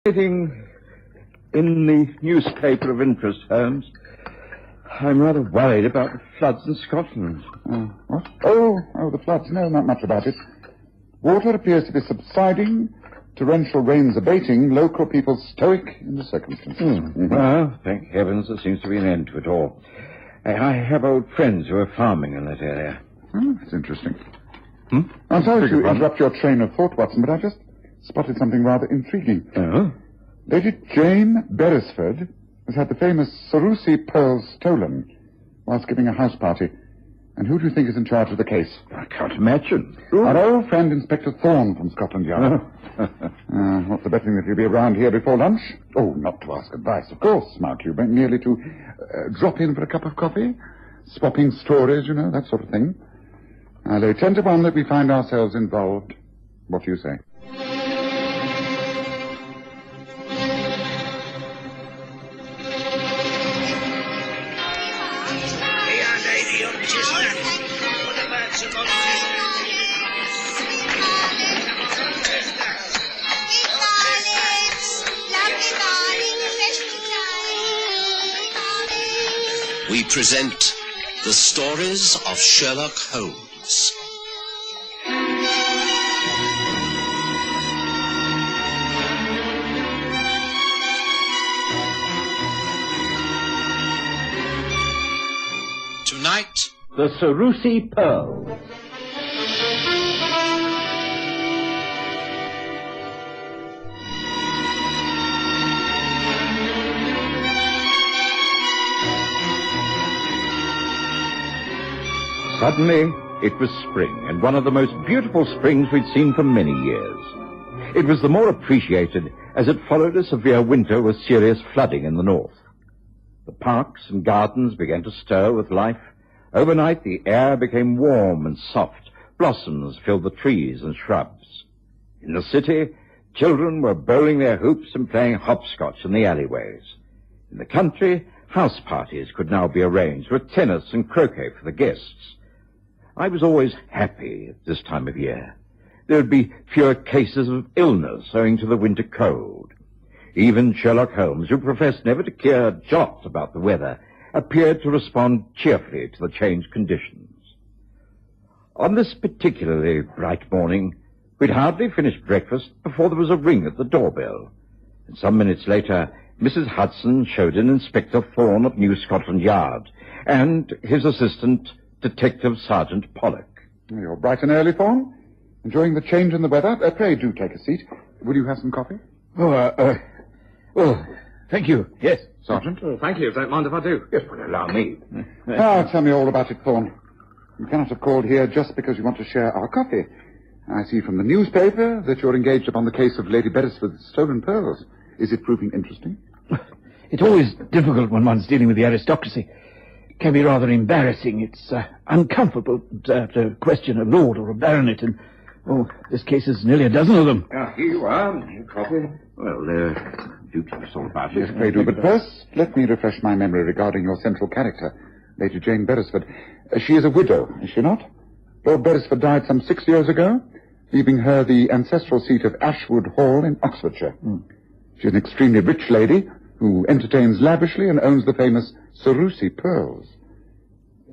Anything in the newspaper of interest, Holmes? I'm rather worried about the floods in Scotland. What? Oh, the floods. No, not much about it. Water appears to be subsiding, torrential rains abating, local people stoic in the circumstances. Well, thank heavens there seems to be an end to it all. I have old friends who are farming in that area. That's interesting. I'm sorry to interrupt your train of thought, Watson, but I just spotted something rather intriguing. Oh? Lady Jane Beresford has had the famous Serusi pearls stolen whilst giving a house party. And who do you think is in charge of the case? I can't imagine. Our old friend, Inspector Thorne from Scotland Yard. What's the betting that he'll be around here before lunch? Oh, not to ask advice, of course, mark you, but merely to drop in for a cup of coffee, swapping stories, you know, that sort of thing. I lay 10 to 1 that we find ourselves involved. What do you say? We present the stories of Sherlock Holmes. Tonight, the Serusi pearls. Suddenly, it was spring, and one of the most beautiful springs we'd seen for many years. It was the more appreciated as it followed a severe winter with serious flooding in the north. The parks and gardens began to stir with life. Overnight, the air became warm and soft. Blossoms filled the trees and shrubs. In the city, children were bowling their hoops and playing hopscotch in the alleyways. In the country, house parties could now be arranged with tennis and croquet for the guests. I was always happy at this time of year. There would be fewer cases of illness owing to the winter cold. Even Sherlock Holmes, who professed never to care a jot about the weather, appeared to respond cheerfully to the changed conditions. On this particularly bright morning, we'd hardly finished breakfast before there was a ring at the doorbell. And some minutes later, Mrs. Hudson showed in Inspector Thorne of New Scotland Yard and his assistant, Detective Sergeant Pollock. You're bright and early, Thorne. Enjoying the change in the weather? Pray do take a seat. Will you have some coffee? Thank you. Yes. Sergeant? Thank you. Don't mind if I do. Yes, but allow me. Tell me all about it, Thorne. You cannot have called here just because you want to share our coffee. I see from the newspaper that you're engaged upon the case of Lady Beresford's stolen pearls. Is it proving interesting? It's always difficult when one's dealing with the aristocracy. It can be rather embarrassing. It's uncomfortable to question a lord or a baronet, and, this case is nearly a dozen of them. Here you are. Your coffee. Well, do tell us all about it. Yes, pray do. But first, let me refresh my memory regarding your central character, Lady Jane Beresford. She is a widow, is she not? Lord Beresford died some 6 years ago, leaving her the ancestral seat of Ashwood Hall in Oxfordshire. She's an extremely rich lady who entertains lavishly and owns the famous Serusi pearls.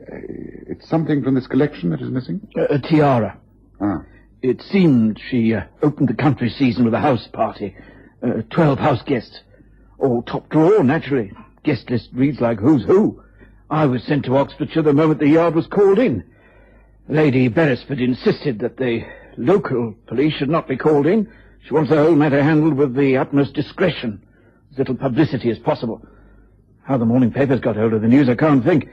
It's something from this collection that is missing? A tiara. Ah. It seemed she opened the country season with a house party. 12 house guests. All top drawer, naturally. Guest list reads like who's who. I was sent to Oxfordshire the moment the yard was called in. Lady Beresford insisted that the local police should not be called in. She wants the whole matter handled with the utmost discretion. As little publicity as possible. How the morning papers got hold of the news, I can't think.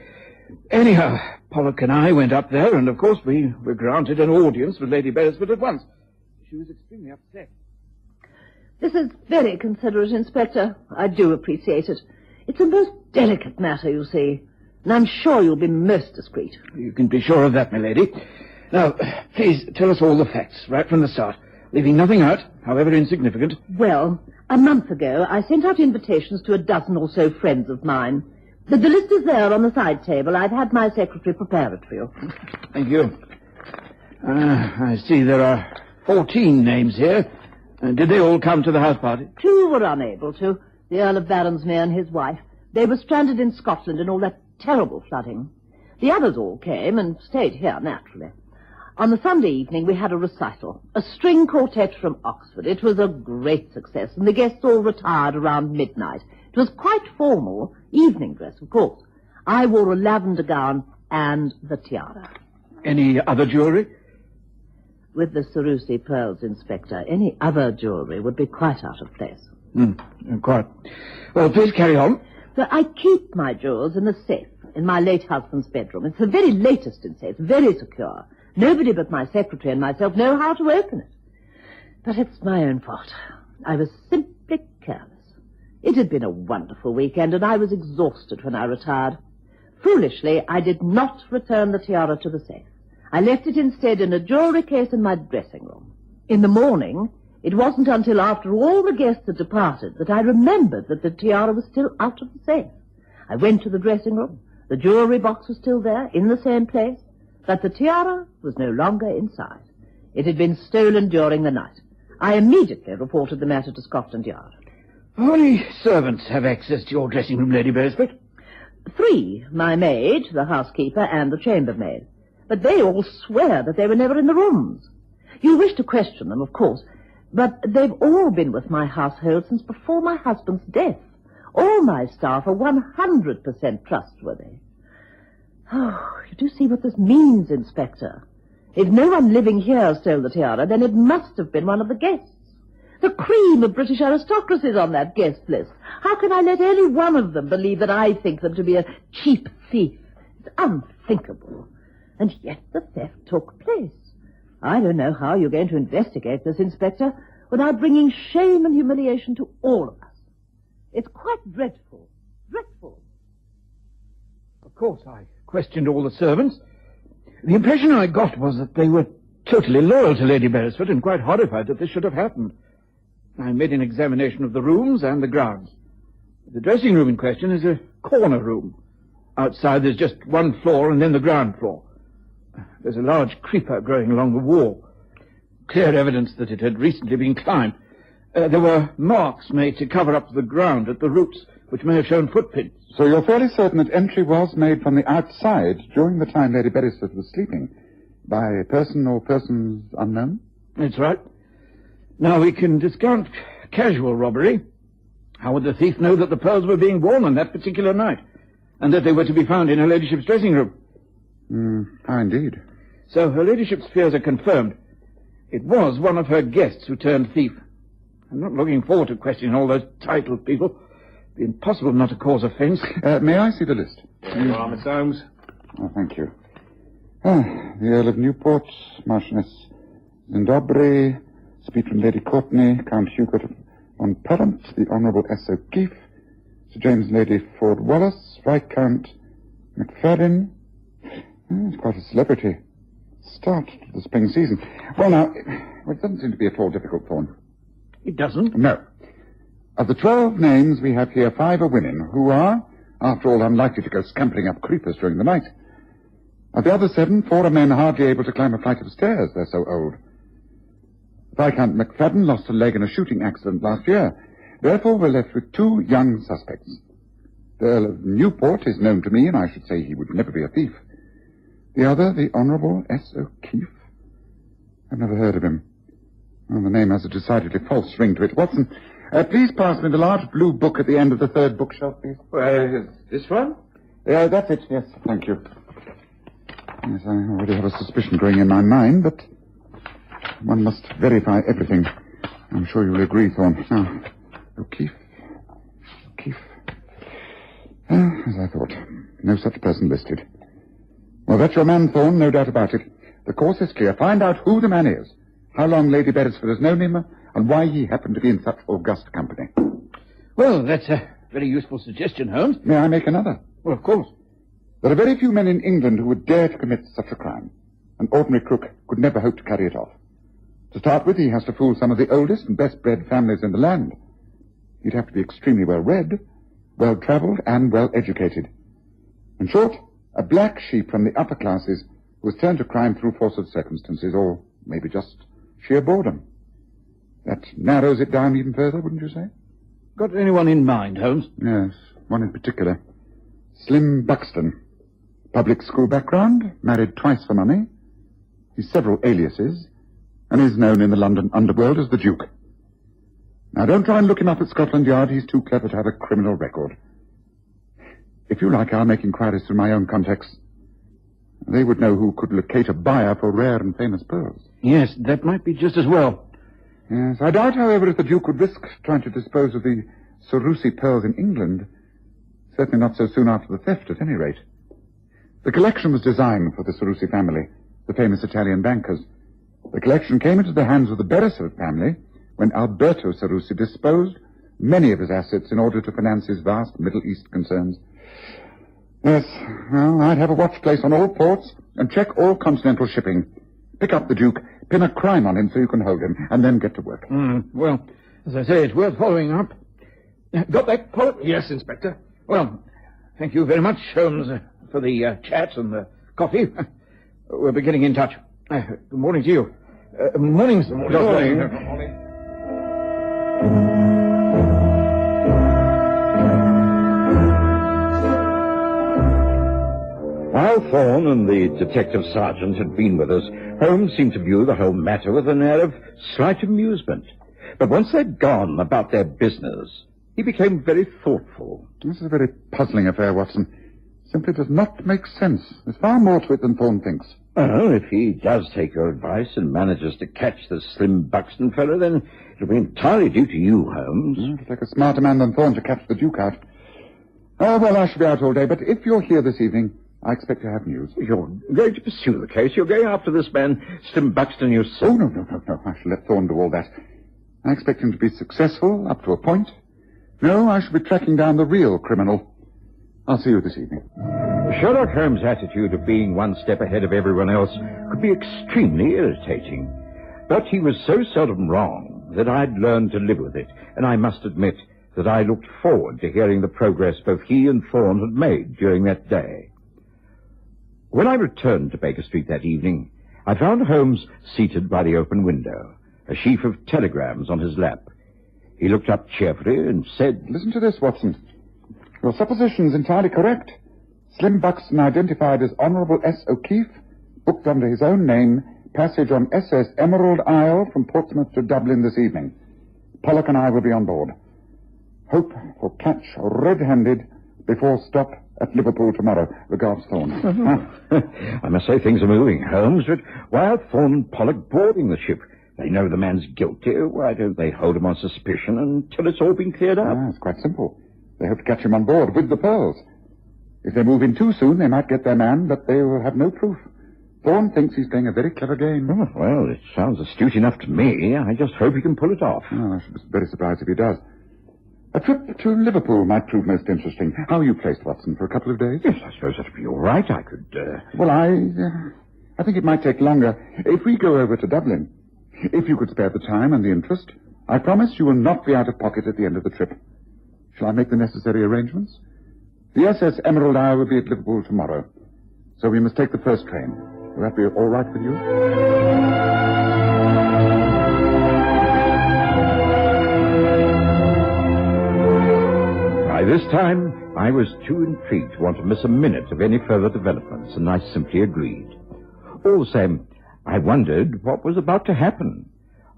Anyhow, Pollock and I went up there, and of course we were granted an audience with Lady Beresford at once. She was extremely upset. This is very considerate, Inspector. I do appreciate it. It's a most delicate matter, you see, and I'm sure you'll be most discreet. You can be sure of that, my lady. Now, please tell us all the facts, right from the start, leaving nothing out, however insignificant. Well, a month ago, I sent out invitations to a dozen or so friends of mine. The list is there on the side table. I've had my secretary prepare it for you. Thank you. I see there are 14 names here. Did they all come to the house party? 2 were unable to. The Earl of Baronsmere and his wife. They were stranded in Scotland in all that terrible flooding. The others all came and stayed here, naturally. On the Sunday evening, we had a recital, a string quartet from Oxford. It was a great success, and the guests all retired around midnight. It was quite formal, evening dress, of course. I wore a lavender gown and the tiara. Any other jewellery? With the Cerusi pearls, Inspector, any other jewellery would be quite out of place. Quite. Well, please carry on. But I keep my jewels in the safe in my late husband's bedroom. It's the very latest in safe, very secure. Nobody but my secretary and myself know how to open it. But it's my own fault. I was simply careless. It had been a wonderful weekend, and I was exhausted when I retired. Foolishly, I did not return the tiara to the safe. I left it instead in a jewellery case in my dressing room. In the morning, it wasn't until after all the guests had departed that I remembered that the tiara was still out of the safe. I went to the dressing room. The jewellery box was still there, in the same place, but the tiara was no longer inside. It had been stolen during the night. I immediately reported the matter to Scotland Yard. How many servants have access to your dressing room, Lady Beresford? 3, my maid, the housekeeper, and the chambermaid. But they all swear that they were never in the rooms. You wish to question them, of course, but they've all been with my household since before my husband's death. All my staff are 100% trustworthy. Oh, you do see what this means, Inspector. If no one living here stole the tiara, then it must have been one of the guests. The cream of British aristocracy is on that guest list. How can I let any one of them believe that I think them to be a cheap thief? It's unthinkable. And yet the theft took place. I don't know how you're going to investigate this, Inspector, without bringing shame and humiliation to all of us. It's quite dreadful. Dreadful. Of course, I questioned all the servants. The impression I got was that they were totally loyal to Lady Beresford and quite horrified that this should have happened. I made an examination of the rooms and the grounds. The dressing room in question is a corner room. Outside there's just one floor and then the ground floor. There's a large creeper growing along the wall. Clear evidence that it had recently been climbed. There were marks made to cover up the ground at the roots, which may have shown footprints. So you're fairly certain that entry was made from the outside during the time Lady Beresford was sleeping, by a person or persons unknown? That's right. Now, we can discount casual robbery. How would the thief know that the pearls were being worn on that particular night, and that they were to be found in her ladyship's dressing room? How indeed. So her ladyship's fears are confirmed. It was one of her guests who turned thief. I'm not looking forward to questioning all those titled people. It'd be impossible not to cause offence. May I see the list? There you are, Miss Holmes. Oh, thank you. The Earl of Newport, Marchioness Zindobri, speech from Lady Courtney, Count Hubert von Parent, the Honourable S. O'Keefe, Sir James and Lady Ford Wallace, Viscount McFadden. It's quite a celebrity start to the spring season. Well, now, it doesn't seem to be at all difficult, Thorne. It doesn't? No. Of the 12 names we have here, 5 are women, who are, after all, unlikely to go scampering up creepers during the night. Of the other 7, 4 are men hardly able to climb a flight of stairs. They're so old. Viscount McFadden lost a leg in a shooting accident last year. Therefore, we're left with 2 young suspects. The Earl of Newport is known to me, and I should say he would never be a thief. The other, the Honourable S. O'Keefe. I've never heard of him. Well, the name has a decidedly false ring to it. Watson, please pass me the large blue book at the end of the 3rd bookshelf, please. This one? That's it, yes, thank you. Yes, I already have a suspicion growing in my mind, but one must verify everything. I'm sure you'll agree, Thorne. Now, O'Keefe. As I thought. No such person listed. Well, that's your man, Thorne, no doubt about it. The course is clear. Find out who the man is, how long Lady Beresford has known him, and why he happened to be in such august company. Well, that's a very useful suggestion, Holmes. May I make another? Well, of course. There are very few men in England who would dare to commit such a crime. An ordinary crook could never hope to carry it off. To start with, he has to fool some of the oldest and best-bred families in the land. He'd have to be extremely well-read, well-travelled, and well-educated. In short, a black sheep from the upper classes who was turned to crime through force of circumstances, or maybe just sheer boredom. That narrows it down even further, wouldn't you say? Got anyone in mind, Holmes? Yes, one in particular. Slim Buxton. Public school background, married twice for money. He's several aliases, and is known in the London underworld as the Duke. Now, don't try and look him up at Scotland Yard. He's too clever to have a criminal record. If you like, I'll make inquiries through my own contacts. They would know who could locate a buyer for rare and famous pearls. Yes, that might be just as well. Yes, I doubt, however, if the Duke would risk trying to dispose of the Cerusi pearls in England. Certainly not so soon after the theft, at any rate. The collection was designed for the Cerusi family, the famous Italian bankers. The collection came into the hands of the Beresford family when Alberto Cerusi disposed many of his assets in order to finance his vast Middle East concerns. Yes, well, I'd have a watch placed on all ports and check all continental shipping. Pick up the Duke, pin a crime on him so you can hold him, and then get to work. Well, as I say, it's worth following up. Got that, Pollock? Yes, Inspector. Well, thank you very much, Holmes, for the chat and the coffee. We'll be getting in touch. Good morning to you. Morning, sir. Good morning. While Thorne and the detective sergeant had been with us, Holmes seemed to view the whole matter with an air of slight amusement. But once they'd gone about their business, he became very thoughtful. This is a very puzzling affair, Watson. Simply does not make sense. There's far more to it than Thorne thinks. Well, if he does take your advice and manages to catch the Slim Buxton fellow, then it'll be entirely due to you, Holmes. It'll take a smarter man than Thorne to catch the Duke out. Well, I shall be out all day, but if you're here this evening, I expect to have news. You're going to pursue the case. You're going after this man, Slim Buxton, yourself. Oh, no. I shall let Thorne do all that. I expect him to be successful up to a point. No, I shall be tracking down the real criminal. I'll see you this evening. Sherlock Holmes' attitude of being one step ahead of everyone else could be extremely irritating. But he was so seldom wrong that I'd learned to live with it, and I must admit that I looked forward to hearing the progress both he and Thorne had made during that day. When I returned to Baker Street that evening, I found Holmes seated by the open window, a sheaf of telegrams on his lap. He looked up cheerfully and said, Listen to this, Watson. Your supposition's entirely correct. Slim Buxton identified as Honourable S. O'Keefe, booked under his own name, passage on SS Emerald Isle from Portsmouth to Dublin this evening. Pollock and I will be on board. Hope for catch red-handed before stop at Liverpool tomorrow. Regards, Thorne. I must say things are moving, Holmes, but why are Thorne and Pollock boarding the ship? They know the man's guilty. Why don't they hold him on suspicion until it's all been cleared up? It's quite simple. They hope to catch him on board with the pearls. If they move in too soon, they might get their man, but they will have no proof. Thorne thinks he's playing a very clever game. Oh, well, it sounds astute enough to me. I just hope he can pull it off. I should be very surprised if he does. A trip to Liverpool might prove most interesting. How are you placed, Watson, for a couple of days? Yes, I suppose that'd be all right. I could, Well, I think it might take longer. If we go over to Dublin, if you could spare the time and the interest, I promise you will not be out of pocket at the end of the trip. Shall I make the necessary arrangements? The SS Emerald Isle will be at Liverpool tomorrow, so we must take the first train. Will that be all right with you? By this time, I was too intrigued to want to miss a minute of any further developments, and I simply agreed. All the same, I wondered what was about to happen.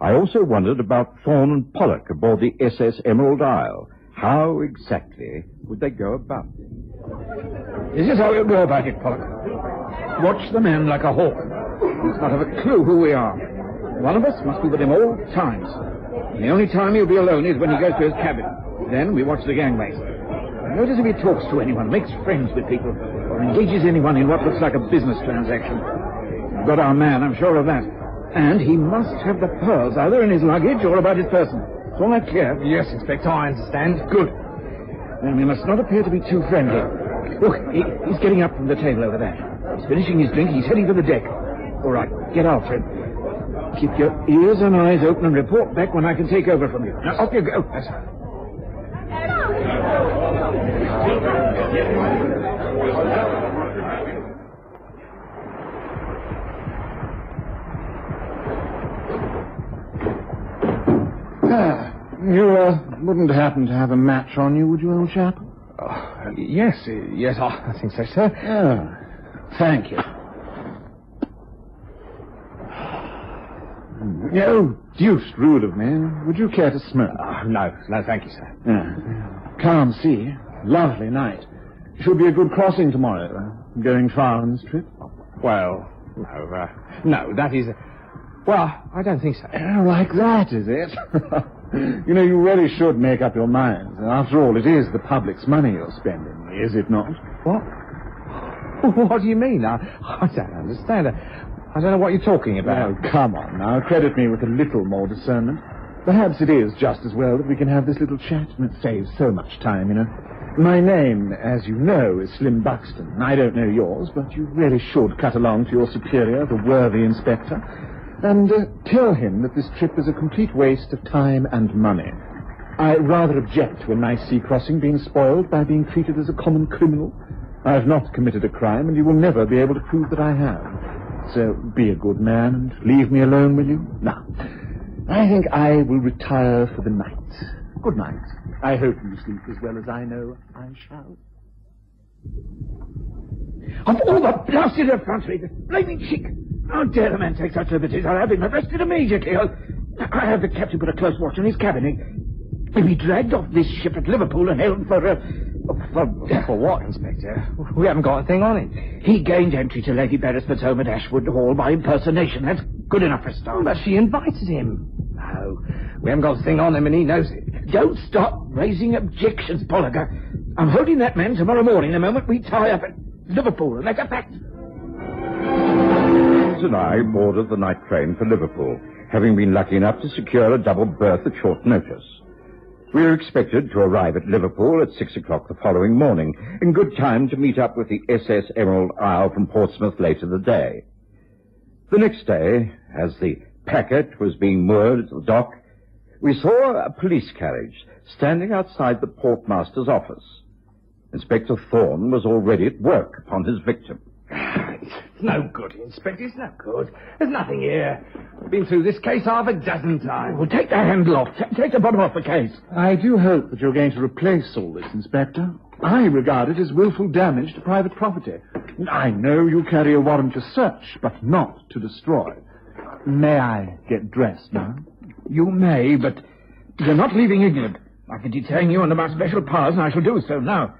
I also wondered about Thorne and Pollock aboard the SS Emerald Isle. How exactly would they go about it? This is how we'll go about it, Pollock. Watch the man like a hawk. He must not have a clue who we are. One of us must be with him all times. And the only time he'll be alone is when he goes to his cabin. Then we watch the gangways. Notice if he talks to anyone, makes friends with people, or engages anyone in what looks like a business transaction. We've got our man, I'm sure of that. And he must have the pearls either in his luggage or about his person. Is all that clear? Yes, Inspector, I understand. Good. Then we must not appear to be too friendly. Look, he's getting up from the table over there. He's finishing his drink. He's heading for the deck. All right, get after him. Keep your ears and eyes open and report back when I can take over from you. Now, off you go. That's right. You wouldn't happen to have a match on you, would you, old chap? Yes, I think so, sir. Thank you. Oh, deuced rude of me. Would you care to smoke? No, thank you, sir. Calm sea. Lovely night. Should be a good crossing tomorrow. Going far on this trip? Well, no, that is... Well, I don't think so. Like that, is it? You know, you really should make up your minds. After all, it is the public's money you're spending, is it not? What? What do you mean? I don't understand. I don't know what you're talking about. Oh, come on now. Credit me with a little more discernment. Perhaps it is just as well that we can have this little chat, and it saves so much time, you know. My name, as you know, is Slim Buxton. I don't know yours, but you really should cut along to your superior, the worthy inspector, and tell him that this trip is a complete waste of time and money. I rather object to a nice sea crossing being spoiled by being treated as a common criminal. I have not committed a crime, and you will never be able to prove that I have. So be a good man and leave me alone, will you? Now, I think I will retire for the night. Good night. I hope you sleep as well as I know I shall. Of all the blasted effrontery, the blaming cheek! How dare the man take such liberties? I'll have him arrested immediately. I have the captain put a close watch on his cabin. He'll be dragged off this ship at Liverpool and held for what, Inspector? We haven't got a thing on it. He gained entry to Lady Beresford's home at Ashwood Hall by impersonation. That's good enough for a start. But she invited him. No, we haven't got a thing on him and he knows it. Don't stop raising objections, Polliger. I'm holding that man tomorrow morning the moment we tie up at Liverpool, and that's a fact. James and I boarded the night train for Liverpool, having been lucky enough to secure a double berth at short notice. We were expected to arrive at Liverpool at 6 o'clock the following morning, in good time to meet up with the SS Emerald Isle from Portsmouth later the day. The next day, as the packet was being moored at the dock, we saw a police carriage standing outside the portmaster's office. Inspector Thorne was already at work upon his victim. It's no good, Inspector. It's no good. There's nothing here. We've been through this case half a dozen times. Well, take the handle off. Take the bottom off the case. I do hope that you're going to replace all this, Inspector. I regard it as willful damage to private property. I know you carry a warrant to search, but not to destroy. May I get dressed now? You may, but you're not leaving England. I can detain you under my special powers, and I shall do so now.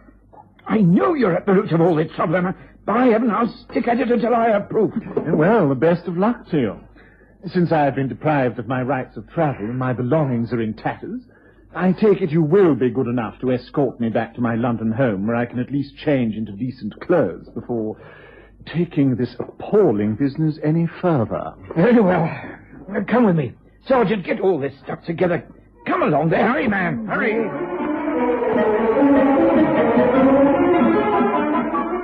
I know you're at the root of all this trouble, and by heaven, I'll stick at it until I have proof. Well, the best of luck to you. Since I have been deprived of my rights of travel and my belongings are in tatters, I take it you will be good enough to escort me back to my London home, where I can at least change into decent clothes before taking this appalling business any further. Very well. Come with me. Sergeant, get all this stuff together. Come along there. Hurry, man. Hurry.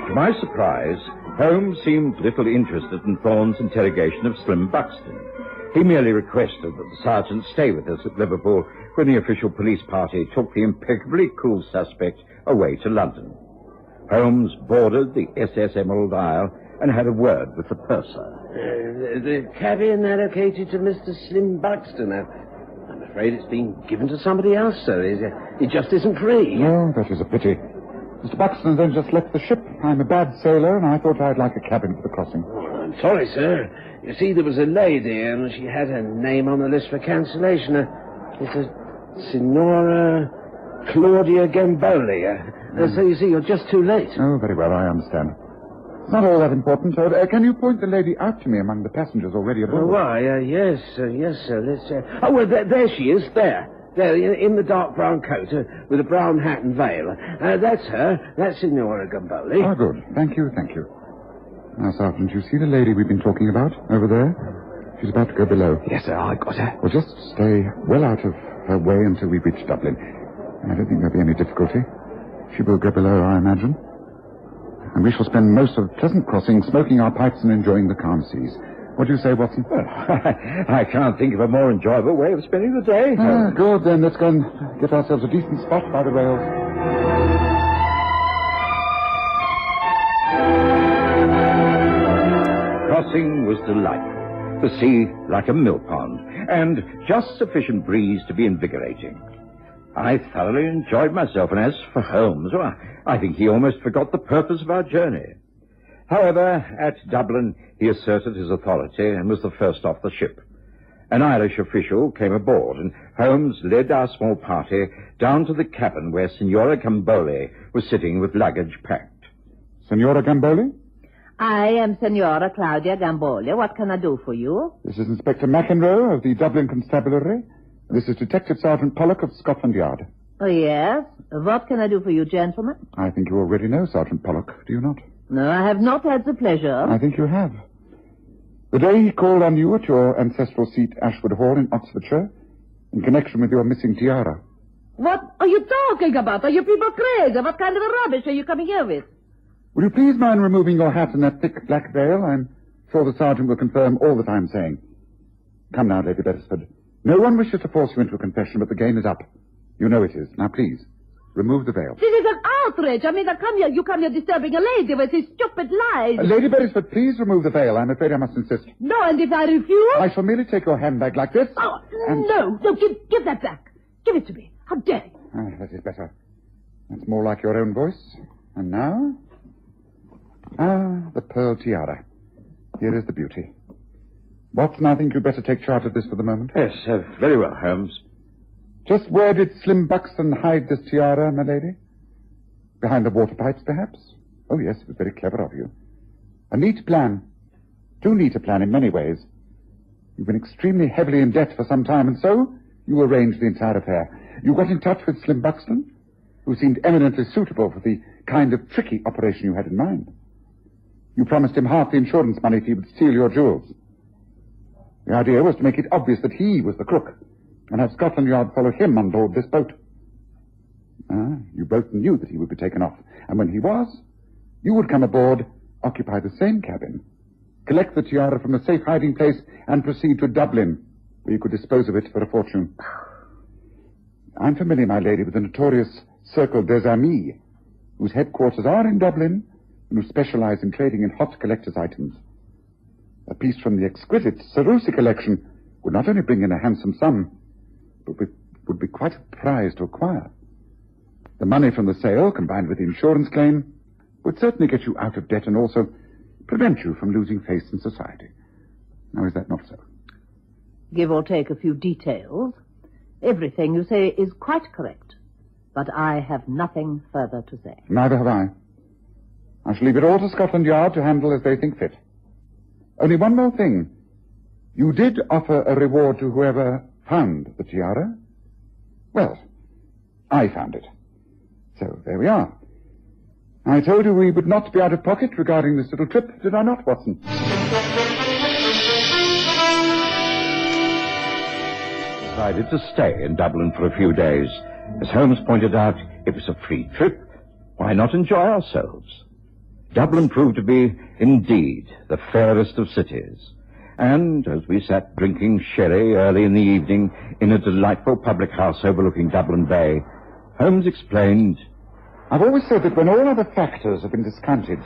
To my surprise, Holmes seemed little interested in Thorne's interrogation of Slim Buxton. He merely requested that the sergeant stay with us at Liverpool when the official police party took the impeccably cool suspect away to London. Holmes boarded the SS Emerald Isle and had a word with the purser. The cabin allocated to Mr. Slim Buxton. I'm afraid it's been given to somebody else, sir. It just isn't free. Oh, that is a pity. Mr. Buxton then just left the ship. I'm a bad sailor, and I thought I'd like a cabin for the crossing. Oh, I'm sorry, sir. You see, there was a lady, and she had her name on the list for cancellation. It's a Signora Claudia Gamboli. So you see, you're just too late. Oh, very well, I understand. It's not all that important. Can you point the lady out to me among the passengers already aboard? Oh, why, yes, sir. Let's. Oh, well, there she is. There, in the dark brown coat with a brown hat and veil. That's her. That's Signora Gamboli. Oh, good. Thank you. Now, Sergeant, you see the lady we've been talking about over there? She's about to go below. Yes, sir, I got her. Well, just stay well out of her way until we reach Dublin. I don't think there'll be any difficulty. She will go below, I imagine. And we shall spend most of the pleasant crossing smoking our pipes and enjoying the calm seas. What do you say, Watson? Well, I can't think of a more enjoyable way of spending the day. Good, then. Let's go and get ourselves a decent spot by the rails. Crossing was delightful. The sea like a mill pond, and just sufficient breeze to be invigorating. I thoroughly enjoyed myself, and as for Holmes, well, I think he almost forgot the purpose of our journey. However, at Dublin, he asserted his authority and was the first off the ship. An Irish official came aboard, and Holmes led our small party down to the cabin where Signora Gamboli was sitting with luggage packed. Signora Gamboli? I am Signora Claudia Gamboli. What can I do for you? This is Inspector McEnroe of the Dublin Constabulary. This is Detective Sergeant Pollock of Scotland Yard. Oh, yes? What can I do for you, gentlemen? I think you already know Sergeant Pollock, do you not? No, I have not had the pleasure. I think you have. The day he called on you at your ancestral seat, Ashwood Hall in Oxfordshire, in connection with your missing tiara. What are you talking about? Are you people crazy? What kind of rubbish are you coming here with? Will you please mind removing your hat and that thick black veil? I'm sure the sergeant will confirm all that I'm saying. Come now, Lady Beresford. No one wishes to force you into a confession, but the game is up. You know it is. Now, please, remove the veil. This is an outrage. I mean, you come here disturbing a lady with his stupid lies. Lady Beresford, please remove the veil. I'm afraid I must insist. No, and if I refuse... I shall merely take your handbag like this. Oh, and... no, give that back. Give it to me. How dare you? Ah, that is better. That's more like your own voice. And now... the pearl tiara. Here is the beauty. Watson, I think you'd better take charge of this for the moment. Yes, very well, Holmes. Just where did Slim Buxton hide this tiara, my lady? Behind the water pipes, perhaps? Oh, yes, it was very clever of you. A neat plan. Too neat a plan in many ways. You've been extremely heavily in debt for some time, and so you arranged the entire affair. You got in touch with Slim Buxton, who seemed eminently suitable for the kind of tricky operation you had in mind. You promised him half the insurance money if he would steal your jewels. The idea was to make it obvious that he was the crook, and have Scotland Yard follow him on board this boat. You both knew that he would be taken off, and when he was, you would come aboard, occupy the same cabin, collect the tiara from a safe hiding place, and proceed to Dublin, where you could dispose of it for a fortune. I'm familiar, my lady, with the notorious Circle des Amis, whose headquarters are in Dublin, and who specialize in trading in hot collector's items. A piece from the exquisite Sarusi collection would not only bring in a handsome sum, but would be quite a prize to acquire. The money from the sale, combined with the insurance claim, would certainly get you out of debt and also prevent you from losing face in society. Now, is that not so? Give or take a few details. Everything you say is quite correct, but I have nothing further to say. Neither have I. I shall leave it all to Scotland Yard to handle as they think fit. Only one more thing. You did offer a reward to whoever found the tiara? Well, I found it. So, there we are. I told you we would not be out of pocket regarding this little trip, did I not, Watson? Decided to stay in Dublin for a few days. As Holmes pointed out, it was a free trip. Why not enjoy ourselves? Dublin proved to be, indeed, the fairest of cities. And as we sat drinking sherry early in the evening in a delightful public house overlooking Dublin Bay, Holmes explained, I've always said that when all other factors have been discounted,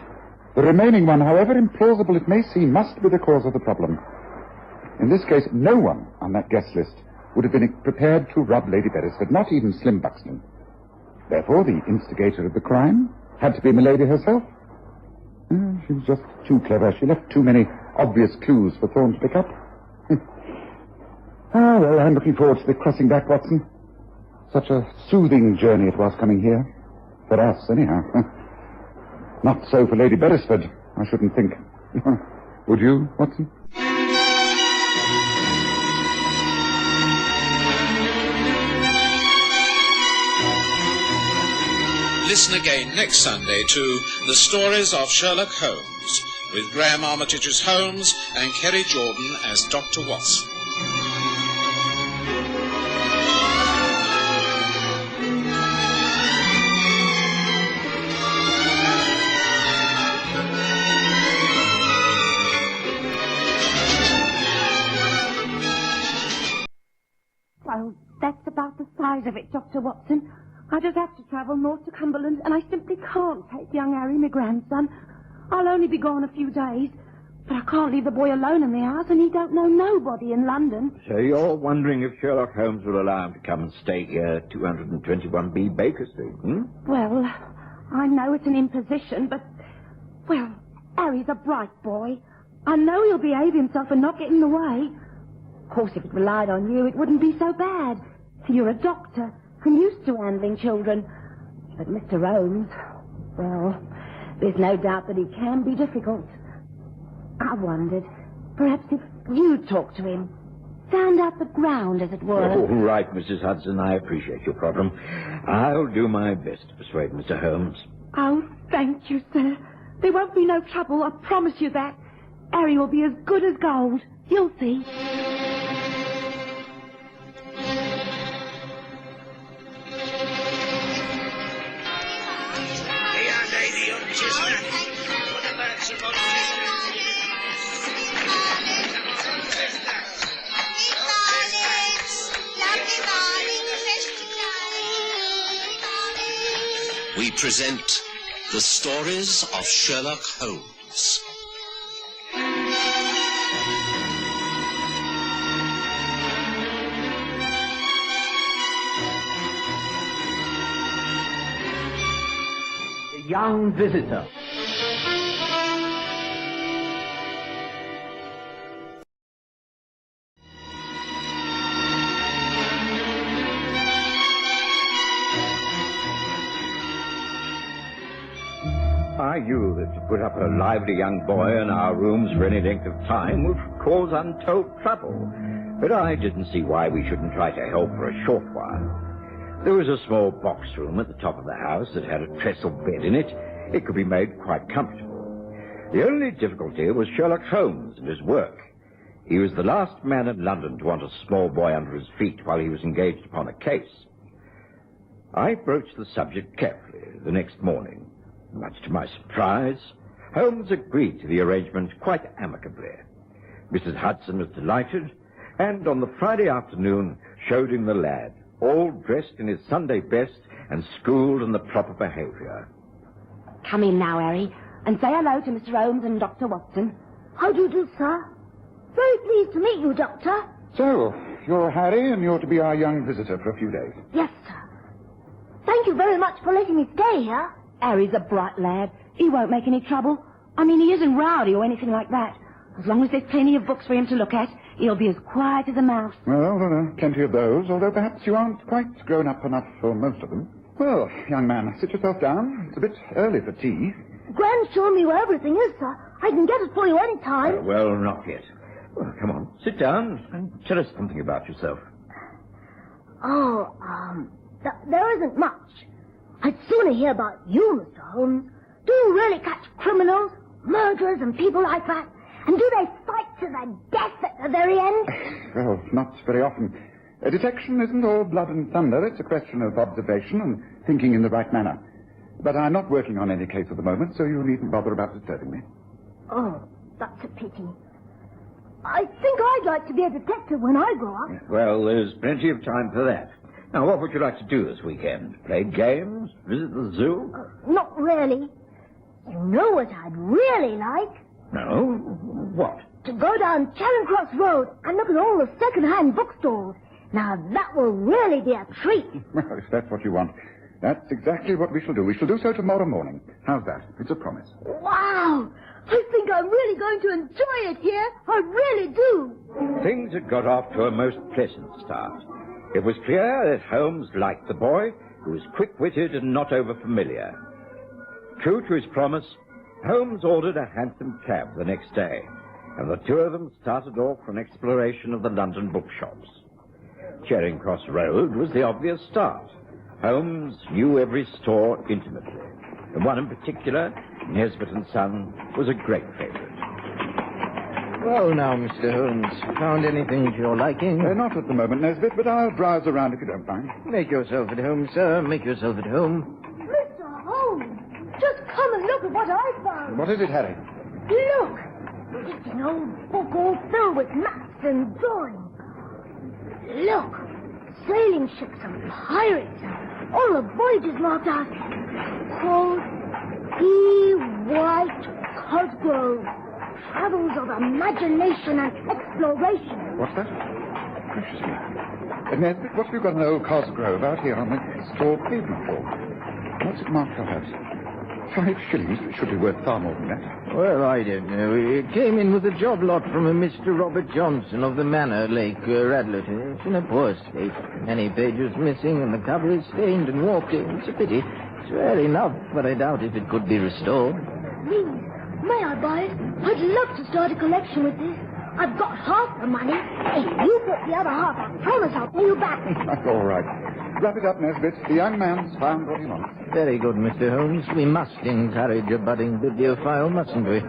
the remaining one, however implausible it may seem, must be the cause of the problem. In this case, no one on that guest list would have been prepared to rob Lady Beresford, not even Slim Buxton. Therefore, the instigator of the crime had to be Milady herself. She was just too clever. She left too many obvious clues for Thorne to pick up. Well, I'm looking forward to the crossing back, Watson. Such a soothing journey it was coming here. For us, anyhow. Not so for Lady Beresford, I shouldn't think. Would you, Watson? Listen again next Sunday to The Stories of Sherlock Holmes, with Graham Armitage as Holmes and Kerry Jordan as Dr. Watson. Well, that's about the size of it, Dr. Watson. I just have to travel north to Cumberland, and I simply can't take young Harry, my grandson. I'll only be gone a few days. But I can't leave the boy alone in the house, and he don't know nobody in London. So you're wondering if Sherlock Holmes will allow him to come and stay here, 221B Baker Street, hmm? Well, I know it's an imposition, but... Well, Harry's a bright boy. I know he'll behave himself and not get in the way. Of course, if it relied on you, it wouldn't be so bad. You're a doctor and used to handling children. But Mr. Holmes, well, there's no doubt that he can be difficult. I wondered, perhaps if you'd talk to him. Sound out the ground, as it were. All right, Mrs. Hudson, I appreciate your problem. I'll do my best to persuade Mr. Holmes. Oh, thank you, sir. There won't be no trouble, I promise you that. Harry will be as good as gold. You'll see. We present the stories of Sherlock Holmes. The young visitor. I knew that to put up a lively young boy in our rooms for any length of time would cause untold trouble. But I didn't see why we shouldn't try to help for a short while. There was a small box room at the top of the house that had a trestle bed in it. It could be made quite comfortable. The only difficulty was Sherlock Holmes and his work. He was the last man in London to want a small boy under his feet while he was engaged upon a case. I broached the subject carefully the next morning. Much to my surprise, Holmes agreed to the arrangement quite amicably. Mrs. Hudson was delighted, and on the Friday afternoon showed him the lad, all dressed in his Sunday best and schooled in the proper behavior. Come in now, Harry, and say hello to Mr. Holmes and Dr. Watson. How do you do, sir? Very pleased to meet you, Doctor. So, you're Harry, and you're to be our young visitor for a few days. Yes, sir. Thank you very much for letting me stay here. Harry's a bright lad. He won't make any trouble. I mean, he isn't rowdy or anything like that. As long as there's plenty of books for him to look at, he'll be as quiet as a mouse. Well, there are plenty of those, although perhaps you aren't quite grown up enough for most of them. Well, young man, sit yourself down. It's a bit early for tea. Gran's shown me where everything is, sir. I can get it for you any time. Well, not yet. Well, come on, sit down and tell us something about yourself. Oh, there isn't much. I'd sooner hear about you, Mr. Holmes. Do you really catch criminals, murderers, and people like that? And do they fight to the death at the very end? Well, not very often. Detection isn't all blood and thunder. It's a question of observation and thinking in the right manner. But I'm not working on any case at the moment, so you needn't bother about disturbing me. Oh, that's a pity. I think I'd like to be a detective when I grow up. Well, there's plenty of time for that. Now, what would you like to do this weekend? Play games? Visit the zoo? Not really. You know what I'd really like? No? What? To go down Charing Cross Road and look at all the second-hand bookstores. Now, that will really be a treat. Well, if that's what you want, that's exactly what we shall do. We shall do so tomorrow morning. How's that? It's a promise. Wow! I think I'm really going to enjoy it here. I really do. Things had got off to a most pleasant start. It was clear that Holmes liked the boy, who was quick-witted and not over-familiar. True to his promise, Holmes ordered a hansom cab the next day, and the two of them started off for an exploration of the London bookshops. Charing Cross Road was the obvious start. Holmes knew every store intimately, and one in particular, Nesbitt & Son, was a great favorite. Well, now, Mr. Holmes, found anything to your liking? Not at the moment, Nesbitt, but I'll browse around if you don't mind. Make yourself at home, sir. Make yourself at home. Mr. Holmes, just come and look at what I found. What is it, Harry? Look! It's an old book all filled with maps and drawings. Look! Sailing ships and pirates and all the voyages marked out. Called E. White Cosgrove. travels of imagination and exploration. What's that? Gracious me. Nesbit, what have you got an old Cosgrove out here on the straw pavement for? What's it marked up as? 5 shillings. It should be worth far more than that. Well, I don't know. It came in with a job lot from a Mr. Robert Johnson of the Manor, Lake Radlett. It's in a poor state. Many pages missing, and the cover is stained and warped. It's a pity. It's rare enough, but I doubt if it could be restored. Please, may I buy it? I'd love to start a collection with this. I've got half the money. If you put the other half, I promise I'll pay you back. All right. Wrap it up, Nesbit. The young man's found what he wants. Very good, Mr. Holmes. We must encourage a budding bibliophile, mustn't we?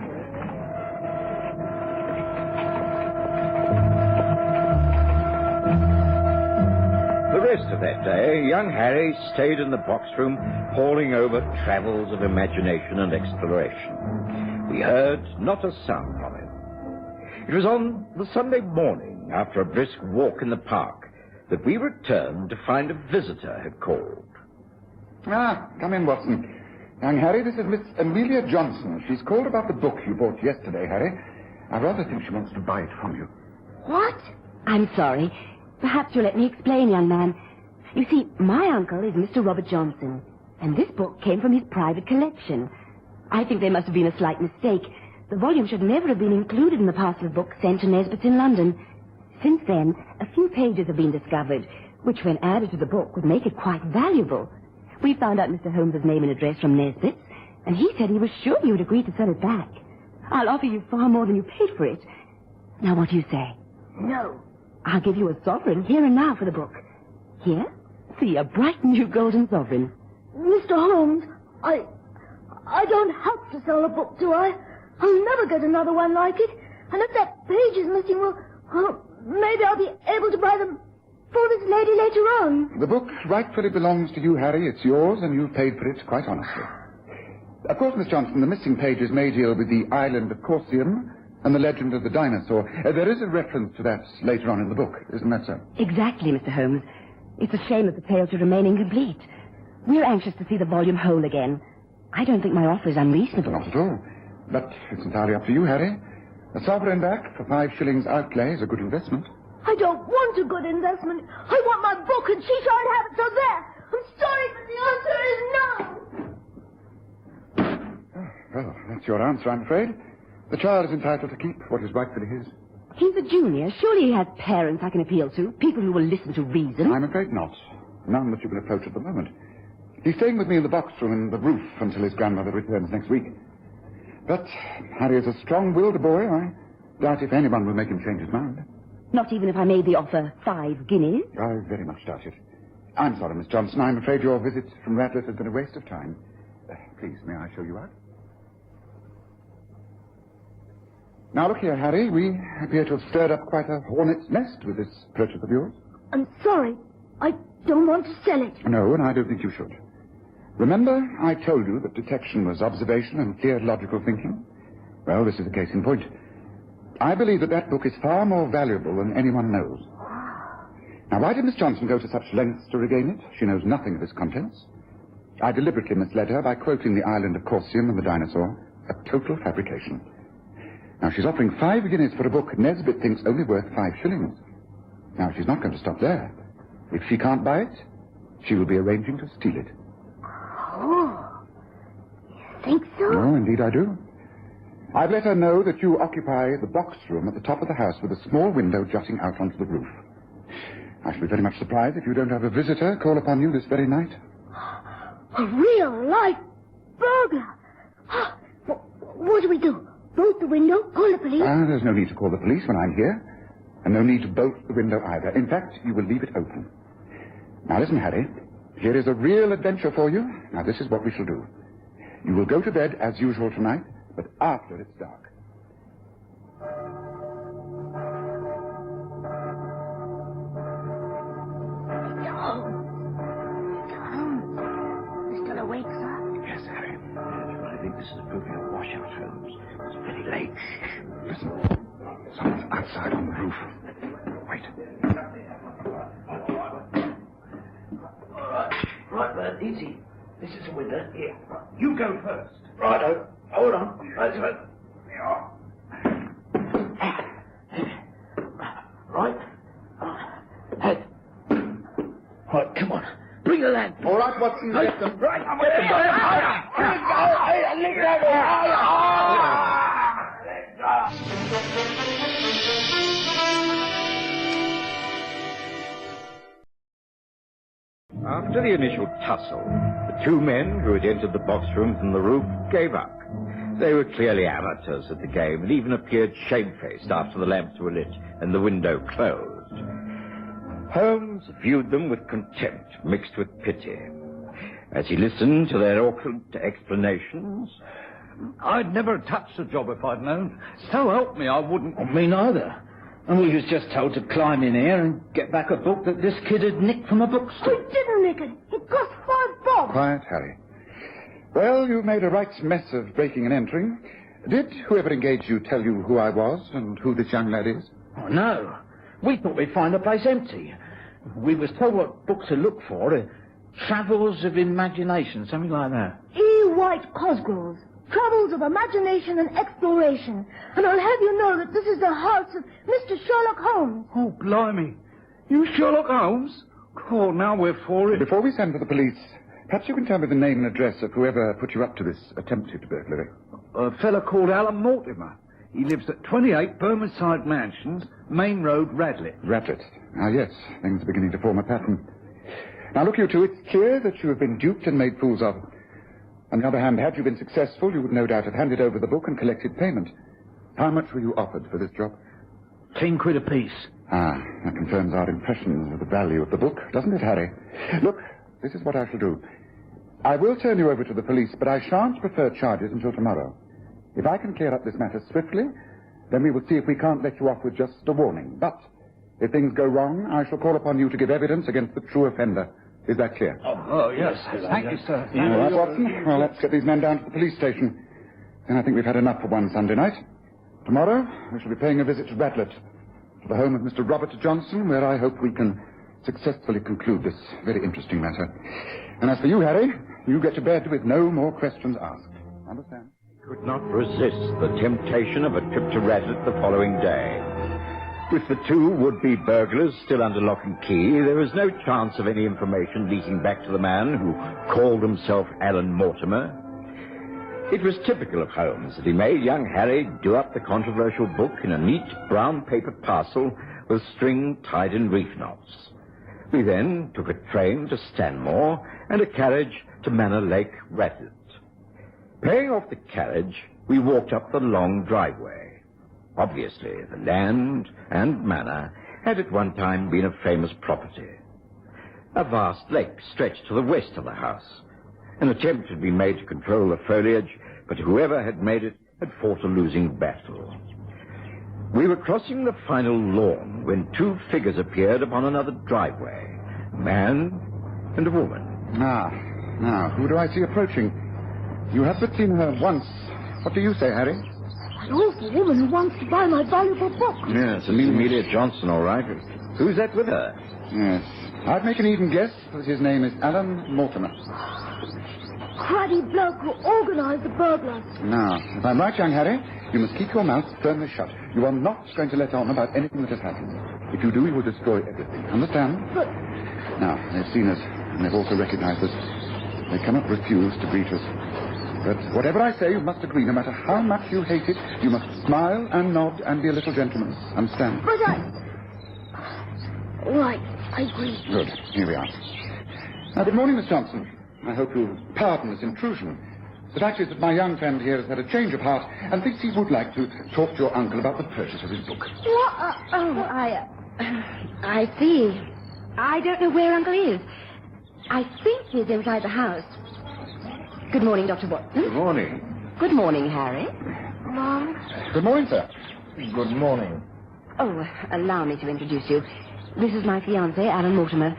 The rest of that day, young Harry stayed in the box room, poring over travels of imagination and exploration. We heard not a sound from him. It was on the Sunday morning, after a brisk walk in the park, that we returned to find a visitor had called. Ah, come in, Watson. Young Harry, this is Miss Amelia Johnson. She's called about the book you bought yesterday, Harry. I rather think she wants to buy it from you. What? I'm sorry. Perhaps you'll let me explain, young man. You see, my uncle is Mr. Robert Johnson, and this book came from his private collection. I think there must have been a slight mistake. The volume should never have been included in the parcel of books sent to Nesbit's in London. Since then, a few pages have been discovered, which when added to the book would make it quite valuable. We found out Mr. Holmes's name and address from Nesbit's, and he said he was sure you would agree to sell it back. I'll offer you far more than you paid for it. Now, what do you say? No. I'll give you a sovereign here and now for the book. Here? See, a bright new golden sovereign. Mr. Holmes, I don't have to sell a book, do I? I'll never get another one like it. And if that page is missing, well, maybe I'll be able to buy them for this lady later on. The book rightfully belongs to you, Harry. It's yours, and you've paid for it quite honestly. Of course, Miss Johnson, the missing pages may deal with the island of Corsium and the legend of the dinosaur. There is a reference to that later on in the book, isn't that so? Exactly, Mr. Holmes. It's a shame that the tale should remain incomplete. We're anxious to see the volume whole again. I don't think my offer is unreasonable. Not at all. But it's entirely up to you, Harry. A sovereign back for 5 shillings outlay is a good investment. I don't want a good investment. I want my book, and she shan't have it, so there. I'm sorry, but the answer is no. Well, that's your answer, I'm afraid. The child is entitled to keep what is rightfully his. He's a junior. Surely he has parents I can appeal to, people who will listen to reason. I'm afraid not. None that you can approach at the moment. He's staying with me in the box room in the roof until his grandmother returns next week. But Harry is a strong-willed boy. I doubt if anyone will make him change his mind. Not even if I made the offer 5 guineas? I very much doubt it. I'm sorry, Miss Johnson. I'm afraid your visit from Radlett has been a waste of time. Please, may I show you out? Now, look here, Harry. We appear to have stirred up quite a hornet's nest with this purchase of yours. I'm sorry. I don't want to sell it. No, and I don't think you should. Remember, I told you that detection was observation and clear logical thinking? Well, this is a case in point. I believe that book is far more valuable than anyone knows. Now, why did Miss Johnson go to such lengths to regain it? She knows nothing of its contents. I deliberately misled her by quoting the island of Corsium and the dinosaur. A total fabrication. Now, she's offering 5 guineas for a book Nesbit thinks only worth 5 shillings. Now, she's not going to stop there. If she can't buy it, she will be arranging to steal it. Oh, you think so? No, indeed I do. I've let her know that you occupy the box room at the top of the house with a small window jutting out onto the roof. I shall be very much surprised if you don't have a visitor call upon you this very night. A real-life burglar. What do we do? Bolt the window? Call the police? There's no need to call the police when I'm here. And no need to bolt the window either. In fact, you will leave it open. Now listen, Harry. Here is a real adventure for you. Now this is what we shall do. You will go to bed as usual tonight, but after it's dark. You're still awake, sir? Yes, Harry. I think this is proving a washout, Holmes. It's very late. Listen. Someone's outside on the roof. Wait. Right, Bert, easy. This is a window. Here. You go first. Righto. Hold on. That's it. Yeah. All right, Watson, get them. Right, I'm After the initial tussle, the two men who had entered the box room from the roof gave up. They were clearly amateurs at the game and even appeared shamefaced after the lamps were lit and the window closed. Holmes viewed them with contempt mixed with pity. As he listened to their awkward explanations, I'd never touched the job if I'd known. So help me, I wouldn't. Me neither. And we was just told to climb in here and get back a book that this kid had nicked from a bookstore. We didn't nick it. It cost $5. Quiet, Harry. Well, you made a right mess of breaking and entering. Did whoever engaged you tell you who I was and who this young lad is? Oh, no. We thought we'd find the place empty. We was told what books to look for. Travels of Imagination, something like that. E. White Cosgrove's Travels of Imagination and Exploration. And I'll have you know that this is the house of Mr. Sherlock Holmes. Oh, blimey. You Sherlock Holmes? Oh, now we're for it. Before we send for the police, perhaps you can tell me the name and address of whoever put you up to this attempted burglary. A fella called Alan Mortimer. He lives at 28 Burmeside Mansions, Main Road, Radlett. Radlett. Ah, yes. Things are beginning to form a pattern. Now, look, you two, it's clear that you have been duped and made fools of. On the other hand, had you been successful, you would no doubt have handed over the book and collected payment. How much were you offered for this job? 10 quid apiece. Ah, that confirms our impressions of the value of the book, doesn't it, Harry? Look, this is what I shall do. I will turn you over to the police, but I shan't prefer charges until tomorrow. If I can clear up this matter swiftly, then we will see if we can't let you off with just a warning. But if things go wrong, I shall call upon you to give evidence against the true offender. Is that clear? Oh, yes. Thank you, sir. All right, Watson. Well, let's get these men down to the police station. Then I think we've had enough for one Sunday night. Tomorrow, we shall be paying a visit to Radlett, to the home of Mr. Robert Johnson, where I hope we can successfully conclude this very interesting matter. And as for you, Harry, you get to bed with no more questions asked. Understand? could not resist the temptation of a trip to Radlett the following day. With the two would-be burglars still under lock and key, there was no chance of any information leading back to the man who called himself Alan Mortimer. It was typical of Holmes that he made young Harry do up the controversial book in a neat brown paper parcel with string tied in reef knots. We then took a train to Stanmore and a carriage to Manor Lake, Radlett. Paying off the carriage, we walked up the long driveway. Obviously, the land and manor had at one time been a famous property. A vast lake stretched to the west of the house. An attempt had been made to control the foliage, but whoever had made it had fought a losing battle. We were crossing the final lawn when two figures appeared upon another driveway, a man and a woman. Now, who do I see approaching? You have but seen her once. What do you say, Harry? That awful woman who wants to buy my valuable book. Yes, Amelia Johnson, all right. Who's that with her? Yes. I'd make an even guess that his name is Alan Mortimer. Cruddy bloke who organized the burglars. Now, if I'm right, young Harry, you must keep your mouth firmly shut. You are not going to let on about anything that has happened. If you do, you will destroy everything. Understand? But Now, they've seen us, and they've also recognized us. They cannot refuse to greet us. But whatever I say, you must agree. No matter how much you hate it, you must smile and nod and be a little gentleman. Understand? but All right, I agree. Good. Here we are. Now, good morning, Miss Johnson. I hope you'll pardon this intrusion. The fact is that my young friend here has had a change of heart and thinks he would like to talk to your uncle about the purchase of his book. What? I see. I don't know where Uncle is. I think he's inside the house. Good morning, Dr. Watson. Good morning. Good morning, Harry. Mom? Good morning, sir. Good morning. Oh, allow me to introduce you. This is my fiancé, Alan Mortimer.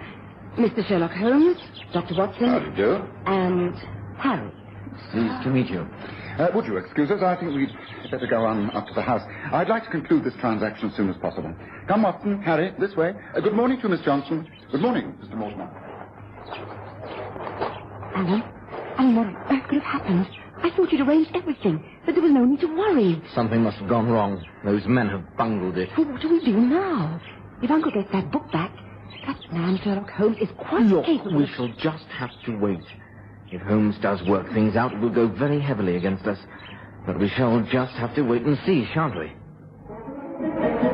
Mr. Sherlock Holmes, Dr. Watson, How do you do? and Harry. Pleased to meet you. Would you excuse us? I think we'd better go on up to the house. I'd like to conclude this transaction as soon as possible. Come, Watson, Harry, this way. Good morning to Miss Johnson. Good morning, Mr. Mortimer. Alan, what on earth could have happened? I thought you'd arranged everything, that there was no need to worry. Something must have gone wrong. Those men have bungled it. Well, what do we do now? If Uncle gets that book back, That man, Sherlock Holmes, is quite Look, capable. we shall just have to wait. If Holmes does work things out, it will go very heavily against us. But we shall just have to wait and see, shan't we?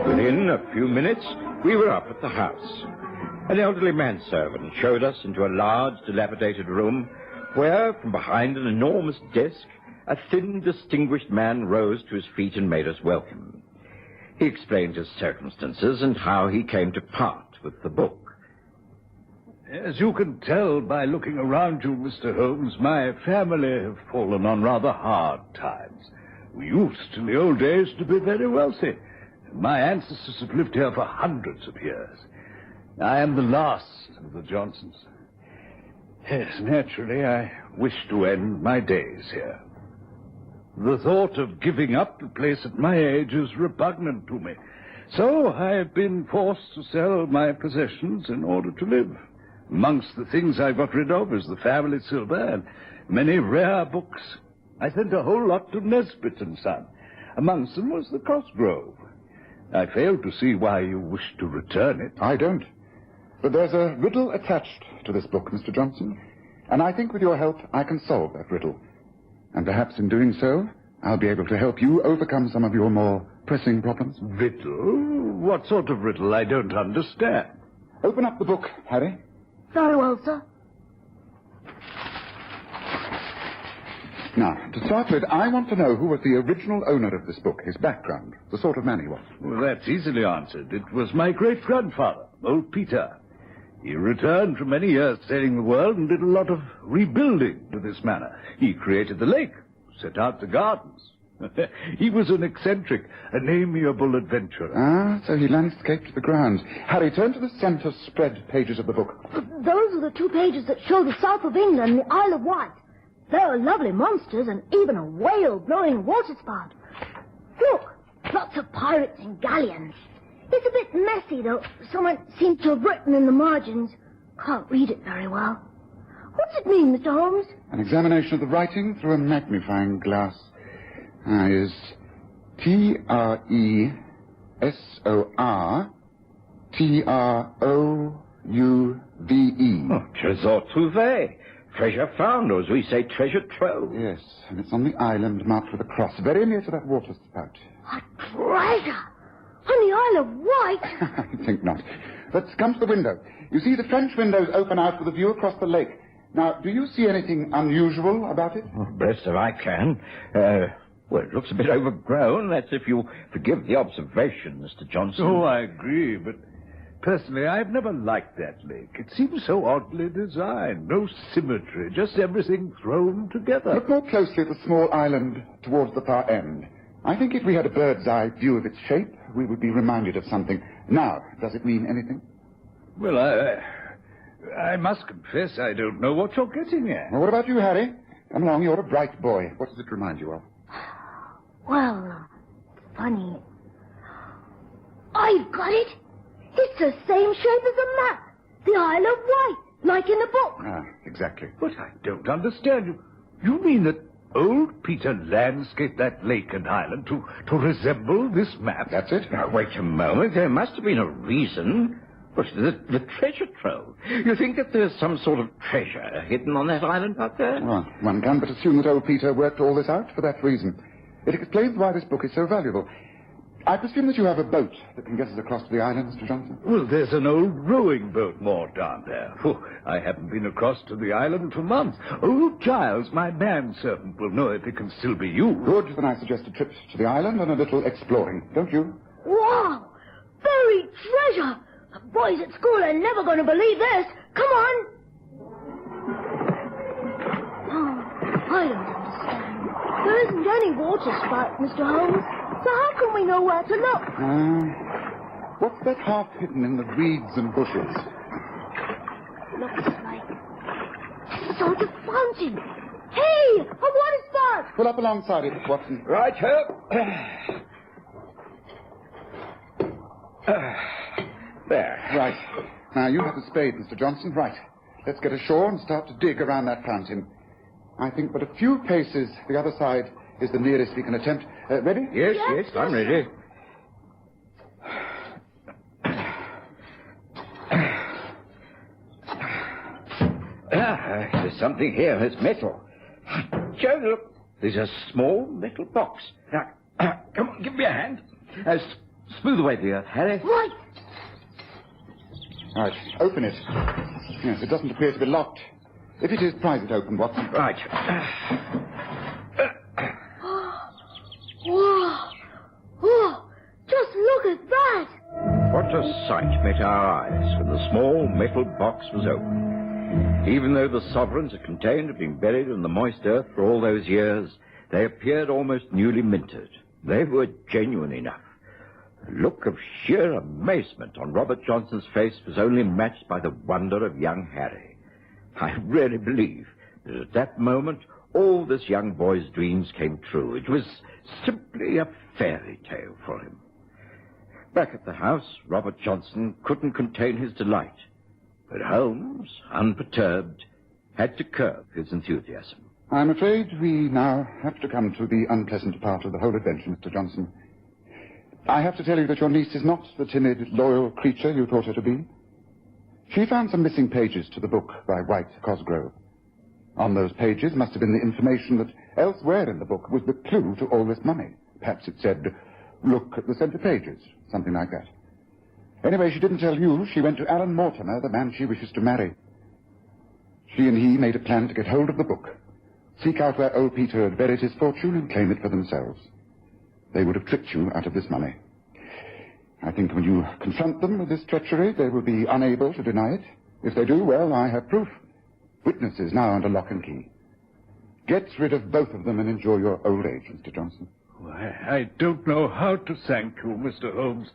Within a few minutes, we were up at the house. An elderly manservant showed us into a large, dilapidated room where, from behind an enormous desk, a thin, distinguished man rose to his feet and made us welcome. He explained his circumstances and how he came to part with the book. As you can tell by looking around you, Mr. Holmes, my family have fallen on rather hard times. We used, in the old days, to be very wealthy. My ancestors have lived here for hundreds of years. I am the last of the Johnsons. Yes, naturally, I wish to end my days here. The thought of giving up the place at my age is repugnant to me. So I have been forced to sell my possessions in order to live. Amongst the things I got rid of is the family silver and many rare books. I sent a whole lot to Nesbitt and Son. Amongst them was the Cosgrove. I fail to see why you wish to return it. I don't. But there's a riddle attached to this book, Mr. Johnson, and I think with your help I can solve that riddle. And perhaps in doing so, I'll be able to help you overcome some of your more pressing problems. Riddle? What sort of riddle? I don't understand. Open up the book, Harry. Very well, sir. Now, to start with, I want to know who was the original owner of this book, his background, the sort of man he was. Well, that's easily answered. It was my great-grandfather, old Peter. He returned from many years sailing the world and did a lot of rebuilding to this manor. He created the lake, set out the gardens. He was an eccentric, an amiable adventurer. Ah, so he landscaped the grounds. Harry, turn to the centre spread pages of the book. Those are the 2 pages that show the south of England and the Isle of Wight. There are lovely monsters and even a whale blowing waterspout. Look, lots of pirates and galleons. It's a bit messy, though. Someone seems to have written in the margins. Can't read it very well. What's it mean, Mr. Holmes? An examination of the writing through a magnifying glass is Tresortrouve. Oh, Trésor trouvé. Treasure found, or as we say, treasure trove. Yes, and it's on the island marked with a cross, very near to that water spout. A treasure! On the Isle of Wight? I think not. Let's come to the window. You see the French windows open out with a view across the lake. Now, do you see anything unusual about it? Oh, best that I can. Well, it looks a bit overgrown. That's if you forgive the observation, Mr. Johnson. Oh, I agree, but personally, I've never liked that lake. It seems so oddly designed. No symmetry, just everything thrown together. Look more closely at the small island towards the far end. I think if we had a bird's-eye view of its shape, we would be reminded of something. Now, does it mean anything? Well, I must confess I don't know what you're getting at. Well, what about you, Harry? Come along, you're a bright boy. What does it remind you of? Well, funny. I've got it. It's the same shape as the map. The Isle of Wight, like in the book. Ah, exactly. But I don't understand you. You mean that old Peter landscaped that lake and island to resemble this map? That's it. Now, wait a moment. There must have been a reason. But the treasure trove. You think that there's some sort of treasure hidden on that island out there? Well, one can but assume that old Peter worked all this out for that reason. It explains why this book is so valuable. I presume that you have a boat that can get us across to the island, Mr. Johnson? Well, there's an old rowing boat moored down there. Oh, I haven't been across to the island for months. Old Giles, my manservant, will know if it can still be used. Good, then I suggest a trip to the island and a little exploring, don't you? Wow! Buried treasure! The boys at school are never going to believe this. Come on! Oh, I don't understand. There isn't any water spout, Mr. Holmes. So how can we know where to look? What's that half hidden in the reeds and bushes? Looks like a sort of fountain. Hey, a water spout! Pull up alongside it, Watson. Right, there. Right. Now, you have the spade, Mr. Johnson. Right. Let's get ashore and start to dig around that fountain. I think but a few paces the other side is the nearest we can attempt. Ready? Yes, I'm ready. something here. It's metal. Joe, look. There's a small metal box. Now, come on, give me a hand. Smooth away the earth, Harry. Right. Right, open it. Yes, it doesn't appear to be locked. If it is, prise it open, Watson. Right. Wow. Oh, just look at that. What a sight met our eyes when the small metal box was opened. Even though the sovereigns it contained had been buried in the moist earth for all those years, they appeared almost newly minted. They were genuine enough. The look of sheer amazement on Robert Johnson's face was only matched by the wonder of young Harry. I really believe that at that moment all this young boy's dreams came true. It was simply a fairy tale for him. Back at the house, Robert Johnson couldn't contain his delight. But Holmes, unperturbed, had to curb his enthusiasm. I'm afraid we now have to come to the unpleasant part of the whole adventure, Mr. Johnson. I have to tell you that your niece is not the timid, loyal creature you thought her to be. She found some missing pages to the book by White Cosgrove. On those pages must have been the information that elsewhere in the book was the clue to all this money. Perhaps it said, look at the center pages, something like that. Anyway, she didn't tell you. She went to Alan Mortimer, the man she wishes to marry. She and he made a plan to get hold of the book, seek out where old Peter had buried his fortune, and claim it for themselves. They would have tricked you out of this money. I think when you confront them with this treachery, they will be unable to deny it. If they do, well, I have proof. Witnesses now under lock and key. Get rid of both of them and enjoy your old age, Mr. Johnson. I don't know how to thank you, Mr. Holmes.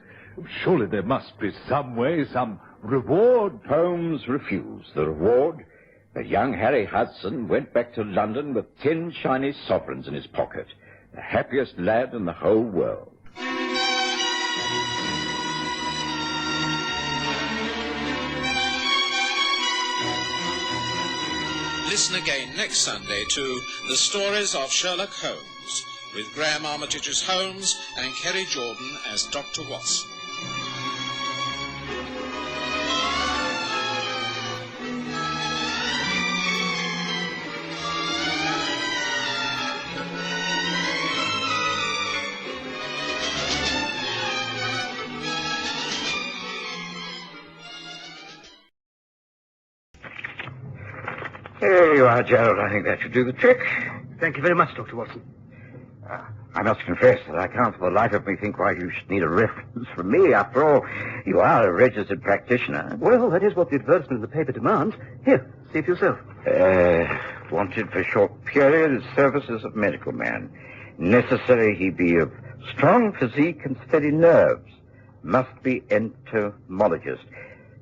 Surely there must be some way, some reward. Holmes refused the reward. But young Harry Hudson went back to London with 10 shiny sovereigns in his pocket. The happiest lad in the whole world. Listen again next Sunday to The Stories of Sherlock Holmes, with Graham Armitage as Holmes and Kerry Jordan as Dr. Watson. There you are, Gerald. I think that should do the trick. Thank you very much, Dr. Watson. I must confess that I can't for the life of me think why you should need a reference from me. After all, you are a registered practitioner. Well, that is what the advertisement in the paper demands. Here, see it yourself. Wanted for short period services of medical man. Necessary he be of strong physique and steady nerves. Must be entomologist.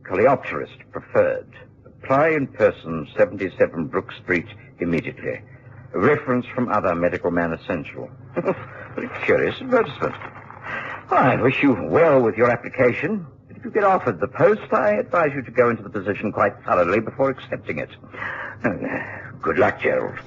Coleopterist preferred. Apply in person, 77 Brook Street, immediately. A reference from other medical man essential. Very curious advertisement. I wish you well with your application. But if you get offered the post, I advise you to go into the position quite thoroughly before accepting it. Good luck, Gerald.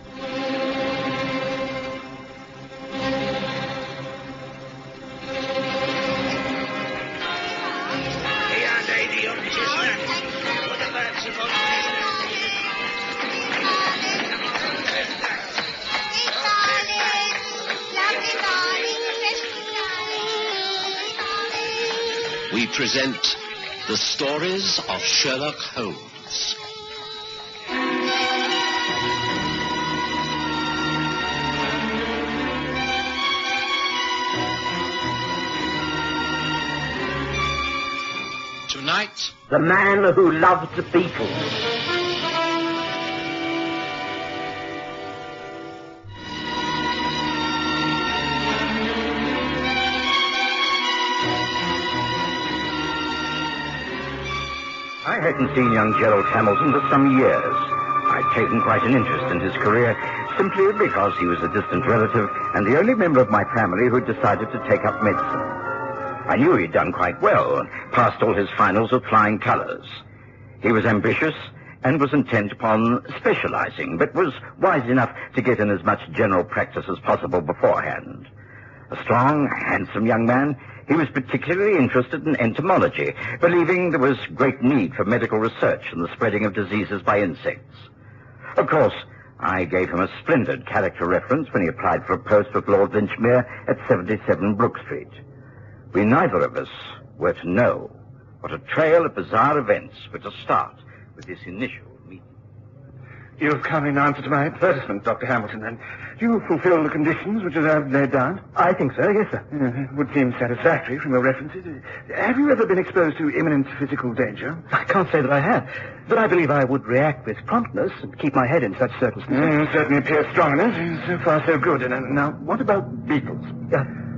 We present The Stories of Sherlock Holmes. Tonight, The Man Who Loved the Beatles. I hadn't seen young Gerald Hamilton for some years. I'd taken quite an interest in his career, simply because he was a distant relative and the only member of my family who'd decided to take up medicine. I knew he'd done quite well and passed all his finals with flying colors. He was ambitious and was intent upon specializing, but was wise enough to get in as much general practice as possible beforehand. A strong, handsome young man, he was particularly interested in entomology, believing there was great need for medical research and the spreading of diseases by insects. Of course, I gave him a splendid character reference when he applied for a post with Lord Linchmere at 77 Brook Street. We neither of us were to know what a trail of bizarre events were to start with this initial meeting. You've come in answer to my advertisement, Dr. Hamilton, and you fulfill the conditions which I've laid down? I think so, yes, sir. It would seem satisfactory from your references. Have you ever been exposed to imminent physical danger? I can't say that I have, but I believe I would react with promptness and keep my head in such circumstances. Certainly appears strong enough. So far, so good. And now, what about beetles?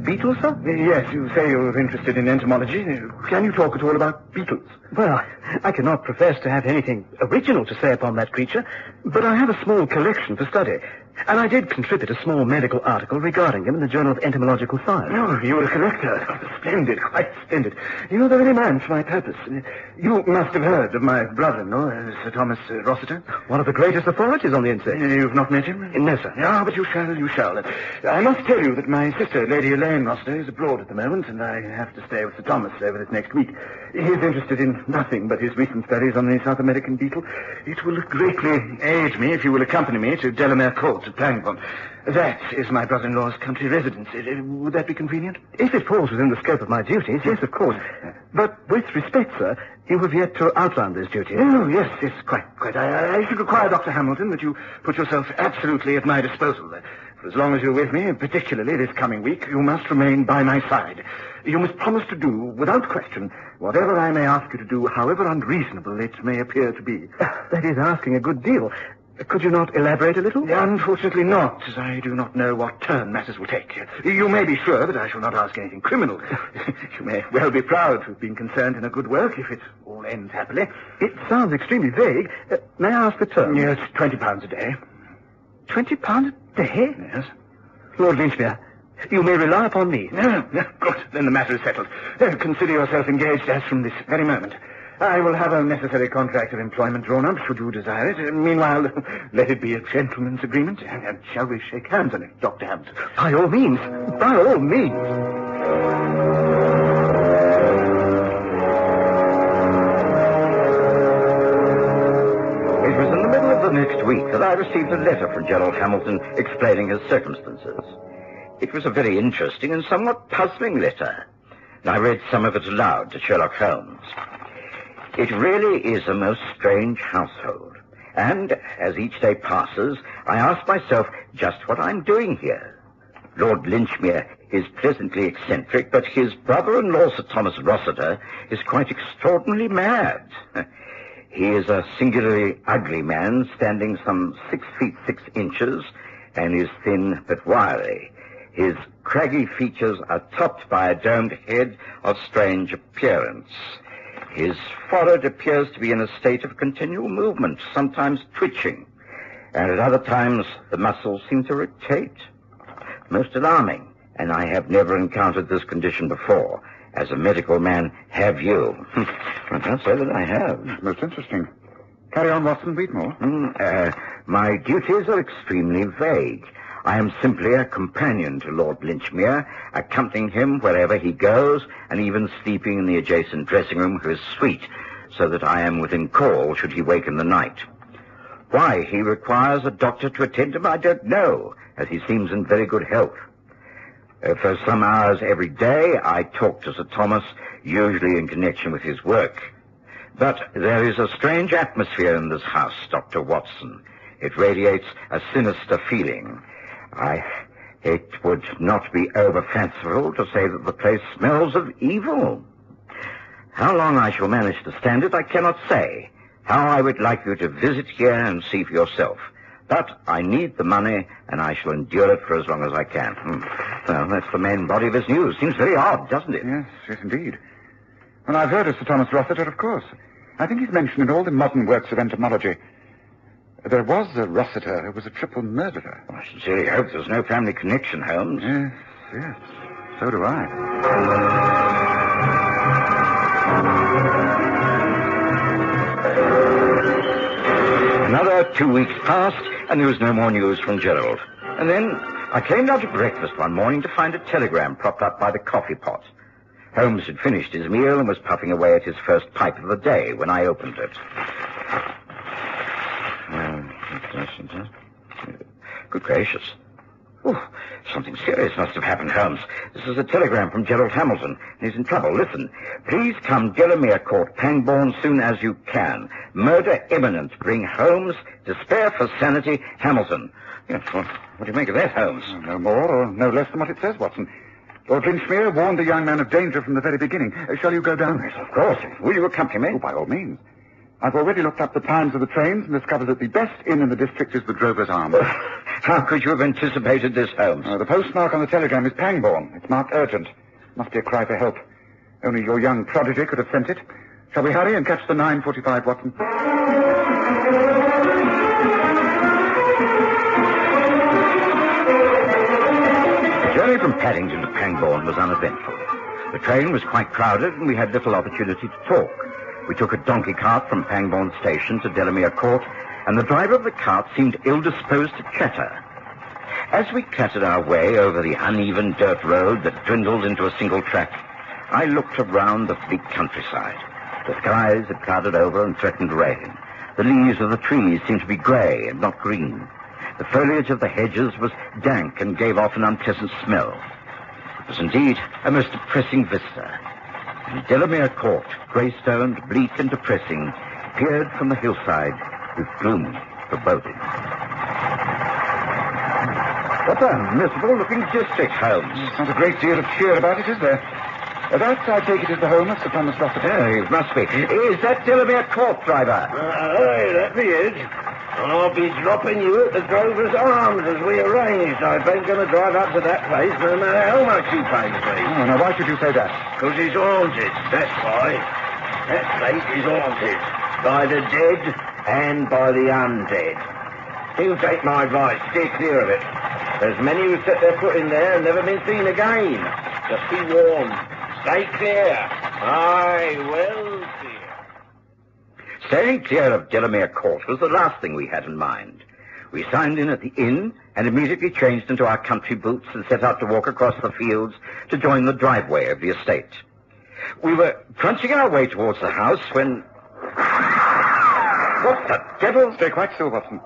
Beetles, sir? Yes, you say you're interested in entomology. Can you talk at all about beetles? Well, I cannot profess to have anything original to say upon that creature, but I have a small collection for study, and I did contribute a small medical article regarding him in the Journal of Entomological Science. Oh, you were a collector. Splendid, quite splendid. You're the very man for my purpose. You must have heard of my brother-in-law, Sir Thomas Rossiter. One of the greatest authorities on the insect. You've not met him? No, sir. Ah, but you shall, you shall. I must tell you that my sister, Lady Elaine Rossiter, is abroad at the moment, and I have to stay with Sir Thomas over this next week. He's interested in nothing but his recent studies on the South American beetle. It will greatly aid me if you will accompany me to Delamere Court at Plangbourne. That is my brother-in-law's country residence. Would that be convenient? If it falls within the scope of my duties, yes, of course. But with respect, sir, you have yet to outline those duties. Oh, yes, quite. I should require, Dr. Hamilton, that you put yourself absolutely at my disposal. For as long as you're with me, and particularly this coming week, you must remain by my side. You must promise to do, without question, whatever I may ask you to do, however unreasonable it may appear to be. That is asking a good deal. Could you not elaborate a little? Unfortunately not, as I do not know what turn matters will take. You may be sure that I shall not ask anything criminal. You may well be proud to have been concerned in a good work if it all ends happily. It sounds extremely vague. May I ask the term? Yes, £20 a day. £20 a day? Yes. Lord Linchmere, you may rely upon me. No, good. Then the matter is settled. Consider yourself engaged as from this very moment. I will have a necessary contract of employment drawn up, should you desire it. Meanwhile, let it be a gentleman's agreement. And shall we shake hands on it, Dr. Hampton? By all means. By all means. It was in the middle of the next week that I received a letter from Gerald Hamilton explaining his circumstances. It was a very interesting and somewhat puzzling letter. I read some of it aloud to Sherlock Holmes. It really is a most strange household. And as each day passes, I ask myself just what I'm doing here. Lord Linchmere is pleasantly eccentric, but his brother-in-law, Sir Thomas Rossiter, is quite extraordinarily mad. He is a singularly ugly man, standing some 6 feet 6 inches, and is thin but wiry. His craggy features are topped by a domed head of strange appearance. His forehead appears to be in a state of continual movement, sometimes twitching, and at other times the muscles seem to rotate. Most alarming, and I have never encountered this condition before. As a medical man, have you? I can't say that I have. Most interesting. Carry on, Watson. Read more. My duties are extremely vague. I am simply a companion to Lord Linchmere, accompanying him wherever he goes, and even sleeping in the adjacent dressing room of his suite, so that I am within call should he wake in the night. Why he requires a doctor to attend him, I don't know, as he seems in very good health. For some hours every day, I talk to Sir Thomas, usually in connection with his work. But there is a strange atmosphere in this house, Dr. Watson. It radiates a sinister feeling. It would not be over-fanciful to say that the place smells of evil. How long I shall manage to stand it, I cannot say. How I would like you to visit here and see for yourself. But I need the money, and I shall endure it for as long as I can. Well, that's the main body of his news. Seems very odd, doesn't it? Yes, indeed. Well, I've heard of Sir Thomas Rossiter, of course. I think he's mentioned in all the modern works of entomology. There was a Rossiter who was a triple murderer. I sincerely hope there's no family connection, Holmes. Yes. So do I. Another 2 weeks passed, and there was no more news from Gerald. And then I came down to breakfast one morning to find a telegram propped up by the coffee pot. Holmes had finished his meal and was puffing away at his first pipe of the day when I opened it. It's a Good gracious. Oh, something serious must have happened, Holmes. This is a telegram from Gerald Hamilton. He's in trouble. Listen. Please come Delamere Court, Pangbourne, soon as you can. Murder imminent. Bring Holmes. Despair for sanity. Hamilton. Yes, what do you make of that, Holmes? No more or no less than what it says, Watson. Lord Linchmere warned the young man of danger from the very beginning. Shall you go down? Yes, of course. Will you accompany me? Oh, by all means. I've already looked up the times of the trains and discovered that the best inn in the district is the Drover's Arms. How could you have anticipated this, Holmes? The postmark on the telegram is Pangbourne. It's marked urgent. Must be a cry for help. Only your young prodigy could have sent it. Shall we hurry and catch the 9:45, Watson? The journey from Paddington to Pangbourne was uneventful. The train was quite crowded and we had little opportunity to talk. We took a donkey cart from Pangbourne Station to Delamere Court, and the driver of the cart seemed ill-disposed to chatter. As we clattered our way over the uneven dirt road that dwindled into a single track, I looked around the bleak countryside. The skies had clouded over and threatened rain. The leaves of the trees seemed to be grey and not green. The foliage of the hedges was dank and gave off an unpleasant smell. It was indeed a most depressing vista. And Delamere Court, grey-stoned, bleak and depressing, peered from the hillside with gloomy foreboding. What a miserable-looking district, Holmes. Not a great deal of cheer about it, is there? That, I take it, is the home of Sir Thomas Rossiter. Oh, it must be. Is that Delamere Court, driver? Aye, that be it. I'll be dropping you at the Drover's Arms as we arranged. I ain't going to drive up to that place no matter how much he pays me. Oh, now, why should you say that? Because it's haunted, that's why. That place is haunted. By the dead and by the undead. You take my advice, steer clear of it. There's many who set their foot in there and never been seen again. Just be warned. Stay clear. Aye, well, dear. Staying clear of Delamere Court was the last thing we had in mind. We signed in at the inn and immediately changed into our country boots and set out to walk across the fields to join the driveway of the estate. We were crunching our way towards the house when... What the devil? Stay quite still, Watson.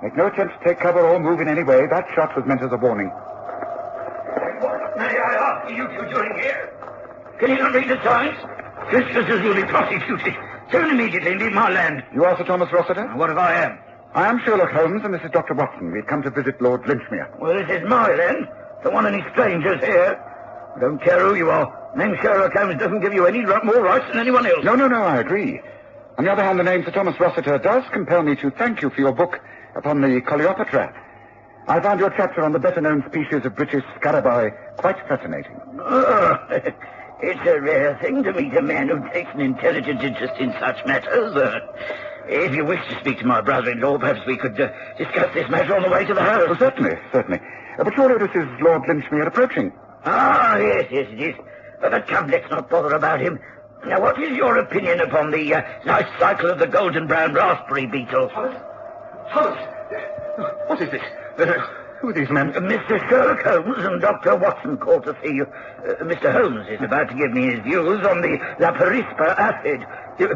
Make no attempt to take cover or move in any way. That shot was meant as a warning. What may I ask you two doing here? Can you not read the signs? Trespassers will be prosecuted. Turn immediately and leave my land. You are Sir Thomas Rossiter? What if I am? I am Sherlock Holmes, and this is Dr. Watson. We've come to visit Lord Linchmere. Well, this is my land. Don't want any strangers here. I don't care who you are. Name Sherlock Holmes doesn't give you any more rights than anyone else. No, I agree. On the other hand, the name Sir Thomas Rossiter does compel me to thank you for your book upon the Coleopatra. I found your chapter on the better-known species of British scarabaei quite fascinating. Oh, it's a rare thing to meet a man who takes an intelligent interest in such matters. If you wish to speak to my brother-in-law, perhaps we could discuss this matter on the way to the house. Oh, certainly. But surely this is Lord Linchmere approaching. Ah, yes, it is. But come, let's not bother about him. Now, what is your opinion upon the nice cycle of the golden-brown raspberry beetle? Thomas! What is this? Who are these men? Mr. Sherlock Holmes and Dr. Watson called to see you. Mr. Holmes is about to give me his views on the Laparispa acid.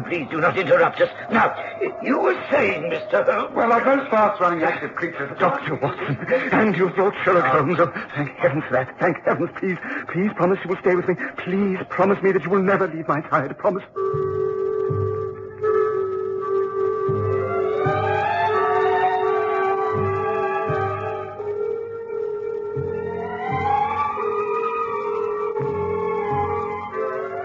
Please do not interrupt us. Now, you were saying, Mr. Holmes... Well, like most fast-running active creatures... Dr. Watson, and you thought Sherlock Holmes. Oh, thank heavens for that. Thank heavens. Please promise you will stay with me. Please promise me that you will never leave my side. Promise.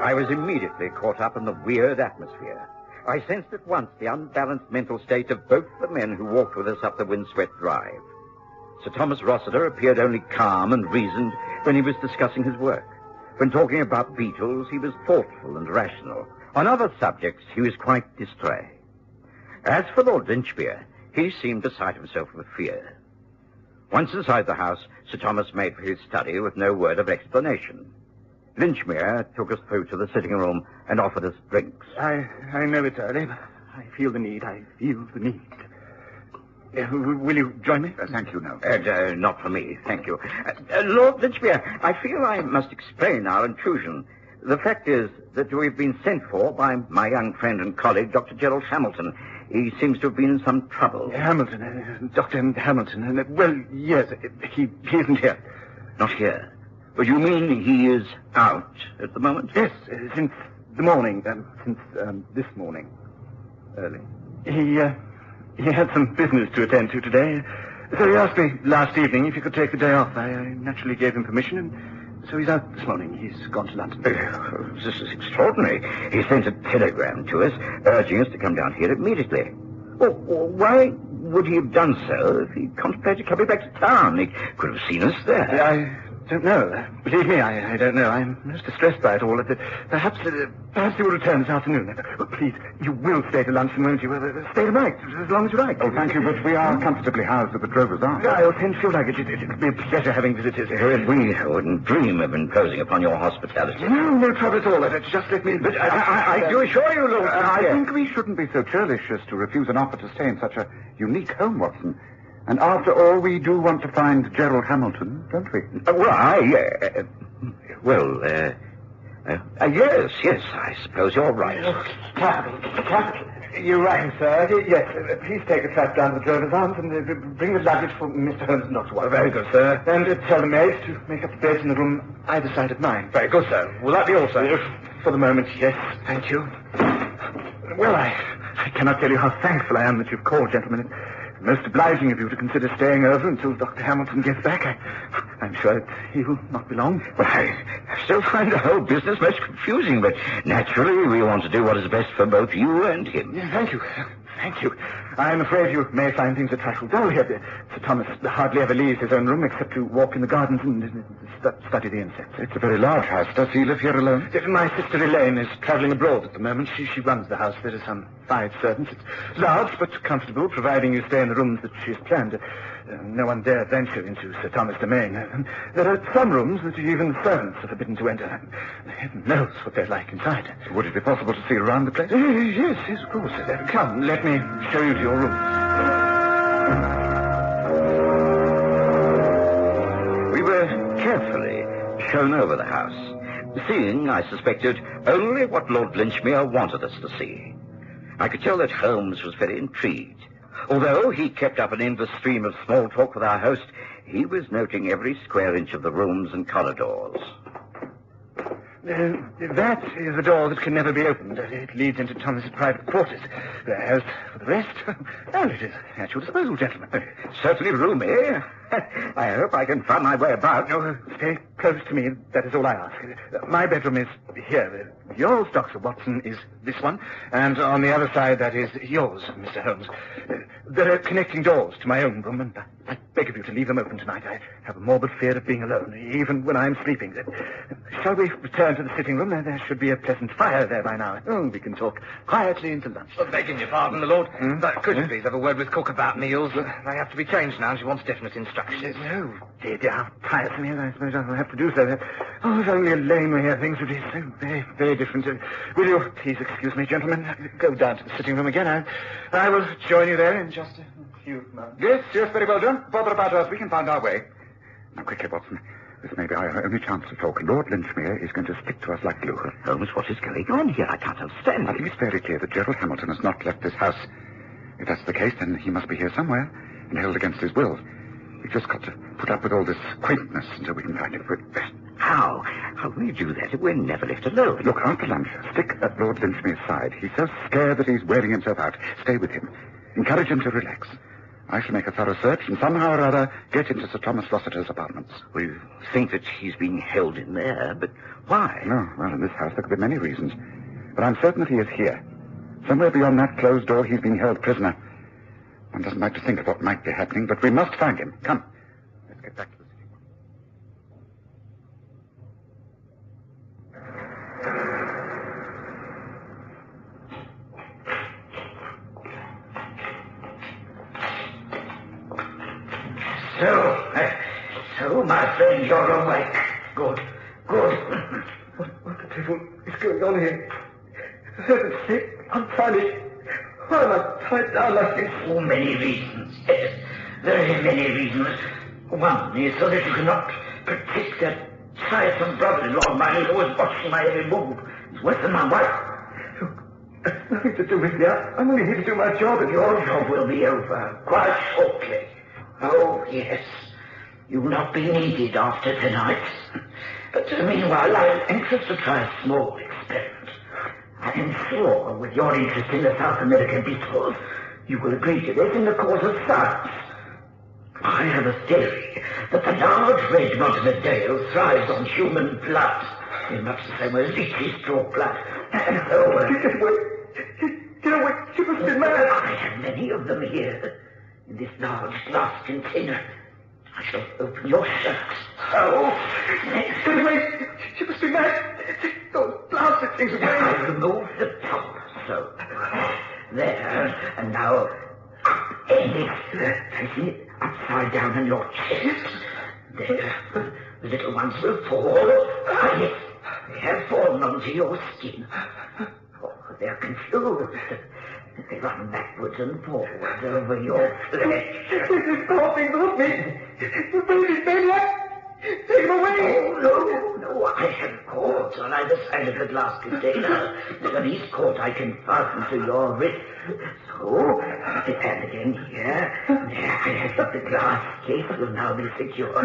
I was immediately caught up in the weird atmosphere. I sensed at once the unbalanced mental state of both the men who walked with us up the windswept drive. Sir Thomas Rossiter appeared only calm and reasoned when he was discussing his work. When talking about beetles, he was thoughtful and rational. On other subjects, he was quite distrait. As for Lord Linchmere, he seemed beside himself with fear. Once inside the house, Sir Thomas made for his study with no word of explanation. Linchmere took us through to the sitting room and offered us drinks. I know it's early, but I feel the need. Will you join me? Thank you, no. Not for me, thank you. Lord Linchmere, I feel I must explain our intrusion. The fact is that we've been sent for by my young friend and colleague, Dr. Gerald Hamilton. He seems to have been in some trouble. Hamilton, Dr. Hamilton. Well, yes, he isn't here. Not here? But you mean he is out at the moment? Yes, since the morning. Since this morning. Early. He had some business to attend to today. So he asked me last evening if he could take the day off. I naturally gave him permission, and so he's out this morning. He's gone to London. This is extraordinary. He sent a telegram to us, urging us to come down here immediately. Well, why would he have done so if he contemplated coming back to town? He could have seen us there. I don't know. Believe me, I don't know. I'm most distressed by it all. Perhaps he will return this afternoon. Please, you will stay to luncheon, won't you? Stay tonight, as long as you like. Oh, thank you, but we are comfortably housed at the Drovers Arms. I'll send your luggage. It'll be a pleasure having visitors. We wouldn't dream of imposing upon your hospitality. No trouble at all. Just let me... But I do assure you, Lord... I think we shouldn't be so churlish as to refuse an offer to stay in such a unique home, Watson. And after all, we do want to find Gerald Hamilton, don't we? Yes, I suppose you're right. Capital. You rang, sir. Yes, please take a trap down to the Drovers Arms and bring the luggage for Mr. Holmes and Dr. Watson. Very good, sir. And tell the maid to make up the beds in the room either side of mine. Very good, sir. Will that be all, sir? For the moment, yes. Thank you. Well, I cannot tell you how thankful I am that you've called, gentlemen. Most obliging of you to consider staying over until Dr. Hamilton gets back. I'm sure that he will not be long. Well, I still find the whole business most confusing, but naturally we want to do what is best for both you and him. Yeah, thank you. Thank you. I'm afraid you may find things a trifle dull here. Sir Thomas hardly ever leaves his own room except to walk in the gardens and study the insects. It's a very large house. Does he live here alone? My sister Elaine is travelling abroad at the moment. She runs the house. There are some 5 servants. It's large but comfortable, providing you stay in the rooms that she has planned. No one dare venture into Sir Thomas' domain. There are some rooms that even servants are forbidden to enter. Heaven knows what they're like inside. Would it be possible to see around the place? Yes, of course. Come, let me show you to your room. We were carefully shown over the house, seeing, I suspected, only what Lord Linchmere wanted us to see. I could tell that Holmes was very intrigued. Although he kept up an endless stream of small talk with our host, he was noting every square inch of the rooms and corridors. That is a door that can never be opened. It leads into Thomas's private quarters. As for the rest, well, it is at your disposal, gentlemen. Certainly roomy. I hope I can find my way about. No, stay close to me. That is all I ask. My bedroom is here. Yours, Dr. Watson, is this one. And on the other side, that is yours, Mr. Holmes. There are connecting doors to my own room, and I beg of you to leave them open tonight. I have a morbid fear of being alone, even when I'm sleeping. Shall we return to the sitting room? There should be a pleasant fire there by now. Oh, we can talk quietly into lunch. Begging your pardon, my lord, but could you please have a word with cook about meals? They have to be changed now, and she wants definite instructions. Oh, dear, how tiresome. Yes, I suppose I'll have to do so. Oh, if only Elaine were here, things would be so very, very different. Will you please excuse me, gentlemen? Go down to the sitting room again. I will join you there in just a few moments. Yes, very well done. Bother about us. We can find our way. Now, quickly, Watson. This may be our only chance to talk. Lord Linchmere is going to stick to us like glue. Holmes, what is going on here? I can't understand. I think it's very clear that Gerald Hamilton has not left this house. If that's the case, then he must be here somewhere and held against his will. We've just got to put up with all this quaintness until we can find him. How? How will you do that if we're never left alone? Look, after lunch, stick at Lord Linchmere's side. He's so scared that he's wearing himself out. Stay with him. Encourage him to relax. I shall make a thorough search and somehow or other get into Sir Thomas Rossiter's apartments. We think that he's being held in there, but why? No, well, in this house there could be many reasons. But I'm certain that he is here. Somewhere beyond that closed door, he's being held prisoner. One doesn't like to think of what might be happening, but we must find him. Come. Let's get back to the city. So, my friend, you're awake. Good. What the devil is going on here? For heaven's sake, I'm punished. Why am I tied down like this? So many reasons. Yes, very many reasons. One is so that you cannot protect that tiresome brother-in-law of mine who is watching my every move. He's worse than my wife. nothing to do with me. I'm only here to do my job. Your job will be over quite shortly. Oh, yes. You'll not be needed after tonight. But meanwhile, I'm anxious to try a small experiment. I am sure, with your interest in the South American beetles, you will agree to this in the cause of science. I have a theory that the large red Montevideo thrives on human blood, in much the same way as leeches draw blood. And so... Get away! You must be mad! I have many of them here, in this large glass container. I shall open your shirt. So... Get away! You must be mad! Take those blasted things away! I remove the top, so... There, and now... Up in it, facing it upside down on your chest. There, the little ones will fall. Ah, yes, they have fallen onto your skin. Oh, they're confused. They run backwards and forwards over your flesh. This is nothing of me. You baby maniac! Take him away! Oh, no, I have cords on either side of the glass container. On each cord I can fasten to your wrist. So, and again here. There, I have the glass case will now be secure. The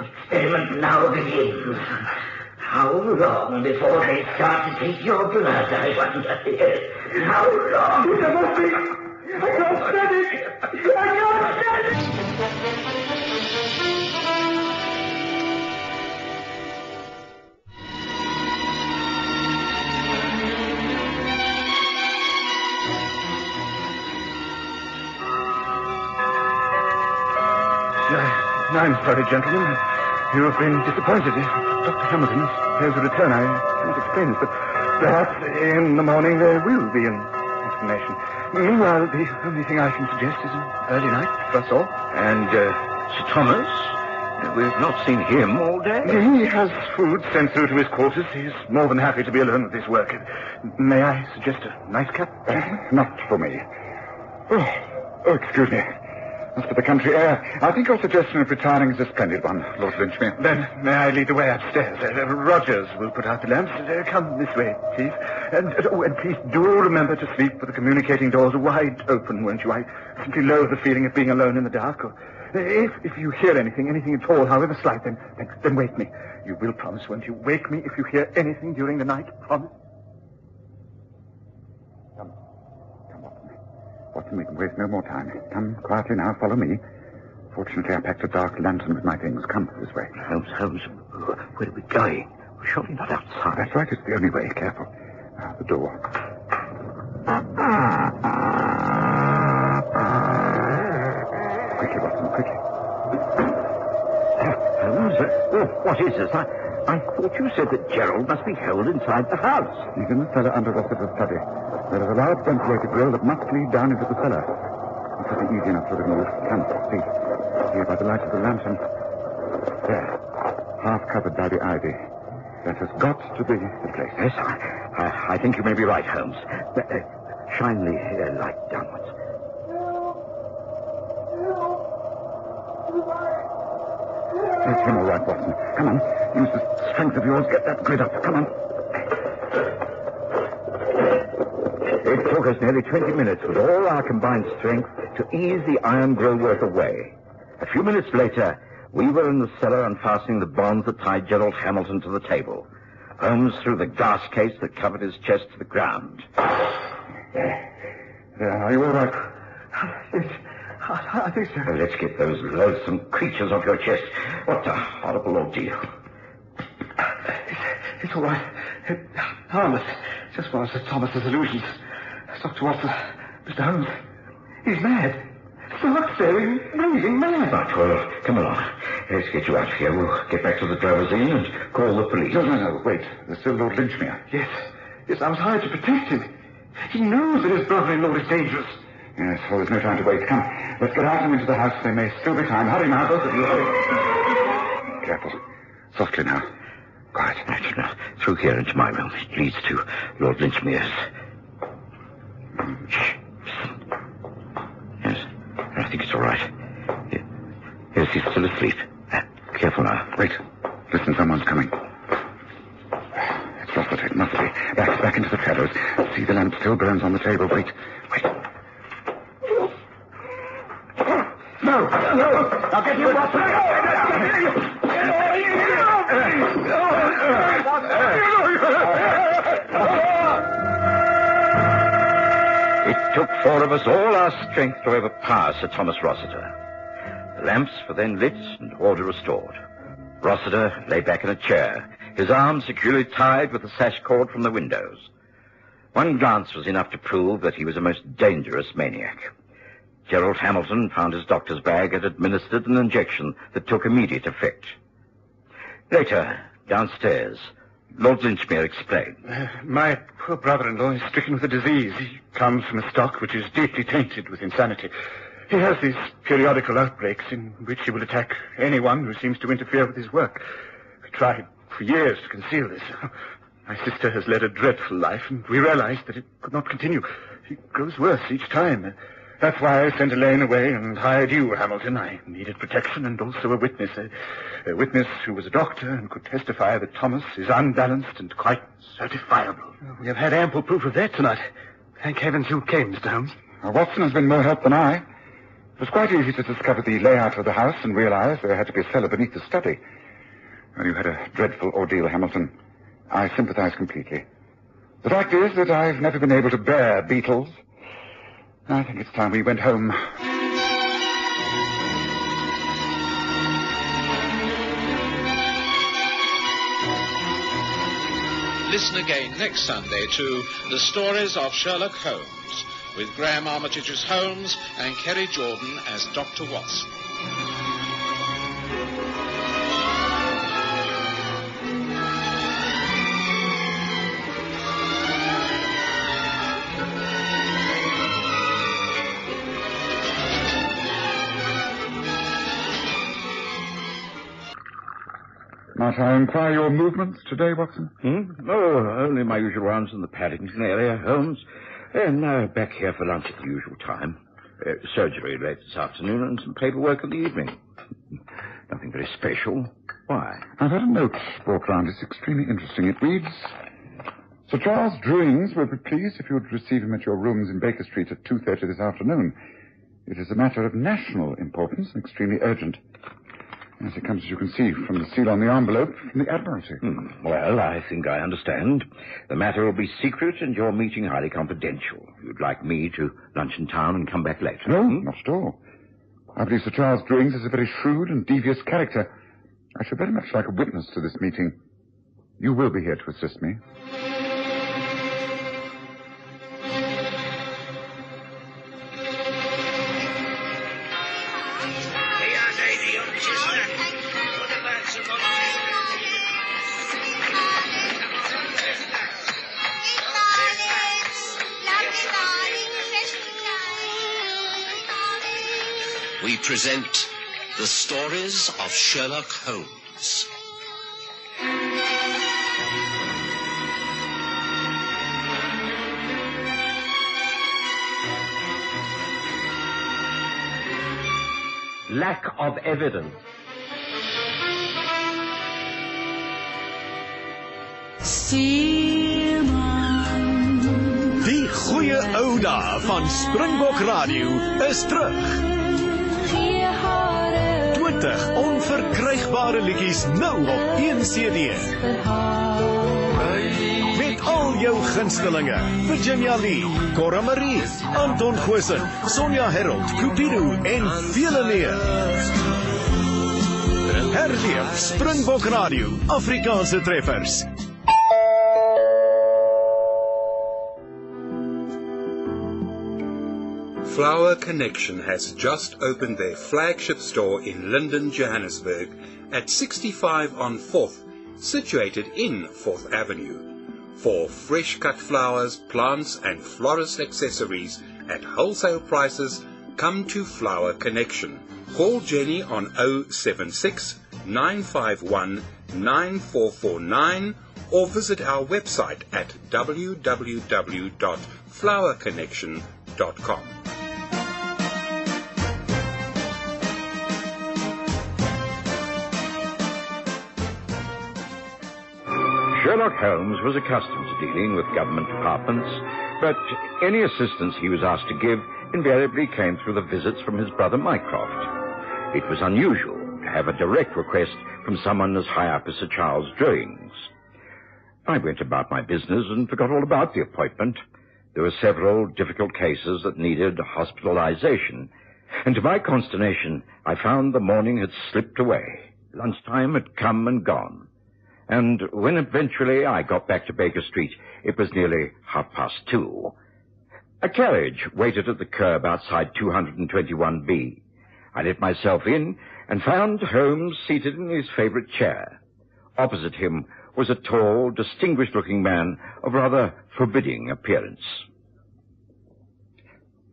experiment now begins. How long before they start to take your blood, I wonder? Yes. How long? It must be. I can't stand it. I can't stand it. I'm sorry, gentlemen. You have been disappointed. Dr. Hamilton fails to return. I can't explain this, but perhaps in the morning there will be an explanation. Meanwhile, the only thing I can suggest is an early night for us all. And, Sir Thomas? We've not seen him all day. He has food sent through to his quarters. He's more than happy to be alone with his work. May I suggest a nightcap? Not for me. Oh, excuse me. As for the country air, I think your suggestion of retiring is a splendid one, Lord Lynchmere. Then may I lead the way upstairs? Rogers will put out the lamps. Come this way, please. And please do remember to sleep with the communicating doors wide open, won't you? I simply loathe the feeling of being alone in the dark. If you hear anything at all, however slight, then wake me. You will promise, won't you? Wake me if you hear anything during the night. Promise. Watson, we can waste no more time. Come quietly now, follow me. Fortunately, I packed a dark lantern with my things. Come this way. Holmes, where are we going? We're surely not outside. That's right, it's the only way. Careful. The door. Quickly, Watson, quickly. Holmes, what is this? I thought you said that Gerald must be held inside the house. He's in the cellar under the study. There is a large ventilated grill that must lead down into the cellar. It will be easy enough to remove. Come, see. Here by the light of the lantern. There. Half covered by the ivy. That has got to be the place. Yes, I think you may be right, Holmes. Shine the light downwards. It's him all right, Watson. Come on. Use the strength of yours. Get that grid up. Come on. It took us nearly 20 minutes with all our combined strength to ease the iron grillwork away. A few minutes later, we were in the cellar unfastening the bonds that tied Gerald Hamilton to the table. Holmes threw the glass case that covered his chest to the ground. Are you all right? Yes, I think so. Well, let's get those loathsome creatures off your chest. What a horrible ordeal. It's all right. Harmless. Just one of Sir Thomas's illusions. Dr. Watson, Mr. Holmes, he's mad. Stark staring, raving mad. Right, well, come along. Let's get you out of here. We'll get back to the driver's inn and call the police. No, wait. There's still Lord Lynchmere. Yes, I was hired to protect him. He knows that his brother-in-law is dangerous. Yes, well, there's no time to wait. Come, let's get out and into the house. There may still be time. Hurry now, both of you. Hurry. Careful. Softly now. Quiet. Right, now, through here into my room. It leads to Lord Lynchmere's. Shh. Yes, I think it's all right. Yes, he's still asleep. Careful now. Wait. Listen, someone's coming. It's Lost the tape, must be. Back into the shadows. See, the lamp still burns on the table. Wait. No! I'll get you, Watson! It took four of us all our strength to overpower Sir Thomas Rossiter. The lamps were then lit and order restored. Rossiter lay back in a chair, his arms securely tied with the sash cord from the windows. One glance was enough to prove that he was a most dangerous maniac. Gerald Hamilton found his doctor's bag and administered an injection that took immediate effect. Later, downstairs, Lord Linchmere explained. My poor brother-in-law is stricken with a disease. He comes from a stock which is deeply tainted with insanity. He has these periodical outbreaks in which he will attack anyone who seems to interfere with his work. We tried for years to conceal this. My sister has led a dreadful life, and we realized that it could not continue. He grows worse each time. That's why I sent Elaine away and hired you, Hamilton. I needed protection and also a witness. A witness who was a doctor and could testify that Thomas is unbalanced and quite certifiable. We have had ample proof of that tonight. Thank heavens you came, Mr. Holmes. Watson has been more help than I. It was quite easy to discover the layout of the house and realize there had to be a cellar beneath the study. Well, you had a dreadful ordeal, Hamilton. I sympathize completely. The fact is that I've never been able to bear beetles. I think it's time we went home. Listen again next Sunday to The Stories of Sherlock Holmes, with Graham Armitage as Holmes and Kerry Jordan as Dr. Watson. Might I inquire your movements today, Watson? Oh, only my usual rounds in the Paddington area, Holmes. And now back here for lunch at the usual time. Surgery late this afternoon and some paperwork in the evening. Nothing very special. Why? I've had a note brought round. It's extremely interesting. It reads, Sir Charles Drewings will be pleased if you would receive him at your rooms in Baker Street at 2:30 this afternoon. It is a matter of national importance and extremely urgent. Yes, it comes, as you can see, from the seal on the envelope from the Admiralty. Well, I think I understand. The matter will be secret and your meeting highly confidential. You'd like me to lunch in town and come back later? No, not at all. I believe Sir Charles Drewings is a very shrewd and devious character. I should very much like a witness to this meeting. You will be here to assist me. We present The Stories of Sherlock Holmes. Lack of evidence. Die goeie ou dae van Springbok Radio is terug. 20 onverkrygbare liedjies nou op 1 CD. Met al jou gunstelinge: Virginia Lee, Cora Marie, Anton Goosen, Sonja Herold, Cupido en vele meer. Herleef Springbok Radio, Afrikaanse treffers. Flower Connection has just opened their flagship store in Linden, Johannesburg, at 65 on 4th, situated in 4th Avenue. For fresh cut flowers, plants and florist accessories at wholesale prices, come to Flower Connection. Call Jenny on 076 951 9449 or visit our website at www.flowerconnection.com. Sherlock Holmes was accustomed to dealing with government departments, but any assistance he was asked to give invariably came through the visits from his brother Mycroft. It was unusual to have a direct request from someone as high up as Sir Charles Drewings. I went about my business and forgot all about the appointment. There were several difficult cases that needed hospitalization, and to my consternation, I found the morning had slipped away. Lunchtime had come and gone. And when eventually I got back to Baker Street, it was nearly 2:30. A carriage waited at the curb outside 221B. I let myself in and found Holmes seated in his favorite chair. Opposite him was a tall, distinguished-looking man of rather forbidding appearance.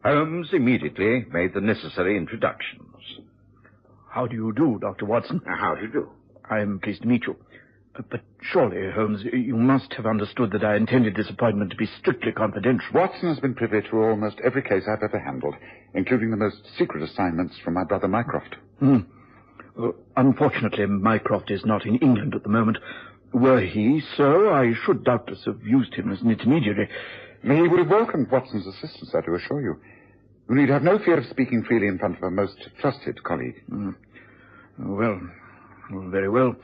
Holmes immediately made the necessary introductions. How do you do, Dr. Watson? How do you do? I am pleased to meet you. But surely, Holmes, you must have understood that I intended this appointment to be strictly confidential. Watson has been privy to almost every case I've ever handled, including the most secret assignments from my brother Mycroft. Unfortunately, Mycroft is not in England at the moment. Were he so, I should doubtless have used him as an intermediary. He would have welcomed Watson's assistance, I do assure you. You need have no fear of speaking freely in front of a most trusted colleague. Well, very well.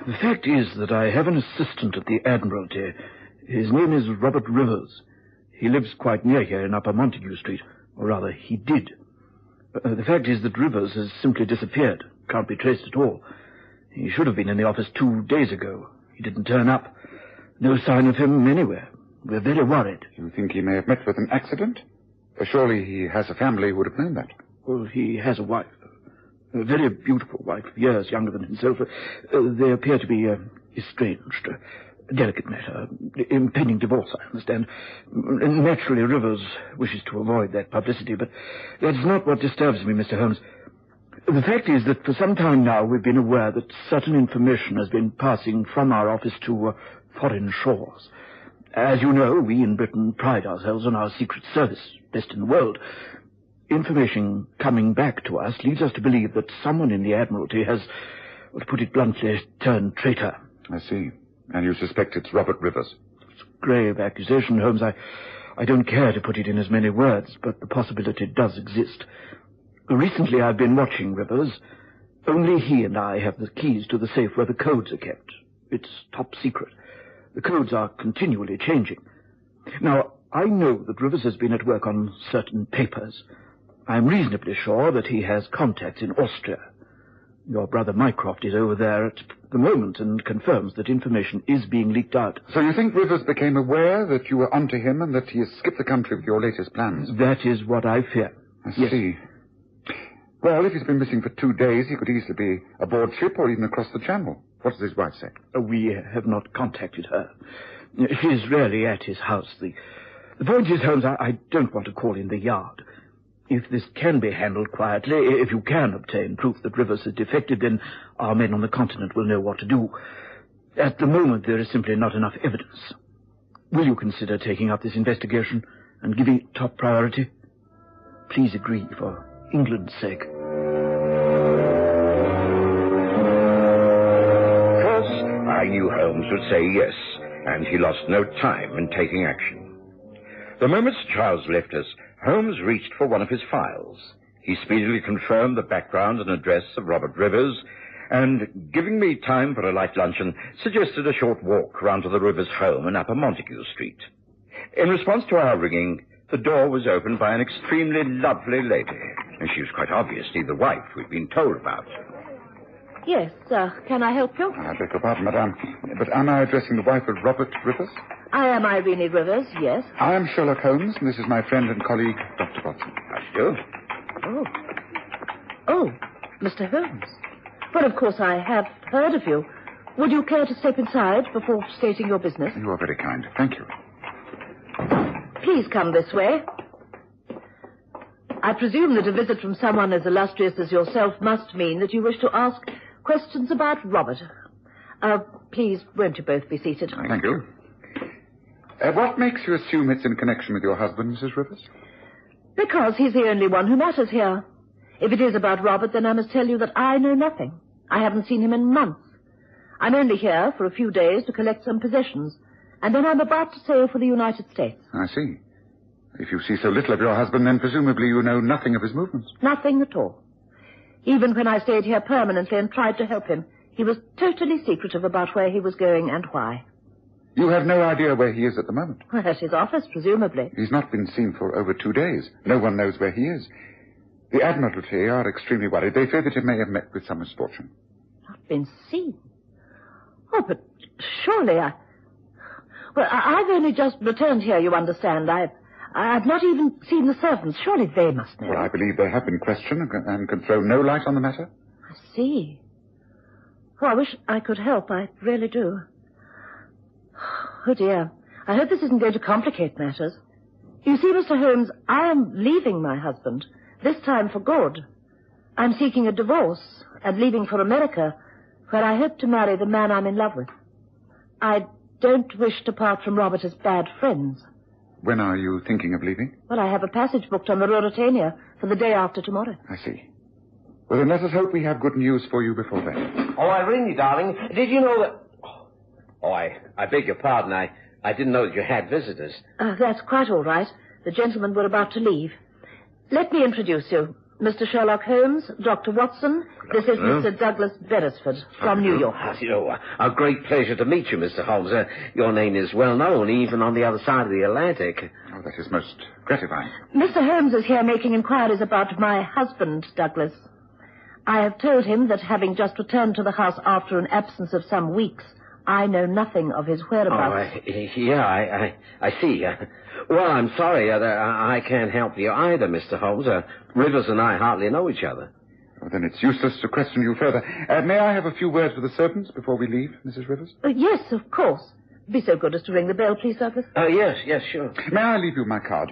The fact is that I have an assistant at the Admiralty. His name is Robert Rivers. He lives quite near here in Upper Montague Street, or rather, he did. The fact is that Rivers has simply disappeared, can't be traced at all. He should have been in the office 2 days ago. He didn't turn up. No sign of him anywhere. We're very worried. You think he may have met with an accident? Surely he has a family who would have known that. Well, he has a wife. A very beautiful wife, years younger than himself. They appear to be estranged. A delicate matter. Impending divorce, I understand. Naturally, Rivers wishes to avoid that publicity, but that's not what disturbs me, Mr. Holmes. The fact is that for some time now we've been aware that certain information has been passing from our office to foreign shores. As you know, we in Britain pride ourselves on our secret service, best in the world. Information coming back to us leads us to believe that someone in the Admiralty has, well, to put it bluntly, turned traitor. I see. And you suspect it's Robert Rivers? It's a grave accusation, Holmes. I don't care to put it in as many words, but the possibility does exist. Recently I've been watching Rivers. Only he and I have the keys to the safe where the codes are kept. It's top secret. The codes are continually changing. Now, I know that Rivers has been at work on certain papers. I'm reasonably sure that he has contacts in Austria. Your brother Mycroft is over there at the moment and confirms that information is being leaked out. So you think Rivers became aware that you were onto him and that he has skipped the country with your latest plans? That is what I fear. I see. Well, if he's been missing for 2 days, he could easily be aboard ship or even across the channel. What does his wife say? We have not contacted her. She's rarely at his house. The point is, Holmes, I don't want to call in the yard. If this can be handled quietly, if you can obtain proof that Rivers has defected, then our men on the continent will know what to do. At the moment, there is simply not enough evidence. Will you consider taking up this investigation and giving it top priority? Please agree for England's sake. I knew Holmes would say yes, and he lost no time in taking action. The moment Sir Charles left us, Holmes reached for one of his files. He speedily confirmed the background and address of Robert Rivers, and, giving me time for a light luncheon, suggested a short walk round to the Rivers home in Upper Montague Street. In response to our ringing, the door was opened by an extremely lovely lady, and she was quite obviously the wife we'd been told about. Yes, can I help you? I beg your pardon, madame, but am I addressing the wife of Robert Rivers? I am Irene Rivers, yes. I am Sherlock Holmes, and this is my friend and colleague, Dr. Watson. How do you do? Oh, Mr. Holmes. Well, of course, I have heard of you. Would you care to step inside before stating your business? You are very kind. Thank you. Please come this way. I presume that a visit from someone as illustrious as yourself must mean that you wish to ask questions about Robert. Please, won't you both be seated? Thank you. What makes you assume it's in connection with your husband, Mrs. Rivers? Because he's the only one who matters here. If it is about Robert, then I must tell you that I know nothing. I haven't seen him in months. I'm only here for a few days to collect some possessions, and then I'm about to sail for the United States. I see. If you see so little of your husband, then presumably you know nothing of his movements. Nothing at all. Even when I stayed here permanently and tried to help him, he was totally secretive about where he was going and why. You have no idea where he is at the moment? Well, at his office, presumably. He's not been seen for over 2 days. No one knows where he is. The Admiralty are extremely worried. They fear that he may have met with some misfortune. Not been seen? Oh, but surely I've only just returned here, you understand. I've not even seen the servants. Surely they must know. Well, I believe they have been questioned and can throw no light on the matter. I see. Oh, I wish I could help. I really do. Oh, dear. I hope this isn't going to complicate matters. You see, Mr. Holmes, I am leaving my husband, this time for good. I'm seeking a divorce and leaving for America, where I hope to marry the man I'm in love with. I don't wish to part from Robert as bad friends. When are you thinking of leaving? Well, I have a passage booked on the Ruritania for the day after tomorrow. I see. Well, then let us hope we have good news for you before then. Oh, Irene, darling, did you know that... Oh, I beg your pardon. I didn't know that you had visitors. That's quite all right. The gentlemen were about to leave. Let me introduce you. Mr. Sherlock Holmes, Dr. Watson. This is Mr. Douglas Beresford from New York. A great pleasure to meet you, Mr. Holmes. Your name is well known, even on the other side of the Atlantic. Oh, that is most gratifying. Mr. Holmes is here making inquiries about my husband, Douglas. I have told him that having just returned to the house after an absence of some weeks, I know nothing of his whereabouts. I see. Well, I'm sorry. I can't help you either, Mr. Holmes. Rivers and I hardly know each other. Oh, then it's useless to question you further. May I have a few words with the servants before we leave, Mrs. Rivers? Yes, of course. Be so good as to ring the bell, please, Douglas. Yes, sure. May I leave you my card?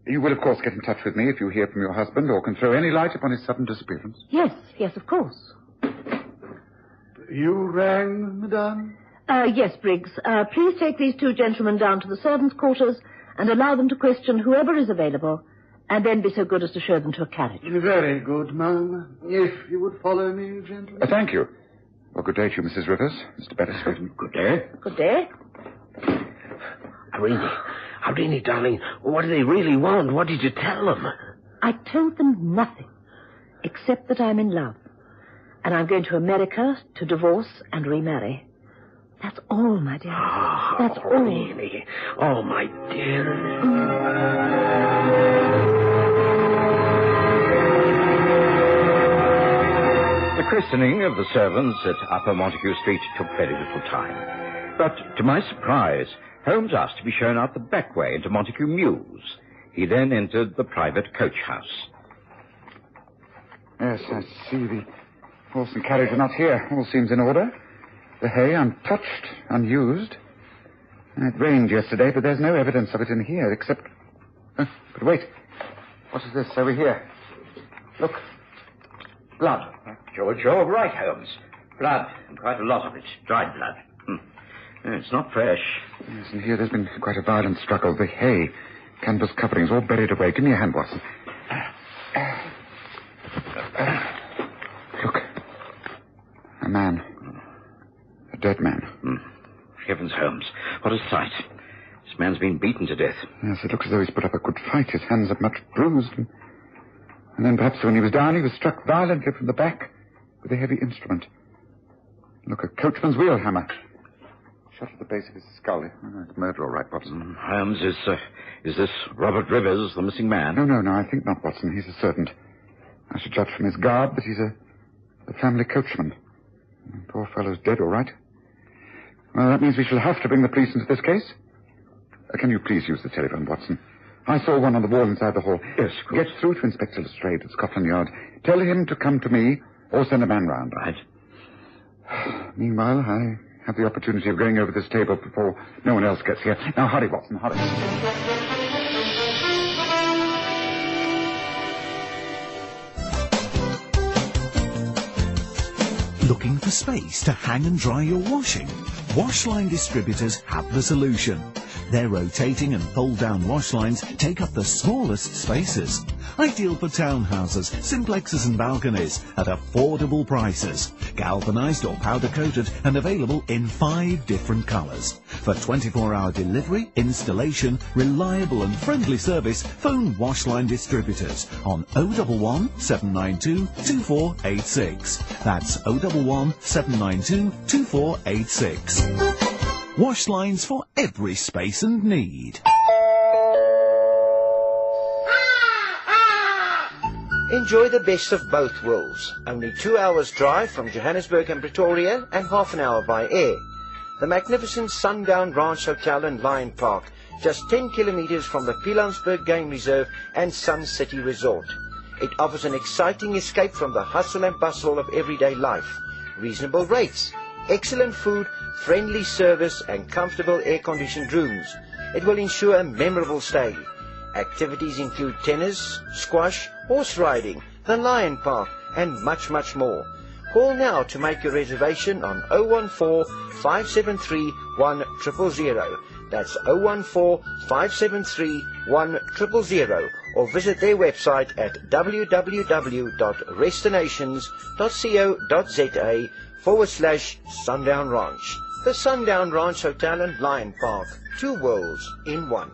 You will, of course, get in touch with me if you hear from your husband or can throw any light upon his sudden disappearance. Yes, of course. You rang, madame? Yes, Briggs. Please take these two gentlemen down to the servants' quarters and allow them to question whoever is available, and then be so good as to show them to a carriage. Very good, ma'am. If you would follow me, gentlemen. Thank you. Well, good day to you, Mrs. Rivers. Mr. Beresford. Good day. Good day. Irene, darling, what do they really want? What did you tell them? I told them nothing, except that I'm in love. And I'm going to America to divorce and remarry. That's all, my dear. That's all. Really? Oh, my dear. The christening of the servants at Upper Montague Street took very little time. But, to my surprise, Holmes asked to be shown out the back way into Montague Mews. He then entered the private coach house. Yes, I see. The horse and carriage are not here. All seems in order. The hay untouched, unused. It rained yesterday, but there's no evidence of it in here, except... but wait. What is this over here? Look. Blood. You're right, Holmes. Blood, and quite a lot of it. Dried blood. It's not fresh. Yes, and here there's been quite a violent struggle. The hay, canvas coverings, all buried away. Give me a hand, Watson. Look. A man. A dead man. Heavens, Holmes. What a sight. This man's been beaten to death. Yes, it looks as though he's put up a good fight. His hands are much bruised. And then perhaps when he was down, he was struck violently from the back with a heavy instrument. Look, a coachman's wheel hammer. Shot at the base of his skull. Oh, it's murder, all right, Watson. Holmes, is this Robert Rivers, the missing man? No, I think not, Watson. He's a servant. I should judge from his garb that he's the family coachman. The poor fellow's dead, all right. Well, that means we shall have to bring the police into this case. Can you please use the telephone, Watson? I saw one on the wall inside the hall. Yes, of course. Get through to Inspector Lestrade at Scotland Yard. Tell him to come to me or send a man round. Right. Meanwhile, I have the opportunity of going over this table before no one else gets here. Now, hurry, Watson, hurry. Looking for space to hang and dry your washing? Washline Distributors have the solution. Their rotating and fold-down wash lines take up the smallest spaces. Ideal for townhouses, simplexes and balconies at affordable prices. Galvanized or powder-coated and available in 5 different colors. For 24-hour delivery, installation, reliable and friendly service, phone Washline Distributors on 011 792 2486. That's 011 792 2486. Wash lines for every space and need. Enjoy the best of both worlds. Only 2 hours drive from Johannesburg and Pretoria and half an hour by air. The magnificent Sundown Ranch Hotel and Lion Park, just 10 kilometers from the Pilanesberg Game Reserve and Sun City Resort. It offers an exciting escape from the hustle and bustle of everyday life. Reasonable rates, excellent food, friendly service and comfortable air-conditioned rooms. It will ensure a memorable stay. Activities include tennis, squash, horse riding, the Lion Park and much, much more. Call now to make your reservation on 014-573-1000. That's 014-573-1000 or visit their website at www.restinations.co.za/Sundown Ranch. The Sundown Ranch Hotel and Lion Park. 2 worlds in one.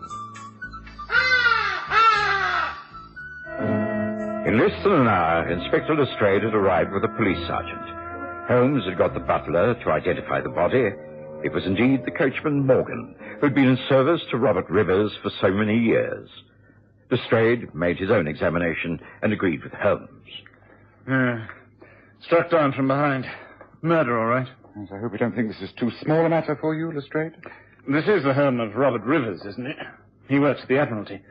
In less than an hour, Inspector Lestrade had arrived with a police sergeant. Holmes had got the butler to identify the body. It was indeed the coachman Morgan, who had been in service to Robert Rivers for so many years. Lestrade made his own examination and agreed with Holmes. Struck down from behind. Murder, all right. Yes, I hope you don't think this is too small a matter for you, Lestrade. This is the home of Robert Rivers, isn't it? He works at the Admiralty.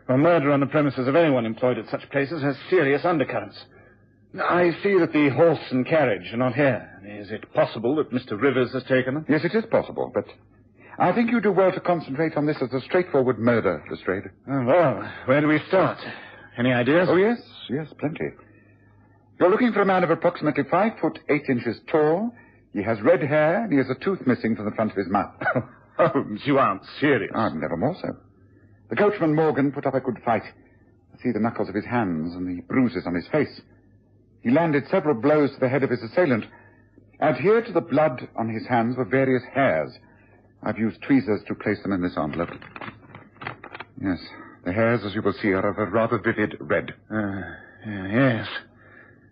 A murder on the premises of anyone employed at such places has serious undercurrents. I see that the horse and carriage are not here. Is it possible that Mr. Rivers has taken them? Yes, it is possible, but I think you do well to concentrate on this as a straightforward murder, Lestrade. Oh, well, where do we start? Any ideas? Oh, yes, plenty. You're looking for a man of approximately 5 foot 8 inches tall. He has red hair, and he has a tooth missing from the front of his mouth. Holmes, you aren't serious. Never more so. The coachman Morgan put up a good fight. I see the knuckles of his hands and the bruises on his face. He landed several blows to the head of his assailant. Adhered to the blood on his hands were various hairs. I've used tweezers to place them in this envelope. Yes, the hairs, as you will see, are of a rather vivid red. Yes.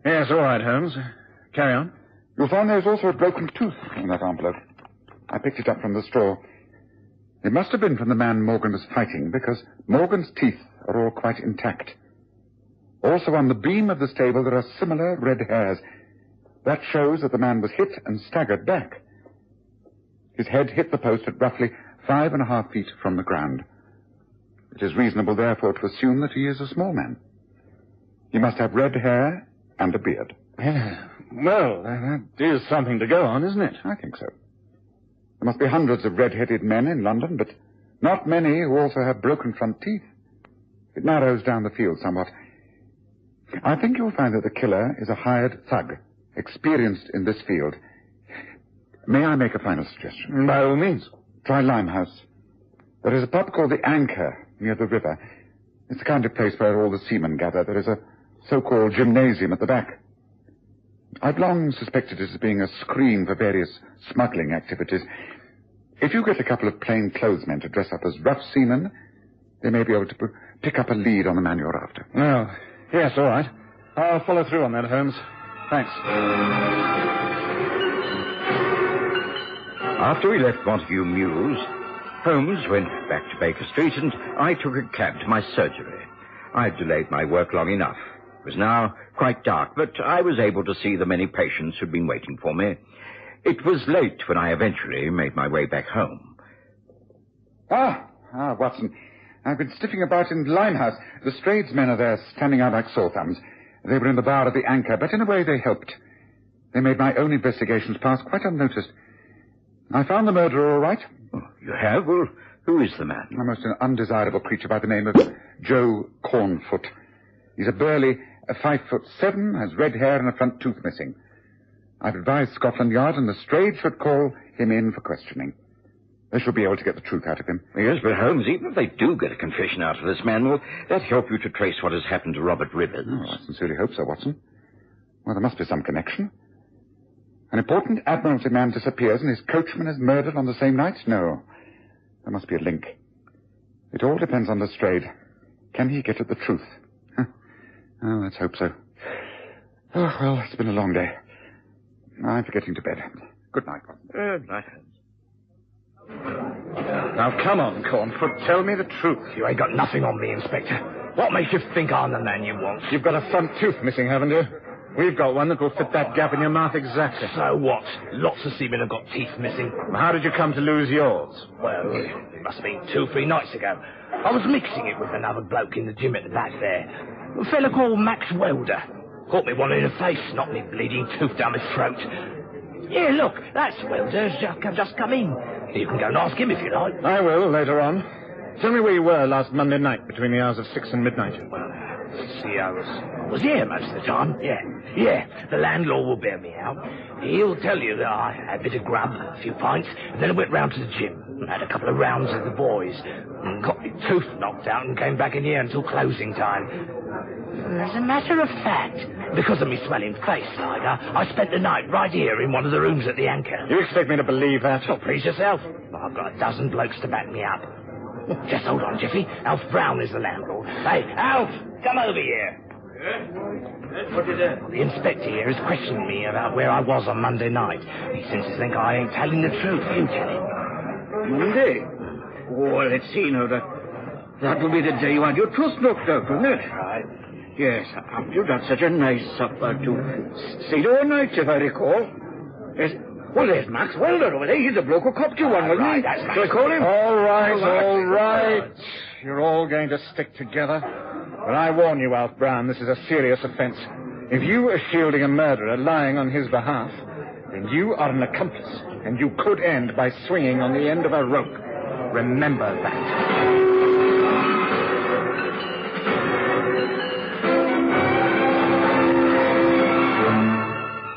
Yes, all right, Holmes. Carry on. You'll find there's also a broken tooth in that envelope. I picked it up from the straw. It must have been from the man Morgan was fighting, because Morgan's teeth are all quite intact. Also on the beam of the stable there are similar red hairs. That shows that the man was hit and staggered back. His head hit the post at roughly 5.5 feet from the ground. It is reasonable, therefore, to assume that he is a small man. He must have red hair and a beard. Well, that is something to go on, isn't it? I think so. There must be hundreds of red-headed men in London, but not many who also have broken front teeth. It narrows down the field somewhat. I think you'll find that the killer is a hired thug, experienced in this field. May I make a final suggestion? By all means. Try Limehouse. There is a pub called the Anchor near the river. It's the kind of place where all the seamen gather. There is a so-called gymnasium at the back. I've long suspected it as being a screen for various smuggling activities. If you get a couple of plainclothesmen to dress up as rough seamen, they may be able to pick up a lead on the man you're after. Well, yes, all right. I'll follow through on that, Holmes. Thanks. After we left Montague Mews, Holmes went back to Baker Street and I took a cab to my surgery. I'd delayed my work long enough. It was now quite dark, but I was able to see the many patients who'd been waiting for me. It was late when I eventually made my way back home. Watson. I've been sniffing about in Limehouse. The Lestrade's men are there, standing out like sore thumbs. They were in the bar of the Anchor, but in a way they helped. They made my own investigations pass quite unnoticed. I found the murderer all right. Oh, you have? Well, who is the man? A most undesirable creature by the name of Joe Cornfoot. He's a burly 5'7", has red hair and a front tooth missing. I've advised Scotland Yard and the Lestrade should call him in for questioning. They should be able to get the truth out of him. Yes, but Holmes, even if they do get a confession out of this man, will that help you to trace what has happened to Robert Rivers? Oh, I sincerely hope so, Watson. Well, there must be some connection. An important Admiralty man disappears and his coachman is murdered on the same night? No. There must be a link. It all depends on Lestrade. Can he get at the truth? Huh. Oh, let's hope so. Oh, well, it's been a long day. I'm getting to bed. Good night, Watson. Good night, Holmes. Now, come on, Cornfoot. Tell me the truth. You ain't got nothing on me, Inspector. What makes you think I'm the man you want? You've got a front tooth missing, haven't you? We've got one that will fit that gap in your mouth exactly. So what? Lots of seamen have got teeth missing. How did you come to lose yours? Well, it must have been 2-3 nights ago. I was mixing it with another bloke in the gym at the back there. A fella called Max Welder. Caught me one in the face, knocked me bleeding tooth down my throat. Yeah, look, that's Welder's just come in. You can go and ask him if you like. I will, later on. Tell me where you were last Monday night between the hours of 6 and midnight. Well, see, I was here most of the time. Yeah. The landlord will bear me out. He'll tell you that I had a bit of grub, a few pints, and then I went round to the gym and had a couple of rounds with the boys. And got my tooth knocked out and came back in here until closing time. As a matter of fact, because of me swelling face, I spent the night right here in one of the rooms at the Anchor. You expect me to believe that? Oh, please yourself. I've got a dozen blokes to back me up. Just hold on, Jiffy. Alf Brown is the landlord. Hey, Alf, come over here. What is it? The inspector here is questioning me about where I was on Monday night. He seems to think I ain't telling the truth. You tell him. Monday? Oh, well, let's see now. That will be the day you had your tooth knocked out, wouldn't it? Right. Yes, you've got such a nice supper, too. Stayed all night, if I recall. Yes. Well, there's Max Welder over there. He's the bloke who copped you one, wasn't he? That's Max. Shall I call him? All right. You're all going to stick together. But I warn you, Alf Brown, this is a serious offence. If you are shielding a murderer lying on his behalf, then you are an accomplice, and you could end by swinging on the end of a rope. Remember that.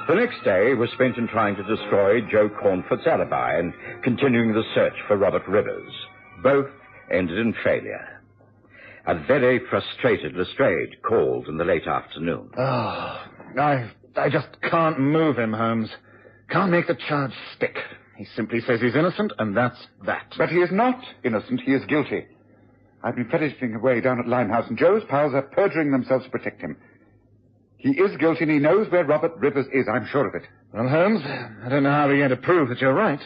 The next day was spent in trying to destroy Joe Cornfoot's alibi and continuing the search for Robert Rivers. Both ended in failure. A very frustrated Lestrade called in the late afternoon. Oh, I just can't move him, Holmes. Can't make the charge stick. He simply says he's innocent, and that's that. But he is not innocent. He is guilty. I've been fetishing away down at Limehouse, and Joe's pals are perjuring themselves to protect him. He is guilty, and he knows where Robert Rivers is. I'm sure of it. Well, Holmes, I don't know how we're going to prove that you're right.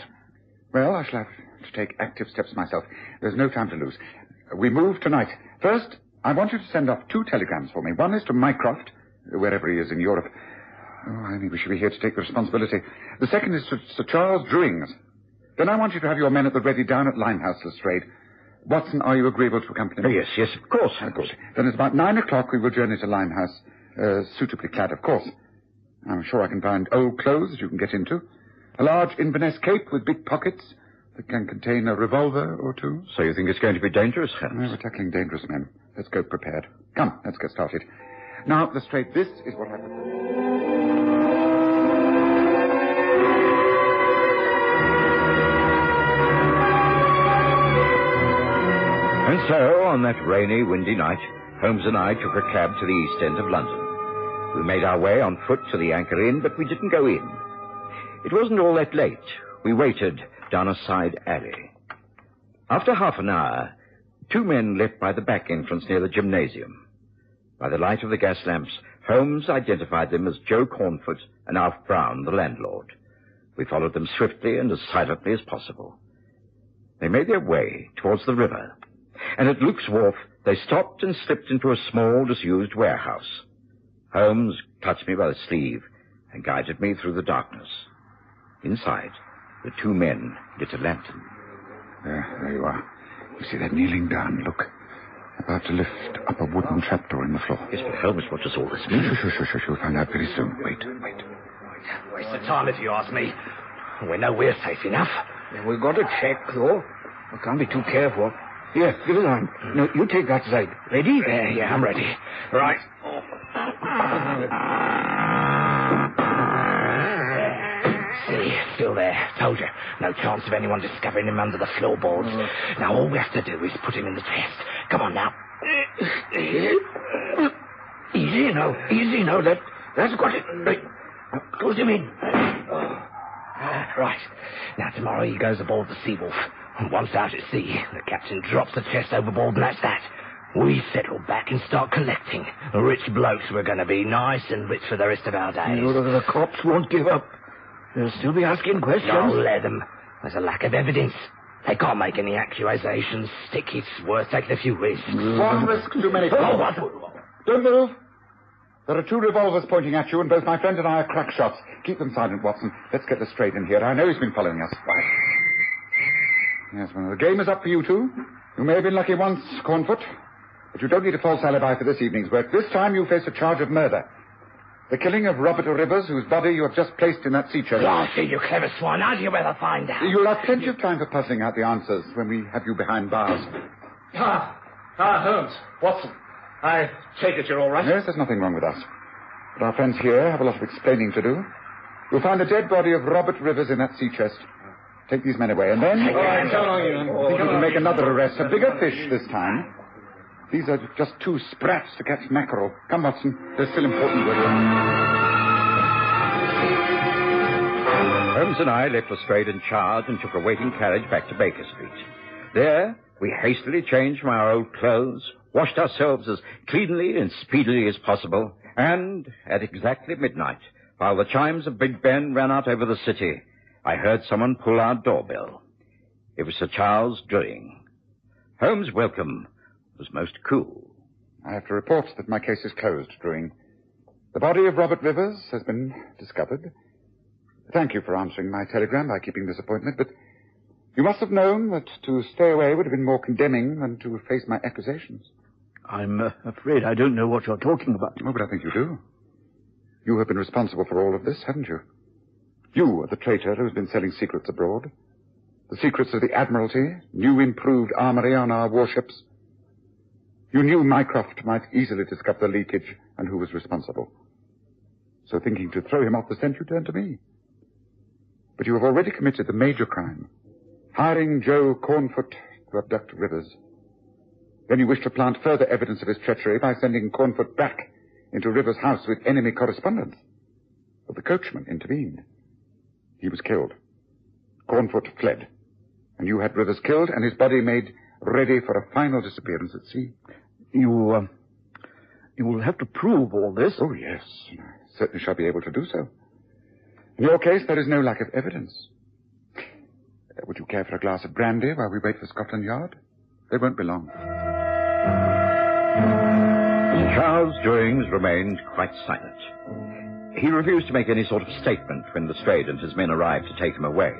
Well, I shall have to take active steps myself. There's no time to lose. We move tonight. First, I want you to send off 2 telegrams for me. One is to Mycroft, wherever he is in Europe. Oh, I think we should be here to take the responsibility. The second is to Sir Charles Drewings. Then I want you to have your men at the ready down at Limehouse, Lestrade. Watson, are you agreeable to accompany me? Yes, of course. Good. Then it's about 9 o'clock we will journey to Limehouse. Suitably clad, of course. I'm sure I can find old clothes you can get into. A large Inverness cape with big pockets that can contain a revolver or 2. So you think it's going to be dangerous, Holmes? We're tackling dangerous men. Let's go prepared. Come, let's get started. Now, Lestrade, this is what happened. And so, on that rainy, windy night, Holmes and I took a cab to the east end of London. We made our way on foot to the Anchor Inn, but we didn't go in. It wasn't all that late. We waited down a side alley. After half an hour, 2 men left by the back entrance near the gymnasium. By the light of the gas lamps, Holmes identified them as Joe Cornfoot and Alf Brown, the landlord. We followed them swiftly and as silently as possible. They made their way towards the river, and at Luke's Wharf, they stopped and slipped into a small, disused warehouse. Holmes touched me by the sleeve and guided me through the darkness. Inside, the 2 men lit a lantern. There you are. You see that kneeling down, look. About to lift up a wooden trapdoor in the floor. Yes, but Holmes, what does all this mean? Sure. You'll find out very soon. Wait. Waste of time if you ask me. We know we're safe enough. Yeah, we've got to check, though. We can't be too careful. Here, give it on. No, you take that side. Ready? Yeah, I'm ready. Right. See, still there. Told you. No chance of anyone discovering him under the floorboards. Now, all we have to do is put him in the chest. Come on, now. Easy, now. That's got it. Right. Close him in. Right. Now, tomorrow he goes aboard the Seawolf. And once out at sea, the captain drops the chest overboard, and that's that. We settle back and start collecting. Rich blokes we're going to be, nice and rich for the rest of our days. The cops won't give up. They'll still be asking questions. No, let them. There's a lack of evidence. They can't make any accusations. Stick, it's worth taking a few risks. One risk too many. What? Don't move. There are 2 revolvers pointing at you, and both my friend and I are crack shots. Keep them silent, Watson. Let's get this straight in here. I know he's been following us. Right. Yes, well, the game is up for you two. You may have been lucky once, Cornfoot, but you don't need a false alibi for this evening's work. This time you face a charge of murder. The killing of Robert Rivers, whose body you have just placed in that sea chest. Oh, see, you clever swine. How do you ever find out? You'll have plenty of time for puzzling out the answers when we have you behind bars. Holmes. Watson. I take it you're all right? Yes, there's nothing wrong with us. But our friends here have a lot of explaining to do. You'll find the dead body of Robert Rivers in that sea chest. Take these men away, and then... All right, come on, you. I think you can make another arrest. A bigger fish this time. These are just 2 sprats to catch mackerel. Come, Watson. There's still important work. Holmes and I left Lestrade in charge and took a waiting carriage back to Baker Street. There, we hastily changed from our old clothes, washed ourselves as cleanly and speedily as possible, and at exactly midnight, while the chimes of Big Ben ran out over the city, I heard someone pull our doorbell. It was Sir Charles Druing. Holmes' welcome was most cool. I have to report that my case is closed, Druing. The body of Robert Rivers has been discovered. Thank you for answering my telegram by keeping this appointment, but you must have known that to stay away would have been more condemning than to face my accusations. I'm afraid I don't know what you're talking about. Oh, but I think you do. You have been responsible for all of this, haven't you? You are the traitor who's been selling secrets abroad. The secrets of the Admiralty, new improved armory on our warships. You knew Mycroft might easily discover the leakage and who was responsible. So thinking to throw him off the scent, you turned to me. But you have already committed the major crime, hiring Joe Cornfoot to abduct Rivers. Then you wish to plant further evidence of his treachery by sending Cornfoot back into Rivers' house with enemy correspondence. But the coachman intervened. He was killed. Cornfoot fled. And you had Rivers killed and his body made ready for a final disappearance at sea. You will have to prove all this. Oh, yes. I certainly shall be able to do so. In your case, there is no lack of evidence. Would you care for a glass of brandy while we wait for Scotland Yard? They won't be long. Charles Druings remained quite silent. He refused to make any sort of statement when Lestrade and his men arrived to take him away.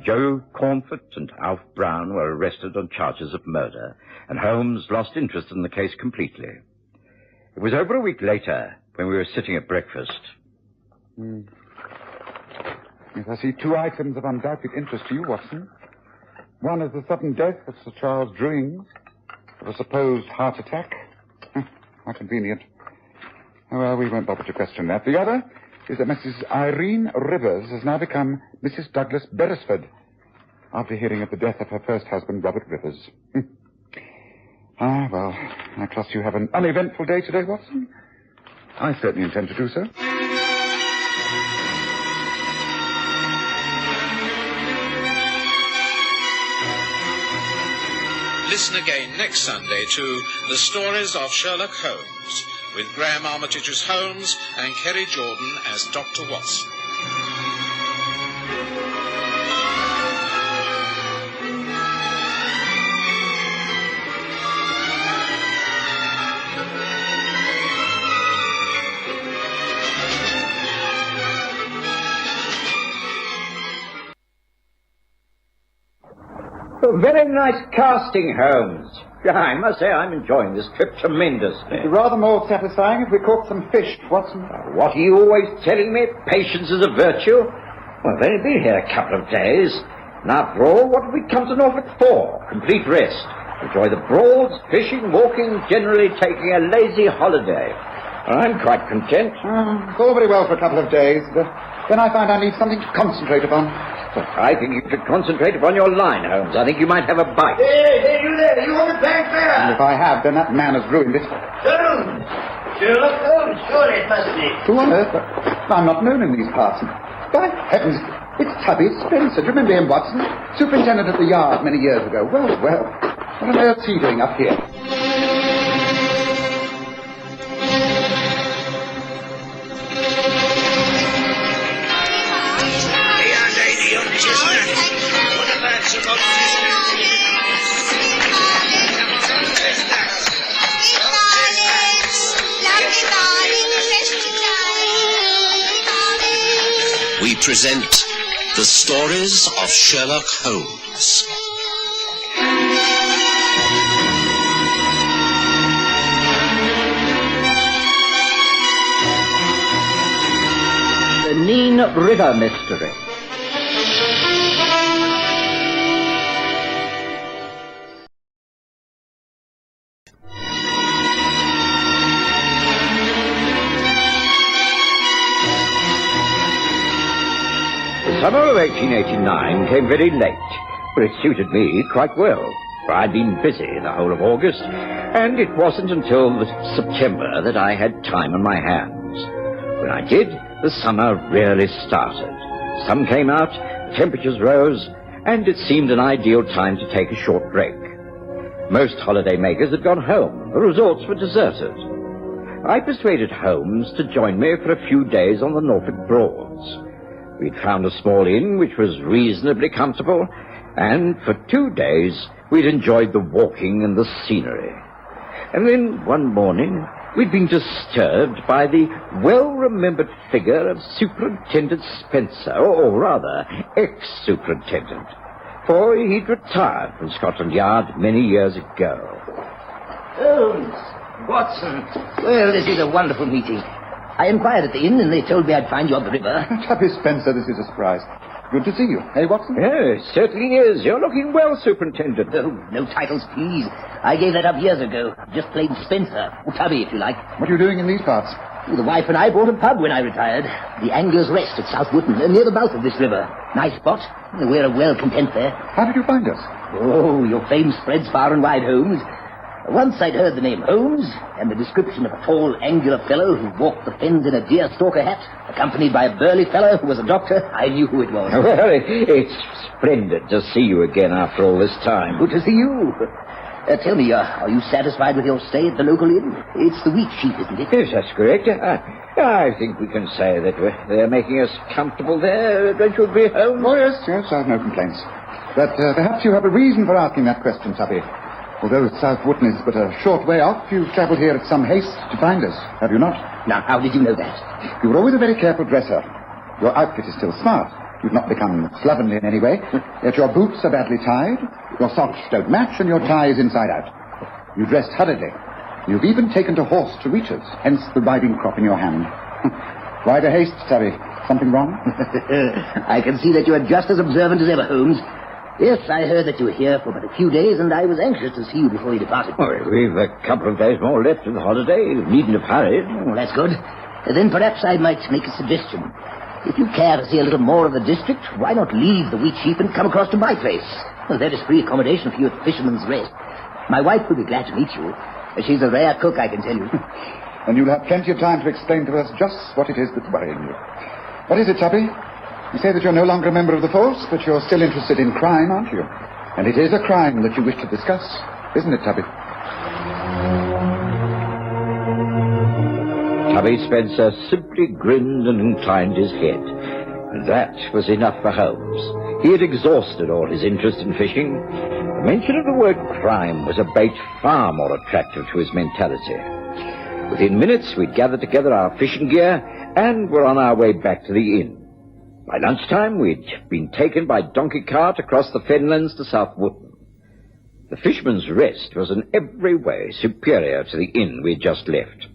Joe Cornfoot and Alf Brown were arrested on charges of murder, and Holmes lost interest in the case completely. It was over a week later when we were sitting at breakfast. Yes, I see 2 items of undoubted interest to you, Watson. One is the sudden death of Sir Charles Druings of a supposed heart attack. How convenient. Oh, well, we won't bother to question that. The other is that Mrs. Irene Rivers has now become Mrs. Douglas Beresford after hearing of the death of her first husband, Robert Rivers. Well, I trust you have an uneventful day today, Watson. I certainly intend to do so. Listen again next Sunday to The Stories of Sherlock Holmes, with Graham Armitage as Holmes and Kerry Jordan as Dr. Watson. Very nice casting, Holmes. I must say I'm enjoying this trip tremendously. It'd be rather more satisfying if we caught some fish, Watson. What are you always telling me? Patience is a virtue? Well, they've only been here a couple of days. And after all, what have we come to Norfolk for? Complete rest. Enjoy the Broads, fishing, walking, generally taking a lazy holiday. I'm quite content. It's all very well for a couple of days, but then I find I need something to concentrate upon. I think you should concentrate upon your line, Holmes. I think you might have a bite. Hey, you there. You want to bank there? And if I have, then that man has ruined it. Holmes. Sherlock Holmes, surely it must be. Who on earth? I'm not known in these parts. By heavens, it's Tubby Spencer. Do you remember him, Watson? Superintendent at the Yard many years ago. Well, well. What on earth's he doing up here? We present the stories of Sherlock Holmes. The Nene River Mystery. The summer of 1889 came very late, but it suited me quite well, for I'd been busy the whole of August, and it wasn't until September that I had time on my hands. When I did, the summer really started. Sun came out, the temperatures rose, and it seemed an ideal time to take a short break. Most holiday makers had gone home. The resorts were deserted. I persuaded Holmes to join me for a few days on the Norfolk Broads. We'd found a small inn which was reasonably comfortable, and for 2 days we'd enjoyed the walking and the scenery. And then one morning we'd been disturbed by the well-remembered figure of Superintendent Spencer, or rather, ex-superintendent, for he'd retired from Scotland Yard many years ago. Holmes, Watson, well, this is a wonderful meeting. I inquired at the inn, and they told me I'd find you on the river. Tubby Spencer, this is a surprise. Good to see you. Hey, Watson? Yes, certainly is. You're looking well, Superintendent. Oh, no titles, please. I gave that up years ago. I've just plain Spencer, or Tubby, if you like. What are you doing in these parts? The wife and I bought a pub when I retired. The Angler's Rest at South Wootton, near the mouth of this river. Nice spot. We're well content there. How did you find us? Oh, your fame spreads far and wide, Holmes. Once I'd heard the name Holmes, and the description of a tall, angular fellow who walked the fens in a deerstalker hat, accompanied by a burly fellow who was a doctor, I knew who it was. Well, it's splendid to see you again after all this time. Good to see you. Tell me, are you satisfied with your stay at the local inn? It's the Wheat Sheep, isn't it? Yes, that's correct. I think we can say that they're making us comfortable there, don't you agree, Holmes? Oh, yes, I have no complaints. But perhaps you have a reason for asking that question, Tuppy. Although South Wootton is but a short way off, you've travelled here at some haste to find us, have you not? Now, how did you know that? You were always a very careful dresser. Your outfit is still smart. You've not become slovenly in any way. Yet your boots are badly tied, your socks don't match, and your tie is inside out. You dressed hurriedly. You've even taken to horse to reach us, hence the riding crop in your hand. Why the haste, Tubby? Something wrong? I can see that you are just as observant as ever, Holmes. Yes, I heard that you were here for but a few days, and I was anxious to see you before you departed. Oh, we've a couple of days more left of the holiday. You needn't have hurried. Oh, that's good. Then perhaps I might make a suggestion. If you care to see a little more of the district, why not leave the Wheat Sheep and come across to my place? Well, there is free accommodation for you at Fisherman's Rest. My wife will be glad to meet you. She's a rare cook, I can tell you. And you'll have plenty of time to explain to us just what it is that's worrying you. What is it, Tuppy? You say that you're no longer a member of the force, but you're still interested in crime, aren't you? And it is a crime that you wish to discuss, isn't it, Tubby? Tubby Spencer simply grinned and inclined his head. And that was enough for Holmes. He had exhausted all his interest in fishing. The mention of the word crime was a bait far more attractive to his mentality. Within minutes, we'd gathered together our fishing gear and were on our way back to the inn. By lunchtime, we'd been taken by donkey cart across the fenlands to South Wootton. The Fisherman's Rest was in every way superior to the inn we'd just left.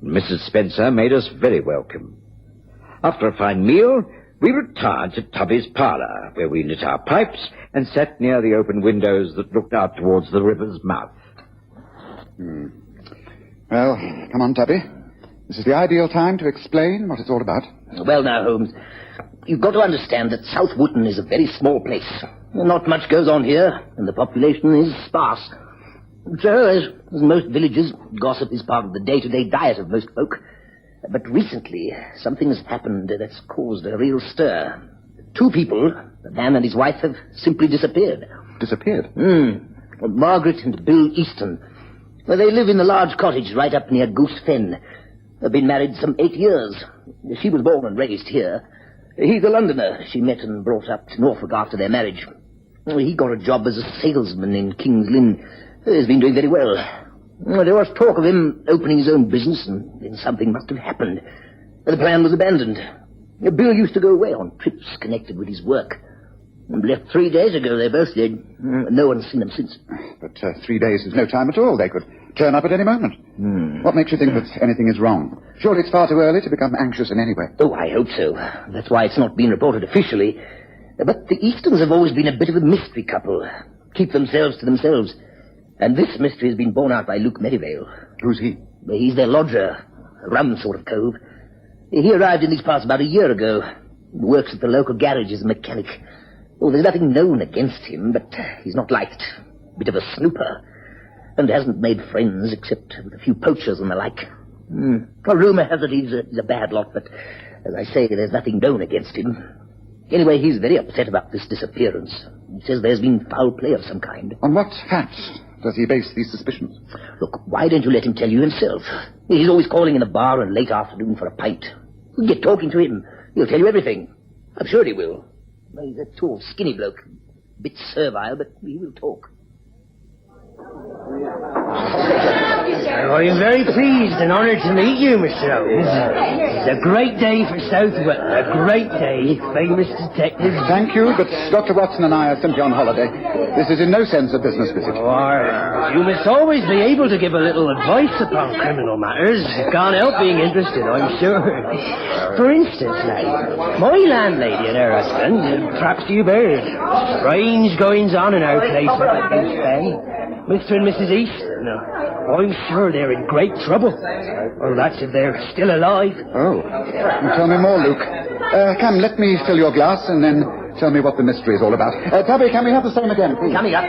Mrs. Spencer made us very welcome. After a fine meal, we retired to Tubby's parlour, where we lit our pipes and sat near the open windows that looked out towards the river's mouth. Well, come on, Tubby. This is the ideal time to explain what it's all about. Well, now, Holmes, you've got to understand that South Wootton is a very small place. Not much goes on here, and the population is sparse. So, as most villages, gossip is part of the day-to-day diet of most folk. But recently, something has happened that's caused a real stir. 2 people, the man and his wife, have simply disappeared. Disappeared? Margaret and Bill Easton. Well, they live in a large cottage right up near Goose Fen. They've been married some 8 years. She was born and raised here. He's a Londoner. She met and brought up to Norfolk after their marriage. He got a job as a salesman in King's Lynn. He's been doing very well. There was talk of him opening his own business, and then something must have happened. The plan was abandoned. Bill used to go away on trips connected with his work. And left 3 days ago, they both did. No one's seen them since. But 3 days is no time at all. They could turn up at any moment. What makes you think that anything is wrong? Surely it's far too early to become anxious in any way. Oh, I hope so. That's why it's not been reported officially. But the Eastons have always been a bit of a mystery couple. Keep themselves to themselves. And this mystery has been borne out by Luke Merivale. Who's he? He's their lodger. A rum sort of cove. He arrived in these parts about a year ago. Works at the local garage as a mechanic. Oh, there's nothing known against him, but he's not liked. Bit of a snooper. And hasn't made friends except with a few poachers and the like. A rumour has it he's a bad lot, but as I say, there's nothing known against him. Anyway, he's very upset about this disappearance. He says there's been foul play of some kind. On what facts does he base these suspicions? Look, why don't you let him tell you himself? He's always calling in a bar in late afternoon for a pint. You get talking to him. He'll tell you everything. I'm sure he will. He's a tall, skinny bloke. A bit servile, but he will talk. I'm very pleased and honoured to meet you, Mr. Holmes. It's a great day for Southwood. A great day, famous detective. Thank you, but Dr. Watson and I are simply on holiday. This is in no sense a business visit. You must always be able to give a little advice upon criminal matters. Can't help being interested, I'm sure. For instance, now, my landlady and her husband traps you bird. Strange goings on in our place at Goose Fen. Mr. and Mrs. Easton, I'm sure they're in great trouble. Well, that's if they're still alive. Oh. Tell me more, Luke. Come, let me fill your glass and then tell me what the mystery is all about. Tubby, can we have the same again, please? Coming up.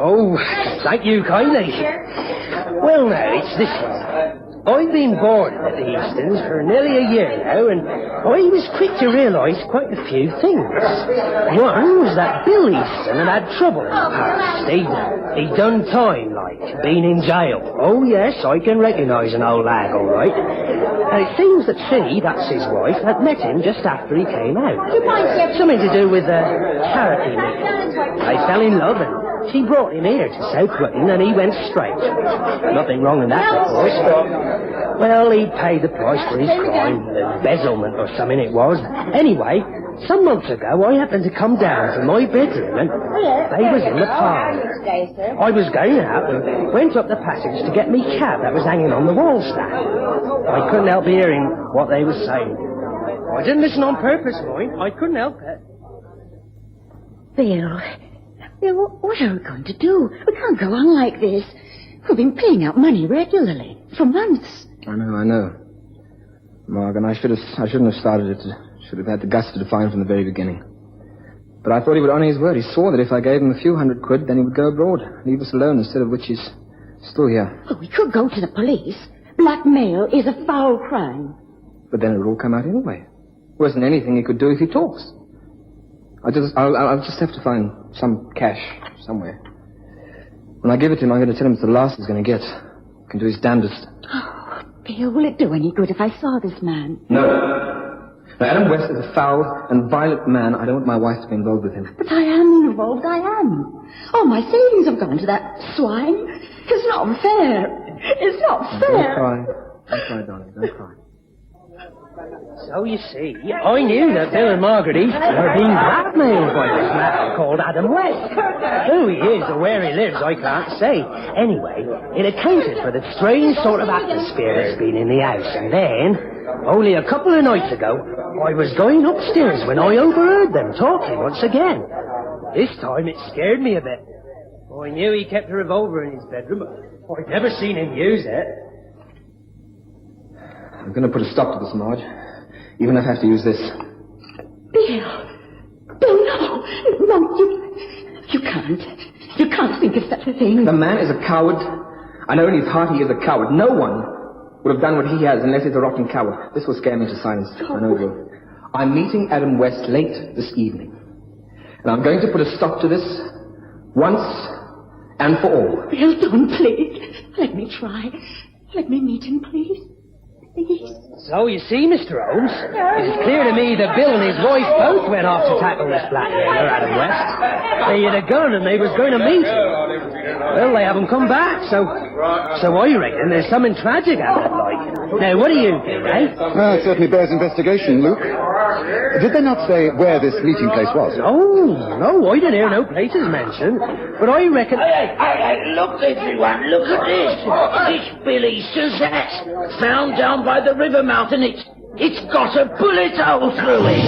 Oh, thank you kindly. Well, now, it's this one. I've been boarding at the Eastons for nearly a year now, and I was quick to realise quite a few things. One was that Bill Easton had trouble in the past. He'd done time, like, been in jail. Oh, yes, I can recognise an old lag, all right. And it seems that she, that's his wife, had met him just after he came out. Something to do with a charity meeting. They fell in love, and she brought him here to South Wootton, and he went straight. Nothing wrong in that, of course, but... Well, he paid the price for his crime, embezzlement or something it was. Anyway, some months ago, I happened to come down to my bedroom and they was in the parlour. I was going out and went up the passage to get me cab that was hanging on the wall stand. I couldn't help hearing what they were saying. I didn't listen on purpose, mind. I couldn't help it. Bill, what are we going to do? We can't go on like this. We've been paying out money regularly for months. I know. Morgan, I shouldn't have started it. Should have had the guts to define from the very beginning. But I thought he would honour his word. He swore that if I gave him a few £100, then he would go abroad, leave us alone, instead of which he's still here. Well, we could go to the police. Blackmail is a foul crime. But then it would all come out anyway. Worse than anything he could do if he talks. I'll just have to find some cash somewhere. When I give it to him, I'm going to tell him it's the last he's going to get. He can do his damnedest. Oh, Bill, will it do any good if I saw this man? No. Now, Adam West is a foul and violent man. I don't want my wife to be involved with him. But I am involved, I am. All my savings have gone to that swine. It's not fair. It's not fair. Don't cry, darling. Don't cry. So you see, I knew that Bill and Margaret Easton were being blackmailed by this man called Adam West. Who he is or where he lives, I can't say. Anyway, it accounted for the strange sort of atmosphere that's been in the house. And then, only a couple of nights ago, I was going upstairs when I overheard them talking once again. This time it scared me a bit. I knew he kept a revolver in his bedroom, but I'd never seen him use it. I'm going to put a stop to this, Marge. Even if I have to use this. Bill! Bill, no! No, you can't. You can't think of such a thing. The man is a coward. I know in his heart he is a coward. No one would have done what he has unless he's a rotten coward. This will scare me into silence. I know it will. I'm meeting Adam West late this evening. And I'm going to put a stop to this once and for all. Bill, don't, please. Let me try. Let me meet him, please. Please. So, you see, Mr. Holmes, it is clear to me that Bill and his wife both went off to tackle this blackmailer, Adam West. They had a gun and they was going to meet him. Well, they haven't come back, so I reckon there's something tragic happened, like. Now, what do you think, eh? Well, it certainly bears investigation, Luke. Did they not say where this meeting place was? Oh, no, I didn't hear no places mentioned, but I reckon... Hey, look, everyone, look at this. It's Billy Suzette, found down by the river mouth, and it's got a bullet hole through it.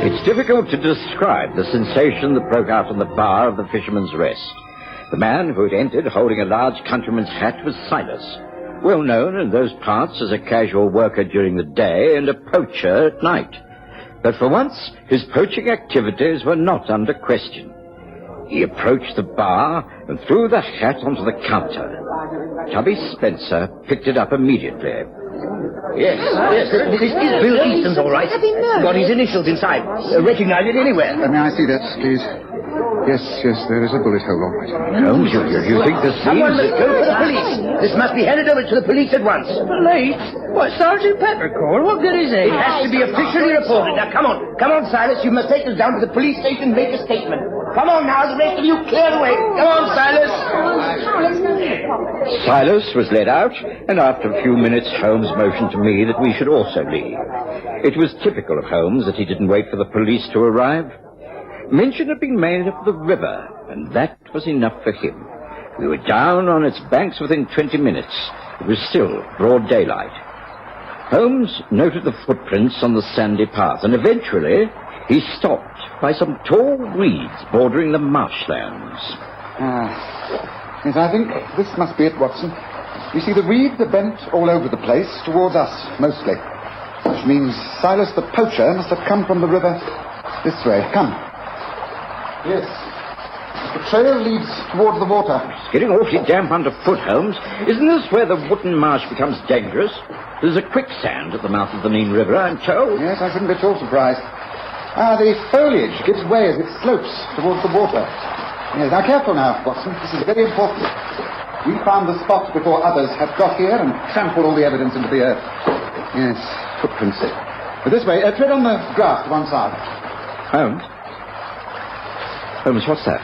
It's difficult to describe the sensation that broke out on the bar of the Fisherman's Rest. The man who had entered holding a large countryman's hat was Silas, well known in those parts as a casual worker during the day and a poacher at night. But for once, his poaching activities were not under question. He approached the bar and threw the hat onto the counter. Tubby Spencer picked it up immediately. Yes. This is Bill Easton's, all right. Got his initials inside. Recognize it anywhere. May I see that, please? Yes, there is a bullet hole, all right. Holmes, you think this Someone must go for the police. This must be handed over to the police at once. Police? What, Sergeant Peppercorn? What good is it? It has to be officially reported. Now, come on, Silas. You must take us down to the police station and make a statement. Come on now, the rest of you clear the way. Come on, Silas. Silas was led out, and after a few minutes, Holmes motioned to me that we should also leave. It was typical of Holmes that he didn't wait for the police to arrive. Mention had been made of the river, and that was enough for him. We were down on its banks within 20 minutes. It was still broad daylight. Holmes noted the footprints on the sandy path, and eventually he stopped by some tall reeds bordering the marshlands. Yes, I think this must be it, Watson. You see, the reeds are bent all over the place, towards us, mostly. Which means Silas the poacher must have come from the river this way. Come. Yes. The trail leads towards the water. It's getting awfully damp underfoot, Holmes. Isn't this where the Wootton Marsh becomes dangerous? There's a quicksand at the mouth of the main river, I'm told. Yes, I shouldn't be at all surprised. The foliage gives way as it slopes towards the water. Yes, now careful now, Watson. This is very important. We found the spot before others had got here and trampled all the evidence into the earth. Yes, footprints. This way, tread on the grass to one side. Holmes, what's that?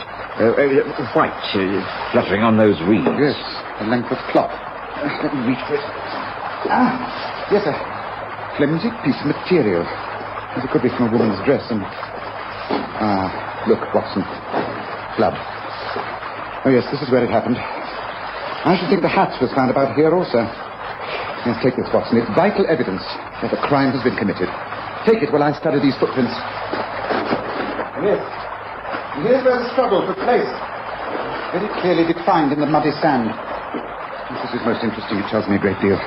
White, fluttering on those reeds. Yes, a length of cloth. Let me reach for it. Yes, a flimsy piece of material. As it could be from a woman's dress and... look, Watson. Blood. Oh, yes, this is where it happened. I should think the hat was found about here also. Yes, take this, Watson. It's vital evidence that a crime has been committed. Take it while I study these footprints. Yes. Here's where the struggle took place. Very clearly defined in the muddy sand. This is most interesting. It tells me a great deal.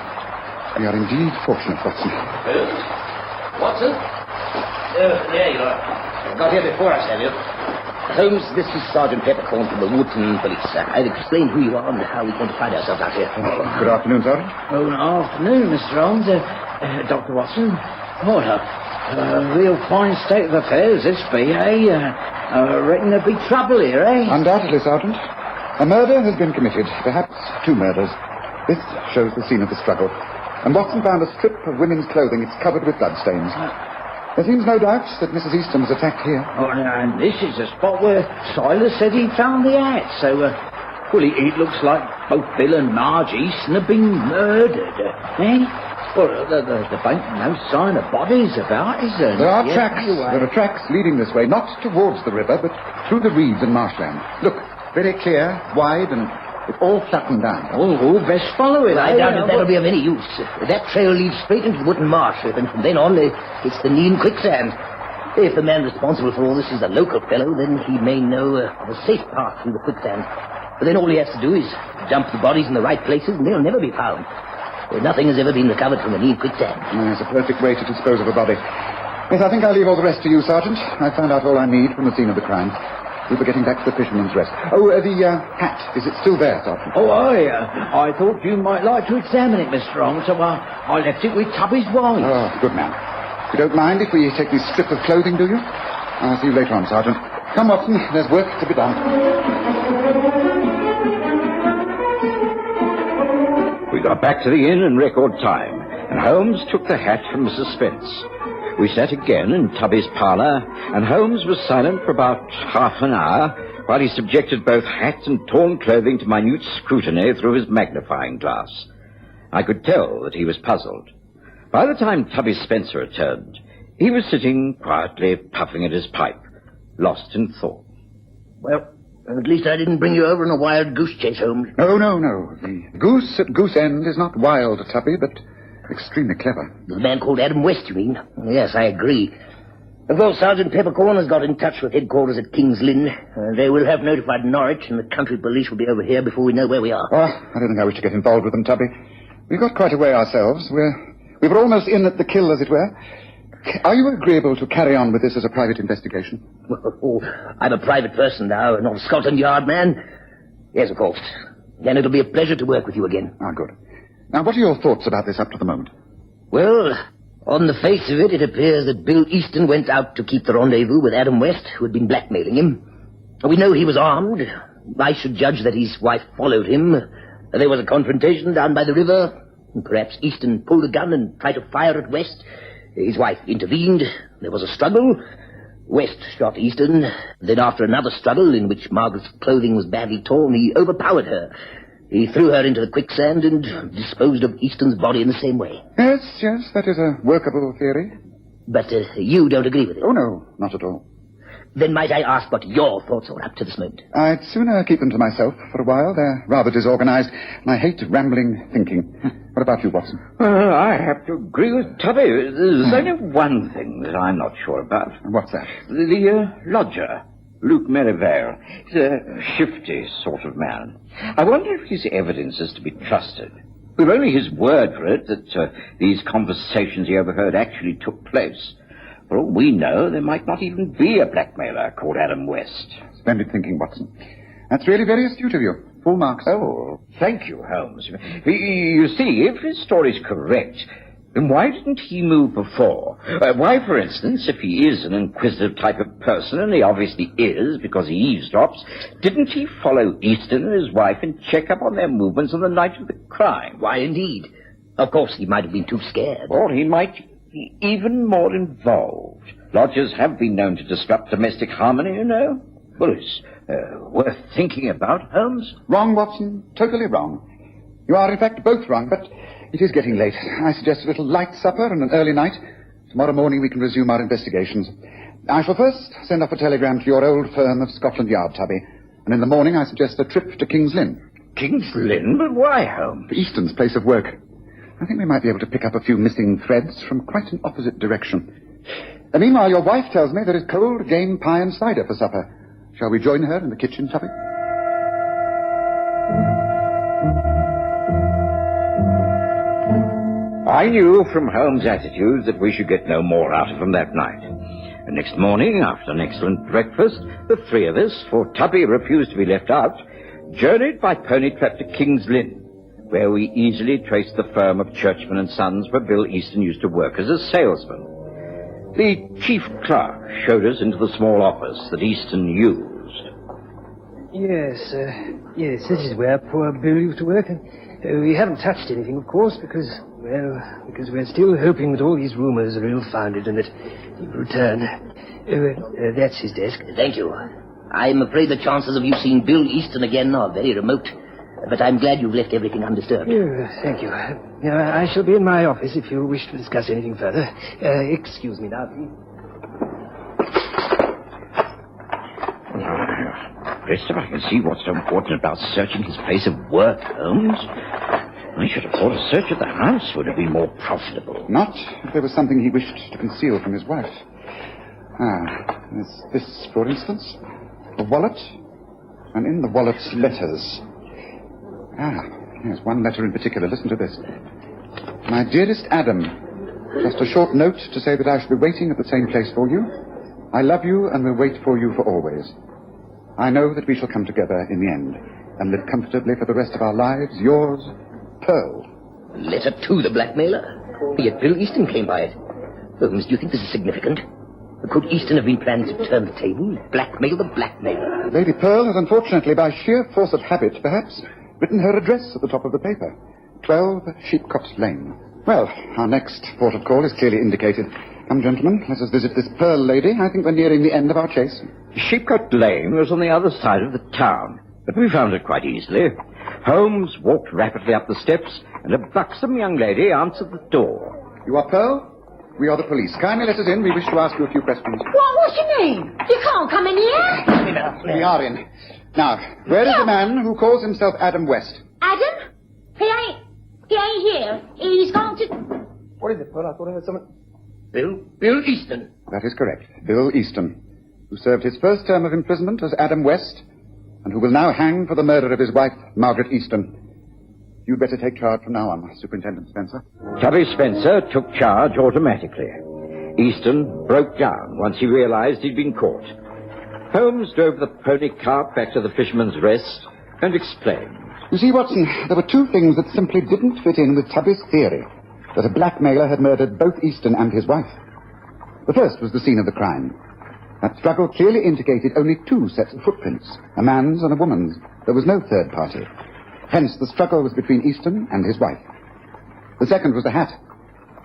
We are indeed fortunate, Watson. Watson? There you are. Got here before us, have you? Holmes, this is Sergeant Peppercorn from the Wootton Police. I've explained who you are and how we're going to find ourselves out here. Good afternoon, Sergeant. Oh, good afternoon, Mr. Holmes. Dr. Watson. What a real fine state of affairs this be, eh? I reckon there'll be trouble here, eh? Undoubtedly, Sergeant. A murder has been committed. Perhaps two murders. This shows the scene of the struggle. And Watson found a strip of women's clothing. It's covered with bloodstains. There seems no doubt that Mrs. Easton was attacked here. Oh, and this is the spot where Silas said he found the hat. So, well, it looks like both Bill and Marge Easton have been murdered, eh? Well, there ain't no sign of bodies about, is there? There are tracks. There are tracks leading this way, not towards the river, but through the reeds and marshland. Look, very clear, wide, and It's all flattened down. Oh, best follow it. I doubt if that'll be of any use. That trail leads straight into the wooden marsh, and from then on, it's the Neem quicksand. If the man responsible for all this is a local fellow, then he may know of a safe path through the quicksand. But then all he has to do is dump the bodies in the right places, and they'll never be found. Nothing has ever been recovered from the Neem quicksand. That's a perfect way to dispose of a body. Yes, I think I'll leave all the rest to you, Sergeant. I found out all I need from the scene of the crime. We'll be getting back to the Fisherman's Rest. Oh, the hat. Is it still there, Sergeant? Oh, I thought you might like to examine it, Miss Strong, so I left it with Tubby's wife. Oh, good man. You don't mind if we take this strip of clothing, do you? I'll see you later on, Sergeant. Come, Watson. There's work to be done. We got back to the inn in record time, and Holmes took the hat from Mrs. Spence. We sat again in Tubby's parlour, and Holmes was silent for about half an hour while he subjected both hat and torn clothing to minute scrutiny through his magnifying glass. I could tell that he was puzzled. By the time Tubby Spencer returned, he was sitting quietly puffing at his pipe, lost in thought. Well, at least I didn't bring you over in a wild goose chase, Holmes. No. The goose at Goose End is not wild, Tubby, but extremely clever. The man called Adam West, you mean? Yes, I agree. Of course, Sergeant Peppercorn has got in touch with headquarters at King's Lynn. They will have notified Norwich, and the country police will be over here before we know where we are. Oh, I don't think I wish to get involved with them, Tubby. We've got quite a way ourselves. We were almost in at the kill, as it were. Are you agreeable to carry on with this as a private investigation? Oh, I'm a private person now, not a Scotland Yard man. Yes, of course. Then it'll be a pleasure to work with you again. Ah, good. Now, what are your thoughts about this up to the moment? Well, on the face of it, it appears that Bill Easton went out to keep the rendezvous with Adam West, who had been blackmailing him. We know he was armed. I should judge that his wife followed him. There was a confrontation down by the river. Perhaps Easton pulled a gun and tried to fire at West. His wife intervened. There was a struggle. West shot Easton. Then after another struggle, in which Margaret's clothing was badly torn, he overpowered her. He threw her into the quicksand and disposed of Easton's body in the same way. Yes, that is a workable theory. But you don't agree with it? Oh, no, not at all. Then might I ask what your thoughts are up to this moment? I'd sooner keep them to myself for a while. They're rather disorganized, and I hate rambling thinking. What about you, Watson? I have to agree with Tubby. There's only one thing that I'm not sure about. What's that? The lodger, Luke Merivale. He's a shifty sort of man. I wonder if his evidence is to be trusted. We've only his word for it that these conversations he overheard actually took place. For all we know, there might not even be a blackmailer called Adam West. Splendid thinking, Watson. That's really very astute of you. Full marks. Oh, thank you, Holmes. You see, if his story's correct, then why didn't he move before? Why, for instance, if he is an inquisitive type of person, and he obviously is because he eavesdrops, didn't he follow Easton and his wife and check up on their movements on the night of the crime? Why, indeed. Of course, he might have been too scared. Or he might be even more involved. Lodgers have been known to disrupt domestic harmony, you know. Well, it's worth thinking about, Holmes. Wrong, Watson. Totally wrong. You are, in fact, both wrong, but it is getting late. I suggest a little light supper and an early night. Tomorrow morning we can resume our investigations. I shall first send off a telegram to your old firm of Scotland Yard, Tubby. And in the morning I suggest a trip to King's Lynn. King's Lynn? But why, Holmes? Easton's place of work. I think we might be able to pick up a few missing threads from quite an opposite direction. Meanwhile, your wife tells me there is cold game pie and cider for supper. Shall we join her in the kitchen, Tubby? I knew from Holmes' attitude that we should get no more out of him that night. And next morning, after an excellent breakfast, the three of us, for Tubby refused to be left out, journeyed by pony trap to King's Lynn, where we easily traced the firm of Churchman & Sons where Bill Easton used to work as a salesman. The chief clerk showed us into the small office that Easton used. Yes, this is where poor Bill used to work. We haven't touched anything, of course, because we're still hoping that all these rumors are ill-founded and that he will return. That's his desk. Thank you. I'm afraid the chances of you seeing Bill Easton again are very remote. But I'm glad you've left everything undisturbed. Thank you. I shall be in my office if you wish to discuss anything further. Excuse me now, please. Christopher, I can see what's so important about searching his place of work, Holmes. I should have thought a search of the house would have been more profitable. Not if there was something he wished to conceal from his wife. There's this, for instance. A wallet. And in the wallet, letters. Here's one letter in particular. Listen to this. My dearest Adam, just a short note to say that I shall be waiting at the same place for you. I love you and will wait for you for always. I know that we shall come together in the end and live comfortably for the rest of our lives. Yours, Pearl. Letter to the blackmailer? Yet Bill Easton came by it. Holmes, do you think this is significant? Could Easton have been planning to turn the table, blackmail the blackmailer? Lady Pearl has unfortunately, by sheer force of habit, perhaps, written her address at the top of the paper. 12 Sheepcote Lane. Well, our next port of call is clearly indicated. Come, gentlemen, let us visit this Pearl lady. I think we're nearing the end of our chase. Sheepcote Lane was on the other side of the town, but we found it quite easily. Holmes walked rapidly up the steps, and a buxom young lady answered the door. You are Pearl? We are the police. Kindly let us in. We wish to ask you a few questions. What's your name? You can't come in here. We are in. Now, where is the man who calls himself Adam West? Adam? He ain't here. He's gone to... What is it, Pearl? I thought I heard someone... Bill Easton. That is correct. Bill Easton, who served his first term of imprisonment as Adam West, and who will now hang for the murder of his wife, Margaret Easton. You'd better take charge from now on, Superintendent Spencer. Tubby Spencer took charge automatically. Easton broke down once he realized he'd been caught. Holmes drove the pony cart back to the Fisherman's Rest and explained. You see, Watson, there were two things that simply didn't fit in with Tubby's theory that a blackmailer had murdered both Easton and his wife. The first was the scene of the crime. That struggle clearly indicated only two sets of footprints, a man's and a woman's. There was no third party. Hence, the struggle was between Easton and his wife. The second was the hat.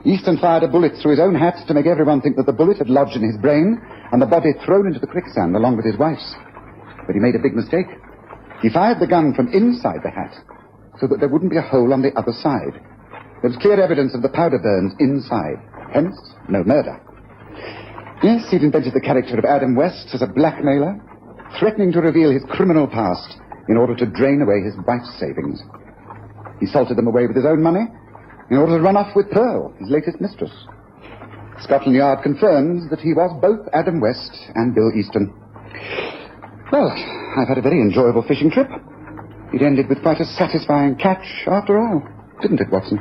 Easton fired a bullet through his own hat to make everyone think that the bullet had lodged in his brain and the body thrown into the quicksand along with his wife's. But he made a big mistake. He fired the gun from inside the hat so that there wouldn't be a hole on the other side. There was clear evidence of the powder burns inside. Hence, no murder. Yes, he'd invented the character of Adam West as a blackmailer, threatening to reveal his criminal past in order to drain away his wife's savings. He salted them away with his own money in order to run off with Pearl, his latest mistress. Scotland Yard confirms that he was both Adam West and Bill Easton. Well, I've had a very enjoyable fishing trip. It ended with quite a satisfying catch after all, didn't it, Watson?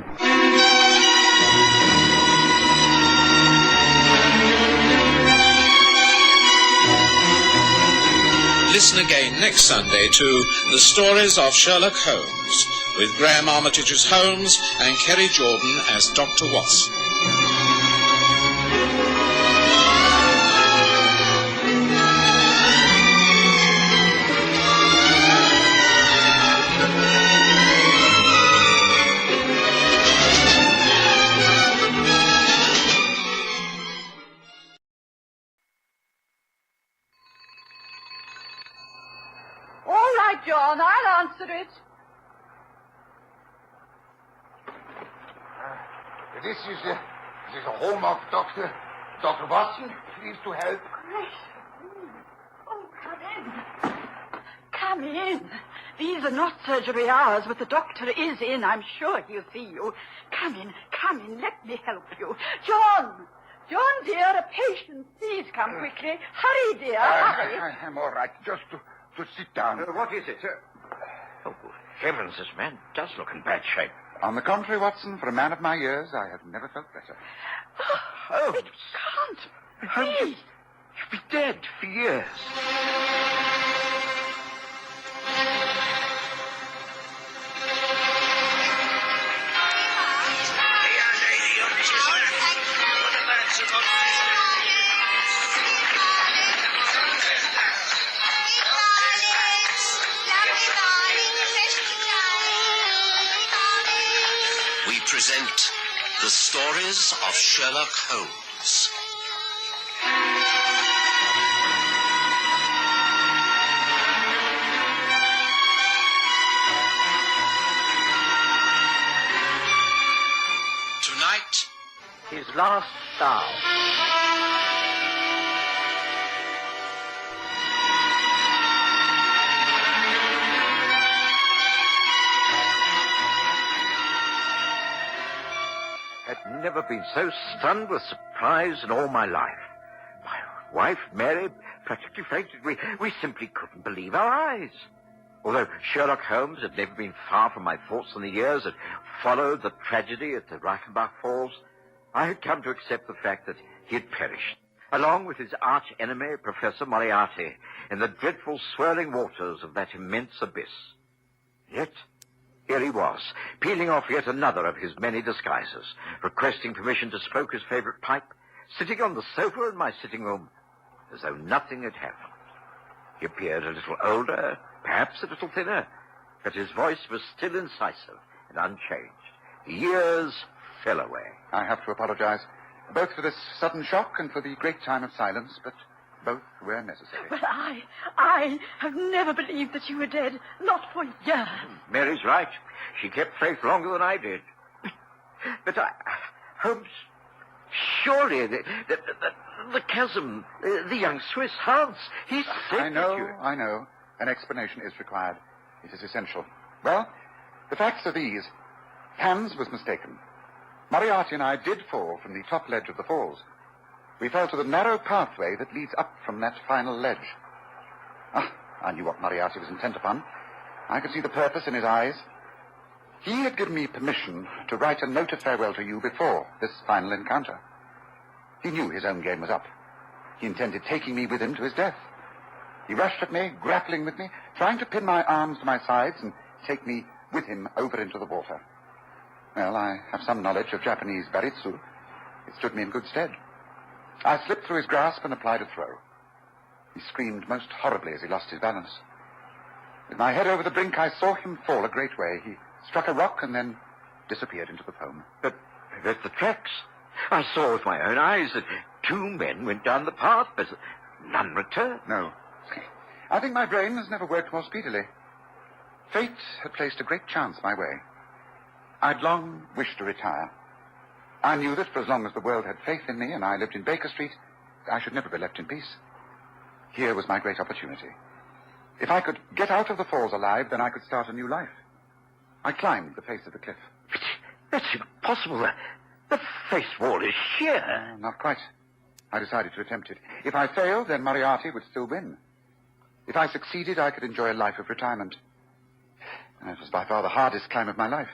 Listen again next Sunday to The Stories of Sherlock Holmes, with Graham Armitage as Holmes and Kerry Jordan as Dr. Watson. John, I'll answer it. This is a hallmark, Doctor. Dr. Watson, please to help. Oh, come in. Come in. These are not surgery hours, but the doctor is in. I'm sure he'll see you. Come in. Let me help you. John, dear, a patient. Please come quickly. Hurry, dear, hurry. I'm all right. Just to sit down. What is it? Oh, heavens, this man does look in bad shape. On the contrary, Watson, for a man of my years, I have never felt better. Holmes. It can't Holmes, be. you've been dead for years. We present The Stories of Sherlock Holmes. Tonight, His last star. never been so stunned with surprise in all my life. My wife, Mary, practically fainted. We simply couldn't believe our eyes. Although Sherlock Holmes had never been far from my thoughts in the years that followed the tragedy at the Reichenbach Falls, I had come to accept the fact that he had perished, along with his arch-enemy, Professor Moriarty, in the dreadful swirling waters of that immense abyss. Yet, here he was, peeling off yet another of his many disguises, requesting permission to smoke his favorite pipe, sitting on the sofa in my sitting room, as though nothing had happened. He appeared a little older, perhaps a little thinner, but his voice was still incisive and unchanged. The years fell away. I have to apologize, both for this sudden shock and for the great time of silence, but both were necessary. But I have never believed that you were dead. Not for years. Mary's right. She kept faith longer than I did. But Holmes, surely the chasm, the young Swiss, Hans, he said I know. An explanation is required. It is essential. Well, the facts are these. Hans was mistaken. Moriarty and I did fall from the top ledge of the falls. We fell to the narrow pathway that leads up from that final ledge. I knew what Moriarty was intent upon. I could see the purpose in his eyes. He had given me permission to write a note of farewell to you before this final encounter. He knew his own game was up. He intended taking me with him to his death. He rushed at me, grappling with me, trying to pin my arms to my sides and take me with him over into the water. Well, I have some knowledge of Japanese baritsu. It stood me in good stead. I slipped through his grasp and applied a throw. He screamed most horribly as he lost his balance. With my head over the brink, I saw him fall a great way. He struck a rock and then disappeared into the foam. But the tracks. I saw with my own eyes that 2 men went down the path, but none returned. No. I think my brain has never worked more speedily. Fate had placed a great chance my way. I'd long wished to retire. I knew that for as long as the world had faith in me and I lived in Baker Street, I should never be left in peace. Here was my great opportunity. If I could get out of the falls alive, then I could start a new life. I climbed the face of the cliff. That's impossible. The face wall is sheer. Not quite. I decided to attempt it. If I failed, then Moriarty would still win. If I succeeded, I could enjoy a life of retirement. It was by far the hardest climb of my life.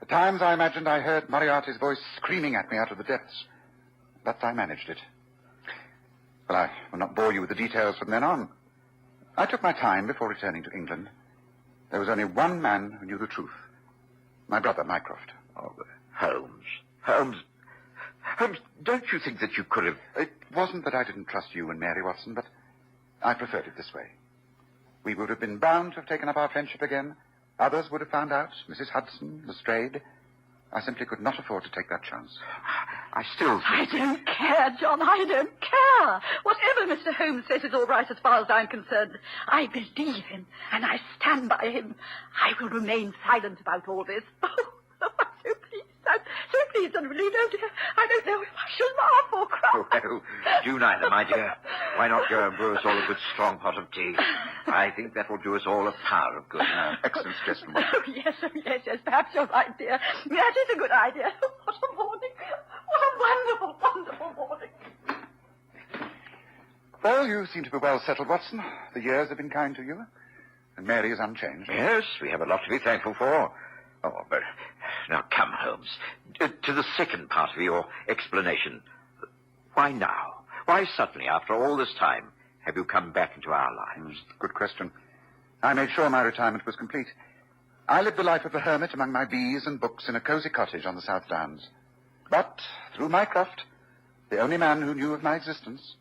At times I imagined I heard Moriarty's voice screaming at me out of the depths. But I managed it. Well, I will not bore you with the details from then on. I took my time before returning to England. There was only one man who knew the truth. My brother, Mycroft. Oh, Holmes, don't you think that you could have... It wasn't that I didn't trust you and Mary, Watson, but I preferred it this way. We would have been bound to have taken up our friendship again. Others would have found out. Mrs. Hudson, Lestrade. I simply could not afford to take that chance. I still think... I don't care, John. I don't care. Whatever Mr. Holmes says is all right as far as I'm concerned. I believe him, and I stand by him. I will remain silent about all this. Oh, I'm so pleased and relieved. Oh, dear. I don't know if I should laugh or cry. Well, do neither, my dear. Why not go and brew us all a good strong pot of tea? I think that will do us all a power of good. Excellent suggestion. Oh, yes. Perhaps you're right, dear. That is a good idea. What a morning. What a wonderful, wonderful morning. Well, you seem to be well settled, Watson. The years have been kind to you. And Mary is unchanged. Yes, we have a lot to be thankful for. Oh, but now come, Holmes, to the second part of your explanation. Why now? Why suddenly, after all this time, have you come back into our lives? Good question. I made sure my retirement was complete. I lived the life of a hermit among my bees and books in a cosy cottage on the South Downs. But, through Mycroft, the only man who knew of my existence,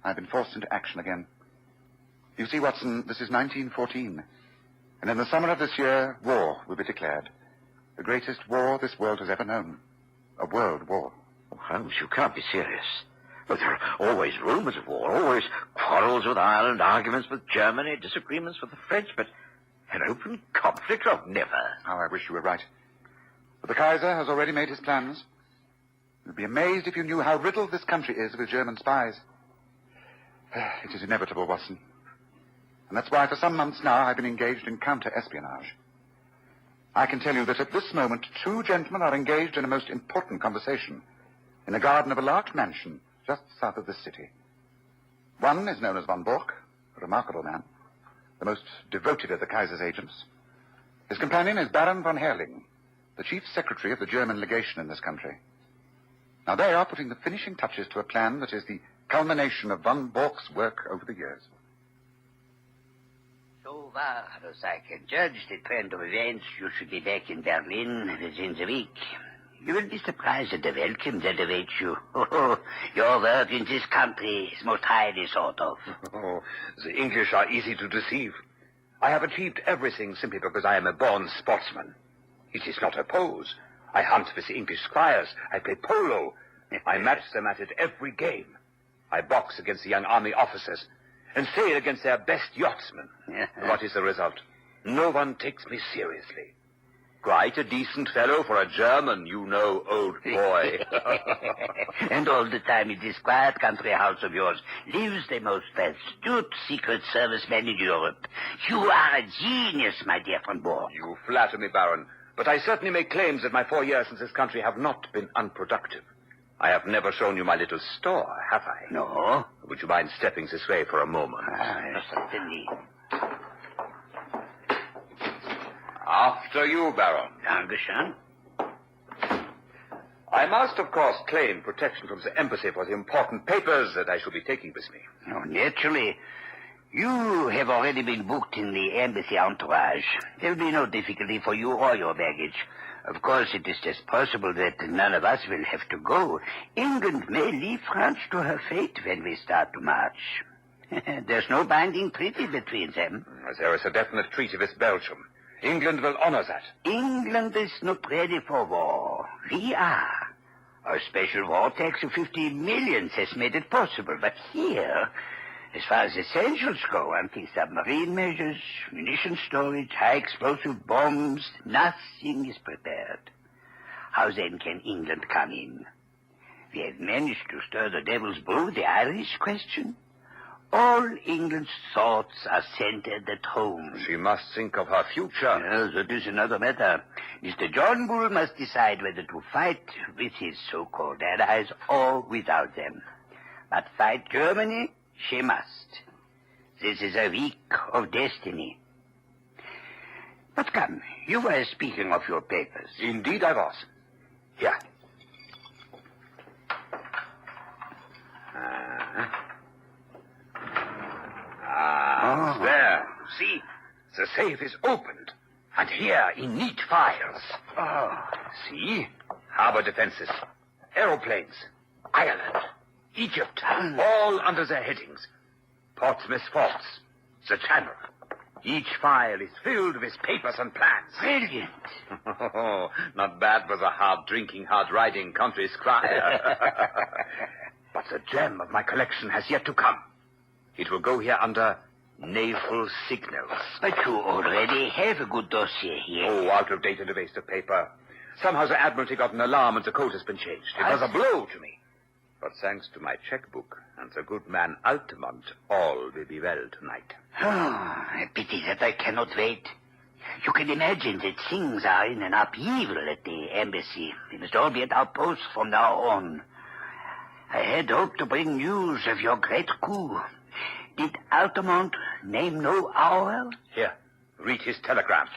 I've been forced into action again. You see, Watson, this is 1914. And in the summer of this year, war will be declared. The greatest war this world has ever known. A world war. Oh, Holmes, you can't be serious. But there are always rumors of war, always quarrels with Ireland, arguments with Germany, disagreements with the French, but an open conflict? Oh, never. How I wish you were right. But the Kaiser has already made his plans. You'd be amazed if you knew how riddled this country is with German spies. It is inevitable, Watson. And that's why for some months now I've been engaged in counter-espionage. I can tell you that at this moment, two gentlemen are engaged in a most important conversation in a garden of a large mansion just south of this city. One is known as von Bork, a remarkable man, the most devoted of the Kaiser's agents. His companion is Baron von Herrling, the chief secretary of the German legation in this country. Now, they are putting the finishing touches to a plan that is the culmination of von Bork's work over the years. So far as I can judge the trend of events, you should be back in Berlin within the week. You will be surprised at the welcome that awaits you. Your work in this country is most highly sought of. Oh, the English are easy to deceive. I have achieved everything simply because I am a born sportsman. It is not a pose. I hunt with the English squires. I play polo. I match them at it every game. I box against the young army officers and sail against their best yachtsmen. What is the result? No one takes me seriously. Quite a decent fellow for a German, you know, old boy. And all the time in this quiet country house of yours lives the most astute Secret Service man in Europe. You are a genius, my dear von Bork. You flatter me, Baron, but I certainly make claims that my 4 years in this country have not been unproductive. I have never shown you my little store, have I? No. Would you mind stepping this way for a moment? Certainly. After you, Baron. Dankeschön. I must, of course, claim protection from the embassy for the important papers that I shall be taking with me. Oh, naturally. You have already been booked in the embassy entourage. There will be no difficulty for you or your baggage. Of course, it is just possible that none of us will have to go. England may leave France to her fate when we start to march. There's no binding treaty between them. There is a definite treaty with Belgium. England will honor that. England is not ready for war. We are. Our special war tax of 50 millions has made it possible. But here, as far as essentials go, anti-submarine measures, munition storage, high-explosive bombs, nothing is prepared. How then can England come in? We have managed to stir the devil's brew, the Irish question. All England's thoughts are centered at home. She must think of her future. Yes, that is another matter. Mr. John Bull must decide whether to fight with his so-called allies or without them. But fight Germany, she must. This is a week of destiny. But come, you were speaking of your papers. Indeed I was. Here. There. See, the safe is opened. And here, in neat files. See? Harbor defenses, aeroplanes, Ireland, Egypt, all under their headings. Portsmouth forts, the Channel. Each file is filled with papers and plans. Brilliant. Not bad for the hard-drinking, hard-riding country squire. But the gem of my collection has yet to come. It will go here under naval signals. But you already have a good dossier here. Oh, out of date and a waste of paper. Somehow the Admiralty got an alarm and the code has been changed. It was a blow to me. But thanks to my checkbook and the good man Altamont, all will be well tonight. A pity that I cannot wait. You can imagine that things are in an upheaval at the embassy. We must all be at our posts from now on. I had hoped to bring news of your great coup. Did Altamont name no hour? Here, read his telegram.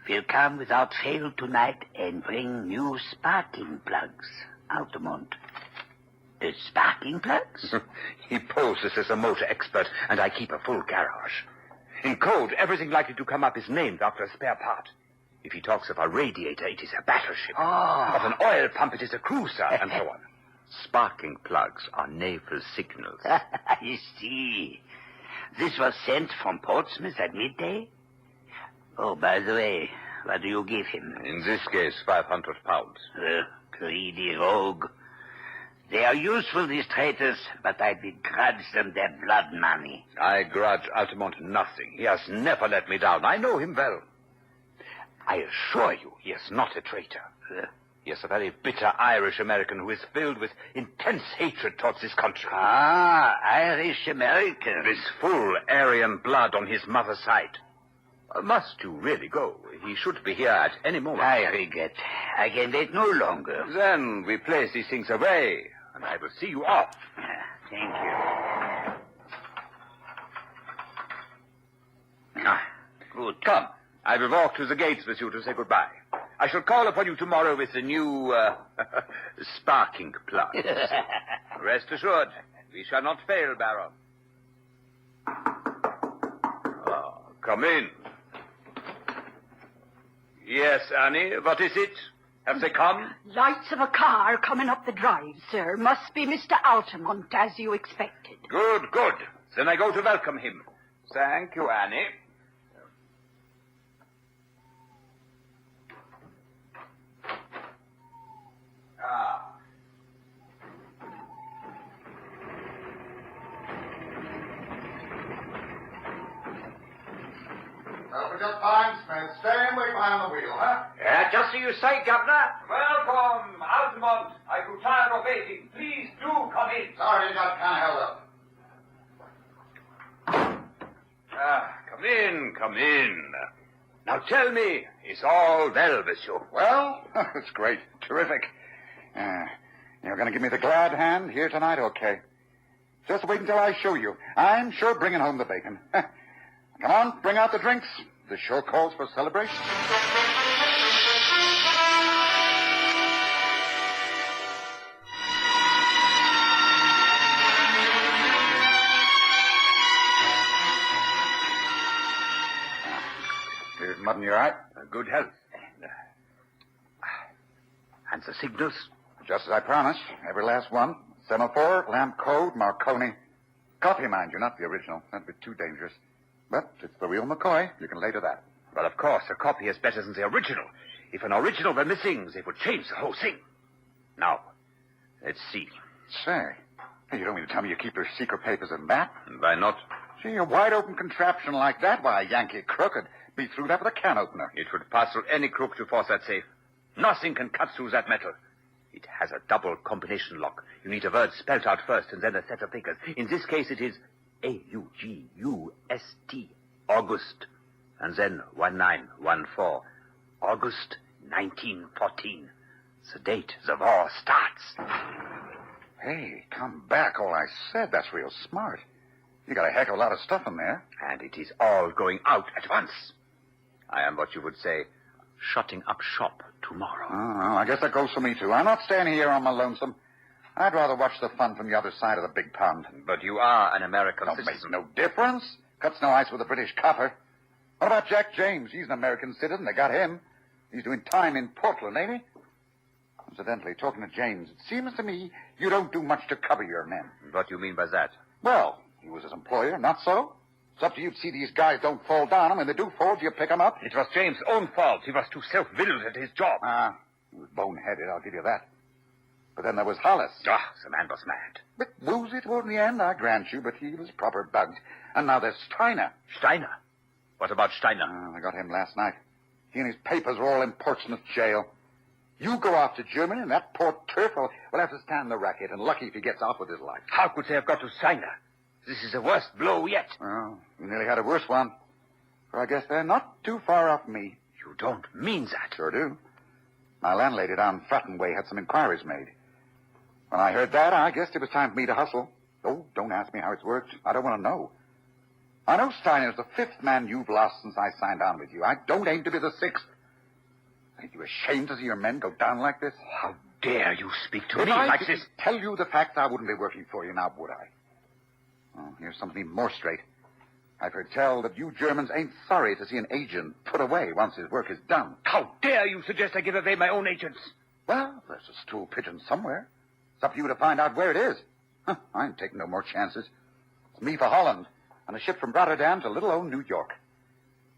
We'll come without fail tonight and bring new sparking plugs. Altamont. The sparking plugs? He poses as a motor expert, and I keep a full garage. In code, everything likely to come up is named after a spare part. If he talks of a radiator, it is a battleship. Of an oil pump, it is a cruiser, and so on. Sparking plugs are naval signals. I see. This was sent from Portsmouth at midday? Oh, by the way, what do you give him? In this case, £500. Greedy rogue. They are useful, these traitors, but I begrudge them their blood money. I grudge Altamont nothing. He has never let me down. I know him well. I assure you, he is not a traitor. He is a very bitter Irish-American who is filled with intense hatred towards this country. Irish-American. With full Aryan blood on his mother's side. Must you really go? He should be here at any moment. I regret. I can wait no longer. Then we place these things away, and I will see you off. Thank you. Good. Come. I will walk to the gates with you to say goodbye. I shall call upon you tomorrow with the new, sparking plug. Rest assured, we shall not fail, Baron. Come in. Yes, Annie, what is it? Have they come? Lights of a car coming up the drive, sir. Must be Mr. Altamont, as you expected. Good. Then I go to welcome him. Thank you, Annie. Well, just fine, Smith. Stay away behind the wheel, huh? Yeah, just so you say, Governor. Welcome, Altamont. I grew tired of waiting. Please do come in. Sorry, you got kind of held up. Come in. Now tell me, is all well with you? Well, it's great. Terrific. You're going to give me the glad hand here tonight, okay? Just wait until I show you. I'm sure bringing home the bacon. Come on, bring out the drinks. This sure calls for celebration. Here's mud in your eye. Good health. And the signals? Just as I promised. Every last one. Semaphore, lamp code, Marconi. Copy, mind you, not the original. That'd be too dangerous. But it's the real McCoy. You can lay to that. Well, of course, a copy is better than the original. If an original were missing, it would change the whole thing. Now, let's see. Say, you don't mean to tell me you keep your secret papers in that? And why not? Gee, a wide-open contraption like that, why, a Yankee crook could be through that with a can opener. It would pass through any crook to force that safe. Nothing can cut through that metal. It has a double combination lock. You need a word spelled out first and then a set of figures. In this case, it is A-U-G-U-S-T, August. And then 1914, August 1914. The date the war starts. Hey, come back, all I said. That's real smart. You got a heck of a lot of stuff in there. And it is all going out at once. I am what you would say, shutting up shop tomorrow. Oh, well, I guess that goes for me, too. I'm not staying here on my lonesome. I'd rather watch the fun from the other side of the big pond. But you are an American Don't citizen. make no difference. Cuts no ice with a British copper. What about Jack James? He's an American citizen. They got him. He's doing time in Portland, ain't he? Incidentally, talking to James, it seems to me you don't do much to cover your men. What do you mean by that? Well, he was his employer, not so? It's up to you to see these guys don't fall down, and when they do fall, do you pick them up? It was James' own fault. He was too self-willed at his job. He was boneheaded, I'll give you that. But then there was Hollis. The man was mad. Bit woozy toward the end, I grant you, but he was proper bugged. And now there's Steiner. Steiner? What about Steiner? I got him last night. He and his papers are all in Portsmouth jail. You go off to Germany, and that poor turf will have to stand the racket, and lucky if he gets off with his life. How could they have got to Steiner? This is the worst blow yet. Well, we nearly had a worse one. For I guess they're not too far off me. You don't mean that. Sure do. My landlady down Fratton Way had some inquiries made. When I heard that, I guessed it was time for me to hustle. Oh, don't ask me how it's worked. I don't want to know. I know Steiner's the fifth man you've lost since I signed on with you. I don't aim to be the sixth. Ain't you ashamed to see your men go down like this? How dare you speak to if me I like didn't this? Tell you the facts, I wouldn't be working for you now, would I? Oh, here's something more straight. I've heard tell that you Germans ain't sorry to see an agent put away once his work is done. How dare you suggest I give away my own agents? Well, there's a stool pigeon somewhere. It's up to you to find out where it is. I ain't taking no more chances. It's me for Holland, and a ship from Rotterdam to little old New York.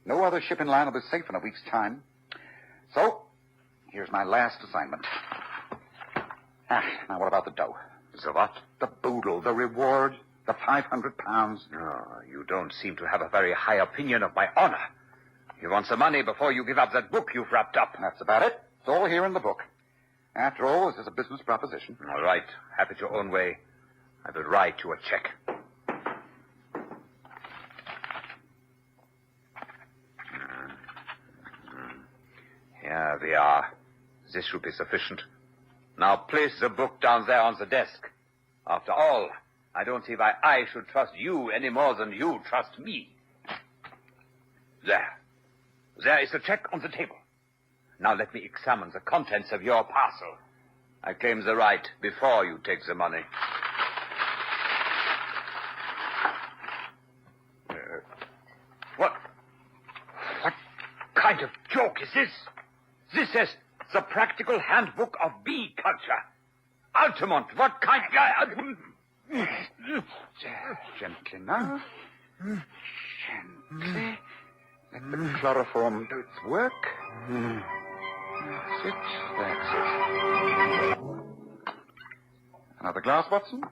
No other ship in line will be safe in a week's time. So, here's my last assignment. Now what about the dough? The what? The boodle, the reward, the 500 pounds. Oh, you don't seem to have a very high opinion of my honor. You want some money before you give up that book you've wrapped up. That's about it. It's all here in the book. After all, this is a business proposition. All right. Have it your own way. I will write you a check. There we are. This should be sufficient. Now place the book down there on the desk. After all, I don't see why I should trust you any more than you trust me. There. There is the check on the table. Now let me examine the contents of your parcel. I claim the right before you take the money. What kind of joke is this? This says the practical handbook of bee culture. Altamont, what kind of... Gently now. Gently. Let the chloroform do its work. That's it. Another glass, Watson?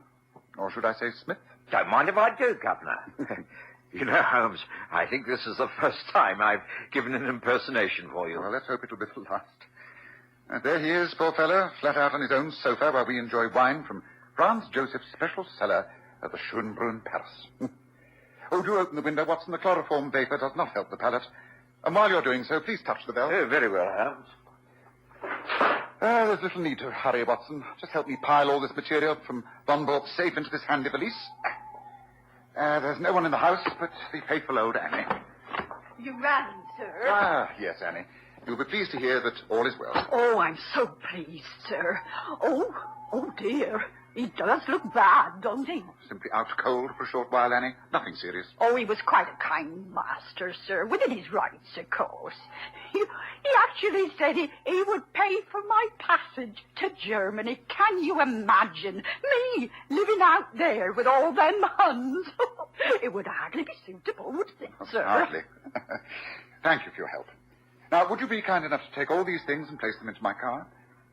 Or should I say Smith? Don't mind if I do, Governor. You know, Holmes, I think this is the first time I've given an impersonation for you. Well, let's hope it'll be the last. And there he is, poor fellow, flat out on his own sofa while we enjoy wine from Franz Joseph's special cellar at the Schönbrunn, Paris. Oh, do open the window, Watson. The chloroform vapor does not help the palate. And while you're doing so, please touch the bell. Oh, very well, Holmes. There's little need to hurry, Watson. Just help me pile all this material from Von Bork's safe into this handy valise. There's no one in the house but the faithful old Annie. You ran, sir. Ah, yes, Annie. You'll be pleased to hear that all is well. Oh, I'm so pleased, sir. Oh, dear. He does look bad, doesn't he? Simply out cold for a short while, Annie. Nothing serious. Oh, he was quite a kind master, sir, within his rights, of course. He actually said he would pay for my passage to Germany. Can you imagine? Me living out there with all them Huns? It would hardly be suitable, would it, sir? Hardly. Thank you for your help. Now, would you be kind enough to take all these things and place them into my car?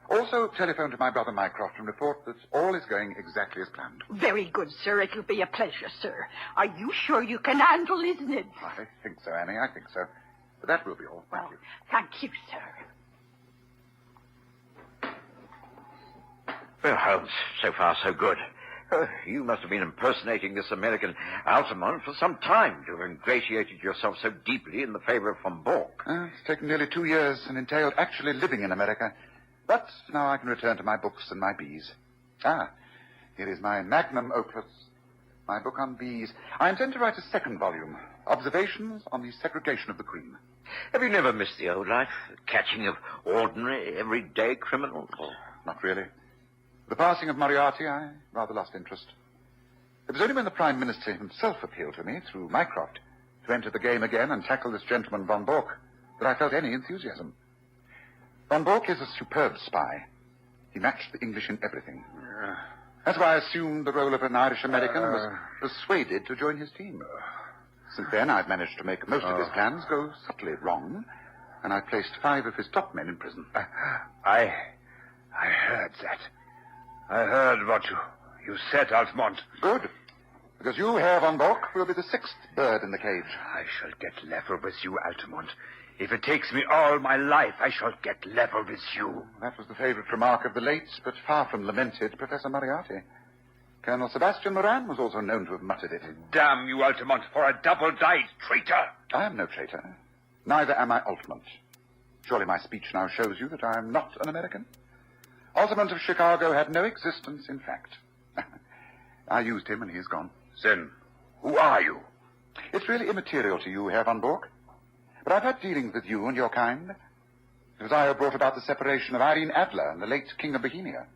Also, telephone to my brother Mycroft and report that all is going exactly as planned. Very good, sir. It'll be a pleasure, sir. Are you sure you can handle his nibs? I think so, Annie. I think so. But that will be all. Thank you. Thank you, sir. Well, Holmes, so far so good. You must have been impersonating this American Altamont for some time to have ingratiated yourself so deeply in the favor of Von Bork. It's taken nearly 2 years and entailed actually living in America. But now I can return to my books and my bees. Here is my magnum opus, my book on bees. I intend to write a second volume, Observations on the Segregation of the Queen. Have you never missed the old life, the catching of ordinary, everyday criminals? Not really. The passing of Moriarty, I rather lost interest. It was only when the Prime Minister himself appealed to me, through Mycroft, to enter the game again and tackle this gentleman Von Bork, that I felt any enthusiasm. Von Bork is a superb spy. He matched the English in everything. That's why I assumed the role of an Irish-American and was persuaded to join his team. Since then, I've managed to make most of his plans go subtly wrong, and I've placed 5 of his top men in prison. I heard that. I heard what you said, Altamont. Good. Because you, Herr Von Bork, will be the 6th bird in the cage. I shall get level with you, Altamont. If it takes me all my life, I shall get level with you. That was the favorite remark of the late, but far from lamented, Professor Moriarty. Colonel Sebastian Moran was also known to have muttered it. Damn you, Altamont, for a double-dyed traitor. I am no traitor. Neither am I Altamont. Surely my speech now shows you that I am not an American. Altamont of Chicago had no existence, in fact. I used him and he is gone. Then, who are you? It's really immaterial to you, Herr Von Bork. But I've had dealings with you and your kind. It was I who brought about the separation of Irene Adler and the late King of Bohemia.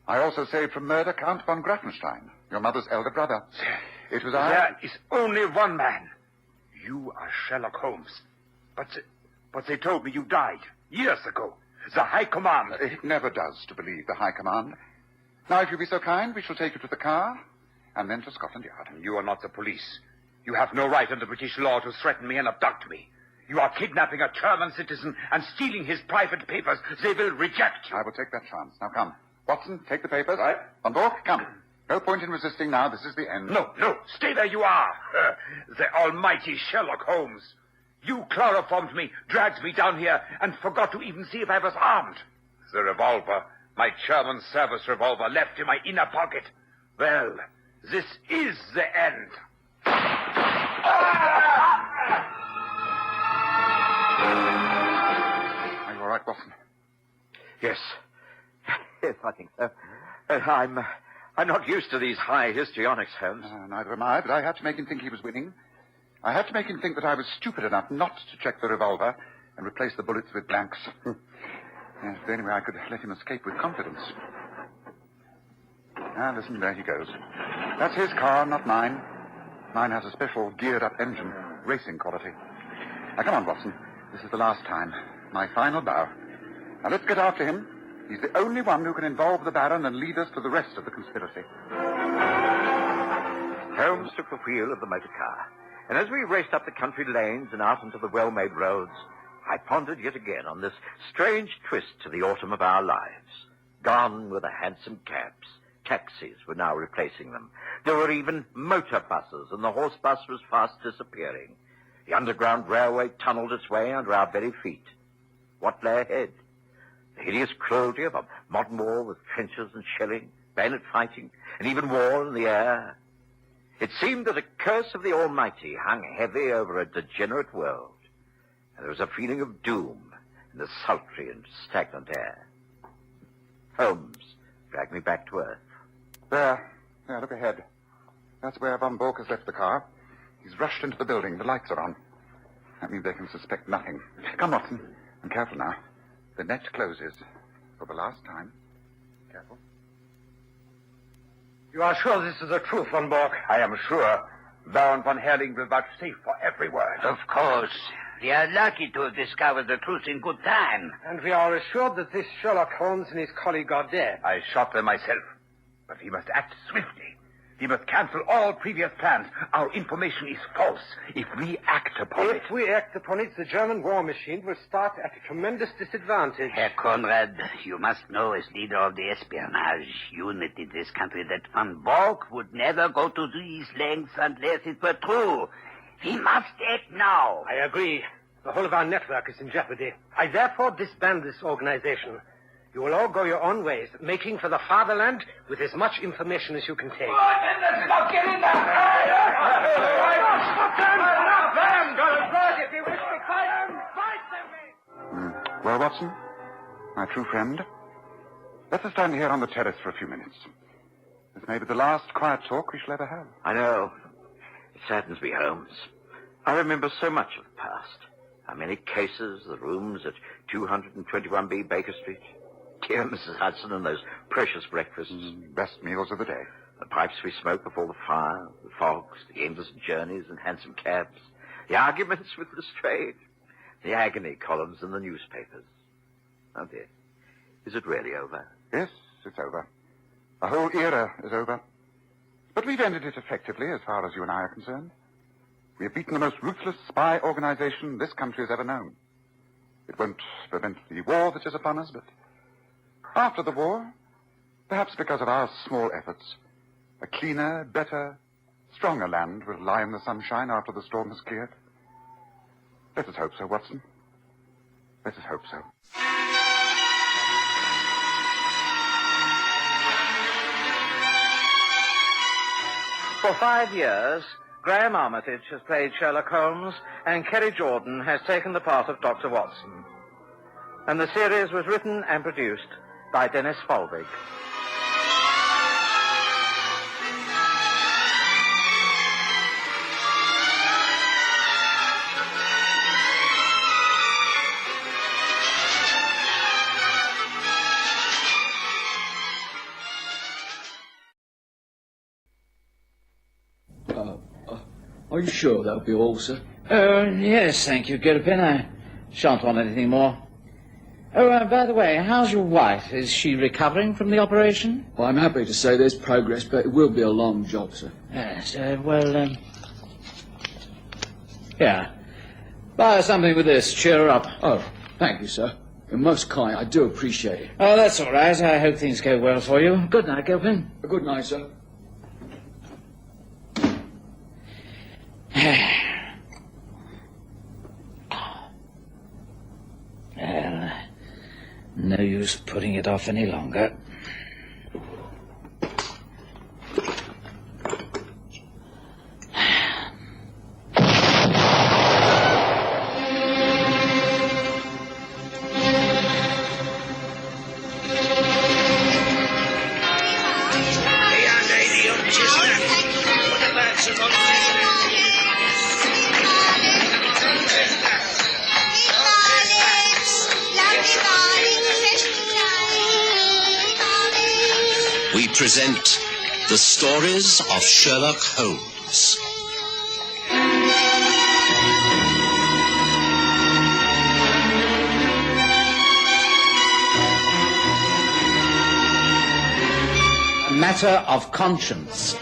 I also saved from murder Count von Grafenstein, your mother's elder brother. It was I... There is only one man. You are Sherlock Holmes. But they told me you died years ago. The High Command. It never does to believe the High Command. Now, if you'll be so kind, we shall take you to the car and then to Scotland Yard. You are not the police. You have no right under British law to threaten me and abduct me. You are kidnapping a German citizen and stealing his private papers. They will reject you. I will take that chance. Now, come. Watson, take the papers. Right. Von Bork, come. No point in resisting now. This is the end. No. Stay where you are. The almighty Sherlock Holmes. You chloroformed me, dragged me down here, and forgot to even see if I was armed. The revolver, my German service revolver, left in my inner pocket. Well, this is the end. Are you all right, Watson? I'm not used to these high histrionics, Holmes. Neither am I, but I had to make him think he was winning. I had to make him think that I was stupid enough not to check the revolver and replace the bullets with blanks. Yes, the only way I could let him escape with confidence. Ah, listen, there he goes. That's his car, not mine. Mine has a special geared-up engine, racing quality. Now, come on, Watson. This is the last time. My final bow. Now, let's get after him. He's the only one who can involve the Baron and lead us to the rest of the conspiracy. Holmes took the wheel of the motor car, and as we raced up the country lanes and out into the well-made roads, I pondered yet again on this strange twist to the autumn of our lives. Gone were the hansom cabs. Taxis were now replacing them. There were even motor buses, and the horse bus was fast disappearing. The Underground Railway tunneled its way under our very feet. What lay ahead? The hideous cruelty of a modern war with trenches and shelling, bayonet fighting, and even war in the air. It seemed that a curse of the Almighty hung heavy over a degenerate world, and there was a feeling of doom in the sultry and stagnant air. Holmes dragged me back to earth. There, look ahead. That's where Von Bork has left the car. He's rushed into the building. The lights are on. That means they can suspect nothing. Come, Watson. And careful now. The net closes for the last time. Careful. You are sure this is the truth, Von Bork? I am sure. Baron von Herling will vouchsafe for every word. Of course. We are lucky to have discovered the truth in good time. And we are assured that this Sherlock Holmes and his colleague are dead. I shot them myself. But we must act swiftly. We must cancel all previous plans. Our information is false. If we act upon it... If we act upon it, the German war machine will start at a tremendous disadvantage. Herr Conrad, you must know as leader of the espionage unit in this country that Von Bork would never go to these lengths unless it were true. We must act now. I agree. The whole of our network is in jeopardy. I therefore disband this organization. You will all go your own ways, making for the fatherland with as much information as you can take. Stop, get in there! Well, Watson, my true friend, let us stand here on the terrace for a few minutes. This may be the last quiet talk we shall ever have. I know. It saddens me, Holmes. I remember so much of the past. How many cases, the rooms at 221B Baker Street. Dear Mrs. Hudson and those precious breakfasts. Best meals of the day. The pipes we smoked before the fire, the fogs, the endless journeys in hansom cabs, the arguments with Lestrade, the agony columns in the newspapers. Oh, dear. Is it really over? Yes, it's over. The whole era is over. But we've ended it effectively as far as you and I are concerned. We have beaten the most ruthless spy organization this country has ever known. It won't prevent the war that is upon us, but after the war, perhaps because of our small efforts, a cleaner, better, stronger land will lie in the sunshine after the storm has cleared. Let us hope so, Watson. Let us hope so. For 5 years, Graham Armitage has played Sherlock Holmes, and Kerry Jordan has taken the part of Dr. Watson. And the series was written and produced by Dennis Folvig. Are you sure that'll be all, sir? Yes, thank you, Gilpin. I shan't want anything more. Oh, by the way, how's your wife? Is she recovering from the operation? Well, I'm happy to say there's progress, but it will be a long job, sir. Yes, yeah. Buy her something with this. Cheer her up. Oh, thank you, sir. You're most kind. I do appreciate it. Oh, that's all right. I hope things go well for you. Good night, Gilpin. Good night, sir. Well, no use putting it off any longer. present the stories of Sherlock Holmes. A matter of conscience.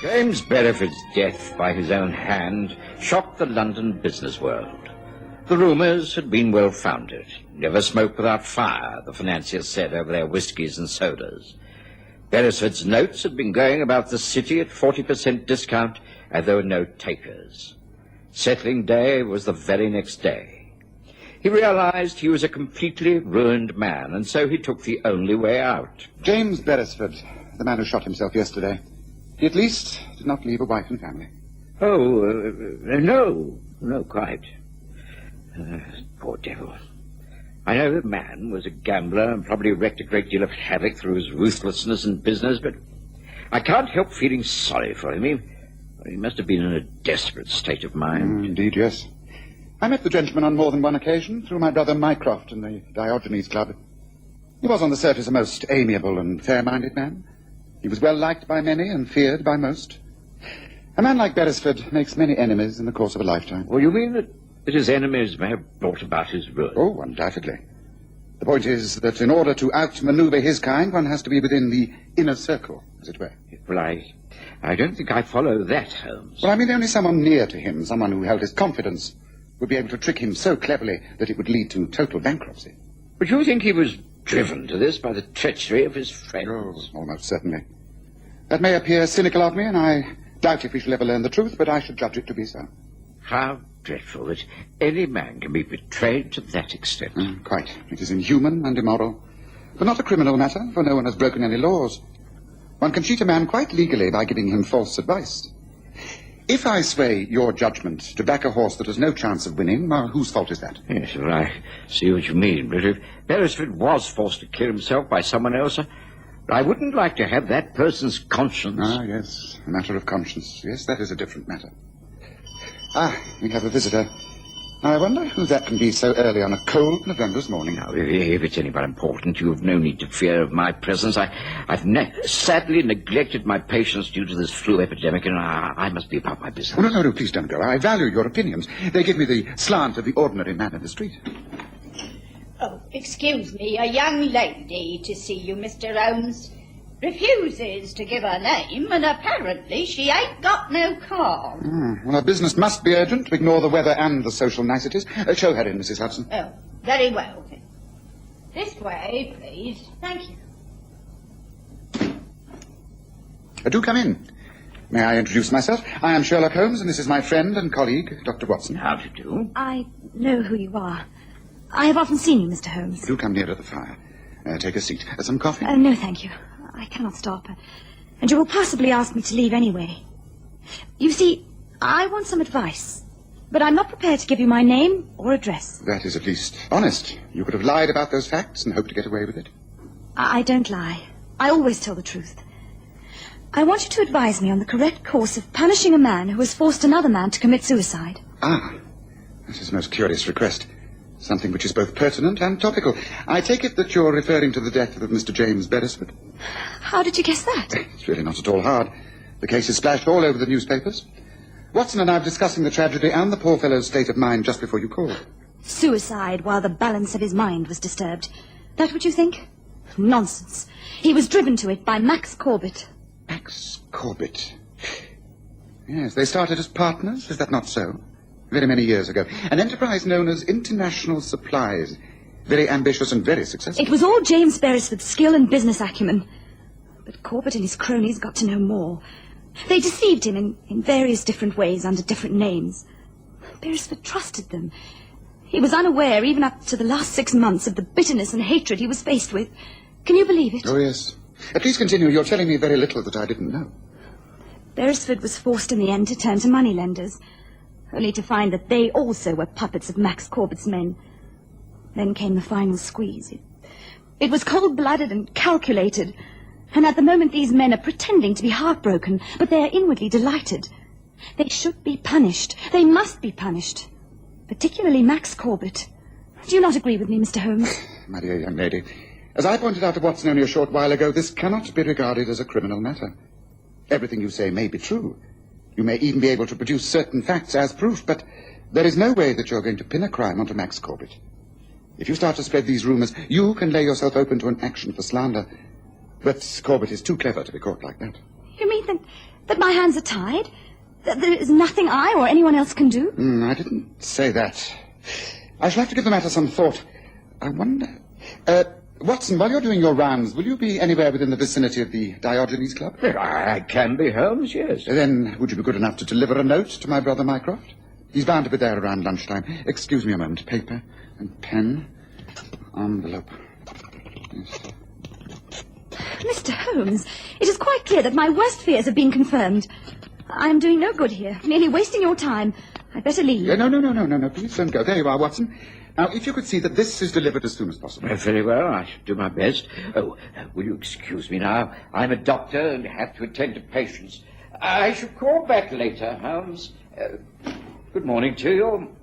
James Beresford's death by his own hand shocked the London business world. The rumours had been well-founded. Never smoke without fire, the financiers said over their whiskies and sodas. Beresford's notes had been going about the city at 40% discount, and there were no takers. Settling day was the very next day. He realized he was a completely ruined man, and so he took the only way out. James Beresford, the man who shot himself yesterday. He at least did not leave a wife and family. No, quite. Poor devil. I know the man was a gambler and probably wreaked a great deal of havoc through his ruthlessness in business, but I can't help feeling sorry for him. He must have been in a desperate state of mind. Indeed, yes. I met the gentleman on more than one occasion through my brother Mycroft in the Diogenes Club. He was on the surface a most amiable and fair-minded man. He was well liked by many and feared by most. A man like Beresford makes many enemies in the course of a lifetime. Well, you mean that his enemies may have brought about his ruin? Oh, undoubtedly. The point is that in order to outmaneuver his kind, one has to be within the inner circle, as it were. Well, I don't think I follow that, Holmes. Well, I mean only someone near to him, someone who held his confidence, would be able to trick him so cleverly that it would lead to total bankruptcy. But you think he was driven to this by the treachery of his friends? Oh, almost certainly. That may appear cynical of me, and I doubt if we shall ever learn the truth, but I should judge it to be so. How dreadful that any man can be betrayed to that extent. Quite. It is inhuman and immoral. But not a criminal matter, for no one has broken any laws. One can cheat a man quite legally by giving him false advice. If I sway your judgment to back a horse that has no chance of winning, well, whose fault is that? Yes, well, I see what you mean. But if Beresford was forced to kill himself by someone else, I wouldn't like to have that person's conscience. Ah, yes, a matter of conscience. Yes, that is a different matter. We have a visitor. I wonder who that can be so early on a cold November's morning. Now, if it's anybody important, you have no need to fear of my presence. I've sadly neglected my patients due to this flu epidemic, and I must be about my business. Oh, no, please don't go. I value your opinions. They give me the slant of the ordinary man in the street. Oh, excuse me, a young lady to see you, Mr. Holmes. Refuses to give her name, and apparently she ain't got no car. Well, our business must be urgent to ignore the weather and the social niceties. Show her in, Mrs. Hudson. Oh, very well. This way, please. Thank you. Do come in. May I introduce myself? I am Sherlock Holmes, and this is my friend and colleague, Dr. Watson. How do you do? I know who you are. I have often seen you, Mr. Holmes. Do come nearer the fire. Take a seat. Some coffee? No, thank you. I cannot stop. And you will possibly ask me to leave anyway. You see, I want some advice, but I'm not prepared to give you my name or address. That is at least honest. You could have lied about those facts and hoped to get away with it. I don't lie. I always tell the truth. I want you to advise me on the correct course of punishing a man who has forced another man to commit suicide. That is a most curious request. Something which is both pertinent and topical. I take it that you're referring to the death of Mr. James Beresford. How did you guess that? It's really not at all hard. The case is splashed all over the newspapers. Watson and I were discussing the tragedy and the poor fellow's state of mind just before you called. Suicide while the balance of his mind was disturbed. That what you think? Nonsense. He was driven to it by Max Corbett. Max Corbett? Yes, they started as partners, is that not so? Very many years ago. An enterprise known as International Supplies. Very ambitious and very successful. It was all James Beresford's skill and business acumen. But Corbett and his cronies got to know more. They deceived him in various different ways under different names. Beresford trusted them. He was unaware, even up to the last 6 months, of the bitterness and hatred he was faced with. Can you believe it? Oh, yes. Please continue. You're telling me very little that I didn't know. Beresford was forced in the end to turn to moneylenders, only to find that they also were puppets of Max Corbett's men. Then came the final squeeze. It was cold-blooded and calculated, And at the moment these men are pretending to be heartbroken, but they are inwardly delighted. They should be punished. They must be punished. Particularly Max Corbett. Do you not agree with me, Mr. Holmes? My dear young lady, as I pointed out to Watson only a short while ago, this cannot be regarded as a criminal matter. Everything you say may be true. You may even be able to produce certain facts as proof, but there is no way that you're going to pin a crime onto Max Corbett. If you start to spread these rumors, you can lay yourself open to an action for slander. But Corbett is too clever to be caught like that. You mean that my hands are tied? That there is nothing I or anyone else can do? I didn't say that. I shall have to give the matter some thought. I wonder... Watson, while you're doing your rounds, will you be anywhere within the vicinity of the Diogenes Club? I can be, Holmes, yes. Then would you be good enough to deliver a note to my brother Mycroft? He's bound to be there around lunchtime. Excuse me a moment. Paper and pen. Envelope. Yes. Mr. Holmes, it is quite clear that my worst fears have been confirmed. I am doing no good here, merely wasting your time. I'd better leave. No. Please don't go. There you are, Watson. Now, if you could see that this is delivered as soon as possible. Very well. I shall do my best. Oh, will you excuse me now? I'm a doctor and have to attend to patients. I shall call back later, Holmes. Good morning to you.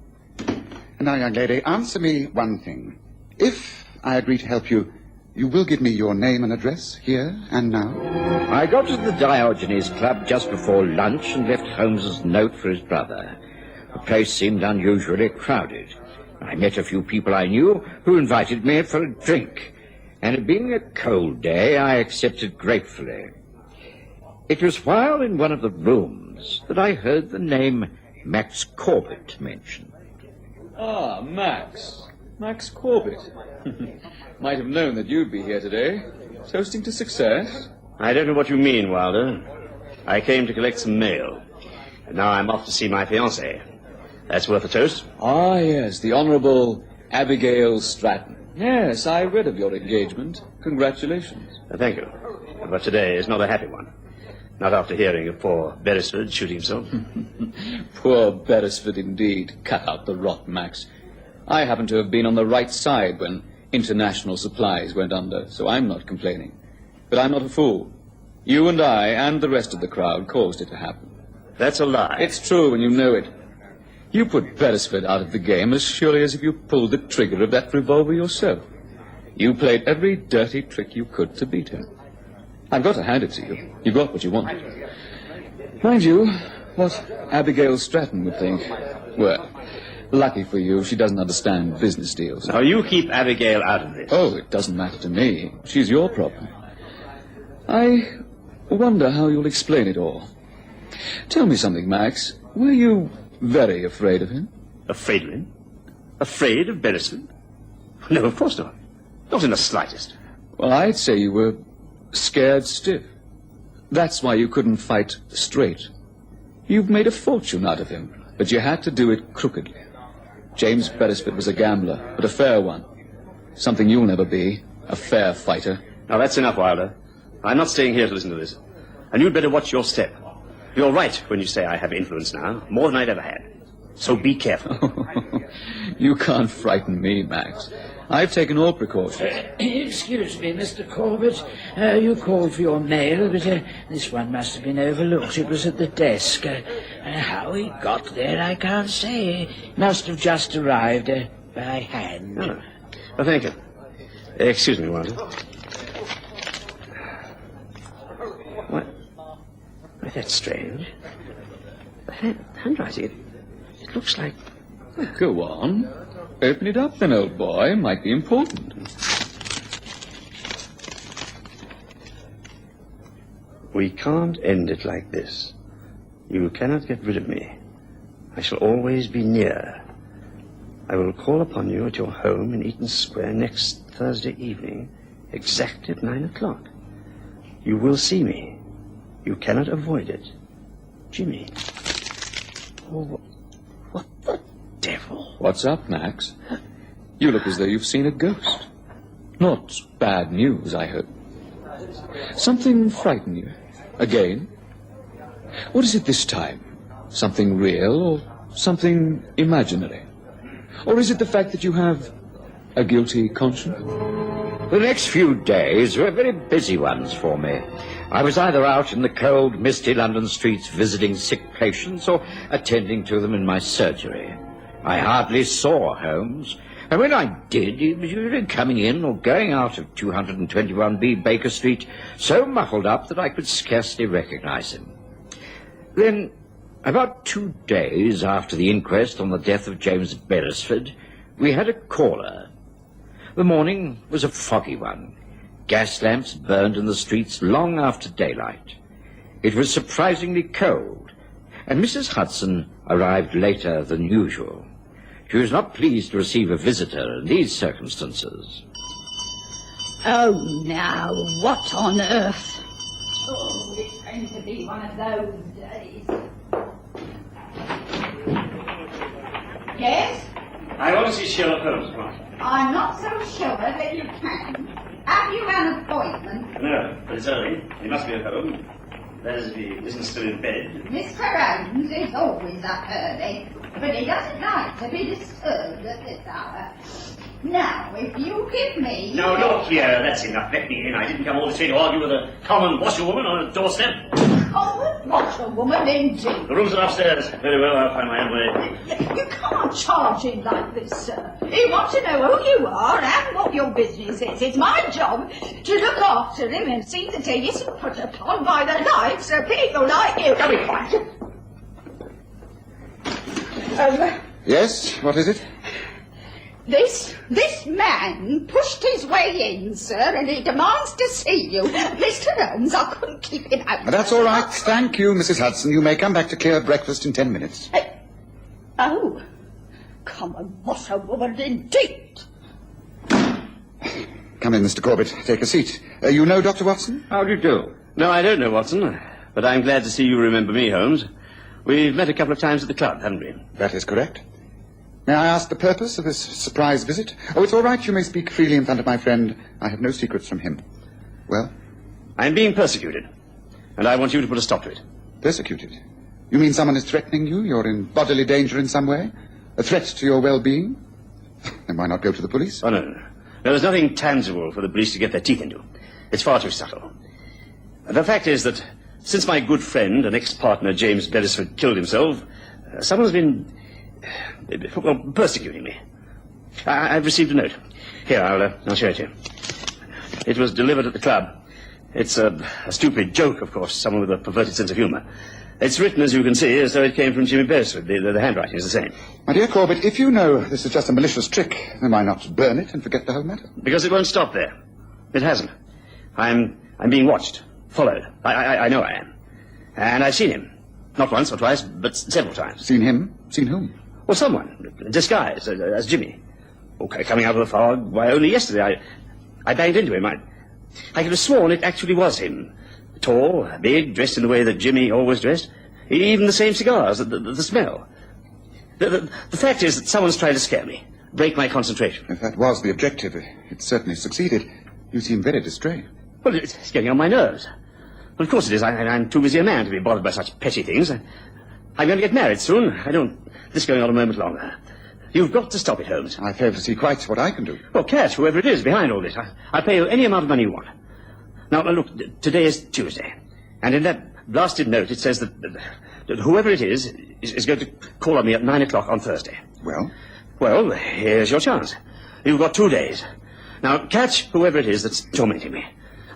Now, young lady, answer me one thing. If I agree to help you, you will give me your name and address here and now? I got to the Diogenes Club just before lunch and left Holmes's note for his brother. The place seemed unusually crowded. I met a few people I knew who invited me for a drink, and it being a cold day, I accepted gratefully. It was while in one of the rooms that I heard the name Max Corbett mentioned. Ah, Max. Max Corbett. Might have known that you'd be here today. Toasting to success? I don't know what you mean, Wilder. I came to collect some mail. And now I'm off to see my fiancée. That's worth a toast. Ah, yes, the Honourable Abigail Stratton. Yes, I read of your engagement. Congratulations. Thank you. But today is not a happy one. Not after hearing of poor Beresford shooting himself. Poor Beresford indeed. Cut out the rot, Max. I happen to have been on the right side when international supplies went under, so I'm not complaining. But I'm not a fool. You and I and the rest of the crowd caused it to happen. That's a lie. It's true, and you know it. You put Beresford out of the game as surely as if you pulled the trigger of that revolver yourself. You played every dirty trick you could to beat him. I've got to hand it to you. You got what you wanted. Mind you, what Abigail Stratton would think. Well, lucky for you, she doesn't understand business deals. Now, you keep Abigail out of this. Oh, it doesn't matter to me. She's your problem. I wonder how you'll explain it all. Tell me something, Max. Were you very afraid of him? Afraid of him? Afraid of Beresford? No, of course not. Not in the slightest. Well, I'd say you were scared stiff. That's why you couldn't fight straight. You've made a fortune out of him, but you had to do it crookedly. James Beresford was a gambler, but a fair one. Something you'll never be, a fair fighter. Now, that's enough, Wilder. I'm not staying here to listen to this. And you'd better watch your step. You're right when you say I have influence now, more than I've ever had. So be careful. You can't frighten me, Max. I've taken all precautions. Excuse me, Mr. Corbett. You called for your mail, but this one must have been overlooked. It was at the desk. How he got there, I can't say. Must have just arrived by hand. Oh. Well, thank you. Excuse me, Wilder. What? That's strange. That handwriting, it looks like... Go on. Open it up then, old boy. Might be important. We can't end it like this. You cannot get rid of me. I shall always be near. I will call upon you at your home in Eaton Square next Thursday evening, exactly at 9 o'clock. You will see me. You cannot avoid it. Jimmy. Oh, what the devil? What's up, Max? You look as though you've seen a ghost. Not bad news, I hope. Something frightened you? Again? What is it this time? Something real or something imaginary? Or is it the fact that you have a guilty conscience? The next few days were very busy ones for me. I was either out in the cold, misty London streets visiting sick patients or attending to them in my surgery. I hardly saw Holmes, and when I did, he was usually coming in or going out of 221B Baker Street so muffled up that I could scarcely recognize him. Then, about 2 days after the inquest on the death of James Beresford, we had a caller. The morning was a foggy one. Gas lamps burned in the streets long after daylight. It was surprisingly cold, and Mrs. Hudson arrived later than usual. She was not pleased to receive a visitor in these circumstances. Oh, now, what on earth? Oh, it's going to be one of those days. Yes? I want to see Sherlock Holmes, Mark. I'm not so sure that you can. Have you an appointment? No, but it's early. He must be at home. That is, if he isn't still in bed. Mr. Holmes is always up early, but he doesn't like to be disturbed at this hour. Now, if you give me... No, look here, that's enough. Let me in. I didn't come all this way to argue with a common washerwoman on a doorstep. Common washerwoman, indeed. The rooms are upstairs. Very well, I'll find my own way. You can't charge him like this, sir. You want to know who you are and what your business is. It's my job to look after him and see that he isn't put upon by the likes of people like you. Come in, quiet. Yes, what is it? This man pushed his way in, sir, and he demands to see you. Mr. Holmes, I couldn't keep him out. That's all right. Thank you, Mrs. Hudson. You may come back to clear breakfast in 10 minutes. Oh, common washerwoman indeed. Come in, Mr. Corbett. Take a seat. You know Dr. Watson? How do you do? No, I don't know, Watson, but I'm glad to see you remember me, Holmes. We've met a couple of times at the club, haven't we? That is correct. May I ask the purpose of this surprise visit? Oh, it's all right. You may speak freely in front of my friend. I have no secrets from him. Well? I'm being persecuted, and I want you to put a stop to it. Persecuted? You mean someone is threatening you? You're in bodily danger in some way? A threat to your well-being? Then why not go to the police? Oh, no. No, there's nothing tangible for the police to get their teeth into. It's far too subtle. The fact is that since my good friend and ex-partner James Beresford killed himself, someone's been... persecuting me. I've received a note. Here, I'll show it to you. It was delivered at the club. It's a stupid joke, of course, someone with a perverted sense of humor. It's written, as you can see, as though it came from Jimmy Beresford. The handwriting is the same. My dear Corbett, if you know this is just a malicious trick, then why not burn it and forget the whole matter? Because it won't stop there. It hasn't. I'm being watched, followed. I know I am. And I've seen him. Not once or twice, but several times. Seen him? Seen whom? Well, someone, disguised as Jimmy. Okay, coming out of the fog. Why, only yesterday I banged into him. I could have sworn it actually was him. Tall, big, dressed in the way that Jimmy always dressed. Even the same cigars, the smell. The fact is that someone's trying to scare me, break my concentration. If that was the objective, it certainly succeeded. You seem very distrait. Well, it's getting on my nerves. Well, of course it is. I'm too busy a man to be bothered by such petty things. I'm going to get married soon. I don't... This going on a moment longer. You've got to stop it, Holmes. I fail to see quite what I can do. Well, catch whoever it is behind all this. I'll pay you any amount of money you want. Now, look, today is Tuesday. And in that blasted note, it says that whoever it is going to call on me at 9 o'clock on Thursday. Well? Well, here's your chance. You've got 2 days. Now, catch whoever it is that's tormenting me.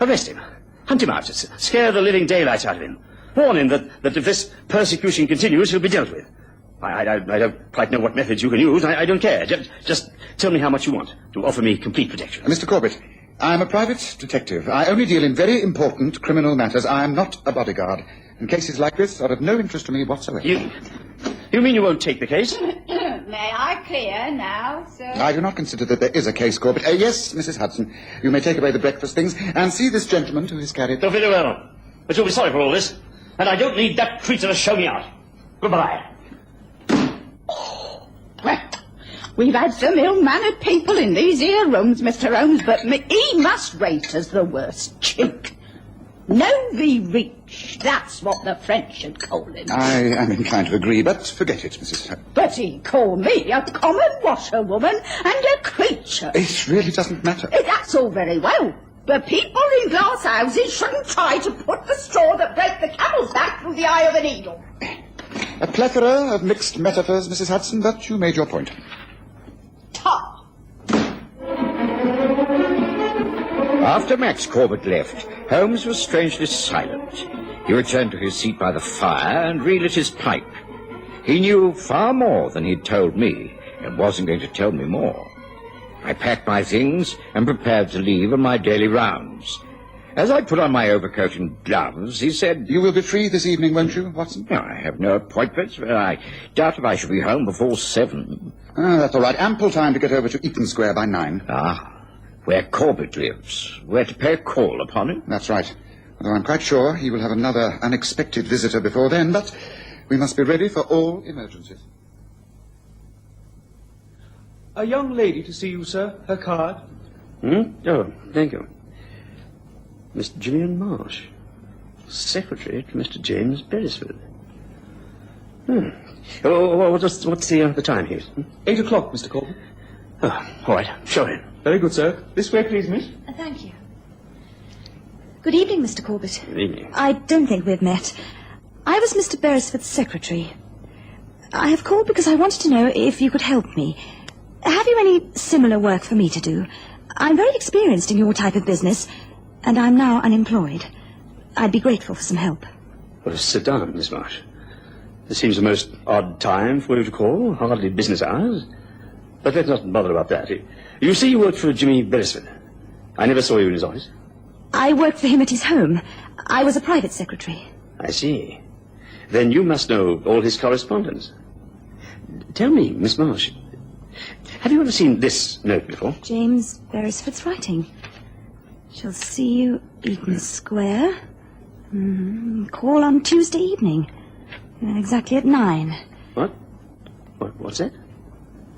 Arrest him. Hunt him out. Scare the living daylights out of him. Warn him that if this persecution continues, he'll be dealt with. I don't quite know what methods you can use. I don't care. Just tell me how much you want to offer me complete protection. Mr. Corbett, I'm a private detective. I only deal in very important criminal matters. I am not a bodyguard. And cases like this are of no interest to me whatsoever. You mean you won't take the case? May I clear now, sir? I do not consider that there is a case, Corbett. Yes, Mrs. Hudson. You may take away the breakfast things and see this gentleman to his carriage. Oh, very well. But you'll be sorry for all this. And I don't need that creature to show me out. Goodbye. We've had some ill-mannered people in these here rooms, Mr. Holmes, but he must rate as the worst chink. Novi rich. That's what the French should call him. I am inclined to agree, but forget it, Mrs. But he called me a common washerwoman and a creature. It really doesn't matter. That's all very well. The people in glass houses shouldn't try to put the straw that broke the camel's back through the eye of a needle. A plethora of mixed metaphors, Mrs. Hudson, but you made your point. Ta! After Max Corbett left, Holmes was strangely silent. He returned to his seat by the fire and relit his pipe. He knew far more than he'd told me, and wasn't going to tell me more. I packed my things and prepared to leave on my daily rounds. As I put on my overcoat and gloves, he said, "You will be free this evening, won't you, Watson?" "No, I have no appointments, but I doubt if I shall be home before 7. That's all right. Ample time to get over to Eaton Square by 9. Where Corbett lives. We're to pay a call upon him? That's right. Although I'm quite sure he will have another unexpected visitor before then, but we must be ready for all emergencies. A young lady to see you, sir. Her card. Oh, thank you. Miss Gillian Marsh, secretary to Mr. James Beresford. Oh, what's the time here? 8 o'clock, Mr. Corbett. Oh, all right. Show in. Very good, sir. This way, please, miss. Thank you. Good evening, Mr. Corbett. Good evening. I don't think we've met. I was Mr. Beresford's secretary. I have called because I wanted to know if you could help me. Have you any similar work for me to do? I'm very experienced in your type of business, and I'm now unemployed. I'd be grateful for some help. Well, sit down, Miss Marsh. This seems a most odd time for you to call. Hardly business hours. But let's not bother about that. You see you work for Jimmy Beresford. I never saw you in his office. I worked for him at his home. I was a private secretary. I see. Then you must know all his correspondence. Tell me, Miss Marsh, have you ever seen this note before? James Beresford's writing. Shall see you, Eaton Square. Call on Tuesday evening. Exactly at 9. What's that?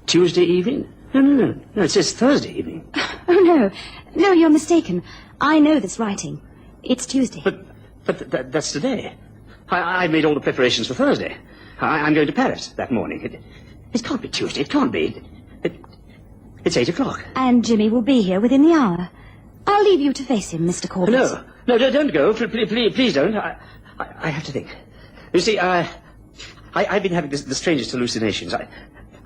Tuesday evening? No, it says Thursday evening. Oh, no, you're mistaken. I know this writing. It's Tuesday. But that's today. I made all the preparations for Thursday. I'm going to Paris that morning. It can't be Tuesday. It can't be. It's 8 o'clock. And Jimmy will be here within the hour. I'll leave you to face him, Mr. Corbett. No, don't go. Please don't. I have to think. You see, I've been having the strangest hallucinations.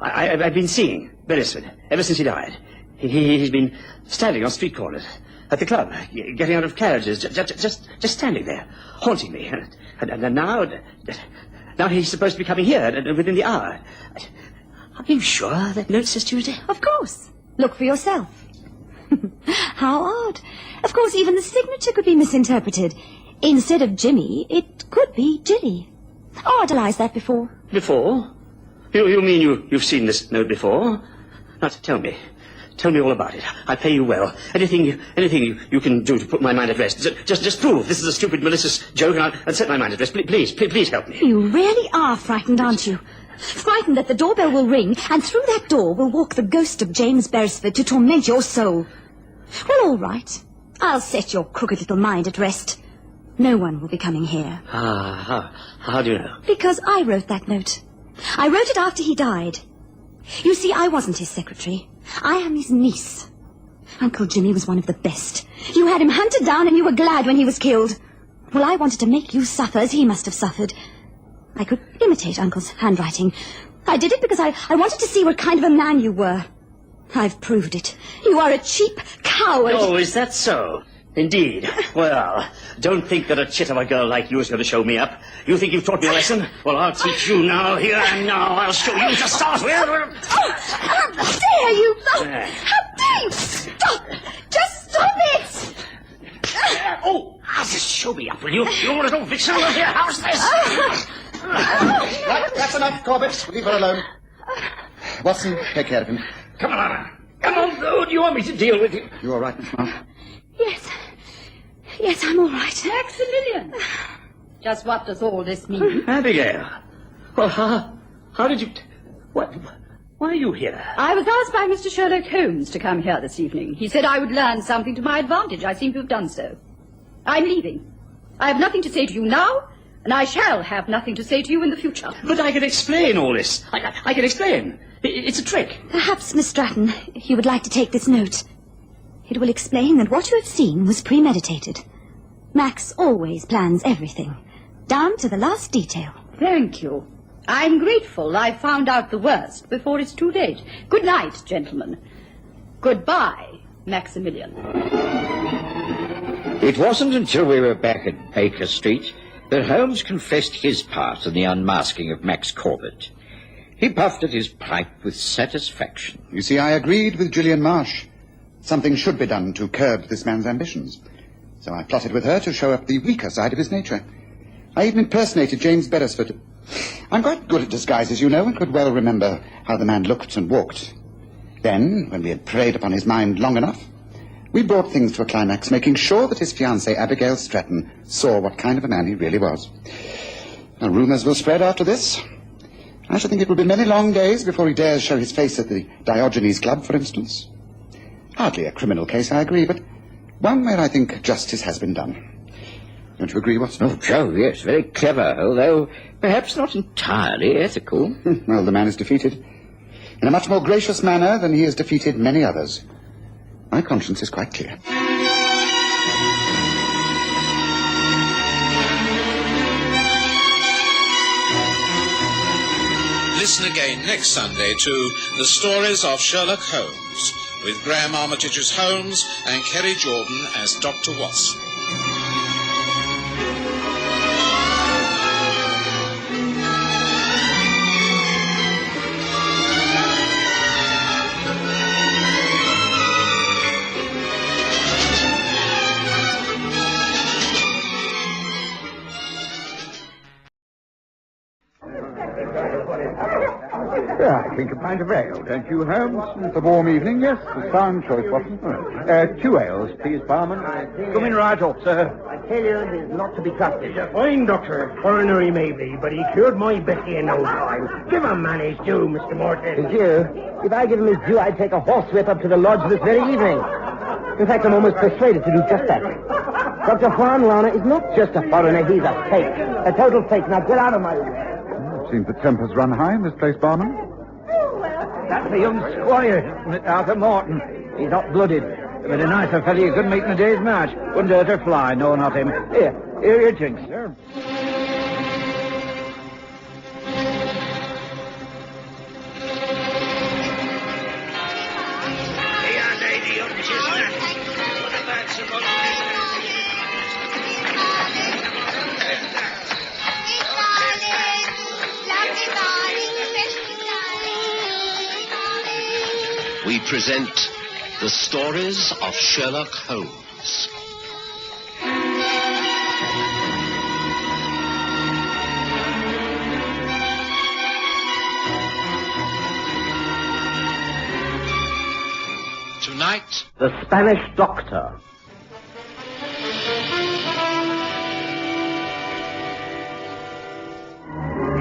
I've been seeing Beresford ever since he died. He's been standing on street corners, at the club, getting out of carriages, just standing there, haunting me. And now he's supposed to be coming here within the hour. Are you sure that note says Tuesday? Of course. Look for yourself. How odd. Of course, even the signature could be misinterpreted. Instead of Jimmy, it could be Jilly. Oh, I realized that before. Before? You mean you've seen this note before? Now, tell me all about it. I pay you well. Anything you can do to put my mind at rest. Just prove this is a stupid, malicious joke, and I'll set my mind at rest. Please help me. You really are frightened, aren't you? Frightened that the doorbell will ring, and through that door will walk the ghost of James Beresford to torment your soul. Well, all right. I'll set your crooked little mind at rest. No one will be coming here. How do you know? Because I wrote that note. I wrote it after he died. You see, I wasn't his secretary. I am his niece. Uncle Jimmy was one of the best. You had him hunted down and you were glad when he was killed. Well, I wanted to make you suffer as he must have suffered. I could imitate Uncle's handwriting. I did it because I wanted to see what kind of a man you were. I've proved it. You are a cheap coward. Oh, is that so? Indeed. Well, don't think that a chit of a girl like you is going to show me up. You think you've taught me a lesson? Well, I'll teach you now, here and now. I'll show you to start with. How dare you! How dare you! Stop! Just stop it! Just show me up, will you? You little vixen over here. How's this? Right, that's enough, Corbett. Leave her alone. Watson, take care of him. Come on, do you want me to deal with you? You all right, Miss Marsh? Yes, I'm all right. Maximilian! Just what does all this mean? Abigail. Well, how did you... Why are you here? I was asked by Mr. Sherlock Holmes to come here this evening. He said I would learn something to my advantage. I seem to have done so. I'm leaving. I have nothing to say to you now, and I shall have nothing to say to you in the future. But I can explain all this. I can explain. It's a trick. Perhaps, Miss Stratton, you would like to take this note. It will explain that what you have seen was premeditated. Max always plans everything, down to the last detail. Thank you. I'm grateful I found out the worst before it's too late. Good night, gentlemen. Goodbye, Maximilian. It wasn't until we were back at Baker Street that Holmes confessed his part in the unmasking of Max Corbett. He puffed at his pipe with satisfaction. You see, I agreed with Gillian Marsh. Something should be done to curb this man's ambitions. So I plotted with her to show up the weaker side of his nature. I even impersonated James Beresford. I'm quite good at disguises, you know, and could well remember how the man looked and walked. Then, when we had preyed upon his mind long enough, we brought things to a climax, making sure that his fiancée, Abigail Stratton, saw what kind of a man he really was. Now, rumours will spread after this. I should think it will be many long days before he dares show his face at the Diogenes Club, for instance. Hardly a criminal case, I agree, but one where I think justice has been done. Don't you agree, Watson? Oh, Joe, yes, very clever, although perhaps not entirely ethical. Well, the man is defeated in a much more gracious manner than he has defeated many others. My conscience is quite clear. Listen again next Sunday to The Stories of Sherlock Holmes, with Graham Armitage as Holmes and Kerry Jordan as Dr. Watson. I think a pint of ale, don't you, Holmes? It's a warm evening, yes. A sound choice, Watson. 2 ales, please, barman. Coming right off, sir. I tell you, he's not to be trusted. He's a fine doctor. Foreigner he may be, but he cured my Bessie in no time. Give him man his due, Mr. Morton. His due? If I give him his due, I'd take a horsewhip up to the lodge this very evening. In fact, I'm almost persuaded to do just that. Dr. Juan Lana is not just a foreigner, he's a fake. A total fake. Now get out of my way. Seems the tempers run high in this place, barman. That's the young squire, isn't it, Arthur Morton? He's hot-blooded. But a nicer fellow you couldn't meet in a day's march. Wouldn't hurt a fly, no, not him. Here you drink, sir. We present The Stories of Sherlock Holmes. Tonight, The Spanish Doctor.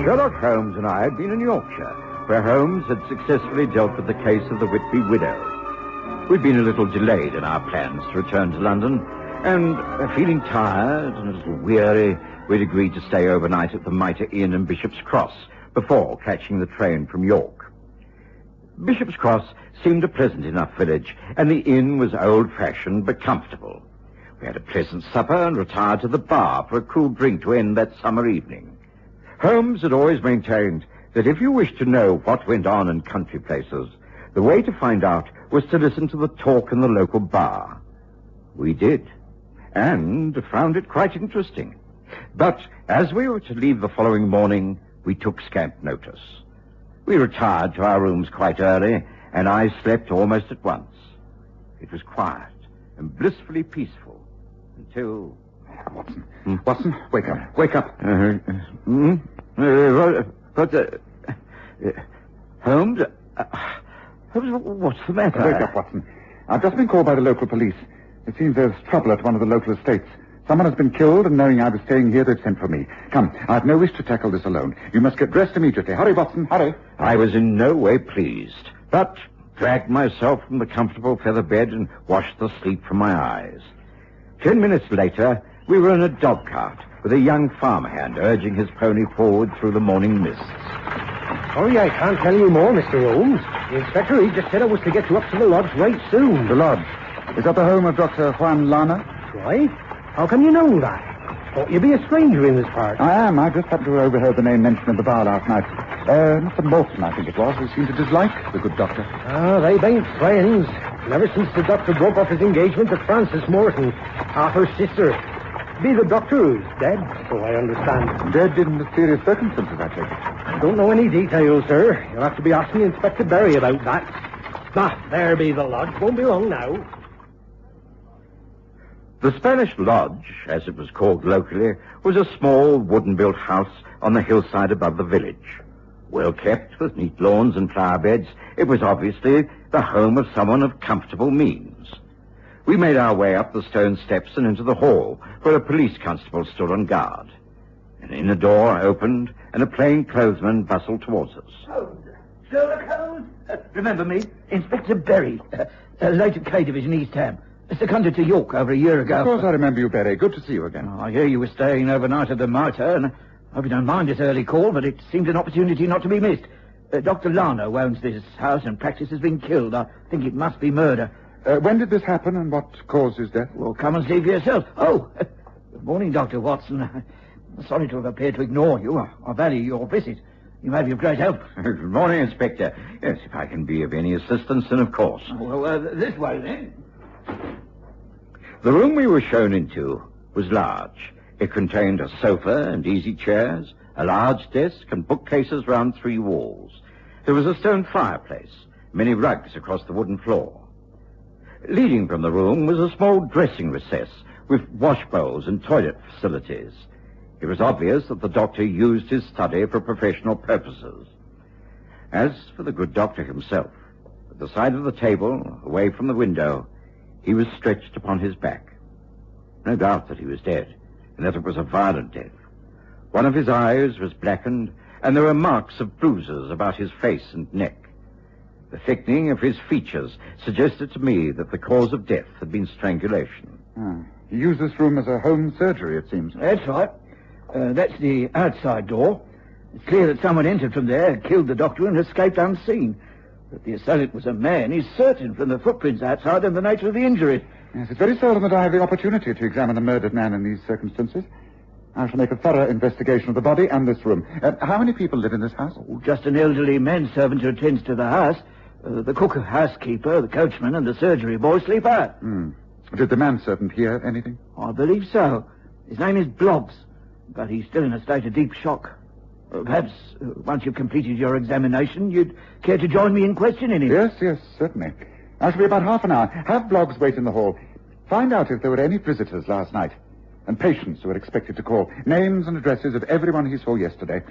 Sherlock Holmes and I had been in Yorkshire, where Holmes had successfully dealt with the case of the Whitby widow. We'd been a little delayed in our plans to return to London, and feeling tired and a little weary, we'd agreed to stay overnight at the Mitre Inn in Bishop's Cross before catching the train from York. Bishop's Cross seemed a pleasant enough village, and the inn was old-fashioned but comfortable. We had a pleasant supper and retired to the bar for a cool drink to end that summer evening. Holmes had always maintained that if you wished to know what went on in country places, the way to find out was to listen to the talk in the local bar. We did, and found it quite interesting. But as we were to leave the following morning, we took scant notice. We retired to our rooms quite early, and I slept almost at once. It was quiet and blissfully peaceful until... Watson, Watson, wake up. Wake up. Holmes? What's the matter? Wake up, Watson. I've just been called by the local police. It seems there's trouble at one of the local estates. Someone has been killed, and knowing I was staying here, they've sent for me. Come, I've no wish to tackle this alone. You must get dressed immediately. Hurry, Watson, hurry. I was in no way pleased, but dragged myself from the comfortable feather bed and washed the sleep from my eyes. 10 minutes later, We were in a dog cart with a young farmhand urging his pony forward through the morning mists. Sorry, I can't tell you more, Mr. Holmes. The inspector, he just said I was to get you up to the lodge right soon. The lodge? Is that the home of Dr. Juan Lana? Right. How can you know that? Thought you'd be a stranger in this part. I am. I just happened to have overheard the name mentioned in the bar last night. Mr. Morton, I think it was, who seemed to dislike the good doctor. They ain't friends. And ever since the doctor broke off his engagement to Frances Morton, half her sister. Be the doctor who's dead, so I understand. Dead in mysterious circumstances, I take it. I don't know any details, sir. You'll have to be asking Inspector Berry about that. There be the lodge. Won't be long now. The Spanish Lodge, as it was called locally, was a small wooden-built house on the hillside above the village. Well kept, with neat lawns and flower beds, it was obviously the home of someone of comfortable means. We made our way up the stone steps and into the hall, where a police constable stood on guard. An inner door opened, and a plainclothesman bustled towards us. Holmes. Sherlock Holmes? Remember me? Inspector Berry, late at K Division, East Ham. Seconded to York over a year ago. Of course I remember you, Berry. Good to see you again. I hear you were staying overnight at the Mitre, and I hope you don't mind this early call, but it seems an opportunity not to be missed. Dr. Lana, who owns this house and practice, has been killed. I think it must be murder. When did this happen, and what caused his death? Well, come and see for yourself. Oh, good morning, Dr. Watson. I'm sorry to have appeared to ignore you. I value your visit. You may be of great help. Good morning, Inspector. Yes, if I can be of any assistance, then of course. Well, this way, then. The room we were shown into was large. It contained a sofa and easy chairs, a large desk, and bookcases round 3 walls. There was a stone fireplace, many rugs across the wooden floor. Leading from the room was a small dressing recess with wash bowls and toilet facilities. It was obvious that the doctor used his study for professional purposes. As for the good doctor himself, at the side of the table, away from the window, he was stretched upon his back. No doubt that he was dead, and that it was a violent death. One of his eyes was blackened, and there were marks of bruises about his face and neck. The thickening of his features suggested to me that the cause of death had been strangulation. He used this room as a home surgery, it seems. That's right. That's the outside door. It's clear that someone entered from there, killed the doctor, and escaped unseen. That the assailant was a man is certain from the footprints outside and the nature of the injury. Yes, it's very seldom that I have the opportunity to examine a murdered man in these circumstances. I shall make a thorough investigation of the body and this room. How many people live in this house? Just an elderly manservant who attends to the house. The cook, housekeeper, the coachman, and the surgery boy sleep out. Did the manservant hear anything? I believe so. His name is Bloggs, but he's still in a state of deep shock. Perhaps, once you've completed your examination, you'd care to join me in questioning him? Yes, certainly. I shall be about half an hour. Have Bloggs wait in the hall. Find out if there were any visitors last night, and patients who were expected to call. Names and addresses of everyone he saw yesterday.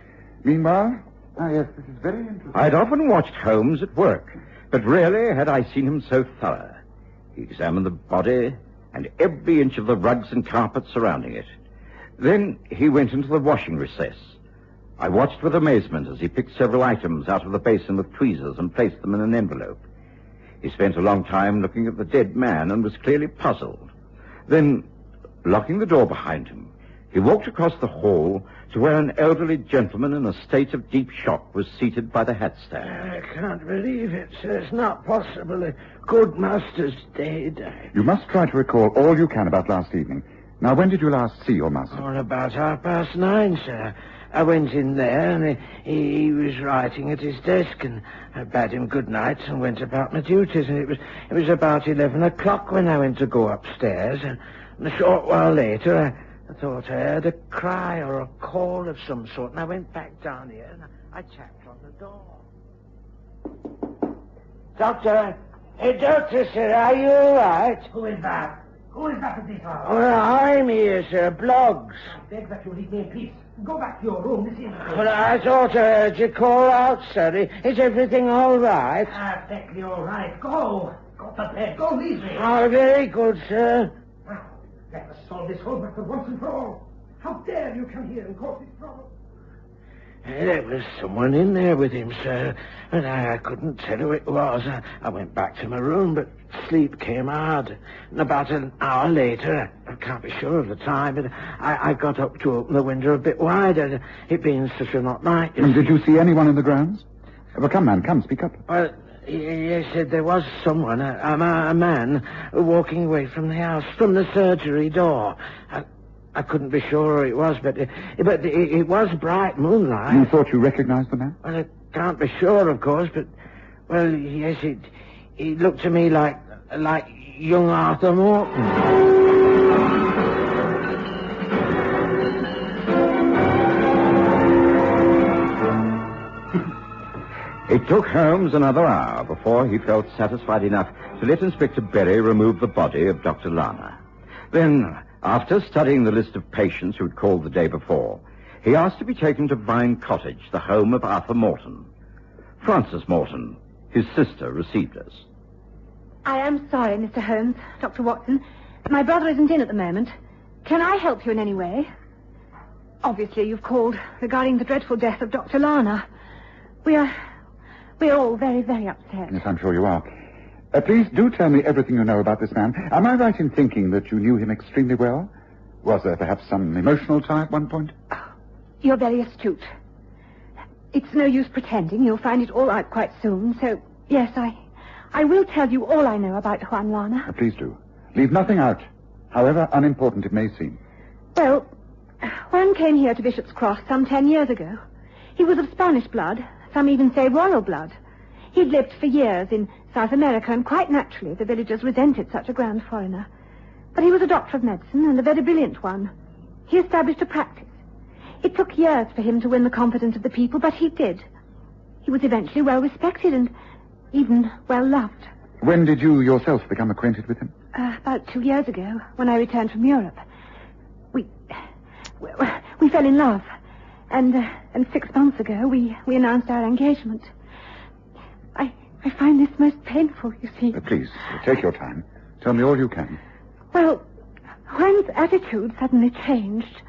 Meanwhile... yes, this is very interesting. I'd often watched Holmes at work, but rarely had I seen him so thorough. He examined the body and every inch of the rugs and carpets surrounding it. Then he went into the washing recess. I watched with amazement as he picked several items out of the basin with tweezers and placed them in an envelope. He spent a long time looking at the dead man and was clearly puzzled. Then, locking the door behind him, he walked across the hall to where an elderly gentleman in a state of deep shock was seated by the hat stand. I can't believe it, sir. It's not possible. A good master's dead. You must try to recall all you can about last evening. Now, when did you last see your master? About 9:30, sir. I went in there, and he was writing at his desk, and I bade him good night and went about my duties, and it was about 11 o'clock when I went to go upstairs, and a short while later I thought I heard a cry or a call of some sort, and I went back down here, and I tapped on the door. Doctor! Hey, Doctor, sir, are you all right? Who is that? Who is that at this hour? Well, I'm here, sir, Bloggs. I beg that you leave me in peace. Go back to your room this instant. Well, I thought I heard you call out, sir. Is everything all right? Perfectly all right. Go. Go to bed. Go, leave me. Oh, very good, sir. Now, let us solve this whole matter once and for all. How dare you come here and cause this trouble? There was someone in there with him, sir, and I couldn't tell who it was. I went back to my room, but sleep came hard. And about an hour later, I can't be sure of the time, but I got up to open the window a bit wider, it being such a hot night. And did you see anyone in the grounds? Well, come, man, come, speak up. Well, yes, there was someone, a man, walking away from the house, from the surgery door. I couldn't be sure who it was, but it was bright moonlight. You thought you recognized the man? Well, I can't be sure, of course, but, well, yes, it looked to me like young Arthur Morton. It took Holmes another hour before he felt satisfied enough to let Inspector Berry remove the body of Dr. Lana. Then, after studying the list of patients who'd called the day before, he asked to be taken to Vine Cottage, the home of Arthur Morton. Frances Morton, his sister, received us. I am sorry, Mr. Holmes, Dr. Watson. My brother isn't in at the moment. Can I help you in any way? Obviously, you've called regarding the dreadful death of Dr. Lana. We're all very, very upset. Yes, I'm sure you are. Please do tell me everything you know about this man. Am I right in thinking that you knew him extremely well? Was there perhaps some emotional tie at one point? You're very astute. It's no use pretending. You'll find it all out quite soon. So, yes, I will tell you all I know about Juan Lana. Please do. Leave nothing out, however unimportant it may seem. Well, Juan came here to Bishop's Cross some 10 years ago. He was of Spanish blood. Some even say royal blood. He'd lived for years in South America, and quite naturally the villagers resented such a grand foreigner. But he was a doctor of medicine, and a very brilliant one. He established a practice. It took years for him to win the confidence of the people, but he did. He was eventually well respected and even well loved. When did you yourself become acquainted with him? About 2 years ago, when I returned from Europe. We fell in love. And 6 months ago, we announced our engagement. I find this most painful, you see. Please, take your time. Tell me all you can. Well, Juan's attitude suddenly changed.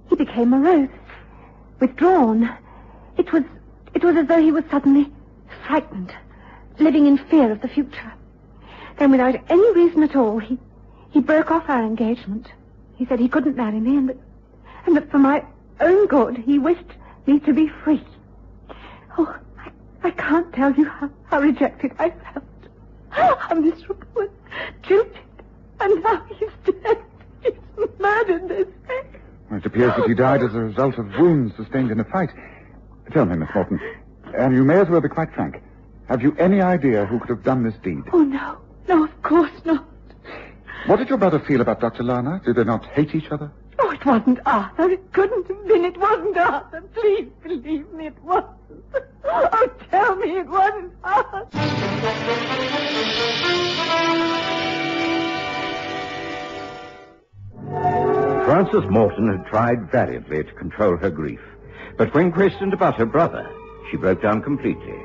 He became morose, withdrawn. It was as though he was suddenly frightened, living in fear of the future. Then, without any reason at all, he broke off our engagement. He said he couldn't marry me, and that for my own good, he wished me to be free. Oh, I can't tell you how rejected I felt. How miserable and jilted. And now he's dead. He's murdered, they say. It appears that he died as a result of wounds sustained in a fight. Tell me, Miss Morton, and you may as well be quite frank. Have you any idea who could have done this deed? Oh, no. No, of course not. What did your brother feel about Dr. Lana? Did they not hate each other? Oh, it wasn't Arthur. It couldn't have been. It wasn't Arthur. Please believe me, it wasn't. Oh, tell me it wasn't Arthur. Frances Morton had tried valiantly to control her grief, but when questioned about her brother, she broke down completely.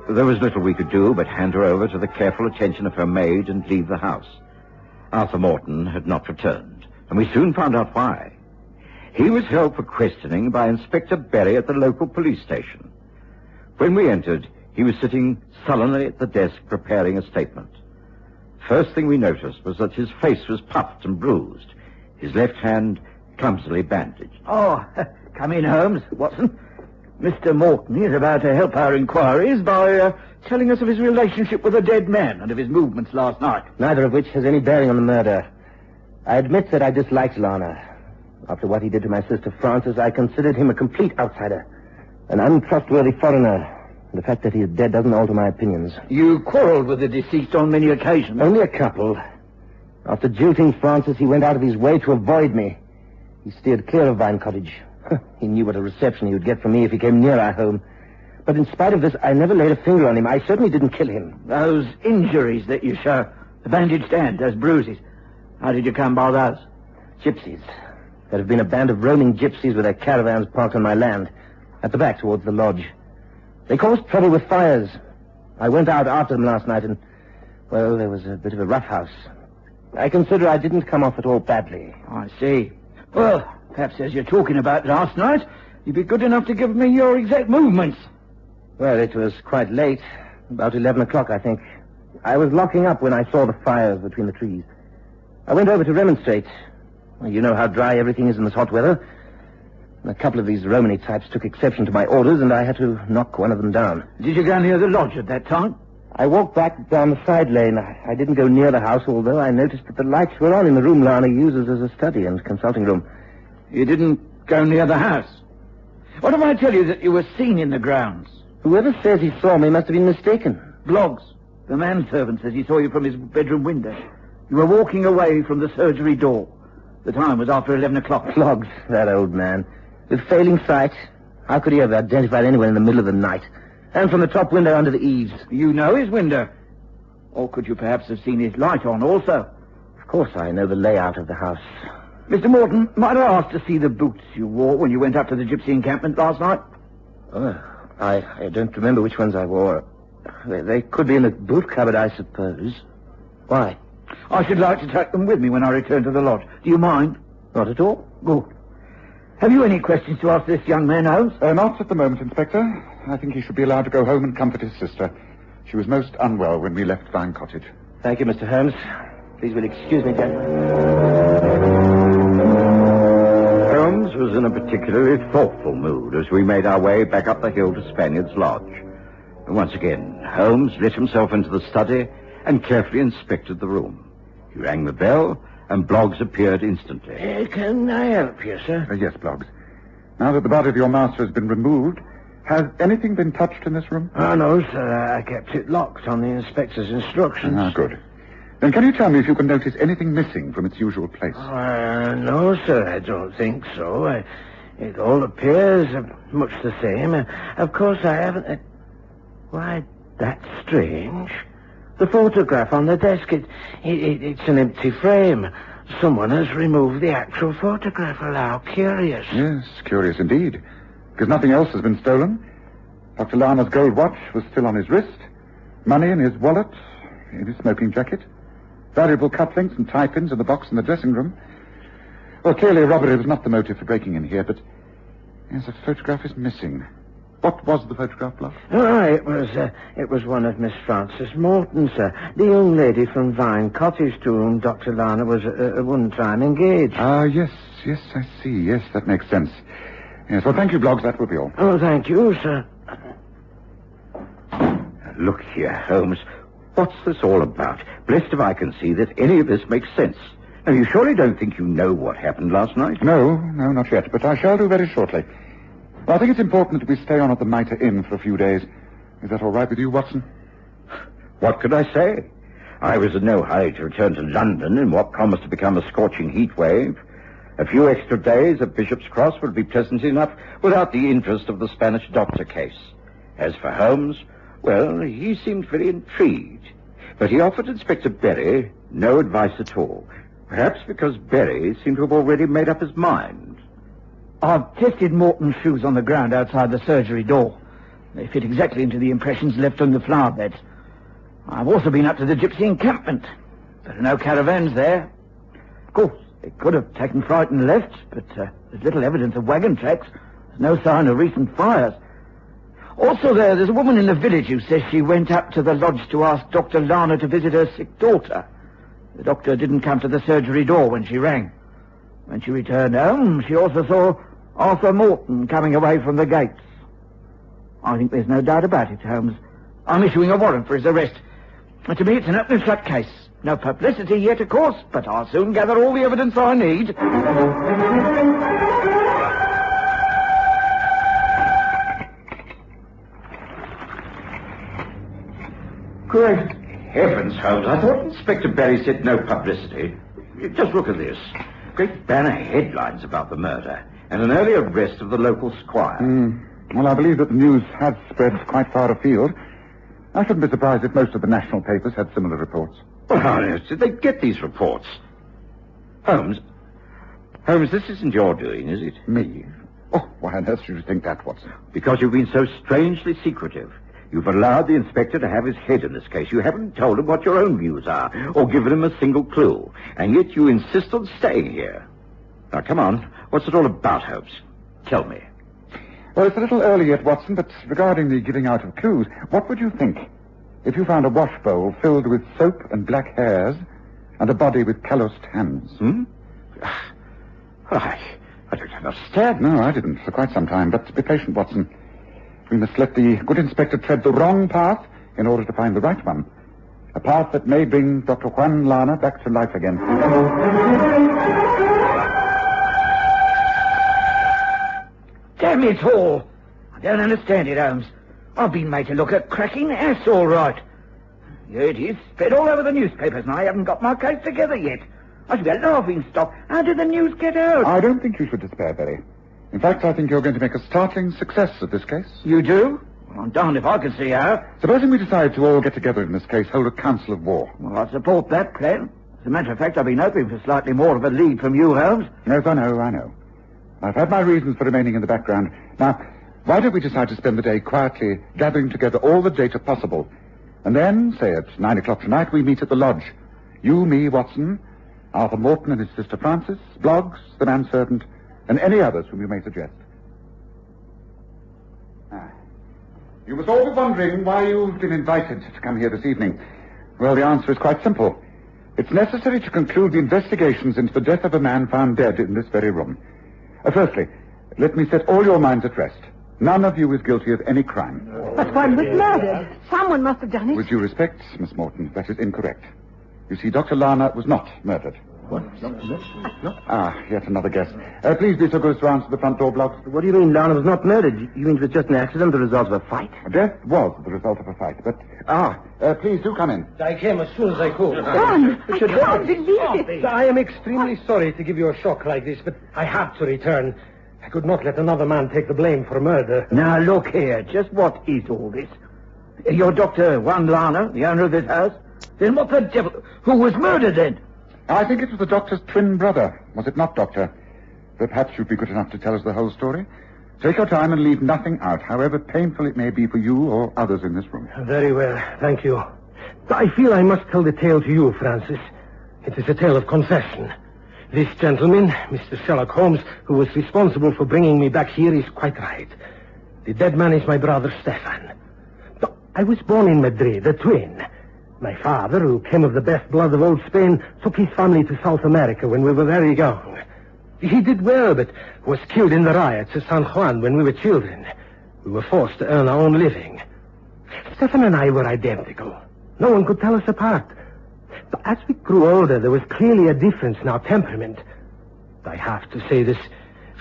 There was little we could do but hand her over to the careful attention of her maid and leave the house. Arthur Morton had not returned, and we soon found out why. He was held for questioning by Inspector Berry at the local police station. When we entered, he was sitting sullenly at the desk preparing a statement. First thing we noticed was that his face was puffed and bruised, his left hand clumsily bandaged. Oh, come in, Holmes, Watson. Mr. Morton is about to help our inquiries by telling us of his relationship with a dead man and of his movements last night. Neither of which has any bearing on the murder. I admit that I disliked Lana. After what he did to my sister Frances, I considered him a complete outsider, an untrustworthy foreigner. The fact that he is dead doesn't alter my opinions. You quarreled with the deceased on many occasions. Only a couple. After jilting Frances, he went out of his way to avoid me. He steered clear of Vine Cottage. He knew what a reception he would get from me if he came near our home. But in spite of this, I never laid a finger on him. I certainly didn't kill him. Those injuries that you show, the bandaged hand, those bruises, how did you come by those? Gypsies. There have been a band of roaming gypsies with their caravans parked on my land, at the back towards the lodge. They caused trouble with fires. I went out after them last night and, well, there was a bit of a rough house. I consider I didn't come off at all badly. I see. Well, perhaps as you're talking about last night, You'd be good enough to give me your exact movements. Well, it was quite late. About 11 o'clock, I think. I was locking up when I saw the fires between the trees. I went over to remonstrate. Well, you know how dry everything is in this hot weather. And a couple of these Romany types took exception to my orders, and I had to knock one of them down. Did you go near the lodge at that time? I walked back down the side lane. I didn't go near the house, although I noticed that the lights were on in the room Lana uses as a study and consulting room. You didn't go near the house? What if I tell you that you were seen in the grounds? Whoever says he saw me must have been mistaken. Bloggs, the manservant, says he saw you from his bedroom window. You were walking away from the surgery door. The time was after 11 o'clock. Bloggs, that old man. With failing sight, how could he have identified anyone in the middle of the night? And from the top window under the eaves. You know his window. Or could you perhaps have seen his light on also? Of course I know the layout of the house. Mr. Morton, might I ask to see the boots you wore when you went up to the gypsy encampment last night? Oh, I don't remember which ones I wore. They could be in the boot cupboard, I suppose. Why? I should like to take them with me when I return to the lodge. Do you mind? Not at all. Good. Have you any questions to ask this young man, Holmes? Not at the moment, Inspector. I think he should be allowed to go home and comfort his sister. She was most unwell when we left Vine Cottage. Thank you, Mr. Holmes. Please will excuse me, gentlemen. Holmes was in a particularly thoughtful mood as we made our way back up the hill to Spaniard's Lodge. And once again, Holmes let himself into the study and carefully inspected the room. He rang the bell, and Bloggs appeared instantly. Can I help you, sir? Yes, Bloggs. Now that the body of your master has been removed, has anything been touched in this room? Oh, no, sir. I kept it locked on the inspector's instructions. Ah, good. Then can you tell me if you can notice anything missing from its usual place? No, sir, I don't think so. It all appears much the same. Of course, I haven't... Why, that's strange. The photograph on the desk, it's an empty frame. Someone has removed the actual photograph. How curious. Yes, curious indeed. Because nothing else has been stolen. Dr. Lana's gold watch was still on his wrist. Money in his wallet, in his smoking jacket. Valuable cufflinks and tie pins in the box in the dressing room. Well, clearly a robbery was not the motive for breaking in here, but... Yes, a photograph is missing. What was the photograph, Bluff? Oh, it was one of Miss Frances Morton, sir. The young lady from Vine Cottage to whom Dr. Lana was at one time engaged. Ah, yes, I see. Yes, that makes sense. Yes, well, thank you, Bloggs. That will be all. Oh, thank you, sir. Look here, Holmes. What's this all about? Blessed if I can see that any of this makes sense. Now, you surely don't think you know what happened last night? No, not yet, but I shall do very shortly. Well, I think it's important that we stay on at the Mitre Inn for a few days. Is that all right with you, Watson? What could I say? I was in no hurry to return to London in what promised to become a scorching heat wave. A few extra days at Bishop's Cross would be pleasant enough without the interest of the Spanish doctor case. As for Holmes, well, he seemed very intrigued. But he offered Inspector Berry no advice at all. Perhaps because Berry seemed to have already made up his mind. I've tested Morton's shoes on the ground outside the surgery door. They fit exactly into the impressions left on the flower beds. I've also been up to the gypsy encampment. There are no caravans there. Of course, they could have taken fright and left, but there's little evidence of wagon tracks. There's no sign of recent fires. Also, there's a woman in the village who says she went up to the lodge to ask Dr. Lana to visit her sick daughter. The doctor didn't come to the surgery door when she rang. When she returned home, she also saw Arthur Morton coming away from the gates. I think there's no doubt about it, Holmes. I'm issuing a warrant for his arrest. To me, it's an open and shut case. No publicity yet, of course, but I'll soon gather all the evidence I need. Good heavens, Holmes. I thought Inspector Berry said no publicity. Just look at this. Great banner headlines about the murder, and an early arrest of the local squire. Well, I believe that the news has spread quite far afield. I shouldn't be surprised if most of the national papers had similar reports. Well, how on earth did they get these reports? Holmes, this isn't your doing, is it? Me? Oh, why on earth should you think that, Watson? Because you've been so strangely secretive. You've allowed the inspector to have his head in this case. You haven't told him what your own views are, or given him a single clue. And yet you insist on staying here. Now, come on. What's it all about, Holmes? Tell me. Well, it's a little early yet, Watson, but regarding the giving out of clues, what would you think if you found a wash bowl filled with soap and black hairs and a body with calloused hands? I don't understand. No, I didn't for quite some time, but be patient, Watson. We must let the good inspector tread the wrong path in order to find the right one. A path that may bring Dr. Juan Lana back to life again. Damn it all! I don't understand it, Holmes. I've been made to look a cracking ass, all right. Here it is, spread all over the newspapers, and I haven't got my case together yet. I should be a laughing stock. How did the news get out? I don't think you should despair, Berry. In fact, I think you're going to make a startling success of this case. You do? Well, I'm darned if I can see how. Supposing we decide to all get together in this case, hold a council of war. Well, I support that plan. As a matter of fact, I've been hoping for slightly more of a lead from you, Holmes. Yes, I know. I've had my reasons for remaining in the background. Now, why don't we decide to spend the day quietly gathering together all the data possible? And then, say at 9 o'clock tonight, we meet at the lodge. You, me, Watson, Arthur Morton and his sister Frances, Bloggs, the manservant, and any others whom you may suggest. You must all be wondering why you've been invited to come here this evening. Well, the answer is quite simple. It's necessary to conclude the investigations into the death of a man found dead in this very room. Firstly, let me set all your minds at rest. None of you is guilty of any crime. But one was murdered. Someone must have done it. With due respect, Miss Morton, that is incorrect. You see, Dr. Lana was not murdered. What? Yet another guess. Please be so good as to answer the front door, Bloggs. What do you mean Lana was not murdered? You mean it was just an accident, the result of a fight? Death was the result of a fight, but... please do come in. I came as soon as I could. John, I can't believe it. I am extremely sorry to give you a shock like this, but I have to return. I could not let another man take the blame for murder. Now, look here. Just what is all this? You're Dr. Juan Lana, the owner of this house? Then what the devil... Who was murdered, then? I think it was the doctor's twin brother. Was it not, Doctor? Perhaps you'd be good enough to tell us the whole story. Take your time and leave nothing out, however painful it may be for you or others in this room. Very well, thank you. I feel I must tell the tale to you, Francis. It is a tale of confession. This gentleman, Mr. Sherlock Holmes, who was responsible for bringing me back here, is quite right. The dead man is my brother Stefan. I was born in Madrid, a twin. My father, who came of the best blood of old Spain, took his family to South America when we were very young. He did well, but was killed in the riots at San Juan when we were children. We were forced to earn our own living. Stefan and I were identical. No one could tell us apart. But as we grew older, there was clearly a difference in our temperament. I have to say this.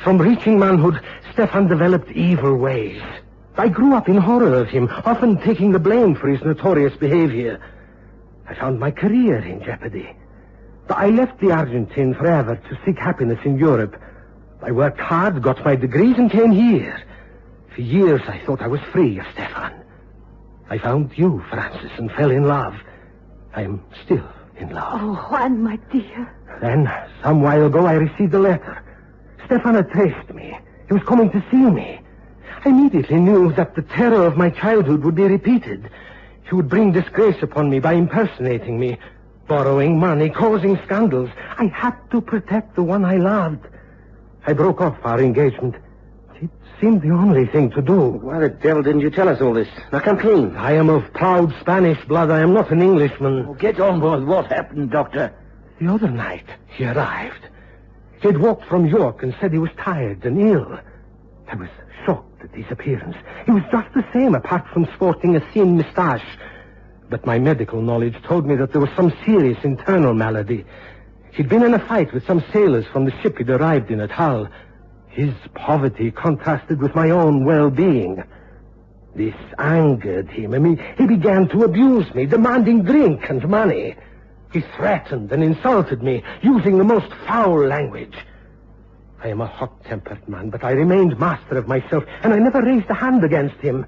From reaching manhood, Stefan developed evil ways. I grew up in horror of him, often taking the blame for his notorious behavior. I found my career in jeopardy. I left the Argentine forever to seek happiness in Europe. I worked hard, got my degrees, and came here. For years, I thought I was free of Stefan. I found you, Francis, and fell in love. I am still in love. Oh, Juan, my dear. Then, some while ago, I received a letter. Stefan had traced me. He was coming to see me. I immediately knew that the terror of my childhood would be repeated. He would bring disgrace upon me by impersonating me, borrowing money, causing scandals. I had to protect the one I loved. I broke off our engagement. It seemed the only thing to do. Why the devil didn't you tell us all this? Now come clean. I am of proud Spanish blood. I am not an Englishman. Well, get on with what happened, Doctor. The other night, he arrived. He had walked from York and said he was tired and ill. I was shocked at his appearance. He was just the same, apart from sporting a thin moustache. But my medical knowledge told me that there was some serious internal malady. He'd been in a fight with some sailors from the ship he'd arrived in at Hull. His poverty contrasted with my own well-being. This angered him, and he began to abuse me, demanding drink and money. He threatened and insulted me, using the most foul language. I am a hot-tempered man, but I remained master of myself, and I never raised a hand against him.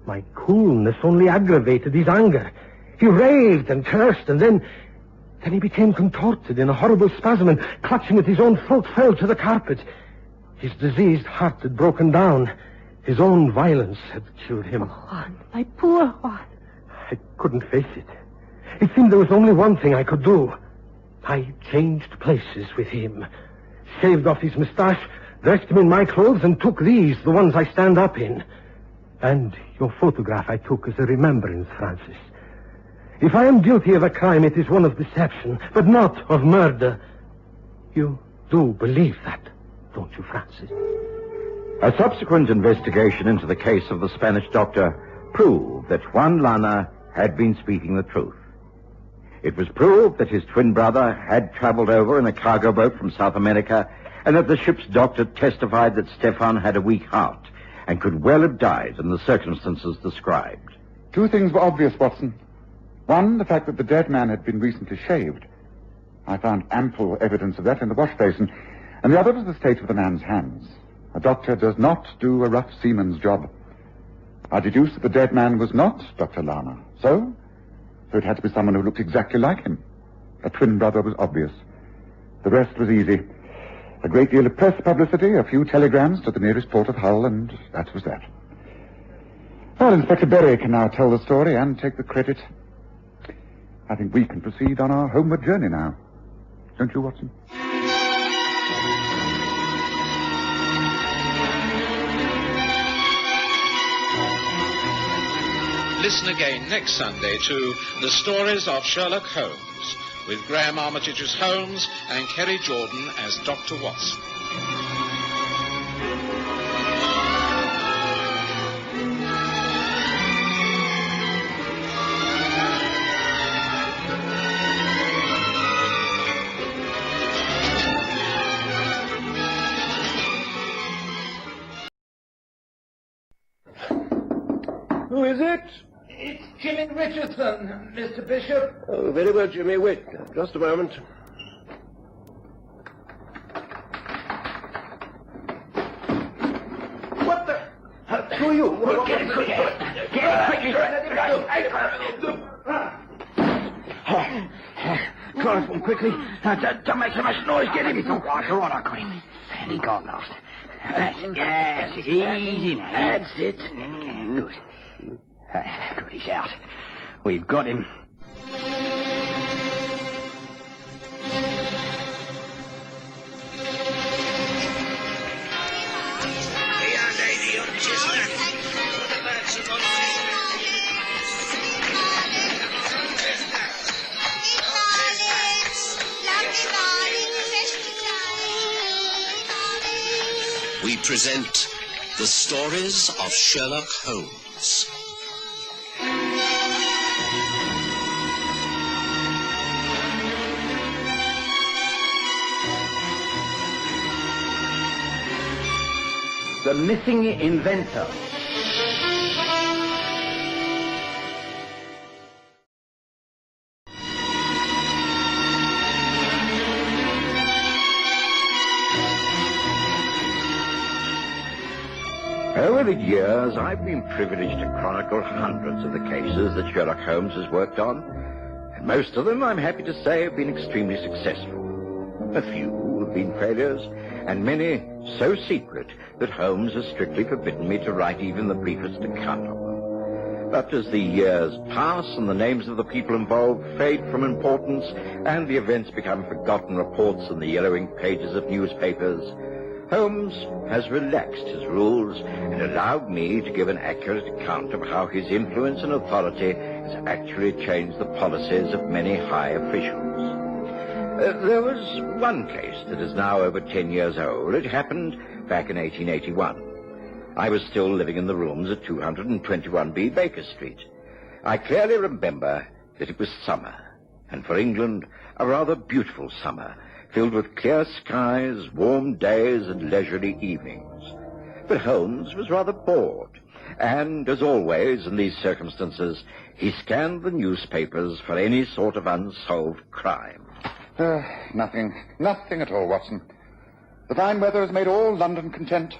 My coolness only aggravated his anger. He raved and cursed, and then he became contorted in a horrible spasm, and clutching at his own throat, fell to the carpet. His diseased heart had broken down. His own violence had killed him. Oh, Juan, my poor Juan. I couldn't face it. It seemed there was only one thing I could do. I changed places with him, shaved off his moustache, dressed him in my clothes, and took these, the ones I stand up in. And your photograph I took as a remembrance, Francis. If I am guilty of a crime, it is one of deception, but not of murder. You do believe that, don't you, Francis? A subsequent investigation into the case of the Spanish doctor proved that Juan Lana had been speaking the truth. It was proved that his twin brother had traveled over in a cargo boat from South America, and that the ship's doctor testified that Stefan had a weak heart and could well have died in the circumstances described. Two things were obvious, Watson. One, the fact that the dead man had been recently shaved. I found ample evidence of that in the wash basin. And the other was the state of the man's hands. A doctor does not do a rough seaman's job. I deduced that the dead man was not Dr. Lana. So it had to be someone who looked exactly like him. A twin brother was obvious. The rest was easy. A great deal of press publicity, a few telegrams to the nearest port of Hull, and that was that. Well, Inspector Berry can now tell the story and take the credit. I think we can proceed on our homeward journey now. Don't you, Watson? Listen again next Sunday to The Stories of Sherlock Holmes, with Graham Armitage as Holmes and Kerry Jordan as Dr. Watson. Who is it? It's Jimmy Richardson, Mr. Bishop. Oh, very well, Jimmy. Wait just a moment. What the? Who are you? Get him quickly. Call us one quickly. Don't make so much noise. Get him. It's all right, I got him. And he got lost. Yes, easy now. That's it. Good. Good, he's out. We've got him. We present The Stories of Sherlock Holmes. The Missing Inventor. Over the years, I've been privileged to chronicle hundreds of the cases that Sherlock Holmes has worked on, and most of them, I'm happy to say, have been extremely successful. A few have been failures, and many so secret that Holmes has strictly forbidden me to write even the briefest account of them. But as the years pass and the names of the people involved fade from importance and the events become forgotten reports in the yellowing pages of newspapers, Holmes has relaxed his rules and allowed me to give an accurate account of how his influence and authority has actually changed the policies of many high officials. There was one case that is now over 10 years old. It happened back in 1881. I was still living in the rooms at 221B Baker Street. I clearly remember that it was summer, and for England, a rather beautiful summer, filled with clear skies, warm days, and leisurely evenings. But Holmes was rather bored, and, as always in these circumstances, he scanned the newspapers for any sort of unsolved crime. Nothing at all, Watson. The fine weather has made all London content.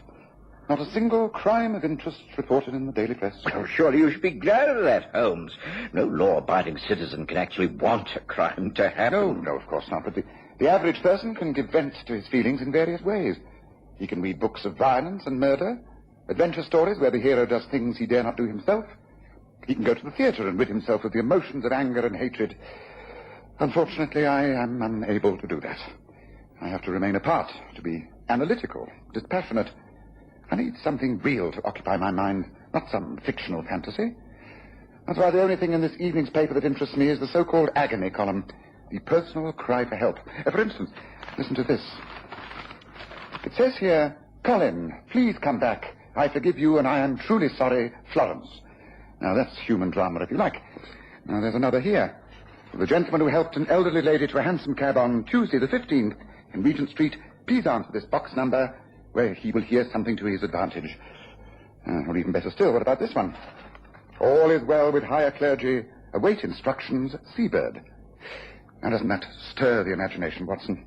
Not a single crime of interest reported in the daily press. Oh, surely you should be glad of that, Holmes. No law-abiding citizen can actually want a crime to happen. No, of course not. But the average person can give vent to his feelings in various ways. He can read books of violence and murder, adventure stories where the hero does things he dare not do himself. He can go to the theatre and rid himself of the emotions of anger and hatred. Unfortunately, I am unable to do that. I have to remain apart, to be analytical, dispassionate. I need something real to occupy my mind, not some fictional fantasy. That's why the only thing in this evening's paper that interests me is the so-called agony column, the personal cry for help. For instance, listen to this. It says here, "Colin, please come back. I forgive you and I am truly sorry, Florence." Now, that's human drama, if you like. Now, there's another here. The gentleman who helped an elderly lady to a hansom cab on Tuesday the 15th in Regent Street, please answer this box number where he will hear something to his advantage. Or even better still, what about this one? "All is well with higher clergy. Await instructions, Seabird." Now, doesn't that stir the imagination, Watson?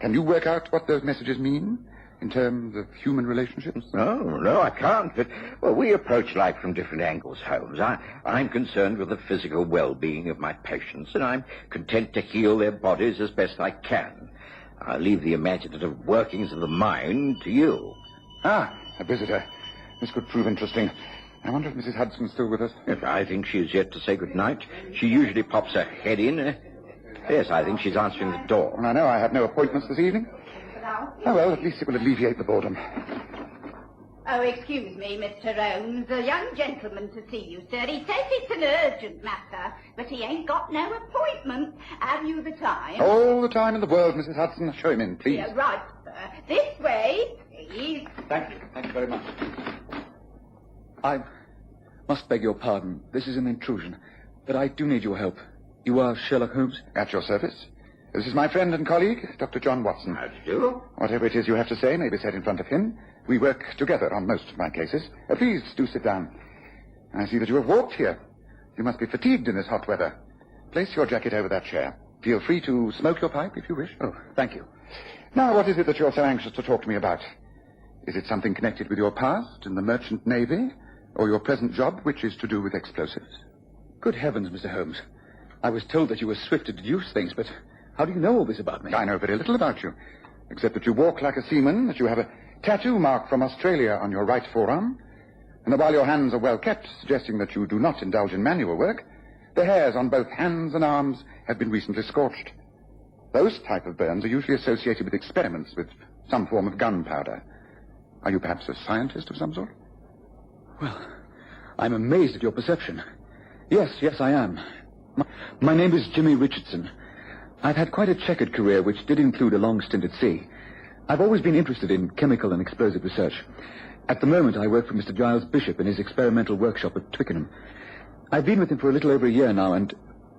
Can you work out what those messages mean in terms of human relationships? No, I can't. But, well, we approach life from different angles, Holmes. I'm concerned with the physical well-being of my patients, and I'm content to heal their bodies as best I can. I leave the imaginative workings of the mind to you. Ah, a visitor. This could prove interesting. I wonder if Mrs. Hudson's still with us. Yes, I think she is yet to say good night. She usually pops her head in. Yes, I think she's answering the door. Well, I know I have no appointments this evening. Oh, well, at least it will alleviate the boredom. Oh, excuse me, Mr. Holmes. A young gentleman to see you, sir. He says it's an urgent matter, but he ain't got no appointment. Have you the time? All the time in the world, Mrs. Hudson. Show him in, please. Yeah, right, sir. This way, please. Thank you. Thank you very much. I must beg your pardon. This is an intrusion. But I do need your help. You are Sherlock Holmes? At your service. This is my friend and colleague, Dr. John Watson. How do you do? Whatever it is you have to say may be said in front of him. We work together on most of my cases. Please do sit down. I see that you have walked here. You must be fatigued in this hot weather. Place your jacket over that chair. Feel free to smoke your pipe if you wish. Oh, thank you. Now, what is it that you're so anxious to talk to me about? Is it something connected with your past in the merchant navy, or your present job, which is to do with explosives? Good heavens, Mr. Holmes. I was told that you were swift to deduce things, but how do you know all this about me? I know very little about you, except that you walk like a seaman, that you have a tattoo mark from Australia on your right forearm, and that while your hands are well kept, suggesting that you do not indulge in manual work, the hairs on both hands and arms have been recently scorched. Those type of burns are usually associated with experiments with some form of gunpowder. Are you perhaps a scientist of some sort? Well, I'm amazed at your perception. Yes, I am. My name is Jimmy Richardson. I've had quite a checkered career, which did include a long stint at sea. I've always been interested in chemical and explosive research. At the moment, I work for Mr. Giles Bishop in his experimental workshop at Twickenham. I've been with him for a little over a year now, and,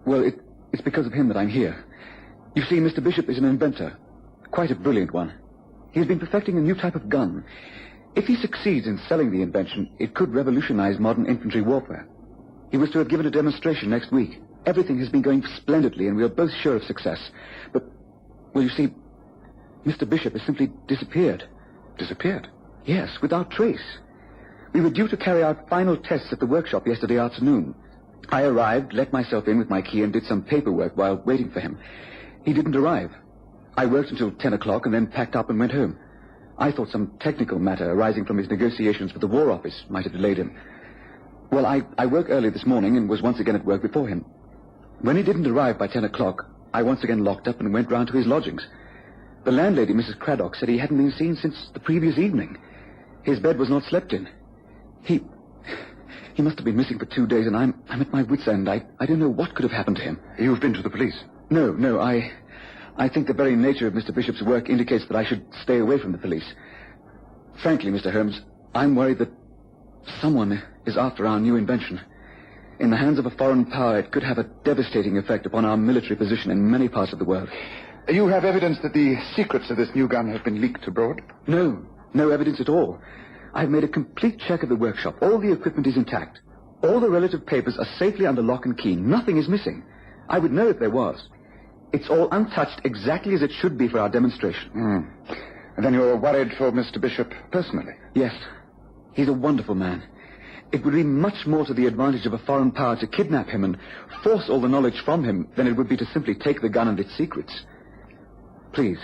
well, it's because of him that I'm here. You see, Mr. Bishop is an inventor, quite a brilliant one. He's been perfecting a new type of gun. If he succeeds in selling the invention, it could revolutionize modern infantry warfare. He was to have given a demonstration next week. Everything has been going splendidly, and we are both sure of success. But, well, you see, Mr. Bishop has simply disappeared. Disappeared? Yes, without trace. We were due to carry out final tests at the workshop yesterday afternoon. I arrived, let myself in with my key, and did some paperwork while waiting for him. He didn't arrive. I worked until 10 o'clock and then packed up and went home. I thought some technical matter arising from his negotiations with the War Office might have delayed him. Well, I woke early this morning and was once again at work before him. When he didn't arrive by 10 o'clock, I once again locked up and went round to his lodgings. The landlady, Mrs. Craddock, said he hadn't been seen since the previous evening. His bed was not slept in. He must have been missing for 2 days, and I'm at my wit's end. I don't know what could have happened to him. You've been to the police? No, I think the very nature of Mr. Bishop's work indicates that I should stay away from the police. Frankly, Mr. Holmes, I'm worried that someone is after our new invention. In the hands of a foreign power, it could have a devastating effect upon our military position in many parts of the world. You have evidence that the secrets of this new gun have been leaked abroad? No evidence at all. I've made a complete check of the workshop. All the equipment is intact. All the relative papers are safely under lock and key. Nothing is missing. I would know if there was. It's all untouched exactly as it should be for our demonstration. And then you're worried for Mr. Bishop personally? Yes. He's a wonderful man. It would be much more to the advantage of a foreign power to kidnap him and force all the knowledge from him than it would be to simply take the gun and its secrets. Please,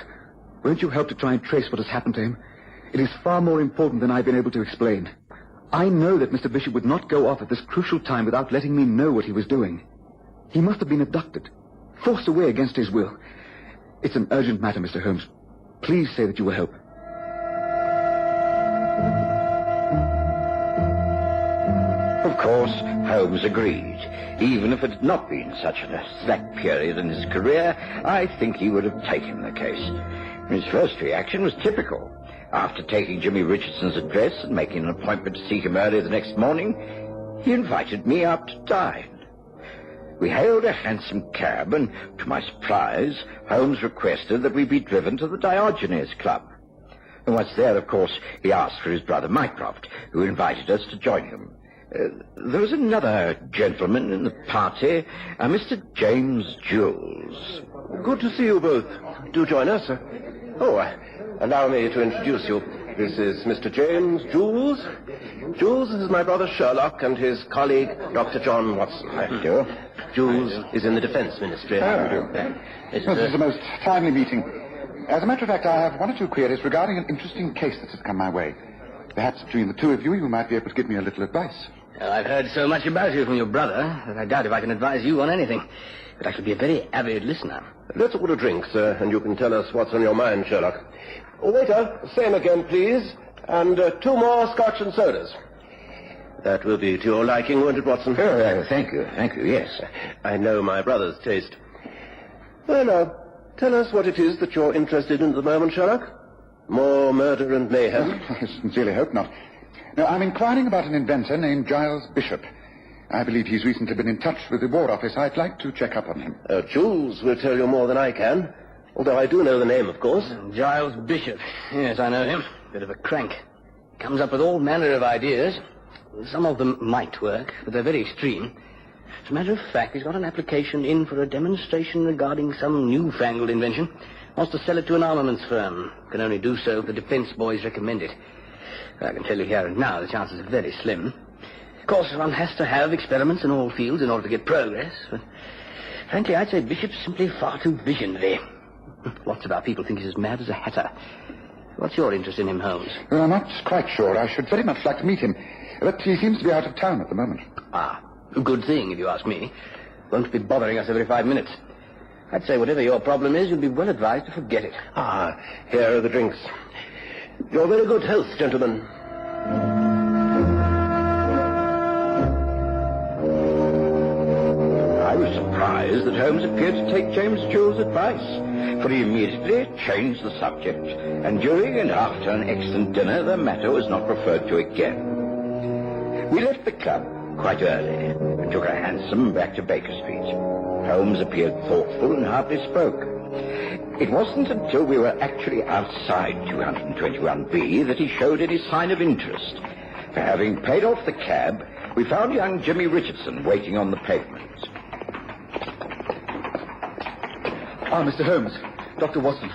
won't you help to try and trace what has happened to him? It is far more important than I've been able to explain. I know that Mr. Bishop would not go off at this crucial time without letting me know what he was doing. He must have been abducted, forced away against his will. It's an urgent matter, Mr. Holmes. Please say that you will help. course, Holmes agreed. Even if it had not been such a slack period in his career, I think he would have taken the case. His first reaction was typical. After taking Jimmy Richardson's address and making an appointment to see him early the next morning, he invited me out to dine. We hailed a hansom cab, and to my surprise, Holmes requested that we be driven to the Diogenes Club. And once there, of course, he asked for his brother Mycroft, who invited us to join him. There was another gentleman in the party, Mr. James Jules. Good to see you both. Do join us. Allow me to introduce you. This is Mr. James Jules. Jules is my brother Sherlock and his colleague, Dr. John Watson. How do you do? Jules is in the Defense Ministry. How do you do? This is a most timely meeting. As a matter of fact, I have one or two queries regarding an interesting case that has come my way. Perhaps between the two of you, you might be able to give me a little advice. I've heard so much about you from your brother that I doubt if I can advise you on anything. But I shall be a very avid listener. Let's order drinks, and you can tell us what's on your mind, Sherlock. Waiter, same again, please. And 2 more scotch and sodas. That will be to your liking, won't it, Watson? Thank you, yes. I know my brother's taste. Well, now, tell us what it is that you're interested in at the moment, Sherlock. More murder and mayhem? I sincerely hope not. No, I'm inquiring about an inventor named Giles Bishop. I believe he's recently been in touch with the War Office. I'd like to check up on him. Jules will tell you more than I can. Although I do know the name, of course. Giles Bishop. Yes, I know him. Bit of a crank. Comes up with all manner of ideas. Some of them might work, but they're very extreme. As a matter of fact, he's got an application in for a demonstration regarding some newfangled invention. Wants to sell it to an armaments firm. Can only do so if the defense boys recommend it. I can tell you here and now the chances are very slim. Of course, one has to have experiments in all fields in order to get progress. But frankly, I'd say Bishop's simply far too visionary. Lots of our people think he's as mad as a hatter. What's your interest in him, Holmes? Well, I'm not quite sure. I should very much like to meet him. But he seems to be out of town at the moment. A good thing, if you ask me. Won't be bothering us every 5 minutes. I'd say whatever your problem is, you'll be well advised to forget it. Here are the drinks. Your very good health, gentlemen. I was surprised that Holmes appeared to take James Jules' advice, for he immediately changed the subject, and during and after an excellent dinner, the matter was not referred to again. We left the club quite early and took a hansom back to Baker Street. Holmes appeared thoughtful and hardly spoke. It wasn't until we were actually outside 221B that he showed any sign of interest. For having paid off the cab, we found young Jimmy Richardson waiting on the pavement. Mr. Holmes, Dr. Watson,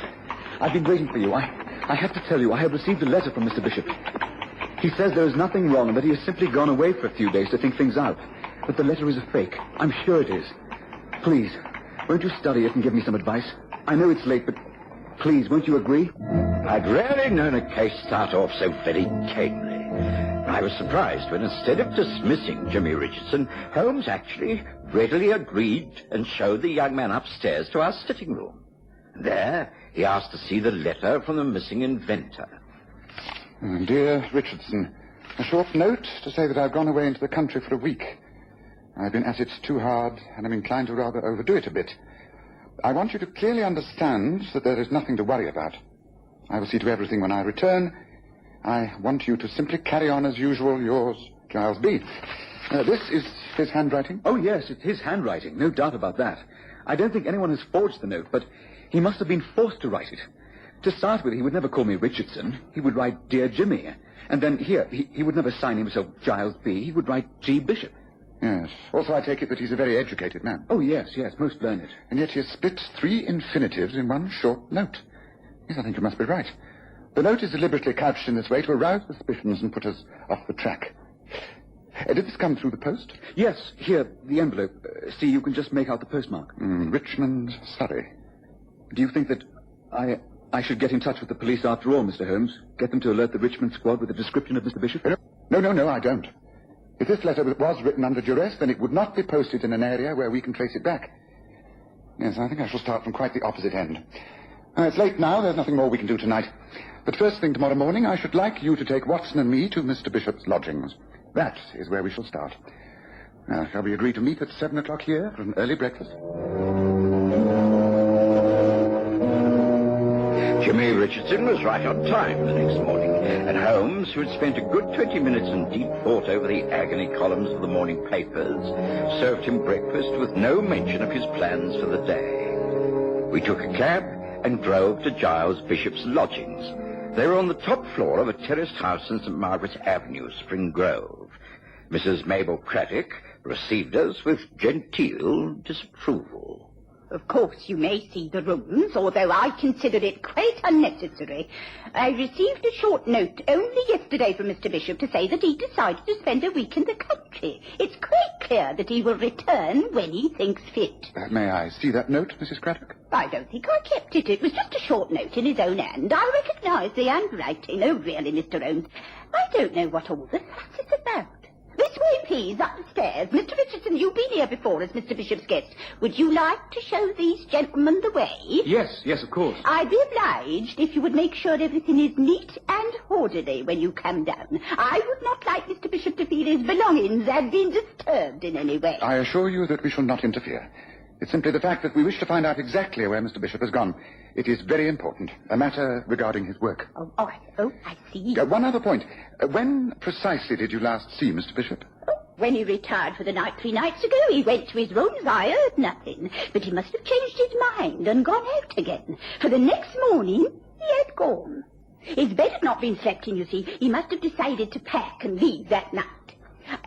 I've been waiting for you. I have to tell you, I have received a letter from Mr. Bishop. He says there is nothing wrong and that he has simply gone away for a few days to think things out. But the letter is a fake. I'm sure it is. Please, won't you study it and give me some advice? I know it's late, but please, won't you agree? I'd rarely known a case start off so very tamely. I was surprised when, instead of dismissing Jimmy Richardson, Holmes actually readily agreed and showed the young man upstairs to our sitting room. There, he asked to see the letter from the missing inventor. Dear Richardson, a short note to say that I've gone away into the country for a week. I've been at it too hard, and I'm inclined to rather overdo it a bit. I want you to clearly understand that there is nothing to worry about. I will see to everything when I return. I want you to simply carry on as usual. Yours, Giles B. This is his handwriting? Oh, yes, it's his handwriting. No doubt about that. I don't think anyone has forged the note, but he must have been forced to write it. To start with, he would never call me Richardson. He would write Dear Jimmy. And then here, he would never sign himself Giles B. He would write G. Bishop. Yes. Also, I take it that he's a very educated man. Oh, yes, most learned. And yet he has split 3 infinitives in one short note. Yes, I think you must be right. The note is deliberately couched in this way to arouse suspicions and put us off the track. Did this come through the post? Yes, here, the envelope. See, you can just make out the postmark. Richmond, Surrey. Do you think that I should get in touch with the police after all, Mr. Holmes? Get them to alert the Richmond squad with a description of Mr. Bishop? No, I don't. If this letter was written under duress, then it would not be posted in an area where we can trace it back. Yes, I think I shall start from quite the opposite end. It's late now. There's nothing more we can do tonight. But first thing tomorrow morning, I should like you to take Watson and me to Mr. Bishop's lodgings. That is where we shall start. Now, shall we agree to meet at 7 o'clock here for an early breakfast? Jimmy Richardson was right on time the next morning, and Holmes, who had spent a good 20 minutes in deep thought over the agony columns of the morning papers, served him breakfast with no mention of his plans for the day. We took a cab and drove to Giles Bishop's lodgings. They were on the top floor of a terraced house in St. Margaret's Avenue, Spring Grove. Mrs. Mabel Craddock received us with genteel disapproval. Of course, you may see the rooms, although I consider it quite unnecessary. I received a short note only yesterday from Mr. Bishop to say that he decided to spend a week in the country. It's quite clear that he will return when he thinks fit. May I see that note, Mrs. Craddock? I don't think I kept it. It was just a short note in his own hand. I recognise the handwriting. Oh, really, Mr. Holmes, I don't know what all the fuss is about. This way, please, up the stairs. Mr. Richardson, you've been here before as Mr. Bishop's guest. Would you like to show these gentlemen the way? Yes, of course. I'd be obliged if you would make sure everything is neat and orderly when you come down. I would not like Mr. Bishop to feel his belongings had been disturbed in any way. I assure you that we shall not interfere. It's simply the fact that we wish to find out exactly where Mr. Bishop has gone. It is very important. A matter regarding his work. Oh, I see. One other point. When precisely did you last see Mr. Bishop? When he retired for the night 3 nights ago, he went to his rooms. I heard nothing. But he must have changed his mind and gone out again. For the next morning, he had gone. His bed had not been slept in, you see. He must have decided to pack and leave that night.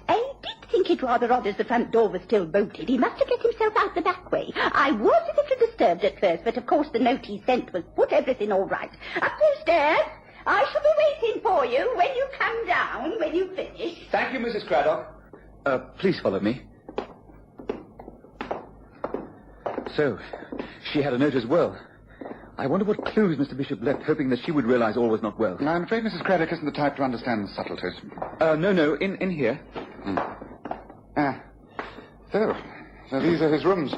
I did think it rather odd as the front door was still bolted. He must have let himself out the back way. I was a little disturbed at first, but of course the note he sent was put everything all right. Up those stairs. I shall be waiting for you when you come down, when you finish. Thank you, Mrs. Craddock. Please follow me. So, she had a note as well. I wonder what clues Mr. Bishop left, hoping that she would realize all was not well. I'm afraid Mrs. Craddock isn't the type to understand subtleties. No, in here. So these are his rooms.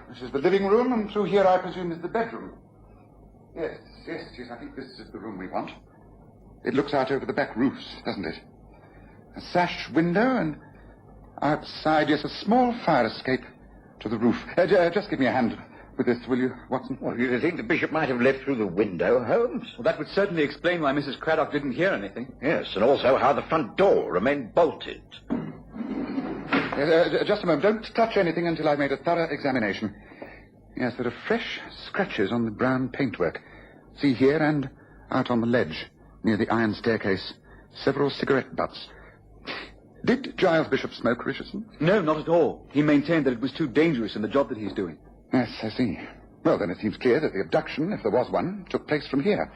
This is the living room, and through here I presume is the bedroom. Yes, I think this is the room we want. It looks out over the back roofs, doesn't it? A sash window, and outside, yes, a small fire escape to the roof. Just give me a hand with this, will you, Watson? Well, you think the bishop might have left through the window, Holmes? Well, that would certainly explain why Mrs. Craddock didn't hear anything. Yes, and also how the front door remained bolted. Just a moment. Don't touch anything until I've made a thorough examination. Yes, there are fresh scratches on the brown paintwork. See here and out on the ledge, near the iron staircase. Several cigarette butts. Did Giles Bishop smoke, Richardson? No, not at all. He maintained that it was too dangerous in the job that he's doing. Yes, I see. Well, then it seems clear that the abduction, if there was one, took place from here.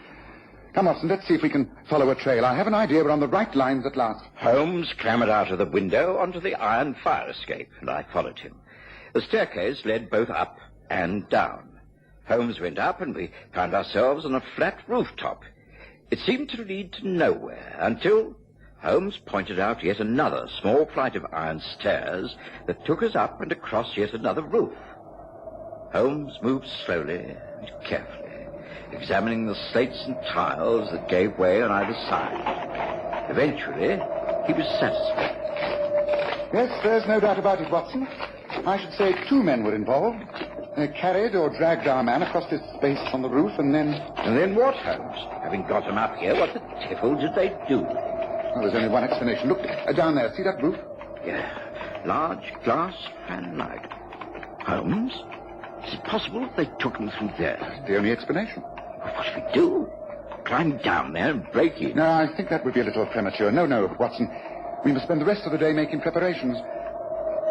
Come, Watson, let's see if we can follow a trail. I have an idea we're on the right lines at last. Holmes clambered out of the window onto the iron fire escape, and I followed him. The staircase led both up and down. Holmes went up, and we found ourselves on a flat rooftop. It seemed to lead to nowhere, until Holmes pointed out yet another small flight of iron stairs that took us up and across yet another roof. Holmes moved slowly and carefully, examining the slates and tiles that gave way on either side. Eventually, he was satisfied. Yes, there's no doubt about it, Watson. I should say 2 men were involved. They carried or dragged our man across this space on the roof, and then... And then what, Holmes? Having got him up here, what the tiffle did they do? Well, there's only one explanation. Look, down there. See that roof? Yeah. Large glass fanlight. Holmes? Is it possible that they took him through there? That's the only explanation. Well, what should we do? Climb down there and break in? No, I think that would be a little premature. No, Watson. We must spend the rest of the day making preparations.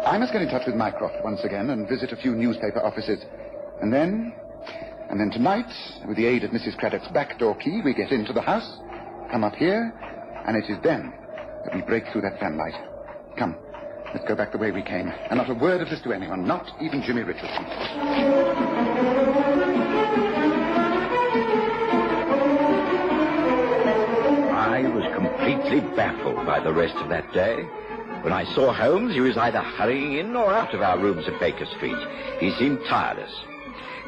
I must get in touch with Mycroft once again and visit a few newspaper offices. And then tonight, with the aid of Mrs. Craddock's back door key, we get into the house, come up here, and it is then that we break through that fanlight. Come, let's go back the way we came. And not a word of this to anyone, not even Jimmy Richardson. I was completely baffled by the rest of that day. When I saw Holmes, he was either hurrying in or out of our rooms at Baker Street. He seemed tireless.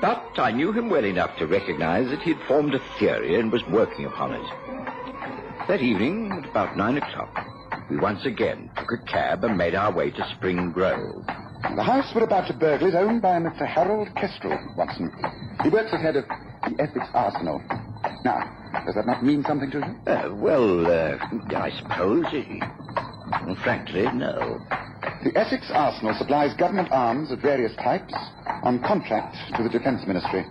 But I knew him well enough to recognize that he had formed a theory and was working upon it. That evening, at about 9 o'clock, we once again took a cab and made our way to Spring Grove. The house we're about to burgle is owned by a Mr. Harold Kestrel, Watson. He works as head of the Essex Arsenal. Now, does that not mean something to you? I suppose frankly, no. The Essex Arsenal supplies government arms of various types on contract to the Defence Ministry.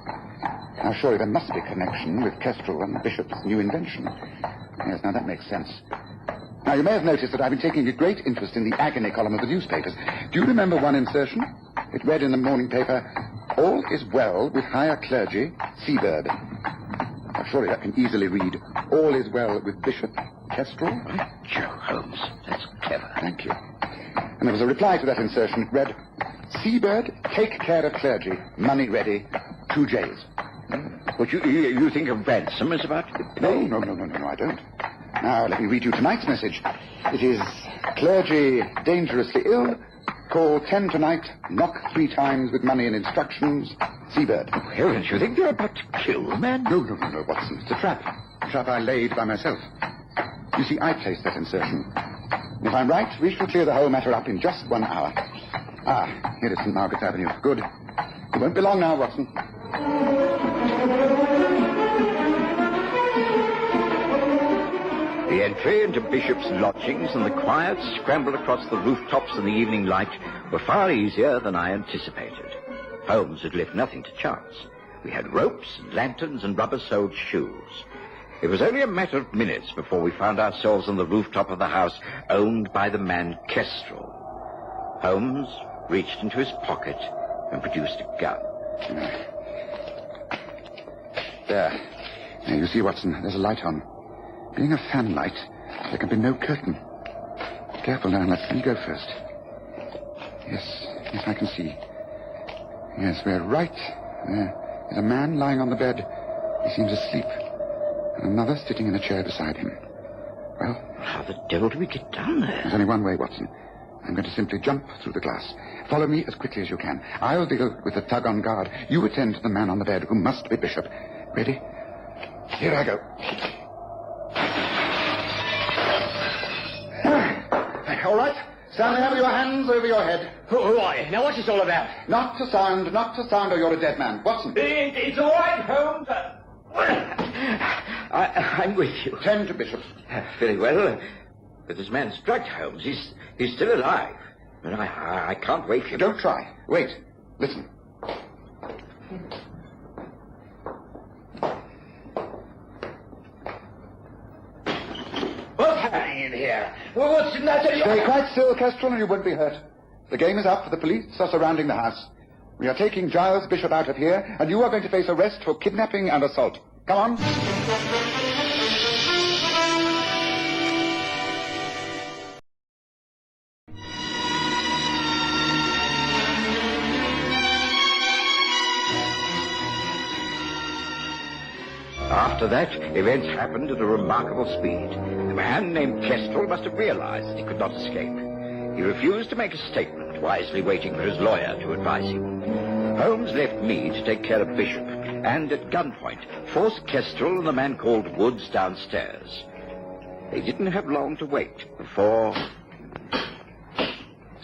Now, surely there must be a connection with Kestrel and the Bishop's new invention. Yes, now that makes sense. Now, you may have noticed that I've been taking a great interest in the agony column of the newspapers. Do you remember one insertion? It read in the morning paper, "All is well with higher clergy, Seabird." Now, surely that can easily read, "All is well with Bishop Kestrel." By Jove, Holmes, that's clever. Thank you. And there was a reply to that insertion. It read, "Seabird, take care of clergy, money ready, 2 J's. But you think a ransom is about to be paid? No, I don't. Now, let me read you tonight's message. It is, "Clergy dangerously ill. Call 10 tonight. Knock 3 times with money and instructions. Seabird." Oh, heavens, you think you're about to kill the man? No, Watson. It's a trap. A trap I laid by myself. You see, I placed that insertion. If I'm right, we shall clear the whole matter up in just 1 hour. Ah, here is St. Margaret's Avenue. Good. It won't be long now, Watson. The entry into Bishop's lodgings and the quiet scramble across the rooftops in the evening light were far easier than I anticipated. Holmes had left nothing to chance. We had ropes and lanterns and rubber-soled shoes. It was only a matter of minutes before we found ourselves on the rooftop of the house owned by the man Kestrel. Holmes reached into his pocket and produced a gun. There. Now, you see, Watson, there's a light on. Being a fan light, there can be no curtain. Careful now, let me go first. Yes, I can see. Yes, we're right. There's a man lying on the bed. He seems asleep. And another sitting in a chair beside him. Well? How the devil do we get down there? There's only one way, Watson. I'm going to simply jump through the glass. Follow me as quickly as you can. I'll deal with the tug on guard. You attend to the man on the bed, who must be Bishop. Ready? Here I go. All right. Stand there with your hands over your head. Who are you? Now, what's this all about? Not to sound, or you're a dead man. Watson. It's all right, Holmes. I'm with you. Tend to Bishop. Very well. But this man's drugged, Holmes. He's still alive. But I can't wake him. Don't try. Wait. Listen. What's happening in here? Well, what's the matter? Stay quite still, Kestrel, and you won't be hurt. The game is up. The police are surrounding the house. We are taking Giles Bishop out of here, and you are going to face arrest for kidnapping and assault. Come on. After that, events happened at a remarkable speed. The man named Kestrel must have realized that he could not escape. He refused to make a statement, wisely waiting for his lawyer to advise him. Holmes left me to take care of Bishop, and at gunpoint forced Kestrel and the man called Woods downstairs. They didn't have long to wait before...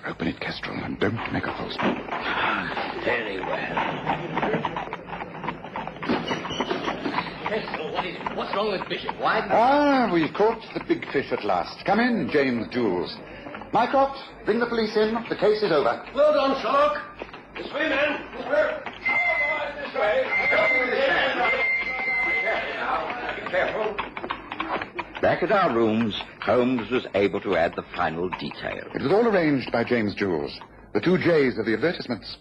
Open it, Kestrel, and don't make a fuss. Very well. Kestrel, what is it? What's wrong with Bishop? Why? We've caught the big fish at last. Come in, James Jules. Mycroft, bring the police in. The case is over. Well done, Sherlock. This way, man. This way. This way. Be careful. Back at our rooms, Holmes was able to add the final detail. It was all arranged by James Jules. The 2 J's of the advertisements.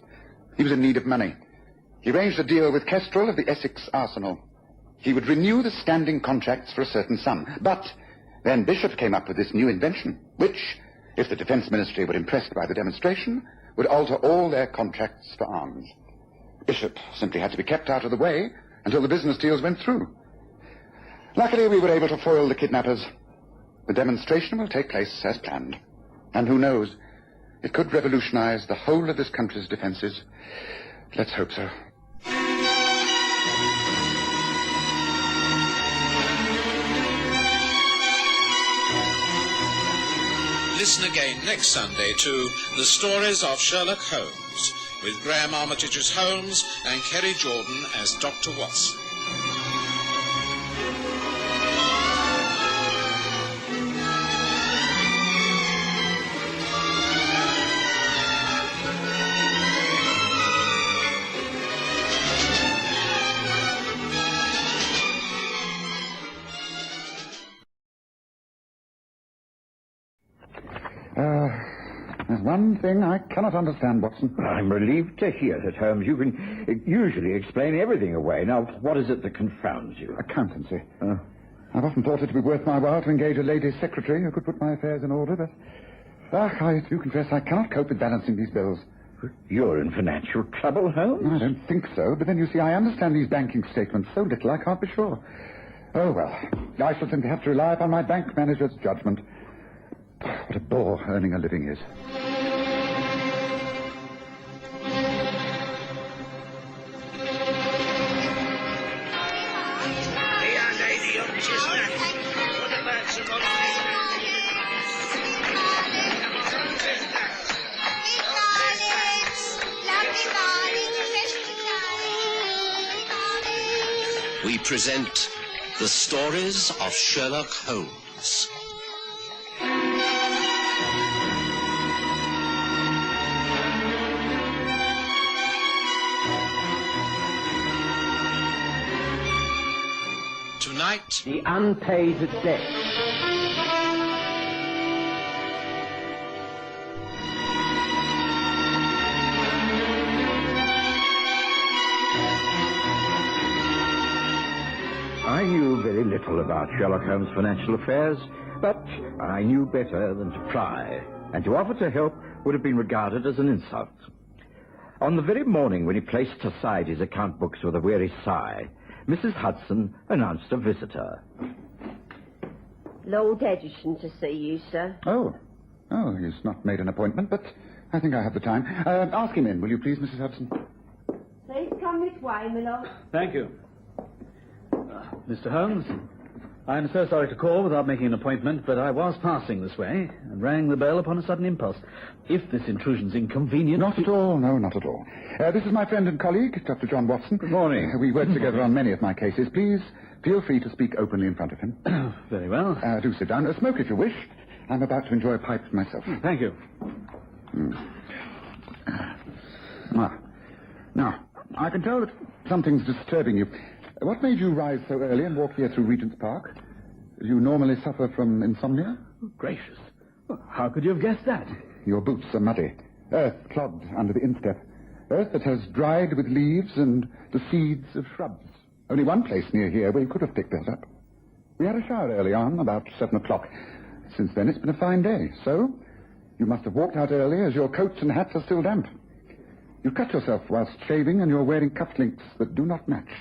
He was in need of money. He arranged a deal with Kestrel of the Essex Arsenal. He would renew the standing contracts for a certain sum. But then Bishop came up with this new invention, which, if the Defence Ministry were impressed by the demonstration, would alter all their contracts for arms. Bishop simply had to be kept out of the way until the business deals went through. Luckily, we were able to foil the kidnappers. The demonstration will take place as planned. And who knows, it could revolutionize the whole of this country's defenses. Let's hope so. listen again next Sunday to The Stories of Sherlock Holmes, with Graham Armitage as Holmes and Kerry Jordan as Dr. Watson. There's one thing I cannot understand, Watson. I'm relieved to hear that, Holmes. You can usually explain everything away. Now, what is it that confounds you? Accountancy. I've often thought it to be worth my while to engage a lady secretary who could put my affairs in order, but... I do confess I cannot cope with balancing these bills. You're in financial trouble, Holmes? I don't think so, but then you see, I understand these banking statements so little I can't be sure. Oh, well, I shall simply have to rely upon my bank manager's judgment. What a bore earning a living is. We present The Stories of Sherlock Holmes. Tonight, The Unpaid Debt. I knew very little about Sherlock Holmes' financial affairs, but I knew better than to pry, and to offer to help would have been regarded as an insult. On the very morning when he placed aside his account books with a weary sigh, Mrs. Hudson announced a visitor. Lord Edison to see you, sir. Oh, he's not made an appointment, but I think I have the time. Ask him in, will you please, Mrs. Hudson? Please come this way, my lord. Thank you. Mr. Holmes, I'm so sorry to call without making an appointment, but I was passing this way and rang the bell upon a sudden impulse. If this intrusion's inconvenient... Not at all, no, not at all. This is my friend and colleague, Dr. John Watson. Good morning. We work together on many of my cases. Please feel free to speak openly in front of him. Very well. Do sit down. Smoke if you wish. I'm about to enjoy a pipe myself. Thank you. Now, I can tell that something's disturbing you. What made you rise so early and walk here through Regent's Park? Do you normally suffer from insomnia? Gracious. How could you have guessed that? Your boots are muddy. Earth clogged under the instep. Earth that has dried with leaves and the seeds of shrubs. Only one place near here where you could have picked that up. We had a shower early on, about 7 o'clock. Since then, it's been a fine day. So, you must have walked out early as your coats and hats are still damp. You cut yourself whilst shaving and you're wearing cufflinks that do not match.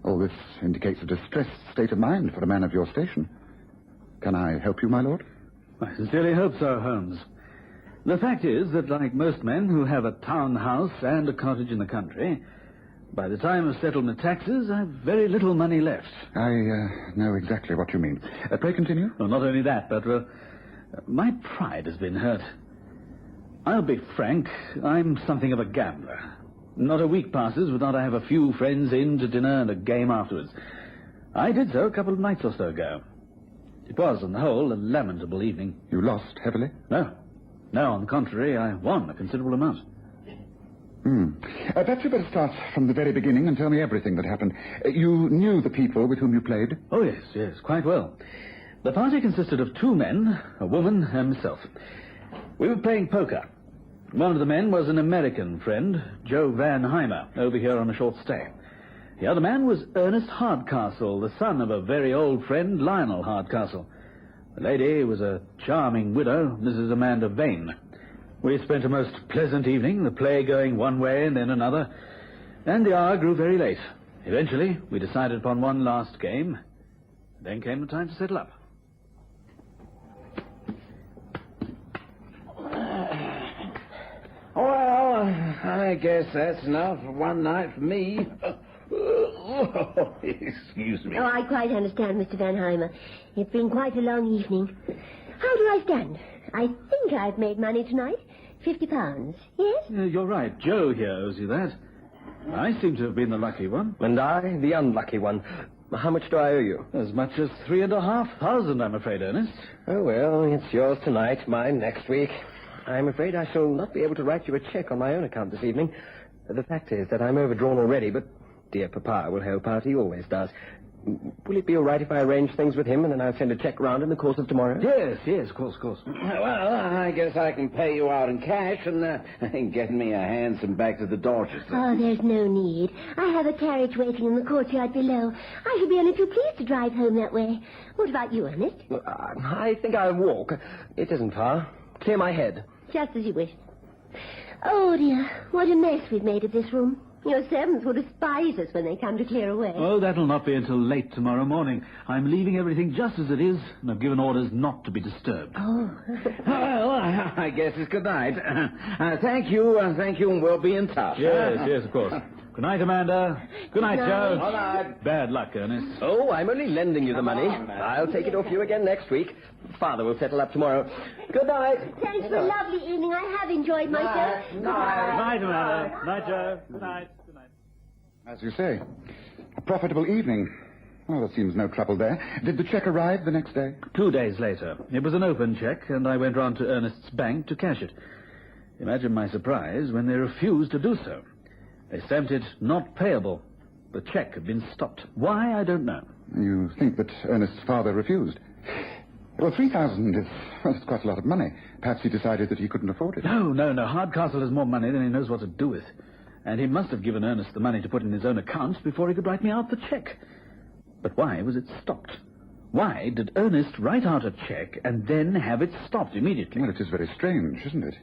All this indicates a distressed state of mind for a man of your station. Can I help you, my lord? I sincerely hope so, Holmes. The fact is that, like most men who have a town house and a cottage in the country, by the time of settlement taxes, I've very little money left. I know exactly what you mean. Pray continue. Well, not only that, but my pride has been hurt. I'll be frank, I'm something of a gambler. Not a week passes without I have a few friends in to dinner and a game afterwards. I did so a couple of nights or so ago. It was, on the whole, a lamentable evening. You lost heavily? No, on the contrary, I won a considerable amount. Perhaps you better start from the very beginning and tell me everything that happened. You knew the people with whom you played? Oh, yes, quite well. The party consisted of 2 men, a woman, and myself. We were playing poker. One of the men was an American friend, Joe Van Heimer, over here on a short stay. The other man was Ernest Hardcastle, the son of a very old friend, Lionel Hardcastle. The lady was a charming widow, Mrs. Amanda Vane. We spent a most pleasant evening, the play going one way and then another, and the hour grew very late. Eventually, we decided upon one last game. Then came the time to settle up. Well, I guess that's enough for one night for me. Excuse me. Oh, I quite understand, Mr. Van Heimer. It's been quite a long evening. How do I stand? I think I've made money tonight. £50. Yes? You're right. Joe here owes you that. I seem to have been the lucky one. And I, the unlucky one. How much do I owe you? As much as 3,500, I'm afraid, Ernest. Oh, well, it's yours tonight, mine next week. I'm afraid I shall not be able to write you a cheque on my own account this evening. The fact is that I'm overdrawn already, but dear Papa will help out. He always does. Will it be all right if I arrange things with him and then I'll send a cheque round in the course of tomorrow? Yes, of course. Well, I guess I can pay you out in cash and get me a hansom back to the Dorchester. Oh, there's no need. I have a carriage waiting in the courtyard below. I shall be only too pleased to drive home that way. What about you, Ernest? I think I'll walk. It isn't far. Clear my head. Just as you wish. Oh, dear. What a mess we've made of this room. Your servants will despise us when they come to clear away. Oh, that'll not be until late tomorrow morning. I'm leaving everything just as it is, and I've given orders not to be disturbed. Oh. Well, I guess it's good night. Thank you, and we'll be in touch. Yes, of course. Good night, Amanda. Good night, Joe. Good night. Bad luck, Ernest. Oh, I'm only lending you the money. I'll take it off you again next week. Father will settle up tomorrow. Good night. Thanks for a lovely evening. I have enjoyed myself. Good night, Amanda. Good night, Joe. Good night. As you say, a profitable evening. Well, there seems no trouble there. Did the cheque arrive the next day? 2 days later. It was an open cheque, and I went round to Ernest's bank to cash it. Imagine my surprise when they refused to do so. They stamped it not payable. The cheque had been stopped. Why, I don't know. You think that Ernest's father refused? Well, 3,000 is it's quite a lot of money. Perhaps he decided that he couldn't afford it. No. Hardcastle has more money than he knows what to do with. And he must have given Ernest the money to put in his own accounts before he could write me out the cheque. But why was it stopped? Why did Ernest write out a cheque and then have it stopped immediately? Well, it is very strange, isn't it?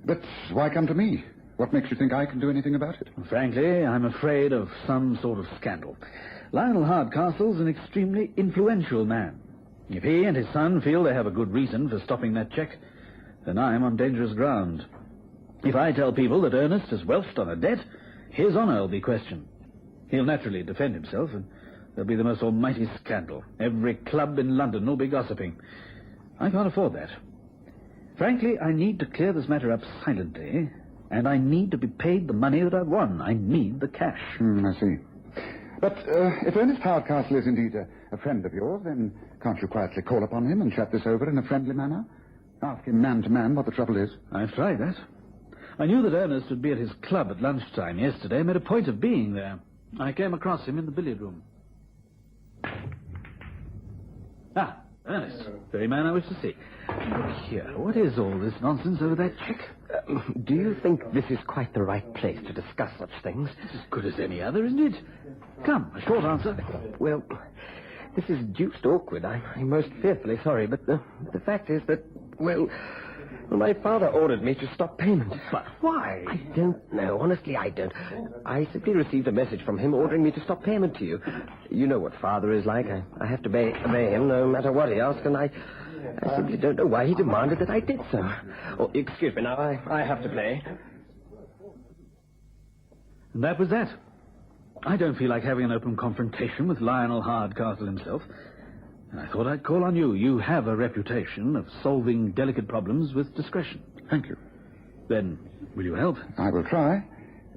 But why come to me? What makes you think I can do anything about it? Frankly, I'm afraid of some sort of scandal. Lionel Hardcastle's an extremely influential man. If he and his son feel they have a good reason for stopping that cheque, then I'm on dangerous ground. If I tell people that Ernest has welched on a debt, his honour will be questioned. He'll naturally defend himself, and there'll be the most almighty scandal. Every club in London will be gossiping. I can't afford that. Frankly, I need to clear this matter up silently, and I need to be paid the money that I've won. I need the cash. I see. But if Ernest Hardcastle is indeed a friend of yours, then can't you quietly call upon him and chat this over in a friendly manner? Ask him man to man what the trouble is. I've tried that. I knew that Ernest would be at his club at lunchtime yesterday, made a point of being there. I came across him in the billiard room. Ah, Ernest. Very man I wish to see. Look here, what is all this nonsense over that cheque? Do you think this is quite the right place to discuss such things? It's as good as any other, isn't it? Come, a short answer. Well, this is deuced awkward. I'm most fearfully sorry, but the fact is that, well, my father ordered me to stop payment. But why? I don't know. Honestly, I don't. I simply received a message from him ordering me to stop payment to you. You know what father is like. I have to obey him no matter what he asks, and I simply don't know why he demanded that I did so. Oh, excuse me now. I have to play. And that was that. I don't feel like having an open confrontation with Lionel Hardcastle himself. And I thought I'd call on you. You have a reputation of solving delicate problems with discretion. Thank you. Then, will you help? I will try.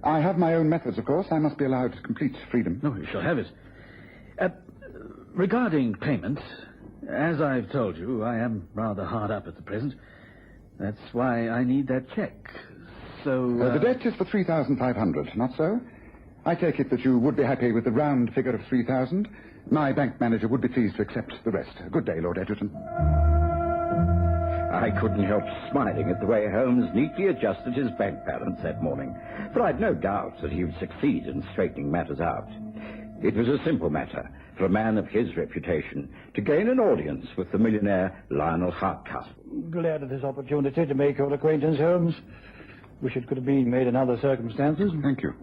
I have my own methods, of course. I must be allowed complete freedom. No, you shall have it. Regarding payment, as I've told you, I am rather hard up at the present. That's why I need that cheque. So... The debt is for 3,500, not so? I take it that you would be happy with the round figure of 3,000. My bank manager would be pleased to accept the rest. Good day, Lord Edgerton. I couldn't help smiling at the way Holmes neatly adjusted his bank balance that morning, for I'd no doubt that he would succeed in straightening matters out. It was a simple matter for a man of his reputation to gain an audience with the millionaire Lionel Hardcastle. Glad of this opportunity to make your acquaintance, Holmes. Wish it could have been made in other circumstances. Thank you.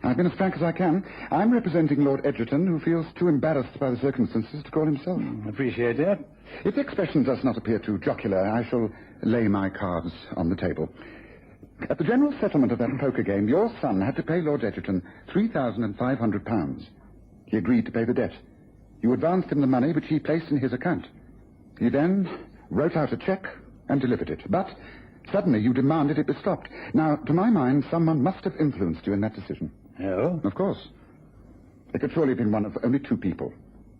I've been as frank as I can. I'm representing Lord Edgerton, who feels too embarrassed by the circumstances to call himself. Appreciate that. If the expression does not appear too jocular, I shall lay my cards on the table. At the general settlement of that poker game, your son had to pay Lord Edgerton £3,500. He agreed to pay the debt. You advanced him the money which he placed in his account. He then wrote out a cheque and delivered it. But suddenly you demanded it be stopped. Now, to my mind, someone must have influenced you in that decision. Oh? Of course. It could surely have been one of only two people.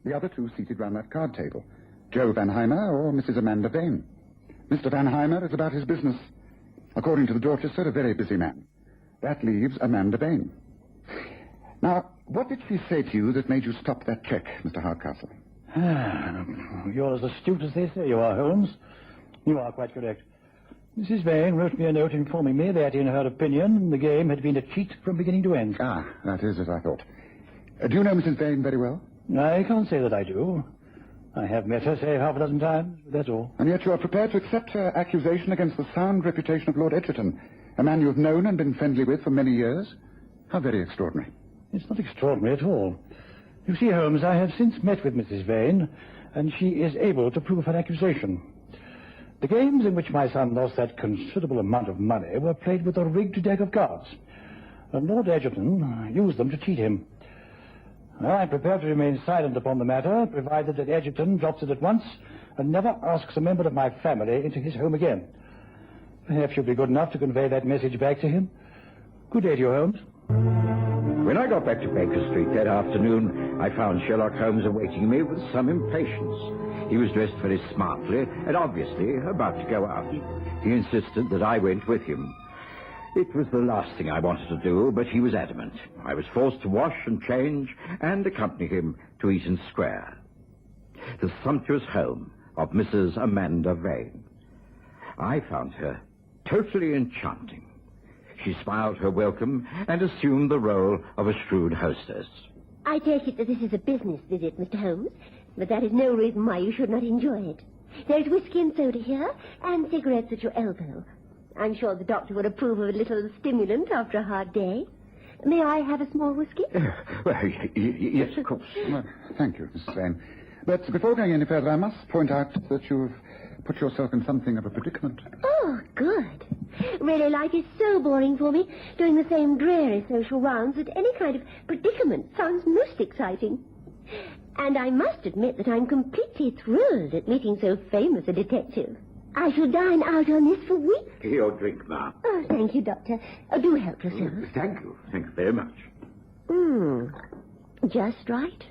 The other two seated round that card table. Joe Van Heimer or Mrs. Amanda Vane. Mr. Van Heimer is about his business. According to the Dorchester, a very busy man. That leaves Amanda Vane. Now, what did she say to you that made you stop that check, Mr. Hardcastle? You're as astute as they say you are, Holmes. You are quite correct. Mrs. Vane wrote me a note informing me that, in her opinion, the game had been a cheat from beginning to end. Ah, that is as I thought. Do you know Mrs. Vane very well? I can't say that I do. I have met her, say, half a dozen times, but that's all. And yet you are prepared to accept her accusation against the sound reputation of Lord Edgerton, a man you have known and been friendly with for many years? How very extraordinary. It's not extraordinary at all. You see, Holmes, I have since met with Mrs. Vane, and she is able to prove her accusation. The games in which my son lost that considerable amount of money were played with a rigged deck of cards, and Lord Edgerton used them to cheat him. Well, I'm prepared to remain silent upon the matter, provided that Edgerton drops it at once and never asks a member of my family into his home again. Perhaps you'll be good enough to convey that message back to him. Good day to you, Holmes. When I got back to Baker Street that afternoon, I found Sherlock Holmes awaiting me with some impatience. He was dressed very smartly and obviously about to go out. He insisted that I went with him. It was the last thing I wanted to do, but he was adamant. I was forced to wash and change and accompany him to Eaton Square. The sumptuous home of Mrs. Amanda Vane. I found her totally enchanting. She smiled her welcome and assumed the role of a shrewd hostess. I take it that this is a business visit, Mr. Holmes, but that is no reason why you should not enjoy it. There's whiskey and soda here, and cigarettes at your elbow. I'm sure the doctor would approve of a little stimulant after a hard day. May I have a small whiskey? Yes, of course. Well, thank you, Mrs. Vane. But before going any further, I must point out that you've put yourself in something of a predicament. Oh, good. Really, life is so boring for me, doing the same dreary social rounds, that any kind of predicament sounds most exciting. And I must admit that I'm completely thrilled at meeting so famous a detective. I shall dine out on this for weeks. Your drink, ma'am. Oh, thank you, Doctor. Oh, do help yourself. Thank you. Thank you very much. Just right.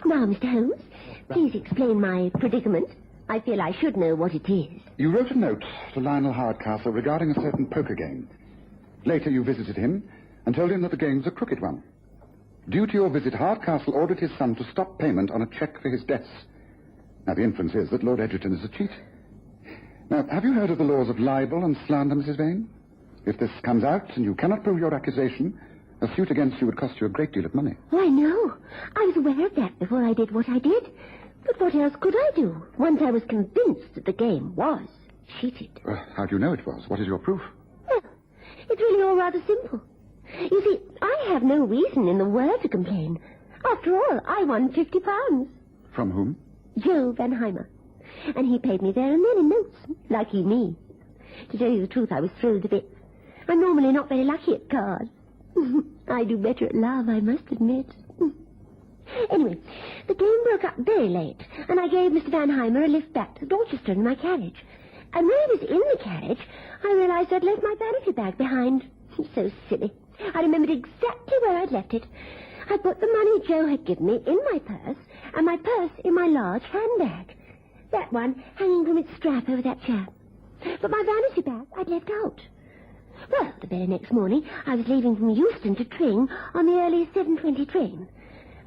Now, Mr. Holmes, please explain my predicament. I feel I should know what it is. You wrote a note to Lionel Hardcastle regarding a certain poker game. Later you visited him and told him that the game was a crooked one. Due to your visit, Hardcastle ordered his son to stop payment on a cheque for his debts. Now, the inference is that Lord Edgerton is a cheat. Now, have you heard of the laws of libel and slander, Mrs. Vane? If this comes out and you cannot prove your accusation, a suit against you would cost you a great deal of money. Oh, I know. I was aware of that before I did what I did. But what else could I do, once I was convinced that the game was cheated? How do you know it was? What is your proof? Well, it's really all rather simple. You see, I have no reason in the world to complain. After all, I won £50. From whom? Joe Van Heimer. And he paid me there and then in notes. Lucky me. To tell you the truth, I was thrilled a bit. I'm normally not very lucky at cards. I do better at love, I must admit. Anyway, the game broke up very late, and I gave Mr. Van Heimer a lift back to Dorchester in my carriage. And when I was in the carriage, I realized I'd left my vanity bag behind. So silly. I remembered exactly where I'd left it. I put the money Joe had given me in my purse, and my purse in my large handbag. That one hanging from its strap over that chair. But my vanity bag I'd left out. Well, the very next morning, I was leaving from Euston to Tring on the early 7:20 train.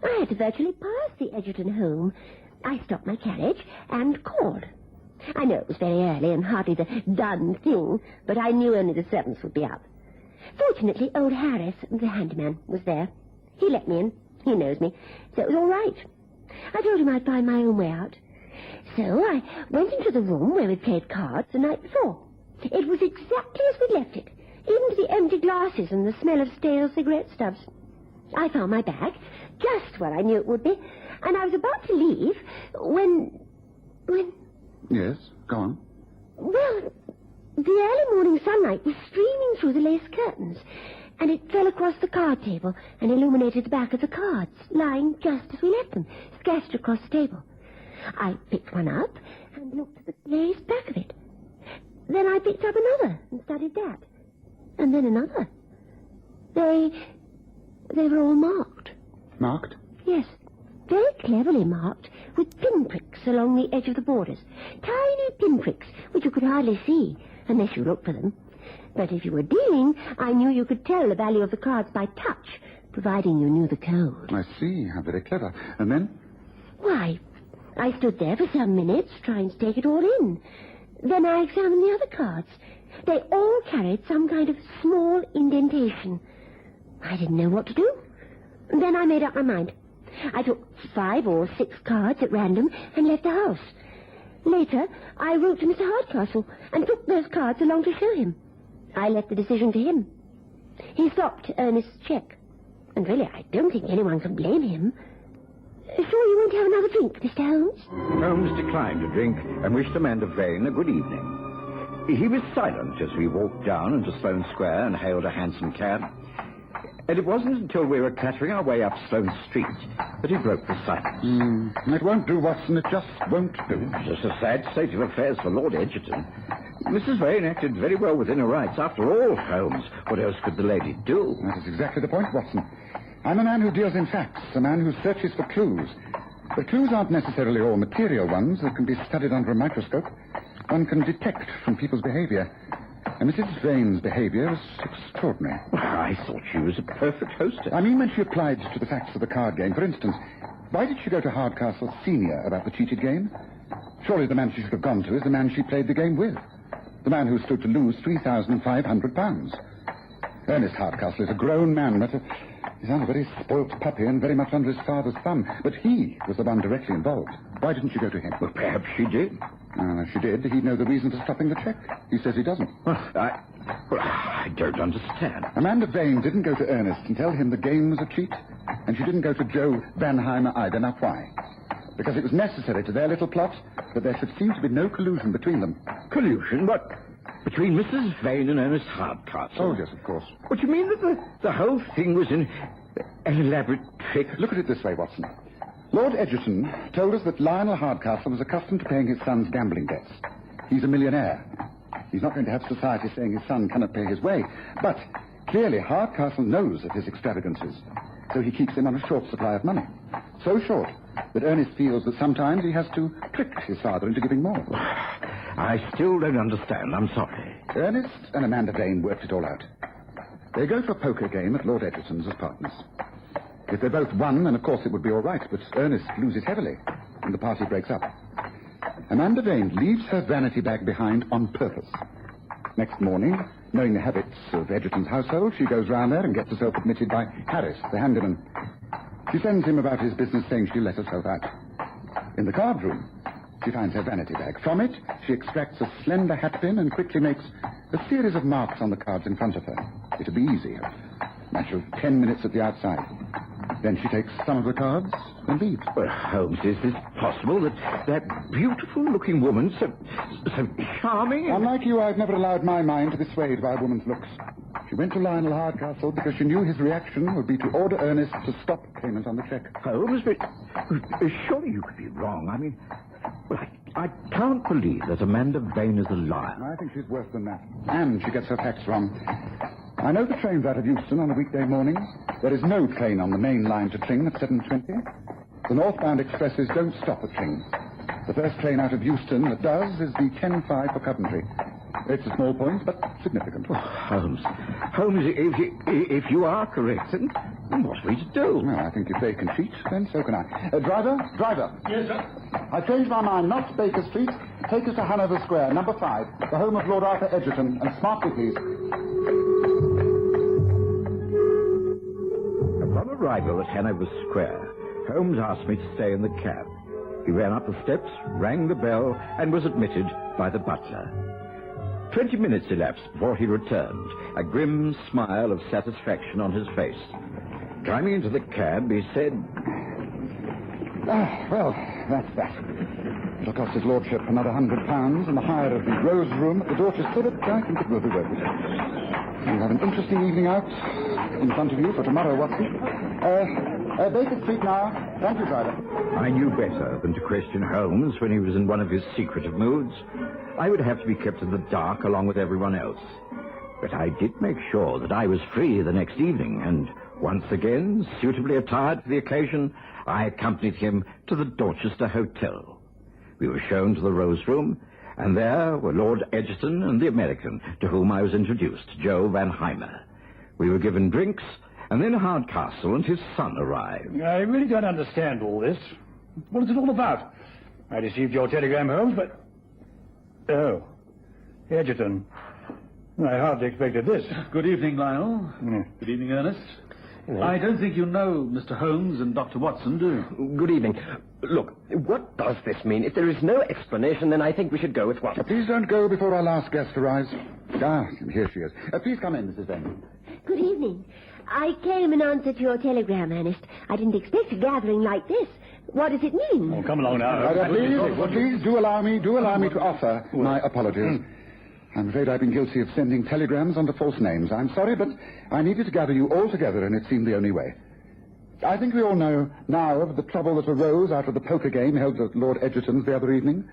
I had to virtually pass the Edgerton home. I stopped my carriage and called. I know it was very early and hardly the done thing, but I knew only the servants would be up. Fortunately, old Harris, the handyman, was there. He let me in. He knows me, so it was all right. I told him I'd find my own way out. So I went into the room where we'd played cards the night before. It was exactly as we'd left it, even to the empty glasses and the smell of stale cigarette stubs. I found my bag, just where I knew it would be, and I was about to leave when... Yes, go on. Well, the early morning sunlight was streaming through the lace curtains, and it fell across the card table and illuminated the back of the cards, lying just as we left them, scattered across the table. I picked one up and looked at the glazed back of it. Then I picked up another and studied that. And then another. They were all marked. Marked? Yes, very cleverly marked, with pinpricks along the edge of the borders. Tiny pinpricks, which you could hardly see, unless you looked for them. But if you were dealing, I knew you could tell the value of the cards by touch, providing you knew the code. I see. How very clever. And then? Why, I stood there for some minutes, trying to take it all in. Then I examined the other cards. They all carried some kind of small indentation. I didn't know what to do. Then I made up my mind. I took 5 or 6 cards at random and left the house. Later, I wrote to Mr. Hardcastle and took those cards along to show him. I left the decision to him. He stopped Ernest's cheque. And really, I don't think anyone can blame him. Sure you won't have another drink, Mr. Holmes? Holmes declined a drink and wished Amanda Vane a good evening. He was silent as we walked down into Sloane Square and hailed a hansom cab. And it wasn't until we were clattering our way up Sloane Street that he broke the silence. It won't do, Watson. It just won't do. It's just a sad state of affairs for Lord Egerton. Mrs. Vane acted very well within her rights. After all, Holmes, what else could the lady do? That is exactly the point, Watson. I'm a man who deals in facts, a man who searches for clues. But clues aren't necessarily all material ones that can be studied under a microscope. One can detect from people's behavior. And Mrs. Vane's behavior is extraordinary. I thought she was a perfect hostess. I mean when she applied to the facts of the card game. For instance, why did she go to Hardcastle Senior about the cheated game? Surely the man she should have gone to is the man she played the game with. The man who stood to lose £3,500. Ernest Hardcastle is a grown man, but he's a very spoilt puppy and very much under his father's thumb. But he was the one directly involved. Why didn't she go to him? Well, perhaps she did. If she did, he'd know the reason for stopping the cheque. He says he doesn't. I don't understand. Amanda Vane didn't go to Ernest and tell him the game was a cheat. And she didn't go to Joe Vanheimer either. Now, why? Because it was necessary to their little plot that there should seem to be no collusion between them. Collusion? What? Between Mrs. Vane and Ernest Hardcastle? Oh, yes, of course. What, you mean that the whole thing was an elaborate trick? Look at it this way, Watson. Lord Egerton told us that Lionel Hardcastle was accustomed to paying his son's gambling debts. He's a millionaire. He's not going to have society saying his son cannot pay his way. But clearly Hardcastle knows of his extravagances, so he keeps him on a short supply of money. So short that Ernest feels that sometimes he has to trick his father into giving more. I still don't understand. I'm sorry. Ernest and Amanda Vane worked it all out. They go for a poker game at Lord Egerton's as partners. If they both won, then of course it would be all right, but Ernest loses heavily, and the party breaks up. Amanda Vane leaves her vanity bag behind on purpose. Next morning, knowing the habits of Egerton's household, she goes round there and gets herself admitted by Harris, the handyman. She sends him about his business, saying she'll let herself out. In the card room, she finds her vanity bag. From it, she extracts a slender hatpin and quickly makes a series of marks on the cards in front of her. It'll be easy. A matter of 10 minutes at the outside. Then she takes some of the cards and leaves. Well, Holmes, is this possible that beautiful-looking woman, so charming? Unlike you, I've never allowed my mind to be swayed by a woman's looks. She went to Lionel Hardcastle because she knew his reaction would be to order Ernest to stop payment on the cheque. Holmes, but surely you could be wrong. I mean, well, I can't believe that Amanda Vane is a liar. I think she's worse than that. And she gets her facts wrong. I know the train's out of Euston on a weekday morning. There is no train on the main line to Tring at 7:20. The northbound expresses don't stop at Tring. The first train out of Euston that does is the 10:05 for Coventry. It's a small point, but significant. Oh, Holmes, if you are correct, then what are we to do? Well, I think if they can cheat, then so can I. Driver? Yes, sir. I've changed my mind. Not Baker Street. Take us to Hanover Square, number 5, the home of Lord Arthur Egerton, and smartly, please. Upon arrival at Hanover Square, Holmes asked me to stay in the cab. He ran up the steps, rang the bell, and was admitted by the butler. 20 minutes elapsed before he returned, a grim smile of satisfaction on his face. Climbing into the cab, he said, well, that's that. It'll cost his lordship another £100 and the hire of the Rose Room at the Dorchester, but I think it will be worth it. You'll have an interesting evening out in front of you for tomorrow, Watson. Baker Street now. Thank you, driver. I knew better than to question Holmes when he was in one of his secretive moods. I would have to be kept in the dark along with everyone else. But I did make sure that I was free the next evening, and once again, suitably attired for the occasion, I accompanied him to the Dorchester Hotel. We were shown to the Rose Room, and there were Lord Egerton and the American, to whom I was introduced, Joe Van Heimer. We were given drinks, and then Hardcastle and his son arrived. I really don't understand all this. What is it all about? I received your telegram, Holmes, but... Oh, Egerton. I hardly expected this. Good evening, Lionel. Good evening, Ernest. I don't think you know Mr. Holmes and Dr. Watson, do you? Good evening. Look, what does this mean? If there is no explanation, then I think we should go with Watson. Please don't go before our last guest arrives. Ah, here she is. Please come in, Mrs. Vane. Good evening. I came in answer to your telegram, Ernest. I didn't expect a gathering like this. What does it mean? Oh, come along now. Please do allow me to offer my apologies. I'm afraid I've been guilty of sending telegrams under false names. I'm sorry, but I needed to gather you all together, and it seemed the only way. I think we all know now of the trouble that arose out of the poker game held at Lord Egerton's the other evening.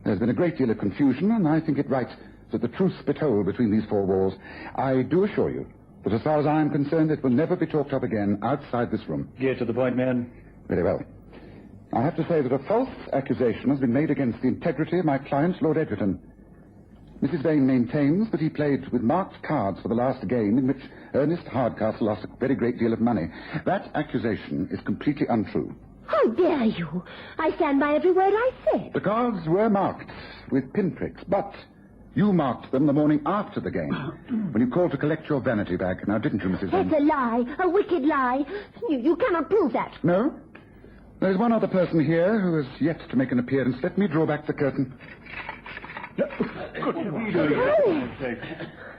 There's been a great deal of confusion, and I think it right that the truth be told between these four walls. I do assure you that as far as I'm concerned, it will never be talked of again outside this room. Get to the point, man. Very well. I have to say that a false accusation has been made against the integrity of my client, Lord Egerton. Mrs. Vane maintains that he played with marked cards for the last game in which Ernest Hardcastle lost a very great deal of money. That accusation is completely untrue. How dare you? I stand by every word I said. The cards were marked with pinpricks, but you marked them the morning after the game, when you called to collect your vanity bag. Now, didn't you, Mrs. Vane? That's a lie, a wicked lie. You cannot prove that. No? There's one other person here who has yet to make an appearance. Let me draw back the curtain.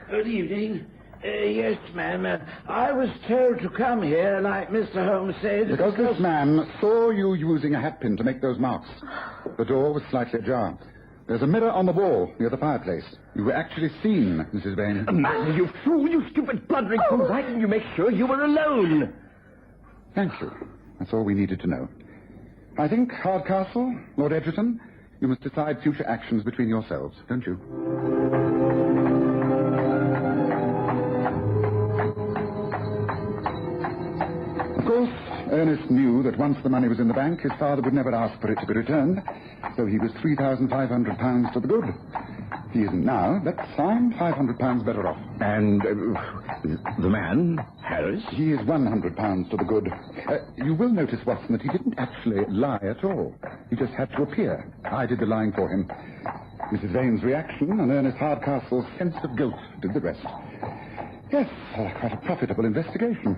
Good evening. Yes, ma'am. I was told to come here, like Mr. Holmes said. Because this man saw you using a hatpin to make those marks. The door was slightly ajar. There's a mirror on the wall near the fireplace. You were actually seen, Mrs. Vane. Man, you fool, you stupid blundering fool. Why didn't you make sure you were alone? Thank you. That's all we needed to know. I think, Hardcastle, Lord Egerton, you must decide future actions between yourselves, don't you? Of course, Ernest knew that once the money was in the bank, his father would never ask for it to be returned, so he was £3,500 to the good. He isn't now, but I'm £500 better off. And the man, Harris? He is £100 to the good. You will notice, Watson, that he didn't actually lie at all. He just had to appear. I did the lying for him. Mrs. Vane's reaction and Ernest Hardcastle's sense of guilt did the rest. Yes, quite a profitable investigation.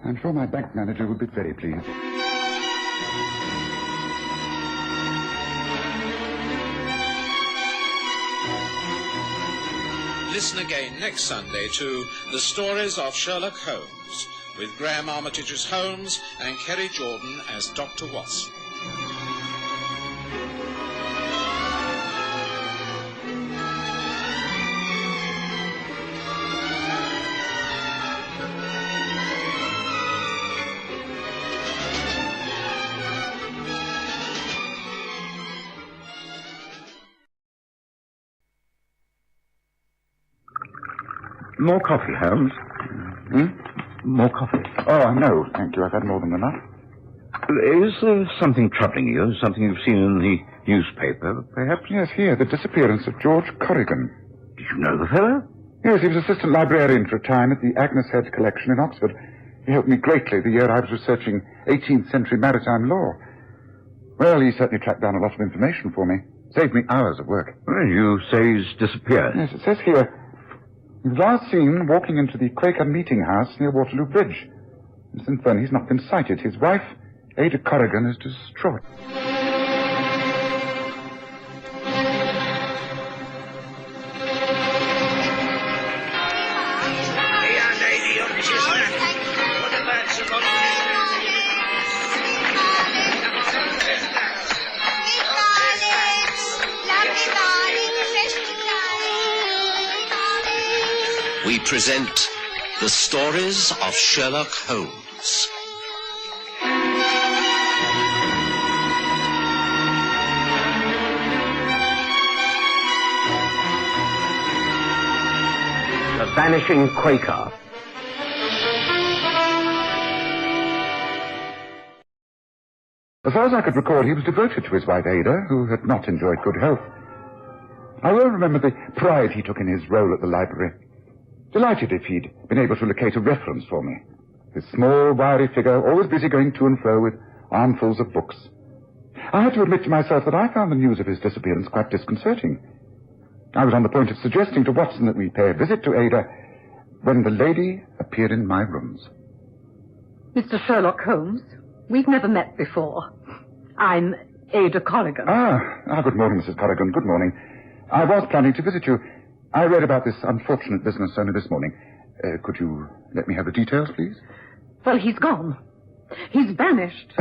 I'm sure my bank manager would be very pleased. Listen again next Sunday to The Stories of Sherlock Holmes, with Graham Armitage as Holmes and Kerry Jordan as Dr. Watson. More coffee, Holmes? More coffee? Oh, no, thank you. I've had more than enough. Is there something troubling you? Something you've seen in the newspaper, perhaps? Yes, here, the disappearance of George Corrigan. Did you know the fellow? Yes, he was assistant librarian for a time at the Agnes Head Collection in Oxford. He helped me greatly the year I was researching 18th century maritime law. Well, he certainly tracked down a lot of information for me. Saved me hours of work. Well, you say he's disappeared. Yes, it says here, he was last seen walking into the Quaker meeting house near Waterloo Bridge. And since then, he's not been sighted. His wife, Ada Corrigan, is distraught. We present The Stories of Sherlock Holmes. Vanishing Quaker. As far as I could recall, he was devoted to his wife Ada, who had not enjoyed good health. I well remember the pride he took in his role at the library. Delighted if he'd been able to locate a reference for me. His small, wiry figure, always busy going to and fro with armfuls of books. I had to admit to myself that I found the news of his disappearance quite disconcerting. I was on the point of suggesting to Watson that we pay a visit to Ada when the lady appeared in my rooms. Mr. Sherlock Holmes, we've never met before. I'm Ada Corrigan. Good morning, Mrs. Corrigan. Good morning. I was planning to visit you. I read about this unfortunate business only this morning. Could you let me have the details, please? Well, he's gone. He's vanished.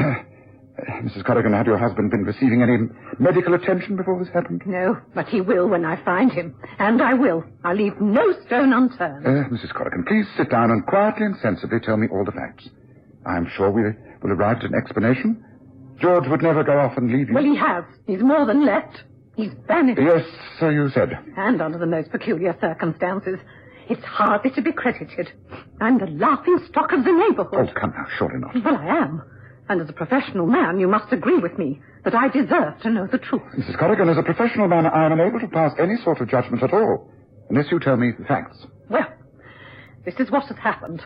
Mrs. Corrigan, had your husband been receiving any medical attention before this happened? No, but he will when I find him. And I will. I'll leave no stone unturned. Mrs. Corrigan, please sit down and quietly and sensibly tell me all the facts. I'm sure we will arrive at an explanation. George would never go off and leave you. Well, he has. He's more than left. He's vanished. Yes, so you said. And under the most peculiar circumstances. It's hardly to be credited. I'm the laughing stock of the neighborhood. Oh, come now, surely not. Well, I am. And as a professional man, you must agree with me that I deserve to know the truth. Mrs. Corrigan, as a professional man, I am unable to pass any sort of judgment at all, unless you tell me the facts. Well, this is what has happened.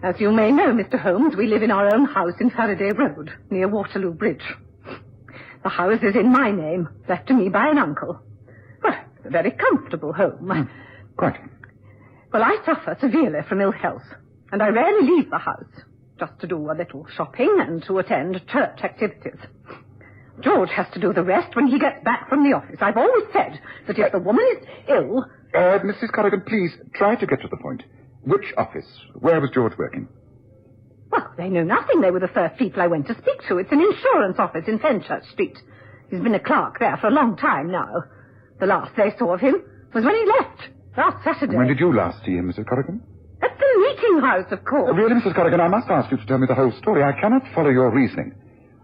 As you may know, Mr. Holmes, we live in our own house in Faraday Road, near Waterloo Bridge. The house is in my name, left to me by an uncle. Well, it's a very comfortable home. Quite. Well, I suffer severely from ill health, and I rarely leave the house, just to do a little shopping and to attend church activities. George has to do the rest when he gets back from the office. I've always said that if the woman is ill... Mrs. Corrigan, please, try to get to the point. Which office? Where was George working? Well, they know nothing. They were the first people I went to speak to. It's an insurance office in Fenchurch Street. He's been a clerk there for a long time now. The last they saw of him was when he left, last Saturday. When did you last see him, Mrs. Corrigan? At the meeting house, of course. Really, Mrs. Corrigan, I must ask you to tell me the whole story. I cannot follow your reasoning.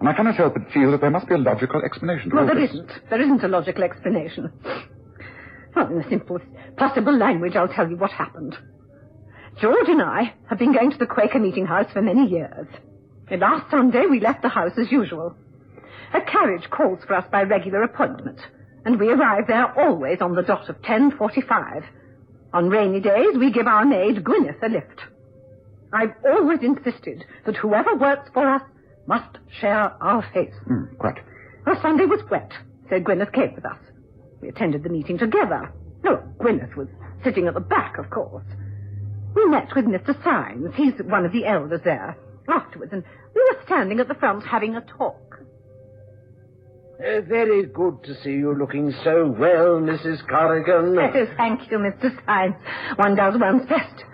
And I cannot help but feel that there must be a logical explanation to all this. There isn't a logical explanation. Well, in the simplest possible language, I'll tell you what happened. George and I have been going to the Quaker meeting house for many years. And last Sunday, we left the house as usual. A carriage calls for us by regular appointment, and we arrive there always on the dot of 10:45. On rainy days, we give our maid Gwyneth a lift. I've always insisted that whoever works for us must share our fate. Quite. Well, Sunday was wet, so Gwyneth came with us. We attended the meeting together. No, Gwyneth was sitting at the back, of course. We met with Mr. Symes. He's one of the elders there. Afterwards, and we were standing at the front having a talk. Very good to see you looking so well, Mrs. Corrigan. Yes, thank you, Mr. Symes. One does one's best.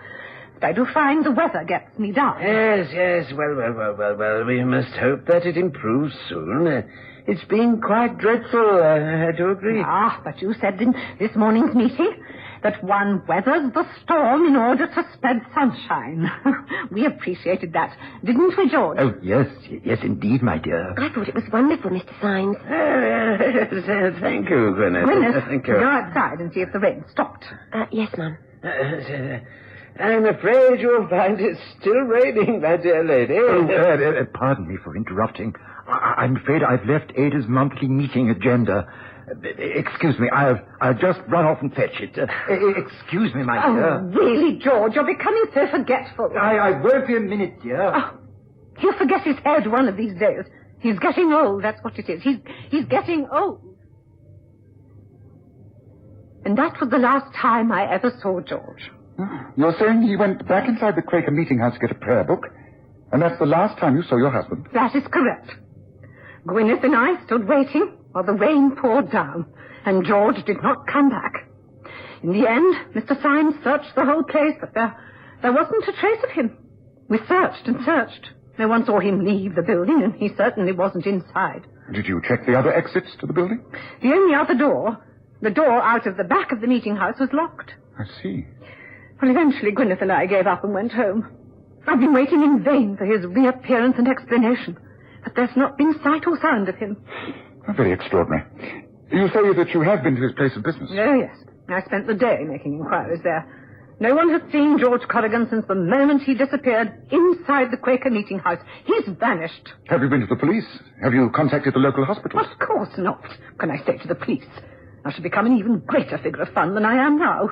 But I do find the weather gets me down. Yes. Well, we must hope that it improves soon. It's been quite dreadful, I do agree. But you said in this morning's meeting that one weathers the storm in order to spread sunshine. We appreciated that, didn't we, George? Oh, yes, indeed, my dear. I thought it was wonderful, Mr. Symes. Thank you, Gwyneth. Gwyneth, Thank you. go outside and see if the rain stopped. Yes, ma'am. I'm afraid you'll find it's still raining, my dear lady. Pardon me for interrupting. I'm afraid I've left Ada's monthly meeting agenda. Excuse me, I'll just run off and fetch it. Excuse me, my dear. Really, George, you're becoming so forgetful. I won't be a minute, dear. He'll forget his head one of these days. He's getting old, that's what it is. He's getting old. And that was the last time I ever saw George. You're saying he went back inside the Quaker meeting house to get a prayer book? And that's the last time you saw your husband? That is correct. Gwyneth and I stood waiting while the rain poured down, and George did not come back. In the end, Mr. Symes searched the whole place, but there wasn't a trace of him. We searched and searched. No one saw him leave the building, and he certainly wasn't inside. Did you check the other exits to the building? The only other door, the door out of the back of the meeting house, was locked. I see. Well, eventually Gwyneth and I gave up and went home. I've been waiting in vain for his reappearance and explanation, but there's not been sight or sound of him. Very extraordinary. You say that you have been to his place of business? Oh, yes. I spent the day making inquiries there. No one has seen George Corrigan since the moment he disappeared inside the Quaker meeting house. He's vanished. Have you been to the police? Have you contacted the local hospital? Of course not. Can I say to the police? I should become an even greater figure of fun than I am now.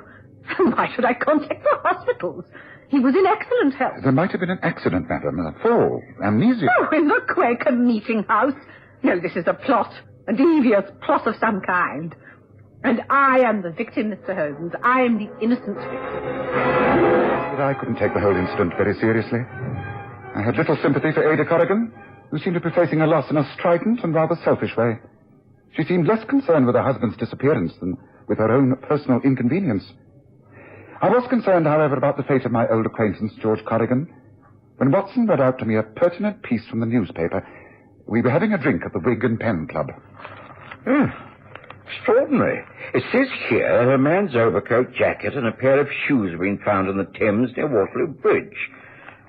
And why should I contact the hospitals? He was in excellent health. There might have been an accident, madam. A fall. Amnesia. Oh, in the Quaker meeting house? No, this is a plot. A devious plot of some kind. And I am the victim, Mr. Holmes. I am the innocent victim. But I couldn't take the whole incident very seriously. I had little sympathy for Ada Corrigan, who seemed to be facing a loss in a strident and rather selfish way. She seemed less concerned with her husband's disappearance than with her own personal inconvenience. I was concerned, however, about the fate of my old acquaintance, George Corrigan. When Watson read out to me a pertinent piece from the newspaper, we were having a drink at the Wig and Pen Club. Extraordinary. It says here a man's overcoat, jacket, and a pair of shoes have been found in the Thames near Waterloo Bridge.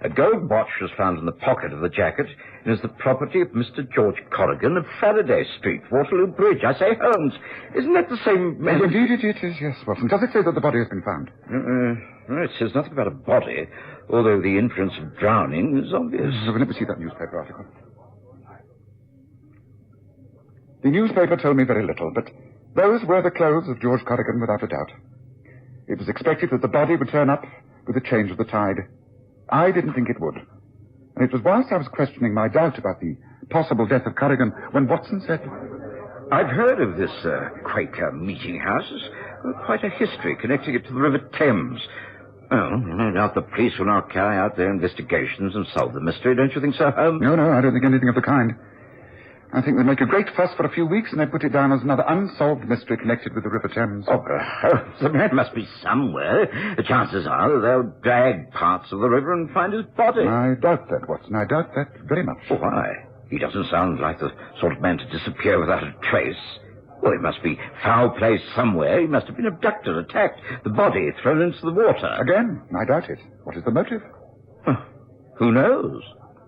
A gold watch was found in the pocket of the jacket and is the property of Mr. George Corrigan of Faraday Street, Waterloo Bridge. I say, Holmes, isn't that the same man? Well, indeed it is, yes, Watson. Does it say that the body has been found? It says nothing about a body, although the inference of drowning is obvious. Let me see that newspaper article. The newspaper told me very little, but those were the clothes of George Corrigan without a doubt. It was expected that the body would turn up with the change of the tide. I didn't think it would. And it was whilst I was questioning my doubt about the possible death of Corrigan when Watson said, I've heard of this Quaker meeting house. It's quite a history connecting it to the River Thames. Well, no doubt the police will now carry out their investigations and solve the mystery, don't you think so, Holmes? No, I don't think anything of the kind. I think they'd make a great fuss for a few weeks and they'd put it down as another unsolved mystery connected with the River Thames. Oh, the man must be somewhere. The chances are that they'll drag parts of the river and find his body. I doubt that, Watson. I doubt that very much. Oh, why? He doesn't sound like the sort of man to disappear without a trace. Well, it must be foul play somewhere. He must have been abducted, attacked, the body thrown into the water. Again, I doubt it. What is the motive? Who knows?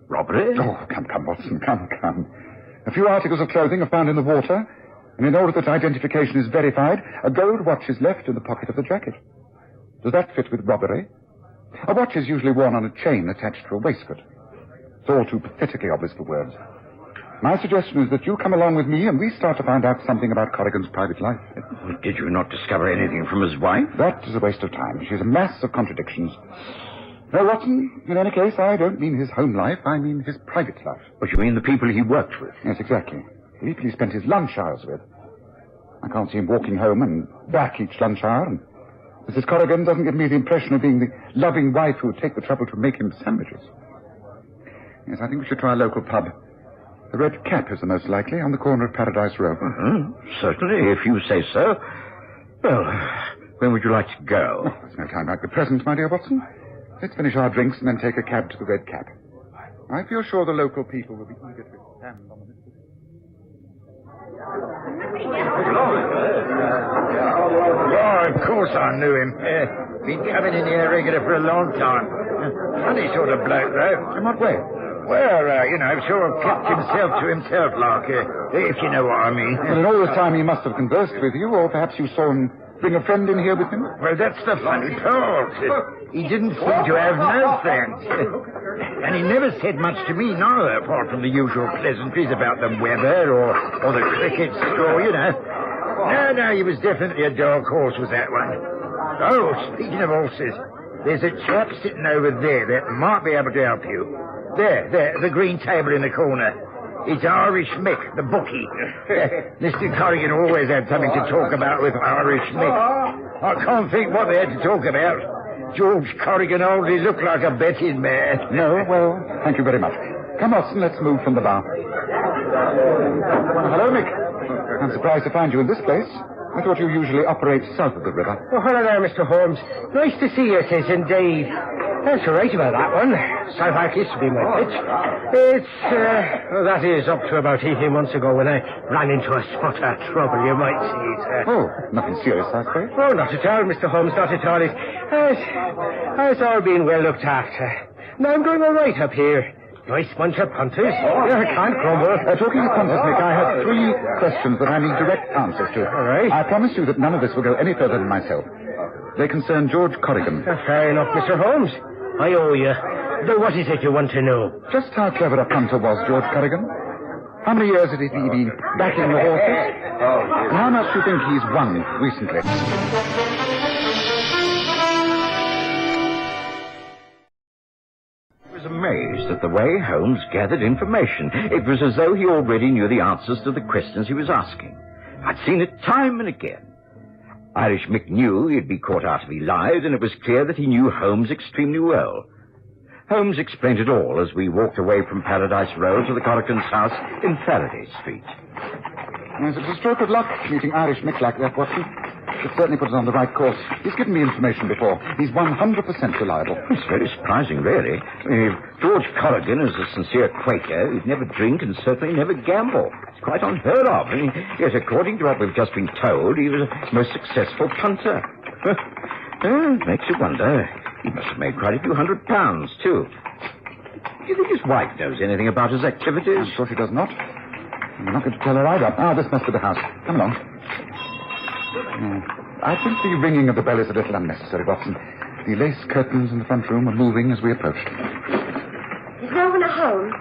Robbery? Oh, come, Watson, come. A few articles of clothing are found in the water, and in order that identification is verified, a gold watch is left in the pocket of the jacket. Does that fit with robbery? A watch is usually worn on a chain attached to a waistcoat. It's all too pathetically obvious for words. My suggestion is that you come along with me and we start to find out something about Corrigan's private life. Did you not discover anything from his wife? That is a waste of time. She's a mass of contradictions. No, Watson, in any case, I don't mean his home life. I mean his private life. What, you mean the people he worked with? Yes, exactly. The people he spent his lunch hours with. I can't see him walking home and back each lunch hour, and Mrs. Corrigan doesn't give me the impression of being the loving wife who would take the trouble to make him sandwiches. Yes, I think we should try a local pub. The Red Cap is the most likely, on the corner of Paradise Row. Certainly, if you say so. Well, when would you like to go? Oh, there's no time like the present, my dear Watson. Let's finish our drinks and then take a cab to the Red Cap. I feel sure the local people will be eager to expand on the mystery. Oh, of course I knew him. Been coming in here regular for a long time. Funny sort of bloke, though. In what way? Well, sort of kept himself to himself, like, if you know what I mean. Well, in all this time he must have conversed with you, or perhaps you saw him bring a friend in here with him? Well, that's the funny part. He didn't seem to have no friends. And he never said much to me, neither, apart from the usual pleasantries about the weather or the cricket score, you know. No, he was definitely a dark horse, was that one. Oh, speaking of horses, there's a chap sitting over there that might be able to help you. There, the green table in the corner. It's Irish Mick, the bookie. Mr. Corrigan always had something to talk about with Irish Mick. I can't think what they had to talk about. George Corrigan hardly looked like a betting man. No, well, thank you very much. Come, Watson, let's move from the bar. Hello, Mick. I'm surprised to find you in this place. I thought you usually operate south of the river. Oh, hello there, Mr. Holmes. Nice to see you, it is indeed. That's right about that one. Southwark used to be my pitch. That is up to about 18 months ago when I ran into a spot of trouble, you might say. Oh, nothing serious, I suppose? Oh, not at all, Mr. Holmes, not at all. It's all been well looked after. Now, I'm doing all right up here. Nice bunch of punters. I can't grumble. Talking of punters, Mick, I have 3 questions that I need direct answers to. All right. I promise you that none of this will go any further than myself. They concern George Corrigan. Fair enough, Mr. Holmes. I owe you. Though what is it you want to know? Just how clever a punter was George Corrigan? How many years had he been backing the horses? And how much do you think he's won recently? I was amazed at the way Holmes gathered information. It was as though he already knew the answers to the questions he was asking. I'd seen it time and again. Irish Mick knew he'd be caught after he lied, and it was clear that he knew Holmes extremely well. Holmes explained it all as we walked away from Paradise Row to the Corrigans' house in Faraday Street. Yes, it was a stroke of luck meeting Irish Mick like that, Watson. It certainly put us on the right course. He's given me information before. He's 100% reliable. It's very surprising, really. George Corrigan is a sincere Quaker. He'd never drink and certainly never gamble. It's quite unheard of. And yet, according to what we've just been told, he was a most successful punter. Makes you wonder. He must have made quite a few £100s, too. Do you think his wife knows anything about his activities? I'm sure she does not. I'm not going to tell her either. This must be the house. Come along. I think the ringing of the bell is a little unnecessary, Watson. The lace curtains in the front room were moving as we approached. There's no one at home.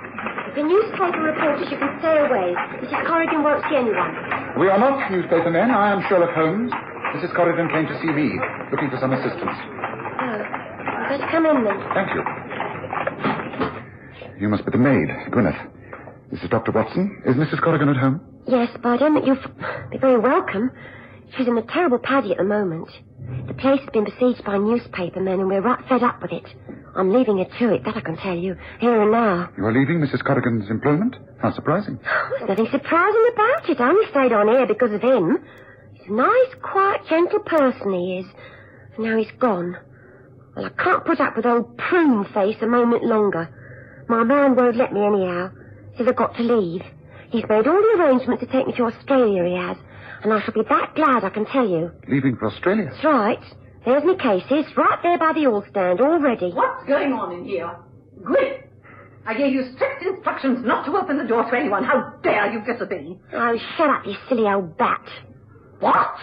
If the newspaper reporters, you can stay away. Mrs. Corrigan won't see anyone. We are not newspaper men. I am Sherlock Holmes. Mrs. Corrigan came to see me, looking for some assistance. Oh, better come in then. Thank you. You must be the maid, Gwyneth. This is Dr. Watson. Is Mrs. Corrigan at home? Yes, but I don't think you'll be very welcome. She's in a terrible paddy at the moment. The place has been besieged by newspaper men, and we're right fed up with it. I'm leaving her to it, that I can tell you, here and now. You are leaving Mrs. Corrigan's employment? How surprising. There's nothing surprising about it. I only stayed on here because of him. He's a nice, quiet, gentle person, he is. And now he's gone. Well, I can't put up with old prune face a moment longer. My man won't let me anyhow. Says I've got to leave. He's made all the arrangements to take me to Australia, he has. And I shall be that glad, I can tell you. Leaving for Australia? That's right. There's my cases, right there by the all stand, all ready. What's going on in here? Good. I gave you strict instructions not to open the door to anyone. How dare you disobey? Oh, shut up, you silly old bat. What?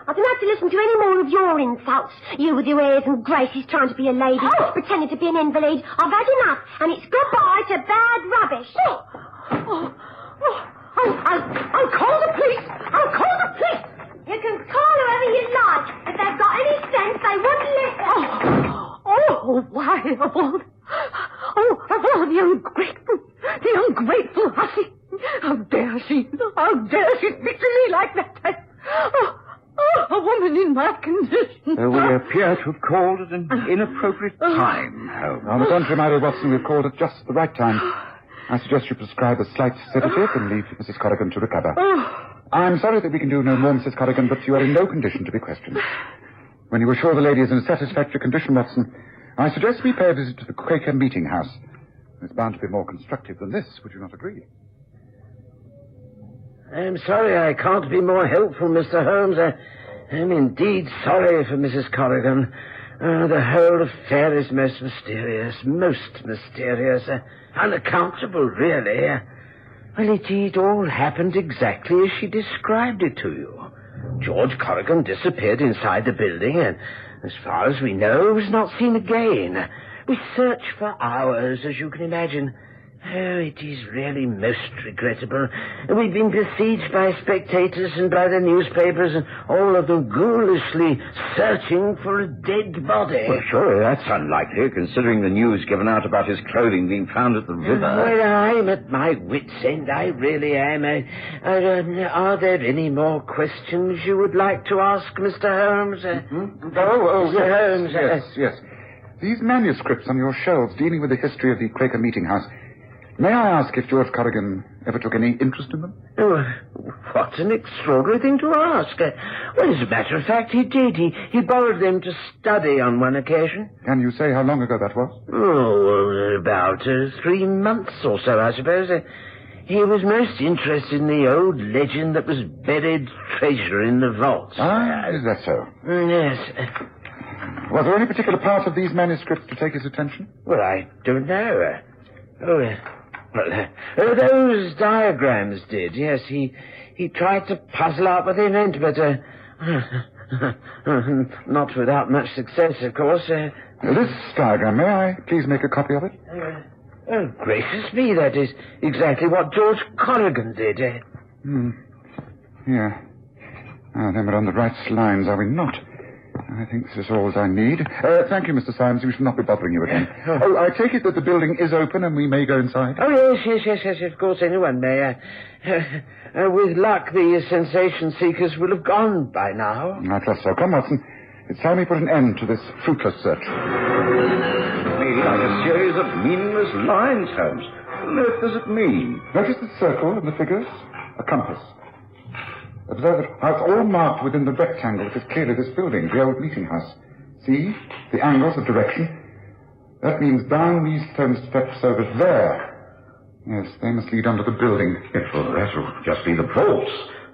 I don't have to listen to any more of your insults. You with your airs and graces trying to be a lady, pretending to be an invalid. I've had enough, and it's goodbye to bad rubbish. I'll call the police. I'll call the police. You can call whoever you like. If they've got any sense, they wouldn't listen. Why, of all the ungrateful hussy. How dare she speak to me like that? A woman in my condition. We appear to have called at an inappropriate time, Holmes. On the contrary, my dear Watson, we've called at just the right time. I suggest you prescribe a slight sedative and leave Mrs. Corrigan to recover. I'm sorry that we can do no more, Mrs. Corrigan, but you are in no condition to be questioned. When you assure the lady is in a satisfactory condition, Watson, I suggest we pay a visit to the Quaker meeting house. It's bound to be more constructive than this, would you not agree? I'm sorry I can't be more helpful, Mr. Holmes. I'm indeed sorry for Mrs. Corrigan. The whole affair is most mysterious, unaccountable, really. Well, it all happened exactly as she described it to you. George Corrigan disappeared inside the building, and as far as we know, was not seen again. We searched for hours, as you can imagine. Oh, it is really most regrettable. We've been besieged by spectators and by the newspapers, and all of them ghoulishly searching for a dead body. Well, surely that's unlikely, considering the news given out about his clothing being found at the river. Well, I'm at my wit's end. I really am. Are there any more questions you would like to ask, Mr. Holmes? Mr. Holmes. Yes. These manuscripts on your shelves dealing with the history of the Quaker meeting house. May I ask if George Corrigan ever took any interest in them? Oh, what an extraordinary thing to ask. Well, as a matter of fact, he did. He borrowed them to study on one occasion. Can you say how long ago that was? Oh, about 3 months or so, I suppose. He was most interested in the old legend that was buried treasure in the vault. Is that so? Yes. Was there any particular part of these manuscripts to take his attention? Well, I don't know. Those diagrams did, yes. He tried to puzzle out what they meant, but Not without much success, of course. This diagram, may I please make a copy of it? Oh, gracious me, that is exactly what George Corrigan did. Yeah. Then we're on the right lines, are we not? I think this is all I need. Thank you, Mr. Symes. We shall not be bothering you again. I take it that the building is open and we may go inside? Oh, yes, of course, anyone may. With luck, the sensation seekers will have gone by now. I trust so. Come, Watson. It's time we put an end to this fruitless search. Me like a series of meaningless lines, Holmes. What on earth does it mean? Notice the circle and the figures? A compass. Observe how it's all marked within the rectangle which is clearly this building, the old meeting house. See? The angles of direction. That means down these stone steps over there. Yes, they must lead under the building. Yes, well, that will just be the vaults.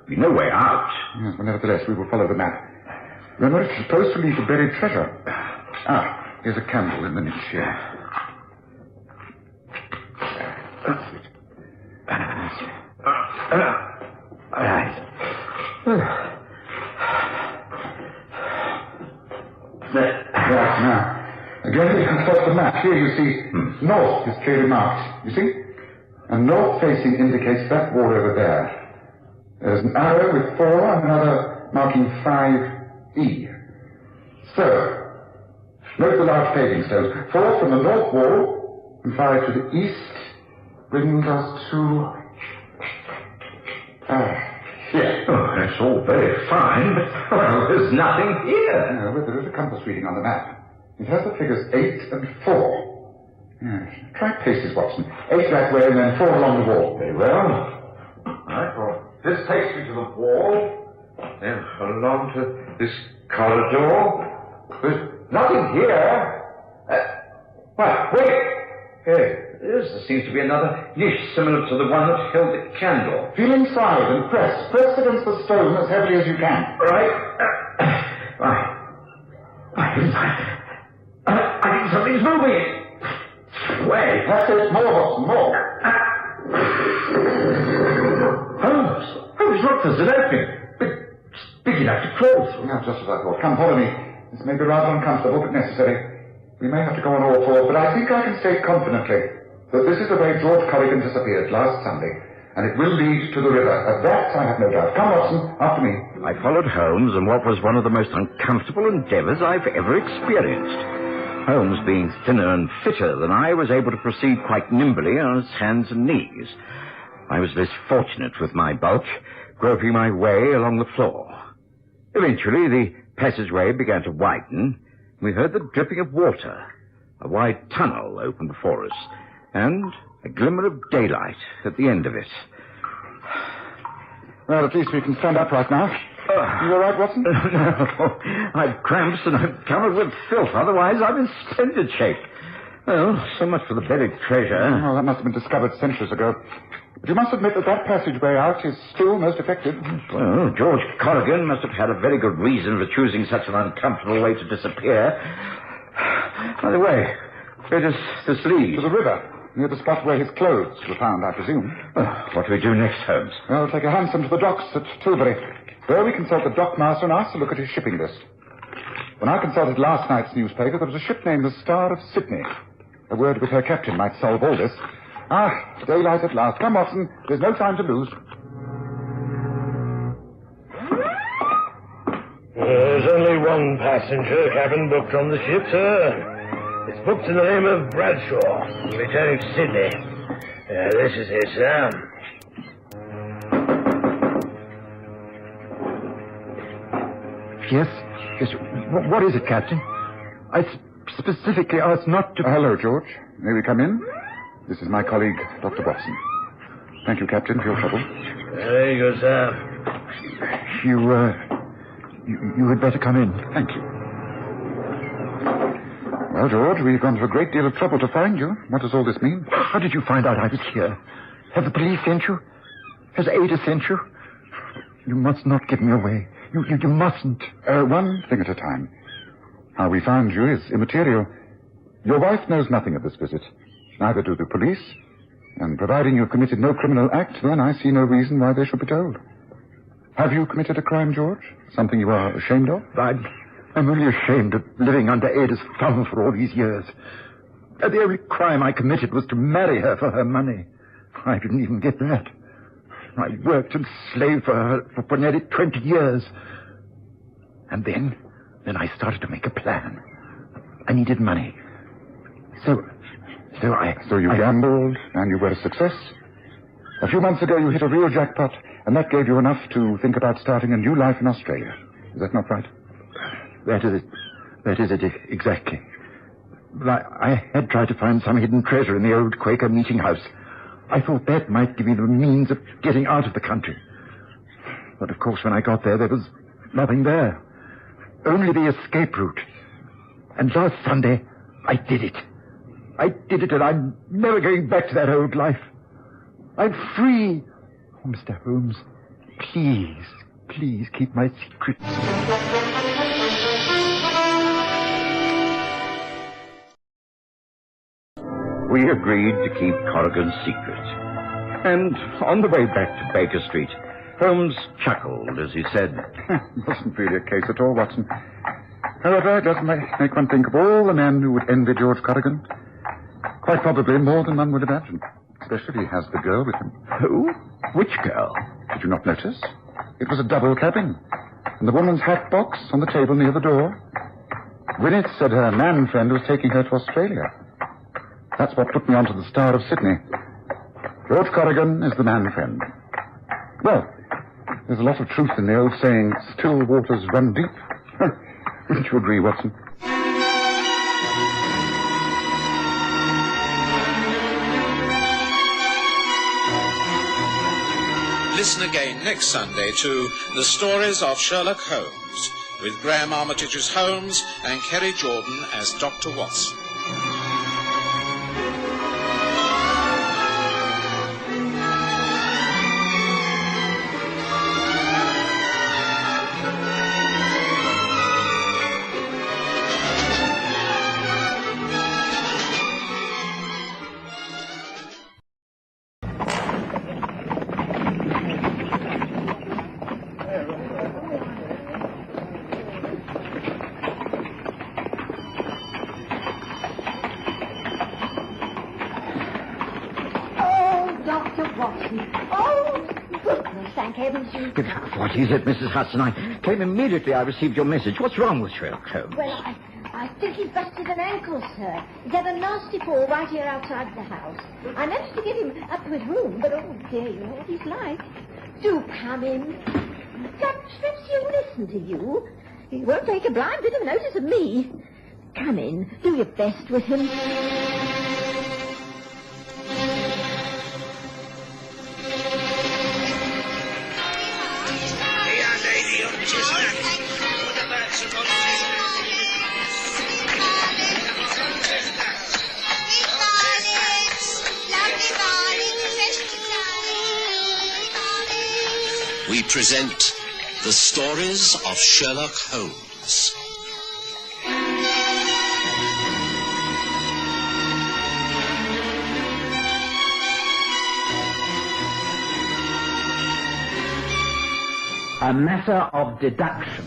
Be no way out. Yes, but nevertheless, we will follow the map. Remember, it's supposed to lead to buried treasure. Here's a candle in the niche here. All right. Right, now. Again, you can spot the map. Here you see north is clearly marked. You see? And north facing indicates that wall over there. There's an arrow with 4 and another marking 5E. So, note the large paving stones. 4 from the north wall and 5 to the east brings us to... Yes. Oh, that's all very fine, but, well, there's nothing here. No, but there is a compass reading on the map. It has the figures 8 and 4. Yes. Try paces, Watson. 8 that way and then 4 along the wall. Very well. Right, well, this takes me to the wall, then along to this corridor. There's nothing here. Wait. Here. There seems to be another niche similar to the one that held the candle. Feel inside and press. Press against the stone as heavily as you can. Right. I think something's moving. Wait. That's it. More, Watson, more. Holmes, look, there's an opening. Big enough to crawl through. Yeah, just as I thought. Come, follow me. This may be rather uncomfortable, but necessary. We may have to go on all fours, but I think I can say confidently that this is the way George Corrigan disappeared last Sunday, and it will lead to the river. Of that I have no doubt. Come, Watson, after me. I followed Holmes in what was one of the most uncomfortable endeavors I've ever experienced. Holmes, being thinner and fitter than I, was able to proceed quite nimbly on his hands and knees. I was less fortunate with my bulk, groping my way along the floor. Eventually, the passageway began to widen. We heard the dripping of water. A wide tunnel opened before us, and a glimmer of daylight at the end of it. Well, at least we can stand upright now. You all right, Watson? No, I've cramps and I'm covered with filth. Otherwise, I'm in splendid shape. Well, so much for the buried treasure. Oh, that must have been discovered centuries ago. But you must admit that passageway out is still most effective. Well, George Corrigan must have had a very good reason for choosing such an uncomfortable way to disappear. By the way, where does this lead? To the river, near the spot where his clothes were found, I presume. What do we do next, Holmes? Well, take a hansom to the docks at Tilbury. There we consult the dockmaster and ask to look at his shipping list. When I consulted last night's newspaper, there was a ship named the Star of Sydney. A word with her captain might solve all this. Daylight at last. Come, Watson. There's no time to lose. There's only one passenger cabin booked on the ship, sir. It's booked in the name of Bradshaw, returning to Sydney. This is it, sir. Yes. What is it, Captain? I specifically asked not to... Hello, George. May we come in? This is my colleague, Dr. Watson. Thank you, Captain, for your trouble. Very good, sir. You had better come in. Thank you. Well, George, we've gone to a great deal of trouble to find you. What does all this mean? How did you find out I was here? Have the police sent you? Has Ada sent you? You must not give me away. You mustn't. One thing at a time. How we found you is immaterial. Your wife knows nothing of this visit. Neither do the police. And providing you've committed no criminal act, then I see no reason why they should be told. Have you committed a crime, George? Something you are ashamed of? I'm only ashamed of living under Ada's thumb for all these years. The only crime I committed was to marry her for her money. I didn't even get that. I worked and slaved for her for nearly 20 years. And then I started to make a plan. I needed money. So you gambled, and you were a success? A few months ago you hit a real jackpot, and that gave you enough to think about starting a new life in Australia. Is that not right? That is it, exactly. I had tried to find some hidden treasure in the old Quaker meeting house. I thought that might give me the means of getting out of the country. But of course, when I got there was nothing there. Only the escape route. And last Sunday, I did it. And I'm never going back to that old life. I'm free. Oh, Mr. Holmes, please keep my secret. We agreed to keep Corrigan's secret. And on the way back to Baker Street, Holmes chuckled as he said, It wasn't really a case at all, Watson. However, it does make one think of all the men who would envy George Corrigan. Quite probably more than one would imagine. Especially if he has the girl with him. Who? Which girl? Did you not notice? It was a double cabin. And the woman's hat box on the table near the door. Gwyneth said her man friend was taking her to Australia. That's what put me onto the Star of Sydney. George Corrigan is the man friend. Well, there's a lot of truth in the old saying, still waters run deep. Wouldn't you agree, Watson? Listen again next Sunday to The Stories of Sherlock Holmes, with Graham Armitage as Holmes and Kerry Jordan as Dr. Watson. What is it, Mrs. Hudson? I came immediately I received your message. What's wrong with Sherlock Holmes? Well, I think he's busted an ankle, sir. He's had a nasty fall right here outside the house. I managed to get him up to his room, but oh dear, you know what he's like. Do come in. Perhaps he'll listen to you. He won't take a blind bit of notice of me. Come in. Do your best with him. We present The Stories of Sherlock Holmes. A matter of deduction.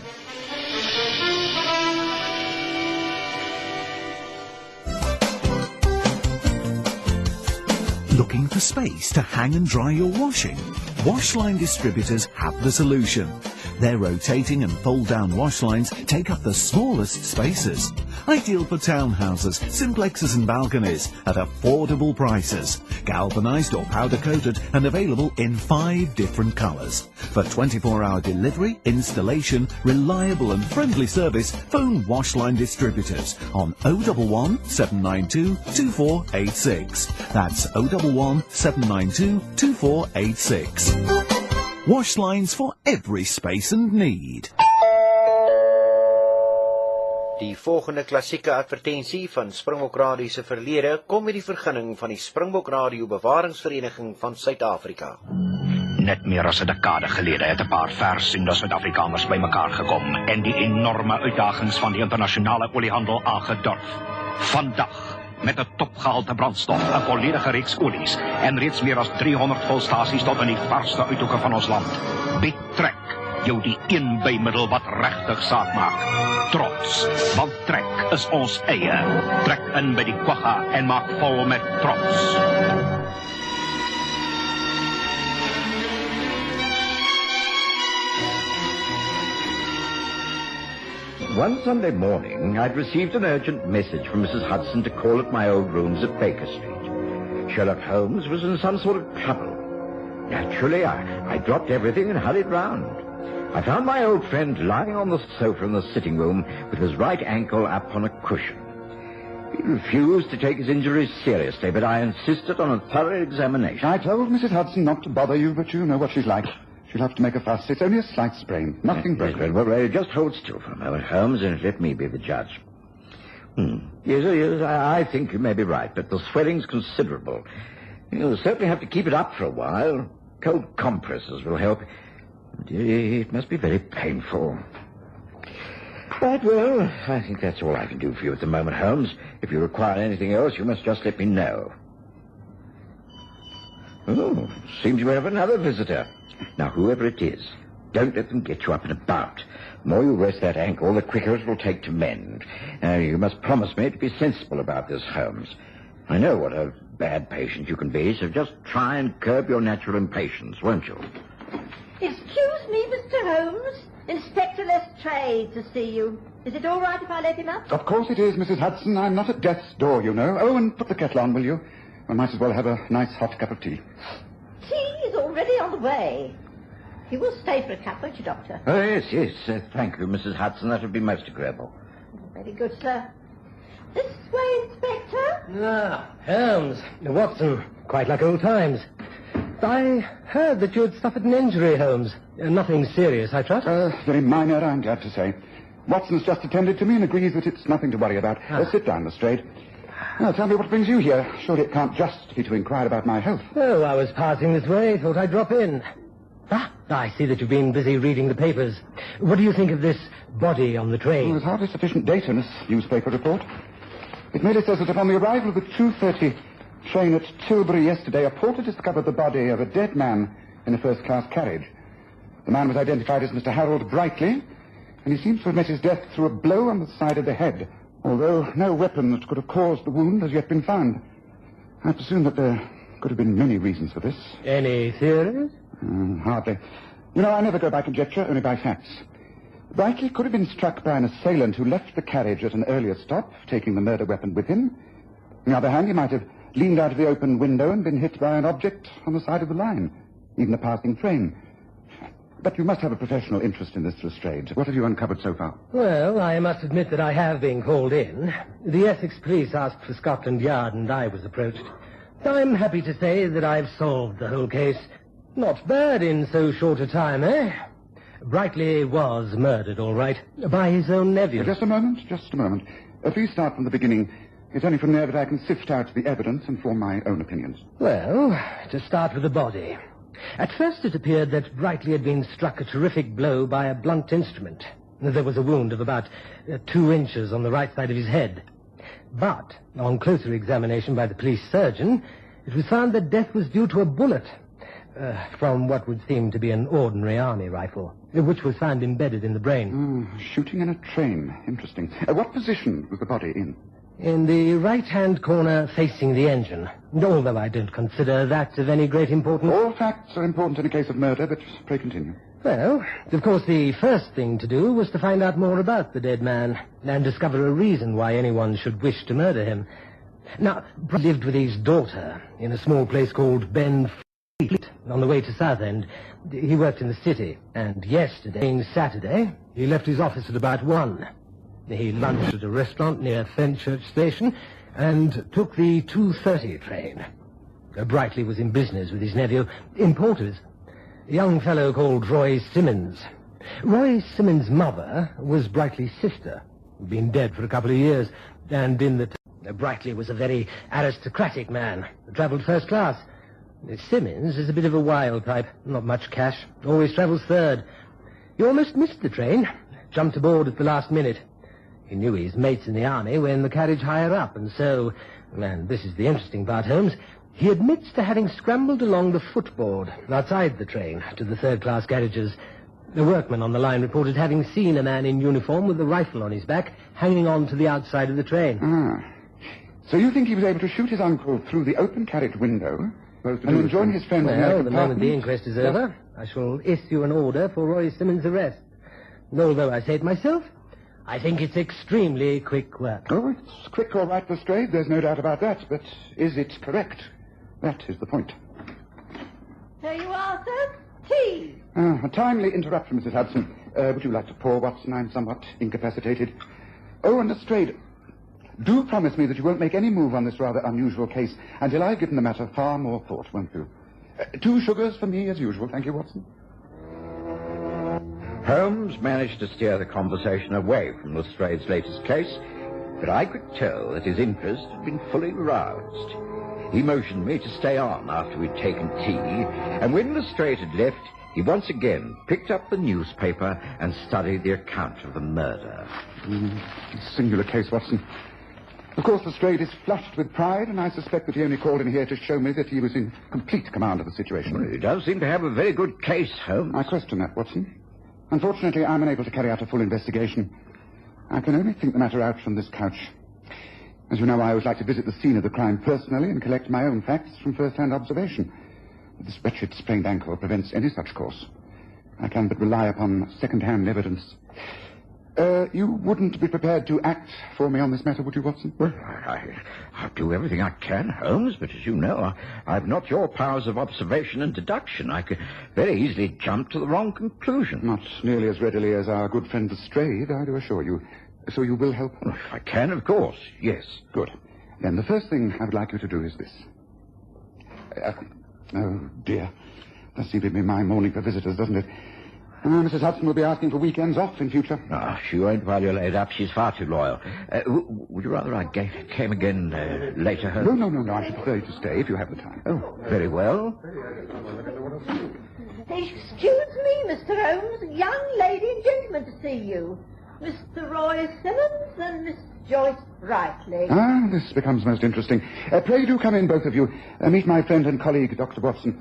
Looking for space to hang and dry your washing? Washline distributors have the solution. Their rotating and fold-down wash lines take up the smallest spaces. Ideal for townhouses, simplexes and balconies at affordable prices. Galvanized or powder-coated and available in 5 different colors. For 24-hour delivery, installation, reliable and friendly service, phone Washline distributors on 011 792 2486. That's 011 792 2486. Wash lines for every space and need. Die volgende klassieke advertensie van Springbok Radio se verlede kom met die vergunning van die Springbok Radio Bewaringsvereniging van Suid-Afrika. Net meer as 'n dekade gelede het 'n paar versiende Suid-Afrikaners bymekaar gekom en die enorme uitdagings van die internasionale oliehandel aangedurf. Vandag met 'n topgehalte brandstof, 'n volledige reeks olies en reeds meer as 300 volstasies tot in die verste uithoeke van ons land. Bied Trek jou die een bymiddel wat regtig saak maak. Trots, want Trek is ons eie. Trek in by die Kwagga en maak vol met trots. One Sunday morning, I'd received an urgent message from Mrs. Hudson to call at my old rooms at Baker Street. Sherlock Holmes was in some sort of trouble. Naturally, I dropped everything and hurried round. I found my old friend lying on the sofa in the sitting room with his right ankle up on a cushion. He refused to take his injuries seriously, but I insisted on a thorough examination. I told Mrs. Hudson not to bother you, but you know what she's like. She'll have to make a fuss. It's only a slight sprain. Nothing broken. Well, just hold still for a moment, Holmes, and let me be the judge. Yes, I think you may be right, but the swelling's considerable. You'll certainly have to keep it up for a while. Cold compresses will help. It must be very painful. Right, well, I think that's all I can do for you at the moment, Holmes. If you require anything else, you must just let me know. Oh, seems we have another visitor. Now, whoever it is, don't let them get you up and about. The more you rest that ankle, the quicker it will take to mend. Now, you must promise me to be sensible about this, Holmes. I know what a bad patient you can be, so just try and curb your natural impatience, won't you? Excuse me, Mr. Holmes. Inspector Lestrade to see you. Is it all right if I let him up? Of course it is, Mrs. Hudson. I'm not at death's door, you know. Oh, and put the kettle on, will you? I might as well have a nice hot cup of tea. Tea is already on the way. You will stay for a cup, won't you, Doctor? Oh, yes. Thank you, Mrs. Hudson. That would be most agreeable. Very good, sir. This way, Inspector. Holmes, Watson, quite like old times. I heard that you had suffered an injury, Holmes. Nothing serious, I trust? Very minor, I'm glad to say. Watson's just attended to me and agrees that it's nothing to worry about. Sit down, Lestrade. Now, tell me what brings you here. Surely it can't just be to inquire about my health. Oh, I was passing this way. Thought I'd drop in. I see that you've been busy reading the papers. What do you think of this body on the train? There's hardly sufficient data in this newspaper report. It merely says that upon the arrival of the 2:30 train at Tilbury yesterday, a porter discovered the body of a dead man in a first-class carriage. The man was identified as Mr. Harold Brightly, and he seems to have met his death through a blow on the side of the head, although no weapon that could have caused the wound has yet been found. I presume that there could have been many reasons for this. Any theories? Hardly. You know, I never go by conjecture, only by facts. Brightly could have been struck by an assailant who left the carriage at an earlier stop, taking the murder weapon with him. On the other hand, he might have leaned out of the open window and been hit by an object on the side of the line, even a passing train. But you must have a professional interest in this, Lestrade. What have you uncovered so far? Well, I must admit that I have been called in. The Essex police asked for Scotland Yard, and I was approached. I'm happy to say that I've solved the whole case. Not bad in so short a time, eh? Brightly was murdered, all right, by his own nephew. Just a moment. Please start from the beginning. It's only from there that I can sift out the evidence and form my own opinions. Well, to start with the body. At first it appeared that Brightly had been struck a terrific blow by a blunt instrument. There was a wound of about 2 inches on the right side of his head. But, on closer examination by the police surgeon, it was found that death was due to a bullet from what would seem to be an ordinary army rifle, which was found embedded in the brain. Shooting in a train. Interesting. What position was the body in? In the right-hand corner facing the engine, although I don't consider that of any great importance. All facts are important in a case of murder, but pray continue. Well, of course, the first thing to do was to find out more about the dead man and discover a reason why anyone should wish to murder him. Now, Brightly lived with his daughter in a small place called Ben Fleet on the way to Southend. He worked in the city, and yesterday, being Saturday, he left his office at about 1. He lunched at a restaurant near Fenchurch Station and took the 2:30 train. Brightly was in business with his nephew, importers, a young fellow called Roy Simmons. Roy Simmons' mother was Brightly's sister, been dead for a couple of years, and in the Brightly was a very aristocratic man, travelled first class. Simmons is a bit of a wild type, not much cash, always travels third. He almost missed the train, jumped aboard at the last minute. He knew his mates in the army were in the carriage higher up, and so, and this is the interesting part, Holmes, he admits to having scrambled along the footboard outside the train to the third-class carriages. The workman on the line reported having seen a man in uniform with a rifle on his back hanging on to the outside of the train. Ah. So you think he was able to shoot his uncle through the open carriage window and then join his friends in Well, the moment the inquest is over, I shall issue an order for Roy Simmons' arrest. Although I say it myself, I think it's extremely quick work. Oh, it's quick all right, Lestrade. There's no doubt about that. But is it correct? That is the point. Here you are, sir. Tea. A timely interruption, Mrs. Hudson. Would you like to pour, Watson? I'm somewhat incapacitated. Oh, and Lestrade, do promise me that you won't make any move on this rather unusual case until I've given the matter far more thought, won't you? 2 sugars for me, as usual. Thank you, Watson. Holmes managed to steer the conversation away from Lestrade's latest case, but I could tell that his interest had been fully roused. He motioned me to stay on after we'd taken tea, and when Lestrade had left, he once again picked up the newspaper and studied the account of the murder. Singular case, Watson. Of course, Lestrade is flushed with pride, and I suspect that he only called in here to show me that he was in complete command of the situation. Well, he does seem to have a very good case, Holmes. I question that, Watson. Unfortunately, I'm unable to carry out a full investigation. I can only think the matter out from this couch. As you know, I always like to visit the scene of the crime personally and collect my own facts from first-hand observation. But this wretched sprained ankle prevents any such course. I can but rely upon second-hand evidence. You wouldn't be prepared to act for me on this matter, would you, Watson? Well, I'll do everything I can, Holmes, but as you know, I've not your powers of observation and deduction. I could very easily jump to the wrong conclusion. Not nearly as readily as our good friend Lestrade, I do assure you. So you will help? Well, if I can, of course, yes. Good. Then the first thing I would like you to do is this. Oh, dear. Does seem to be my morning for visitors, doesn't it? Mrs. Hudson will be asking for weekends off in future. She won't while you're laid up. She's far too loyal. Would you rather I came again later, Holmes? No. I should prefer you to stay if you have the time. Oh, very well. Excuse me, Mr. Holmes. Young lady and gentleman to see you. Mr. Roy Simmons and Miss Joyce Brightly. This becomes most interesting. Pray do come in, both of you. Meet my friend and colleague, Dr. Watson.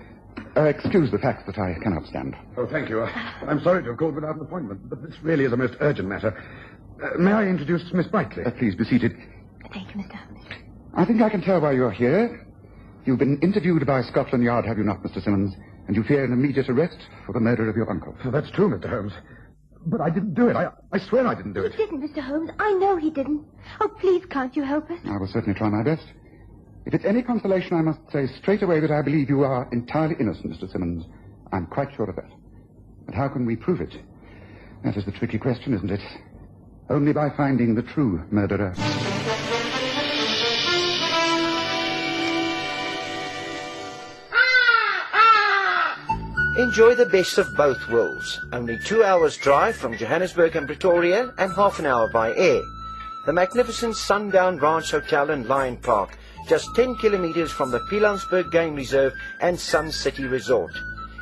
Excuse the fact that I cannot stand. Oh, thank you. I'm sorry to have called without an appointment, but this really is a most urgent matter. May I introduce Miss Brightly? Please be seated. Thank you, Mr. Holmes. I think I can tell why you're here. You've been interviewed by Scotland Yard, have you not, Mr. Simmons? And you fear an immediate arrest for the murder of your uncle. That's true, Mr. Holmes. But I didn't do it. I swear I didn't do it. He didn't, Mr. Holmes. I know he didn't. Oh, please, can't you help us? I will certainly try my best. If it's any consolation, I must say straight away that I believe you are entirely innocent, Mr. Simmons. I'm quite sure of that. But how can we prove it? That is the tricky question, isn't it? Only by finding the true murderer. Enjoy the best of both worlds. Only 2 hours drive from Johannesburg and Pretoria and half an hour by air. The magnificent Sundown Ranch Hotel and Lion Park, just 10 kilometers from the Pilansberg Game Reserve and Sun City Resort.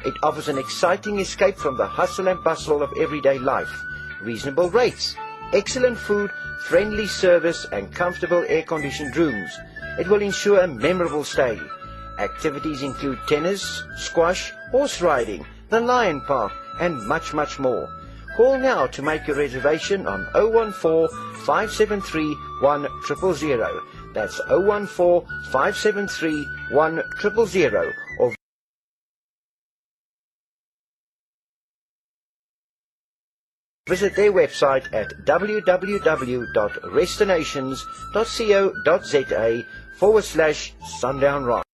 It offers an exciting escape from the hustle and bustle of everyday life. Reasonable rates, excellent food, friendly service and comfortable air-conditioned rooms. It will ensure a memorable stay. Activities include tennis, squash, horse riding, the Lion Park and much, much more. Call now to make your reservation on 014-573-1000. That's 014-573-1000 or visit their website at www.restinations.co.za/Sundown Ranch.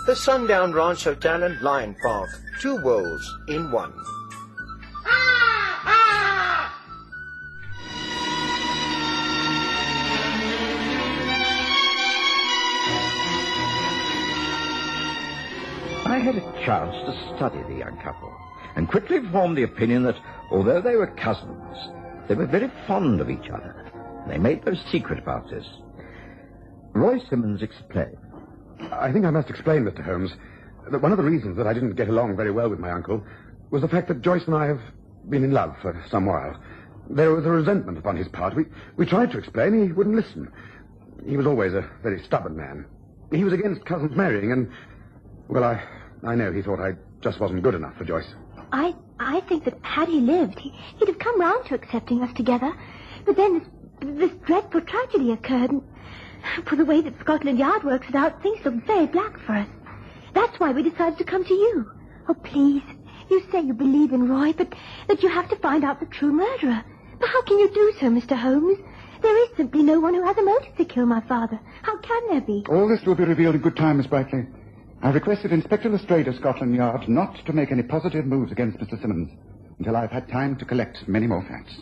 The Sundown Ranch Hotel and Lion Park, 2 worlds in one. I had a chance to study the young couple and quickly formed the opinion that although they were cousins, they were very fond of each other. They made no secret about this. Roy Simmons explained. I think I must explain, Mr. Holmes. that one of the reasons that I didn't get along very well with my uncle was the fact that Joyce and I have been in love for some while. There was a resentment upon his part. We tried to explain. He wouldn't listen. He was always a very stubborn man. He was against cousins marrying, and, well, I know he thought I just wasn't good enough for Joyce. I think that had he lived, he'd have come round to accepting us together. But then this dreadful tragedy occurred, and for the way that Scotland Yard works it out, things look very black for us. That's why we decided to come to you. Oh, please. You say you believe in Roy, but that you have to find out the true murderer. But how can you do so, Mr. Holmes? There is simply no one who has a motive to kill my father. How can there be? All this will be revealed in good time, Miss Brightly. I've requested Inspector Lestrade of Scotland Yard not to make any positive moves against Mr. Simmons until I've had time to collect many more facts.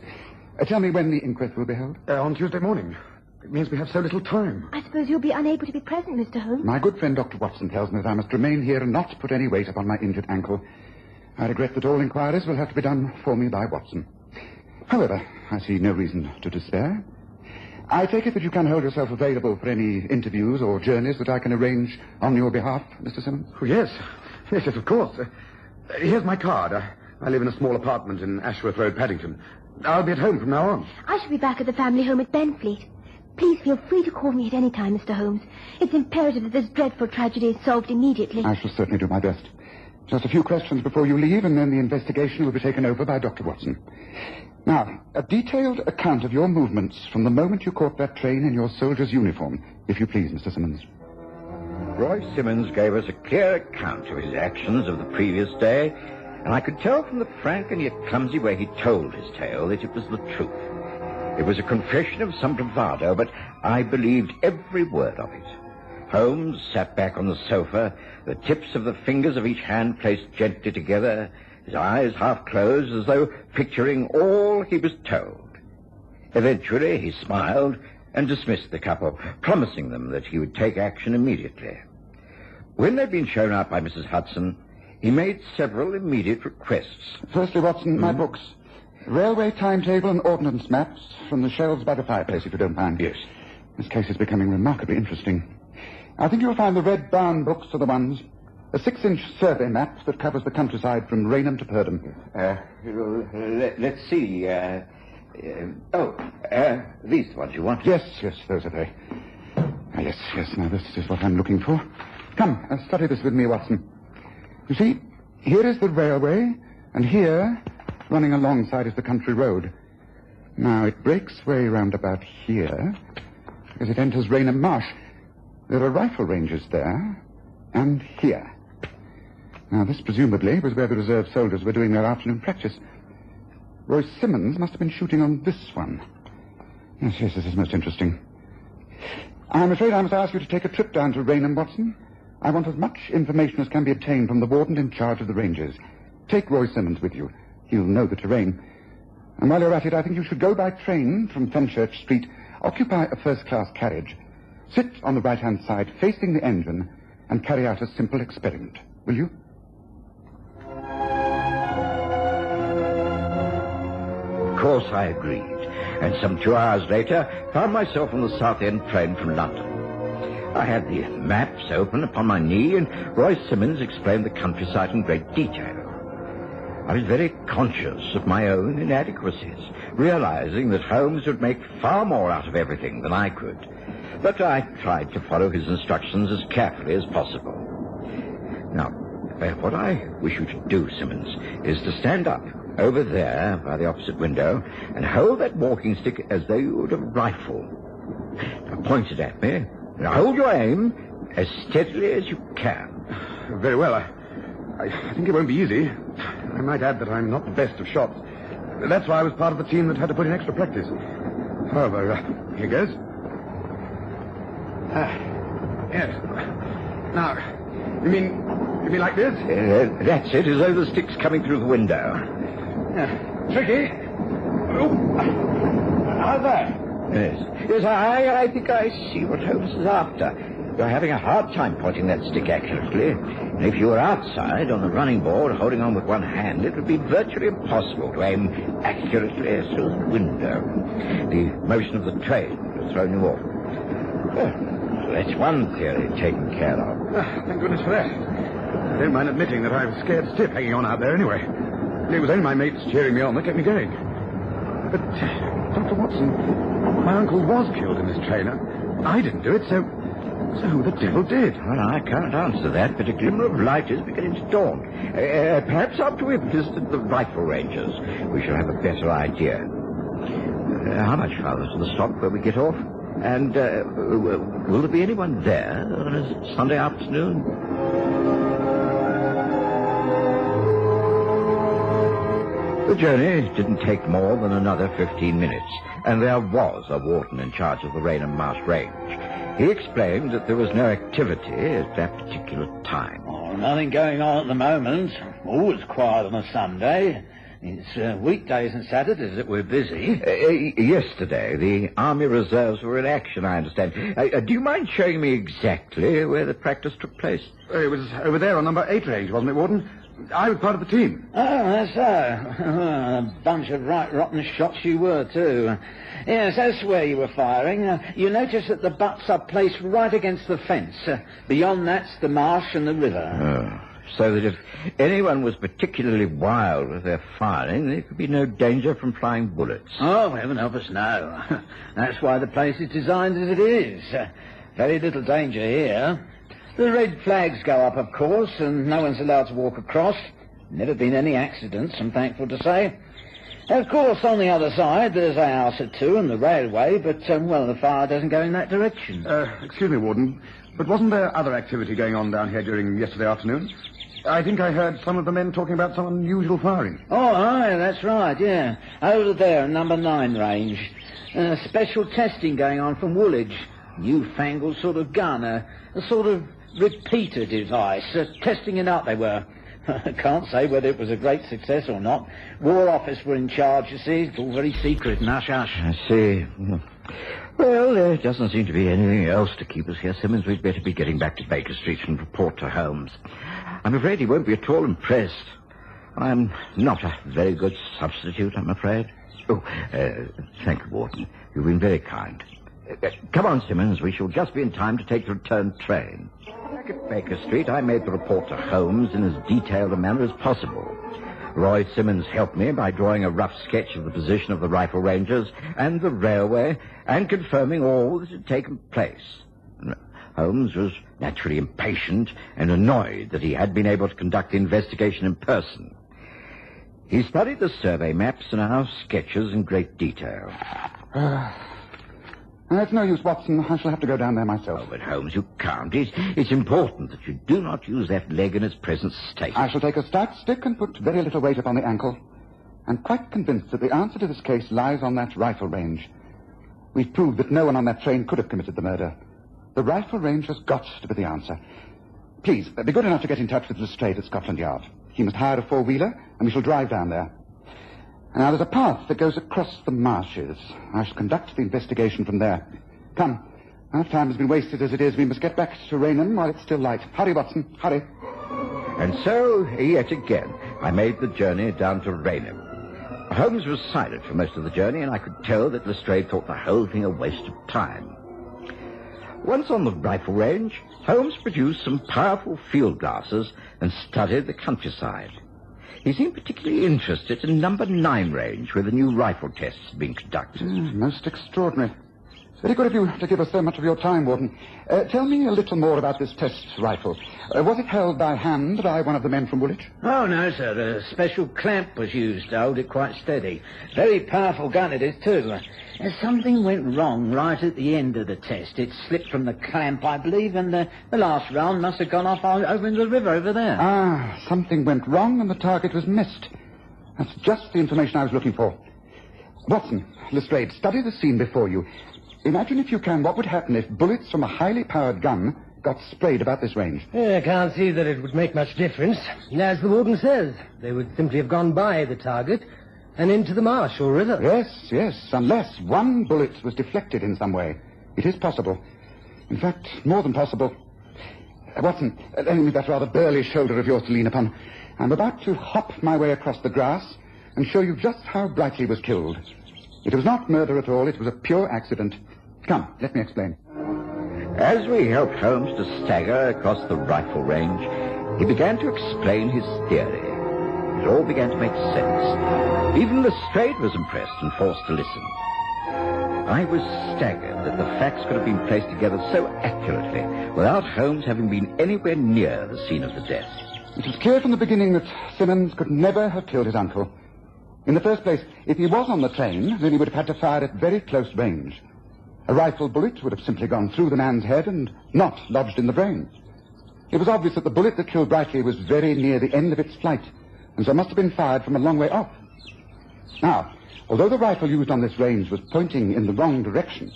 Tell me when the inquest will be held. On Tuesday morning. It means we have so little time. I suppose you'll be unable to be present, Mr. Holmes. My good friend Dr. Watson tells me that I must remain here and not put any weight upon my injured ankle. I regret that all inquiries will have to be done for me by Watson. However, I see no reason to despair. I take it that you can hold yourself available for any interviews or journeys that I can arrange on your behalf, Mr. Simmons? Oh, yes. Yes, of course. Here's my card. I live in a small apartment in Ashworth Road, Paddington. I'll be at home from now on. I shall be back at the family home at Benfleet. Please feel free to call me at any time, Mr. Holmes. It's imperative that this dreadful tragedy is solved immediately. I shall certainly do my best. Just a few questions before you leave, and then the investigation will be taken over by Dr. Watson. Now, a detailed account of your movements from the moment you caught that train in your soldier's uniform, if you please, Mr. Simmons. Roy Simmons gave us a clear account of his actions of the previous day, and I could tell from the frank and yet clumsy way he told his tale that it was the truth. It was a confession of some bravado, but I believed every word of it. Holmes sat back on the sofa, the tips of the fingers of each hand placed gently together, his eyes half closed as though picturing all he was told. Eventually he smiled and dismissed the couple, promising them that he would take action immediately. When they'd been shown out by Mrs. Hudson, he made several immediate requests. Firstly, Watson, my books. Railway timetable and ordnance maps from the shelves by the fireplace, if you don't mind. Yes. This case is becoming remarkably interesting. I think you'll find the red-bound books are the ones. A 6-inch survey map that covers the countryside from Raynham to Purdham. Let's see. These the ones you want? Yes, those are they. Yes. Now, this is what I'm looking for. Come, study this with me, Watson. You see, here is the railway, and here, running alongside, is the country road. Now, it breaks way round about here, as it enters Raynham Marsh. There are rifle ranges there, and here. Now, this presumably was where the reserve soldiers were doing their afternoon practice. Roy Simmons must have been shooting on this one. Yes, this is most interesting. I'm afraid I must ask you to take a trip down to Raynham, Watson. I want as much information as can be obtained from the warden in charge of the ranges. Take Roy Simmons with you. He'll know the terrain. And while you're at it, I think you should go by train from Fenchurch Street, occupy a first-class carriage, sit on the right-hand side facing the engine, and carry out a simple experiment. Will you? Of course I agreed, and some 2 hours later found myself on the South End train from London. I had the maps open upon my knee, and Roy Simmons explained the countryside in great detail. I was very conscious of my own inadequacies, realizing that Holmes would make far more out of everything than I could. But I tried to follow his instructions as carefully as possible. Now, what I wish you to do, Simmons, is to stand up over there by the opposite window and hold that walking stick as though you would a rifle. Now, point it at me. Now, hold your aim as steadily as you can. Very well. I think it won't be easy. I might add that I'm not the best of shots. That's why I was part of the team that had to put in extra practice. However, here goes. Yes. Now, you mean like this? That's it, as though the stick's coming through the window. Tricky. How's that? Yes, I think I see what Holmes is after. You're having a hard time pointing that stick accurately. And if you were outside on the running board, holding on with one hand, it would be virtually impossible to aim accurately through the window. The motion of the train has thrown you off. Well, that's one theory taken care of. Thank goodness for that. I don't mind admitting that I was scared stiff hanging on out there anyway. It was only my mates cheering me on that kept me going. But, Dr. Watson, my uncle was killed in this train. I didn't do it, so who the devil did? Well, I can't answer that, but a glimmer of light is beginning to dawn. Perhaps after we've visited the rifle ranges, we shall have a better idea. How much farther to the stop where we get off? And will there be anyone there on a Sunday afternoon? The journey didn't take more than another 15 minutes, and there was a warden in charge of the Rainham Marsh Range. He explained that there was no activity at that particular time. Oh, nothing going on at the moment. Always quiet on a Sunday. It's weekdays and Saturdays that we're busy. Yesterday, the Army Reserves were in action, I understand. Do you mind showing me exactly where the practice took place? It was over there on number 8 range, wasn't it, Warden? I was part of the team. Oh, that's so. A bunch of right rotten shots you were, too. Yes, that's where you were firing. You notice that the butts are placed right against the fence. Beyond that's the marsh and the river. So that if anyone was particularly wild with their firing, there could be no danger from flying bullets. Oh, heaven help us, no. That's why the place is designed as it is. Very little danger here. The red flags go up, of course, and no one's allowed to walk across. Never been any accidents, I'm thankful to say. Of course, on the other side, there's a house or two and the railway, but, the fire doesn't go in that direction. Excuse me, Warden, but wasn't there other activity going on down here during yesterday afternoon? I think I heard some of the men talking about some unusual firing. Oh, aye, that's right, yeah. Over there, number 9 range. Special testing going on from Woolwich. Newfangled sort of gun, a sort of repeater device. Testing it out, they were. I can't say whether it was a great success or not. War Office were in charge, you see. It's all very secret and hush-hush. I see. Well, there doesn't seem to be anything else to keep us here, Simmons. We'd better be getting back to Baker Street and report to Holmes. I'm afraid he won't be at all impressed. I'm not a very good substitute, I'm afraid. Oh, thank you, Warden. You've been very kind. Come on, Simmons. We shall just be in time to take the return train. Back at Baker Street, I made the report to Holmes in as detailed a manner as possible. Roy Simmons helped me by drawing a rough sketch of the position of the rifle ranges and the railway and confirming all that had taken place. Holmes was naturally impatient and annoyed that he had been able to conduct the investigation in person. He studied the survey maps and our sketches in great detail. It's no use, Watson. I shall have to go down there myself. Oh, but Holmes, you can't. It's important that you do not use that leg in its present state. I shall take a stout stick and put very little weight upon the ankle. I'm quite convinced that the answer to this case lies on that rifle range. We've proved that no one on that train could have committed the murder. The rifle range has got to be the answer. Please, be good enough to get in touch with Lestrade at Scotland Yard. He must hire a 4-wheeler, and we shall drive down there. Now, there's a path that goes across the marshes. I shall conduct the investigation from there. Come. Enough time has been wasted as it is. We must get back to Rainham while it's still light. Hurry, Watson. Hurry. And so, yet again, I made the journey down to Rainham. Holmes was silent for most of the journey, and I could tell that Lestrade thought the whole thing a waste of time. Once on the rifle range, Holmes produced some powerful field glasses and studied the countryside. He seemed particularly interested in number 9 range, where the new rifle tests had been conducted. Most extraordinary. It's very good of you to give us so much of your time, Warden. Tell me a little more about this test rifle. Was it held by hand by one of the men from Woolwich? Oh, no, sir. A special clamp was used to hold it quite steady. Very powerful gun it is, too. Something went wrong right at the end of the test. It slipped from the clamp, I believe, and the last round must have gone off over into the river over there. Ah, something went wrong and the target was missed. That's just the information I was looking for. Watson, Lestrade, study the scene before you. Imagine, if you can, what would happen if bullets from a highly powered gun got sprayed about this range. I can't see that it would make much difference. As the warden says, they would simply have gone by the target and into the marsh or river. Yes, unless one bullet was deflected in some way. It is possible. In fact, more than possible. Watson, lend me that rather burly shoulder of yours to lean upon. I'm about to hop my way across the grass and show you just how Brightly was killed. It was not murder at all. It was a pure accident. Come, let me explain. As we helped Holmes to stagger across the rifle range, He began to explain his theory. It all began to make sense. Even Lestrade was impressed and forced to listen. I was staggered that the facts could have been placed together so accurately without Holmes having been anywhere near the scene of the death. It was clear from the beginning that Simmons could never have killed his uncle. In the first place, if he was on the train, then he would have had to fire at very close range. A rifle bullet would have simply gone through the man's head and not lodged in the brain. It was obvious that the bullet that killed Brightly was very near the end of its flight, and so must have been fired from a long way off. Now, although the rifle used on this range was pointing in the wrong direction,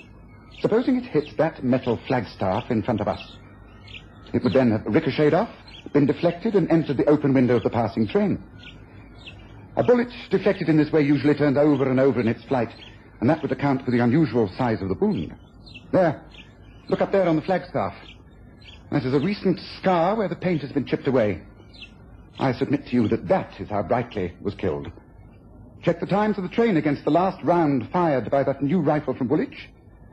supposing it hit that metal flagstaff in front of us, it would then have ricocheted off, been deflected, and entered the open window of the passing train. A bullet deflected in this way usually turns over and over in its flight, and that would account for the unusual size of the wound. There, look up there on the flagstaff. That is a recent scar where the paint has been chipped away. I submit to you that that is how Brightly was killed. Check the times of the train against the last round fired by that new rifle from Woolwich,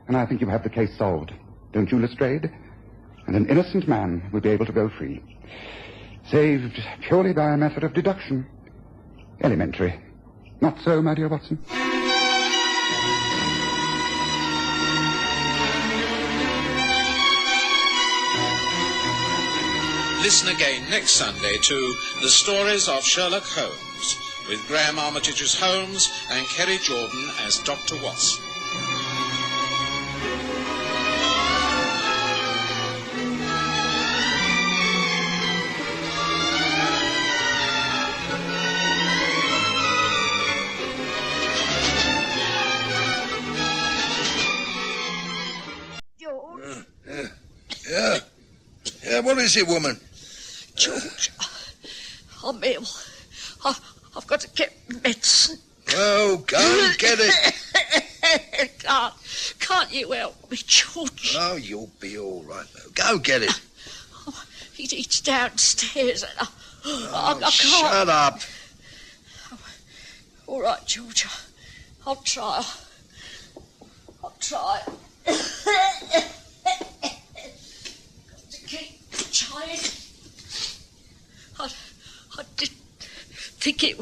and I think you have the case solved. Don't you, Lestrade? And an innocent man will be able to go free. Saved purely by a method of deduction. Elementary. Not so, my dear Watson? Listen again next Sunday to The Stories of Sherlock Holmes, with Graham Armitage as Holmes and Kerry Jordan as Dr. Watson. Yeah, what is it, woman? George, I'm ill. I've got to get medicine. Oh, go and get it. Can't you help me, George? Oh, you'll be all right, though. Go get it. He's downstairs. And I can't. Shut up. All right, George. I'll try. I'll try. Keep trying. I didn't think it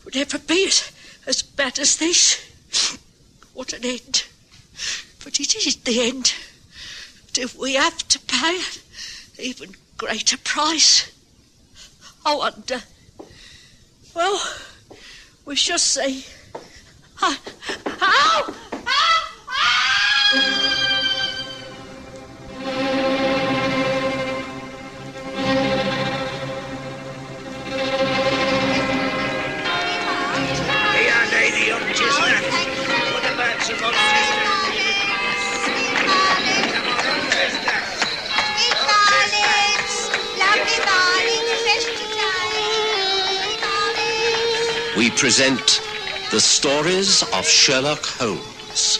would ever be as bad as this. What an end. But it is the end. Do we have to pay an even greater price? I wonder. Well, we shall see. Ow! We present The Stories of Sherlock Holmes.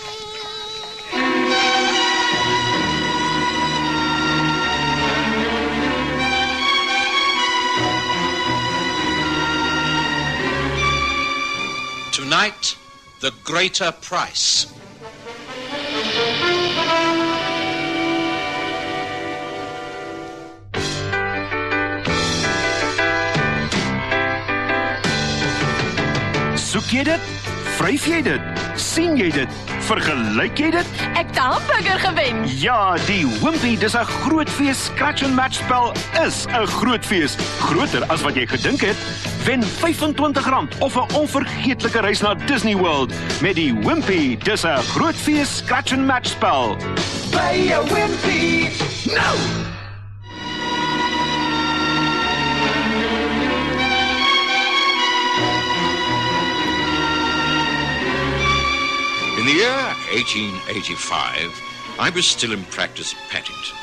Tonight, The Greater Price. Soek jy dit? Vryf jy dit? Sien jy dit? Vergelyk jy dit? Ek het 'n hamburger gewen. Ja, die Wimpy, dis 'n groot fees. Scratch and match spel is 'n groot fees. Groter as wat jy gedink het. Wen R25 of 'n onvergeetlike reis na Disney World met die Wimpy. Dis 'n groot fees scratch and match spel. Play a Wimpy. No! In the year 1885, I was still in practice at Paddington.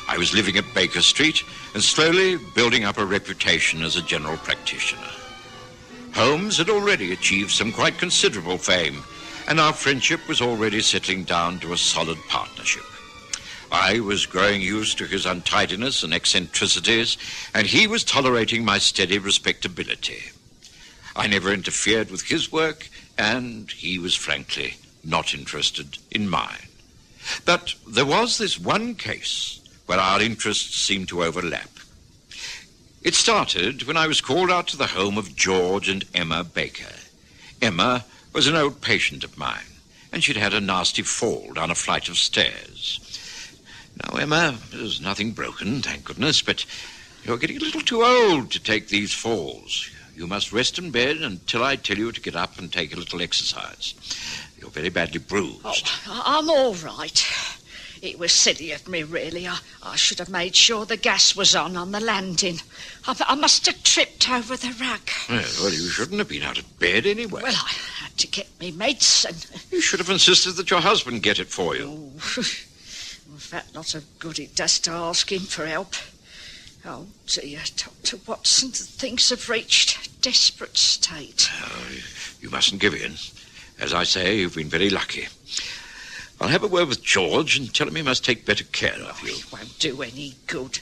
I was living at Baker Street and slowly building up a reputation as a general practitioner. Holmes had already achieved some quite considerable fame, and our friendship was already settling down to a solid partnership. I was growing used to his untidiness and eccentricities, and he was tolerating my steady respectability. I never interfered with his work, and he was frankly not interested in mine. But there was this one case where our interests seemed to overlap. It started when I was called out to the home of George and Emma Baker. Emma was an old patient of mine, and she'd had a nasty fall down a flight of stairs. Now, Emma, there's nothing broken, thank goodness, but you're getting a little too old to take these falls. You must rest in bed until I tell you to get up and take a little exercise. You're very badly bruised. Oh, I'm all right. It was silly of me, really. I should have made sure the gas was on the landing. I must have tripped over the rug. Well, you shouldn't have been out of bed anyway. Well, I had to get me medicine. You should have insisted that your husband get it for you. Oh, was that not a good it does to ask him for help? Oh, dear, Dr. Watson, things have reached a desperate state. You mustn't give in. As I say, you've been very lucky. I'll have a word with George and tell him he must take better care of you. It won't do any good.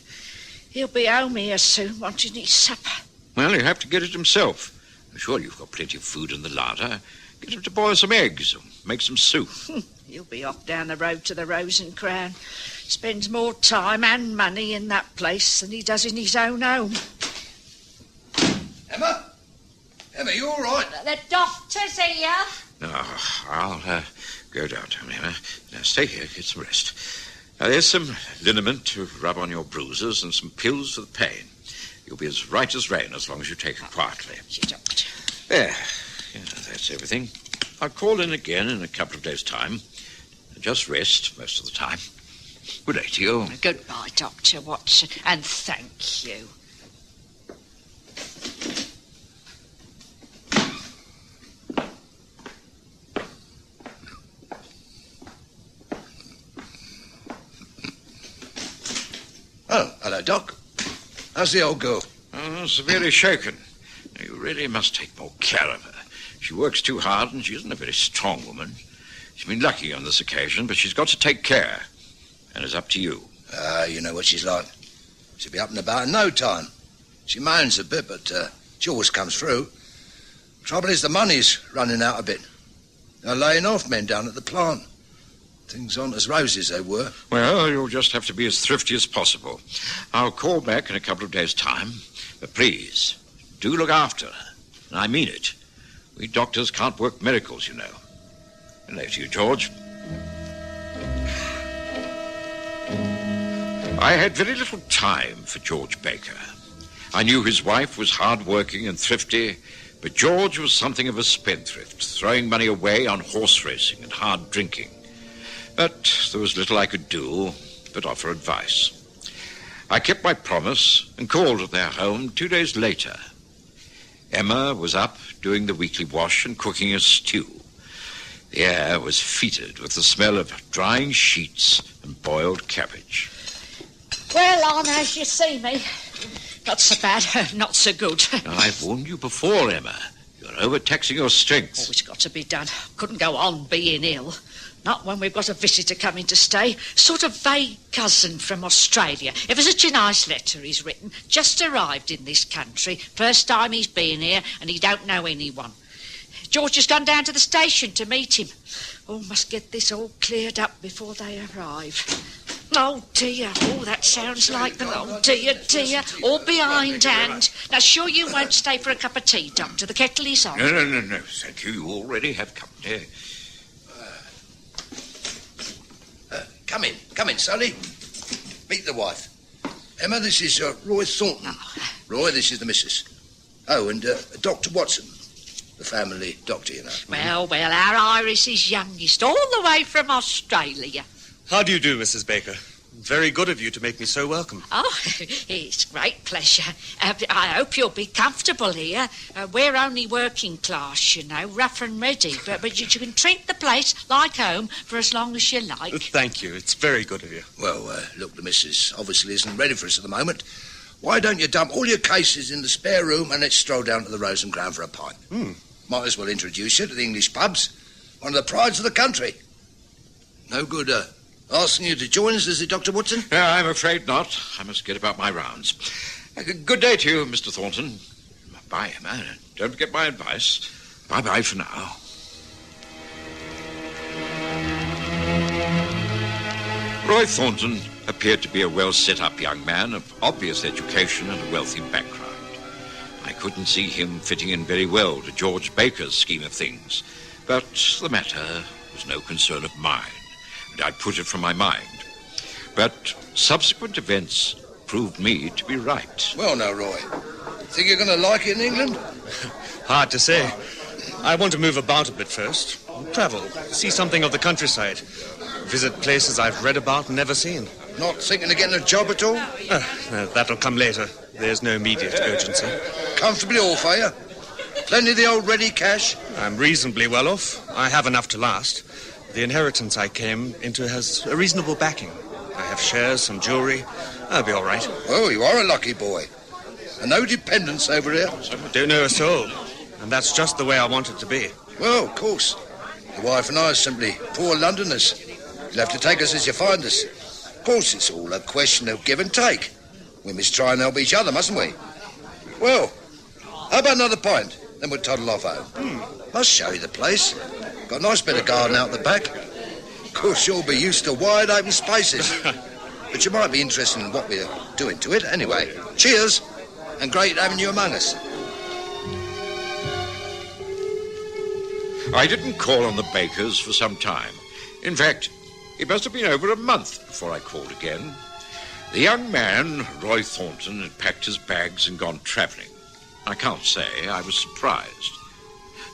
He'll be home here soon, wanting his supper. Well, he'll have to get it himself. I'm sure you've got plenty of food in the larder. Get him to boil some eggs or make some soup. He'll be off down the road to the Rose and Crown. Spends more time and money in that place than he does in his own home. Emma? Emma, you all right? The doctor's here. I'll go down to him, Emma. Now, stay here, get some rest. Now, there's some liniment to rub on your bruises and some pills for the pain. You'll be as right as rain as long as you take it quietly. There. Yeah, that's everything. I'll call in again in a couple of days' time. Just rest most of the time. Good day to you. Goodbye, Dr. Watson, and thank you. Oh, hello, Doc. How's the old girl? Severely shaken. You really must take more care of her. She works too hard and she isn't a very strong woman. She's been lucky on this occasion, but she's got to take care. And it's up to you. You know what she's like. She'll be up and about in no time. She moans a bit, but she always comes through. Trouble is the money's running out a bit. They're laying off men down at the plant. Things aren't as rosy as they were. Well, you'll just have to be as thrifty as possible. I'll call back in a couple of days' time. But please, do look after her. And I mean it. We doctors can't work miracles, you know. And later to you, George. I had very little time for George Baker. I knew his wife was hard-working and thrifty, but George was something of a spendthrift, throwing money away on horse racing and hard drinking. But there was little I could do but offer advice. I kept my promise and called at their home 2 days later. Emma was up doing the weekly wash and cooking a stew. The air was fetid with the smell of drying sheets and boiled cabbage. Well, Anna, as you see me, not so bad, not so good. I've warned you before, Emma. You're overtaxing your strength. Oh, it's got to be done. Couldn't go on being ill. Not when we've got a visitor coming to stay. Sort of vague cousin from Australia. Ever such a nice letter he's written. Just arrived in this country. First time he's been here, and he don't know anyone. George has gone down to the station to meet him. Oh, must get this all cleared up before they arrive. Oh, dear. Oh, that sounds like them. Oh, dear, dear. All behindhand. Now, sure you won't stay for a cup of tea, Doctor? The kettle is on. No. Thank you. You already have company. Come in, Sally. Meet the wife. Emma, this is Roy Thornton. Roy, this is the missus. Oh, and Dr. Watson, the family doctor, you know. Well, our Iris is youngest, all the way from Australia. How do you do, Mrs. Baker? Very good of you to make me so welcome. Oh, it's great pleasure. I hope you'll be comfortable here. We're only working class, you know, rough and ready. But you can treat the place like home for as long as you like. Thank you. It's very good of you. Well, look, the missus obviously isn't ready for us at the moment. Why don't you dump all your cases in the spare room and let's stroll down to the Rose and Crown for a pint? Might as well introduce you to the English pubs. One of the prides of the country. No good, asking you to join us, is it, Dr. Watson? I'm afraid not. I must get about my rounds. Good day to you, Mr. Thornton. Bye, Emma. Don't forget my advice. Bye-bye for now. Roy Thornton appeared to be a well-set-up young man of obvious education and a wealthy background. I couldn't see him fitting in very well to George Baker's scheme of things, but the matter was no concern of mine, and I put it from my mind. But subsequent events proved me to be right. Well, now, Roy, think you're going to like it in England? Hard to say. I want to move about a bit first. Travel, see something of the countryside. Visit places I've read about and never seen. Not thinking of getting a job at all? That'll come later. There's no immediate urgency. Comfortably off, are you? Plenty of the old ready cash? I'm reasonably well off. I have enough to last. The inheritance I came into has a reasonable backing. I have shares, some jewellery. I'll be all right. Oh, you are a lucky boy. And no dependents over here? I don't know a soul. And that's just the way I want it to be. Well, of course. The wife and I are simply poor Londoners. You'll have to take us as you find us. Of course, it's all a question of give and take. We must try and help each other, mustn't we? Well, how about another pint? Then we'll toddle off home. Must show you the place. Got a nice bit of garden out the back. Of course, you'll be used to wide open spaces. But you might be interested in what we're doing to it. Anyway, cheers, and great having you among us. I didn't call on the Bakers for some time. In fact, it must have been over a month before I called again. The young man, Roy Thornton, had packed his bags and gone travelling. I can't say I was surprised.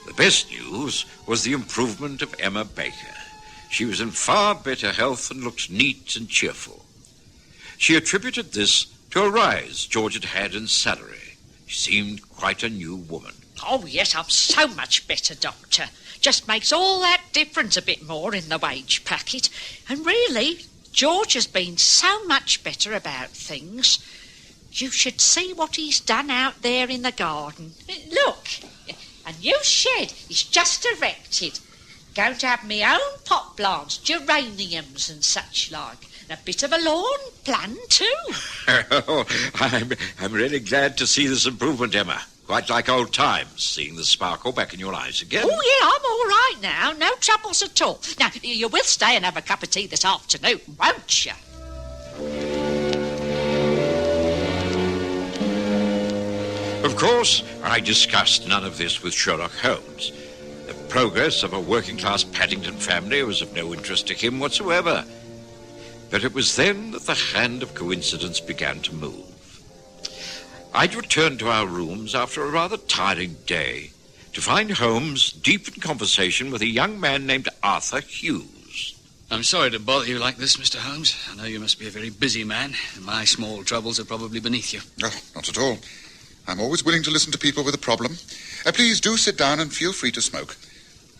The best news was the improvement of Emma Baker. She was in far better health and looked neat and cheerful. She attributed this to a rise George had had in salary. She seemed quite a new woman. Oh, yes, I'm so much better, Doctor. Just makes all that difference a bit more in the wage packet. And really, George has been so much better about things. You should see what he's done out there in the garden. Look, a new shed is just erected. Going to have my own pot plants, geraniums and such like. And a bit of a lawn plan too. Oh, I'm really glad to see this improvement, Emma. Quite like old times, seeing the sparkle back in your eyes again. Oh, yeah, I'm all right now. No troubles at all. Now, you will stay and have a cup of tea this afternoon, won't you? Of course, I discussed none of this with Sherlock Holmes. The progress of a working-class Paddington family was of no interest to him whatsoever. But it was then that the hand of coincidence began to move. I'd returned to our rooms after a rather tiring day to find Holmes deep in conversation with a young man named Arthur Hughes. I'm sorry to bother you like this, Mr. Holmes. I know you must be a very busy man, and my small troubles are probably beneath you. Oh, not at all. I'm always willing to listen to people with a problem. Please do sit down and feel free to smoke.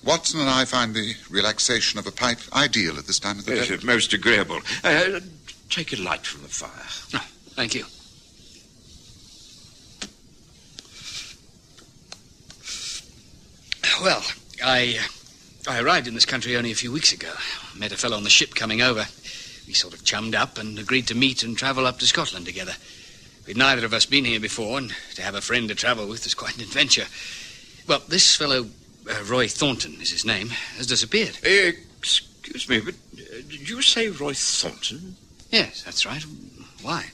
Watson and I find the relaxation of a pipe ideal at this time of the day. Yes, most agreeable. Take a light from the fire. Oh, thank you. Well, I arrived in this country only a few weeks ago. Met a fellow on the ship coming over. We sort of chummed up and agreed to meet and travel up to Scotland together. We'd neither of us been here before, and to have a friend to travel with was quite an adventure. Well, this fellow, Roy Thornton is his name, has disappeared. Excuse me, but did you say Roy Thornton? Yes, that's right. Why?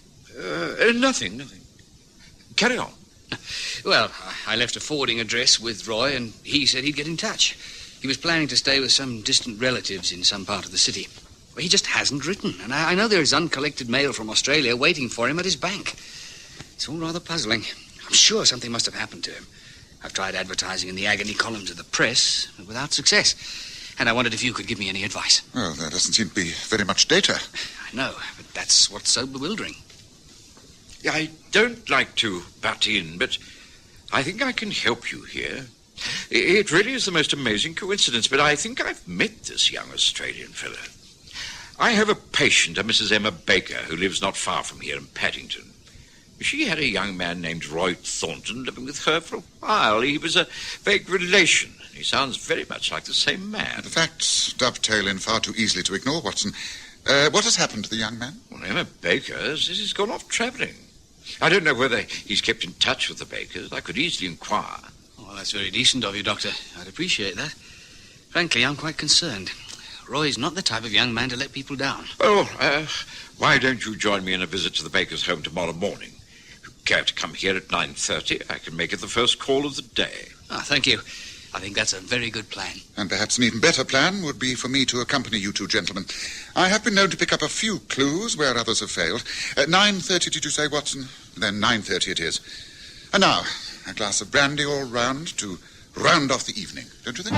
Nothing. Carry on. Well, I left a forwarding address with Roy, and he said he'd get in touch. He was planning to stay with some distant relatives in some part of the city. Well, he just hasn't written, and I know there is uncollected mail from Australia waiting for him at his bank. It's all rather puzzling. I'm sure something must have happened to him. I've tried advertising in the agony columns of the press, but without success. And I wondered if you could give me any advice. Well, there doesn't seem to be very much data. I know, but that's what's so bewildering. I don't like to butt in, but I think I can help you here. It really is the most amazing coincidence, but I think I've met this young Australian fellow. I have a patient, a Mrs. Emma Baker, who lives not far from here in Paddington. She had a young man named Roy Thornton living with her for a while. He was a vague relation. He sounds very much like the same man. The facts dovetail in far too easily to ignore, Watson. What has happened to the young man? Well, Emma Baker says he's gone off travelling. I don't know whether he's kept in touch with the Bakers. I could easily inquire. Oh, that's very decent of you, Doctor. I'd appreciate that. Frankly, I'm quite concerned. Roy's not the type of young man to let people down. Oh, why don't you join me in a visit to the baker's home tomorrow morning? If you care to come here at 9:30, I can make it the first call of the day. Ah, thank you. I think that's a very good plan. And perhaps an even better plan would be for me to accompany you two gentlemen. I have been known to pick up a few clues where others have failed. At 9:30, did you say, Watson? Then 9:30 it is. And now, a glass of brandy all round to round off the evening, don't you think?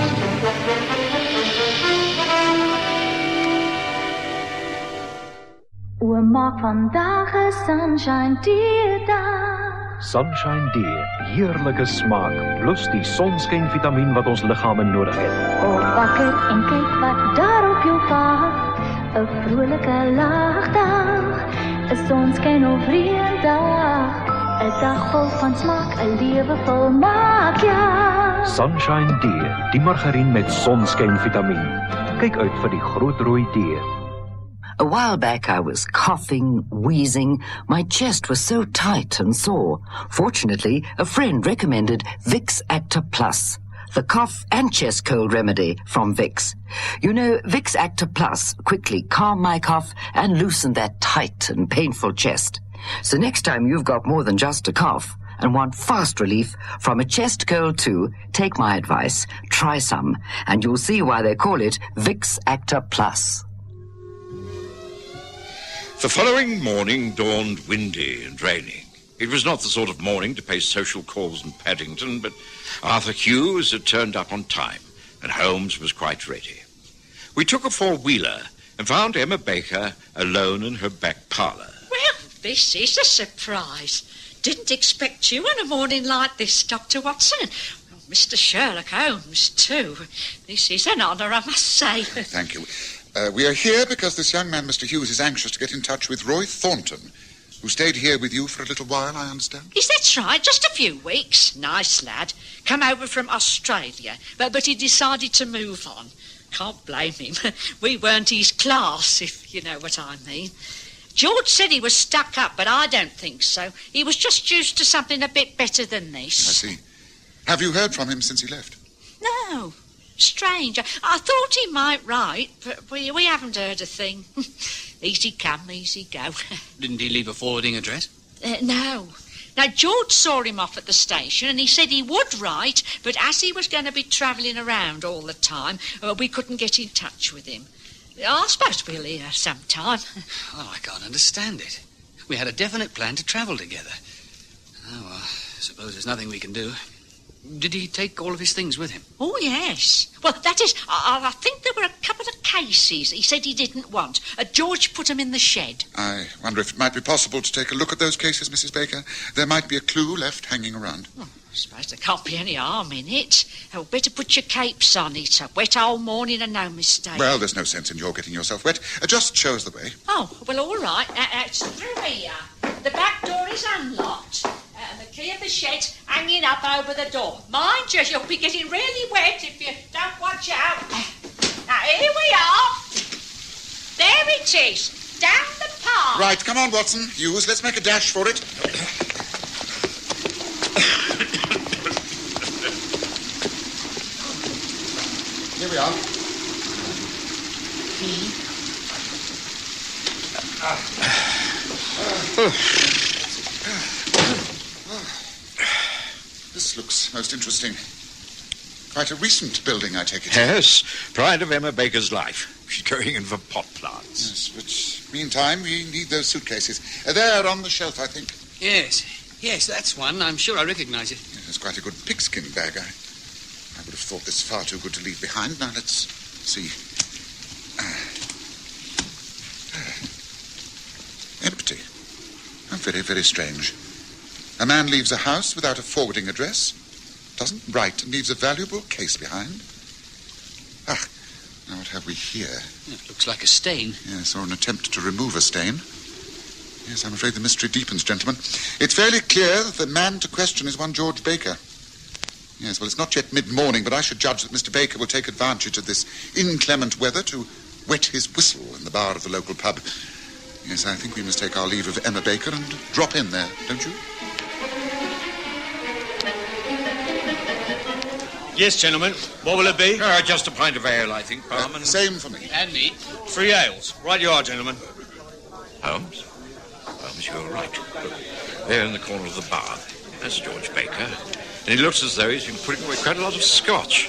We maak vandaag 'n sunshine dag. Sunshine D, heerlike smaak, plus die sonskynvitamiin wat ons liggame nodig het. Word wakker en kyk wat daar op jou pad. 'n Vrolike lagdag, 'n sonskyn of reëndag. 'n dag vol van smaak, 'n lewe vol maak, ja. Sunshine D, die margarien met sonskynvitamiin. Kyk uit vir die groot rooi D. A while back I was coughing, wheezing. My chest was so tight and sore. Fortunately, a friend recommended Vicks Actor Plus, the cough and chest cold remedy from Vicks. You know, Vicks Actor Plus quickly calmed my cough and loosened that tight and painful chest. So next time you've got more than just a cough and want fast relief from a chest cold too, take my advice, try some, and you'll see why they call it Vicks Actor Plus. The following morning dawned windy and raining. It was not the sort of morning to pay social calls in Paddington, but Arthur Hughes had turned up on time, and Holmes was quite ready. We took a four-wheeler and found Emma Baker alone in her back parlour. Well, this is a surprise. Didn't expect you on a morning like this, Dr. Watson. Well, Mr. Sherlock Holmes, too. This is an honour, I must say. Thank you. We are here because this young man, Mr. Hughes, is anxious to get in touch with Roy Thornton, who stayed here with you for a little while, I understand. Yes, that's right. Just a few weeks. Nice lad. Come over from Australia, but he decided to move on. Can't blame him. We weren't his class, if you know what I mean. George said he was stuck up, but I don't think so. He was just used to something a bit better than this. I see. Have you heard from him since he left? No. Strange. I thought he might write, but we haven't heard a thing. Easy come, easy go. Didn't he leave a forwarding address? No. Now, George saw him off at the station, and he said he would write, but as he was going to be travelling around all the time, we couldn't get in touch with him. I suppose we'll hear sometime. Oh, I can't understand it. We had a definite plan to travel together. Oh, well, I suppose there's nothing we can do. Did he take all of his things with him? Oh, yes. Well, that is, I think there were a couple of cases he said he didn't want. George put them in the shed. I wonder if it might be possible to take a look at those cases, Mrs. Baker. There might be a clue left hanging around. Oh, I suppose there can't be any harm in it. Oh, better put your capes on. It's a wet old morning and no mistake. Well, there's no sense in your getting yourself wet. Just show us the way. Oh, well, all right. It's through here. The back door is unlocked. And the key of the shed's hanging up over the door. Mind you, you'll be getting really wet if you don't watch out. Now, here we are. There it is. Down the path. Right, come on, Watson. Hughes, let's make a dash for it. Here we are. This looks most interesting. Quite a recent building, I take it. Yes, pride of Emma Baker's life. She's going in for pot plants. Yes, but meantime, we need those suitcases. They're on the shelf, I think. Yes, that's one. I'm sure I recognise it. Yes, it's quite a good pigskin bag. I would have thought this far too good to leave behind. Now, let's see. Empty. Oh, very, very strange. A man leaves a house without a forwarding address, doesn't write, and leaves a valuable case behind. Now what have we here? It looks like a stain. Yes, or an attempt to remove a stain. Yes, I'm afraid the mystery deepens, gentlemen. It's fairly clear that the man to question is one George Baker. Yes, well, it's not yet mid-morning, but I should judge that Mr. Baker will take advantage of this inclement weather to wet his whistle in the bar of the local pub. Yes, I think we must take our leave of Emma Baker and drop in there, don't you? Yes, gentlemen. What will it be? Just a pint of ale, I think, barman. Same for me. And me. 3 ales. Right you are, gentlemen. Holmes? Holmes, you're right. Look, there in the corner of the bar. That's George Baker. And he looks as though he's been putting away quite a lot of scotch.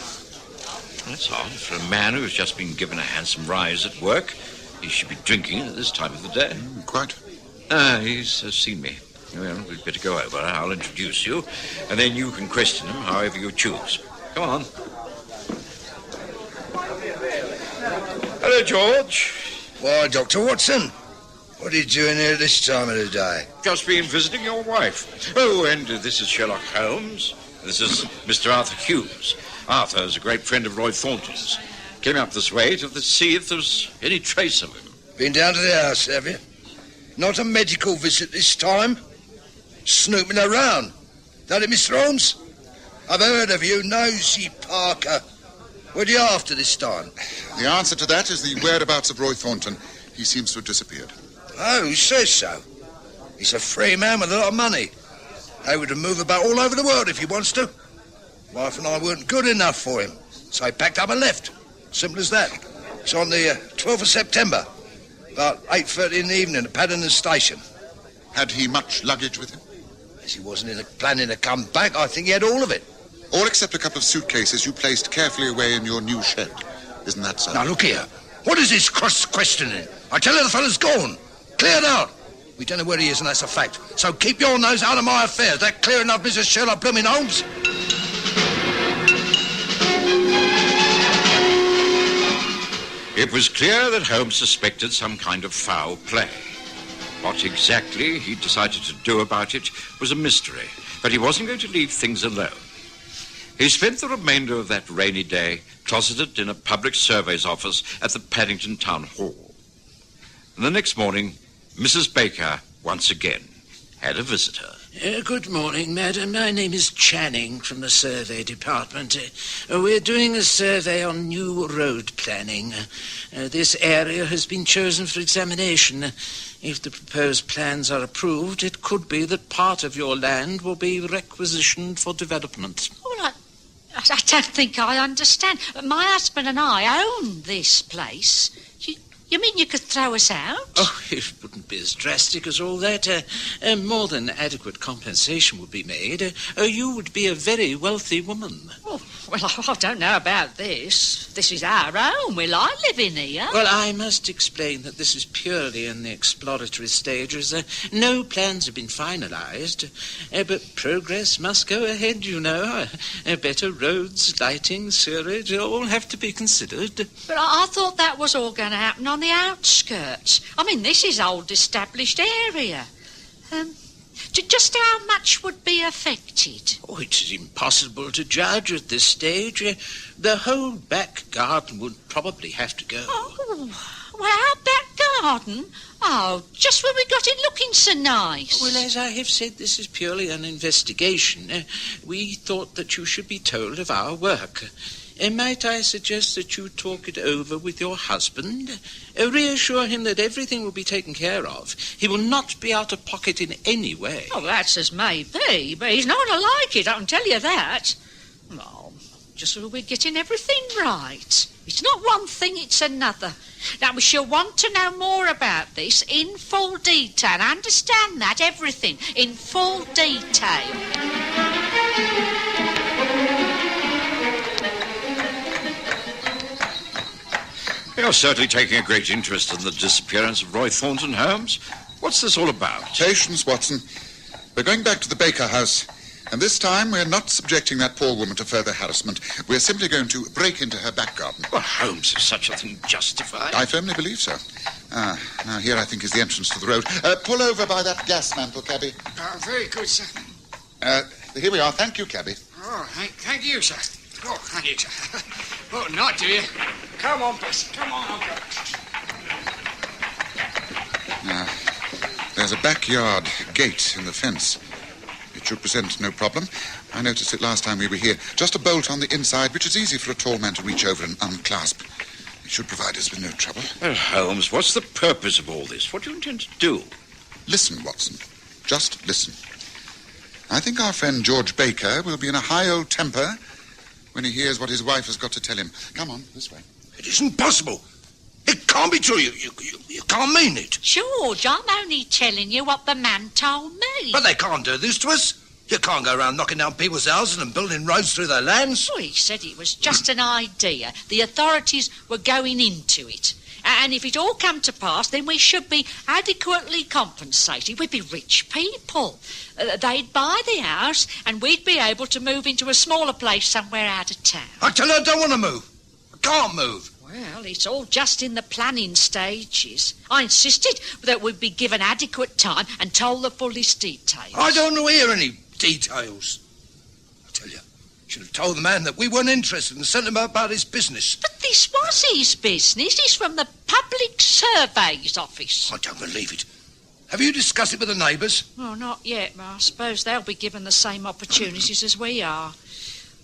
That's odd. For a man who's just been given a handsome rise at work, he should be drinking at this time of the day. Quite. He's seen me. Well, we'd better go over. I'll introduce you, and then you can question him however you choose. Come on. Hello, George. Why, Dr. Watson? What are you doing here this time of the day? Just been visiting your wife. Oh, and this is Sherlock Holmes. This is Mr. Arthur Hughes. Arthur is a great friend of Roy Thornton's. Came up this way to see if there's any trace of him. Been down to the house, have you? Not a medical visit this time? Snooping around. That it, Mr. Holmes? I've heard of you, Nosy Parker. What are you after this time? The answer to that is the whereabouts of Roy Thornton. He seems to have disappeared. Oh, who says so? He's a free man with a lot of money. Able to move about all over the world if he wants to. Wife and I weren't good enough for him, so he packed up and left. Simple as that. It's on the 12th of September, about 8:30 in the evening at Paddington Station. Had he much luggage with him? As he wasn't planning to come back, I think he had all of it. All except a couple of suitcases you placed carefully away in your new shed. Isn't that so? Now, look here. What is this cross-questioning? I tell you the fellow's gone. Cleared out. We don't know where he is, and that's a fact. So keep your nose out of my affairs. That clear enough, Mrs. Sherlock Blooming Holmes? It was clear that Holmes suspected some kind of foul play. What exactly he decided to do about it was a mystery, but he wasn't going to leave things alone. He spent the remainder of that rainy day closeted in a public surveys office at the Paddington Town Hall. And the next morning, Mrs. Baker, once again, had a visitor. Good morning, madam. My name is Channing from the survey department. We're doing a survey on new road planning. This area has been chosen for examination. If the proposed plans are approved, it could be that part of your land will be requisitioned for development. Well, I don't think I understand. My husband and I own this place. You mean you could throw us out? Oh, it wouldn't be as drastic as all that. More than adequate compensation would be made. You would be a very wealthy woman. Oh, well, I don't know about this. This is our home. We like living here. Well, I must explain that this is purely in the exploratory stages. No plans have been finalised. But progress must go ahead, you know. Better roads, lighting, sewerage, all have to be considered. But I thought that was all going to happen on the outskirts. I mean, this is old established area. Just how much would be affected? Oh, it is impossible to judge at this stage. The whole back garden would probably have to go. Oh, well, our back garden? Oh, just when we got it looking so nice. Well, as I have said, this is purely an investigation. We thought that you should be told of our work. Might I suggest that you talk it over with your husband? Reassure him that everything will be taken care of. He will not be out of pocket in any way. Oh, that's as may be, but he's not like it, I can tell you that. Oh, just so we're getting everything right. It's not one thing, it's another. Now, we shall want to know more about this in full detail. Understand that, everything, in full detail. You're certainly taking a great interest in the disappearance of Roy Thornton, Holmes. What's this all about? Patience, Watson. We're going back to the Baker house, and this time we're not subjecting that poor woman to further harassment. We're simply going to break into her back garden. Well, Holmes, is such a thing justified? I firmly believe so. Now here I think is the entrance to the road. Pull over by that gas mantle, cabby. Very good, sir. Here we are. Thank you, cabby. Oh, thank you, sir. Oh, thank you, sir. Oh, not do you? Come on, boss. Come on, Uncle. Now, there's a backyard gate in the fence. It should present no problem. I noticed it last time we were here. Just a bolt on the inside, which is easy for a tall man to reach over and unclasp. It should provide us with no trouble. Well, Holmes, what's the purpose of all this? What do you intend to do? Listen, Watson. Just listen. I think our friend George Baker will be in a high old temper when he hears what his wife has got to tell him. Come on, this way. It isn't possible. It can't be true. You can't mean it. George, I'm only telling you what the man told me. But they can't do this to us. You can't go around knocking down people's houses and building roads through their lands. Well, he said it was just an idea. The authorities were going into it. And if it all come to pass, then we should be adequately compensated. We'd be rich people. They'd buy the house and we'd be able to move into a smaller place somewhere out of town. I tell you, I don't want to move. I can't move. Well, it's all just in the planning stages. I insisted that we'd be given adequate time and told the fullest details. I don't know hear any details. I tell you, should have told the man that we weren't interested and sent him about his business. But this was his business. He's from the Public Surveys Office. I don't believe it. Have you discussed it with the neighbours? Oh, not yet, but I suppose they'll be given the same opportunities as we are.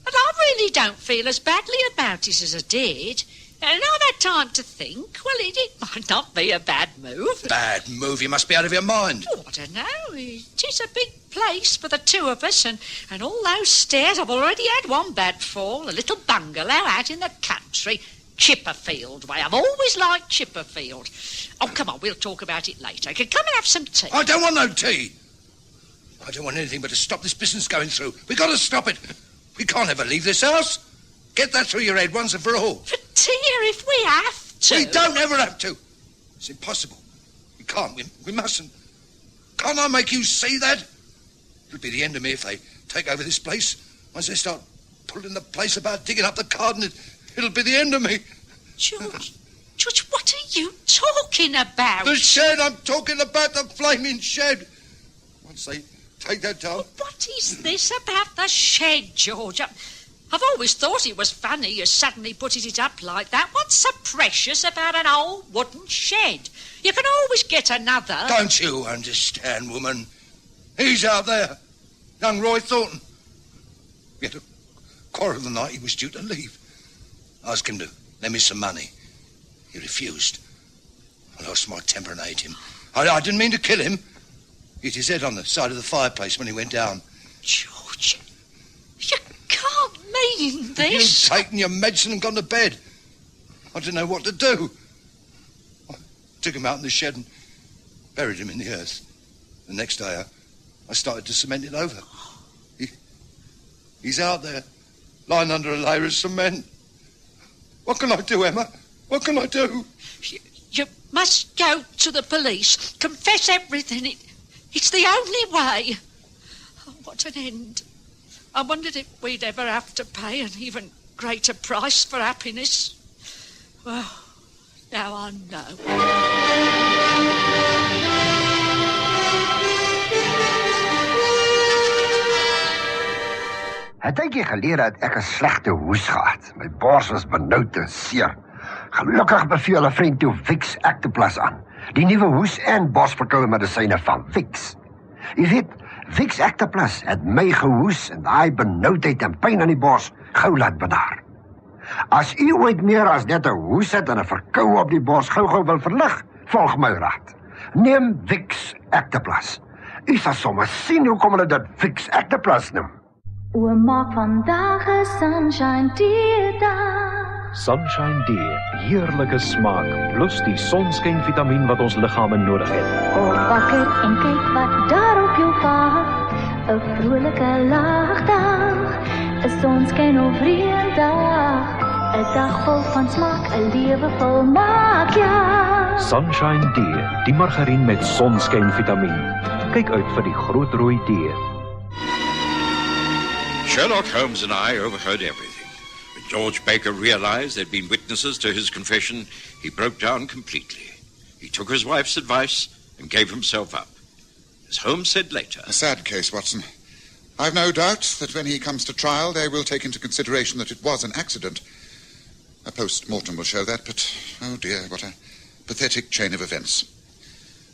But I really don't feel as badly about it as I did. And I've had time to think. Well, it might not be a bad move. Bad move? You must be out of your mind. Oh, I don't know. It is a big place for the two of us, and all those stairs. I've already had one bad fall, a little bungalow out in the country. Chipperfield way. I've always liked Chipperfield. Oh, come on, we'll talk about it later. Come and have some tea. I don't want no tea. I don't want anything but to stop this business going through. We got to stop it. We can't ever leave this house. Get that through your head once and for all. But, dear, if we have to... We don't ever have to. It's impossible. We can't. We mustn't. Can't I make you see that? It'll be the end of me if they take over this place. Once they start pulling the place about, digging up the garden, it'll be the end of me. George, what are you talking about? The shed. I'm talking about the flaming shed. Once they take that down... What is this about the shed, George? I've always thought it was funny you suddenly putting it up like that. What's so precious about an old wooden shed? You can always get another. Don't you understand, woman? He's out there. Young Roy Thornton. We had a quarrel the night he was due to leave. I asked him to lend me some money. He refused. I lost my temper and ate him. I didn't mean to kill him. He hit his head on the side of the fireplace when he went down. George, you can't mean this. You've taken your medicine and gone to bed. I didn't know what to do. I took him out in the shed and buried him in the earth. The next day, I started to cement it over. He's out there, lying under a layer of cement. What can I do, Emma? What can I do? You must go to the police. Confess everything. It's the only way. Oh, what an end. I wondered if we'd ever have to pay an even greater price for happiness. Well, now I know. Een tijdje geleden had ik een slechte hoes gehad. Mijn bors was benauwd en seer. Gelukkig beveel een vriend toe Vicks Actoplas aan. Die nieuwe hoes- en borsverkoelmedisyne van Vicks. Je weet, Vicks Actoplas het my gehoes en daai benauwdheid en pyn aan die bors gou laat bedaar. As u ooit meer as net 'n hoes het en 'n verkoue op die bors gou wil verlig, volg my raad. Neem Vicks Actoplas. U sal sommer sien hoekom hulle dit Vicks Actoplas noem. O, maak vandag 'n sunshine dag. Sunshine D, heerlike smaak, plus die sonskynvitamien wat ons liggame nodig het. Op wakker en kyk wat daar op jou wag. 'n Vrolike lagdag, 'n sonskyn of reëndag. 'n dag vol van smaak, 'n lewe vol maak, ja. Sunshine D, die margarien met sonskynvitamien. Kyk uit vir die groot rooi D. Sherlock Holmes and I overheard everything. When George Baker realized they'd been witnesses to his confession, he broke down completely. He took his wife's advice and gave himself up. As Holmes said later... A sad case, Watson. I've no doubt that when he comes to trial, they will take into consideration that it was an accident. A post-mortem will show that, but, oh dear, what a pathetic chain of events.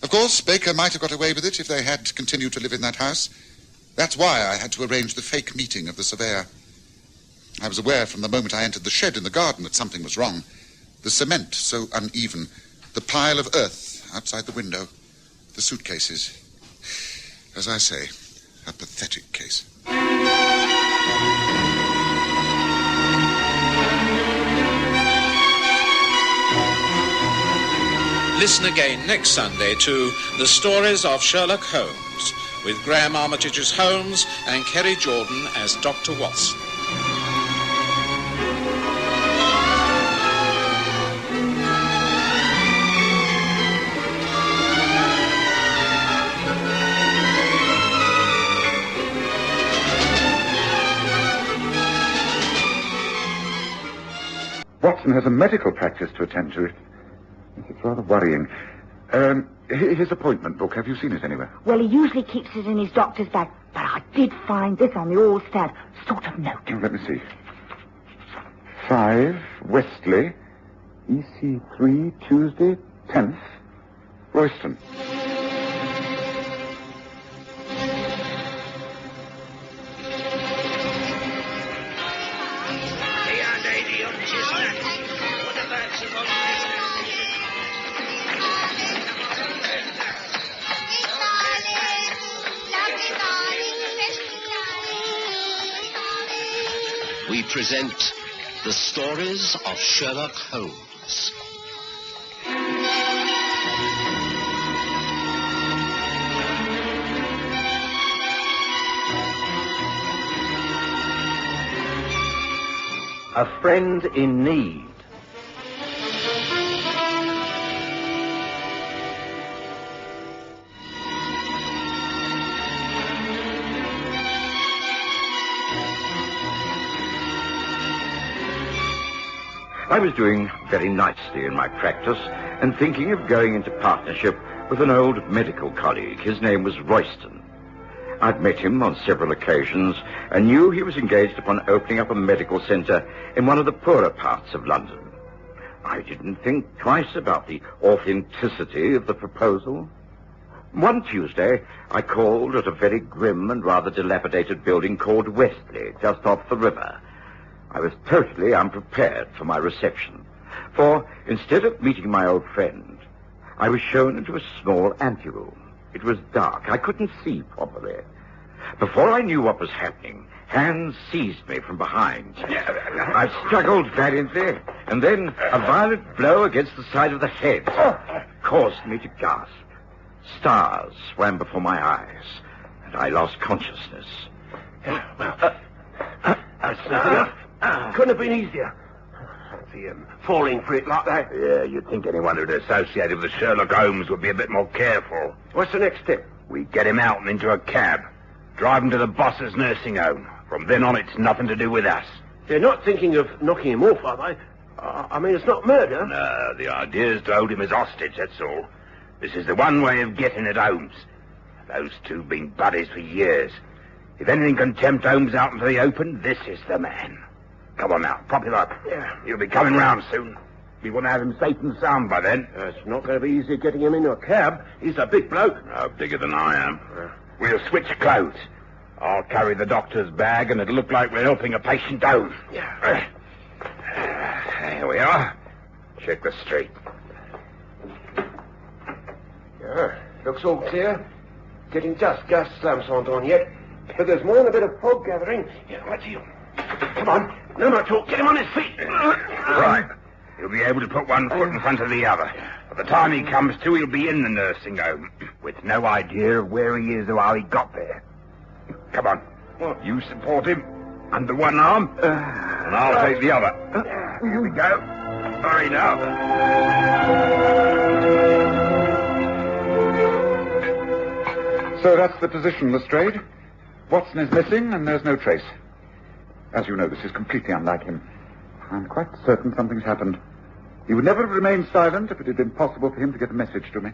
Of course, Baker might have got away with it if they had continued to live in that house. That's why I had to arrange the fake meeting of the surveyor. I was aware from the moment I entered the shed in the garden that something was wrong. The cement so uneven, the pile of earth outside the window, the suitcases. As I say, a pathetic case. Listen again next Sunday to The Stories of Sherlock Holmes, with Graham Armitage as Holmes and Kerry Jordan as Dr. Watson. Watson has a medical practice to attend to. It's rather worrying. His appointment book, have you seen it anywhere? Well, he usually keeps it in his doctor's bag, but I did find this on the Allstat sort of note. Let me see. 5, Westley, EC3, Tuesday, 10th, Royston. We present The Stories of Sherlock Holmes. A friend in need. I was doing very nicely in my practice and thinking of going into partnership with an old medical colleague. His name was Royston. I'd met him on several occasions and knew he was engaged upon opening up a medical centre in one of the poorer parts of London. I didn't think twice about the authenticity of the proposal. One Tuesday, I called at a very grim and rather dilapidated building called Westley, just off the river. I was totally unprepared for my reception, for instead of meeting my old friend, I was shown into a small anteroom. It was dark. I couldn't see properly. Before I knew what was happening, hands seized me from behind. I struggled valiantly, and then a violent blow against the side of the head caused me to gasp. Stars swam before my eyes, and I lost consciousness. Couldn't have been easier. See him falling for it like that. Yeah, you'd think anyone who'd associated with Sherlock Holmes would be a bit more careful. What's the next step? We get him out and into a cab. Drive him to the boss's nursing home. From then on, it's nothing to do with us. They're not thinking of knocking him off, are they? I mean, it's not murder. No, the idea is to hold him as hostage, that's all. This is the one way of getting at Holmes. Those two have been buddies for years. If anything can tempt Holmes out into the open, this is the man. Come on now, prop him up. Yeah. He'll be coming round soon. We want to have him safe and sound by then. It's not going to be easy getting him into a cab. He's a big bloke. No, bigger than I am. We'll switch clothes. I'll carry the doctor's bag, and it'll look like we're helping a patient home. Yeah. Here we are. Check the street. Yeah, looks all clear. Getting just gas lamps aren't on yet. But there's more than a bit of fog gathering. Yeah, right to you. Come on. No more talk. Get him on his feet. Right. He'll be able to put one foot in front of the other. By the time he comes to, he'll be in the nursing home, with no idea of where he is or how he got there. Come on. You support him under one arm, and I'll take the other. Here we go. Hurry now. So that's the position, Lestrade. Watson is missing, and there's no trace. As you know, this is completely unlike him. I'm quite certain something's happened. He would never have remained silent if it had been possible for him to get a message to me.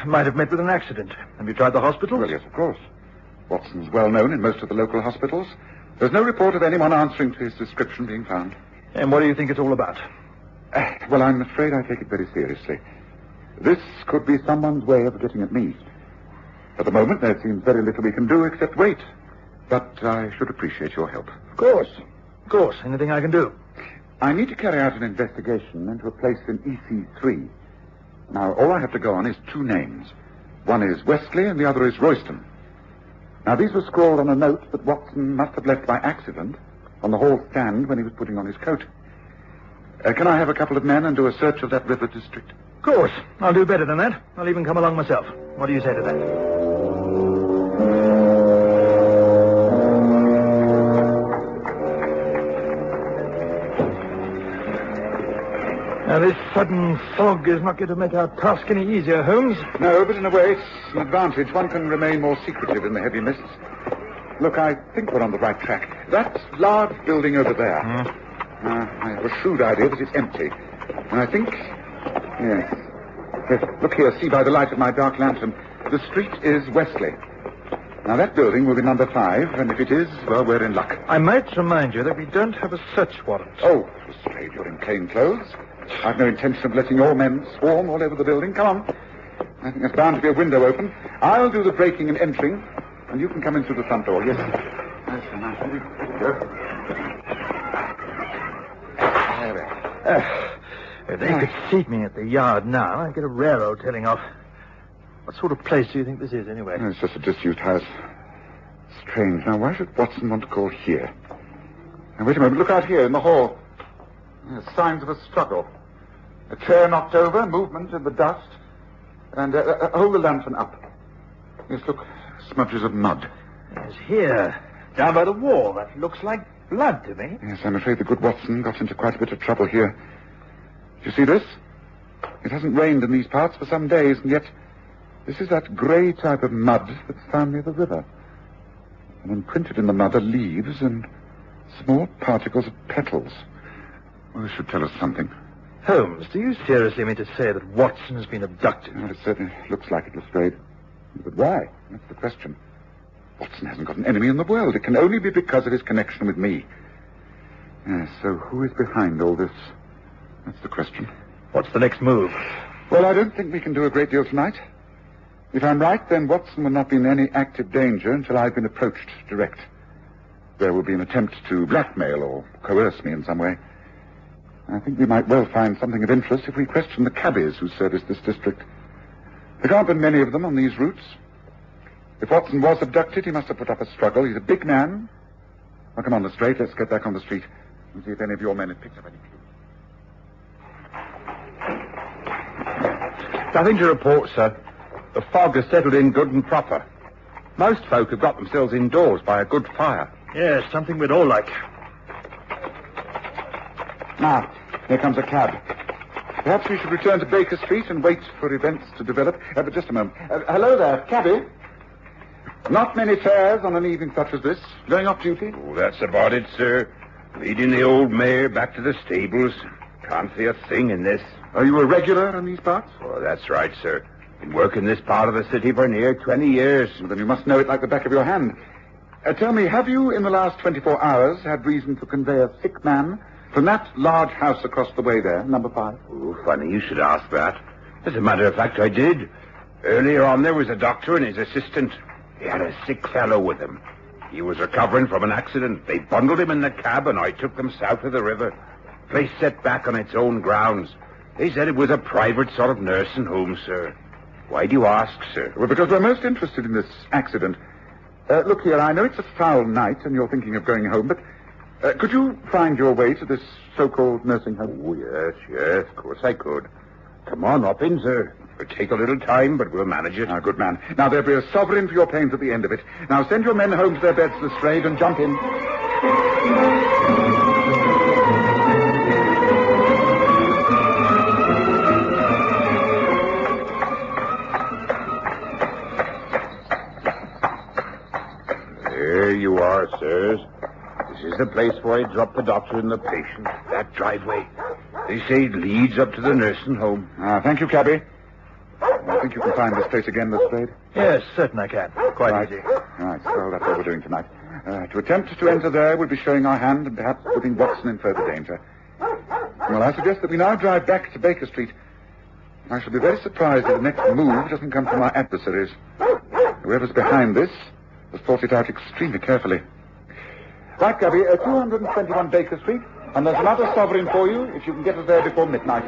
Might have met with an accident. Have you tried the hospital? Well, yes, of course. Watson's well known in most of the local hospitals. There's no report of anyone answering to his description being found. And what do you think it's all about? Well, I'm afraid I take it very seriously. This could be someone's way of getting at me. At the moment, there seems very little we can do except wait. But I should appreciate your help. Of course. Of course. Anything I can do. I need to carry out an investigation into a place in EC3. Now, all I have to go on is two names. One is Westley and the other is Royston. Now, these were scrawled on a note that Watson must have left by accident on the hall stand when he was putting on his coat. Can I have a couple of men and do a search of that river district? course. I'll do better than that. I'll even come along myself. What do you say to that? Now, this sudden fog is not going to make our task any easier, Holmes. No, but in a way, it's an advantage. One can remain more secretive in the heavy mists. Look, I think we're on the right track. That large building over there. I have a shrewd idea that it's empty. And I think... Yes. Look here, see by the light of my dark lantern. The street is Wesley. Now, that building will be number 5, and if it is, well, we're in luck. I might remind you that we don't have a search warrant. Oh, Lestrade, you're in plain clothes. I've no intention of letting your men swarm all over the building. Come on. I think there's bound to be a window open. I'll do the breaking and entering, and you can come in through the front door. Yes. That's a nice one. If they could see me at the yard now, I'd get a railroad tailing off. What sort of place do you think this is, anyway? It's just a disused house. Strange. Now, why should Watson want to call here? Now, wait a moment. Look out here in the hall. There's signs of a struggle. A chair knocked over, movement in the dust, and hold the lantern up. Yes, look, smudges of mud. Yes, here, down by the wall. That looks like blood to me. Yes, I'm afraid the good Watson got into quite a bit of trouble here. Do you see this? It hasn't rained in these parts for some days, and yet this is that grey type of mud that's found near the river. And imprinted in the mud are leaves and small particles of petals. Well, this should tell us something. Holmes, do you seriously mean to say that Watson has been abducted? Well, it certainly looks like it, Lestrade. But why? That's the question. Watson hasn't got an enemy in the world. It can only be because of his connection with me. Yes, so who is behind all this? That's the question. What's the next move? Well, I don't think we can do a great deal tonight. If I'm right, then Watson will not be in any active danger until I've been approached direct. There will be an attempt to blackmail or coerce me in some way. I think we might well find something of interest if we question the cabbies who service this district. There can't be many of them on these routes. If Watson was abducted, he must have put up a struggle. He's a big man. Well, come on, Lestrade. Let's get back on the street and see if any of your men have picked up any clues. Nothing to report, sir. The fog has settled in good and proper. Most folk have got themselves indoors by a good fire. Yes, something we'd all like. Now, here comes a cab. Perhaps we should return to Baker Street and wait for events to develop. But just a moment. Hello there, cabby. Not many fares on an evening such as this. Going off duty? Oh, that's about it, sir. Leading the old mare back to the stables. Can't see a thing in this. Are you a regular in these parts? Oh, that's right, sir. Been working this part of the city for near 20 years. Well, then you must know it like the back of your hand. Tell me, have you, in the last 24 hours, had reason to convey a sick man from that large house across the way there, number 5? Oh, funny you should ask that. As a matter of fact, I did. Earlier on, there was a doctor and his assistant. He had a sick fellow with him. He was recovering from an accident. They bundled him in the cab, and I took them south of the river. Place set back on its own grounds. They said it was a private sort of nursing home, sir. Why do you ask, sir? Well, because we're most interested in this accident. Look here, I know it's a foul night and you're thinking of going home, but could you find your way to this so-called nursing home? Oh, yes, of course I could. Come on, up in, sir. It'll take a little time, but we'll manage it. Ah, good man. Now, there'll be a sovereign for your pains at the end of it. Now, send your men home to their beds, Lestrade, and jump in. There you are, sirs. This is the place where I drop the doctor and the patient. That driveway. They say it leads up to the nursing home. Thank you, cabby. I think you can find this place again, Lestrade. Yes, certainly I can. Quite easy. Right, so that's what we're doing tonight. To attempt to enter there would be showing our hand and perhaps putting Watson in further danger. Well, I suggest that we now drive back to Baker Street. I shall be very surprised if the next move doesn't come from our adversaries. Whoever's behind this has thought it out extremely carefully. Right, Gabby, 221 Baker Street, and there's another sovereign for you if you can get us there before midnight.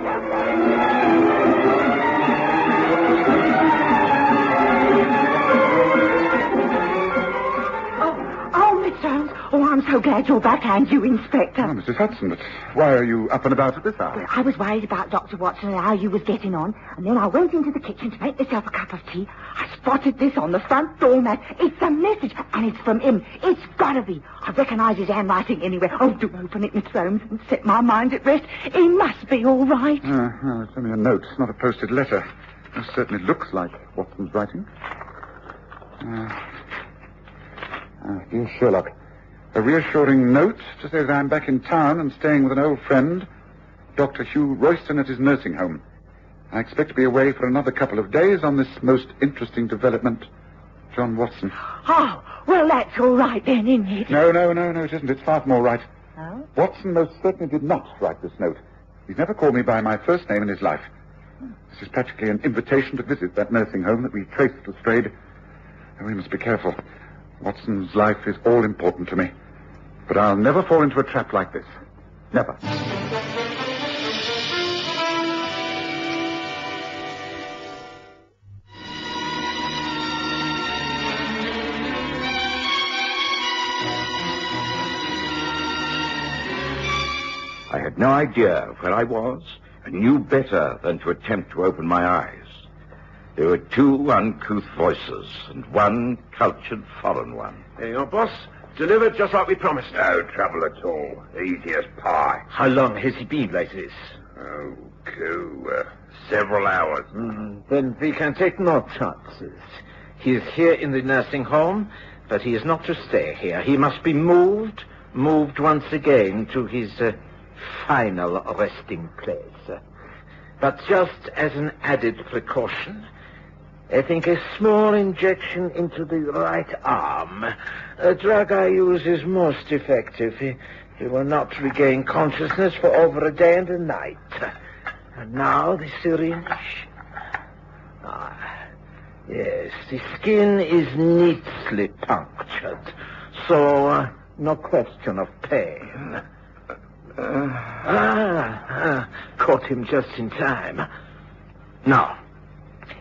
Oh, Mr. Holmes. Oh, I'm so glad you're back, and you, Inspector. Oh, Mrs. Hudson, but why are you up and about at this hour? Well, I was worried about Dr. Watson and how you was getting on, and then I went into the kitchen to make myself a cup of tea. I spotted this on the front door mat. It's a message, and it's from him. It's gotta be. I recognise his handwriting anywhere. Oh, do open it, Miss Holmes, and set my mind at rest. He must be all right. Well, it's only a note, not a posted letter. It certainly looks like Watson's writing. Dear Sherlock, a reassuring note to say that I'm back in town and staying with an old friend, Dr. Hugh Royston, at his nursing home. I expect to be away for another couple of days on this most interesting development. John Watson. Oh, well, that's all right then, isn't it? No, it isn't. It's far from all right. Oh? Watson most certainly did not write this note. He's never called me by my first name in his life. This is practically an invitation to visit that nursing home that we traced to Strayed. And we must be careful. Watson's life is all important to me. But I'll never fall into a trap like this. Never. I had no idea where I was, and knew better than to attempt to open my eyes. There were two uncouth voices, and one cultured foreign one. There you are, boss. Delivered just like we promised. No trouble at all. Easy as pie. How long has he been like this? Several hours. Then we can take no chances. He is here in the nursing home, but he is not to stay here. He must be moved once again to his final resting place. But just as an added precaution, I think a small injection into the right arm, a drug I use, is most effective. He will not regain consciousness for over a day and a night. And now the syringe. Yes, the skin is neatly punctured, so no question of pain. Caught him just in time. Now,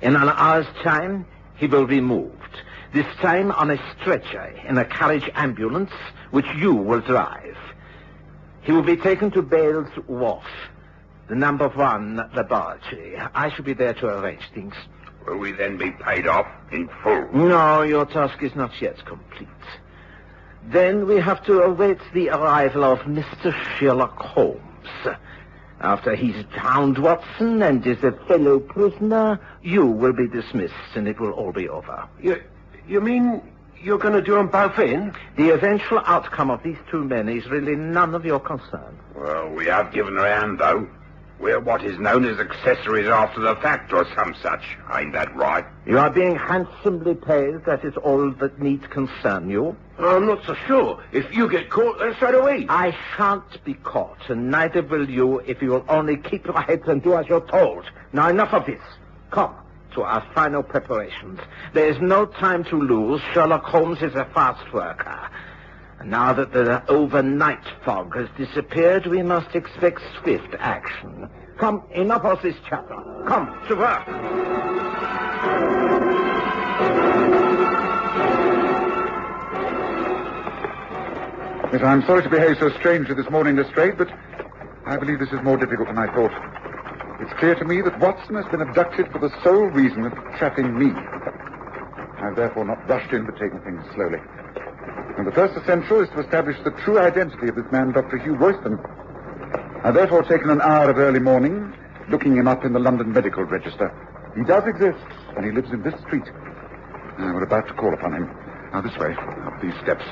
in an hour's time, he will be moved. This time on a stretcher in a carriage ambulance, which you will drive. He will be taken to Bale's Wharf, the number 1 laboratory. I shall be there to arrange things. Will we then be paid off in full? No, your task is not yet complete. Then we have to await the arrival of Mr. Sherlock Holmes. After he's found Watson and is a fellow prisoner, you will be dismissed and it will all be over. You mean you're going to do them both in? The eventual outcome of these two men is really none of your concern. Well, we have given her a hand, though. We're what is known as accessories after the fact or some such. Ain't that right? You are being handsomely paid. That is all that need concern you. I'm not so sure. If you get caught, then straight away. I shan't be caught, and neither will you if you will only keep your heads and do as you're told. Now, enough of this. Come to our final preparations. There is no time to lose. Sherlock Holmes is a fast worker. And now that the overnight fog has disappeared, we must expect swift action. Come, enough of this chatter. Come, to work. Yes, I'm sorry to behave so strangely this morning, Lestrade, but I believe this is more difficult than I thought. It's clear to me that Watson has been abducted for the sole reason of trapping me. I've therefore not rushed in, but taken things slowly. And the first essential is to establish the true identity of this man, Dr. Hugh Royston. I've therefore taken an hour of early morning, looking him up in the London Medical Register. He does exist, and he lives in this street. We're about to call upon him. Now, this way, up these steps.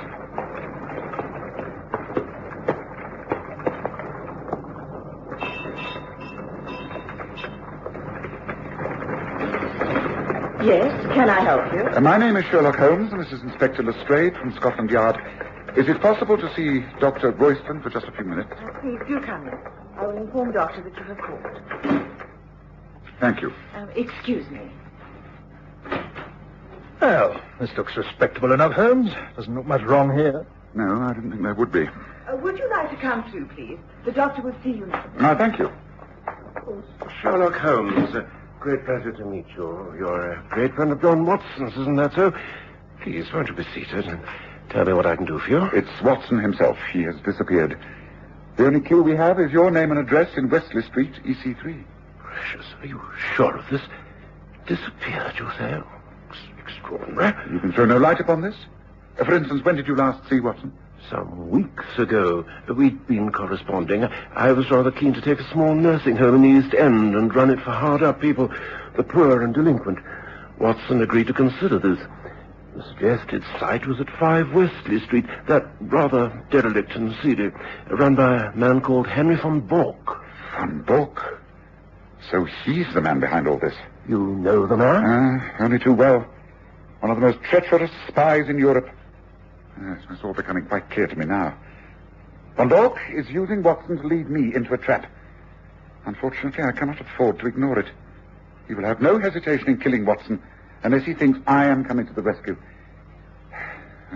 Yes, can I help you? My name is Sherlock Holmes, and this is Inspector Lestrade from Scotland Yard. Is it possible to see Dr. Royston for just a few minutes? Please, do come in. I will inform Doctor that you have called. Thank you. Excuse me. Well, this looks respectable enough, Holmes. Doesn't look much wrong here. No, I didn't think there would be. Would you like to come through, please? The doctor will see you now. No, thank you. Sherlock Holmes, great pleasure to meet you. You're a great friend of John Watson's, isn't that so? Please, won't you be seated? And Tell me what I can do for you. It's Watson himself. He has disappeared. The only clue we have is your name and address in Wesley Street, EC3. Gracious, are you sure of this? Disappeared, you say? Extraordinary. You can throw no light upon this? For instance, when did you last see Watson? Some weeks ago. We'd been corresponding. I was rather keen to take a small nursing home in the East End and run it for hard-up people, the poor and delinquent. Watson agreed to consider this. The suggested site was at 5 Wesley Street, that rather derelict and seedy, run by a man called Henry von Bork. Von Bork? So he's the man behind all this? You know the man? Only too well. One of the most treacherous spies in Europe. Yes, it's all becoming quite clear to me now. Von Bork is using Watson to lead me into a trap. Unfortunately, I cannot afford to ignore it. He will have no hesitation in killing Watson unless he thinks I am coming to the rescue.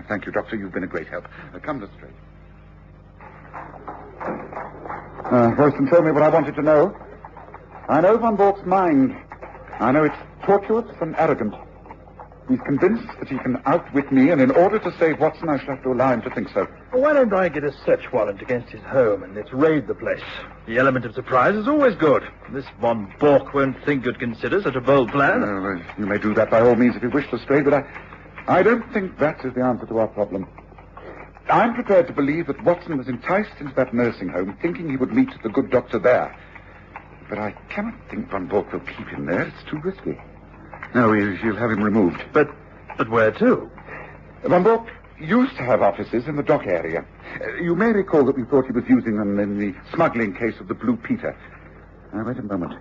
Thank you, Doctor. You've been a great help. Come to straight. Royston told me what I wanted to know. I know Von Bork's mind. I know it's tortuous and arrogant. He's convinced that he can outwit me, and in order to save Watson, I shall have to allow him to think so. Well, why don't I get a search warrant against his home and let's raid the place? The element of surprise is always good. This Von Bork won't think you'd consider such a bold plan. Well, you may do that by all means if you wish, Lestrade, but I don't think that is the answer to our problem. I'm prepared to believe that Watson was enticed into that nursing home, thinking he would meet the good doctor there. But I cannot think Von Bork will keep him there. It's too risky. No, he'll have him removed. But where to? Von Bork used to have offices in the dock area. You may recall that we thought he was using them in the smuggling case of the Blue Peter. Now, wait a moment.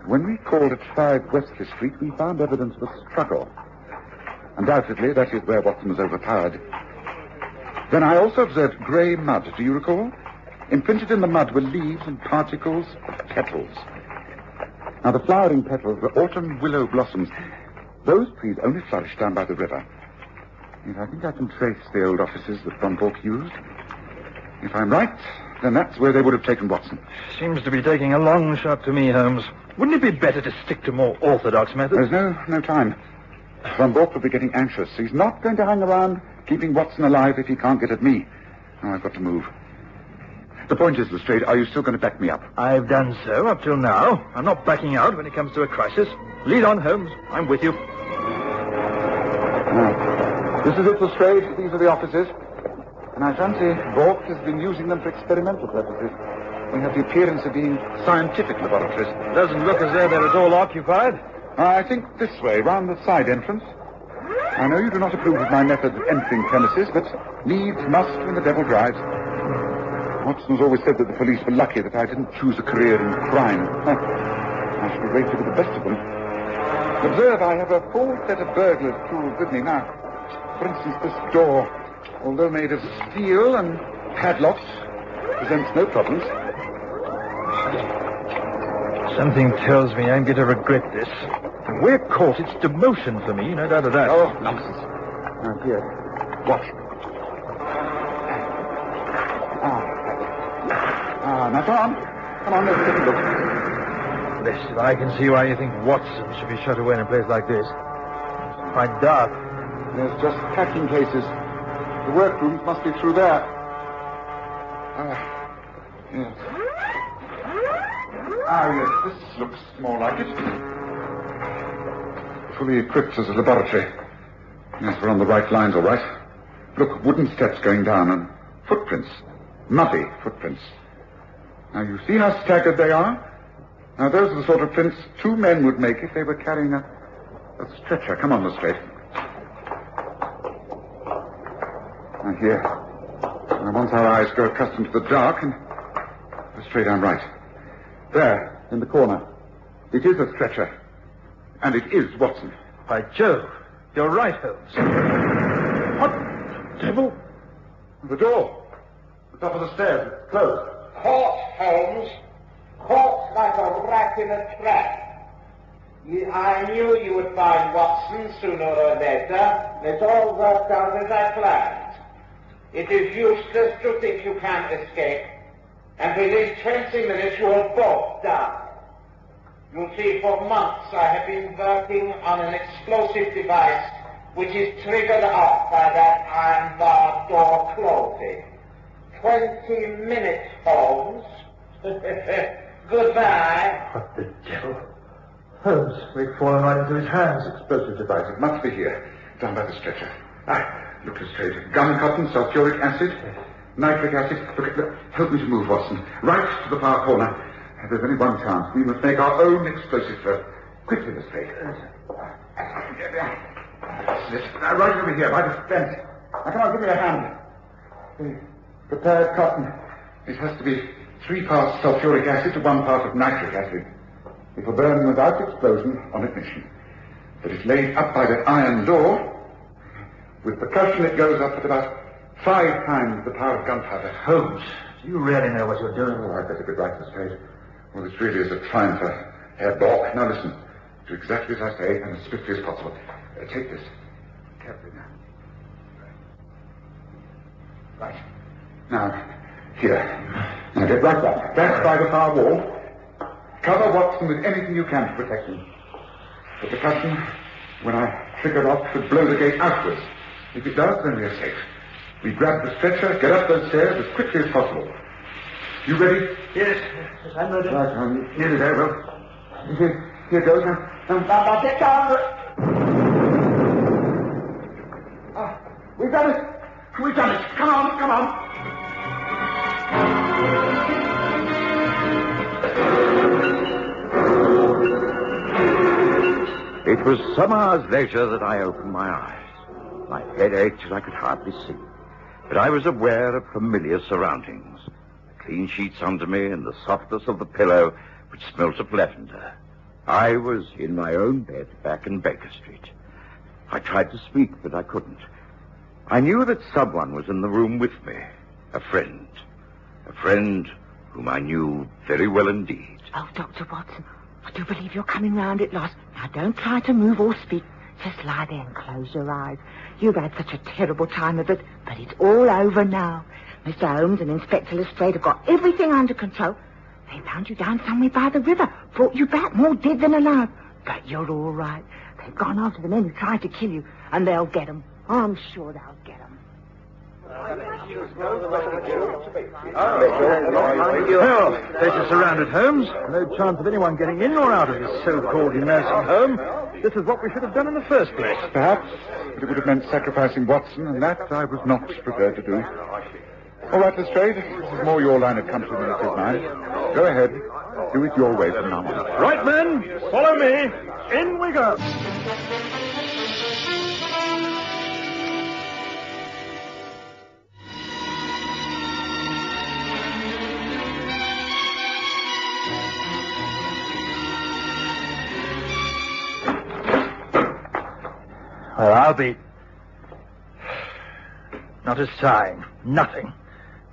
When we called at 5 Wesley Street, we found evidence of a struggle. Undoubtedly, that is where Watson was overpowered. Then I also observed grey mud, do you recall? Imprinted in the mud were leaves and particles of petals. Now, the flowering petals were autumn willow blossoms. Those trees only flourish down by the river. Yet I think I can trace the old offices that Von Bork used. If I'm right, then that's where they would have taken Watson. Seems to be taking a long shot to me, Holmes. Wouldn't it be better to stick to more orthodox methods? There's no time. Von Bork will be getting anxious. He's not going to hang around keeping Watson alive if he can't get at me. Now, I've got to move. The point is, Lestrade, are you still going to back me up? I've done so up till now. I'm not backing out when it comes to a crisis. Lead on, Holmes. I'm with you. This is it, Lestrade. These are the offices. And I fancy Bork has been using them for experimental purposes. They have the appearance of being scientific laboratories. Doesn't look as though they're at all occupied. I think this way, round the side entrance. I know you do not approve of my method of entering premises, but needs must when the devil drives. Watson has always said that the police were lucky that I didn't choose a career in crime. I should be rated with the best of them. Observe, I have a full set of burglars' tools with me now. For instance, this door, although made of steel and padlocked, presents no problems. Something tells me I'm going to regret this. If we're caught, it's demotion for me, no doubt of that. Oh, nonsense. Now, here, watch. Now, come on, let's take a look. Blessed, I can see why you think Watson should be shut away in a place like this. It's quite dark. There's just packing cases. The workrooms must be through there. Yes. Yes, this looks more like it. Fully equipped as a laboratory. Yes, we're on the right lines, all right. Look, wooden steps going down and footprints. Muddy footprints. Now, you see how staggered they are? Now, those are the sort of prints 2 men would make if they were carrying a stretcher. Come on, Lestrade. Now, here. Now, once our eyes grow accustomed to the dark, and Lestrade, I'm right. There, in the corner. It is a stretcher. And it is Watson. By Jove, you're right, Holmes. What devil? The door. The top of the stairs. It's closed. Caught, Holmes. Caught like a rat in a trap. I knew you would find Watson sooner or later. It's all worked out as I planned. It is useless to think you can't escape. And within 20 minutes you will both die. You see, for months I have been working on an explosive device which is triggered off by that iron bar door closing. 20 minutes, Holmes. Goodbye. What the devil? Holmes, we've fallen right into his hands. Explosive device. It must be here, down by the stretcher. Look straight. Gun cotton, sulfuric acid, nitric acid. Look, help me to move, Watson. Right to the far corner. There's only one chance. We must make our own explosive first. Quickly, Lestrade. Right over here, by the fence. Now, come on, give me a hand. Prepared cotton. It has to be 3 parts sulfuric acid to 1 part of nitric acid. It will burn without explosion on ignition. But it's laid up by that iron door. With percussion, it goes up at about 5 times the power of gunpowder. Holmes, do you really know what you're doing? Oh, I'd better be right, Lestrade. Well, this really is a triumph for Herr Bork. Now listen, do exactly as I say and as swiftly as possible. Take this. Carefully now. Right. Now, here. Now get right back. Back by the far wall. Cover Watson with anything you can to protect him. The percussion, when I trigger off, should blow the gate outwards. If it does, then we are safe. We grab the stretcher, get up those stairs as quickly as possible. You ready? Yes, I'm ready. Right, I'm nearly there, Will. Here goes. Now get down. We've done it. We've done it. Come on, come on. It was some hours later that I opened my eyes. My head ached and I could hardly see. But I was aware of familiar surroundings. The clean sheets under me and the softness of the pillow which smelt of lavender. I was in my own bed back in Baker Street. I tried to speak, but I couldn't. I knew that someone was in the room with me. A friend. A friend whom I knew very well indeed. Oh, Dr. Watson, I do believe you're coming round at last. Now, don't try to move or speak. Just lie there and close your eyes. You've had such a terrible time of it, but it's all over now. Mr. Holmes and Inspector Lestrade have got everything under control. They found you down somewhere by the river, brought you back more dead than alive. But you're all right. They've gone after the men who tried to kill you, and they'll get them. I'm sure they'll get them. Well, place is surrounded, Holmes. No chance of anyone getting in or out of this so-called nursing home. This is what we should have done in the first place. Perhaps, but it would have meant sacrificing Watson, and that I was not prepared to do. All right, Lestrade, this is more your line of country than it is mine. Go ahead. Do it your way from now on. Right, men. Follow me. In we go. Well, I'll be... Not a sign. Nothing.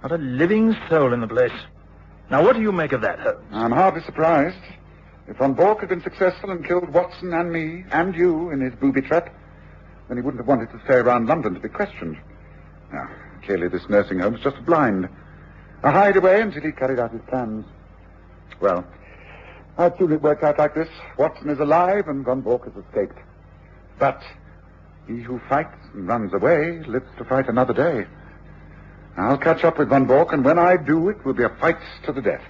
Not a living soul in the place. Now, what do you make of that, Holmes? I'm hardly surprised. If Von Bork had been successful and killed Watson and me and you in his booby trap, then he wouldn't have wanted to stay around London to be questioned. Now, clearly this nursing home's just a blind. A hideaway until he carried out his plans. Well, I'd soon it worked out like this. Watson is alive and Von Bork has escaped. But he who fights and runs away lives to fight another day. I'll catch up with Von Bork, and when I do, it will be a fight to the death.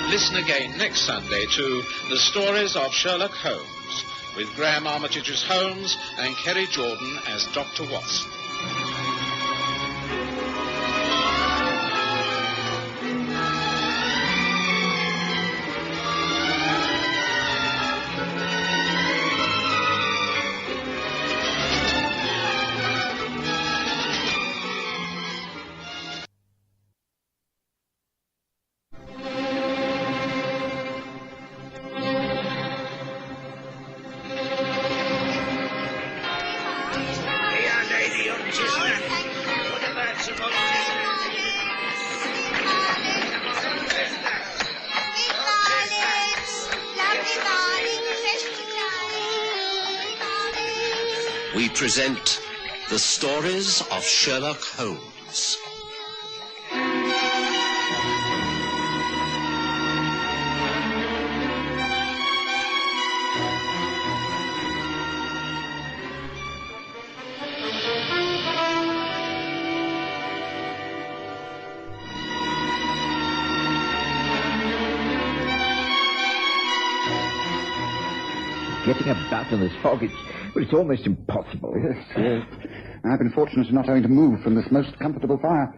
Listen again next Sunday to The Stories of Sherlock Holmes, with Graham Armitage as Holmes and Kerry Jordan as Dr. Watson. We present The Stories of Sherlock Holmes. getting about in this fog, it's almost impossible. Yes. I've been fortunate in not having to move from this most comfortable fire.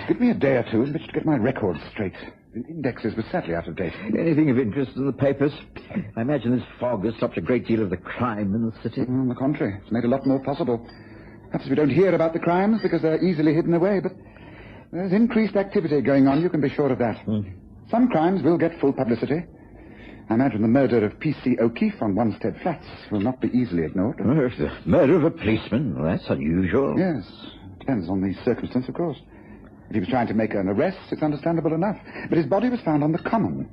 Give me a day or two in which to get my records straight. The indexes were sadly out of date. Anything of interest in the papers? I imagine this fog has stopped a great deal of the crime in the city. On the contrary, it's made a lot more possible. Perhaps we don't hear about the crimes because they're easily hidden away, but there's increased activity going on, you can be sure of that. Some crimes will get full publicity. I imagine the murder of P.C. O'Keefe on Wanstead Flats will not be easily ignored. The murder of a policeman? Well, that's unusual. Yes. Depends on the circumstance, of course. If he was trying to make an arrest, it's understandable enough. But his body was found on the common.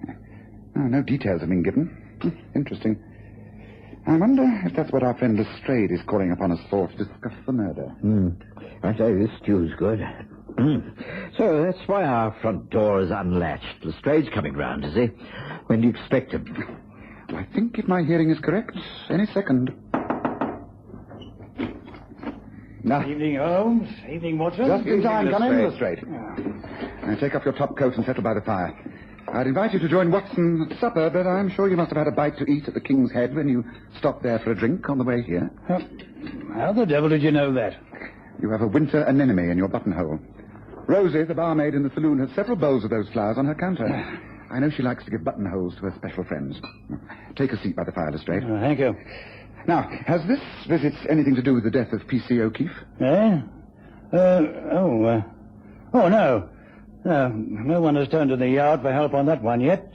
Oh, no details have been given. Interesting. I wonder if that's what our friend Lestrade is calling upon us for, to discuss the murder. I say, this stew's good. So that's why our front door is unlatched. Lestrade's coming round, is he? When do you expect him? I think, if my hearing is correct, any second. Evening, Holmes. Evening, Watson. Just in time. Come in, Lestrade. Now, take off your top coat and settle by the fire. I'd invite you to join Watson at supper, but I'm sure you must have had a bite to eat at the King's Head when you stopped there for a drink on the way here. How the devil did you know that? You have a winter anemone in your buttonhole. Rosie, the barmaid in the saloon, has several bowls of those flowers on her counter. I know she likes to give buttonholes to her special friends. Take a seat by the fire, Lestrade. Thank you. Now, has this visit anything to do with the death of P.C. O'Keefe? Eh? No. No one has turned to the yard for help on that one yet.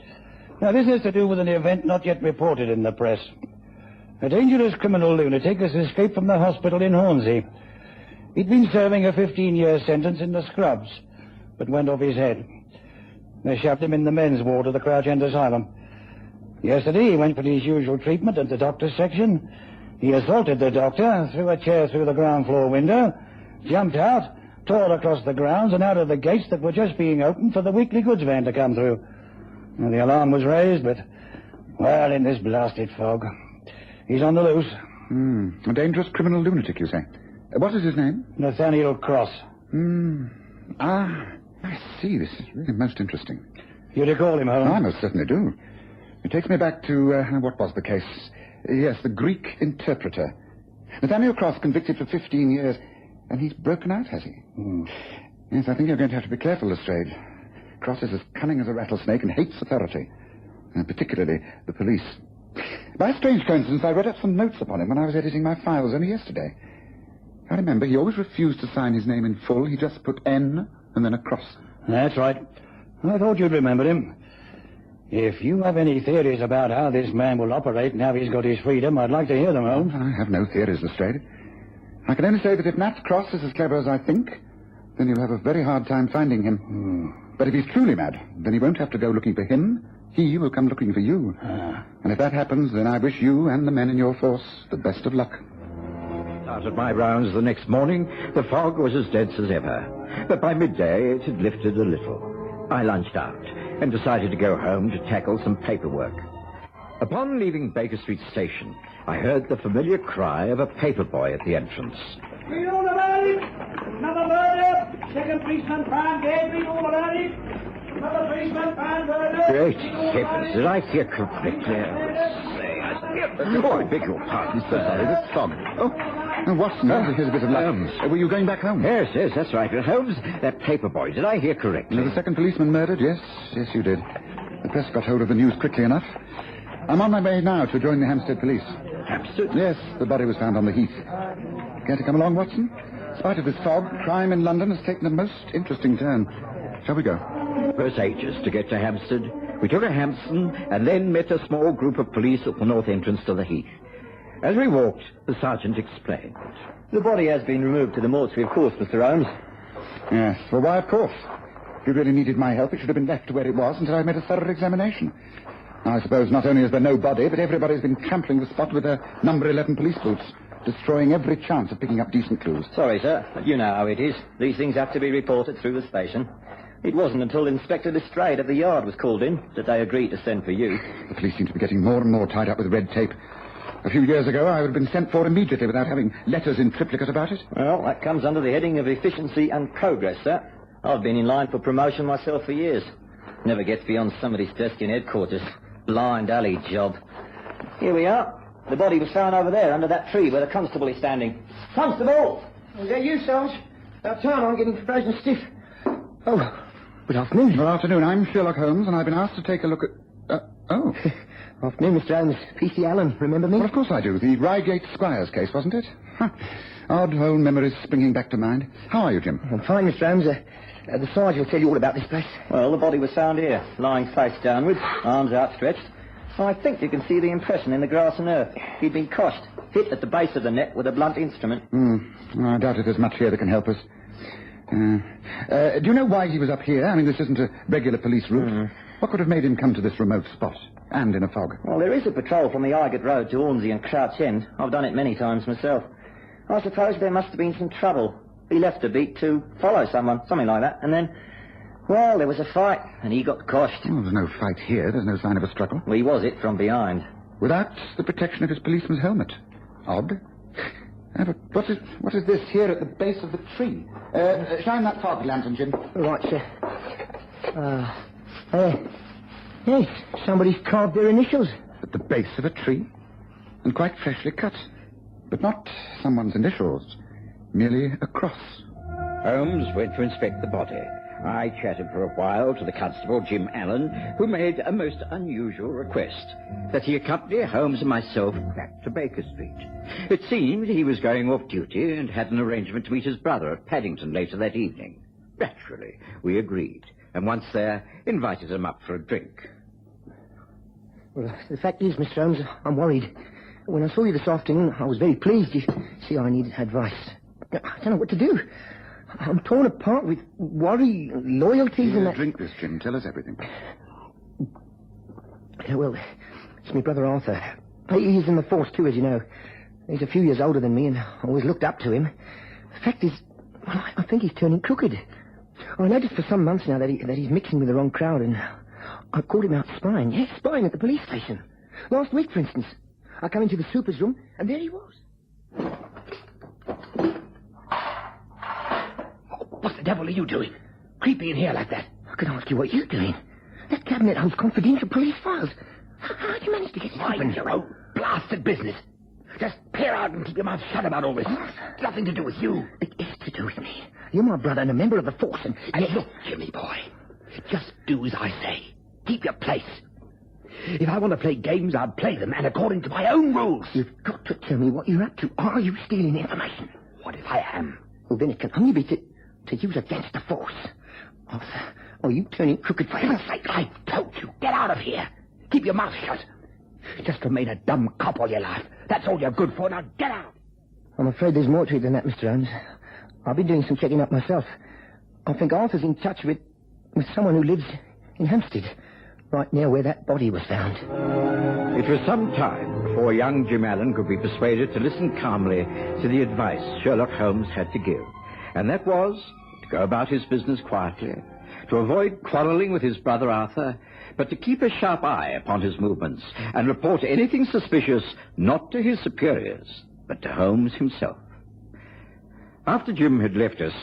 Now, this has to do with an event not yet reported in the press. A dangerous criminal lunatic has escaped from the hospital in Hornsey. He'd been serving a 15-year sentence in the scrubs, but went off his head. They shoved him in the men's ward of the Crouch End Asylum. Yesterday, he went for his usual treatment at the doctor's section. He assaulted the doctor, threw a chair through the ground floor window, jumped out, tore across the grounds and out of the gates that were just being opened for the weekly goods van to come through. Well, the alarm was raised, but, well, in this blasted fog, he's on the loose. A dangerous criminal lunatic, you say? What is his name? Nathaniel Cross. I see. This is really most interesting. You recall him, Holmes? I most certainly do. It takes me back to, what was the case? Yes, the Greek interpreter. Nathaniel Cross convicted for 15 years, and he's broken out, has he? Yes, I think you're going to have to be careful, Lestrade. Cross is as cunning as a rattlesnake and hates authority, and particularly the police. By a strange coincidence, I read up some notes upon him when I was editing my files only yesterday. I remember he always refused to sign his name in full. He just put N and then a cross. That's right. I thought you'd remember him. If you have any theories about how this man will operate now he's got his freedom, I'd like to hear them, Holmes. I have no theories, Lestrade. I can only say that if Nat Cross is as clever as I think, then you'll have a very hard time finding him. But if he's truly mad, then he won't have to go looking for him. He will come looking for you. And if that happens, then I wish you and the men in your force the best of luck. Started my rounds the next morning. The fog was as dense as ever. But by midday, it had lifted a little. I lunched out and decided to go home to tackle some paperwork. Upon leaving Baker Street Station, I heard the familiar cry of a paperboy at the entrance. Read all about it. Another murder. Second policeman found dead. Read all about it. Another policeman found murder. Great heavens, did I hear correctly? I beg your pardon, sir. It's fog. Watson, here's a bit of luck. Were you going back home? Yes, that's right. Holmes, that paperboy, did I hear correctly? The second policeman murdered? Yes, you did. The press got hold of the news quickly enough. I'm on my way now to join the Hampstead police. Hampstead? Yes, the body was found on the heath. Care to come along, Watson? In spite of this fog, crime in London has taken a most interesting turn. Shall we go? It was ages to get to Hampstead. We took a Hampson and then met a small group of police at the north entrance to the heath. As we walked, the sergeant explained. The body has been removed to the mortuary, of course, Mr. Holmes. Yes, well, why, of course. If you really needed my help, it should have been left where it was until I made a thorough examination. I suppose not only is there no body, but everybody's been trampling the spot with their number 11 police boots, destroying every chance of picking up decent clues. Sorry, sir, but you know how it is. These things have to be reported through the station. It wasn't until Inspector Lestrade at the yard was called in that they agreed to send for you. The police seem to be getting more and more tied up with red tape. A few years ago, I would have been sent for immediately without having letters in triplicate about it. Well, that comes under the heading of efficiency and progress, sir. I've been in line for promotion myself for years. Never gets beyond somebody's desk in headquarters. Blind alley job. Here we are. The body was found over there, under that tree where the constable is standing. Constable! Is that you, Sarge? About time, I'm getting frozen stiff. Oh, good afternoon. Good afternoon. I'm Sherlock Holmes, and I've been asked to take a look at... Afternoon, Mr. Holmes. P.C. Allen, remember me? Well, of course I do. The Reigate Squires case, wasn't it? Huh. Odd old memories springing back to mind. How are you, Jim? I'm fine, Mr. Holmes. The Sarge will tell you all about this place. Well, the body was found here, lying face downwards, arms outstretched. I think you can see the impression in the grass and earth. He'd been crushed, hit at the base of the neck with a blunt instrument. I doubt it. There's much here that can help us. Do you know why he was up here? I mean, this isn't a regular police route. What could have made him come to this remote spot, and in a fog? Well, there is a patrol from the Highgate Road to Hornsey and Crouch End. I've done it many times myself. I suppose there must have been some trouble. He left a beat to follow someone, something like that, and then... Well, there was a fight, and he got crushed. Oh, there's no fight here. There's no sign of a struggle. Well, he was hit from behind. Without the protection of his policeman's helmet. Odd. But what is this here at the base of the tree? Shine that fog lantern, Jim. Right, sir. Yes, somebody's carved their initials. At the base of a tree? And quite freshly cut. But not someone's initials. Merely a cross. Holmes went to inspect the body. I chatted for a while to the constable, Jim Allen, who made a most unusual request, that he accompany Holmes and myself back to Baker Street. It seemed he was going off duty and had an arrangement to meet his brother at Paddington later that evening. Naturally, we agreed, and once there, invited him up for a drink. Well, the fact is, Mr. Holmes, I'm worried. When I saw you this afternoon, I was very pleased. You see, I needed advice. I don't know what to do. I'm torn apart with worry, loyalties, and that... Drink this, Jim. Tell us everything. Well, it's my brother Arthur. He's in the force, too, as you know. He's a few years older than me, and I always looked up to him. The fact is, well, I think he's turning crooked. I noticed for some months now that he's mixing with the wrong crowd, and I caught him out spying. Yes, spying at the police station. Last week, for instance. I come into the super's room, and there he was. What the devil are you doing? Creeping in here like that? I can ask you what you're doing. That cabinet holds confidential police files. How'd you manage to get it open? Mind your own blasted business. Just clear out and keep your mouth shut about all this. It's nothing to do with you. It is to do with me. You're my brother and a member of the force, and look, Jimmy boy, just do as I say. Keep your place. If I want to play games, I'll play them, and according to my own rules. You've got to tell me what you're up to. Are you stealing information? What if I am? Well, then it can only be to use against the force. Arthur, are you turning crooked for heaven's sake? I told you, get out of here. Keep your mouth shut. Just remain a dumb cop all your life. That's all you're good for. Now get out. I'm afraid there's more to it than that, Mr. Holmes. I've been doing some checking up myself. I think Arthur's in touch with someone who lives in Hampstead, right near where that body was found. It was some time before young Jim Allen could be persuaded to listen calmly to the advice Sherlock Holmes had to give. And that was to go about his business quietly, to avoid quarrelling with his brother Arthur, but to keep a sharp eye upon his movements and report anything suspicious not to his superiors, but to Holmes himself. After Jim had left us,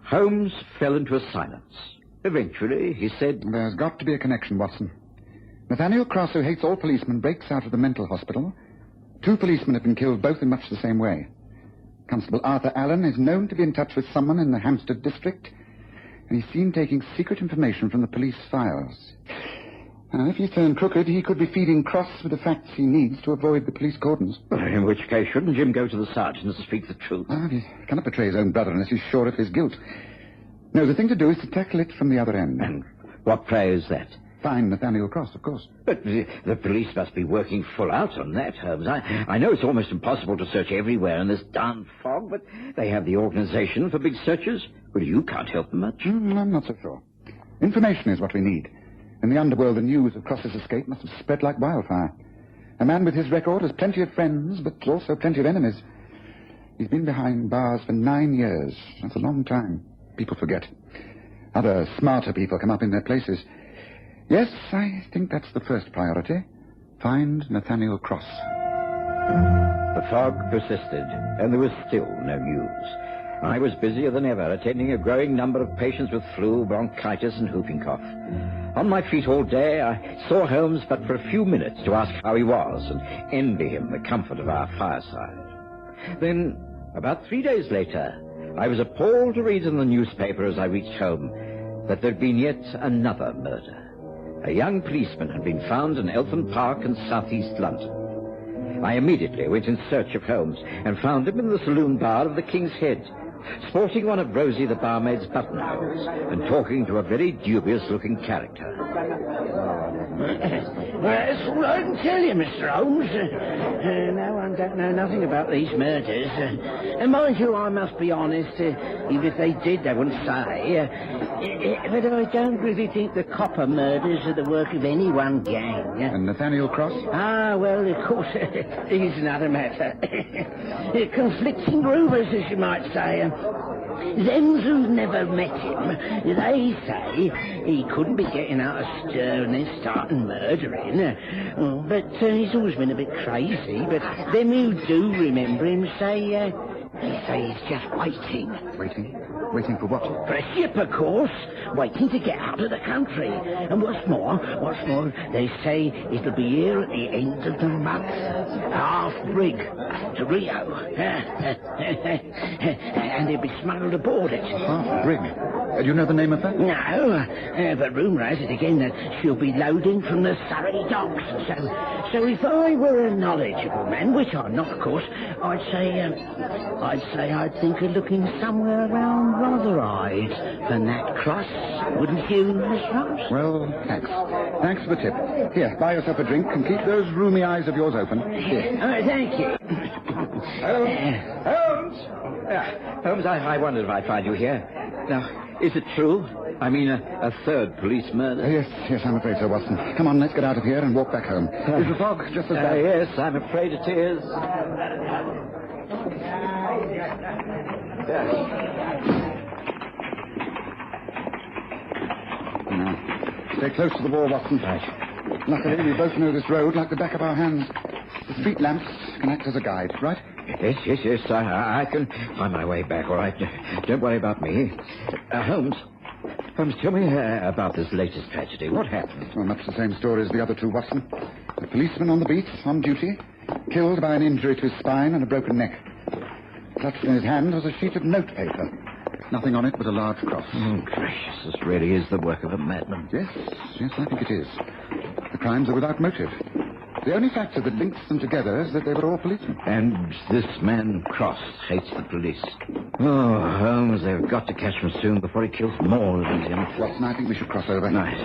Holmes fell into a silence. Eventually, he said... There's got to be a connection, Watson. Nathaniel Cross, who hates all policemen, breaks out of the mental hospital. 2 policemen have been killed, both in much the same way. Constable Arthur Allen is known to be in touch with someone in the Hampstead district, and he's seen taking secret information from the police files. If he turned crooked, he could be feeding Cross with the facts he needs to avoid the police cordons. In which case, shouldn't Jim go to the sergeant to speak the truth? He cannot betray his own brother unless he's sure of his guilt. No, the thing to do is to tackle it from the other end. And what prey is that? Find Nathaniel Cross, of course. But the police must be working full out on that, Holmes. I know it's almost impossible to search everywhere in this darn fog, but they have the organization for big searches. Well, you can't help them much. I'm not so sure. Information is what we need. In the underworld, the news of Cross's escape must have spread like wildfire. A man with his record has plenty of friends, but also plenty of enemies. He's been behind bars for 9 years. That's a long time. People forget. Other, smarter people come up in their places. Yes, I think that's the first priority. Find Nathaniel Cross. The fog persisted, and there was still no news. I was busier than ever, attending a growing number of patients with flu, bronchitis, and whooping cough. On my feet all day, I saw Holmes but for a few minutes to ask how he was and envy him the comfort of our fireside. Then, about 3 days later, I was appalled to read in the newspaper as I reached home that there'd been yet another murder. A young policeman had been found in Eltham Park in southeast London. I immediately went in search of Holmes and found him in the saloon bar of the King's Head, sporting one of Rosie the barmaid's buttonholes and talking to a very dubious-looking character. That's all I can tell you, Mr. Holmes. No one don't know nothing about these murders. And mind you, I must be honest, even if they did, they wouldn't say. But I don't really think the Copper murders are the work of any one gang. And Nathaniel Cross? Ah, well, of course, he's another matter. Conflicting rumours, as you might say. Them who've never met him, they say he couldn't be getting out of stir and then starting murdering. But he's always been a bit crazy. But them who do remember him say he's just waiting. Waiting? Waiting for what? For a ship, of course. Waiting to get out of the country. And what's more, they say it'll be here at the end of the month. Half brig to Rio. And he'll be smuggled aboard it. Half brig? Do you know the name of that? No, but rumour has it again that she'll be loading from the Surrey docks. So if I were a knowledgeable man, which I'm not, of course, I'd think of looking somewhere around Rotherhithe for Nat Cross, wouldn't you, Mr. Holmes? Well, thanks. Thanks for the tip. Here, buy yourself a drink and keep those roomy eyes of yours open. Here. Thank you. Holmes! Holmes, I wondered if I'd find you here. Now, is it true? I mean, a third police murder? Yes, I'm afraid so, Watson. Come on, let's get out of here and walk back home. Is the fog just as bad? Yes, I'm afraid it is. Now, stay close to the wall, Watson. Right. Luckily, we both know this road like the back of our hands. The street lamps can act as a guide, right? Yes. I can find my way back, all right. Don't worry about me. Holmes, tell me about this latest tragedy. What happened? Well, much the same story as the other two, Watson. A policeman on the beat, on duty, killed by an injury to his spine and a broken neck. Clutched in his hand was a sheet of notepaper. Nothing on it but a large cross. Oh, gracious, this really is the work of a madman. Yes, I think it is. The crimes are without motive. The only factor that links them together is that they were all policemen. And this man, Cross, hates the police. Oh, Holmes, they've got to catch him soon before he kills more of these young... Watson, I think we should cross over. Nice.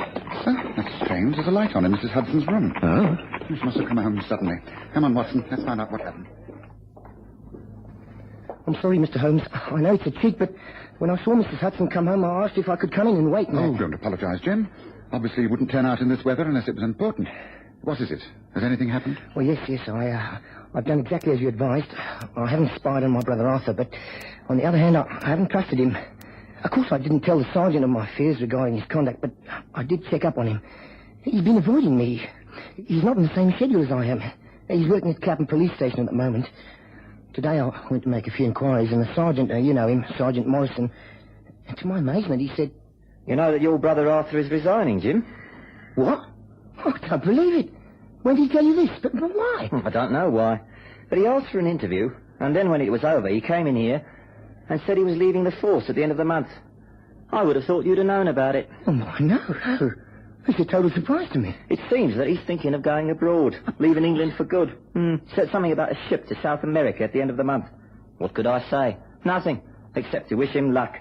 Oh, that's strange. There's a light on in Mrs. Hudson's room. Oh? She must have come home suddenly. Come on, Watson. Let's find out what happened. I'm sorry, Mr. Holmes. I know it's a cheat, but when I saw Mrs. Hudson come home, I asked if I could come in and wait. Oh, don't apologize, Jim. Obviously, you wouldn't turn out in this weather unless it was important. What is it? Has anything happened? Well, yes. I've done exactly as you advised. I haven't spied on my brother Arthur, but on the other hand, I haven't trusted him. Of course, I didn't tell the sergeant of my fears regarding his conduct, but I did check up on him. He's been avoiding me. He's not in the same schedule as I am. He's working at Clapham Police Station at the moment. Today I went to make a few inquiries, and the sergeant, you know him, Sergeant Morrison, and to my amazement, he said... You know that your brother Arthur is resigning, Jim? What? I can't believe it. When did he tell you this? But why? I don't know why. But he asked for an interview, and then when it was over, he came in here and said he was leaving the force at the end of the month. I would have thought you'd have known about it. Oh, no. It's a total surprise to me. It seems that he's thinking of going abroad, leaving England for good. Said something about a ship to South America at the end of the month. What could I say? Nothing, except to wish him luck.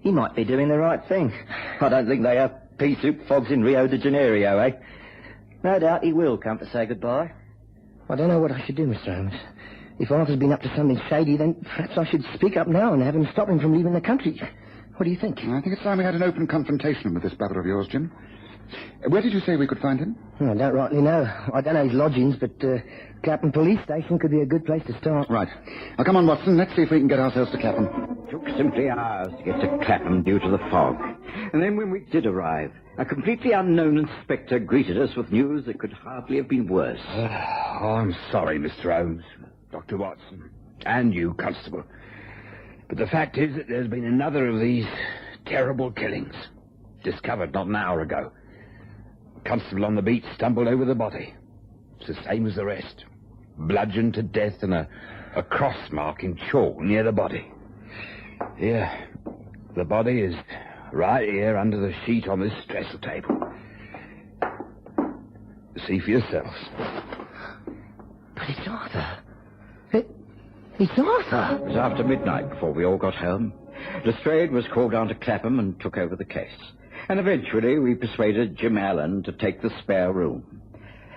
He might be doing the right thing. I don't think they have pea soup fogs in Rio de Janeiro, eh? No doubt he will come to say goodbye. I don't know what I should do, Mr. Holmes. If Arthur's been up to something shady, then perhaps I should speak up now and have him stop him from leaving the country. What do you think? I think it's time we had an open confrontation with this brother of yours, Jim. Where did you say we could find him? I don't rightly know. I don't know his lodgings, but Clapham Police Station could be a good place to start. Right. Now, come on, Watson. Let's see if we can get ourselves to Clapham. Took simply hours to get to Clapham due to the fog. And then when we did arrive, a completely unknown inspector greeted us with news that could hardly have been worse. I'm sorry, Mr. Holmes, Dr. Watson, and you, Constable. But the fact is that there's been another of these terrible killings, discovered not an hour ago. Constable on the beat stumbled over the body. It's the same as the rest. Bludgeoned to death and a cross mark in chalk near the body. Here, the body is right here under the sheet on this trestle table. See for yourselves. But it's Arthur. It's Arthur. It was after midnight before we all got home. Lestrade was called down to Clapham and took over the case. And eventually we persuaded Jim Allen to take the spare room.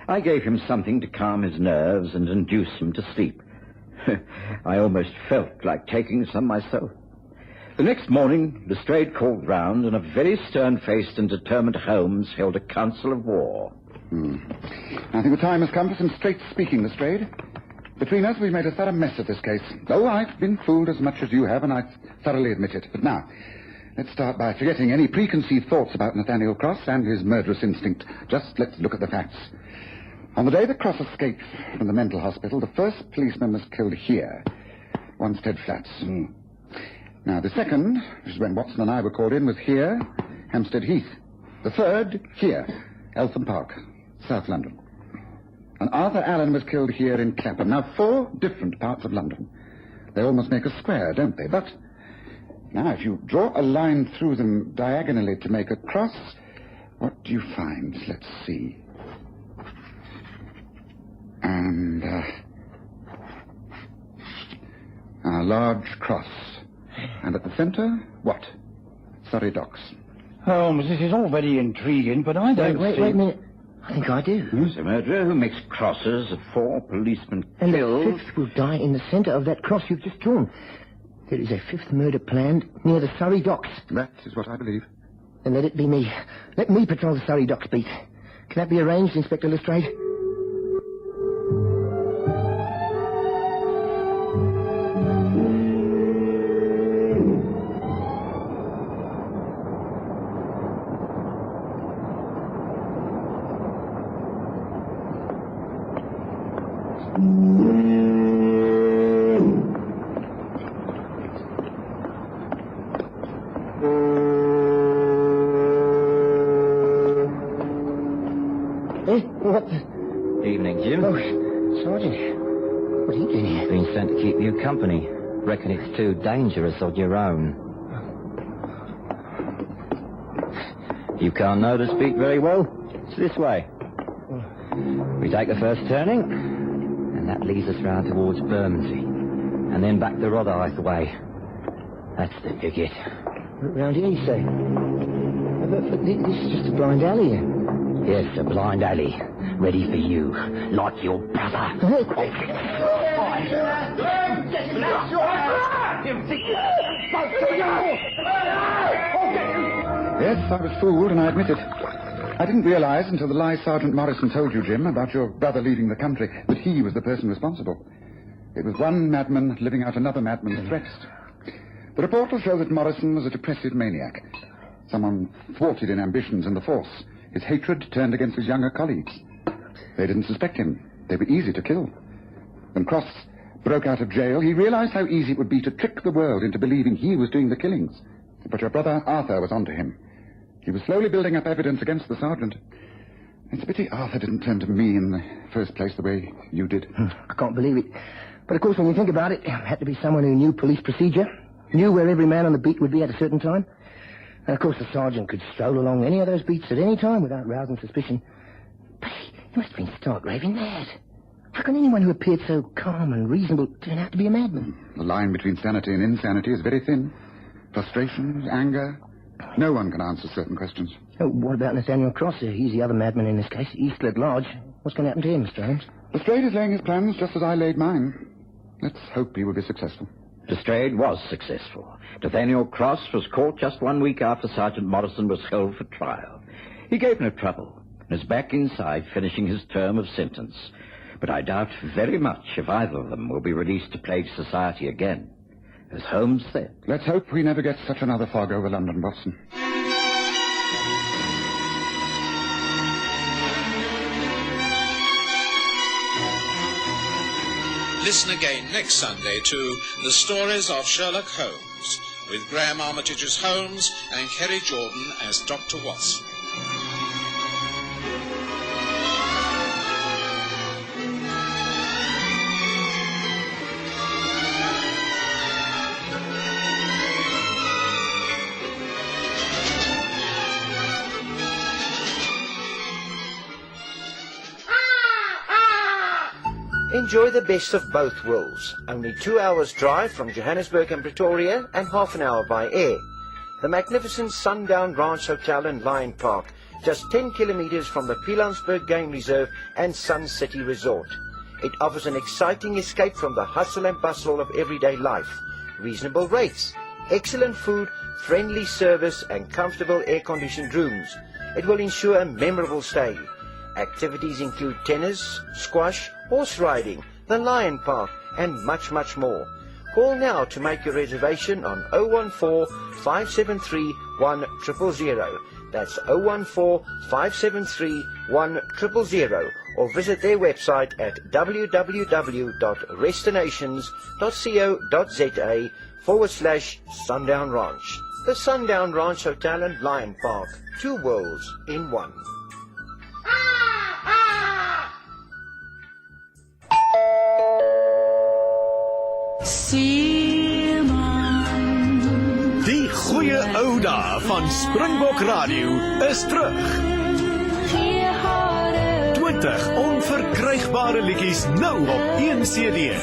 I gave him something to calm his nerves and induce him to sleep. I almost felt like taking some myself. The next morning, Lestrade called round, and a very stern-faced and determined Holmes held a council of war. I think the time has come for some straight speaking, Lestrade. Between us, we've made a thorough mess of this case. Oh, I've been fooled as much as you have, and I thoroughly admit it. But now, let's start by forgetting any preconceived thoughts about Nathaniel Cross and his murderous instinct. Just let's look at the facts. On the day that Cross escaped from the mental hospital, the first policeman was killed here, Wanstead Flats. Now, the second, which is when Watson and I were called in, was here, Hampstead Heath. The third, here, Eltham Park, South London. And Arthur Allen was killed here in Clapham. Now, 4 different parts of London. They almost make a square, don't they? But now, if you draw a line through them diagonally to make a cross, what do you find? Let's see. And a large cross. And at the centre, what? Surrey Docks. Holmes, this is all very intriguing, but I don't Wait a minute. I think I do. He's a murderer who makes crosses of 4 policemen And killed. the 5th will die in the centre of that cross you've just drawn. There is a 5th murder planned near the Surrey Docks. That is what I believe. Then let it be me. Let me patrol the Surrey Docks beat. Can that be arranged, Inspector Lestrade? What the... Evening, Jim. Oh, Sergeant. What are you doing here? Been sent to keep you company. Reckon it's too dangerous on your own. You can't know the speak very well. It's this way. We take the first turning, and that leads us round towards Bermondsey, and then back the Rotherhithe way. That's the picket. Round here, you say? But this is just a blind alley here. Yes, a blind alley. Ready for you, like your brother. Yes, I was fooled, and I admit it. I didn't realize until the lie Sergeant Morrison told you, Jim, about your brother leaving the country, that he was the person responsible. It was one madman living out another madman's threats. The report will show that Morrison was a depressive maniac. Someone thwarted in ambitions and the force. His hatred turned against his younger colleagues. They didn't suspect him. They were easy to kill. When Cross broke out of jail, he realized how easy it would be to trick the world into believing he was doing the killings. But your brother Arthur was onto him. He was slowly building up evidence against the sergeant. It's a pity Arthur didn't turn to me in the first place the way you did. I can't believe it. But of course, when you think about it, it had to be someone who knew police procedure, knew where every man on the beat would be at a certain time. And of course, the sergeant could stroll along any of those beats at any time without rousing suspicion. But he must have been stark raving mad. How can anyone who appeared so calm and reasonable turn out to be a madman? The line between sanity and insanity is very thin. Frustrations, anger. No one can answer certain questions. Oh, what about Nathaniel Cross? He's the other madman in this case. He's still at large. What's going to happen to him, Mr. Holmes? Lestrade is laying his plans just as I laid mine. Let's hope he will be successful. Lestrade was successful. Nathaniel Cross was caught just 1 week after Sergeant Morrison was held for trial. He gave no trouble and is back inside finishing his term of sentence. But I doubt very much if either of them will be released to plague society again. As Holmes said. Let's hope we never get such another fog over London, Watson. Listen again next Sunday to The Stories of Sherlock Holmes, with Graham Armitage as Holmes and Kerry Jordan as Dr. Watson. Enjoy the best of both worlds. Only 2 hours drive from Johannesburg and Pretoria and half an hour by air. The magnificent Sundown Ranch Hotel and Lion Park, just 10 kilometers from the Pilansberg Game Reserve and Sun City Resort. It offers an exciting escape from the hustle and bustle of everyday life. Reasonable rates, excellent food, friendly service and comfortable air-conditioned rooms. It will ensure a memorable stay. Activities include tennis, squash, horse riding, the Lion Park and much, much more. Call now to make your reservation on 014-573-1000. That's 014-573-1000 or visit their website at www.restinations.co.za/Sundown Ranch. The Sundown Ranch Hotel and Lion Park. 2 worlds in one. Die goeie ou dae van Springbok Radio is terug. 20 onverkrygbare liedjies nou op 1 CD.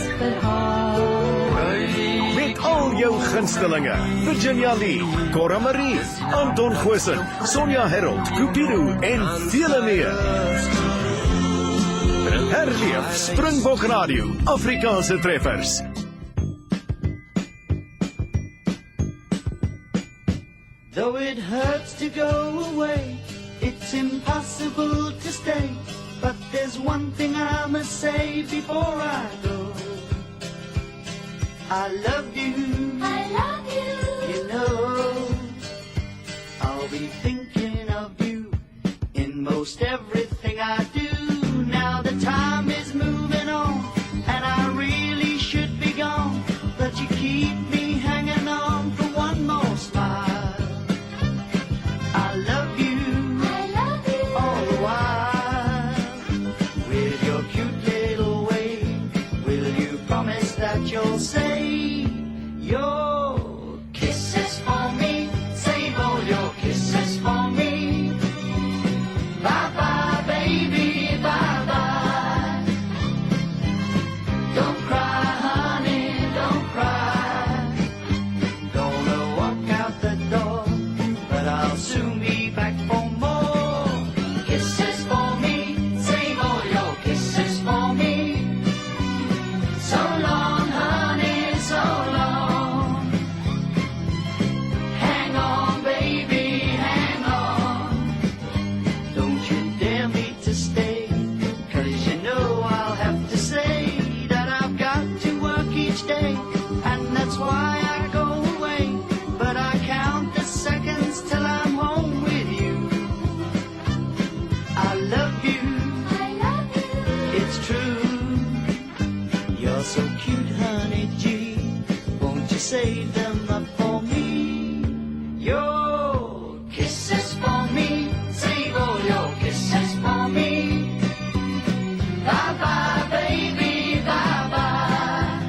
Met al jou gunstelinge, Virginia Lee, Cora Marie, Anton Goosen, Sonja Herold, Cupido en vele meer. Herleef Springbok Radio, Afrikaanse treffers. Though it hurts to go away, it's impossible to stay. But there's one thing I must say before I go. I love you. I love you. You know, I'll be thinking of you in most everything I do. Now the time is moving on, and I really should be gone. But you keep me hanging on for one more smile. I love you. I love you. All the while. With your cute little way, will you promise that you'll say your kisses for me? Save all your kisses for me. Bye-bye, baby, bye-bye. Don't cry, honey, don't cry. Gonna walk out the door, but I'll soon be back for more. Kisses for me, save all your kisses for me. So long, honey, so long. Hang on, baby, hang on. Don't you dare me to stay, 'cause you know I'll have to say that I've got to work each day, and that's why I go away. But I count the seconds till I'm home with you. I love you. I love you. It's true. You're so cute, honey G. Won't you save them up for me? Your kisses for me. Save all your kisses for me. Bye-bye, baby, bye-bye.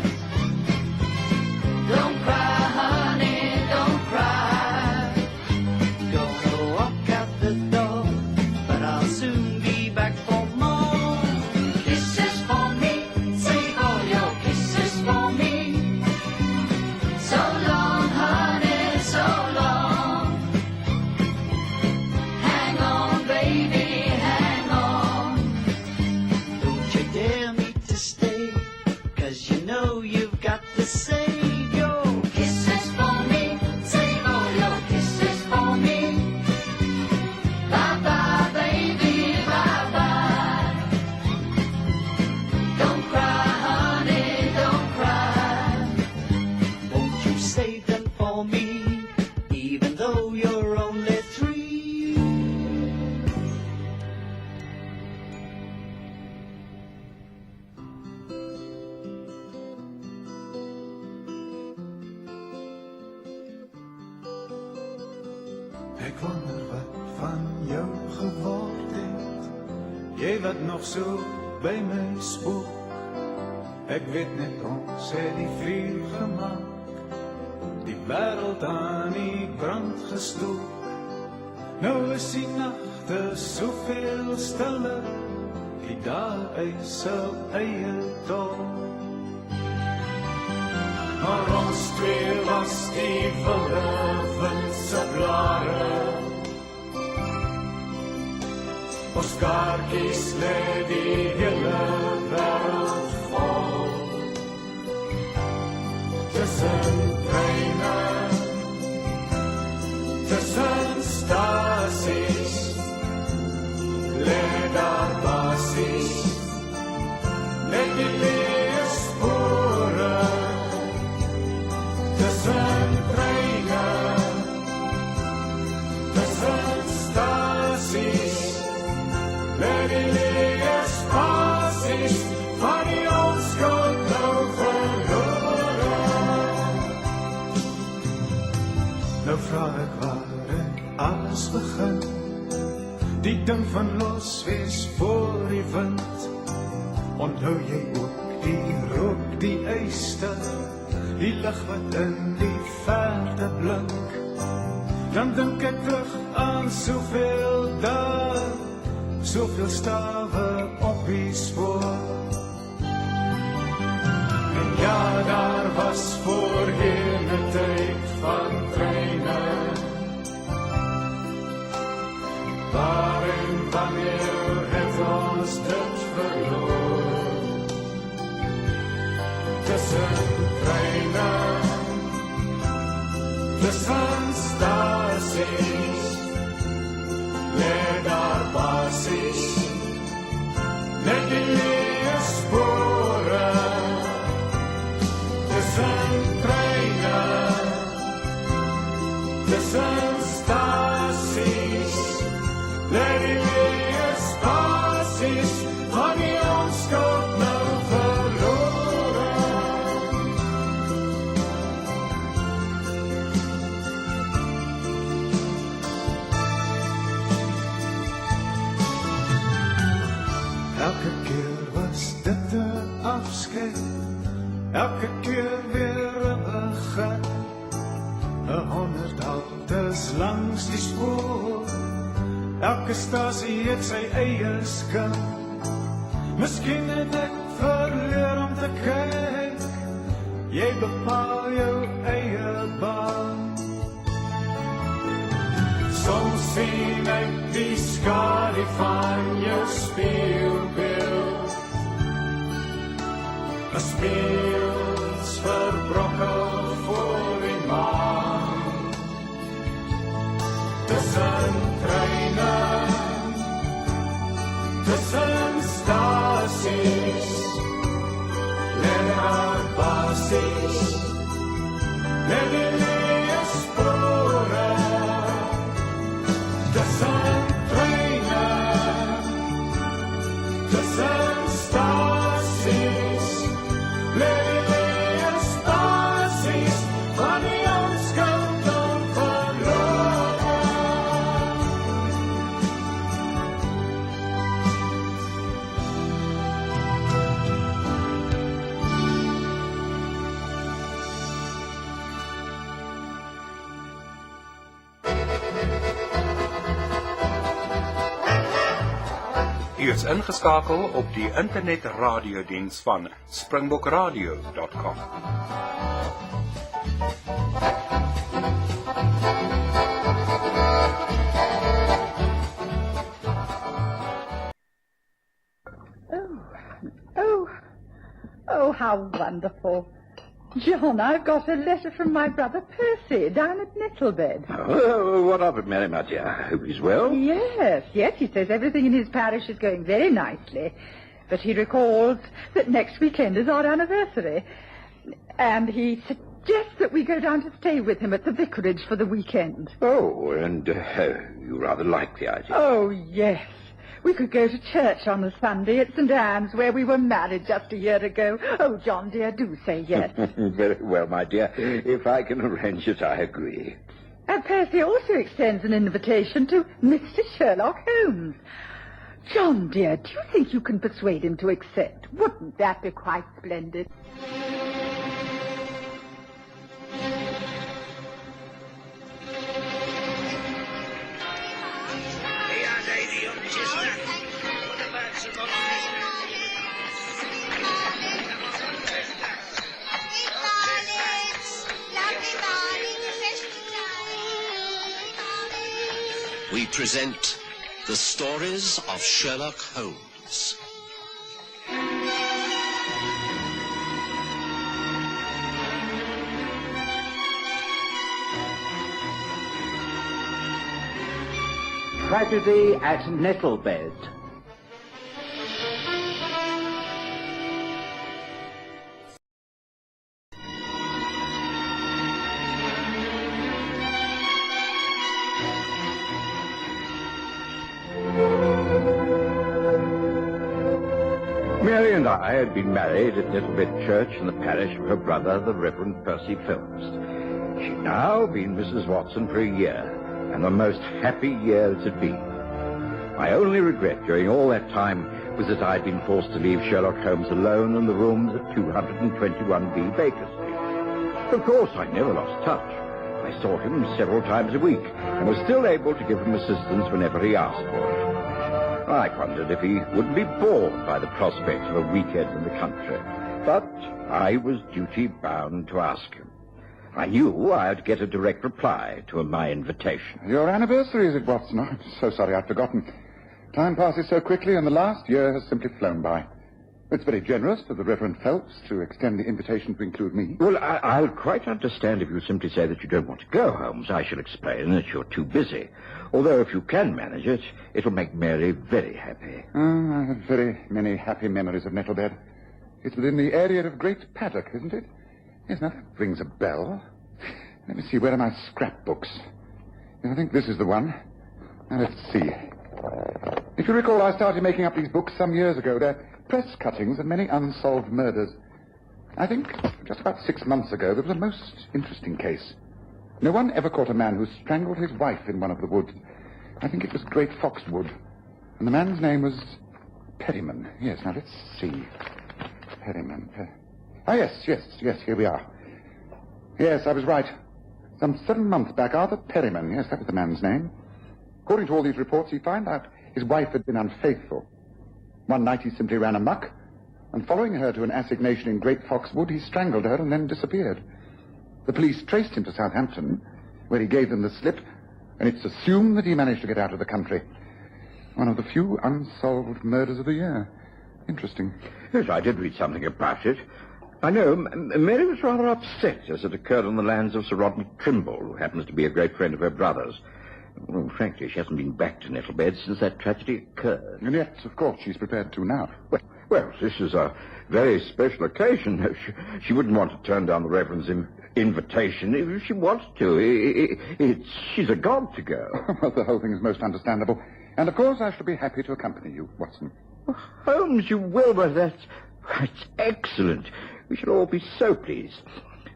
Don't cry, honey, don't cry. Gonna walk out the door, but I'll soon be back for more. Kisses for me, save all your kisses for me. So long, honey, so long. Hang on, baby, hang on. Don't you dare me to stay, 'cause you know you've got to save your kisses for me. Save all your kisses for me. Bye-bye, baby, bye-bye. Don't cry, honey, don't cry. Won't you save them for me, even though you're only 3? Ek wonder wat van jou geword het. Jy wat nog so by my spook. Ek weet net ons het die vuur gemaak, die wêreld aan die brand gestook. Nou is die nagte soveel stiller, die dae eise eie dom. Maar ons twee was die verlewendste blare. Ons kaartjies lê die hele wêreld vol. Tussen treine, tussen stasies, lê daar basies, net die leë spore. Tussen treine, tussen stasies, lê die leë spasies van die onskuld nou verlore. Nou vraag ek waar het alles begin, die ding van loswees voor die wind. Onthou jy ook die rook, die yster, die lig wat in die verte blink? Dan dink ek terug aan soveel dae, soveel stawe op die spoor. En ja, daar was voorheen 'n tyd van treine, waar en wanneer het ons dit verloor? Tussen treine, tussen stasies, lê daar basies, net die leë spore. Tussen treine, tussen stasies, lê die leë spasies van die onskuld nou verlore. Elke keer was dit 'n afskeid, elke keer weer 'n begin. 'n 100 haltes langs die spoor, elke stasie het sy eie skyn. Miskien het ek verleer om te kyk, jy bepaal jou eie baan. Soms sien ek die skadu van jou spieelbeeld, 'n speels verbrokkel voor die maan. Tussen treine, tussen stasies, lê daar basies, net die leë spore. Tussen treine, tussen stasies, lê die leë spasies van die onskuld dan verlore. U is ingeskakel op die internetradiodiens van springbokradio.com. Oh, how wonderful. John, I've got a letter from my brother Percy down at Nettlebed. Oh, what of it, Mary, my dear? I hope he's well. Yes, he says everything in his parish is going very nicely. But he recalls that next weekend is our anniversary. And he suggests that we go down to stay with him at the vicarage for the weekend. Oh, and you rather like the idea. Oh, yes. We could go to church on a Sunday at St. Anne's, where we were married just a year ago. Oh, John, dear, do say yes. Very well, my dear. If I can arrange it, I agree. And Percy also extends an invitation to Mr. Sherlock Holmes. John, dear, do you think you can persuade him to accept? Wouldn't that be quite splendid? we present the stories of Sherlock Holmes. Tragedy at Nettlebed. Mary and I had been married at Nettlebed Church in the parish of her brother, the Reverend Percy Phelps. She'd now been Mrs. Watson for a year, and the most happy year it had been. My only regret during all that time was that I'd been forced to leave Sherlock Holmes alone in the rooms at 221B Baker Street. Of course, I never lost touch. I saw him several times a week, and was still able to give him assistance whenever he asked for it. I wondered if he wouldn't be bored by the prospect of a weekend in the country, but I was duty-bound to ask him. I knew I'd get a direct reply to my invitation. Your anniversary, is it, Watson? I'm so sorry, I'd forgotten. Time passes so quickly, and the last year has simply flown by. It's very generous of the Reverend Phelps to extend the invitation to include me. Well, I'll quite understand if you simply say that you don't want to go, Holmes. I shall explain that you're too busy. Although if you can manage it, it'll make Mary very happy. I have very many happy memories of Nettlebed. It's within the area of Great Paddock, isn't it? Yes, now that rings a bell. Let me see, where are my scrapbooks? I think this is the one. Now, let's see. If you recall, I started making up these books some years ago. They're press cuttings of many unsolved murders. I think just about 6 months ago, there was a most interesting case. No one ever caught a man who strangled his wife in one of the woods. I think it was Great Foxwood. And the man's name was Perryman. Yes, now let's see. Perryman. Yes, here we are. Yes, I was right. Some 7 months back, Arthur Perryman. Yes, that was the man's name. According to all these reports, he found out his wife had been unfaithful. One night he simply ran amok, and following her to an assignation in Great Foxwood, he strangled her and then disappeared. The police traced him to Southampton, where he gave them the slip, and it's assumed that he managed to get out of the country. One of the few unsolved murders of the year. Interesting. Yes, I did read something about it. I know, Mary was rather upset as it occurred on the lands of Sir Rodney Trimble, who happens to be a great friend of her brother's. Well, frankly, she hasn't been back to Nettlebed since that tragedy occurred. And yet, of course, she's prepared to now. Well, this is a very special occasion. She wouldn't want to turn down the Reverend's invitation if she wanted to. She's a god to go. Well, the whole thing is most understandable. And, of course, I shall be happy to accompany you, Watson. Oh, Holmes, you will, but that's excellent. We shall all be so pleased.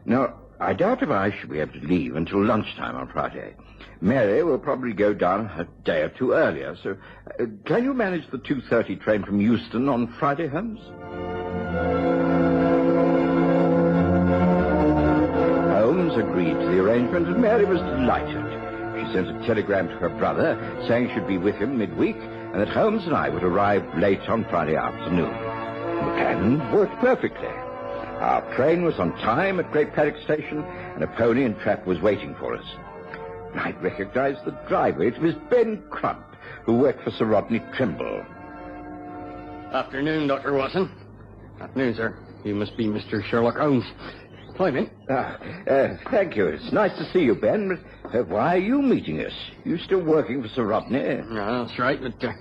Now, I doubt if I shall be able to leave until lunchtime on Friday. Mary will probably go down a day or two earlier, so can you manage the 2:30 train from Euston on Friday, Holmes? Holmes agreed to the arrangement, and Mary was delighted. She sent a telegram to her brother saying she'd be with him midweek, and that Holmes and I would arrive late on Friday afternoon. The plan worked perfectly. Our train was on time at Great Paddock Station, and a pony and trap was waiting for us. I recognized the driver. It was Ben Crump, who worked for Sir Rodney Trimble. Afternoon, Dr. Watson. Afternoon, sir. You must be Mr. Sherlock Holmes. Climb in. Thank you. It's nice to see you, Ben. But why are you meeting us? You still working for Sir Rodney? No, that's right, but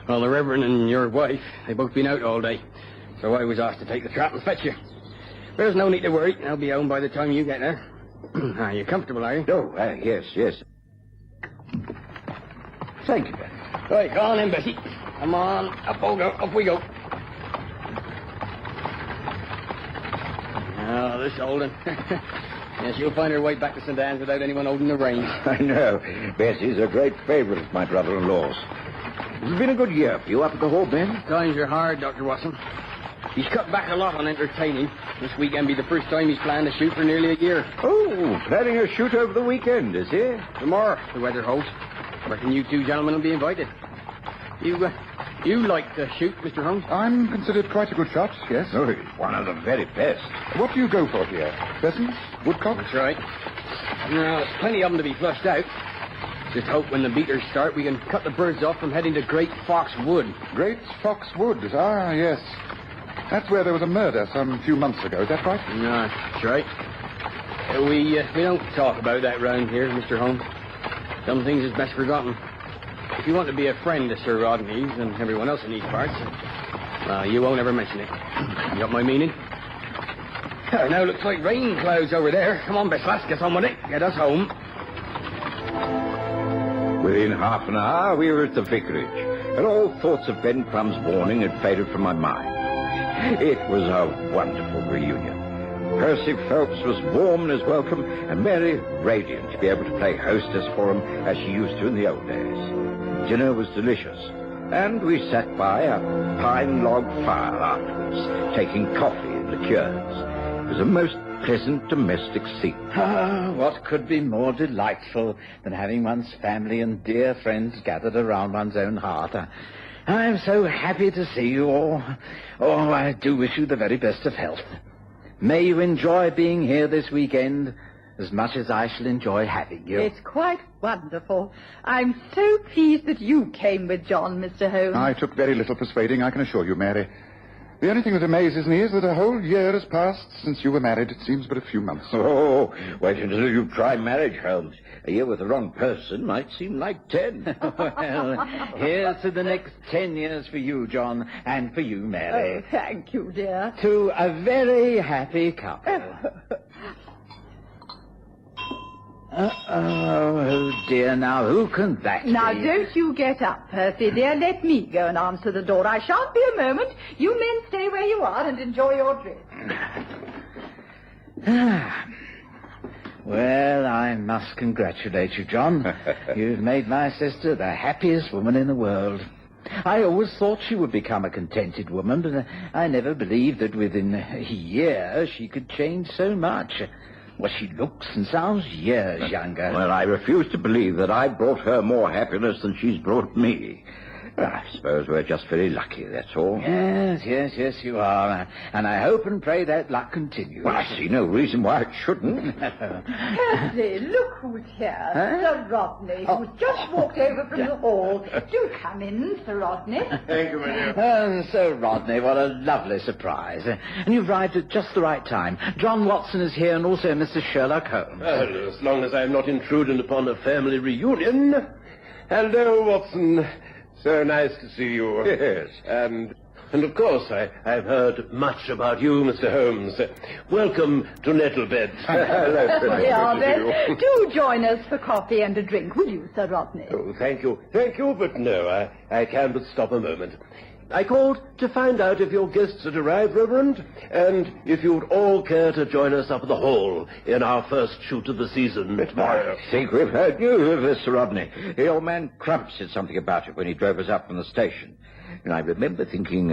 well, the Reverend and your wife, they both been out all day. So I was asked to take the trap and fetch you. There's no need to worry. I'll be home by the time you get there. Are you comfortable, are you? Oh, yes. Thank you, Ben. Right, go on in, Bessie. Come on, up we go. Oh, this old one. Yes, you'll find her way back to St. Anne's without anyone holding the reins. I know. Bessie's a great favorite of my brother-in-law's. It's been a good year for you up at the Hall, Ben. Times are hard, Dr. Watson. He's cut back a lot on entertaining. This weekend be the first time he's planned to shoot for nearly a year. Oh, planning a shoot over the weekend, is he? Tomorrow, the weather holds. I reckon you two gentlemen will be invited. You like to shoot, Mr. Holmes? I'm considered quite a good shot, yes. Oh, he's one of the very best. What do you go for here? Pheasants? Woodcock? That's right. Now, there's plenty of them to be flushed out. Just hope when the beaters start, we can cut the birds off from heading to Great Fox Wood. Great Fox Wood? Ah, yes. That's where there was a murder some few months ago. Is that right? No, that's right. We don't talk about that round here, Mr. Holmes. Some things is best forgotten. If you want to be a friend to Sir Rodney's and everyone else in these parts, well, you won't ever mention it. You got my meaning? Now looks like rain clouds over there. Come on, Bess, let's get on with it. Get us home. Within half an hour, we were at the vicarage, and all thoughts of Ben Crumb's warning had faded from my mind. It was a wonderful reunion. Percy Phelps was warm in his welcome, and Mary radiant to be able to play hostess for him as she used to in the old days. Dinner was delicious, and we sat by a pine log fire afterwards, taking coffee and liqueurs. It was a most pleasant domestic scene. Ah, what could be more delightful than having one's family and dear friends gathered around one's own hearth? I am so happy to see you all. Oh, I do wish you the very best of health. May you enjoy being here this weekend as much as I shall enjoy having you. It's quite wonderful. I'm so pleased that you came with John, Mr. Holmes. I took very little persuading, I can assure you, Mary. The only thing that amazes me is that a whole year has passed since you were married. It seems but a few months. Oh, wait until you try marriage, Holmes. A year with the wrong person might seem like 10. Well, here's to the next 10 years for you, John, and for you, Mary. Oh, thank you, dear. To a very happy couple. Oh, dear, now who can that be? Now, don't you get up, Percy, dear. Let me go and answer the door. I shan't be a moment. You men stay where you are and enjoy your drink. Well, I must congratulate you, John. You've made my sister the happiest woman in the world. I always thought she would become a contented woman, but I never believed that within a year she could change so much. Well, she looks and sounds years younger. Well, I refuse to believe that I brought her more happiness than she's brought me. I suppose we're just very lucky, that's all. Yes, you are. And I hope and pray that luck continues. Well, I see no reason why it shouldn't. Percy, look who's here. Sir Rodney, who's just walked over from the hall. Do come in, Sir Rodney. Thank you, my dear. Sir Rodney, what a lovely surprise. And you've arrived at just the right time. John Watson is here and also Mr. Sherlock Holmes. Well, as long as I'm not intruding upon a family reunion. Hello, Watson. So nice to see you. Yes. And of course, I've heard much about you, Mr. Holmes. Welcome to Nettlebed. Hello, then. Do join us for coffee and a drink, will you, Sir Rodney? Oh, thank you. Thank you, but no, I can but stop a moment. I called to find out if your guests had arrived, Reverend, and if you'd all care to join us up at the Hall in our first shoot of the season. I think we've heard news of this, Sir Rodney. The old man Crump said something about it when he drove us up from the station. And I remember thinking,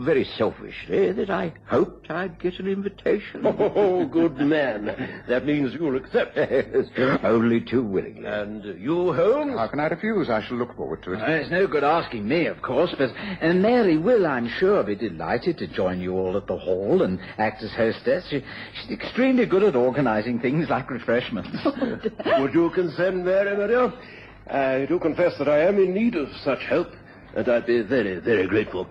very selfishly, that I hoped I'd get an invitation. Oh, good man. That means you'll accept. Yes, only too willingly. And you, Holmes? How can I refuse? I shall look forward to it. It's no good asking me, of course, but Mary will, I'm sure, be delighted to join you all at the Hall and act as hostess. She's extremely good at organizing things like refreshments. Would you consent, Mary, my dear? I do confess that I am in need of such help, and I'd be very, very grateful.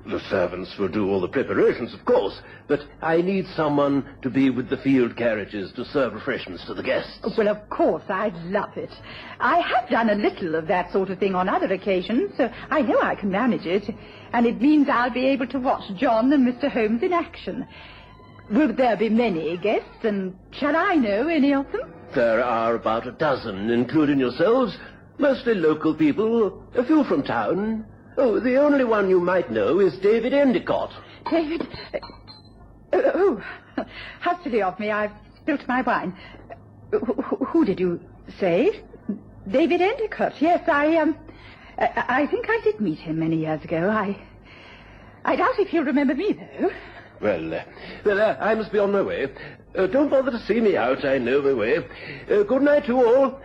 The servants will do all the preparations, of course, but I need someone to be with the field carriages to serve refreshments to the guests. Well, of course, I'd love it. I have done a little of that sort of thing on other occasions, so I know I can manage it. And it means I'll be able to watch John and Mr. Holmes in action. Will there be many guests, and shall I know any of them? There are about a dozen, including yourselves. Mostly local people, a few from town. Oh, the only one you might know is David Endicott. David? Oh, how silly of me. I've spilt my wine. Who did you say? David Endicott. Yes, I think I did meet him many years ago. I doubt if he'll remember me, though. Well, I must be on my way. Don't bother to see me out. I know my way. Good night to all.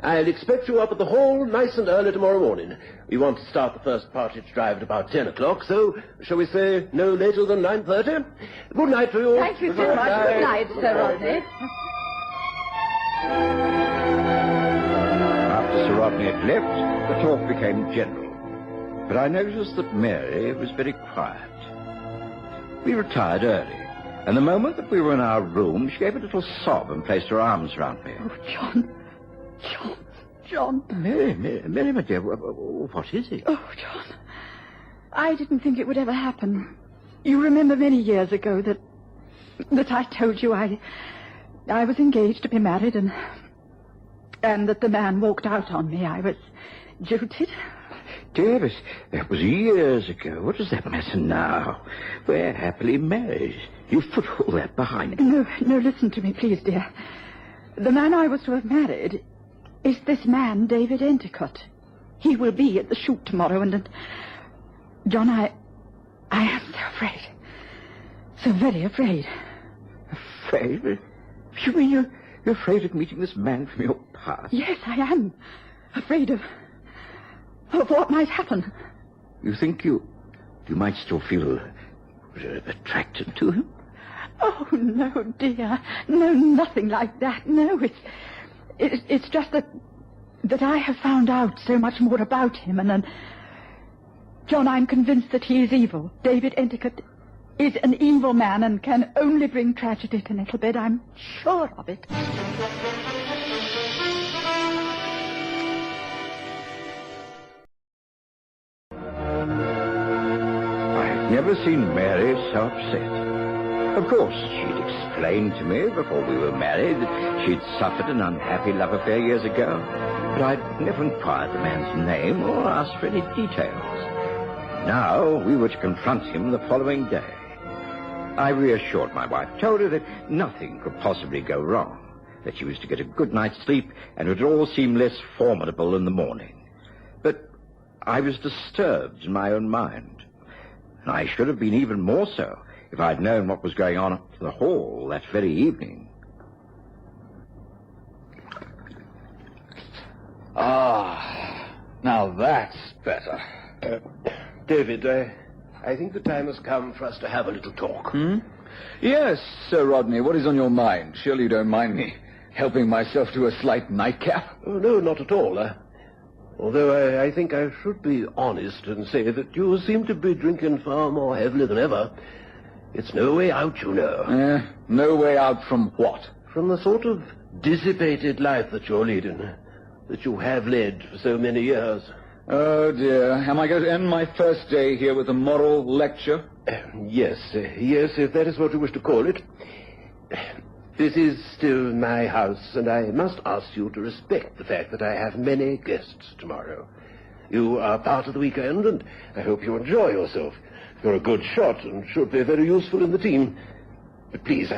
I'll expect you up at the Hall nice and early tomorrow morning. We want to start the first partridge drive at about 10 o'clock, so shall we say no later than 9:30? Good night to you. Thank you so much. Good night, Sir Rodney. Sir Rodney had left, the talk became general. But I noticed that Mary was very quiet. We retired early, and the moment that we were in our room, she gave a little sob and placed her arms round me. Oh, John. Mary, my dear, what is it? Oh, John. I didn't think it would ever happen. You remember many years ago that I told you I was engaged to be married and that the man walked out on me. I was jilted. Davis, that was years ago. What does that matter now? We're happily married. You've put all that behind you. No, listen to me, please, dear. The man I was to have married is this man, David Endicott. He will be at the shoot tomorrow, and John, I am so afraid. So very afraid. Afraid? You mean you're afraid of meeting this man from your past? Yes, I am. Afraid of what might happen. You think you might still feel attracted to him? Oh, no, dear. No, nothing like that. No, it's just that I have found out so much more about him, and then... John, I'm convinced that he is evil. David Endicott is an evil man and can only bring tragedy to Nettlebed. I'm sure of it. I've never seen Mary so upset. Of course, she'd explained to me before we were married that she'd suffered an unhappy love affair years ago, but I'd never inquired the man's name or asked for any details. Now we were to confront him the following day. I reassured my wife, told her that nothing could possibly go wrong, that she was to get a good night's sleep, and it would all seem less formidable in the morning. But I was disturbed in my own mind, and I should have been even more so if I'd known what was going on at the hall that very evening. Now that's better. David, I think the time has come for us to have a little talk. Yes, Sir Rodney, what is on your mind? Surely you don't mind me helping myself to a slight nightcap? Oh, no, not at all. Although I think I should be honest and say that you seem to be drinking far more heavily than ever. It's no way out, you know. No way out from what? From the sort of dissipated life that you're leading, that you have led for so many years. Oh, dear. Am I going to end my first day here with a moral lecture? Yes, if that is what you wish to call it. This is still my house, and I must ask you to respect the fact that I have many guests tomorrow. You are part of the weekend, and I hope you enjoy yourself. You're a good shot and should be very useful in the team. But please,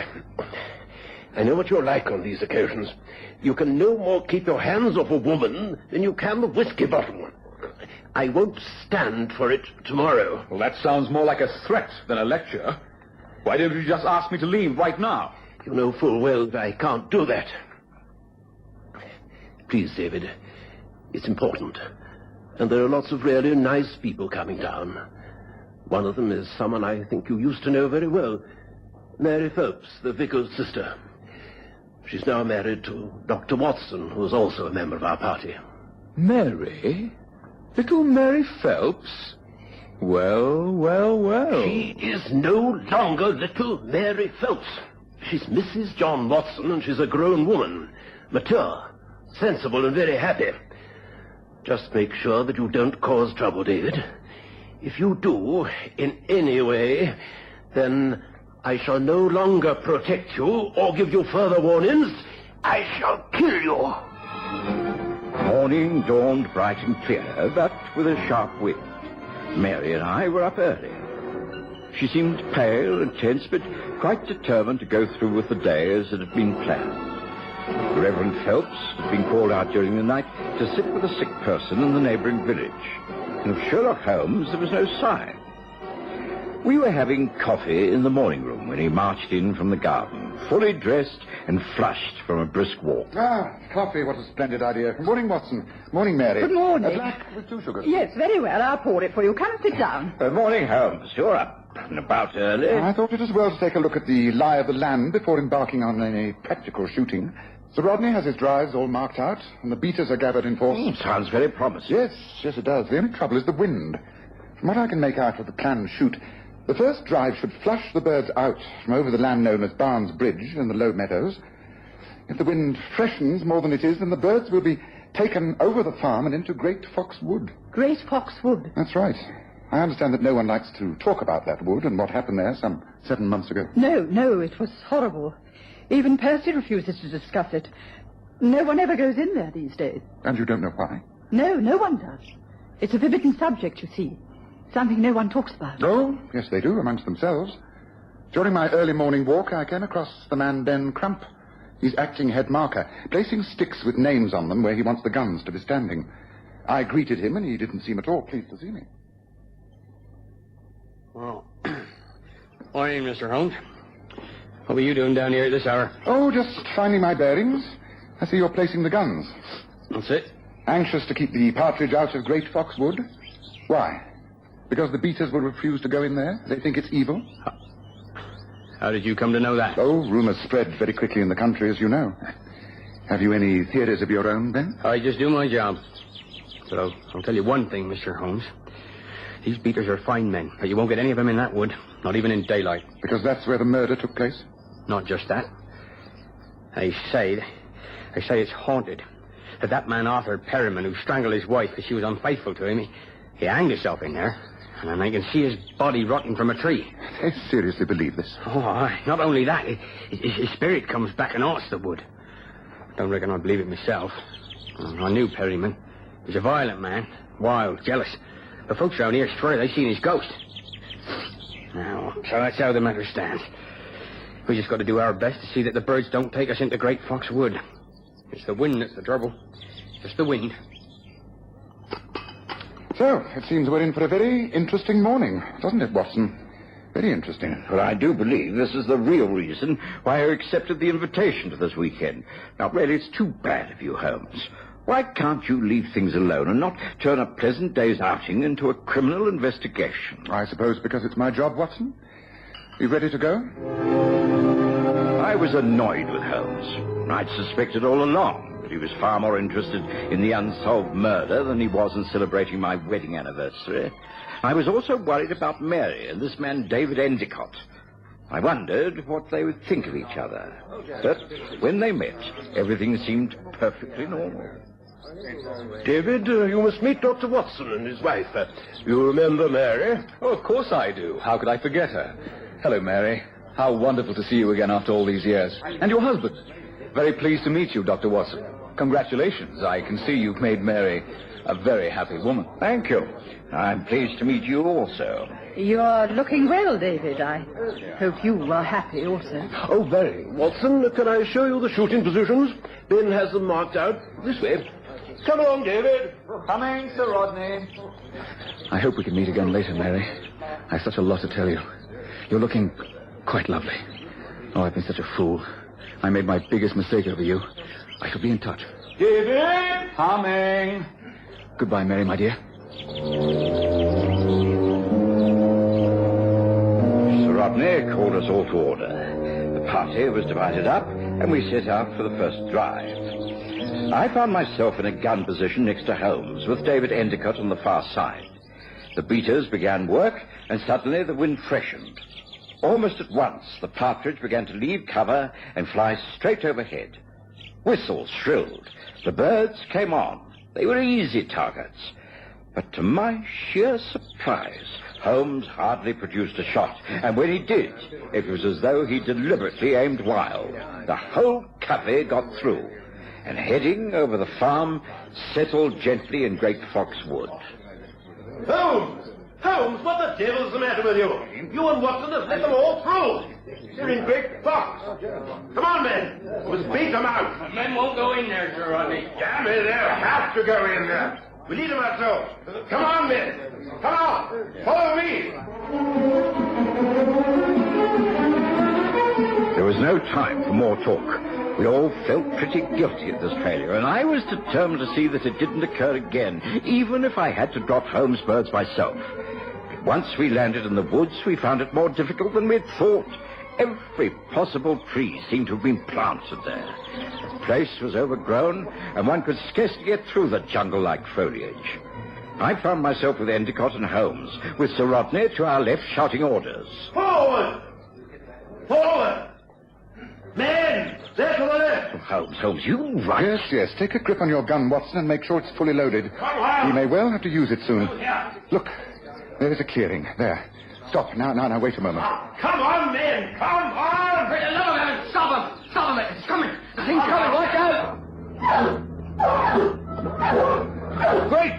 I know what you're like on these occasions. You can no more keep your hands off a woman than you can the whiskey bottle. I won't stand for it tomorrow. Well, that sounds more like a threat than a lecture. Why don't you just ask me to leave right now? You know full well that I can't do that. Please, David, it's important. And there are lots of really nice people coming down. One of them is someone I think you used to know very well. Mary Phelps, the vicar's sister. She's now married to Dr. Watson, who's also a member of our party. Mary? Little Mary Phelps? Well. She is no longer little Mary Phelps. She's Mrs. John Watson, and she's a grown woman. Mature, sensible, and very happy. Just make sure that you don't cause trouble, David. If you do, in any way, then I shall no longer protect you or give you further warnings. I shall kill you. Morning dawned bright and clear, but with a sharp wind. Mary and I were up early. She seemed pale and tense, but quite determined to go through with the day as it had been planned. The Reverend Phelps had been called out during the night to sit with a sick person in the neighboring village. And of Sherlock Holmes there was no sign. We were having coffee in the morning room when he marched in from the garden, fully dressed and flushed from a brisk walk. Coffee, what a splendid idea. Good morning, Watson. Morning, Mary. Good morning. Black with 2 sugars. Yes, very well. I'll pour it for you. Come and sit down. Morning, Holmes. You're up and about early. I thought it as well to take a look at the lie of the land before embarking on any practical shooting. Sir Rodney has his drives all marked out, and the beaters are gathered in force. Sounds very promising. Yes, it does. The only trouble is the wind. From what I can make out of the planned shoot, the first drive should flush the birds out from over the land known as Barnes Bridge in the low meadows. If the wind freshens more than it is, then the birds will be taken over the farm and into Great Fox Wood. Great Fox Wood? That's right. I understand that no one likes to talk about that wood and what happened there some 7 months ago. No, it was horrible. Even Percy refuses to discuss it. No one ever goes in there these days. And you don't know why? No one does. It's a forbidden subject, you see. Something no one talks about. Oh, yes, they do, amongst themselves. During my early morning walk, I came across the man Ben Crump. He's acting head marker, placing sticks with names on them where he wants the guns to be standing. I greeted him, and he didn't seem at all pleased to see me. Well, morning, Mr. Holmes. What were you doing down here at this hour? Oh, just finding my bearings. I see you're placing the guns. That's it. Anxious to keep the partridge out of Great Fox Wood? Why? Because the beaters will refuse to go in there? They think it's evil? How did you come to know that? Oh, rumors spread very quickly in the country, as you know. Have you any theories of your own, Ben? I just do my job. But I'll tell you one thing, Mr. Holmes. These beaters are fine men, but you won't get any of them in that wood, not even in daylight. Because that's where the murder took place? Not just that. They say it's haunted. That man Arthur Perryman, who strangled his wife because she was unfaithful to him, he hanged himself in there. And I can see his body rotting from a tree. They seriously believe this? Oh, not only that, his spirit comes back and haunts the wood. Don't reckon I believe it myself. I knew Perryman. He's a violent man, wild, jealous. The folks around here swear they've seen his ghost. Now, so that's how the matter stands. We just got to do our best to see that the birds don't take us into Great Fox Wood. It's the wind that's the trouble. Just the wind. So, it seems we're in for a very interesting morning, doesn't it, Watson? Very interesting. Well, I do believe this is the real reason why I accepted the invitation to this weekend. Now, really, it's too bad of you, Holmes. Why can't you leave things alone and not turn a pleasant day's outing into a criminal investigation? I suppose because it's my job, Watson. You ready to go? I was annoyed with Holmes. I'd suspected all along that he was far more interested in the unsolved murder than he was in celebrating my wedding anniversary. I was also worried about Mary and this man David Endicott. I wondered what they would think of each other. But when they met, everything seemed perfectly normal. David, you must meet Dr. Watson and his wife. You remember Mary? Oh, of course I do. How could I forget her? Hello, Mary. How wonderful to see you again after all these years. And your husband. Very pleased to meet you, Dr. Watson. Congratulations. I can see you've made Mary a very happy woman. Thank you. I'm pleased to meet you also. You're looking well, David. I hope you are happy also. Oh, very. Watson, can I show you the shooting positions? Ben has them marked out. This way. Come along, David. Coming, Sir Rodney. I hope we can meet again later, Mary. I've such a lot to tell you. You're looking quite lovely. Oh, I've been such a fool. I made my biggest mistake over you. I shall be in touch. David! Coming. Goodbye, Mary, my dear. Sir Rodney called us all to order. The party was divided up, and we set out for the first drive. I found myself in a gun position next to Holmes, with David Endicott on the far side. The beaters began work, and suddenly the wind freshened. Almost at once, the partridge began to leave cover and fly straight overhead. Whistles shrilled. The birds came on. They were easy targets. But to my sheer surprise, Holmes hardly produced a shot. And when he did, it was as though he deliberately aimed wild. The whole covey got through, and heading over the farm, settled gently in Great Fox Wood. Holmes! Holmes, what the devil's the matter with you? You and Watson have let them all through. You're in Great Fox. Come on, men. Let's beat them out. The men won't go in there, Sir Rodney. Damn it, they'll have to go in there. We lead them ourselves. Come on, men. Come on. Follow me. There was no time for more talk. We all felt pretty guilty at this failure, and I was determined to see that it didn't occur again, even if I had to drop Holmes' birds myself. But once we landed in the woods, we found it more difficult than we'd thought. Every possible tree seemed to have been planted there. The place was overgrown, and one could scarcely get through the jungle-like foliage. I found myself with Endicott and Holmes, with Sir Rodney to our left shouting orders. Forward! Forward! Men! There to the left! Holmes, you right? Yes. Take a grip on your gun, Watson, and make sure it's fully loaded. Come on! We may well have to use it soon. Yeah. Look, there is a clearing. There. Stop. Now, wait a moment. Come on, men! Come on! No, stop him! Stop him! It's coming! The thing's coming! Watch out! Great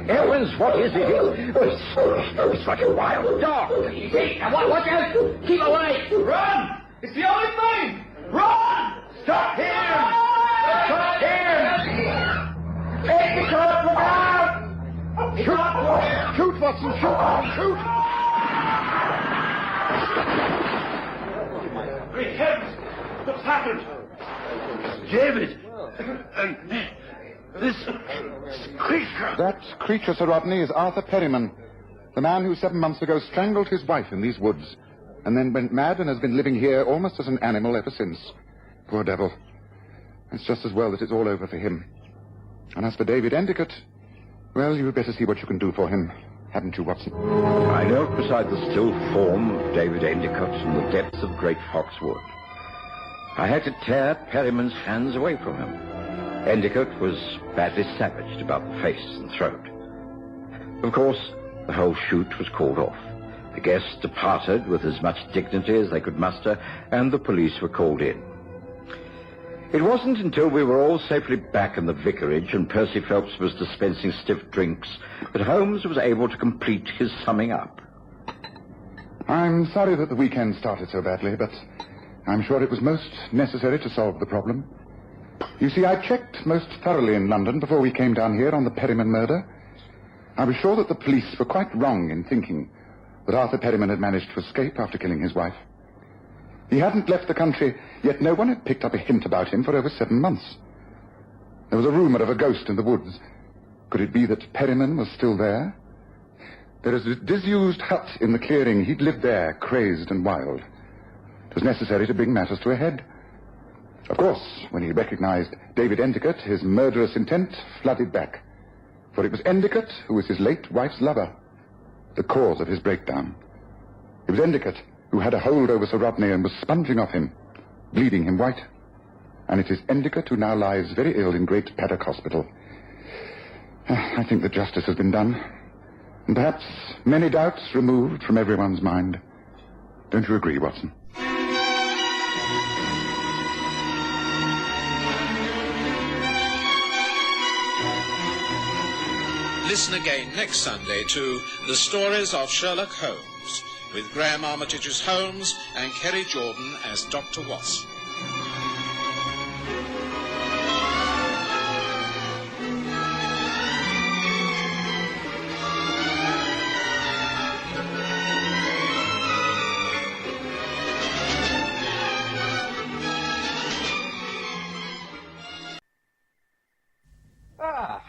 heavens, what is it? It's like a wild dog. Hey, watch out! Keep away! Run! It's the only thing! Run! Stop him! Stop him! Endicott, look out! Shoot, Watson, shoot! Great heavens! What's happened? David! And this creature! That creature, Sir Rodney, is Arthur Perryman, the man who 7 months ago strangled his wife in these woods, and then went mad and has been living here almost as an animal ever since. Poor devil. It's just as well that it's all over for him. And as for David Endicott, well, you had better see what you can do for him, haven't you, Watson? I knelt beside the still form of David Endicott in the depths of Great Foxwood. I had to tear Perryman's hands away from him. Endicott was badly savaged about the face and throat. Of course, the whole shoot was called off. The guests departed with as much dignity as they could muster, and the police were called in. It wasn't until we were all safely back in the vicarage and Percy Phelps was dispensing stiff drinks that Holmes was able to complete his summing up. I'm sorry that the weekend started so badly, but I'm sure it was most necessary to solve the problem. You see, I checked most thoroughly in London before we came down here on the Perryman murder. I was sure that the police were quite wrong in thinking that Arthur Perryman had managed to escape after killing his wife. He hadn't left the country, yet no one had picked up a hint about him for over 7 months. There was a rumor of a ghost in the woods. Could it be that Perryman was still there? There is a disused hut in the clearing. He'd lived there, crazed and wild. It was necessary to bring matters to a head. Of course, when he recognized David Endicott, his murderous intent flooded back. For it was Endicott who was his late wife's lover, the cause of his breakdown. It was Endicott who had a hold over Sir Rodney and was sponging off him, bleeding him white. And it is Endicott who now lies very ill in Great Paddock Hospital. I think that justice has been done, and perhaps many doubts removed from everyone's mind. Don't you agree, Watson? Listen again next Sunday to The Stories of Sherlock Holmes, with Graham Armitage as Holmes and Kerry Jordan as Dr. Watson.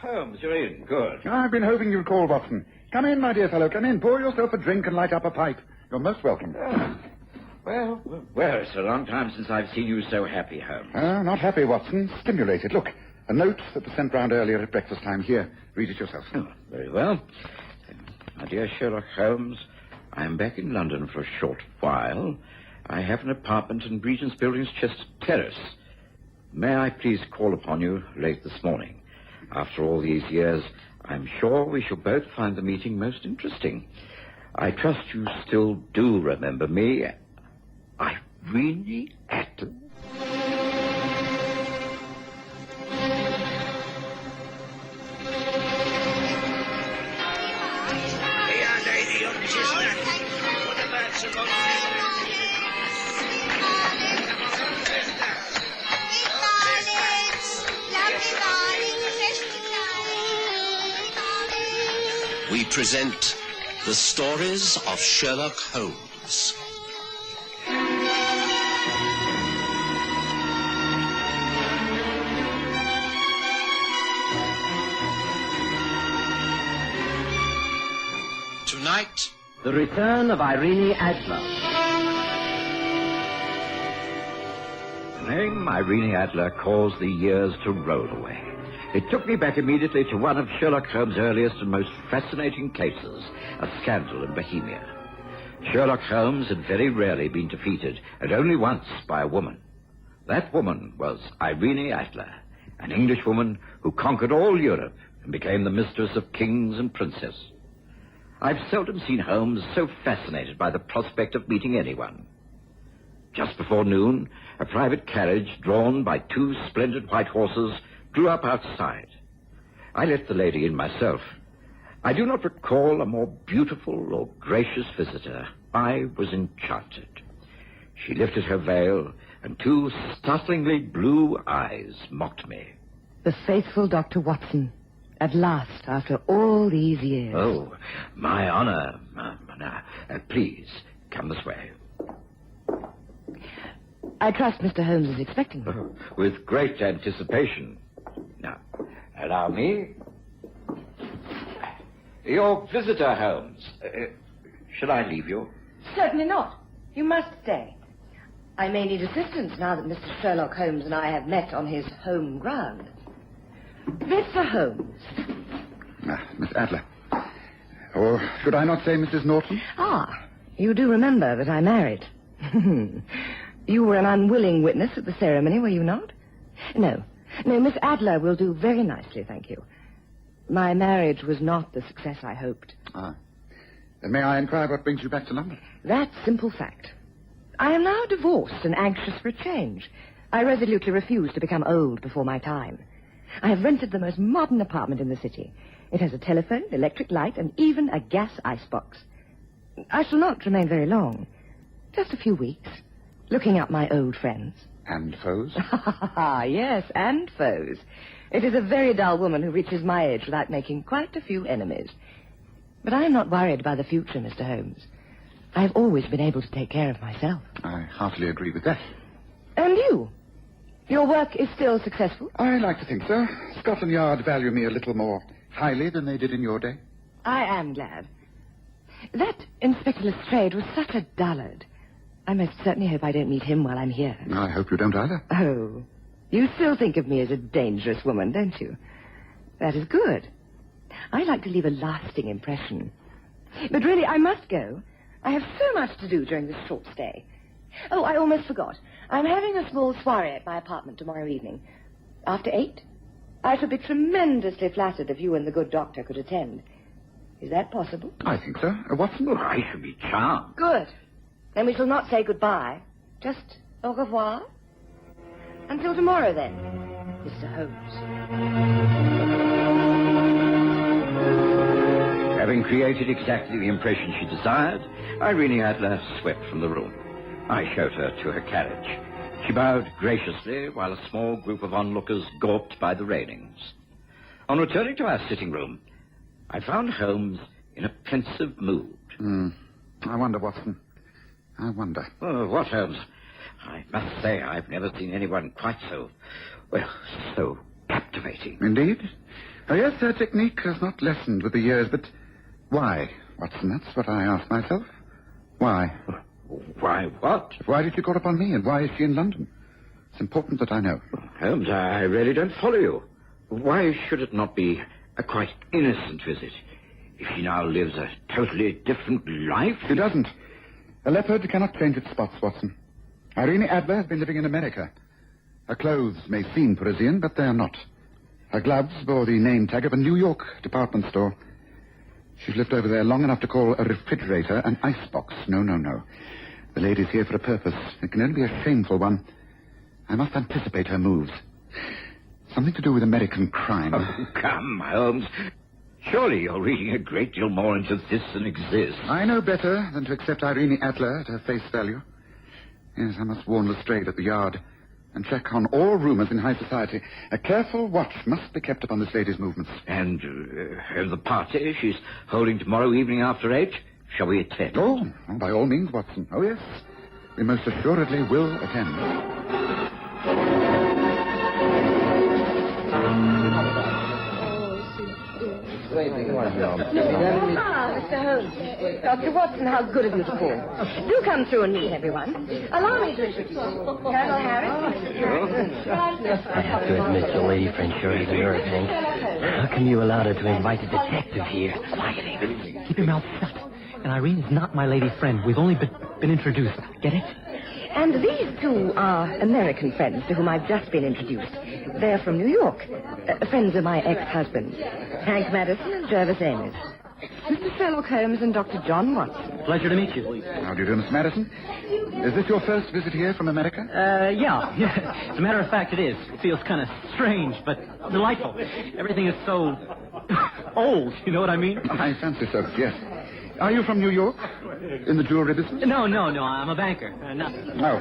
Holmes, you're in. Good. I've been hoping you'd call, Watson. Come in, my dear fellow, come in. Pour yourself a drink and light up a pipe. You're most welcome. Well, it's a long time since I've seen you so happy, Holmes. Not happy, Watson. Stimulated. Look, a note that was sent round earlier at breakfast time. Here, read it yourself. Oh, very well. My dear Sherlock Holmes, I am back in London for a short while. I have an apartment in Regent's Building's Chester Terrace. May I please call upon you late this morning? After all these years, I'm sure we shall both find the meeting most interesting. I trust you still do remember me. Irene Adams. We present The Stories of Sherlock Holmes. Tonight, The Return of Irene Adler. name, Irene Adler, caused the years to roll away. It took me back immediately to one of Sherlock Holmes' earliest and most fascinating cases, a scandal in Bohemia. Sherlock Holmes had very rarely been defeated, and only once by a woman. That woman was Irene Adler, an Englishwoman who conquered all Europe and became the mistress of kings and princes. I've seldom seen Holmes so fascinated by the prospect of meeting anyone. Just before noon, a private carriage drawn by 2 splendid white horses drew up outside. I let the lady in myself. I do not recall a more beautiful or gracious visitor. I was enchanted. She lifted her veil, and 2 startlingly blue eyes mocked me. The faithful Dr. Watson. At last, after all these years. Oh, my honor. Please, come this way. I trust Mr. Holmes is expecting me. With great anticipation. Now, allow me. Your visitor, Holmes. Should I leave you? Certainly not. You must stay. I may need assistance now that Mr. Sherlock Holmes and I have met on his home ground. Mr. Holmes. Miss Adler. Or should I not say Mrs. Norton? Ah, you do remember that I married. You were an unwilling witness at the ceremony, were you not? No, Miss Adler will do very nicely, thank you. My marriage was not the success I hoped. Ah. Then may I inquire what brings you back to London? That simple fact. I am now divorced and anxious for a change. I resolutely refuse to become old before my time. I have rented the most modern apartment in the city. It has a telephone, electric light, and even a gas icebox. I shall not remain very long. Just a few weeks. Looking up my old friends. And foes? Yes, and foes. It is a very dull woman who reaches my age without making quite a few enemies. But I am not worried by the future, Mr. Holmes. I have always been able to take care of myself. I heartily agree with that. And you? Your work is still successful? I like to think so. Scotland Yard value me a little more highly than they did in your day. I am glad. That Inspector Lestrade was such a dullard. I most certainly hope I don't meet him while I'm here. I hope you don't either. Oh, you still think of me as a dangerous woman, don't you? That is good. I like to leave a lasting impression. But really, I must go. I have so much to do during this short stay. Oh, I almost forgot. I'm having a small soiree at my apartment tomorrow evening. After 8? I shall be tremendously flattered if you and the good doctor could attend. Is that possible? I think so. Watson? Oh, I should be charmed. Good. Then we shall not say goodbye. Just au revoir. Until tomorrow, then, Mr. Holmes. Having created exactly the impression she desired, Irene Adler swept from the room. I showed her to her carriage. She bowed graciously while a small group of onlookers gawped by the railings. On returning to our sitting room, I found Holmes in a pensive mood. I wonder, Watson. I wonder. Oh, what, Holmes? I must say I've never seen anyone quite so captivating. Indeed? Oh, yes, her technique has not lessened with the years, but why, Watson? That's what I ask myself. Why? Why what? Why did you call upon me, and why is she in London? It's important that I know. Holmes, I really don't follow you. Why should it not be a quite innocent visit? If she now lives a totally different life... She doesn't. A leopard cannot change its spots, Watson. Irene Adler has been living in America. Her clothes may seem Parisian, but they are not. Her gloves bore the name tag of a New York department store. She's lived over there long enough to call a refrigerator an icebox. No. The lady's here for a purpose. It can only be a shameful one. I must anticipate her moves. Something to do with American crime. Oh, come, Holmes. Surely you're reading a great deal more into this than exists. I know better than to accept Irene Adler at her face value. Yes, I must warn Lestrade at the Yard and check on all rumors in high society. A careful watch must be kept upon this lady's movements. And the party she's holding tomorrow evening after 8? Shall we attend? Oh, by all means, Watson. Oh, yes. We most assuredly will attend. Mr. Holmes. Dr. Watson, how good of you to call. Do come through and meet everyone. Allow me to introduce you. Colonel Harris. I have to admit, your lady friend sure is irritating. How come you allowed her to invite a detective here? Quiet, David. Keep your mouth shut. And Irene is not my lady friend. We've only been introduced. Get it? And these two are American friends to whom I've just been introduced. They're from New York. Friends of my ex-husband, Hank Madison and Jervis Ames. Mr. Sherlock Holmes and Dr. John Watson. Pleasure to meet you. How do you do, Miss Madison? Is this your first visit here from America? Yeah. As a matter of fact, it is. It feels kind of strange, but delightful. Everything is so old, you know what I mean? I fancy so, yes. Are you from New York? In the jewelry business? No. I'm a banker. Nothing. Oh,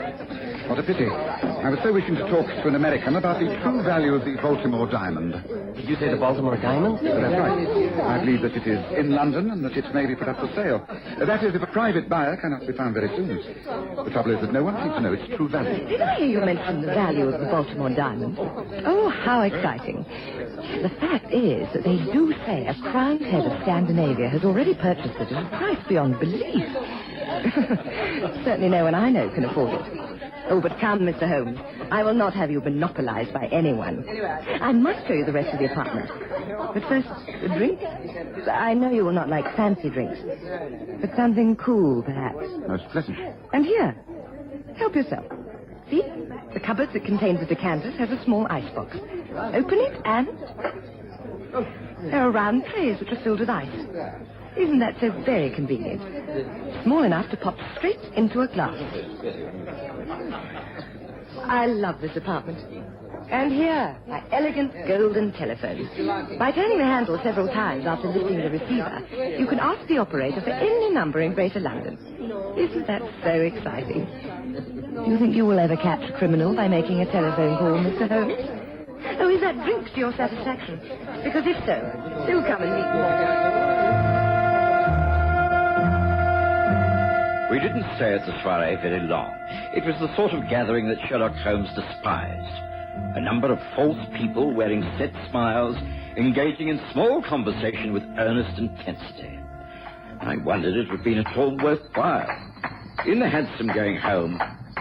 what a pity. I was so wishing to talk to an American about the true value of the Baltimore diamond. Did you say the Baltimore diamond? That's right. I believe that it is in London and that it may be put up for sale. That is, if a private buyer cannot be found very soon. The trouble is that no one seems to know its true value. Did I hear you mention the value of the Baltimore diamond? Oh, how exciting. The fact is that they do say a crowned head of Scandinavia has already purchased it at a price beyond belief. Certainly no one I know can afford it. Oh, but come, Mr. Holmes. I will not have you monopolized by anyone. I must show you the rest of the apartment. But first, a drink? I know you will not like fancy drinks. But something cool, perhaps. Most pleasant. And here, help yourself. See? The cupboard that contains the decanters has a small icebox. Open it and... there are round trays which are filled with ice. Isn't that so very convenient? Small enough to pop straight into a glass. I love this apartment. And here, my elegant golden telephone. By turning the handle several times after lifting the receiver, you can ask the operator for any number in Greater London. Isn't that so exciting? Do you think you will ever catch a criminal by making a telephone call, Mr. Holmes? Oh, is that drink to your satisfaction? Because if so, do come and meet me. We didn't stay at the soiree very long. It was the sort of gathering that Sherlock Holmes despised. A number of false people wearing set smiles, engaging in small conversation with earnest intensity. I wondered if it had been at all worthwhile. In the hansom going home,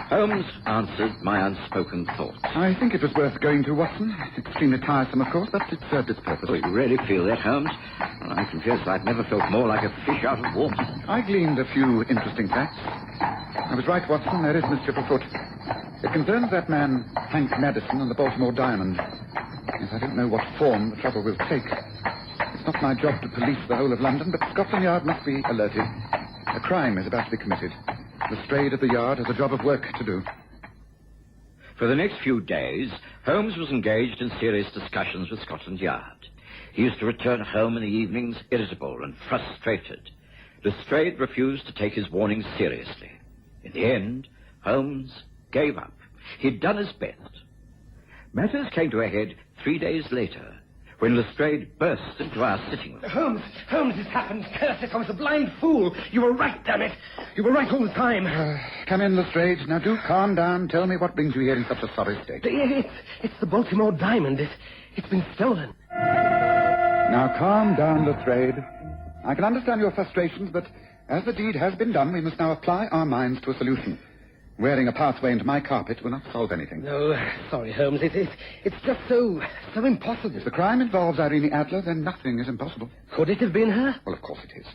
Holmes answered my unspoken thoughts. I think it was worth going to, Watson. It's extremely tiresome, of course, but it served its purpose. Oh, you really feel that, Holmes? Well, I confess I've never felt more like a fish out of water. I gleaned a few interesting facts. I was right, Watson. There is mischief afoot. It concerns that man, Hank Madison, and the Baltimore diamond. Yes, I don't know what form the trouble will take. It's not my job to police the whole of London, but Scotland Yard must be alerted. A crime is about to be committed. Lestrade of the Yard has a job of work to do. For the next few days, Holmes was engaged in serious discussions with Scotland Yard. He used to return home in the evenings irritable and frustrated. Lestrade refused to take his warnings seriously. In the end, Holmes gave up. He'd done his best. Matters came to a head 3 days later, when Lestrade burst into our sitting room. Holmes, it's happened. Curse it, I was a blind fool. You were right, damn it. You were right all the time. Come in, Lestrade. Now, do calm down. Tell me what brings you here in such a sorry state. It's the Baltimore diamond. It's been stolen. Now, calm down, Lestrade. I can understand your frustrations, but as the deed has been done, we must now apply our minds to a solution. Wearing a pathway into my carpet will not solve anything. No, sorry, Holmes. It's just so impossible. If the crime involves Irene Adler, then nothing is impossible. Could it have been her? Well, of course it is.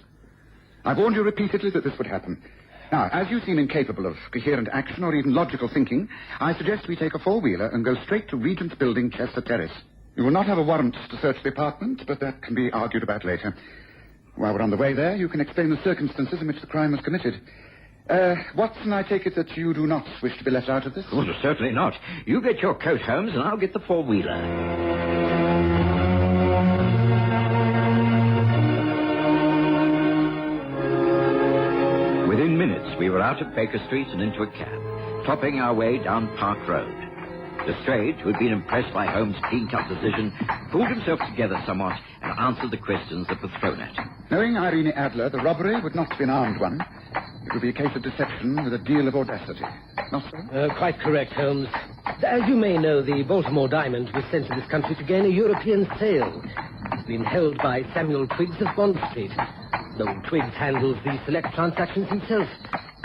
I've warned you repeatedly that this would happen. Now, as you seem incapable of coherent action or even logical thinking, I suggest we take a four-wheeler and go straight to Regent's Building, Chester Terrace. You will not have a warrant to search the apartment, but that can be argued about later. While we're on the way there, you can explain the circumstances in which the crime was committed. Watson, I take it that you do not wish to be left out of this? Well, certainly not. You get your coat, Holmes, and I'll get the four-wheeler. Within minutes, we were out of Baker Street and into a cab, topping our way down Park Road. Lestrade, who had been impressed by Holmes' clean-cut decision, pulled himself together somewhat and answered the questions that were thrown at him. Knowing Irene Adler, the robbery would not be an armed one. It would be a case of deception with a deal of audacity. Not so? Quite correct, Holmes. As you may know, the Baltimore diamond was sent to this country to gain a European sale. been held by Samuel Twiggs of Bond Street. Though Twiggs handles the select transactions himself.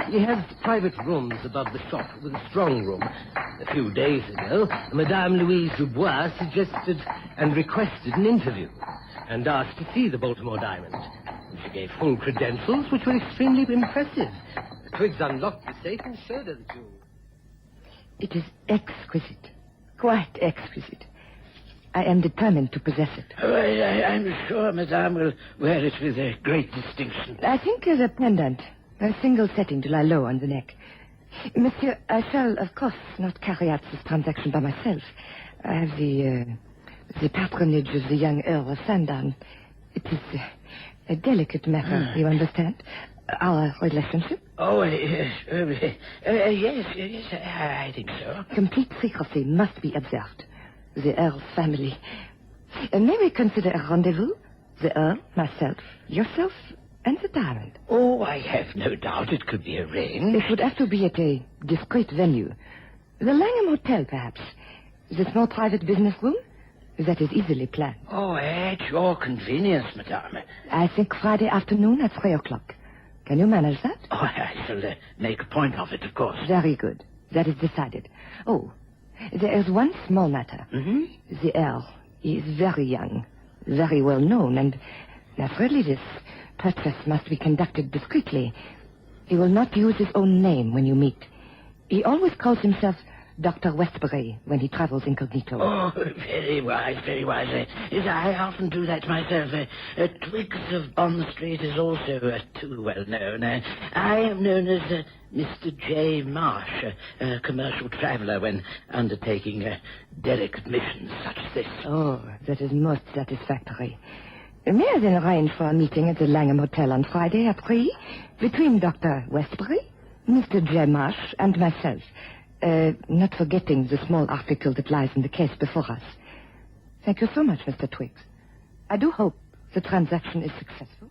He has private rooms above the shop with a strong room. A few days ago, Madame Louise Dubois suggested and requested an interview and asked to see the Baltimore diamond. She gave full credentials, which were extremely impressive. Twiggs unlocked the safe and showed her the jewel. It is exquisite. Quite exquisite. I am determined to possess it. Oh, I'm sure Madame will wear it with great distinction. I think as a pendant, a single setting to lie low on the neck. Monsieur, I shall, of course, not carry out this transaction by myself. I have the patronage of the young Earl of Sandown. It is a delicate matter, you understand? Our relationship? Oh, yes, I think so. Complete secrecy must be observed. The Earl's family. May we consider a rendezvous? The Earl, myself, yourself, and the diamond. Oh, I have no doubt it could be arranged. It would have to be at a discreet venue. The Langham Hotel, perhaps. The small private business room? That is easily planned. Oh, at your convenience, madame. I think Friday afternoon at 3 o'clock. Can you manage that? Oh, I shall make a point of it, of course. Very good. That is decided. Oh, there is one small matter. Mm-hmm. The Earl, he is very young, very well known, and naturally this purchase must be conducted discreetly. He will not use his own name when you meet. He always calls himself Dr. Westbury when he travels incognito. Oh, very wise, very wise. Yes, I often do that myself. Twiggs of Bond Street is also too well known. I am known as Mr. J. Marsh, a commercial traveller when undertaking delicate missions such as this. Oh, that is most satisfactory. May I then arrange for a meeting at the Langham Hotel on Friday at 3 between Dr. Westbury, Mr. J. Marsh, and myself. Not forgetting the small article that lies in the case before us. Thank you so much, Mr. Twiggs. I do hope the transaction is successful.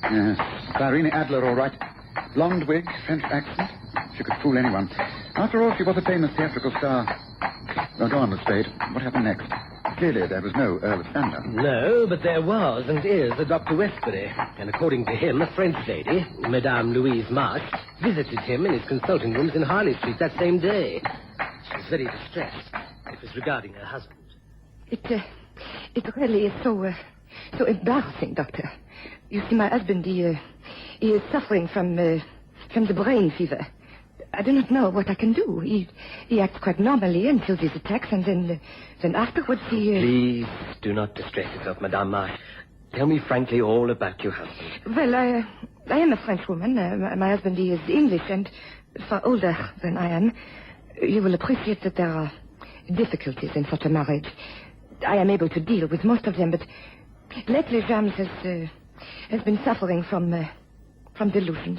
Yes, Irene Adler, all right. Blonde wig, French accent. She could fool anyone. After all, she was a famous theatrical star. Now, go on, Miss Spade. What happened next? Clearly, there was no Earl of Sandown. No, but there was and is a Dr. Westbury. And according to him, a French lady, Madame Louise Marsh, visited him in his consulting rooms in Harley Street that same day. She was very distressed. It was regarding her husband. It really is so embarrassing, Doctor. You see, my husband, he is suffering from the brain fever. I do not know what I can do. He acts quite normally until these attacks, and then afterwards he... Please do not distress yourself, Madame Marsh. Tell me frankly all about your husband. Well, I am a Frenchwoman. My husband, he is English, and far older than I am. You will appreciate that there are difficulties in such a marriage. I am able to deal with most of them, but lately James has been suffering from delusions.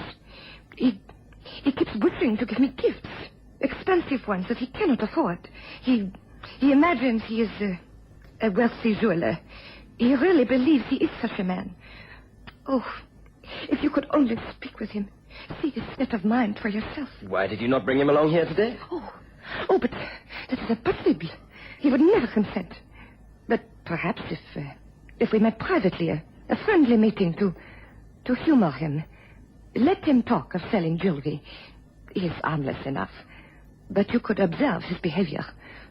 He keeps wishing to give me gifts, expensive ones that he cannot afford. He imagines he is a wealthy jeweler. He really believes he is such a man. Oh, if you could only speak with him, see his state of mind for yourself. Why did you not bring him along here today? Oh, but that is impossible. He would never consent. But perhaps if we met privately, a friendly meeting to humor him. Let him talk of selling jewelry. He is harmless enough. But you could observe his behavior.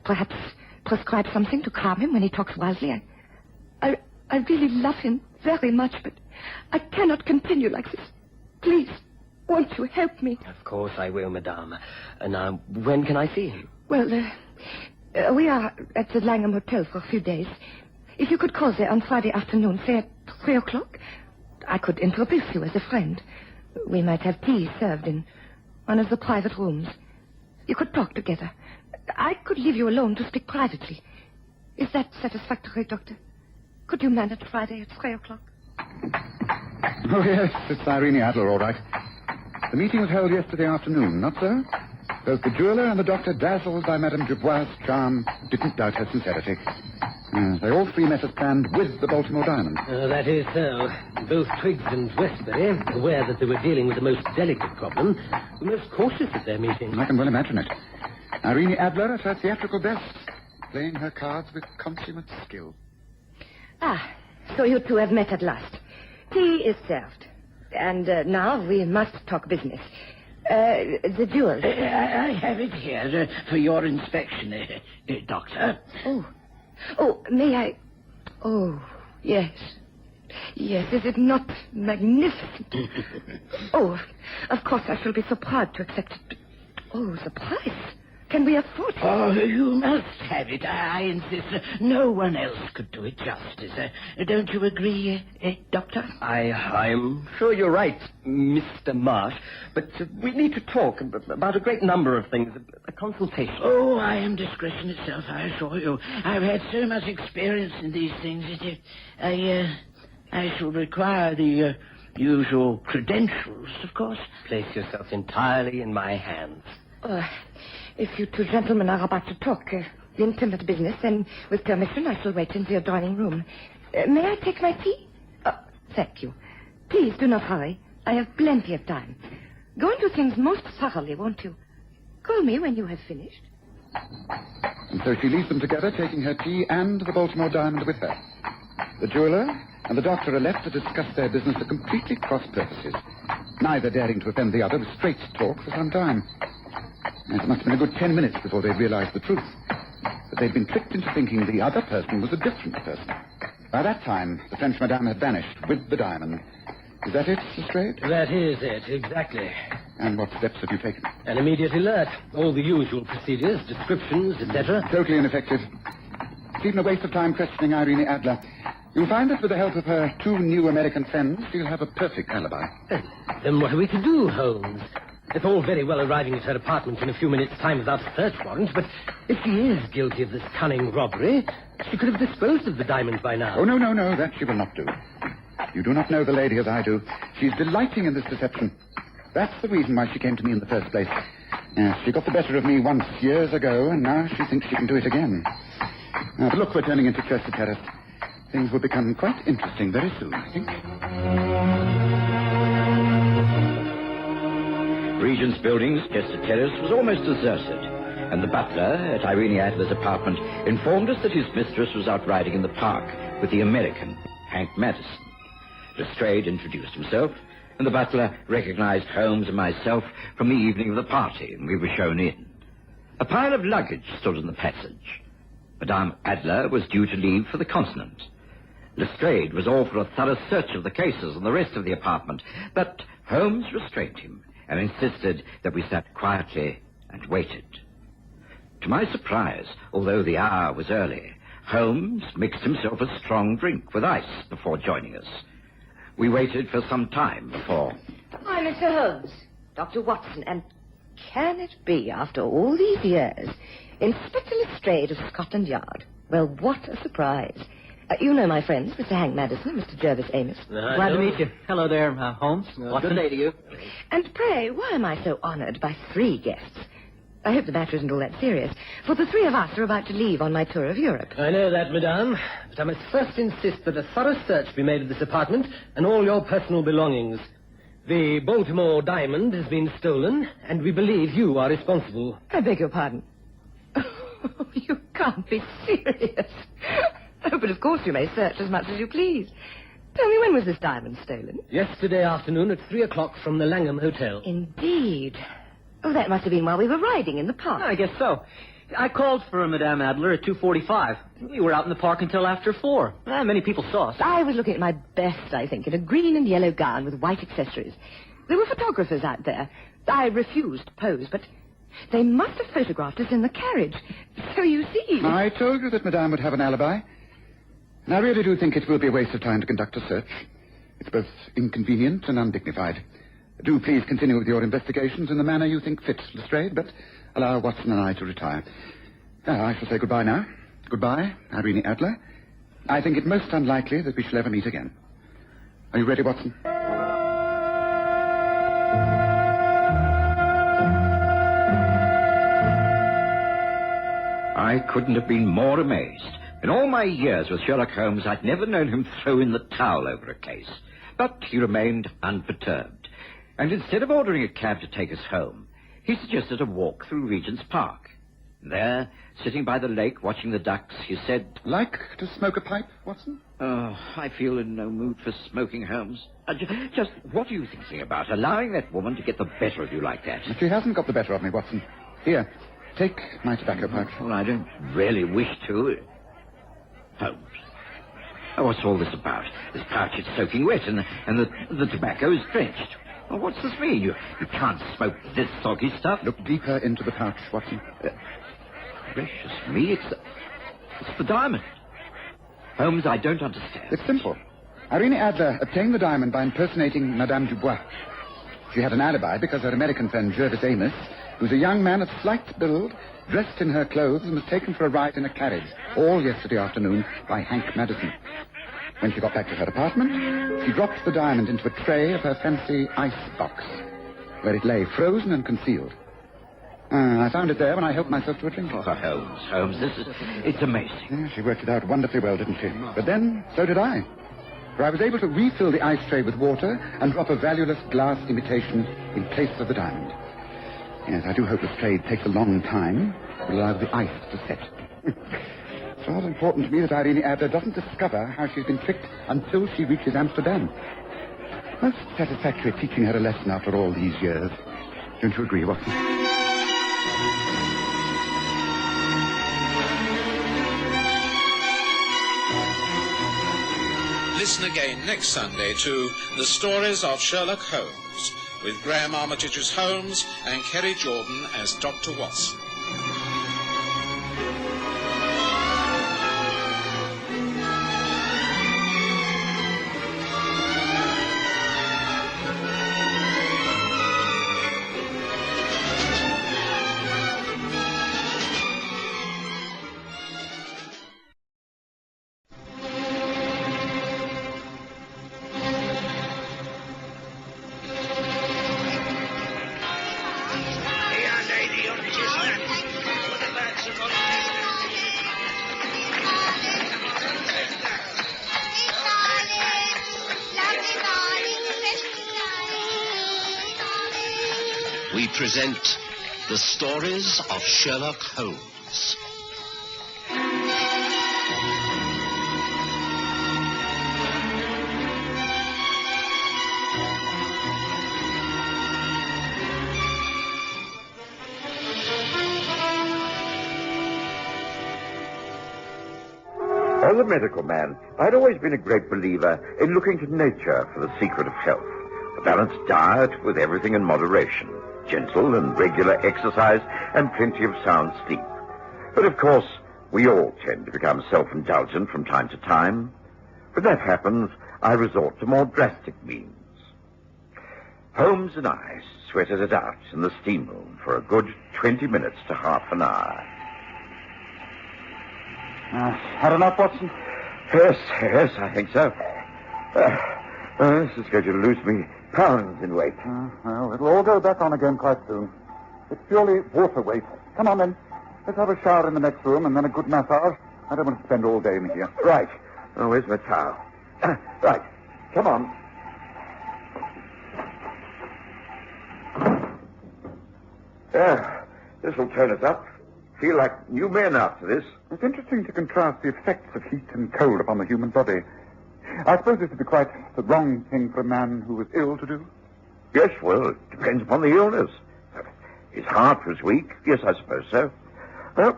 Perhaps prescribe something to calm him when he talks wildly. I really love him very much, but I cannot continue like this. Please, won't you help me? Of course I will, Madame. Now, when can I see him? Well, we are at the Langham Hotel for a few days. If you could call there on Friday afternoon, say at 3 o'clock, I could introduce you as a friend. We might have tea served in one of the private rooms. You could talk together. I could leave you alone to speak privately. Is that satisfactory, Doctor? Could you manage Friday at 3 o'clock? Oh, yes, it's Irene Adler, all right. The meeting was held yesterday afternoon, not so? Both the jeweler and the doctor, dazzled by Madame Dubois' charm, didn't doubt her sincerity. They all three met as planned with the Baltimore diamond. That is so. Both Twiggs and Westbury, aware that they were dealing with the most delicate problem, were most cautious at their meeting. I can well imagine it. Irene Adler at her theatrical best, playing her cards with consummate skill. So you two have met at last. Tea is served. And now we must talk business. The jewels. I have it here for your inspection, Doctor. Oh, may I... Oh, yes. Yes, is it not magnificent? Oh, of course I shall be so proud to accept it. Oh, the price. Can we afford it? Oh, you must have it. I insist. No one else could do it justice. Don't you agree, Doctor? I'm sure you're right, Mr. Marsh. But we need to talk about a great number of things. A consultation. Oh, I am discretion itself, I assure you. I've had so much experience in these things that I shall require the usual credentials, of course. Place yourself entirely in my hands. If you two gentlemen are about to talk intimate business, then with permission I shall wait in the adjoining room. May I take my tea? Thank you. Please do not hurry. I have plenty of time. Go into things most thoroughly, won't you? Call me when you have finished. And so she leaves them together, taking her tea and the Baltimore diamond with her. The jeweller and the doctor are left to discuss their business at completely cross purposes, neither daring to offend the other with straight talk for some time. And it must have been a good 10 minutes before they realized the truth, that they'd been tricked into thinking the other person was a different person. By that time, the French madame had vanished with the diamond. Is that it, Lestrade? That is it, exactly. And what steps have you taken? An immediate alert. All the usual procedures, descriptions, etc. Totally ineffective. It's even a waste of time questioning Irene Adler. You'll find that with the help of her 2 new American friends, she'll have a perfect alibi. Then what are we to do, Holmes? It's all very well arriving at her apartment in a few minutes' time without a search warrant, but if she is guilty of this cunning robbery, she could have disposed of the diamonds by now. Oh, no, that she will not do. You do not know the lady as I do. She's delighting in this deception. That's the reason why she came to me in the first place. Yes, she got the better of me once years ago, and now she thinks she can do it again. Now, but look, we're turning into Chester Terrace. Things will become quite interesting very soon, I think. Regent's Buildings, Chester Terrace, was almost deserted, and the butler at Irene Adler's apartment informed us that his mistress was out riding in the park with the American, Hank Madison. Lestrade introduced himself, and the butler recognized Holmes and myself from the evening of the party, and we were shown in. A pile of luggage stood in the passage. Madame Adler was due to leave for the continent. Lestrade was all for a thorough search of the cases and the rest of the apartment, but Holmes restrained him and insisted that we sat quietly and waited. To my surprise, although the hour was early, Holmes mixed himself a strong drink with ice before joining us. We waited for some time before... Hi, Mr. Holmes. Dr. Watson, and can it be, after all these years, Inspector Lestrade of Scotland Yard? Well, what a surprise. You know my friends, Mr. Hank Madison and Mr. Jervis Amos. Glad to meet you. Hello there, Holmes. What's the day to you? And pray, why am I so honored by 3 guests? I hope the matter isn't all that serious, for the 3 of us are about to leave on my tour of Europe. I know that, madame, but I must first insist that a thorough search be made of this apartment and all your personal belongings. The Baltimore diamond has been stolen, and we believe you are responsible. I beg your pardon. You can't be serious. Oh, but of course you may search as much as you please. Tell me, when was this diamond stolen? Yesterday afternoon at 3 o'clock from the Langham Hotel. Indeed. Oh, that must have been while we were riding in the park. I guess so. I called for Madame Adler at 2:45. We were out in the park until after 4. Many people saw us. I was looking at my best, I think, in a green and yellow gown with white accessories. There were photographers out there. I refused to pose, but they must have photographed us in the carriage. So you see... I told you that Madame would have an alibi. And I really do think it will be a waste of time to conduct a search. It's both inconvenient and undignified. Do please continue with your investigations in the manner you think fit, Lestrade, but allow Watson and I to retire. I shall say goodbye now. Goodbye, Irene Adler. I think it most unlikely that we shall ever meet again. Are you ready, Watson? I couldn't have been more amazed. In all my years with Sherlock Holmes, I'd never known him throw in the towel over a case. But he remained unperturbed. And instead of ordering a cab to take us home, he suggested a walk through Regent's Park. There, sitting by the lake, watching the ducks, you said... Like to smoke a pipe, Watson? Oh, I feel in no mood for smoking, Holmes. Just what are you thinking about, allowing that woman to get the better of you like that? But she hasn't got the better of me, Watson. Here, take my tobacco pouch. Well, I don't really wish to. Holmes. Oh, what's all this about? This pouch is soaking wet, and the tobacco is drenched. Well, what's this mean? You can't smoke this soggy stuff. Look deeper into the pouch, Watson. Gracious me, it's the diamond. Holmes, I don't understand. It's simple. Irene Adler obtained the diamond by impersonating Madame Dubois. She had an alibi because her American friend Jervis Amos, who's a young man of slight build, dressed in her clothes and was taken for a ride in a carriage all yesterday afternoon by Hank Madison. When she got back to her apartment, she dropped the diamond into a tray of her fancy ice box, where it lay frozen and concealed. I found it there when I helped myself to a drink. Oh, Holmes, it's amazing. Yeah, she worked it out wonderfully well, didn't she? But then, so did I. For I was able to refill the ice tray with water and drop a valueless glass imitation in place of the diamond. Yes, I do hope this trade takes a long time to allow the ice to set. It's rather important to me that Irene Adler doesn't discover how she's been tricked until she reaches Amsterdam. Most satisfactory teaching her a lesson after all these years. Don't you agree, Watson? Listen again next Sunday to The Stories of Sherlock Holmes, with Graham Armitage as Holmes and Kerry Jordan as Dr. Watson. We present The Stories of Sherlock Holmes. As a medical man, I'd always been a great believer in looking to nature for the secret of health. A balanced diet with everything in moderation. Gentle and regular exercise and plenty of sound sleep. But of course, we all tend to become self-indulgent from time to time. When that happens, I resort to more drastic means. Holmes and I sweated it out in the steam room for a good 20 minutes to half an hour. Had enough, Watson? Yes, I think so. This is going to lose me pounds in weight. Well, it'll all go back on again quite soon. It's purely water weight. Come on, then. Let's have a shower in the next room and then a good massage. I don't want to spend all day in here. Right. Oh, where's my towel? Right. Come on. This will turn us up. Feel like new men after this. It's interesting to contrast the effects of heat and cold upon the human body. I suppose this would be quite the wrong thing for a man who was ill to do. Yes, well, it depends upon the illness. His heart was weak. Yes, I suppose so. Well,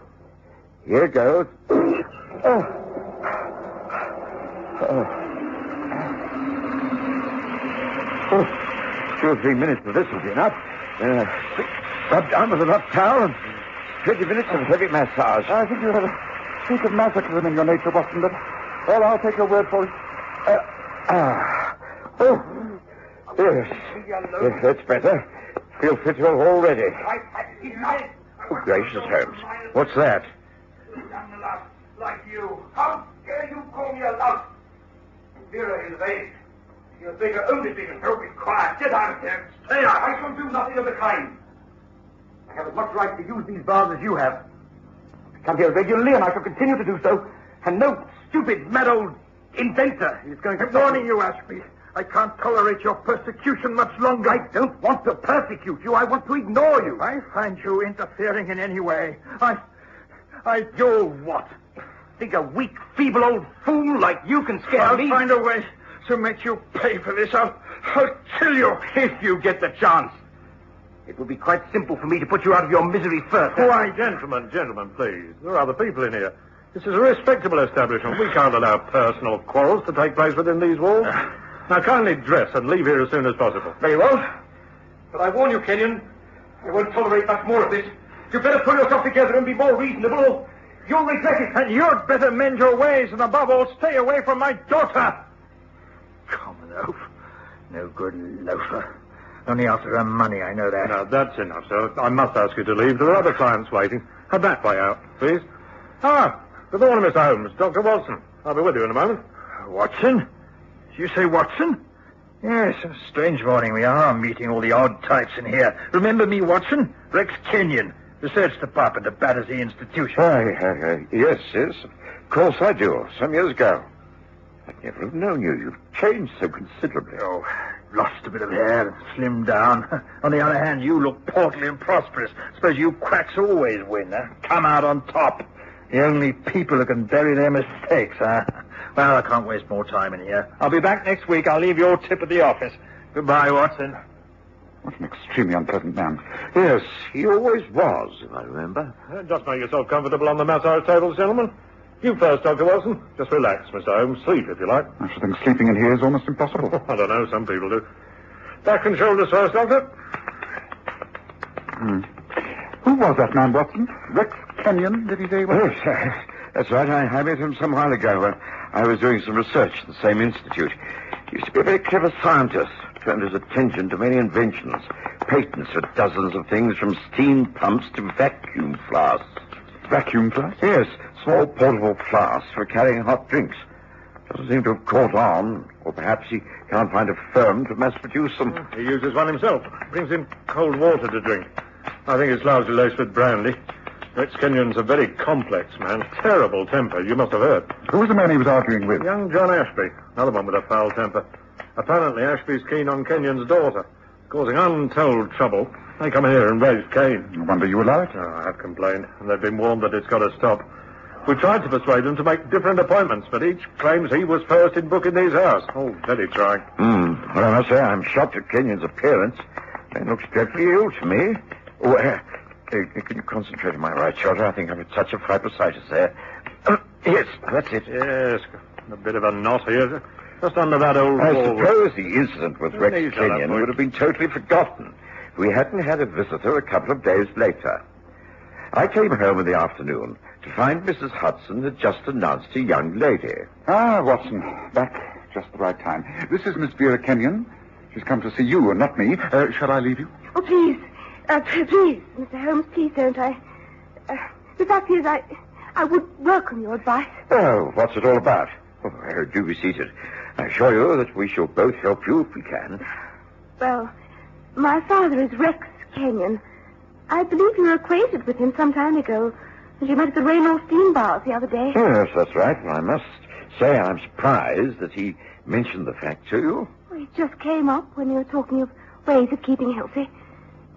here goes. 2 or 3 minutes of this will be enough. Rub down with a rough towel and 20 minutes of heavy massage. I think you have a streak of masochism in your nature, Watson, but, well, I'll take your word for it. Yes, that's better. Feel fitter already. Oh, gracious, Holmes. What's that? Like you. How dare you call me a lout? Vera is vain. You'll take your own decision. Don't be quiet. Get out of here. Stay out. I shall do nothing of the kind. I have as much right to use these bars as you have. I come here regularly, and I shall continue to do so. And no stupid, mad old inventor is going to... I'm warning you, Ashby. I can't tolerate your persecution much longer. I don't want to persecute you. I want to ignore you. I find you interfering in any way. You what? Think a weak, feeble old fool like you can scare me? I'll find a way to make you pay for this. I'll kill you if you get the chance. It would be quite simple for me to put you out of your misery first. Why, gentlemen, please. There are other people in here. This is a respectable establishment. We can't allow personal quarrels to take place within these walls. Now, kindly dress and leave here as soon as possible. Very well. But I warn you, Kenyon, I won't tolerate much more of this. You'd better pull yourself together and be more reasonable, or you'll regret it. And you'd better mend your ways, and above all, stay away from my daughter. Common oaf. No good loafer. Only after her money, I know that. Now, that's enough, sir. I must ask you to leave. There are other clients waiting. Have that way out, please. Good morning, Mr. Holmes. Dr. Watson. I'll be with you in a moment. Watson? Did you say Watson? Yes, a strange morning we are, meeting all the odd types in here. Remember me, Watson? Rex Kenyon, Research Department of Battersea Institution. Yes, of course I do. Some years ago. I'd never have known you. You've changed so considerably. Oh, lost a bit of hair and slimmed down. On the other hand, you look portly and prosperous. Suppose you quacks always win, huh? Come out on top. The only people who can bury their mistakes, huh? Well, I can't waste more time in here. I'll be back next week. I'll leave your tip at the office. Goodbye, Watson. What an extremely unpleasant man. Yes, he always was, if I remember. Just make yourself comfortable on the massage tables, gentlemen. You first, Dr. Watson. Just relax, Mr. Holmes. Sleep, if you like. I should think sleeping in here is almost impossible. I don't know. Some people do. Back and shoulders first, Doctor. Who was that man, Watson? Rex Kenyon, did he say? Yes, that's right. I met him some while ago when I was doing some research at the same institute. He used to be a very clever scientist. Turned his attention to many inventions. Patents for dozens of things, from steam pumps to vacuum flasks. Vacuum flasks? Yes, small portable flasks for carrying hot drinks. Doesn't seem to have caught on, or perhaps he can't find a firm to mass-produce them. He uses one himself. Brings in cold water to drink. I think it's largely laced with brandy. Rex Kenyon's a very complex man. Terrible temper, you must have heard. Who was the man he was arguing with? Young John Ashby. Another one with a foul temper. Apparently, Ashby's keen on Kenyon's daughter, causing untold trouble. They come here and raise Cain. No wonder you allow it. Oh, I have complained, and they've been warned that it's got to stop. We tried to persuade them to make different appointments, but each claims he was first in booking these hours. Oh, very trying. Well, I must say, I'm shocked at Kenyon's appearance. He looks dreadfully ill to me. Oh, can you concentrate on my right shoulder? I think I've a touch of fibrositis there. Yes, that's it. Yes, a bit of a knot here. Just under that old I wall. suppose the incident with Rex Kenyon would have been totally forgotten if we hadn't had a visitor a couple of days later. I came home in the afternoon to find Mrs. Hudson had just announced a young lady. Ah, Watson, back just the right time. This is Miss Vera Kenyon. She's come to see you and not me. Shall I leave you? Oh, please. Please, Mr. Holmes, please don't. The fact is, I would welcome your advice. Oh, what's it all about? Oh, do be seated. I assure you that we shall both help you if we can. Well, my father is Rex Kenyon. I believe you were acquainted with him some time ago, as you met at the Raynor Steam Bars the other day. Yes, that's right. Well, I must say I'm surprised that he mentioned the fact to you. Well, it just came up when you were talking of ways of keeping healthy.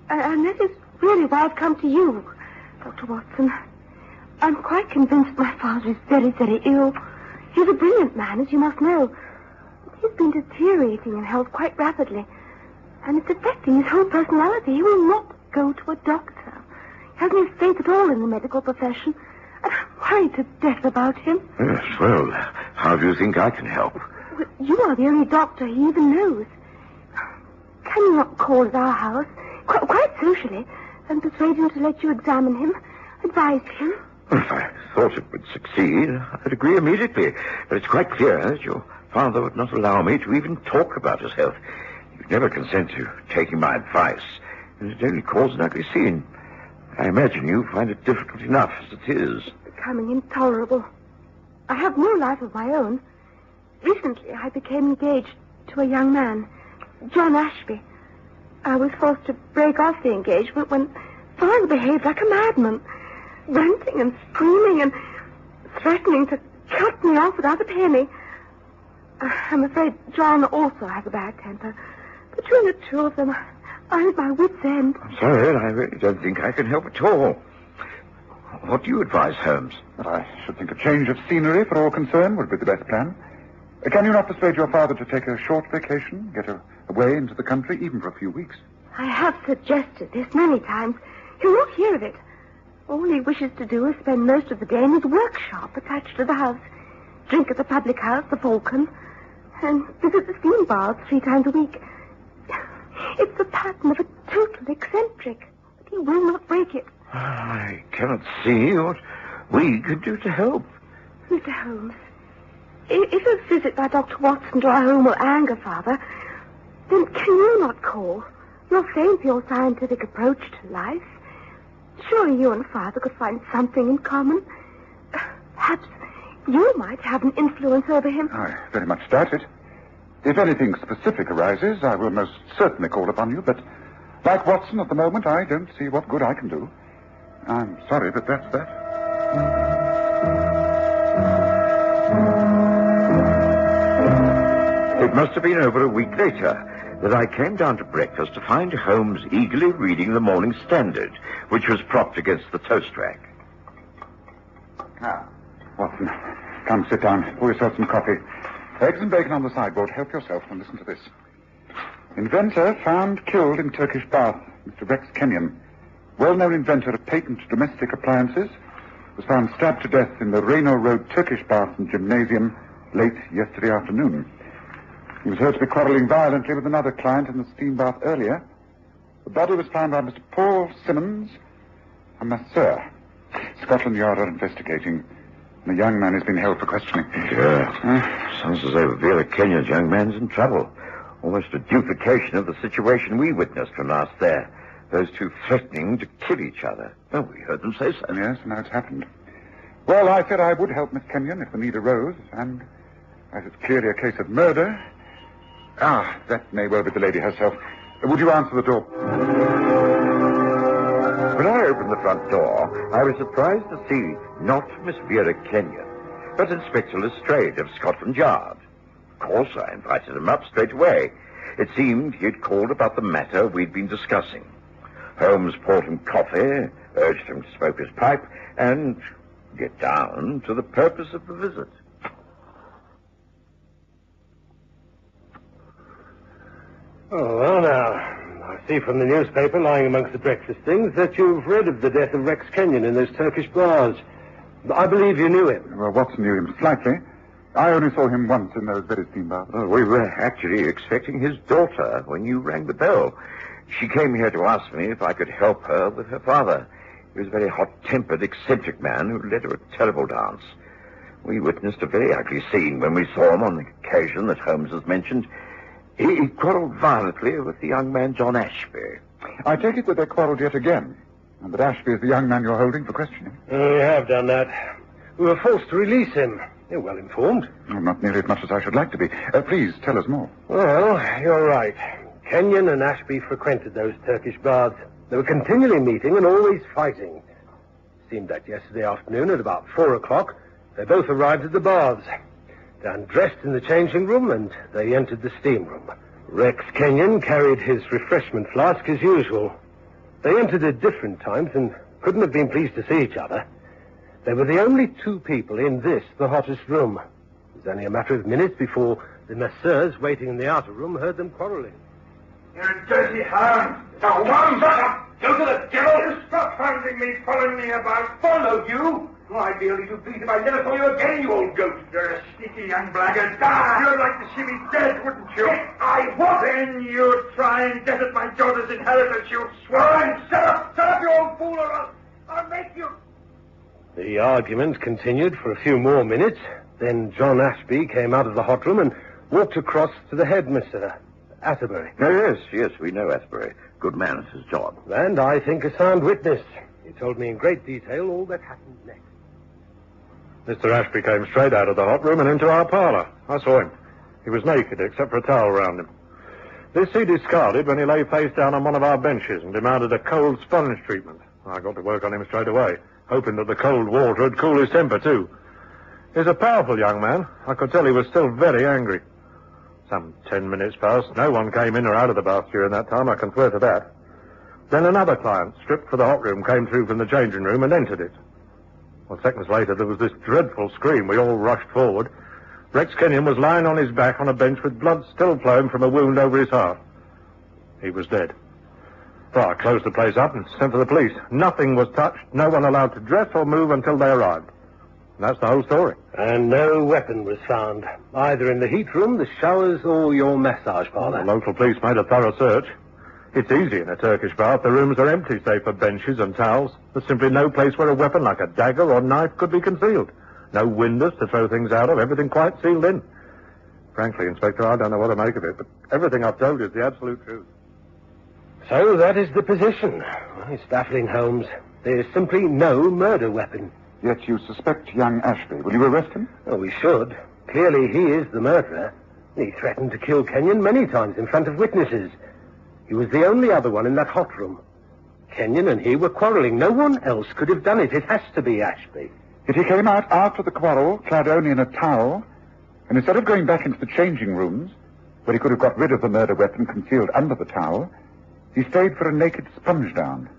And that is really why I've come to you, Dr. Watson. I'm quite convinced my father is very, very ill. He's a brilliant man, as you must know. He's been deteriorating in health quite rapidly. And it's affecting his whole personality. He will not go to a doctor. He hasn't any faith at all in the medical profession. And I'm worried to death about him. Yes, well, how do you think I can help? Well, you are the only doctor he even knows. Can you not call at our house, quite socially, and persuade him to let you examine him, advise him? If I thought it would succeed, I'd agree immediately. But it's quite clear that your father would not allow me to even talk about his health. You'd never consent to taking my advice. And it only caused an ugly scene. I imagine you find it difficult enough as it is. Becoming intolerable. I have no life of my own. Recently, I became engaged to a young man, John Ashby. I was forced to break off the engagement when father behaved like a madman, ranting and screaming and threatening to cut me off without a penny. I'm afraid John also has a bad temper. Between the two of them, I'm at my wit's end. I'm sorry, I really don't think I can help at all. What do you advise, Holmes? I should think a change of scenery for all concerned would be the best plan. Can you not persuade your father to take a short vacation, get away into the country, even for a few weeks? I have suggested this many times. He'll not hear of it. All he wishes to do is spend most of the day in his workshop attached to the house, drink at the public house, the Falcon, and visit the steam baths 3 times a week. It's the pattern of a total eccentric, but he will not break it. I cannot see what we could do to help. Mr. Holmes, if a visit by Dr. Watson to our home will anger Father, then can you not call? You're famed for your scientific approach to life. Surely you and Father could find something in common. Perhaps you might have an influence over him. I very much doubt it. If anything specific arises, I will most certainly call upon you, but like Watson at the moment, I don't see what good I can do. I'm sorry, but that's that. It must have been over a week later that I came down to breakfast to find Holmes eagerly reading the Morning Standard, which was propped against the toast rack. Ah, Watson, come sit down. Pour yourself some coffee. Eggs and bacon on the sideboard. Help yourself and listen to this. Inventor found killed in Turkish bath. Mr. Rex Kenyon, well-known inventor of patent domestic appliances, was found stabbed to death in the Reno Road Turkish bath and gymnasium late yesterday afternoon. He was heard to be quarrelling violently with another client in the steam bath earlier. The body was found by Mr. Paul Simmons, a masseur. Scotland Yard are investigating. The young man has been held for questioning. Yeah. Sounds as though Vera Kenyon's young man's in trouble. Almost a duplication of the situation we witnessed when last there. Those two threatening to kill each other. Oh, we heard them say so. Yes, now it's happened. Well, I said I would help Miss Kenyon if the need arose, and as it's clearly a case of murder... Ah, that may well be the lady herself. Would you answer the door? When I opened the front door, I was surprised to see not Miss Vera Kenyon, but Inspector Lestrade of Scotland Yard. Of course, I invited him up straight away. It seemed he had called about the matter we'd been discussing. Holmes poured him coffee, urged him to smoke his pipe, and get down to the purpose of the visit. Oh, well, now, I see from the newspaper lying amongst the breakfast things that you've read of the death of Rex Kenyon in those Turkish bars. I believe you knew him. Well, Watson knew him slightly. I only saw him once in those very steam baths. Oh, we were actually expecting his daughter when you rang the bell. She came here to ask me if I could help her with her father. He was a very hot-tempered, eccentric man who led her a terrible dance. We witnessed a very ugly scene when we saw him on the occasion that Holmes has mentioned. He quarreled violently with the young man, John Ashby. I take it that they quarreled yet again, and that Ashby is the young man you're holding for questioning. We have done that. We were forced to release him. You're well informed. Well, not nearly as much as I should like to be. Please, tell us more. Well, you're right. Kenyon and Ashby frequented those Turkish baths. They were continually meeting and always fighting. It seemed that yesterday afternoon at about 4 o'clock, they both arrived at the baths. They undressed in the changing room, and they entered the steam room. Rex Kenyon carried his refreshment flask as usual. They entered at different times and couldn't have been pleased to see each other. They were the only two people in this, the hottest room. It was only a matter of minutes before the masseurs waiting in the outer room heard them quarreling. You're a dirty hound. Now, one up. Go to the devil. Stop hounding me, following me about. Follow you? Oh, I'd be only too pleased if I never saw you again, you old goat. You're a sneaky young blackguard. You'd like to see me dead, wouldn't you? Yes, I would. Then you'd try and get at my daughter's inheritance, you swine. Shut up, you old fool, or I'll make you... The argument continued for a few more minutes. Then John Ashby came out of the hot room and walked across to the headmaster, Atterbury. Oh, yes, we know Atterbury. Good man at his job. And I think a sound witness. He told me in great detail all that happened next. Mr. Ashby came straight out of the hot room and into our parlor. I saw him. He was naked except for a towel around him. This he discarded when he lay face down on one of our benches and demanded a cold sponge treatment. I got to work on him straight away, hoping that the cold water would cool his temper, too. He's a powerful young man. I could tell he was still very angry. Some 10 minutes passed. No one came in or out of the bath during that time, I can swear to that. Then another client, stripped for the hot room, came through from the changing room and entered it. Well, seconds later, there was this dreadful scream. We all rushed forward. Rex Kenyon was lying on his back on a bench with blood still flowing from a wound over his heart. He was dead. Well, I closed the place up and sent for the police. Nothing was touched, no one allowed to dress or move until they arrived. And that's the whole story. And no weapon was found, either in the heat room, the showers, or your massage parlour. The local police made a thorough search. It's easy in a Turkish bath. The rooms are empty, save for benches and towels. There's simply no place where a weapon like a dagger or knife could be concealed. No windows to throw things out of, everything quite sealed in. Frankly, Inspector, I don't know what to make of it, but everything I've told you is the absolute truth. So that is the position. Well, it's baffling, Holmes. There is simply no murder weapon. Yet you suspect young Ashby. Will you arrest him? Oh, we should. Clearly he is the murderer. He threatened to kill Kenyon many times in front of witnesses. He was the only other one in that hot room. Kenyon and he were quarrelling. No one else could have done it. It has to be Ashby. Yet he came out after the quarrel, clad only in a towel, and instead of going back into the changing rooms, where he could have got rid of the murder weapon concealed under the towel, he stayed for a naked sponge down.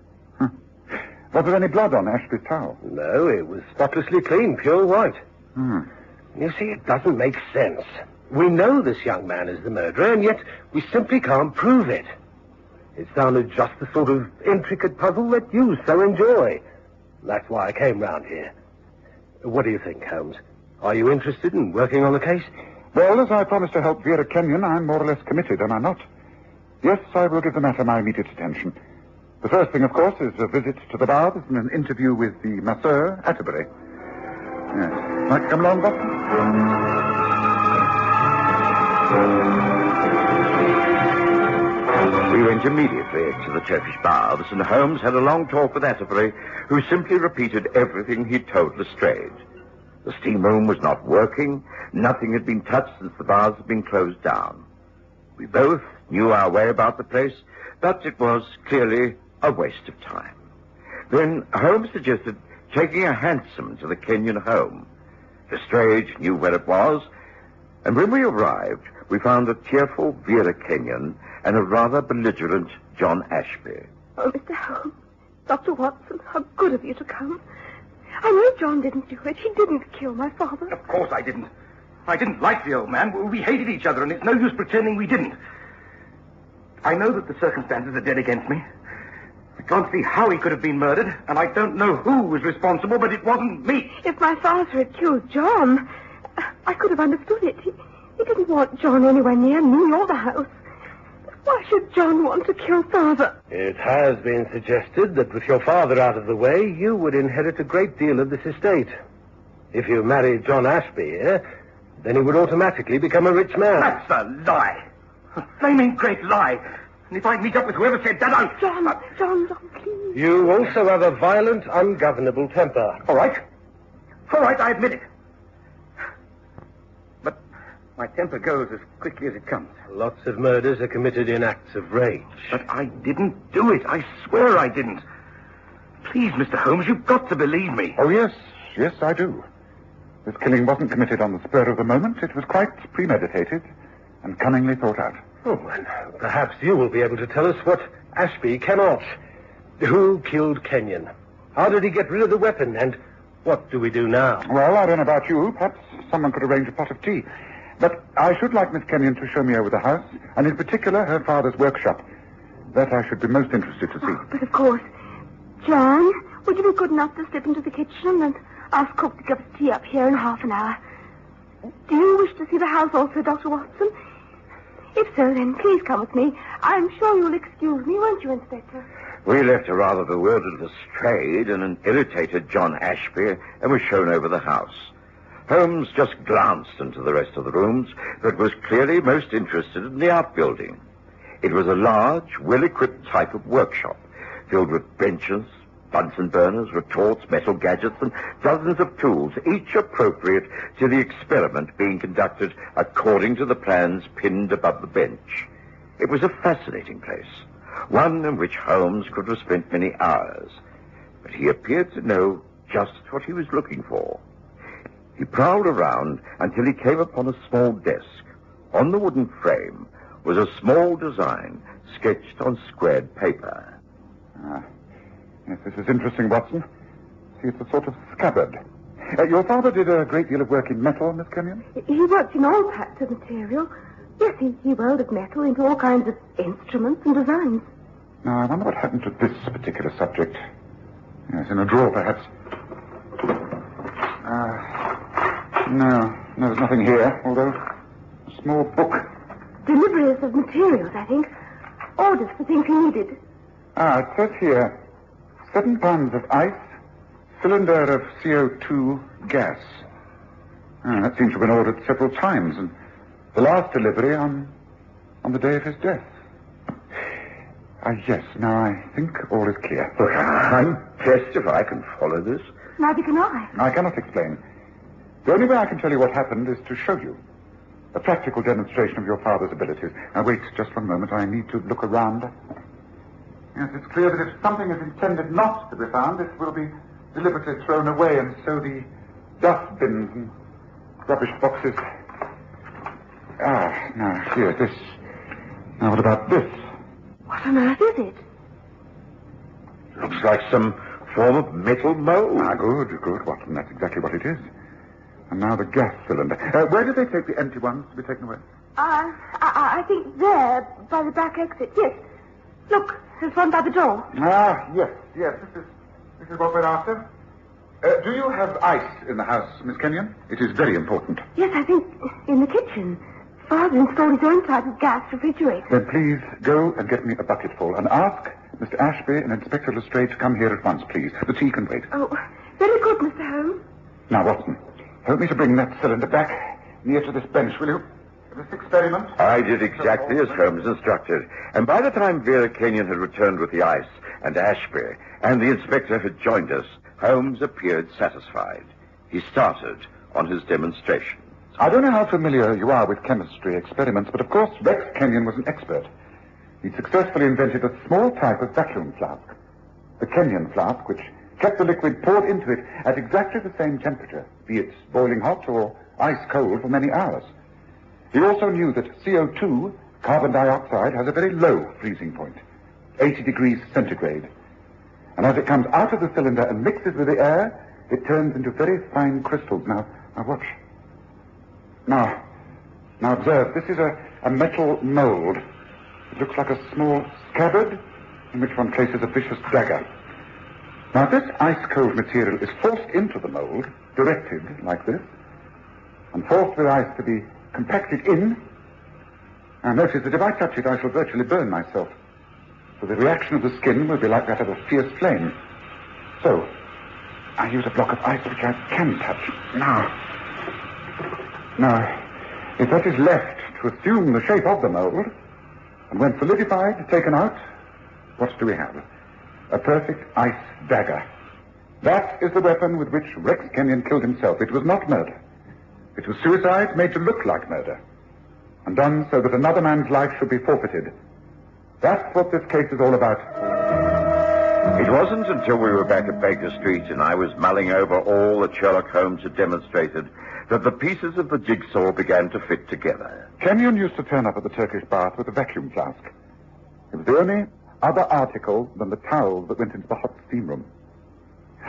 Was there any blood on Ashby's towel? No, it was spotlessly clean, pure white. You see, it doesn't make sense. We know this young man is the murderer, and yet we simply can't prove it. It sounded just the sort of intricate puzzle that you so enjoy. That's why I came round here. What do you think, Holmes? Are you interested in working on the case? Well, as I promised to help Vera Kenyon, I'm more or less committed, am I not? Yes, I will give the matter my immediate attention. The first thing, of course, is a visit to the baths and an interview with the masseur, Atterbury. Yes. Might come along, Watson? We went immediately to the Turkish baths, and Holmes had a long talk with Atterbury, who simply repeated everything he'd told Lestrade. The steam room was not working. Nothing had been touched since the baths had been closed down. We both knew our way about the place, but it was clearly a waste of time. Then Holmes suggested taking a hansom to the Kenyon home. Lestrade knew where it was, and when we arrived, we found a tearful Vera Kenyon and a rather belligerent John Ashby. Oh, Mr. Holmes, Dr. Watson, how good of you to come. I know John didn't do it. He didn't kill my father. Of course I didn't. I didn't like the old man. We hated each other, and it's no use pretending we didn't. I know that the circumstances are dead against me. I can't see how he could have been murdered, and I don't know who was responsible, but it wasn't me. If my father had killed John, I could have understood it. He didn't want John anywhere near me or the house. Why should John want to kill Father? It has been suggested that with your father out of the way, you would inherit a great deal of this estate. If you married John Ashby here, then he would automatically become a rich man. That's a lie. A flaming great lie. And if I meet up with whoever said that, I'll... John, please. You also have a violent, ungovernable temper. All right, I admit it. But my temper goes as quickly as it comes. Lots of murders are committed in acts of rage. But I didn't do it. I swear I didn't. Please, Mr. Holmes, you've got to believe me. Oh, yes, I do. This killing wasn't committed on the spur of the moment. It was quite premeditated and cunningly thought out. Oh, and perhaps you will be able to tell us what Ashby cannot. Who killed Kenyon? How did he get rid of the weapon? And what do we do now? Well, I don't know about you. Perhaps someone could arrange a pot of tea. But I should like Miss Kenyon to show me over the house, and in particular her father's workshop. That I should be most interested to see. Oh, but of course. John, would you be good enough to slip into the kitchen and ask cook to give us tea up here in half an hour? Do you wish to see the house also, Dr. Watson? If so, then please come with me. I'm sure you'll excuse me, won't you, Inspector? We left a rather bewildered Lestrade and an irritated John Ashby and were shown over the house. Holmes just glanced into the rest of the rooms, but was clearly most interested in the outbuilding. It was a large, well-equipped type of workshop, filled with benches, Bunsen burners, retorts, metal gadgets, and dozens of tools, each appropriate to the experiment being conducted according to the plans pinned above the bench. It was a fascinating place, one in which Holmes could have spent many hours, but he appeared to know just what he was looking for. He prowled around until he came upon a small desk. On the wooden frame was a small design sketched on squared paper. Yes, this is interesting, Watson. See, it's a sort of scabbard. Your father did a great deal of work in metal, Miss Kenyon? He worked in all types of material. Yes, he welded metal into all kinds of instruments and designs. Now, I wonder what happened to this particular subject. Yes, in a drawer, perhaps. No, there's nothing here, although a small book. Deliveries of materials, I think. Orders for things he needed. It says here, 7 pounds of ice, cylinder of CO2 gas. That seems to have been ordered several times, and the last delivery on the day of his death. Yes, now I think all is clear. Look, I'm blessed if I can follow this. Neither can I. I cannot explain. The only way I can tell you what happened is to show you. A practical demonstration of your father's abilities. Now, wait just 1 moment. I need to look around. Yes, it's clear that if something is intended not to be found, it will be deliberately thrown away, and so the dustbins and rubbish boxes. Now, here, this. Now, what about this? What on earth is it? Looks like some form of metal mold. Good, Watson. That's exactly what it is. And now the gas cylinder. Where do they take the empty ones to be taken away? I think there, by the back exit. Yes. Look, there's one by the door. Yes. This is what we're after. Do you have ice in the house, Miss Kenyon? It is very important. Yes, I think in the kitchen. Father installed his own type of gas refrigerator. Then please go and get me a bucketful and ask Mr. Ashby and Inspector Lestrade to come here at once, please. The tea can wait. Oh, very good, Mr. Holmes. Now, Watson, help me to bring that cylinder back near to this bench, will you? This experiment. I did exactly as Holmes instructed. And by the time Vera Kenyon had returned with the ice and Ashby and the inspector had joined us, Holmes appeared satisfied. He started on his demonstration. I don't know how familiar you are with chemistry experiments, but of course Rex Kenyon was an expert. He successfully invented a small type of vacuum flask, the Kenyon flask, which kept the liquid poured into it at exactly the same temperature, be it boiling hot or ice cold, for many hours. He also knew that CO2, carbon dioxide, has a very low freezing point, 80 degrees centigrade. And as it comes out of the cylinder and mixes with the air, it turns into very fine crystals. Now watch. Now observe, this is a metal mold. It looks like a small scabbard in which one places a vicious dagger. Now, this ice-cold material is forced into the mold, directed like this, and forced with ice to be compacted in. Now, notice that if I touch it, I shall virtually burn myself. So the reaction of the skin will be like that of a fierce flame. So, I use a block of ice which I can touch. Now, if that is left to assume the shape of the mold, and when solidified, taken out, what do we have? A perfect ice dagger. That is the weapon with which Rex Kenyon killed himself. It was not murder. It was suicide made to look like murder, and done so that another man's life should be forfeited. That's what this case is all about. It wasn't until we were back at Baker Street and I was mulling over all that Sherlock Holmes had demonstrated that the pieces of the jigsaw began to fit together. Kenyon used to turn up at the Turkish bath with a vacuum flask. It was the only other article than the towels that went into the hot steam room.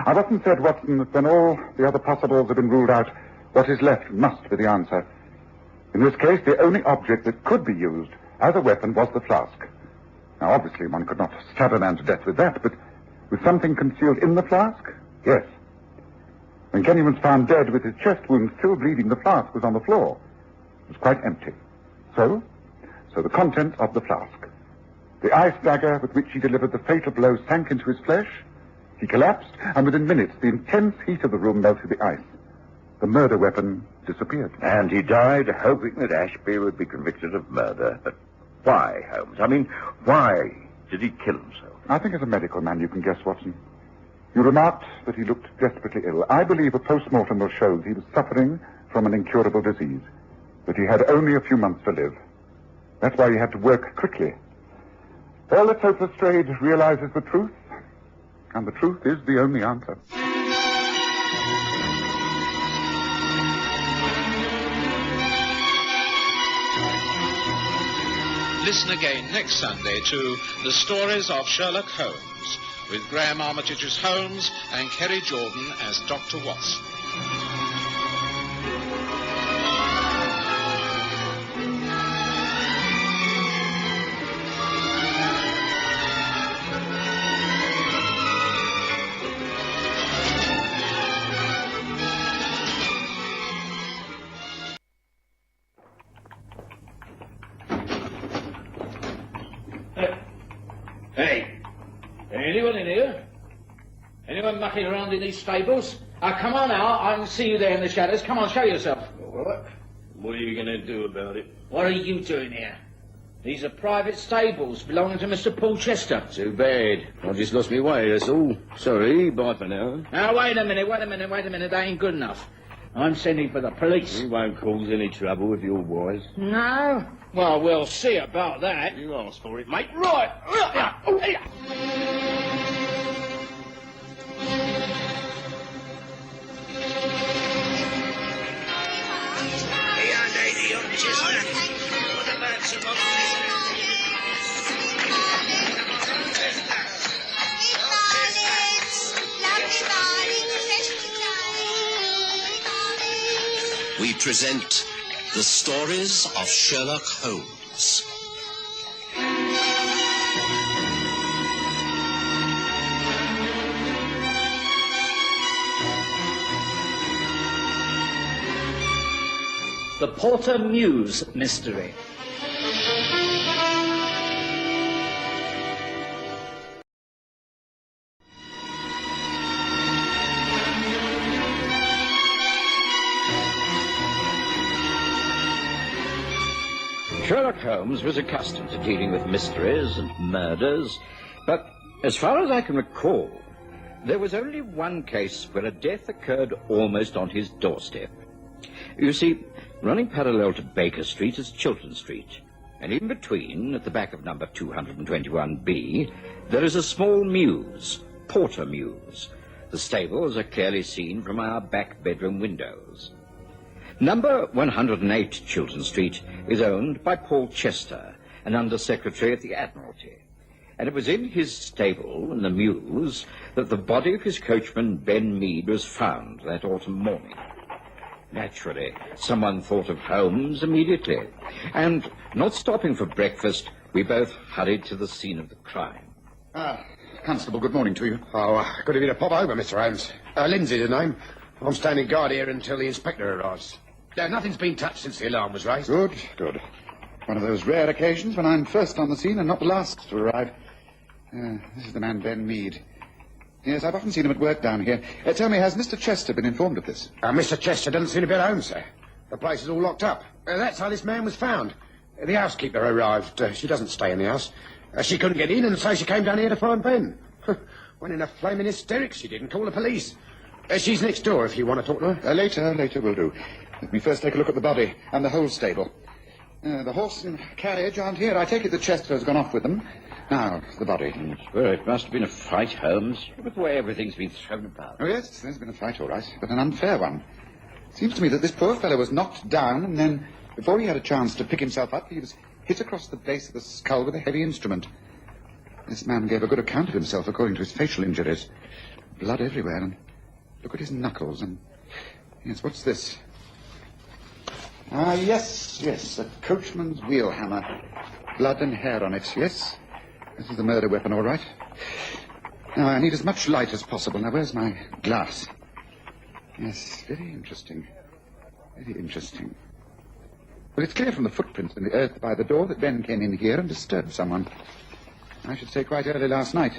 I've often said, Watson, that when all the other possibles have been ruled out, what is left must be the answer. In this case, the only object that could be used as a weapon was the flask. Now, obviously, one could not stab a man to death with that, but with something concealed in the flask, yes. When Kenyon was found dead with his chest wound still bleeding, the flask was on the floor. It was quite empty. So the contents of the flask. The ice dagger with which he delivered the fatal blow sank into his flesh. He collapsed, and within minutes, the intense heat of the room melted the ice. The murder weapon disappeared. And he died hoping that Ashby would be convicted of murder. But why, Holmes? I mean, why did he kill himself? I think as a medical man you can guess, Watson. You remarked that he looked desperately ill. I believe a post-mortem will show that he was suffering from an incurable disease, that he had only a few months to live. That's why he had to work quickly. Well, let's hope Lestrade realizes the truth, and the truth is the only answer. Listen again next Sunday to The Stories of Sherlock Holmes with Graham Armitage as Holmes and Kerry Jordan as Dr. Watson. Hey, anyone in here? Anyone mucking around in these stables? Come on now, I can see you there in the shadows. Come on, show yourself. What are you going to do about it? What are you doing here? These are private stables belonging to Mr. Paul Chester. Too bad. I just lost my way, that's all. Sorry, bye for now. Now, wait a minute. That ain't good enough. I'm sending for the police. You won't cause any trouble if you're wise. No? Well, we'll see about that. You asked for it, mate. Right. We present the stories of Sherlock Holmes. The Porter Mews Mystery. Sherlock Holmes was accustomed to dealing with mysteries and murders, but as far as I can recall, there was only one case where a death occurred almost on his doorstep. You see, running parallel to Baker Street is Chiltern Street, and in between, at the back of number 221B, there is a small mews, Porter Mews. The stables are clearly seen from our back bedroom windows. Number 108 Chiltern Street is owned by Paul Chester, an Under-Secretary at the Admiralty. And it was in his stable, in the mews, that the body of his coachman, Ben Mead, was found that autumn morning. Naturally, someone thought of Holmes immediately. And, not stopping for breakfast, we both hurried to the scene of the crime. Constable, good morning to you. Oh, good of you to pop over, Mr. Holmes. Lindsay's the name. I'm standing guard here until the inspector arrives. Nothing's been touched since the alarm was raised. Good. One of those rare occasions when I'm first on the scene and not the last to arrive. This is the man, Ben Mead. Yes, I've often seen him at work down here. Tell me, has Mr. Chester been informed of this? Mr. Chester doesn't seem to be at home, sir. The place is all locked up. That's how this man was found. The housekeeper arrived. She doesn't stay in the house. She couldn't get in, and so she came down here to find Ben. Went in a flaming hysterics, she did, and called the police. She's next door if you want to talk to her. Later will do. Let me first take a look at the body and the whole stable. The horse and carriage aren't here. I take it that Chester has gone off with them. Now, the body. Well, it must have been a fight, Holmes. Look at the way everything's been thrown about. Oh, yes, there's been a fight, all right, but an unfair one. It seems to me that this poor fellow was knocked down, and then, before he had a chance to pick himself up, he was hit across the base of the skull with a heavy instrument. This man gave a good account of himself, according to his facial injuries. Blood everywhere, and look at his knuckles, and... Yes, what's this? Yes, a coachman's wheel hammer. Blood and hair on it, yes. This is the murder weapon, all right. Now, I need as much light as possible. Now, where's my glass? Yes, very interesting. Well, it's clear from the footprints in the earth by the door that Ben came in here and disturbed someone. I should say quite early last night.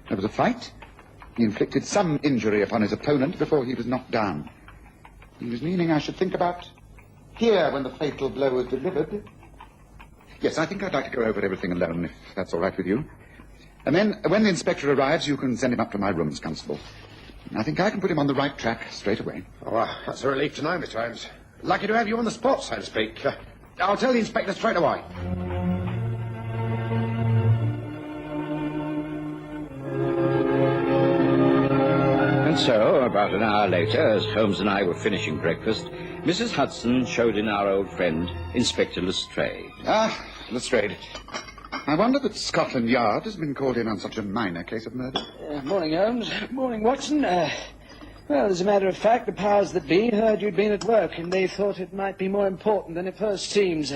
There was a fight. He inflicted some injury upon his opponent before he was knocked down. He was leaning, I should think, about here when the fatal blow was delivered. Yes, I think I'd like to go over everything alone, if that's all right with you. And then, when the inspector arrives, you can send him up to my rooms, Constable. I think I can put him on the right track straight away. Oh, that's a relief to know, Mr. Holmes. Lucky to have you on the spot, so to speak. I'll tell the inspector straight away. And so, about an hour later, as Holmes and I were finishing breakfast, Mrs. Hudson showed in our old friend, Inspector Lestrade. Lestrade. I wonder that Scotland Yard has been called in on such a minor case of murder. Morning, Holmes. Morning, Watson. Well, as a matter of fact, the powers that be heard you'd been at work, and they thought it might be more important than it first seems.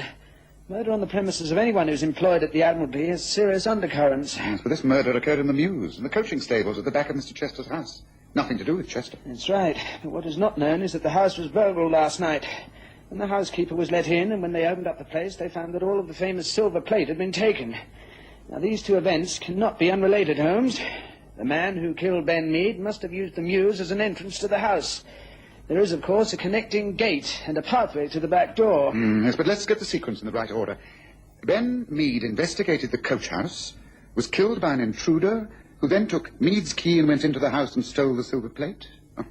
Murder on the premises of anyone who's employed at the Admiralty has serious undercurrents. Yes, but this murder occurred in the mews, in the coaching stables at the back of Mr. Chester's house. Nothing to do with Chester. That's right. But what is not known is that the house was burgled last night. When the housekeeper was let in, and when they opened up the place, they found that all of the famous silver plate had been taken. Now, these two events cannot be unrelated, Holmes. The man who killed Ben Mead must have used the mews as an entrance to the house. There is, of course, a connecting gate and a pathway to the back door. Yes, but let's get the sequence in the right order. Ben Mead investigated the coach house, was killed by an intruder, who then took Mead's key and went into the house and stole the silver plate? Oh,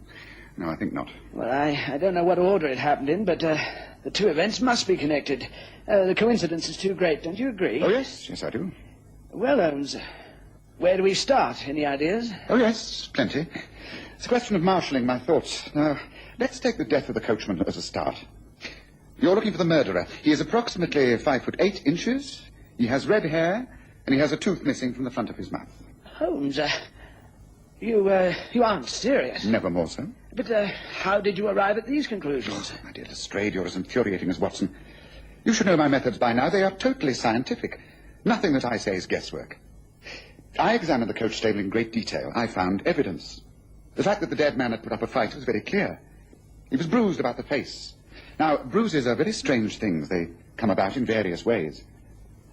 no, I think not. Well, I don't know what order it happened in, but the two events must be connected. The coincidence is too great, don't you agree? Oh, yes. Yes, I do. Well, Holmes, where do we start? Any ideas? Oh, yes, plenty. It's a question of marshalling my thoughts. Now, let's take the death of the coachman as a start. You're looking for the murderer. He is approximately 5'8". He has red hair, and he has a tooth missing from the front of his mouth. Holmes, you aren't serious. Never more so. But how did you arrive at these conclusions? Oh, my dear Lestrade, you're as infuriating as Watson. You should know my methods by now. They are totally scientific. Nothing that I say is guesswork. I examined the coach stable in great detail. I found evidence. The fact that the dead man had put up a fight was very clear. He was bruised about the face. Now, bruises are very strange things. They come about in various ways.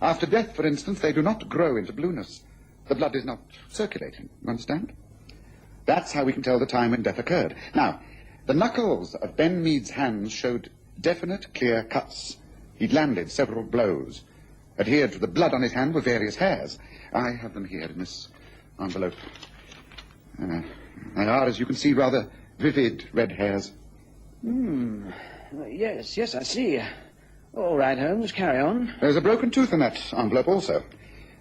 After death, for instance, they do not grow into blueness. The blood is not circulating. You understand? That's how we can tell the time when death occurred. Now, the knuckles of Ben Mead's hands showed definite, clear cuts. He'd landed several blows. Adhered to the blood on his hand were various hairs. I have them here in this envelope. They are, as you can see, rather vivid red hairs. Yes, I see. All right, Holmes, carry on. There's a broken tooth in that envelope also.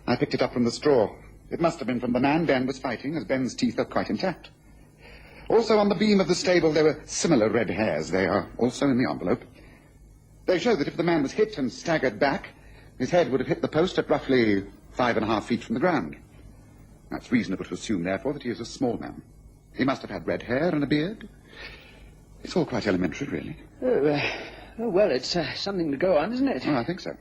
I picked it up from the straw. It must have been from the man Ben was fighting, as Ben's teeth are quite intact. Also, on the beam of the stable, there were similar red hairs. They are also in the envelope. They show that if the man was hit and staggered back, his head would have hit the post at roughly 5.5 feet from the ground. That's reasonable to assume, therefore, that he is a small man. He must have had red hair and a beard. It's all quite elementary, really. Well, it's something to go on, isn't it? Oh, I think so.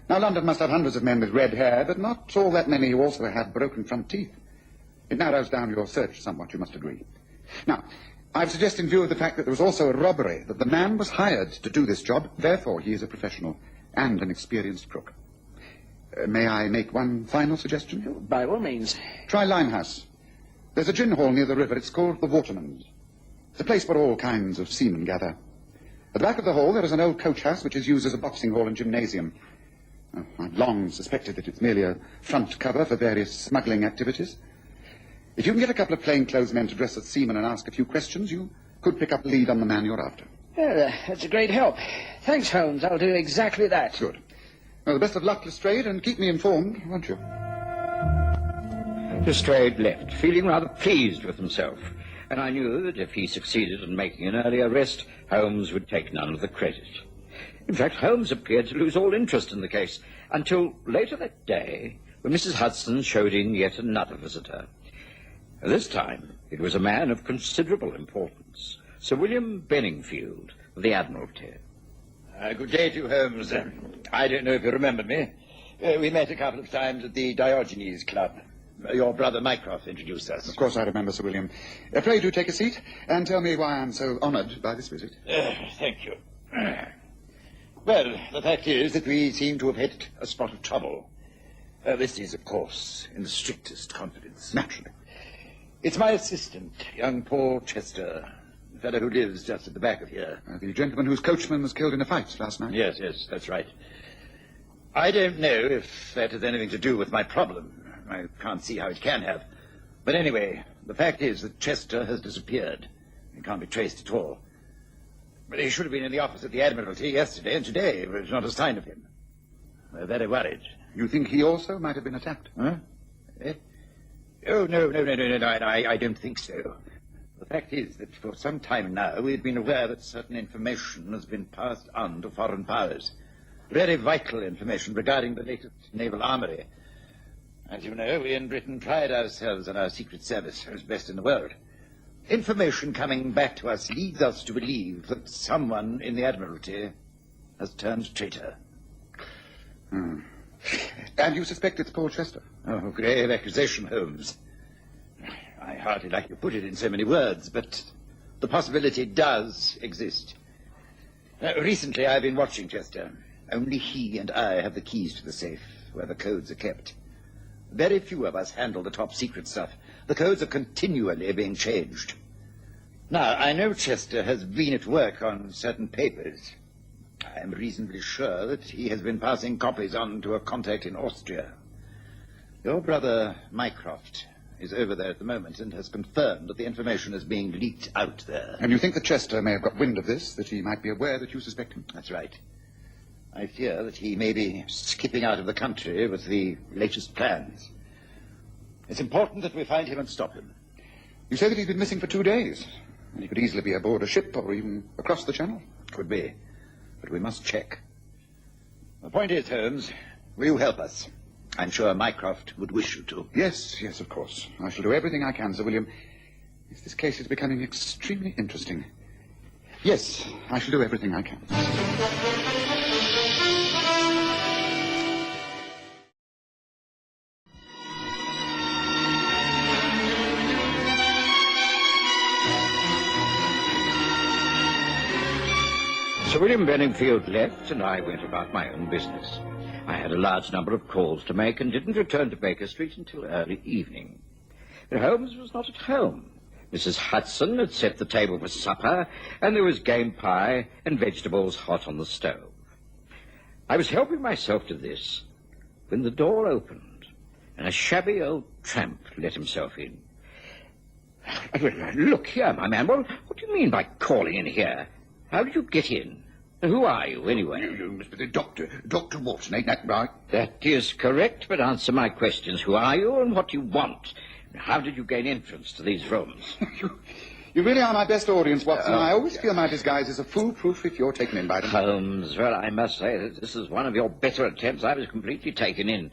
Now, London must have hundreds of men with red hair, but not all that many who also have broken front teeth. It narrows down your search somewhat, you must agree. Now, I've suggested in view of the fact that there was also a robbery, that the man was hired to do this job, therefore he is a professional and an experienced crook. May I make one final suggestion? By all means. Try Limehouse. There's a gin hall near the river. It's called the Waterman's. It's a place where all kinds of seamen gather. At the back of the hall, there is an old coach house which is used as a boxing hall and gymnasium. I've long suspected that it's merely a front cover for various smuggling activities. If you can get a couple of plainclothes men to dress as seamen and ask a few questions, you could pick up the lead on the man you're after. Well, that's a great help. Thanks, Holmes. I'll do exactly that. Good. Well, the best of luck, Lestrade, and keep me informed, won't you? Lestrade left, feeling rather pleased with himself, and I knew that if he succeeded in making an early arrest, Holmes would take none of the credit. In fact, Holmes appeared to lose all interest in the case, until later that day, when Mrs. Hudson showed in yet another visitor. This time, it was a man of considerable importance, Sir William Benningfield, of the Admiralty. Good day to you, Holmes. I don't know if you remember me. We met a couple of times at the Diogenes Club. Your brother Mycroft introduced us. Of course I remember, Sir William. Pray do take a seat and tell me why I'm so honoured by this visit. Thank you. Well, the fact is that we seem to have hit a spot of trouble. This is, of course, in the strictest confidence. Naturally. It's my assistant, young Paul Chester, the fellow who lives just at the back of here. The gentleman whose coachman was killed in a fight last night? Yes, that's right. I don't know if that has anything to do with my problem. I can't see how it can have. But anyway, the fact is that Chester has disappeared. He can't be traced at all. But he should have been in the office at the Admiralty yesterday, and today there is not a sign of him. We're very worried. You think he also might have been attacked? Huh? Oh, no, I don't think so. The fact is that for some time now we've been aware that certain information has been passed on to foreign powers. Very vital information regarding the latest naval armory. As you know, we in Britain pride ourselves on our secret service as best in the world. Information coming back to us leads us to believe that someone in the Admiralty has turned traitor. And you suspect it's Paul Chester? Oh, grave accusation, Holmes. I hardly like to put it in so many words, but the possibility does exist. Recently, I've been watching Chester. Only he and I have the keys to the safe where the codes are kept. Very few of us handle the top secret stuff. The codes are continually being changed. Now, I know Chester has been at work on certain papers. I am reasonably sure that he has been passing copies on to a contact in Austria. Your brother, Mycroft, is over there at the moment and has confirmed that the information is being leaked out there. And you think that Chester may have got wind of this, that he might be aware that you suspect him? That's right. I fear that he may be skipping out of the country with the latest plans. It's important that we find him and stop him. You say that he's been missing for 2 days. And he could easily be aboard a ship or even across the channel. Could be. But we must check. The point is, Holmes, will you help us? I'm sure Mycroft would wish you to. Yes, of course. I shall do everything I can, Sir William. This case is becoming extremely interesting. Yes, I shall do everything I can. Sir William Benningfield left, and I went about my own business. I had a large number of calls to make and didn't return to Baker Street until early evening. But Holmes was not at home. Mrs. Hudson had set the table for supper, and there was game pie and vegetables hot on the stove. I was helping myself to this when the door opened, and a shabby old tramp let himself in. Look here, my man, what do you mean by calling in here? How did you get in? Who are you, anyway? You must be the doctor. Dr. Watson, ain't that right? That is correct, but answer my questions. Who are you and what do you want? How did you gain entrance to these rooms? You really are my best audience, Watson. I always feel my disguise is a foolproof if you're taken in by them. Holmes, well, I must say that this is one of your better attempts. I was completely taken in.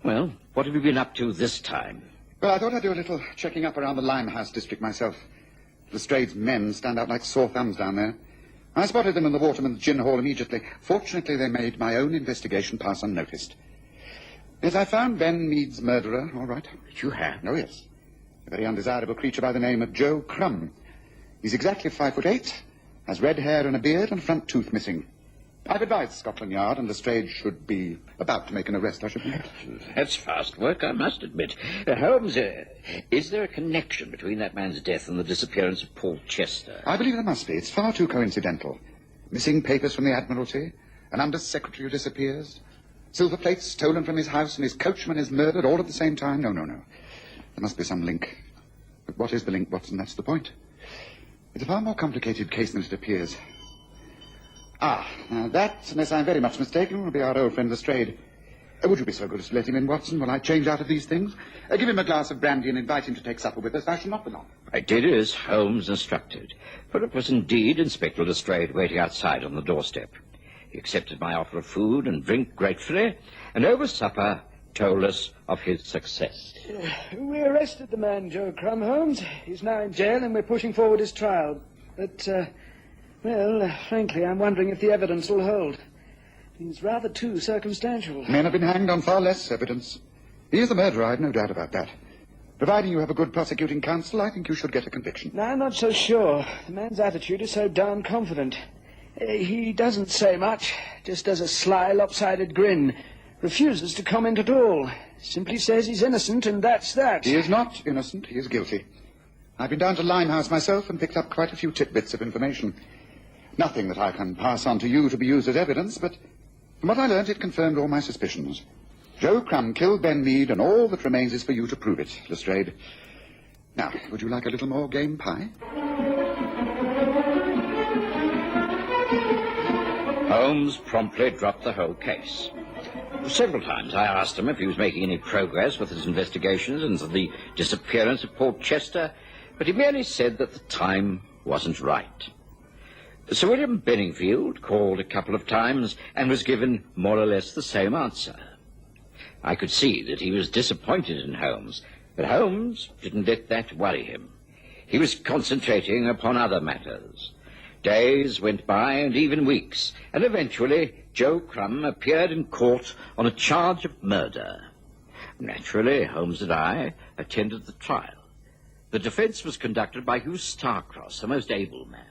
Well, what have you been up to this time? Well, I thought I'd do a little checking up around the Limehouse district myself. Lestrade's men stand out like sore thumbs down there. I spotted them in the Waterman's Gin Hall immediately. Fortunately, they made my own investigation pass unnoticed. Yes, I found Ben Mead's murderer, all right. You have? Oh, yes. A very undesirable creature by the name of Joe Crumb. He's exactly 5'8", has red hair and a beard and a front tooth missing. I've advised Scotland Yard, and Lestrade should be about to make an arrest, I should think. That's fast work, I must admit. Holmes, is there a connection between that man's death and the disappearance of Paul Chester? I believe there must be. It's far too coincidental. Missing papers from the Admiralty, an under-secretary who disappears, silver plates stolen from his house, and his coachman is murdered all at the same time. No. There must be some link. But what is the link, Watson? That's the point. It's a far more complicated case than it appears. Now that, unless I'm very much mistaken, will be our old friend Lestrade. Would you be so good as to let him in, Watson, while I change out of these things? Give him a glass of brandy and invite him to take supper with us. I shall not be long. I did as Holmes instructed, for it was indeed Inspector Lestrade waiting outside on the doorstep. He accepted my offer of food and drink gratefully, and over supper told us of his success. We arrested the man, Joe Crumb, Holmes. He's now in jail, and we're pushing forward his trial. But, frankly, I'm wondering if the evidence will hold. He's rather too circumstantial. Men have been hanged on far less evidence. He is the murderer, I've no doubt about that. Providing you have a good prosecuting counsel, I think you should get a conviction. No, I'm not so sure. The man's attitude is so darn confident. He doesn't say much, just does a sly, lopsided grin. Refuses to comment at all. Simply says he's innocent, and that's that. He is not innocent. He is guilty. I've been down to Limehouse myself and picked up quite a few tidbits of information. Nothing that I can pass on to you to be used as evidence, but from what I learned, it confirmed all my suspicions. Joe Crumb killed Ben Mead, and all that remains is for you to prove it, Lestrade. Now, would you like a little more game pie? Holmes promptly dropped the whole case. Several times I asked him if he was making any progress with his investigations into the disappearance of Paul Chester, but he merely said that the time wasn't right. Sir William Benningfield called a couple of times and was given more or less the same answer. I could see that he was disappointed in Holmes, but Holmes didn't let that worry him. He was concentrating upon other matters. Days went by and even weeks, and eventually Joe Crumb appeared in court on a charge of murder. Naturally, Holmes and I attended the trial. The defense was conducted by Hugh Starcross, a most able man.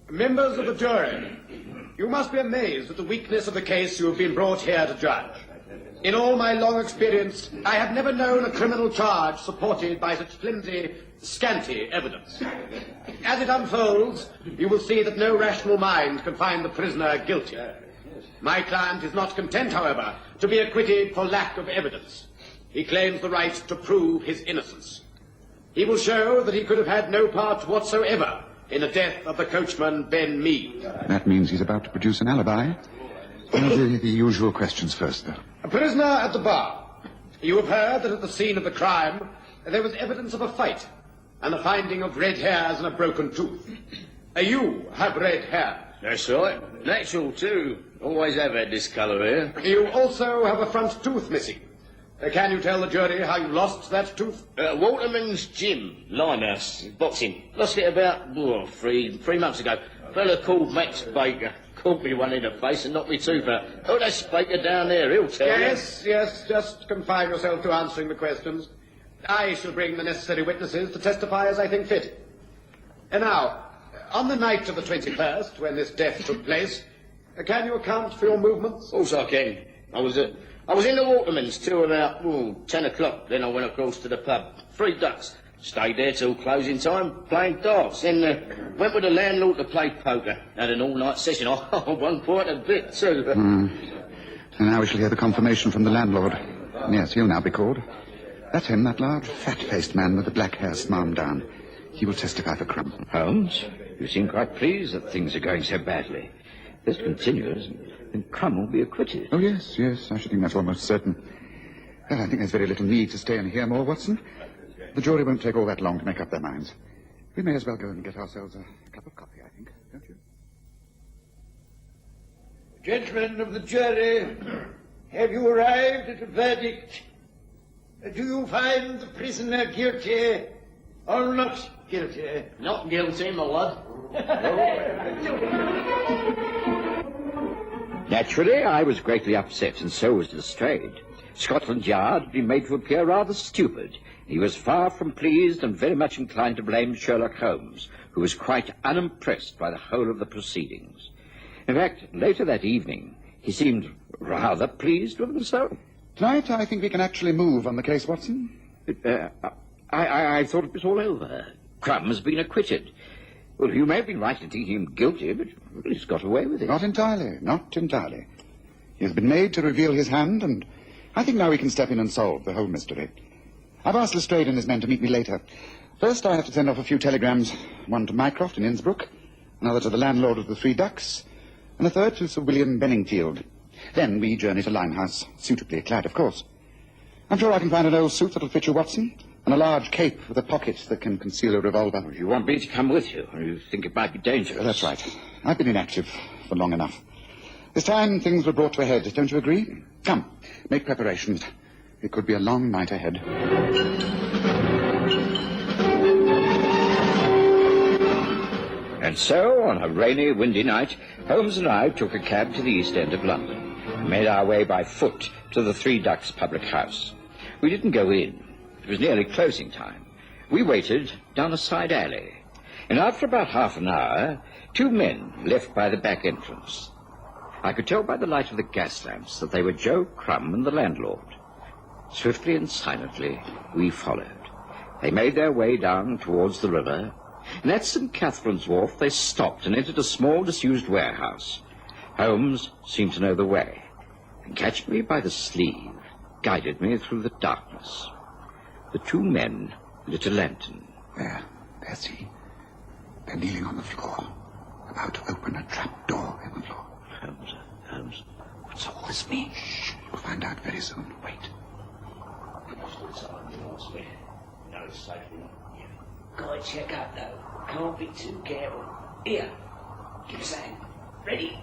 Members of the jury, you must be amazed at the weakness of the case you have been brought here to judge. In all my long experience, I have never known a criminal charge supported by such flimsy, scanty evidence. As it unfolds, you will see that no rational mind can find the prisoner guilty. My client is not content, however, to be acquitted for lack of evidence. He claims the right to prove his innocence. He will show that he could have had no part whatsoever in the death of the coachman, Ben Mead. That means he's about to produce an alibi. The usual questions first, though. A prisoner at the bar. You have heard that at the scene of the crime there was evidence of a fight and the finding of red hairs and a broken tooth. You have red hair. That's right. Natural, too. Always have had this colour here. You also have a front tooth missing. Can you tell the jury how you lost that tooth? Waterman's gym, Limehouse, boxing. Lost it about 3 months ago. A fella called Max Baker caught me one in the face and knocked me tooth out. Oh, that's Baker down there, he'll tell you. Yes, just confine yourself to answering the questions. I shall bring the necessary witnesses to testify as I think fit. And now, on the night of the 21st, when this death took place, can you account for your movements? Of course I can. I was in the Waterman's till about 10 o'clock. Then I went across to the pub. 3 Ducks. Stayed there till closing time, playing darts. Then went with the landlord to play poker. Had an all-night session. I won quite a bit, too. And now we shall hear the confirmation from the landlord. Yes, he'll now be called. That's him, that large, fat-faced man with the black hair smarmed down. He will testify for Crumb. Holmes, you seem quite pleased that things are going so badly. If this continues, then Crumb will be acquitted. Oh, yes, I should think that's almost certain. Well, I think there's very little need to stay and hear more, Watson. The jury won't take all that long to make up their minds. We may as well go and get ourselves a cup of coffee, I think, don't you? Gentlemen of the jury, have you arrived at a verdict? Do you find the prisoner guilty or not guilty? Not guilty, my lord. Naturally, I was greatly upset, and so was Lestrade. Scotland Yard had been made to appear rather stupid. He was far from pleased and very much inclined to blame Sherlock Holmes, who was quite unimpressed by the whole of the proceedings. In fact, later that evening, he seemed rather pleased with himself. Tonight, I think we can actually move on the case, Watson. I thought it was all over. Crumb has been acquitted. Well, you may have been right in thinking him guilty, but he's got away with it. Not entirely. He has been made to reveal his hand, and I think now we can step in and solve the whole mystery. I've asked Lestrade and his men to meet me later. First, I have to send off a few telegrams, one to Mycroft in Innsbruck, another to the landlord of the 3 Ducks, and a third to Sir William Benningfield. Then we journey to Limehouse, suitably clad, of course. I'm sure I can find an old suit that'll fit you, Watson, and a large cape with a pocket that can conceal a revolver. If you want me to come with you, or you think it might be dangerous? That's right. I've been inactive for long enough. This time, things were brought to a head, don't you agree? Come, make preparations. It could be a long night ahead. And so, on a rainy, windy night, Holmes and I took a cab to the East End of London and made our way by foot to the 3 Ducks public house. We didn't go in. It was nearly closing time. We waited down a side alley, and after about half an hour, 2 men left by the back entrance. I could tell by the light of the gas lamps that they were Joe Crumb and the landlord. Swiftly and silently, we followed. They made their way down towards the river, and at St. Catherine's Wharf they stopped and entered a small disused warehouse. Holmes seemed to know the way, and catching me by the sleeve, guided me through the darkness. The 2 men lit a lantern. There's he. They're kneeling on the floor, about to open a trap door in the floor. Holmes, what's all this mean? Shh, you'll find out very soon. Wait. Gotta check out, though. Can't be too careful. Here, Give us a hand. Ready?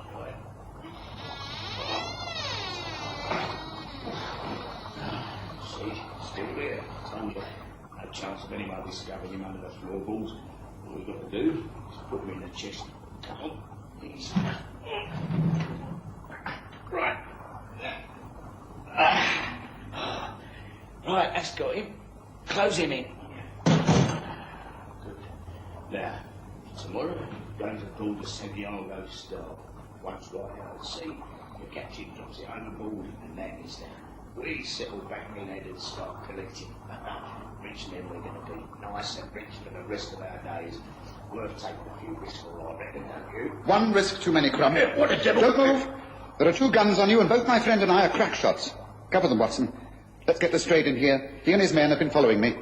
See, still there. Sounds like no chance of anyone discovering him under the floorboards. All we've got to do is put him in the chest. Come on, easy. Right. Right, that's got him. Close him in. Good. Now, tomorrow, guns are called to Santiago Star. Once right out at sea, the captain drops it overboard and that is down. We settle back in head and start collecting. Rich men we're going to be. Nice and rich for the rest of our days. Worth taking a few risks for, I reckon, don't you? One risk too many, Crumb. What a devil! Don't move. There are 2 guns on you, and both my friend and I are crack shots. Cover them, Watson. Let's get this straight in here. He and his men have been following me.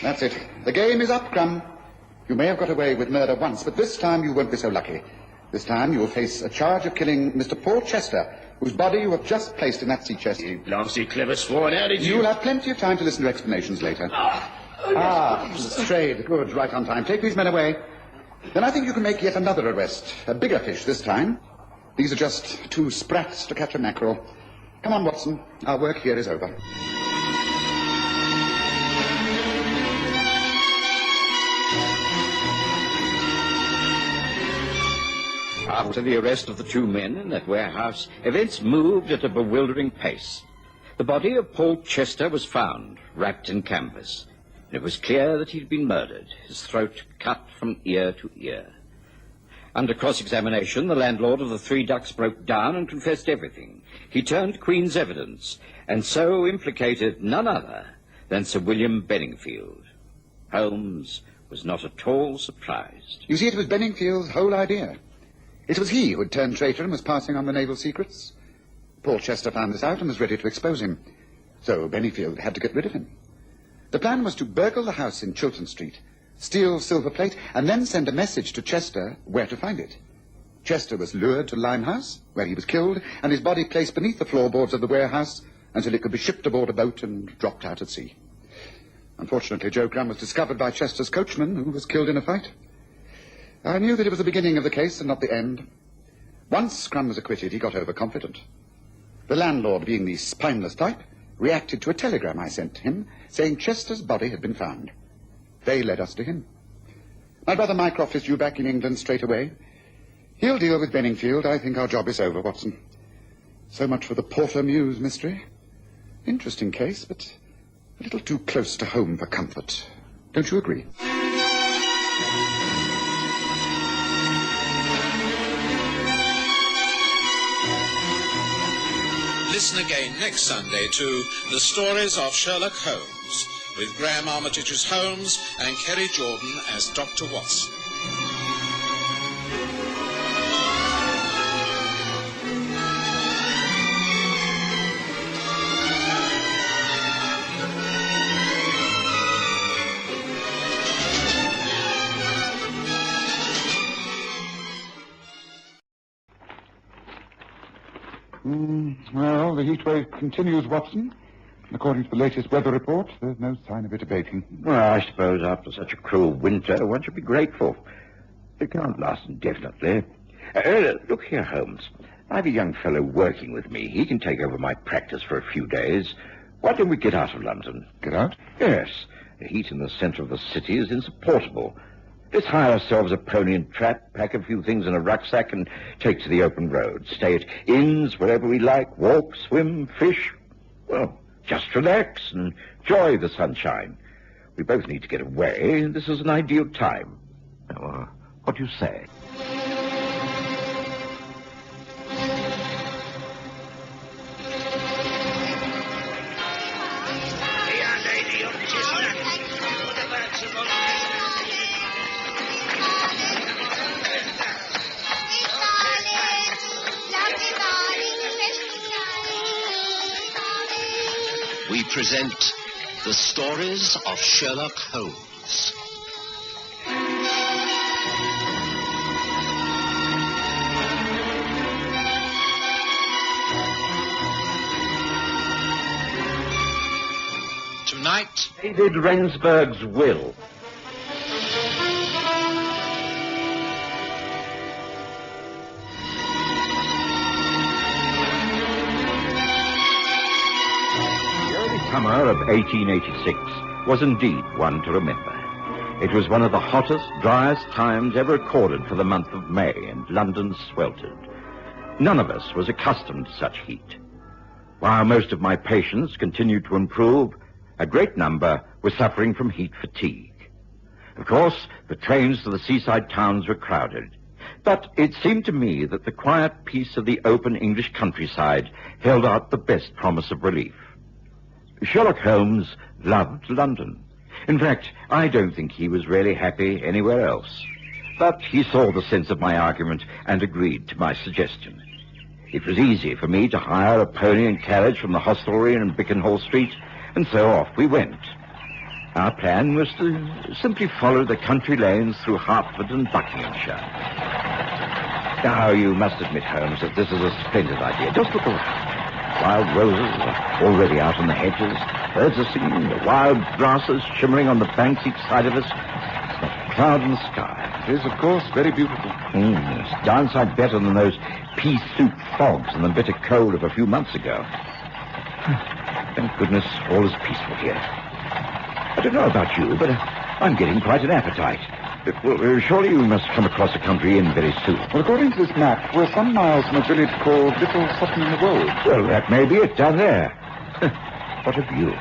That's it. The game is up, Crumb. You may have got away with murder once, but this time you won't be so lucky. This time you will face a charge of killing Mr. Paul Chester, whose body you have just placed in that sea chest. You blasted clever swine, how did you... You'll have plenty of time to listen to explanations later. Strayed. Good, right on time. Take these men away. Then I think you can make yet another arrest. A bigger fish this time. These are just 2 sprats to catch a mackerel. Come on, Watson. Our work here is over. After the arrest of the 2 men in that warehouse, events moved at a bewildering pace. The body of Paul Chester was found, wrapped in canvas. It was clear that he'd been murdered, his throat cut from ear to ear. Under cross-examination, the landlord of the 3 Ducks broke down and confessed everything. He turned Queen's evidence, and so implicated none other than Sir William Benningfield. Holmes was not at all surprised. You see, it was Benningfield's whole idea. It was he who had turned traitor and was passing on the naval secrets. Paul Chester found this out and was ready to expose him. So Benningfield had to get rid of him. The plan was to burgle the house in Chiltern Street, steal silver plate, and then send a message to Chester where to find it. Chester was lured to Limehouse, where he was killed, and his body placed beneath the floorboards of the warehouse until it could be shipped aboard a boat and dropped out at sea. Unfortunately, Joe Crumb was discovered by Chester's coachman, who was killed in a fight. I knew that it was the beginning of the case and not the end. Once Crumb was acquitted, he got overconfident. The landlord, being the spineless type, reacted to a telegram I sent him, saying Chester's body had been found. They led us to him. My brother Mycroft is due back in England straight away. He'll deal with Benningfield. I think our job is over, Watson. So much for the Porter Mews mystery. Interesting case, but a little too close to home for comfort. Don't you agree? Listen again next Sunday to The Stories of Sherlock Holmes, with Graham Armitage as Holmes and Kerry Jordan as Dr. Watson. Well, the heat wave continues, Watson. According to the latest weather report, there's no sign of it abating. Well, I suppose after such a cruel winter, one should be grateful. It can't last indefinitely. Look here, Holmes. I have a young fellow working with me. He can take over my practice for a few days. Why don't we get out of London? Get out? Yes. The heat in the centre of the city is insupportable. Let's hire ourselves a pony and trap, pack a few things in a rucksack, and take to the open road. Stay at inns wherever we like, walk, swim, fish. Well, just relax and enjoy the sunshine. We both need to get away, and this is an ideal time. Now, what do you say? We present The Stories of Sherlock Holmes. Tonight, David Rensburg's will. summer of 1886 was indeed one to remember. It was one of the hottest, driest times ever recorded for the month of May, and London sweltered. None of us was accustomed to such heat. While most of my patients continued to improve, a great number were suffering from heat fatigue. Of course, the trains to the seaside towns were crowded, but it seemed to me that the quiet peace of the open English countryside held out the best promise of relief. Sherlock Holmes loved London. In fact, I don't think he was really happy anywhere else. But he saw the sense of my argument and agreed to my suggestion. It was easy for me to hire a pony and carriage from the hostelry in Bickenhall Street, and so off we went. Our plan was to simply follow the country lanes through Hertford and Buckinghamshire. Now, you must admit, Holmes, that this is a splendid idea. Just look around. Wild roses are already out on the hedges. Birds are singing, the wild grasses shimmering on the banks each side of us. It's not a cloud in the sky. It is, of course, very beautiful. It's downside better than those pea-soup fogs and the bitter cold of a few months ago. Thank goodness all is peaceful here. I don't know about you, but I'm getting quite an appetite. Well, surely you must come across a country inn very soon. Well, according to this map, we're some miles from a village called Little Sutton in the Wold. Well, that may be it down there. What a view.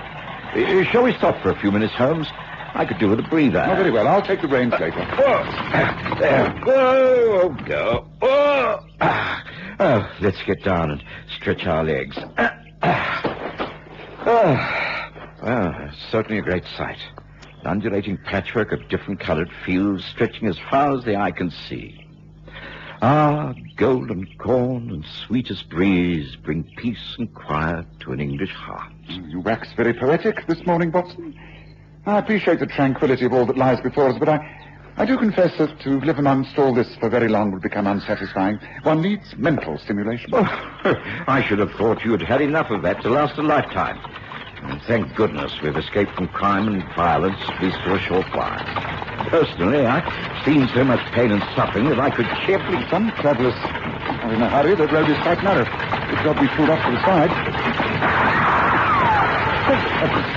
Shall we stop for a few minutes, Holmes? I could do with a breather. Oh, very well. I'll take the reins later. There. Whoa, go. Oh, let's get down and stretch our legs. Well, certainly a great sight. An undulating patchwork of different-colored fields stretching as far as the eye can see. Ah, golden corn and sweetest breeze bring peace and quiet to an English heart. You wax very poetic this morning, Watson. I appreciate the tranquility of all that lies before us, but I do confess that to live amongst all this for very long would become unsatisfying. One needs mental stimulation. Oh, I should have thought you had had enough of that to last a lifetime. And thank goodness we've escaped from crime and violence, at least for a short while. Personally, I've seen so much pain and suffering that I could cheerfully... Some travellers are in a hurry. The road is quite narrow. Good job we pulled off to the side.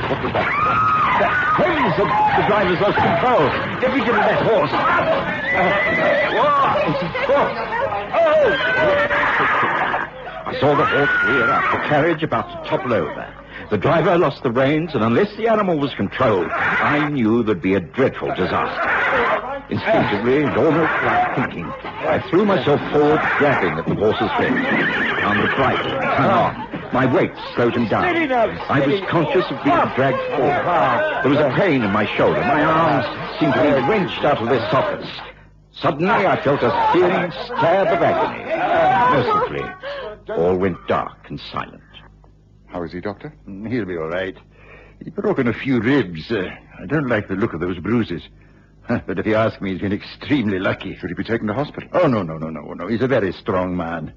What was that? Holmes, the driver's lost control. Get me to that horse. I saw the horse rear up, the carriage about to topple over. The driver lost the reins, and unless the animal was controlled, I knew there'd be a dreadful disaster. Instinctively, and almost without thinking, I threw myself forward, grabbing at the horse's head. Found the bridle and hung on. My weight slowed him down. I was conscious of being dragged forward. There was a pain in my shoulder. My arms seemed to be wrenched out of their sockets. Suddenly, I felt a searing stab of agony. Mercifully, all went dark and silent. How is he, Doctor? He'll be all right. He's broken a few ribs. I don't like the look of those bruises. But if you ask me, he's been extremely lucky. Should he be taken to hospital? Oh, no. He's a very strong man.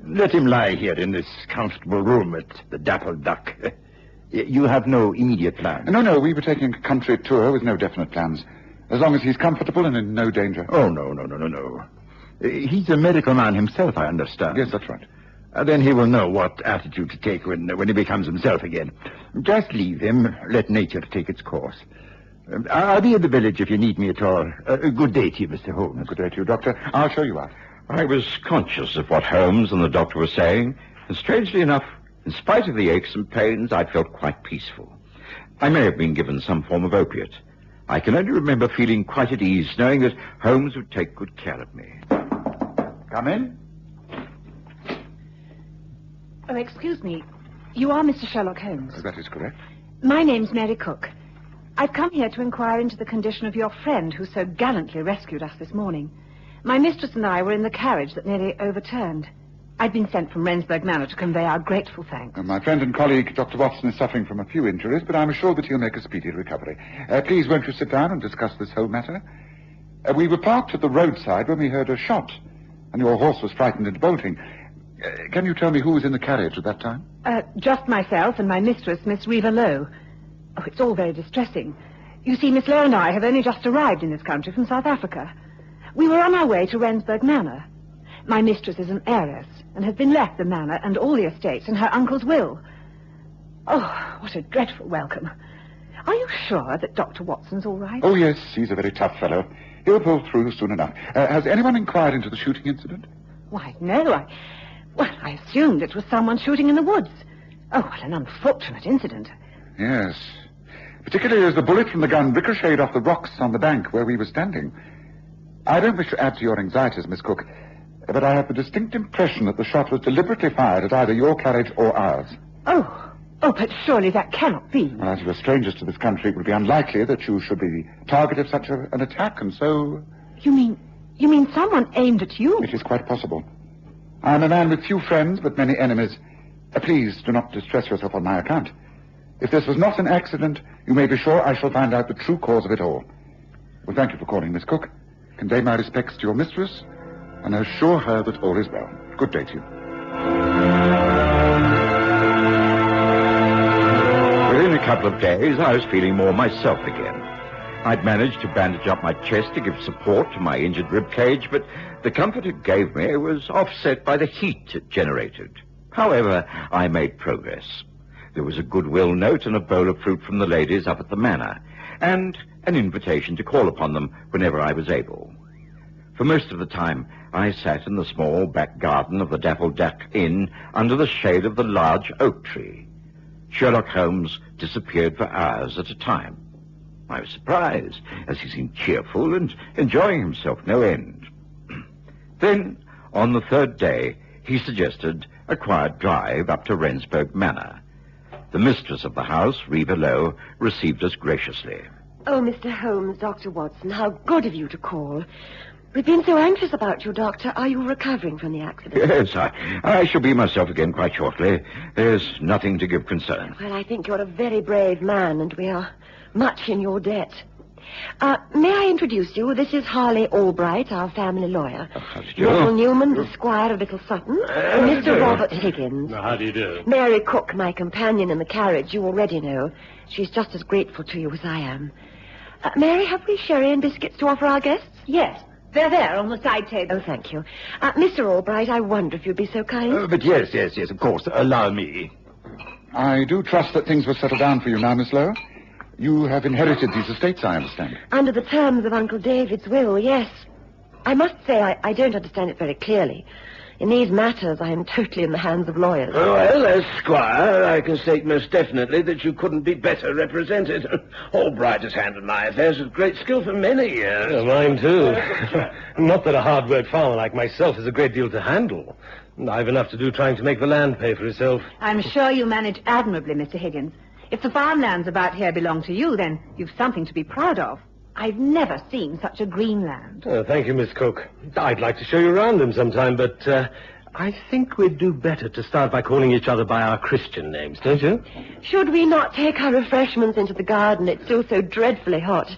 Let him lie here in this comfortable room at the Dappled Duck. You have no immediate plans? No. We were taking a country tour with no definite plans. As long as he's comfortable and in no danger. Oh, no. He's a medical man himself, I understand. Yes, that's right. Then he will know what attitude to take when he becomes himself again. Just leave him. Let nature take its course. I'll be in the village if you need me at all. Good day to you, Mr. Holmes. Good day to you, Doctor. I'll show you out. I was conscious of what Holmes and the doctor were saying, and strangely enough, in spite of the aches and pains, I felt quite peaceful. I may have been given some form of opiate. I can only remember feeling quite at ease, knowing that Holmes would take good care of me. Come in. Oh, excuse me. You are Mr. Sherlock Holmes? That is correct. My name's Mary Cook. I've come here to inquire into the condition of your friend who so gallantly rescued us this morning. My mistress and I were in the carriage that nearly overturned. I've been sent from Rensburg Manor to convey our grateful thanks. My friend and colleague, Dr. Watson, is suffering from a few injuries, but I'm assured that he'll make a speedy recovery. Please, won't you sit down and discuss this whole matter? We were parked at the roadside when we heard a shot, and your horse was frightened into bolting. Can you tell me who was in the carriage at that time? Just myself and my mistress, Miss Reva Lowe. Oh, it's all very distressing. You see, Miss Lowe and I have only just arrived in this country from South Africa. We were on our way to Rensburg Manor. My mistress is an heiress and has been left the manor and all the estates in her uncle's will. Oh, what a dreadful welcome. Are you sure that Dr. Watson's all right? Oh, yes, he's a very tough fellow. He'll pull through soon enough. Has anyone inquired into the shooting incident? Why, no. I assumed it was someone shooting in the woods. Oh, what an unfortunate incident. Yes. Particularly as the bullet from the gun ricocheted off the rocks on the bank where we were standing. I don't wish to add to your anxieties, Miss Cook, but I have the distinct impression that the shot was deliberately fired at either your carriage or ours. Oh, but surely that cannot be. Well, as you are strangers to this country, it would be unlikely that you should be the target of such an attack, and so... You mean someone aimed at you? It is quite possible. I am a man with few friends, but many enemies. Please do not distress yourself on my account. If this was not an accident, you may be sure I shall find out the true cause of it all. Well, thank you for calling, Miss Cook. Convey my respects to your mistress, and assure her that all is well. Good day to you. Within a couple of days, I was feeling more myself again. I'd managed to bandage up my chest to give support to my injured rib cage, but the comfort it gave me was offset by the heat it generated. However, I made progress. There was a goodwill note and a bowl of fruit from the ladies up at the manor, and an invitation to call upon them whenever I was able. For most of the time, I sat in the small back garden of the Dappled Duck Inn under the shade of the large oak tree. Sherlock Holmes disappeared for hours at a time. I was surprised, as he seemed cheerful and enjoying himself no end. Then, on the third day, he suggested a quiet drive up to Rensburg Manor. The mistress of the house, Reva Lowe, received us graciously. Oh, Mr. Holmes, Dr. Watson, how good of you to call. We've been so anxious about you, Doctor. Are you recovering from the accident? Yes, I shall be myself again quite shortly. There's nothing to give concern. Well, I think you're a very brave man, and we are much in your debt. May I introduce you? This is Harley Albright, our family lawyer. How do you do? Neville Newman, the Squire of Little Sutton. And Mr. Robert Higgins. How do you do? Mary Cook, my companion in the carriage, you already know. She's just as grateful to you as I am. Mary, have we sherry and biscuits to offer our guests? Yes. They're there on the side table. Oh, thank you. Mr. Albright, I wonder if you'd be so kind. But yes, of course. Allow me. I do trust that things will settle down for you now, Miss Lowe. You have inherited these estates, I understand. Under the terms of Uncle David's will, yes. I must say I don't understand it very clearly. In these matters, I am totally in the hands of lawyers. Well, as Squire, I can state most definitely that you couldn't be better represented. Albright has handled my affairs with great skill for many years. Yeah, mine, too. Not that a hard-worked farmer like myself has a great deal to handle. I've enough to do trying to make the land pay for itself. I'm sure you manage admirably, Mr. Higgins. If the farmlands about here belong to you, then you've something to be proud of. I've never seen such a green land. Oh, thank you, Miss Cook. I'd like to show you around them sometime, but I think we'd do better to start by calling each other by our Christian names, don't you? Should we not take our refreshments into the garden? It's still so dreadfully hot.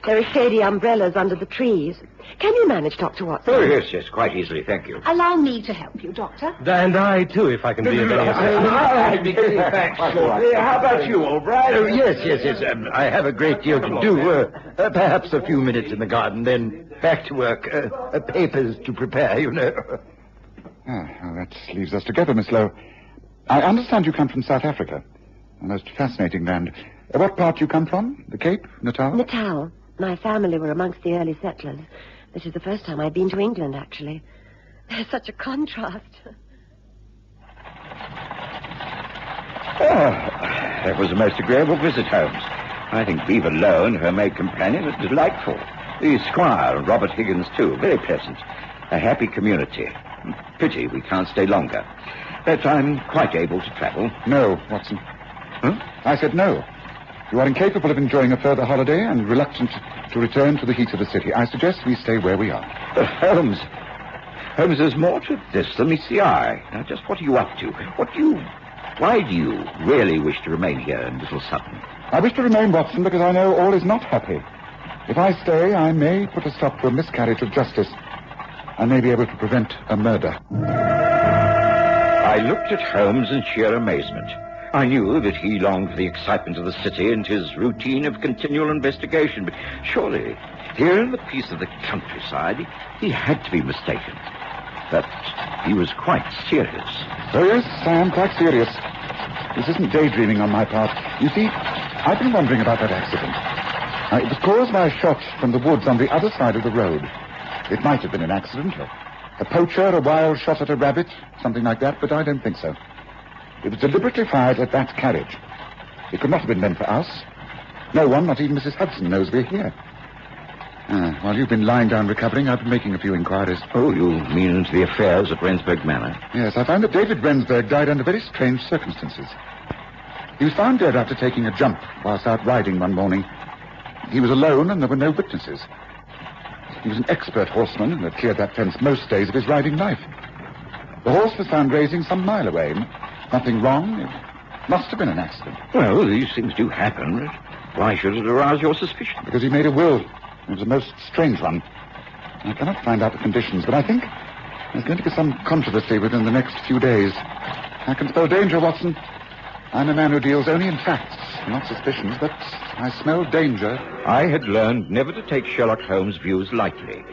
There are shady umbrellas under the trees. Can you manage, Dr. Watson? Oh, yes, quite easily, thank you. Allow me to help you, Doctor. And I, too, if I can be of any assistance. I'll be getting back shortly. How about you, Albright? Oh, yes. I have a great deal to do. Perhaps a few minutes in the garden, then back to work. Papers to prepare, you know. Well, that leaves us together, Miss Lowe. I understand you come from South Africa. A most fascinating land. What part do you come from? The Cape? Natal? Natal. My family were amongst the early settlers. This is the first time I've been to England, actually. There's such a contrast. That was a most agreeable visit, Holmes. I think Beaver Lowe and her maid companion are delightful. The Squire and Robert Higgins, too, very pleasant. A happy community. Pity we can't stay longer. But I'm quite able to travel. No, Watson. Huh? I said no. You are incapable of enjoying a further holiday and reluctant to return to the heat of the city. I suggest we stay where we are. But Holmes, there's more to this than meets the eye. Now, just what are you up to? Why do you really wish to remain here in Little Sutton? I wish to remain, Watson, because I know all is not happy. If I stay, I may put a stop to a miscarriage of justice. I may be able to prevent a murder. I looked at Holmes in sheer amazement. I knew that he longed for the excitement of the city and his routine of continual investigation, but surely, here in the peace of the countryside, he had to be mistaken. But he was quite serious. Oh, yes, I am quite serious. This isn't daydreaming on my part. You see, I've been wondering about that accident. It was caused by a shot from the woods on the other side of the road. It might have been an accident. A poacher, a wild shot at a rabbit, something like that, but I don't think so. It was deliberately fired at that carriage. It could not have been meant for us. No one, not even Mrs. Hudson, knows we're here. While you've been lying down recovering, I've been making a few inquiries. Oh, you mean into the affairs at Rensburg Manor? Yes, I found that David Rensburg died under very strange circumstances. He was found dead after taking a jump whilst out riding one morning. He was alone and there were no witnesses. He was an expert horseman and had cleared that fence most days of his riding life. The horse was found grazing some mile away. Nothing wrong. It must have been an accident. Well, these things do happen. Why should it arouse your suspicion? Because he made a will. It was a most strange one. I cannot find out the conditions, but I think there's going to be some controversy within the next few days. I can spell danger, Watson. I'm a man who deals only in facts, not suspicions, but I smell danger. I had learned never to take Sherlock Holmes' views lightly.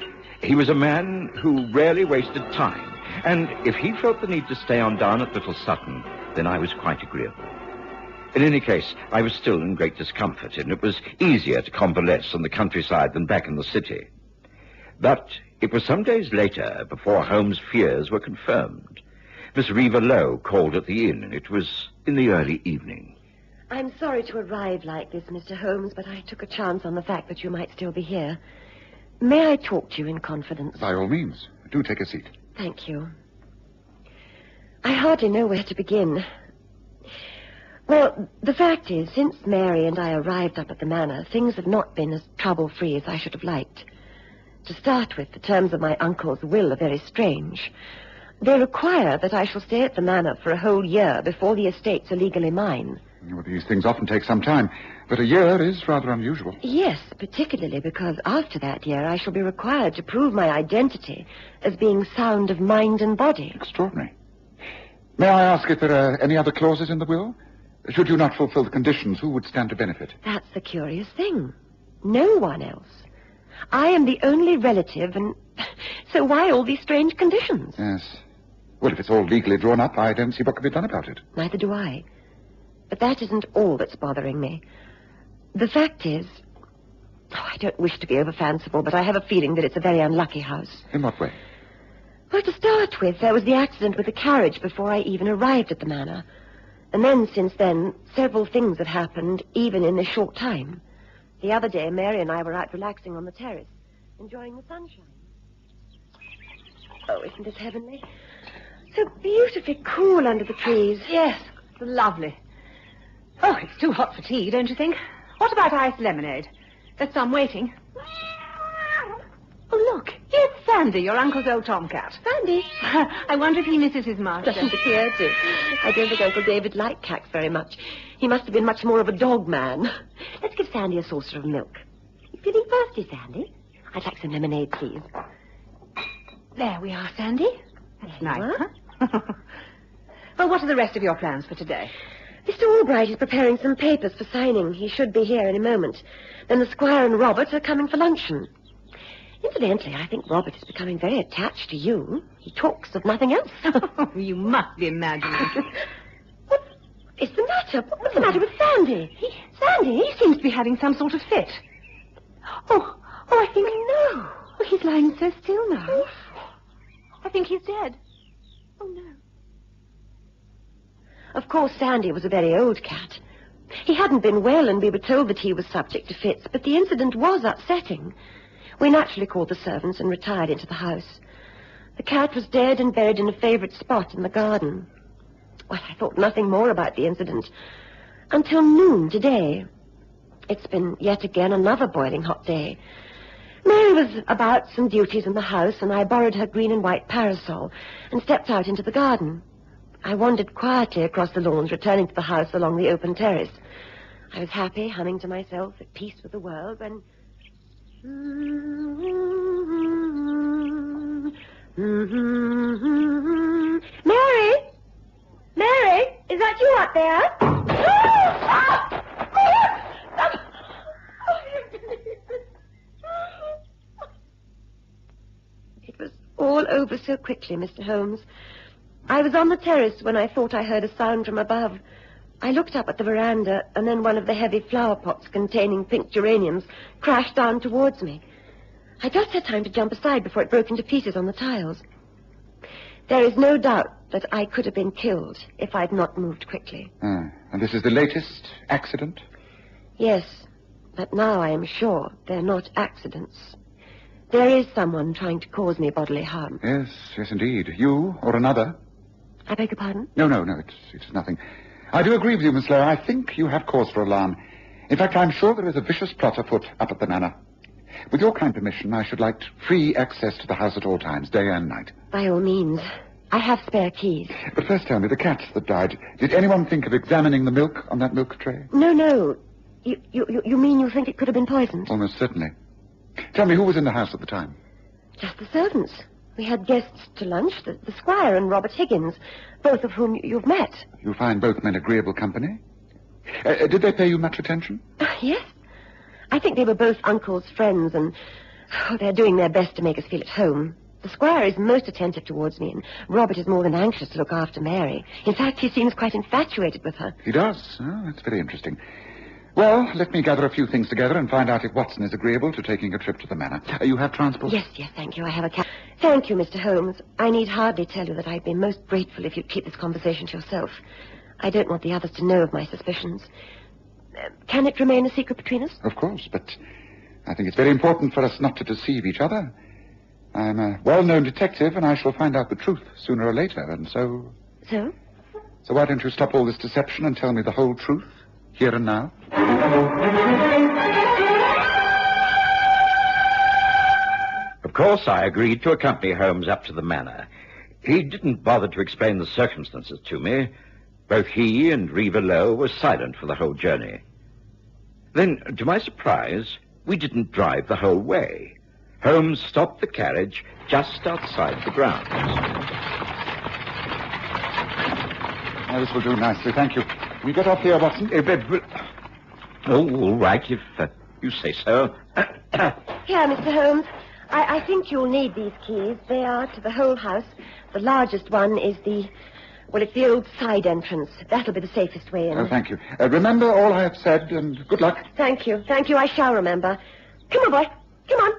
He was a man who rarely wasted time, and if he felt the need to stay on down at Little Sutton, then I was quite agreeable. In any case, I was still in great discomfort, and it was easier to convalesce on the countryside than back in the city. But it was some days later before Holmes' fears were confirmed. Miss Reva Lowe called at the inn, and it was in the early evening. I'm sorry to arrive like this, Mr. Holmes, but I took a chance on the fact that you might still be here. May I talk to you in confidence? By all means. Do take a seat. Thank you. I hardly know where to begin. Well, the fact is, since Mary and I arrived up at the manor, things have not been as trouble-free as I should have liked. To start with, the terms of my uncle's will are very strange. They require that I shall stay at the manor for a whole year before the estates are legally mine. Well, these things often take some time, but a year is rather unusual. Yes, particularly because after that year I shall be required to prove my identity as being sound of mind and body. Extraordinary. May I ask if there are any other clauses in the will? Should you not fulfill the conditions, who would stand to benefit? That's the curious thing. No one else. I am the only relative, and so why all these strange conditions? Yes. Well, if it's all legally drawn up, I don't see what can be done about it. Neither do I. But that isn't all that's bothering me. The fact is... I don't wish to be over-fanciful, but I have a feeling that it's a very unlucky house. In what way? Well, to start with, there was the accident with the carriage before I even arrived at the manor. And then, since then, several things have happened, even in this short time. The other day, Mary and I were out relaxing on the terrace, enjoying the sunshine. Oh, isn't this heavenly? So beautifully cool under the trees. Yes, lovely. Oh, it's too hot for tea, don't you think? What about iced lemonade? There's some waiting. Oh, look, it's Sandy, your uncle's old tomcat. Sandy? I wonder if he misses his master. Doesn't appear to. I don't think Uncle David liked cats very much. He must have been much more of a dog man. Let's give Sandy a saucer of milk. You feeling thirsty, Sandy? I'd like some lemonade, please. There we are, Sandy. That's nice, huh? Well, what are the rest of your plans for today? Mr. Albright is preparing some papers for signing. He should be here in a moment. Then the Squire and Robert are coming for luncheon. Incidentally, I think Robert is becoming very attached to you. He talks of nothing else. You must be imagining. What is the matter? What's the matter with Sandy? Sandy? He seems to be having some sort of fit. Oh, I think... No. Oh, he's lying so still now. I think he's dead. Oh, no. Of course, Sandy was a very old cat. He hadn't been well, and we were told that he was subject to fits, but the incident was upsetting. We naturally called the servants and retired into the house. The cat was dead and buried in a favorite spot in the garden. Well, I thought nothing more about the incident until noon today. It's been yet again another boiling hot day. Mary was about some duties in the house, and I borrowed her green and white parasol and stepped out into the garden. I wandered quietly across the lawns, returning to the house along the open terrace. I was happy, humming to myself, at peace with the world, when... Mary? Mary? Is that you up there? It was all over so quickly, Mr. Holmes. I was on the terrace when I thought I heard a sound from above. I looked up at the veranda, and then one of the heavy flower pots containing pink geraniums crashed down towards me. I just had time to jump aside before it broke into pieces on the tiles. There is no doubt that I could have been killed if I'd not moved quickly. And this is the latest accident? Yes, but now I am sure they're not accidents. There is someone trying to cause me bodily harm. Yes, indeed. You or another? I beg your pardon? No, it's nothing. I do agree with you, Miss Lowe. I think you have cause for alarm. In fact, I'm sure there is a vicious plot afoot up at the manor. With your kind permission, I should like free access to the house at all times, day and night. By all means. I have spare keys. But first tell me, the cat that died, did anyone think of examining the milk on that milk tray? No. You mean you think it could have been poisoned? Almost certainly. Tell me, who was in the house at the time? Just the servants. We had guests to lunch, the squire and Robert Higgins, both of whom you've met. You find both men agreeable company? Did they pay you much attention? Yes. I think they were both Uncle's friends, and they're doing their best to make us feel at home. The squire is most attentive towards me, and Robert is more than anxious to look after Mary. In fact, he seems quite infatuated with her. He does? Oh, that's very interesting. Well, let me gather a few things together and find out if Watson is agreeable to taking a trip to the manor. You have transport? Yes, thank you. I have a cab. Thank you, Mr. Holmes. I need hardly tell you that I'd be most grateful if you'd keep this conversation to yourself. I don't want the others to know of my suspicions. Can it remain a secret between us? Of course, but I think it's very important for us not to deceive each other. I'm a well-known detective, and I shall find out the truth sooner or later, and so... So? So why don't you stop all this deception and tell me the whole truth, here and now? Of course, I agreed to accompany Holmes up to the manor. He didn't bother to explain the circumstances to me. Both he and Reva Lowe were silent for the whole journey. Then, to my surprise, we didn't drive the whole way. Holmes stopped the carriage just outside the grounds. Now, this will do nicely, thank you. We get off here, Watson? All right, if you say so. Here, Mr. Holmes. I think you'll need these keys. They are to the whole house. The largest one is it's the old side entrance. That'll be the safest way in. Oh, thank you. Remember all I have said, and good luck. Thank you. I shall remember. Come on, boy. Come on.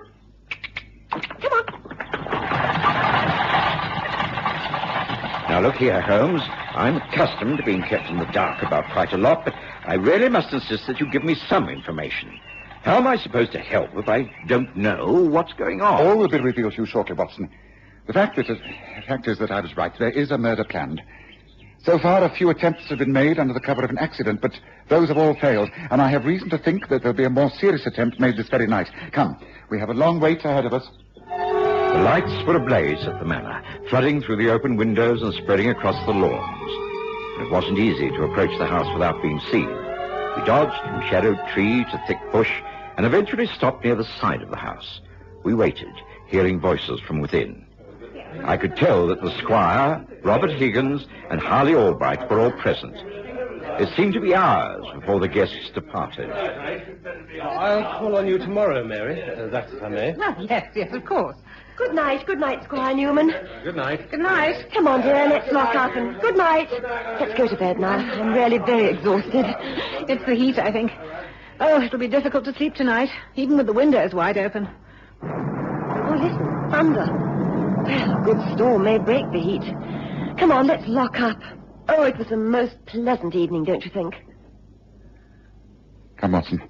Now, look here, Holmes. I'm accustomed to being kept in the dark about quite a lot, but I really must insist that you give me some information. How am I supposed to help if I don't know what's going on? All will be revealed to you shortly, Watson. The fact is that I was right. There is a murder planned. So far, a few attempts have been made under the cover of an accident, but those have all failed, and I have reason to think that there'll be a more serious attempt made this very night. Come, we have a long wait ahead of us. The lights were ablaze at the manor, flooding through the open windows and spreading across the lawns. It wasn't easy to approach the house without being seen. We dodged from shadowed tree to thick bush, and eventually stopped near the side of the house. We waited, hearing voices from within. I could tell that the squire, Robert Higgins, and Harley Albright were all present. It seemed to be hours before the guests departed. I'll call on you tomorrow, Mary. That, if I may. Well, yes, of course. Good night, Squire Newman. Good night. Good night. Come on, dear, let's lock up and good night. Let's go to bed now. I'm really very exhausted. It's the heat, I think. Oh, it'll be difficult to sleep tonight, even with the windows wide open. Oh, listen, thunder. Well, a good storm may break the heat. Come on, let's lock up. Oh, it was a most pleasant evening, don't you think? Come, Watson.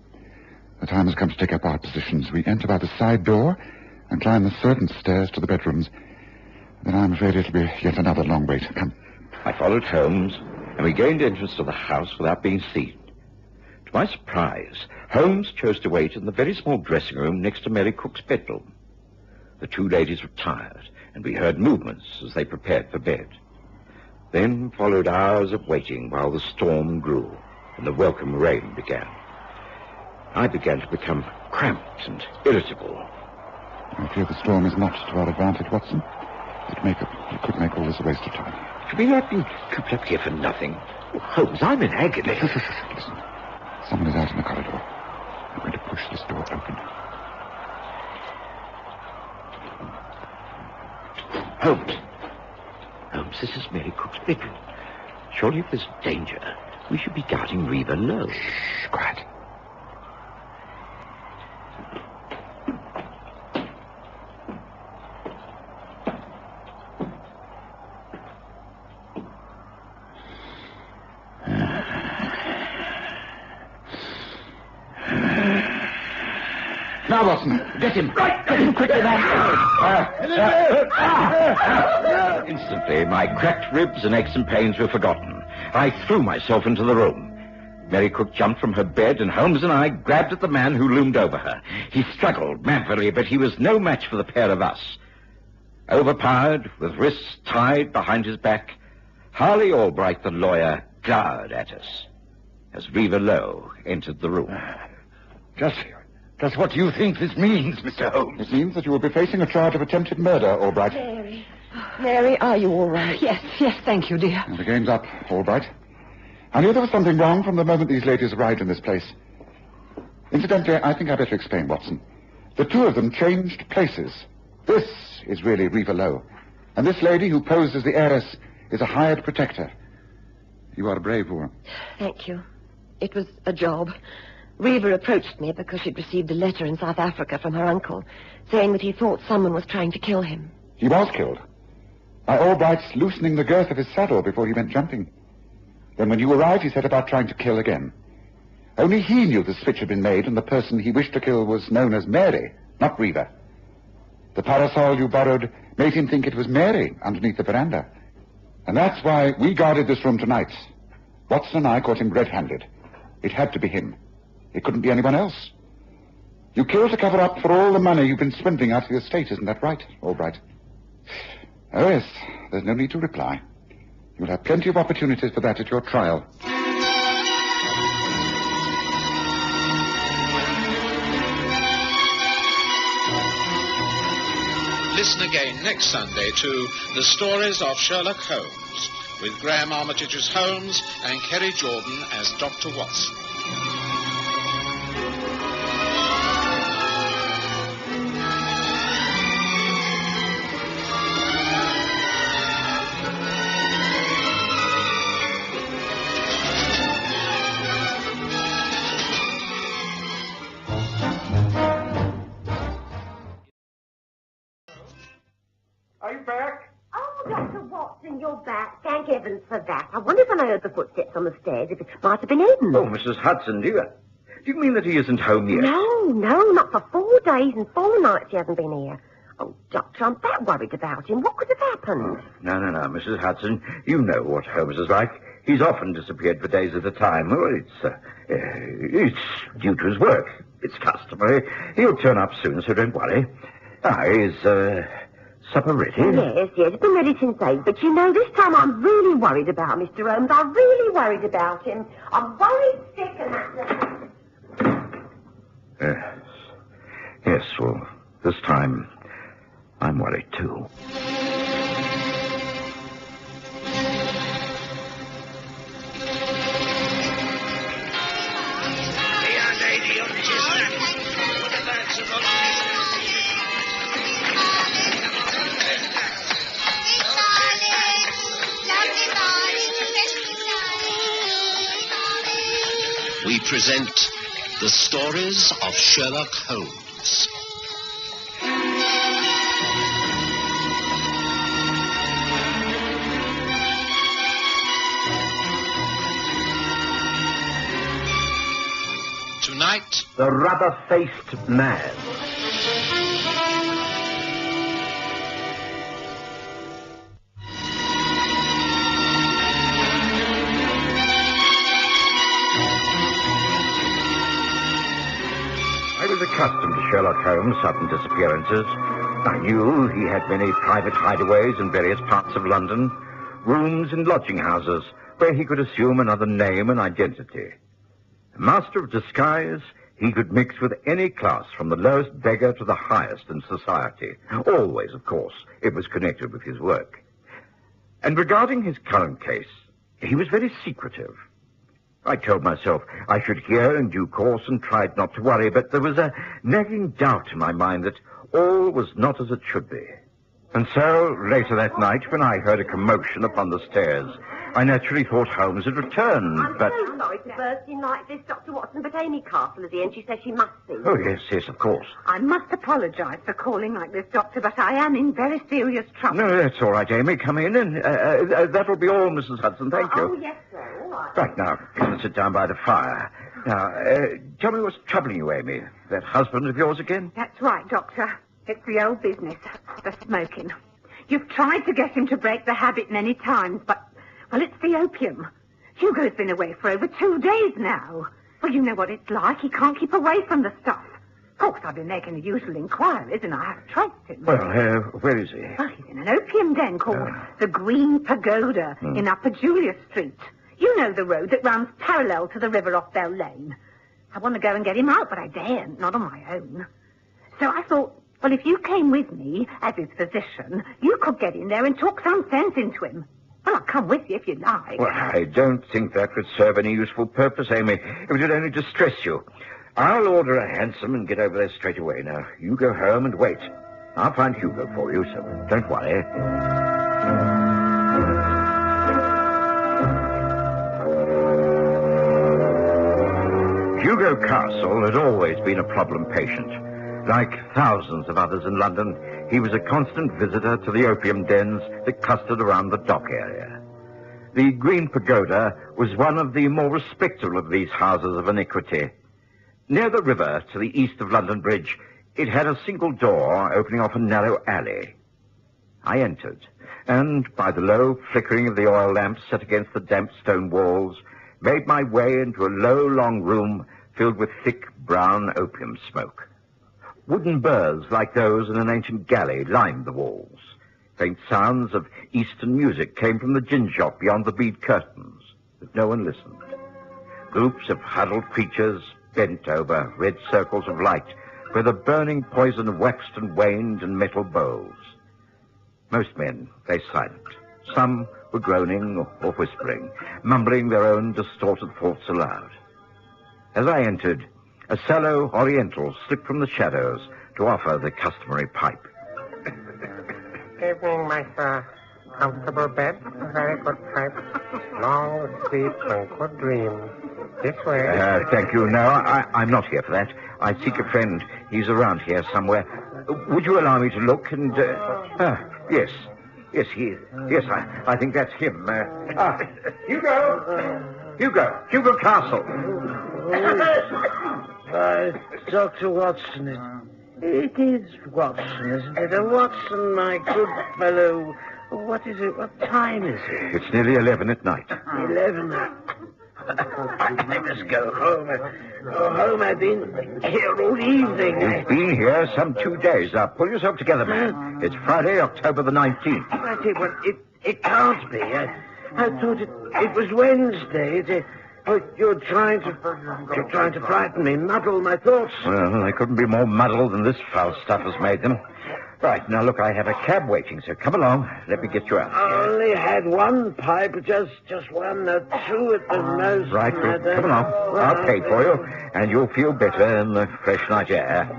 The time has come to take up our positions. We enter by the side door and climb the servants' stairs to the bedrooms. Then I'm afraid it'll be yet another long wait. Come. I followed Holmes, and we gained entrance to the house without being seen. To my surprise, Holmes chose to wait in the very small dressing room next to Mary Cook's bedroom. The two ladies retired, and we heard movements as they prepared for bed. Then followed hours of waiting while the storm grew and the welcome rain began. I began to become cramped and irritable. I fear the storm is not to our advantage, Watson. It could make all this a waste of time. Have we not been cooped up here for nothing? Oh, Holmes, I'm in agony. Listen. Someone is out in the corridor. I'm going to push this door open. Holmes, this is Mary Cook's bedroom. Surely if there's danger, We should be guarding Reva Lowe. Shh, quiet. Now, Watson, get him. Right, get him quickly, man. Instantly, my cracked ribs and aches and pains were forgotten. I threw myself into the room. Mary Cook jumped from her bed, and Holmes and I grabbed at the man who loomed over her. He struggled manfully, but he was no match for the pair of us. Overpowered, with wrists tied behind his back, Harley Albright, the lawyer, glowered at us as Reva Lowe entered the room. Just what do you think this means, Mr. Holmes? It means that you will be facing a charge of attempted murder, Albright. Mary. Mary, are you all right? Yes, thank you, dear. And the game's up, Albright. I knew there was something wrong from the moment these ladies arrived in this place. Incidentally, I think I better explain, Watson. The two of them changed places. This is really Reva Lowe. And this lady who posed as the heiress is a hired protector. You are a brave woman. Thank you. It was a job. Reva approached me because she'd received a letter in South Africa from her uncle saying that he thought someone was trying to kill him. He was killed by Albright's loosening the girth of his saddle before he went jumping. Then when you arrived, he set about trying to kill again. Only he knew the switch had been made, and the person he wished to kill was known as Mary, not Reva. The parasol you borrowed made him think it was Mary underneath the veranda. And that's why we guarded this room tonight. Watson and I caught him red-handed. It had to be him. It couldn't be anyone else. You killed to cover up for all the money you've been swindling out of your estate, isn't that right, Albright? Oh, yes. There's no need to reply. You'll have plenty of opportunities for that at your trial. Listen again next Sunday to The Stories of Sherlock Holmes, with Graham Armitage as Holmes and Kerry Jordan as Dr. Watson. Are you back? Oh, Dr. Watson, you're back. Thank heavens for that. I wonder if when I heard the footsteps on the stairs, if it might have been Eden. Oh, Mrs. Hudson, do you mean that he isn't home yet? No, not for 4 days and 4 nights he hasn't been here. Oh, Doctor, I'm that worried about him. What could have happened? No, Mrs. Hudson. You know what Holmes is like. He's often disappeared for days at a time. Well, it's due to his work. It's customary. He'll turn up soon, so don't worry. Is supper ready? Yes, it's been ready since 8. But you know, this time I'm really worried about Mr. Holmes. I'm really worried about him. I'm worried sick and that. Yes, well, this time I'm worried too. We present The Stories of Sherlock Holmes. Tonight, The Rubber-Faced Man. I was accustomed to Sherlock Holmes' sudden disappearances. I knew he had many private hideaways in various parts of London, rooms in lodging houses where he could assume another name and identity. Master of disguise, he could mix with any class, from the lowest beggar to the highest in society. Always, of course, it was connected with his work. And regarding his current case, he was very secretive. I told myself I should hear in due course and tried not to worry, but there was a nagging doubt in my mind that all was not as it should be. And so, later that night, when I heard a commotion upon the stairs, I naturally thought Holmes had returned, but... I'm so sorry to burst in like this, Dr. Watson, but Amy Castle is here and she says she must see you. Oh, yes, of course. I must apologise for calling like this, Doctor, but I am in very serious trouble. No, that's all right, Amy. Come in, and that'll be all, Mrs. Hudson. Thank you. Oh, yes, sir. All right. Right, now, come and sit down by the fire. Now, tell me what's troubling you, Amy. That husband of yours again? That's right, Doctor. It's the old business, the smoking. You've tried to get him to break the habit many times, but, well, it's the opium. Hugo's been away for over 2 days now. Well, you know what it's like. He can't keep away from the stuff. Of course, I've been making the usual inquiries, and I have traced him. Well, where is he? Well, he's in an opium den called the Green Pagoda in Upper Julius Street. You know the road that runs parallel to the river off Bell Lane. I want to go and get him out, but I daren't, not on my own. So I thought, well, if you came with me as his physician, you could get in there and talk some sense into him. Well, I'll come with you if you like. Well, I don't think that would serve any useful purpose, Amy. It would only distress you. I'll order a hansom and get over there straight away. Now, you go home and wait. I'll find Hugo for you, so don't worry. Hugo Castle had always been a problem patient. Like thousands of others in London, he was a constant visitor to the opium dens that clustered around the dock area. The Green Pagoda was one of the more respectable of these houses of iniquity. Near the river to the east of London Bridge, it had a single door opening off a narrow alley. I entered, and by the low flickering of the oil lamps set against the damp stone walls, made my way into a low, long room filled with thick, brown opium smoke. Wooden berths like those in an ancient galley lined the walls. Faint sounds of Eastern music came from the gin shop beyond the bead curtains, but no one listened. Groups of huddled creatures bent over red circles of light where the burning poison waxed and waned in metal bowls. Most men lay silent. Some were groaning or whispering, mumbling their own distorted thoughts aloud. As I entered, a sallow Oriental slipped from the shadows to offer the customary pipe. Evening, my sir. Comfortable bed, very good pipe. Long sleep and good dreams. This way. Thank you. No, I'm not here for that. I seek a friend. He's around here somewhere. Would you allow me to look and... Yes. Yes, Yes, I think that's him. Hugo Castle. Dr. Watson, it is Watson, isn't it? Watson, my good fellow. What is it? What time is it? It's nearly 11 at night. 11? I must go home. Go home. I've been here all evening. You've been here some 2 days. Now, pull yourself together, man. It's Friday, October the 19th. Well, it can't be. I thought it was Wednesday. You're trying to frighten me, muddle my thoughts. Well, they couldn't be more muddled than this foul stuff has made them. Right, now look, I have a cab waiting, so come along. Let me get you out. I only had one pipe, just one or two at the most. Right, well, come along. I'll pay for you, and you'll feel better in the fresh night air.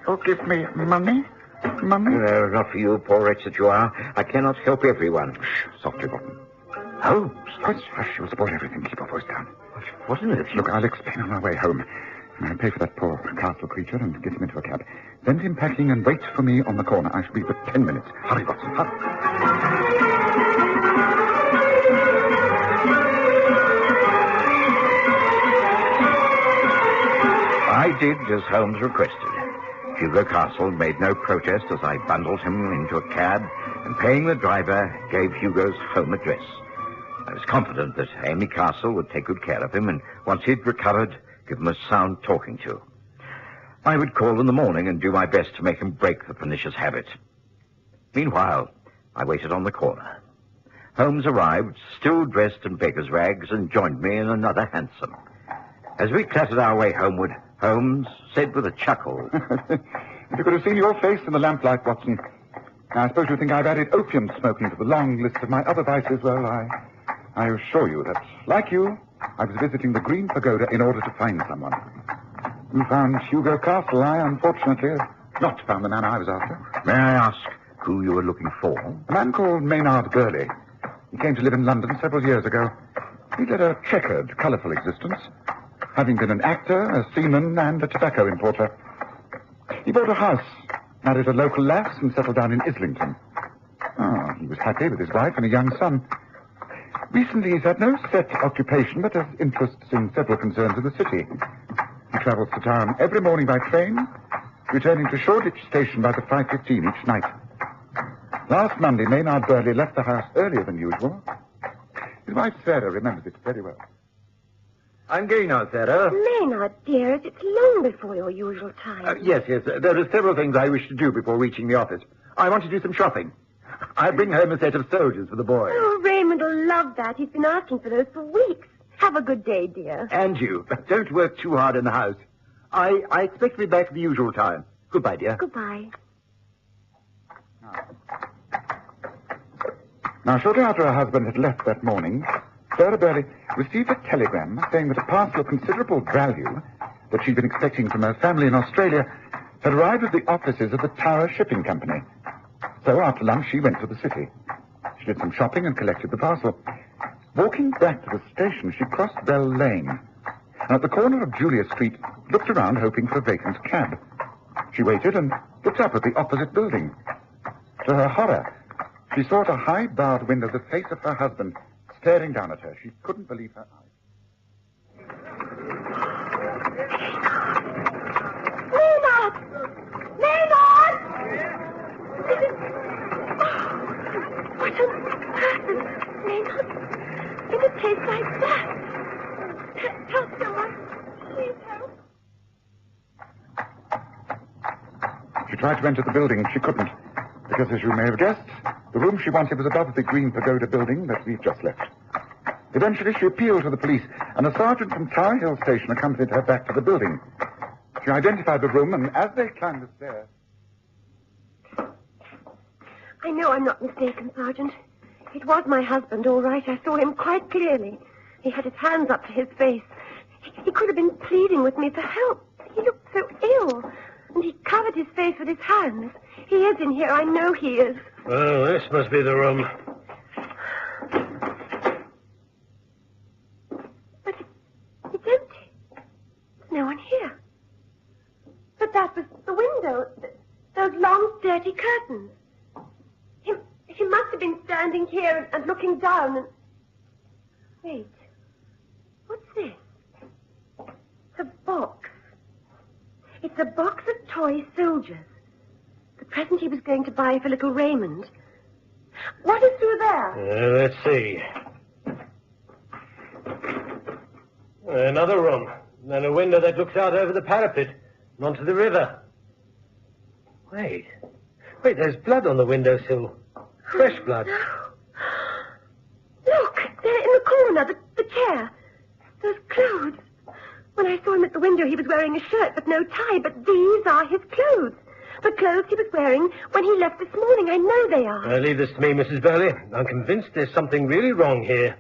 Oh, give me money? Money? No, not for you, poor wretch that you are. I cannot help everyone. Shh, softly, Watson. Oh, hush, you'll spoil everything. Keep your voice down. What is it? Look, I'll explain on my way home. I'll pay for that poor castle creature and get him into a cab. Send him packing and wait for me on the corner. I shall be for 10 minutes. Hurry, Watson, hurry. I did as Holmes requested. Hugo Castle made no protest as I bundled him into a cab and, paying the driver, gave Hugo's home address. I was confident that Amy Castle would take good care of him, and once he'd recovered, give him a sound talking to. I would call in the morning and do my best to make him break the pernicious habit. Meanwhile, I waited on the corner. Holmes arrived, still dressed in beggar's rags, and joined me in another hansom. As we clattered our way homeward, Holmes said with a chuckle, If you could have seen your face in the lamplight, Watson. Now, I suppose you think I've added opium smoking to the long list of my other vices. Well, I assure you that, like you, I was visiting the Green Pagoda in order to find someone. You found Hugo Castle. I, unfortunately, have not found the man I was after. May I ask who you were looking for? A man called Maynard Burley. He came to live in London several years ago. He led a checkered, colourful existence, having been an actor, a seaman, and a tobacco importer. He bought a house, married a local lass, and settled down in Islington. He was happy with his wife and a young son. Recently, he's had no set occupation, but has interests in several concerns of the city. He travels to town every morning by train, returning to Shoreditch Station by the 5:15 each night. Last Monday, Maynard Burley left the house earlier than usual. His wife, Sarah, remembers it very well. I'm going now, Sarah. Maynard, dearest, it's long before your usual time. Yes. There are several things I wish to do before reaching the office. I want to do some shopping. I'll bring home a set of soldiers for the boy. Oh, Raymond will love that. He's been asking for those for weeks. Have a good day, dear. And you. Don't work too hard in the house. I expect to be back at the usual time. Goodbye, dear. Goodbye. Now, shortly after her husband had left that morning, Sarah Burley received a telegram saying that a parcel of considerable value that she'd been expecting from her family in Australia had arrived at the offices of the Tower Shipping Company. So after lunch, she went to the city. She did some shopping and collected the parcel. Walking back to the station, she crossed Bell Lane, and at the corner of Julia Street, looked around hoping for a vacant cab. She waited and looked up at the opposite building. To her horror, she saw at a high barred window the face of her husband staring down at her. She couldn't believe her eyes. Maynard! Maynard! What on earth, Maynard? In a place like that? Help someone. Please help. She tried to enter the building. She couldn't, because, as you may have guessed, the room she wanted was above the Green Pagoda building that we've just left. Eventually, she appealed to the police, and a sergeant from Tower Hill Station accompanied her back to the building. She identified the room, and as they climbed the stairs... I know I'm not mistaken, Sergeant. It was my husband, all right. I saw him quite clearly. He had his hands up to his face. He could have been pleading with me for help. He looked so ill, and he covered his face with his hands. He is in here. I know he is. Oh, this must be the room. But it's empty. There's no one here. But that was the window. Those long, dirty curtains. He must have been standing here and looking down and... Wait. What's this? It's a box. It's a box of toy soldiers. The present he was going to buy for little Raymond. What is through there? Let's see. Another room. Then a window that looks out over the parapet and onto the river. Wait, there's blood on the windowsill. Fresh blood. Look, there in the corner, the chair. Those clothes. When I saw him at the window, he was wearing a shirt but no tie, but these are his clothes. The clothes he was wearing when he left this morning. I know they are. Leave this to me, Mrs. Burley. I'm convinced there's something really wrong here.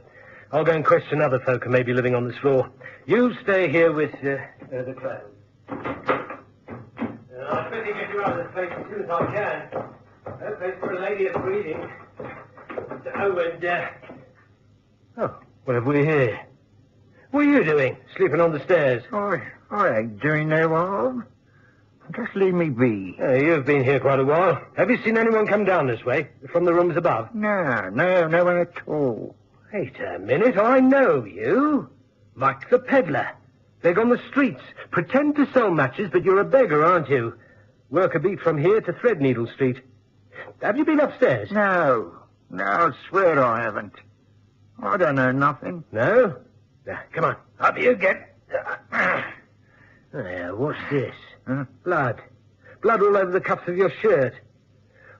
I'll go and question other folk who may be living on this floor. You stay here with the clothes. I'd better get you out of this place as soon as I can. No place for a lady of breeding. What have we here? What are you doing, sleeping on the stairs? I ain't doing no harm. Just leave me be. You've been here quite a while. Have you seen anyone come down this way, from the rooms above? No one at all. Wait a minute, I know you. Mike the peddler. Beg on the streets. Pretend to sell matches, but you're a beggar, aren't you? Work a beat from here to Threadneedle Street. Have you been upstairs? No, I swear I haven't. I don't know nothing. No? Come on, up you get. What's this? Huh? Blood. Blood all over the cuffs of your shirt.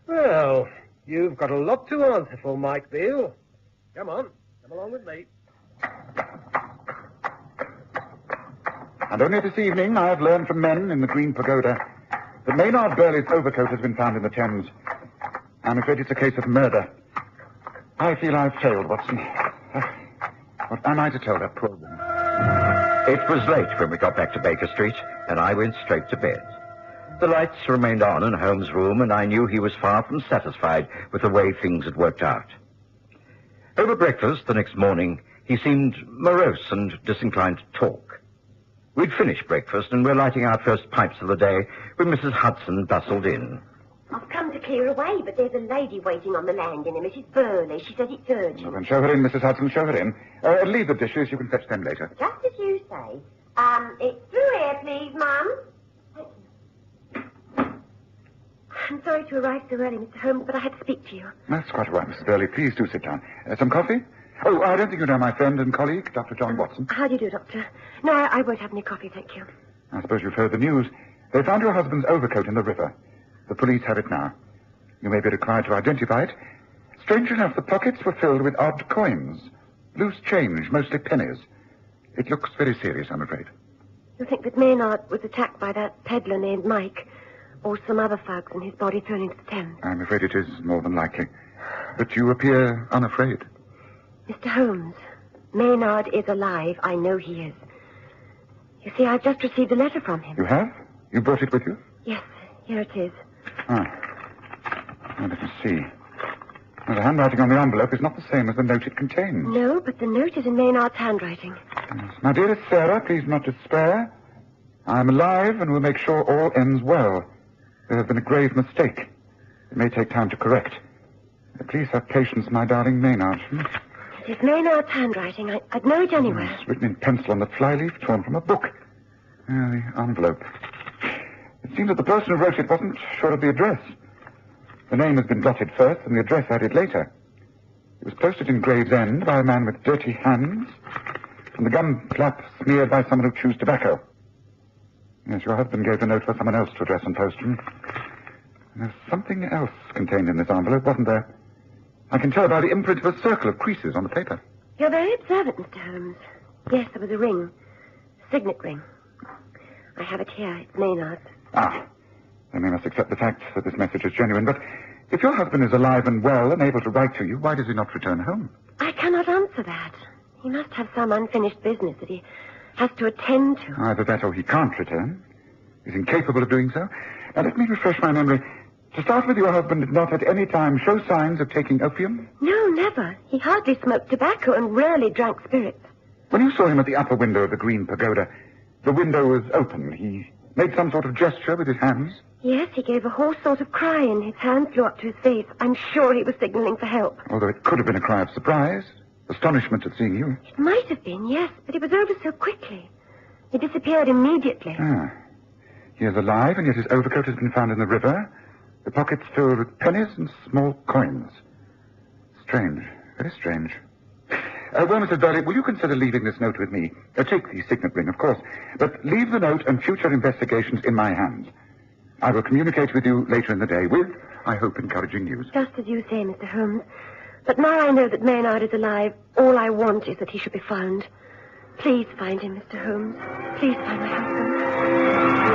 Well, you've got a lot to answer for, Mike Beale. Come on, come along with me. And only this evening I have learned from men in the Green Pagoda that Maynard Burley's overcoat has been found in the Thames. I'm afraid it's a case of murder. I feel I've failed, Watson. What am I to tell that poor woman? It was late when we got back to Baker Street, and I went straight to bed. The lights remained on in Holmes' room, and I knew he was far from satisfied with the way things had worked out. Over breakfast the next morning, he seemed morose and disinclined to talk. We'd finished breakfast, and were lighting our first pipes of the day when Mrs. Hudson bustled in. I've come to clear away, but there's a lady waiting on the landing, a Mrs. Burley. She says it's urgent. Well, then show her in, Mrs. Hudson, show her in. Leave the dishes. You can fetch them later. Just as you say. It's through here, please, Mum. Thank you. I'm sorry to arrive so early, Mr. Holmes, but I had to speak to you. That's quite all right, Mrs. Burley. Please do sit down. Some coffee? Oh, I don't think you know my friend and colleague, Dr. John Watson. How do you do, Doctor? No, I won't have any coffee, thank you. I suppose you've heard the news. They found your husband's overcoat in the river. The police have it now. You may be required to identify it. Strangely enough, the pockets were filled with odd coins. Loose change, mostly pennies. It looks very serious, I'm afraid. You think that Maynard was attacked by that peddler named Mike, or some other thugs, and his body thrown into the Thames? I'm afraid it is more than likely. But you appear unafraid. Mr. Holmes, Maynard is alive. I know he is. You see, I've just received a letter from him. You have? You brought it with you? Yes, here it is. Ah. Well, let me see. Well, the handwriting on the envelope is not the same as the note it contains. No, but the note is in Maynard's handwriting. Yes. My dearest Sarah, please not despair. I am alive and will make sure all ends well. There has been a grave mistake. It may take time to correct. Please have patience, my darling Maynard. It is Maynard's handwriting. I'd know it anywhere. It's written in pencil on the flyleaf torn from a book. The envelope. It seems that the person who wrote it wasn't sure of the address. The name has been blotted first and the address added later. It was posted in Gravesend by a man with dirty hands, and the gum flap smeared by someone who chews tobacco. Yes, your husband gave the note for someone else to address and post. There's something else contained in this envelope, wasn't there? I can tell by the imprint of a circle of creases on the paper. You're very observant, Mr. Holmes. Yes, there was a ring. A signet ring. I have it here. It's Maynard's. Ah. Then we must accept the fact that this message is genuine. But if your husband is alive and well and able to write to you, why does he not return home? I cannot answer that. He must have some unfinished business that he has to attend to. Either that or he can't return. He's incapable of doing so. Now, let me refresh my memory. To start with, your husband did not at any time show signs of taking opium? No, never. He hardly smoked tobacco and rarely drank spirits. When you saw him at the upper window of the Green Pagoda, the window was open. He made some sort of gesture with his hands? Yes, he gave a hoarse sort of cry and his hand flew up to his face. I'm sure he was signaling for help. Although it could have been a cry of surprise, astonishment at seeing you. It might have been, yes, but it was over so quickly. He disappeared immediately. Ah. He is alive, and yet his overcoat has been found in the river. The pockets filled with pennies and small coins. Strange. Very strange. Well, Mrs. Burley, will you consider leaving this note with me? Take the signet ring, of course. But leave the note and future investigations in my hands. I will communicate with you later in the day with, I hope, encouraging news. Just as you say, Mr. Holmes. But now I know that Maynard is alive, all I want is that he should be found. Please find him, Mr. Holmes. Please find my husband.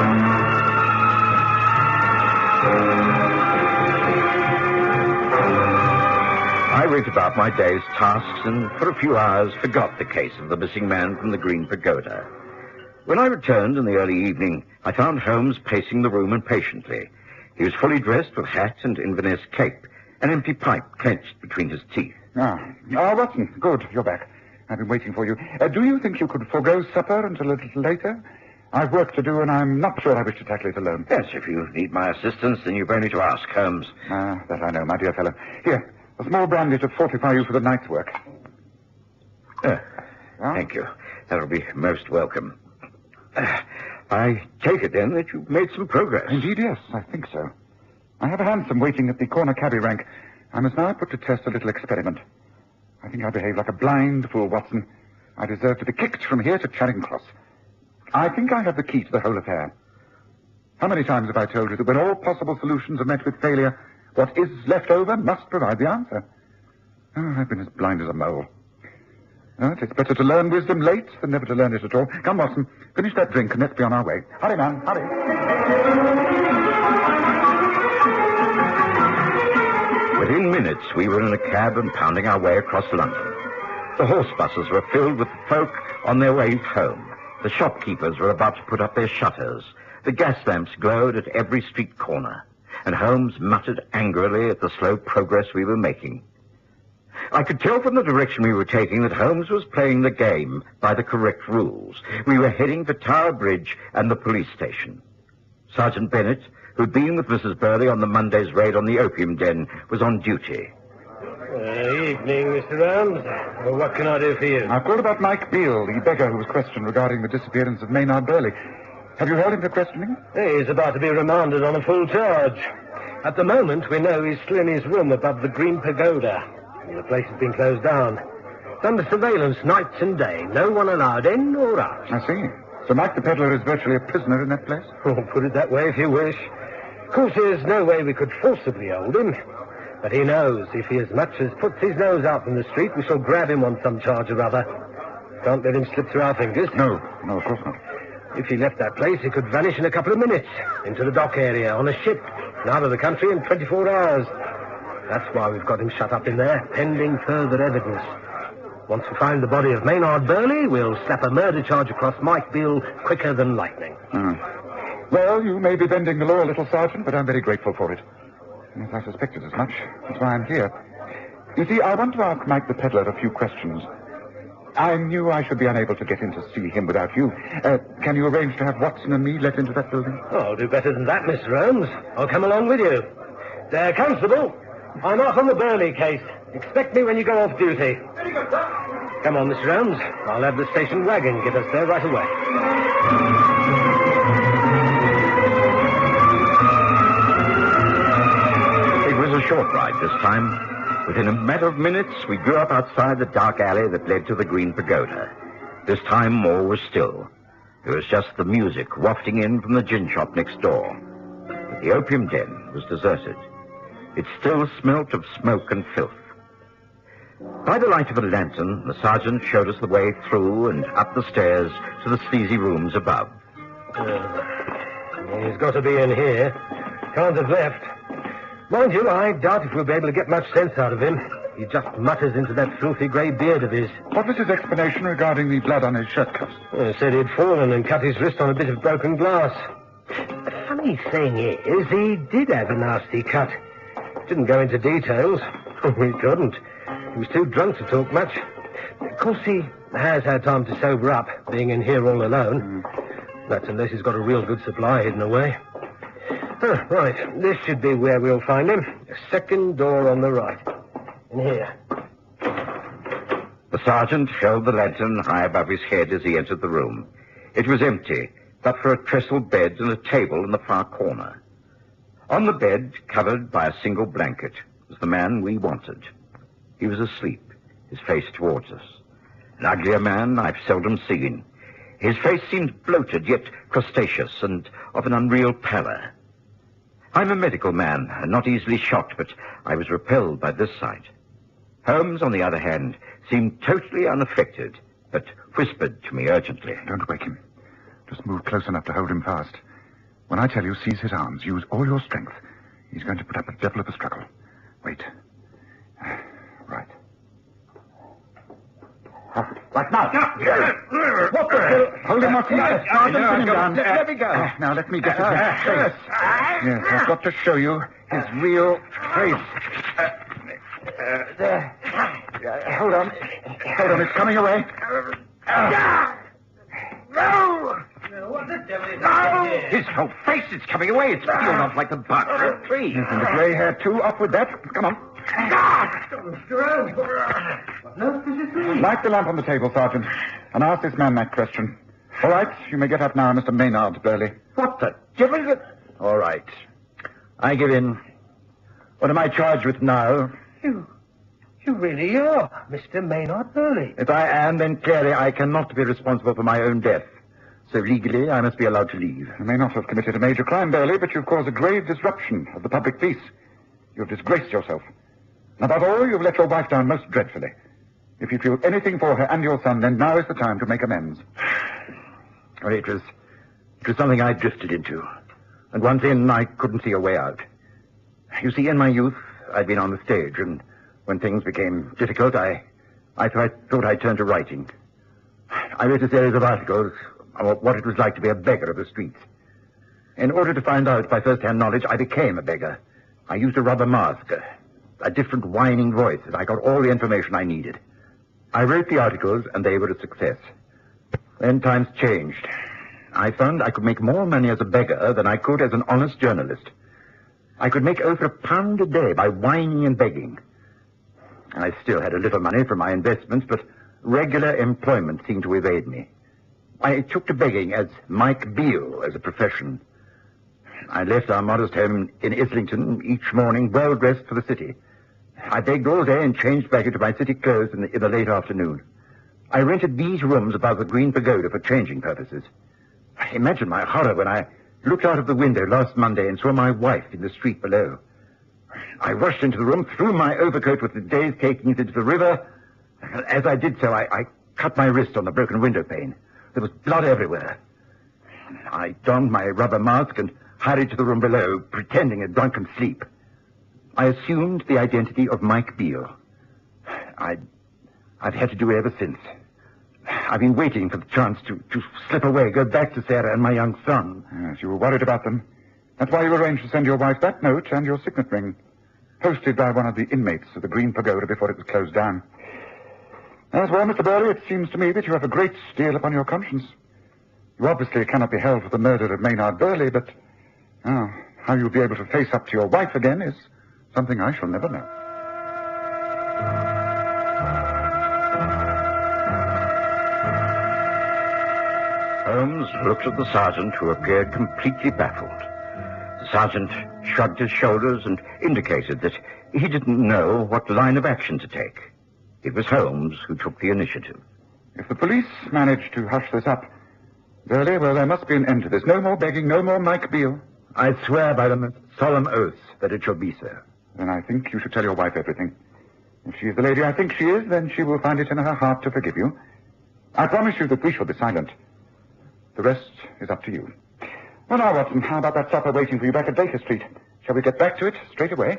I went about my day's tasks and for a few hours forgot the case of the missing man from the Green Pagoda. When I returned in the early evening, I found Holmes pacing the room impatiently. He was fully dressed with hat and Inverness cape, an empty pipe clenched between his teeth. Watson, good, you're back. I've been waiting for you. Do you think you could forego supper until a little later? I've work to do, and I'm not sure I wish to tackle it alone. Yes, if you need my assistance, then you've only to ask, Holmes. That I know, my dear fellow. Here, a small brandy to fortify you for the night's work. Thank you. That'll be most welcome. I take it, then, that you've made some progress. Indeed, yes, I think so. I have a hansom waiting at the corner cabby rank. I must now put to test a little experiment. I think I behaved like a blind fool, Watson. I deserve to be kicked from here to Charing Cross. I think I have the key to the whole affair. How many times have I told you that when all possible solutions are met with failure, what is left over must provide the answer? I've been as blind as a mole. It's better to learn wisdom late than never to learn it at all. Come, Watson, finish that drink and let's be on our way. Hurry, man, hurry. Within minutes, we were in a cab and pounding our way across London. The horse buses were filled with folk on their way home. The shopkeepers were about to put up their shutters. The gas lamps glowed at every street corner, and Holmes muttered angrily at the slow progress we were making. I could tell from the direction we were taking that Holmes was playing the game by the correct rules. We were heading for Tower Bridge and the police station. Sergeant Bennett, who'd been with Mrs. Burley on the Monday's raid on the opium den, was on duty. Evening, Mr. Holmes. Well, what can I do for you? I've called about Mike Beale, the beggar who was questioned regarding the disappearance of Maynard Burley. Have you held him for questioning? He's about to be remanded on a full charge. At the moment, we know he's still in his room above the Green Pagoda. The place has been closed down. It's under surveillance night and day. No one allowed in or out. I see. So Mike the peddler is virtually a prisoner in that place? Oh, put it that way if you wish. Of course, there's no way we could forcibly hold him. But he knows if he as much as puts his nose out from the street, we shall grab him on some charge or other. Can't let him slip through our fingers. No, of course not. If he left that place, he could vanish in a couple of minutes into the dock area on a ship and out of the country in 24 hours. That's why we've got him shut up in there, pending further evidence. Once we find the body of Maynard Burley, we'll slap a murder charge across Mike Beale quicker than lightning. Well, you may be bending the law a little, Sergeant, but I'm very grateful for it. Yes, I suspected as much. That's why I'm here. You see, I want to ask Mike the peddler a few questions. I knew I should be unable to get in to see him without you. Can you arrange to have Watson and me let into that building? Oh, I'll do better than that, Mr. Holmes. I'll come along with you. Constable, I'm off on the Burley case. Expect me when you go off duty. Very good, sir. Come on, Mr. Holmes. I'll have the station wagon get us there right away. It was a short ride this time. Within a matter of minutes, we grew up outside the dark alley that led to the Green Pagoda. This time, all was still. There was just the music wafting in from the gin shop next door. But the opium den was deserted. It still smelt of smoke and filth. By the light of a lantern, the sergeant showed us the way through and up the stairs to the sleazy rooms above. He's got to be in here. Can't have left. Mind you, I doubt if we'll be able to get much sense out of him. He just mutters into that filthy grey beard of his. What was his explanation regarding the blood on his shirt cuffs? Said he'd fallen and cut his wrist on a bit of broken glass. The funny thing is, he did have a nasty cut. Didn't go into details. He couldn't. He was too drunk to talk much. Of course, he has had time to sober up, being in here all alone. That's unless he's got a real good supply hidden away. Right, this should be where we'll find him. The second door on the right. In here. The sergeant held the lantern high above his head as he entered the room. It was empty, but for a trestle bed and a table in the far corner. On the bed, covered by a single blanket, was the man we wanted. He was asleep, his face towards us. An uglier man I've seldom seen. His face seemed bloated, yet crustaceous, and of an unreal pallor. I'm a medical man, and not easily shocked, but I was repelled by this sight. Holmes, on the other hand, seemed totally unaffected, but whispered to me urgently. Don't wake him. Just move close enough to hold him fast. When I tell you, seize his arms. Use all your strength. He's going to put up a devil of a struggle. Wait. Right. Right now. What the? Hold him up. Let me go. Now, let me get his face. Yes, I've got to show you his real face. There. Hold on. Hold on, it's coming away. No! What the devil is that? His whole face is coming away. It's peeled off like the bark of a tree. Yes, and the grey hair, too. Up with that. Come on. Light the lamp on the table, Sergeant, and ask this man that question. All right, you may get up now, Mr. Maynard Burley. What the devil is it? All right. I give in. What am I charged with now? You really are Mr. Maynard Burley. If I am, then clearly I cannot be responsible for my own death. So legally, I must be allowed to leave. You may not have committed a major crime, Burley, but you've caused a grave disruption of the public peace. You've disgraced yourself. And above all, you've let your wife down most dreadfully. If you feel anything for her and your son, then now is the time to make amends. Well, it was something I drifted into. And once in, I couldn't see a way out. You see, in my youth, I'd been on the stage, and when things became difficult, I thought I'd turn to writing. I wrote a series of articles about what it was like to be a beggar of the streets. In order to find out by first-hand knowledge, I became a beggar. I used a rubber mask, a different whining voice, and I got all the information I needed. I wrote the articles, and they were a success. Then times changed. I found I could make more money as a beggar than I could as an honest journalist. I could make over £1 a day by whining and begging. I still had a little money from my investments, but regular employment seemed to evade me. I took to begging as Mike Beale as a profession. I left our modest home in Islington each morning well-dressed for the city. I begged all day and changed back into my city clothes in the late afternoon. I rented these rooms above the Green Pagoda for changing purposes. Imagine my horror when I looked out of the window last Monday and saw my wife in the street below. I rushed into the room, threw my overcoat with the day's takings into the river. As I did so, I cut my wrist on the broken window pane. There was blood everywhere. I donned my rubber mask and hurried to the room below, pretending a drunken sleep. I assumed the identity of Mike Beale. I've had to do it ever since. I've been waiting for the chance to slip away, go back to Sarah and my young son. Yes, you were worried about them. That's why you arranged to send your wife that note and your signet ring, posted by one of the inmates of the Green Pagoda before it was closed down. As well, Mr. Burley, it seems to me that you have a great deal upon your conscience. You obviously cannot be held for the murder of Maynard Burley, but how you'll be able to face up to your wife again is something I shall never know. Holmes looked at the sergeant, who appeared completely baffled. The sergeant shrugged his shoulders and indicated that he didn't know what line of action to take. It was Holmes who took the initiative. If the police manage to hush this up, Burley, well, there must be an end to this. No more begging, no more Mike Beale. I swear by the most solemn oath that it shall be so. Then I think you should tell your wife everything. If she is the lady I think she is, then she will find it in her heart to forgive you. I promise you that we shall be silent. The rest is up to you. Well, now, Watson, how about that supper waiting for you back at Baker Street? Shall we get back to it straight away?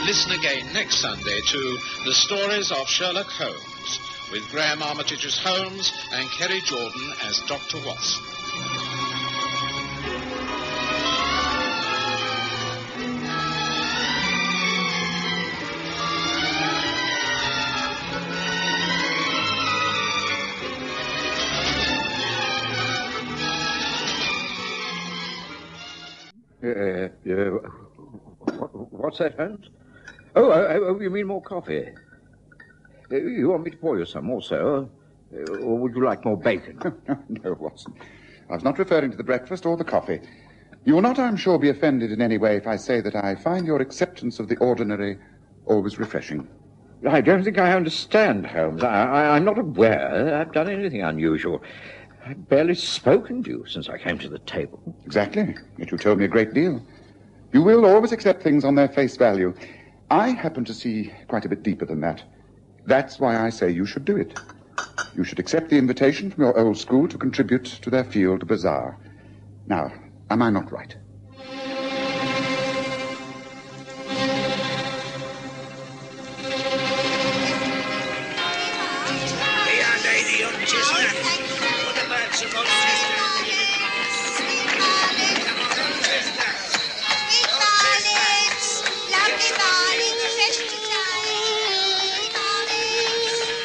Listen again next Sunday to The Stories of Sherlock Holmes, with Graham Armitage as Holmes and Kerry Jordan as Dr. Watson. What's that, Holmes? Oh, you mean more coffee? You want me to pour you some also? Or would you like more bacon? No, Watson. I was not referring to the breakfast or the coffee. You will not, I'm sure, be offended in any way if I say that I find your acceptance of the ordinary always refreshing. I don't think I understand, Holmes. I'm not aware I've done anything unusual. I've barely spoken to you since I came to the table. Exactly. Yet you told me a great deal. You will always accept things on their face value. I happen to see quite a bit deeper than that. That's why I say you should do it. You should accept the invitation from your old school to contribute to their field bazaar. Now, am I not right?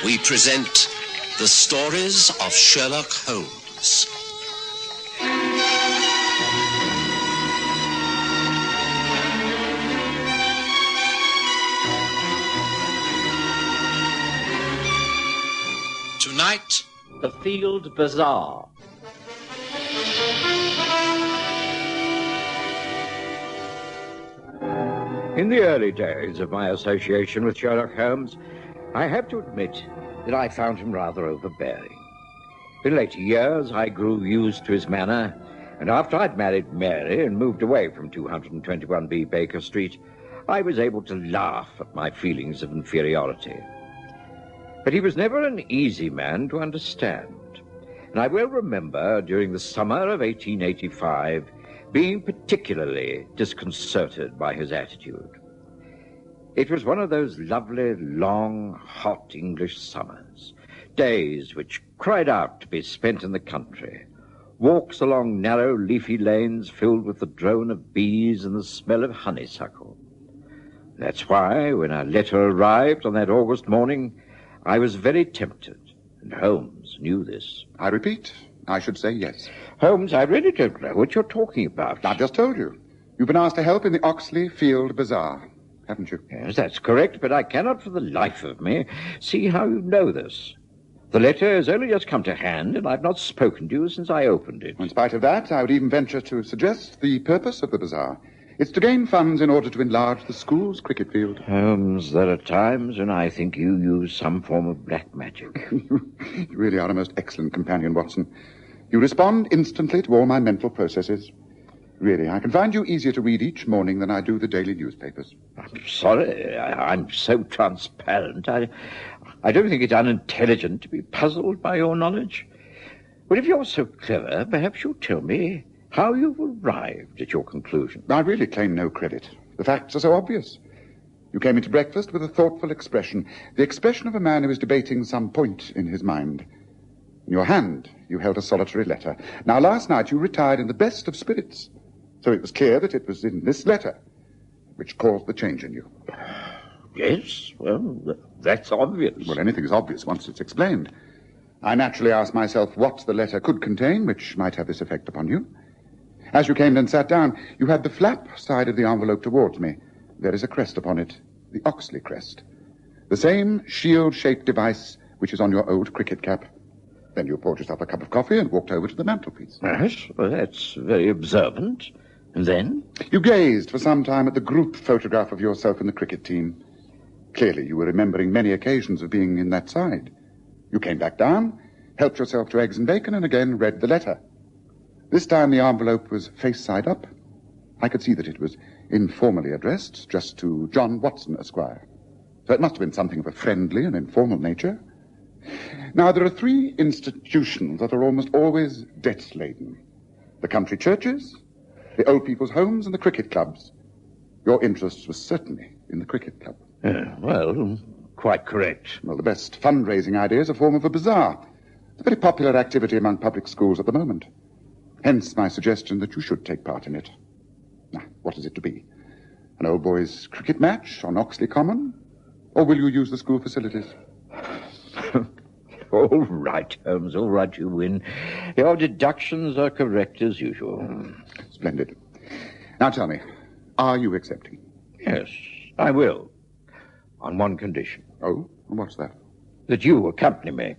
We present The Stories of Sherlock Holmes. Tonight, The Field Bazaar. In the early days of my association with Sherlock Holmes, I have to admit that I found him rather overbearing. In later years, I grew used to his manner, and after I'd married Mary and moved away from 221B Baker Street, I was able to laugh at my feelings of inferiority. But he was never an easy man to understand, and I well remember during the summer of 1885 being particularly disconcerted by his attitude. It was one of those lovely, long, hot English summers. Days which cried out to be spent in the country. Walks along narrow, leafy lanes filled with the drone of bees and the smell of honeysuckle. That's why, when our letter arrived on that August morning, I was very tempted, and Holmes knew this. I repeat, I should say yes. Holmes, I really don't know what you're talking about. I've just told you. You've been asked to help in the Oxley Field Bazaar, haven't you? Yes, that's correct, but I cannot for the life of me see how you know this. The letter has only just come to hand, and I've not spoken to you since I opened it. In spite of that, I would even venture to suggest the purpose of the bazaar. It's to gain funds in order to enlarge the school's cricket field. Holmes, there are times when I think you use some form of black magic. You really are a most excellent companion, Watson. You respond instantly to all my mental processes. Really, I can find you easier to read each morning than I do the daily newspapers. I'm sorry. I'm so transparent. I don't think it's unintelligent to be puzzled by your knowledge. But if you're so clever, perhaps you'll tell me how you've arrived at your conclusion. I really claim no credit. The facts are so obvious. You came into breakfast with a thoughtful expression, the expression of a man who is debating some point in his mind. In your hand, you held a solitary letter. Now, last night you retired in the best of spirits. So it was clear that it was in this letter which caused the change in you. Yes, well, that's obvious. Well, anything is obvious once it's explained. I naturally asked myself what the letter could contain, which might have this effect upon you. As you came and sat down, you had the flap side of the envelope towards me. There is a crest upon it, the Oxley crest. The same shield-shaped device which is on your old cricket cap. Then you poured yourself a cup of coffee and walked over to the mantelpiece. Yes, well, that's very observant. And then? You gazed for some time at the group photograph of yourself in the cricket team. Clearly, you were remembering many occasions of being in that side. You came back down, helped yourself to eggs and bacon, and again read the letter. This time the envelope was face side up. I could see that it was informally addressed, just to John Watson, Esquire. So it must have been something of a friendly and informal nature. Now, there are 3 institutions that are almost always debt-laden. The country churches, the old people's homes, and the cricket clubs. Your interest was certainly in the cricket club. Well, quite correct. Well, the best fundraising idea is a form of a bazaar. It's a very popular activity among public schools at the moment. Hence my suggestion that you should take part in it. Now, what is it to be? An old boys' cricket match on Oxley Common? Or will you use the school facilities? All right, Holmes, all right, you win. Your deductions are correct as usual. Splendid. Now tell me, are you accepting? Yes, I will. On one condition. Oh, what's that? That you accompany me.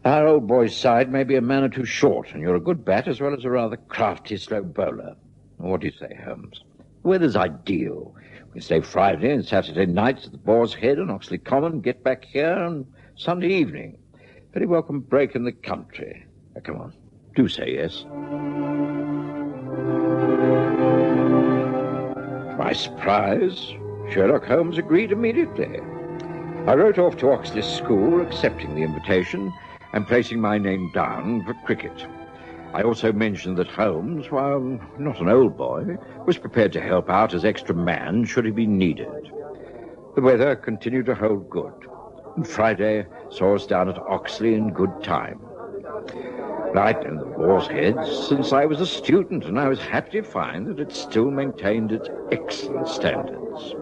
Our old boy's side may be a man or two short, and you're a good bat as well as a rather crafty slow bowler. What do you say, Holmes? The weather's ideal. We stay Friday and Saturday nights at the Boar's Head on Oxley Common, get back here on Sunday evening. Very welcome break in the country. Now, come on, do say yes. To my surprise, Sherlock Holmes agreed immediately. I wrote off to Oxley School, accepting the invitation and placing my name down for cricket. I also mentioned that Holmes, while not an old boy, was prepared to help out as extra man should he be needed. The weather continued to hold good, and Friday saw us down at Oxley in good time. I'd known the Boar's Head since I was a student, and I was happy to find that it still maintained its excellent standards.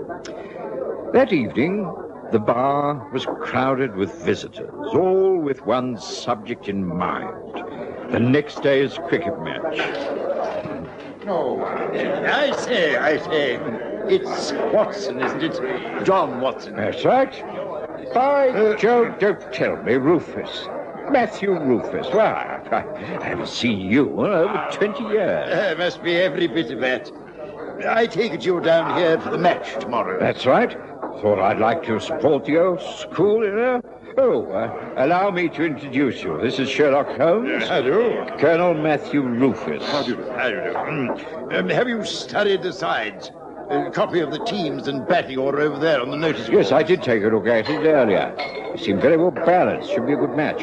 That evening, the bar was crowded with visitors, all with one subject in mind: the next day's cricket match. Oh, I say. It's Watson, isn't it? John Watson. That's right. By Jove, don't tell me, Rufus. Matthew Rufus. Well, I haven't seen you in over 20 years. Must be every bit of that. I take it you're down here for the match tomorrow. That's right. Thought I'd like to support the old school, you know. Oh, allow me to introduce you. This is Sherlock Holmes. How do you? Colonel Matthew Rufus. How do you do? Have you studied the sides? A copy of the teams and batting order over there on the notice board. Yes, I did take a look at it earlier. It seemed very well balanced. Should be a good match.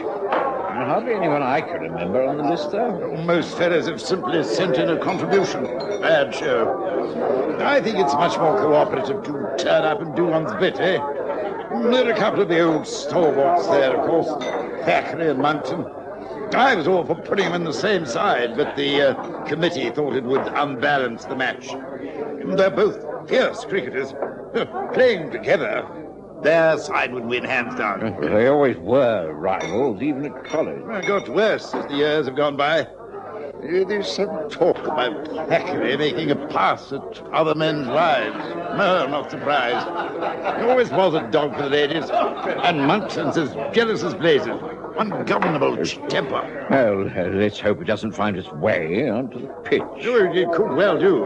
Hardly anyone I can remember on the list, though. Most fellows have simply sent in a contribution. Bad show. I think it's much more cooperative to turn up and do one's bit, eh? There are a couple of the old stalwarts there, of course. Thackeray and Monkton. I was all for putting them on the same side, but the committee thought it would unbalance the match. They're both fierce cricketers. Playing together, their side would win hands down. They always were rivals, even at college. It got worse as the years have gone by. There's some talk about Thackeray making a pass at other men's wives. No, I'm not surprised. He always was a dog for the ladies. And Monkton's as jealous as blazes. Ungovernable temper. Well, let's hope it doesn't find its way onto the pitch. Oh, it could well do.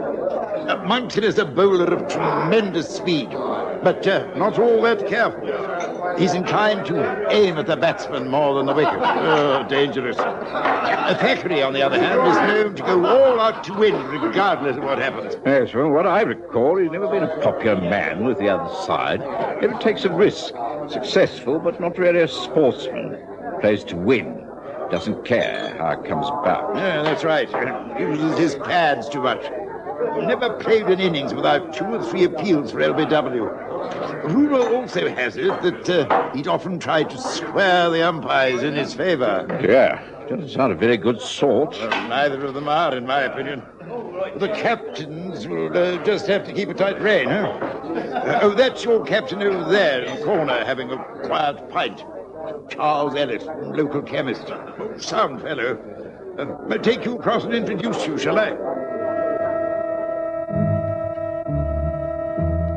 Monkton is a bowler of tremendous speed, but not all that careful. He's inclined to aim at the batsman more than the wicket. Oh, dangerous. Thackeray, on the other hand, is known to go all out to win, regardless of what happens. Yes, from what I recall, he's never been a popular man with the other side. Never takes a risk. Successful, but not really a sportsman. Plays to win. Doesn't care how it comes about. Yeah, that's right. Uses his pads too much. Never played an innings without 2 or 3 appeals for LBW. Rumour also has it that he'd often tried to square the umpires in his favour. Yeah, doesn't sound a very good sort. Well, neither of them are, in my opinion. The captains will just have to keep a tight rein, huh? Oh, that's your captain over there in the corner having a quiet pint. Charles Ellis, local chemist. Sound fellow. Take you across and introduce you, shall I?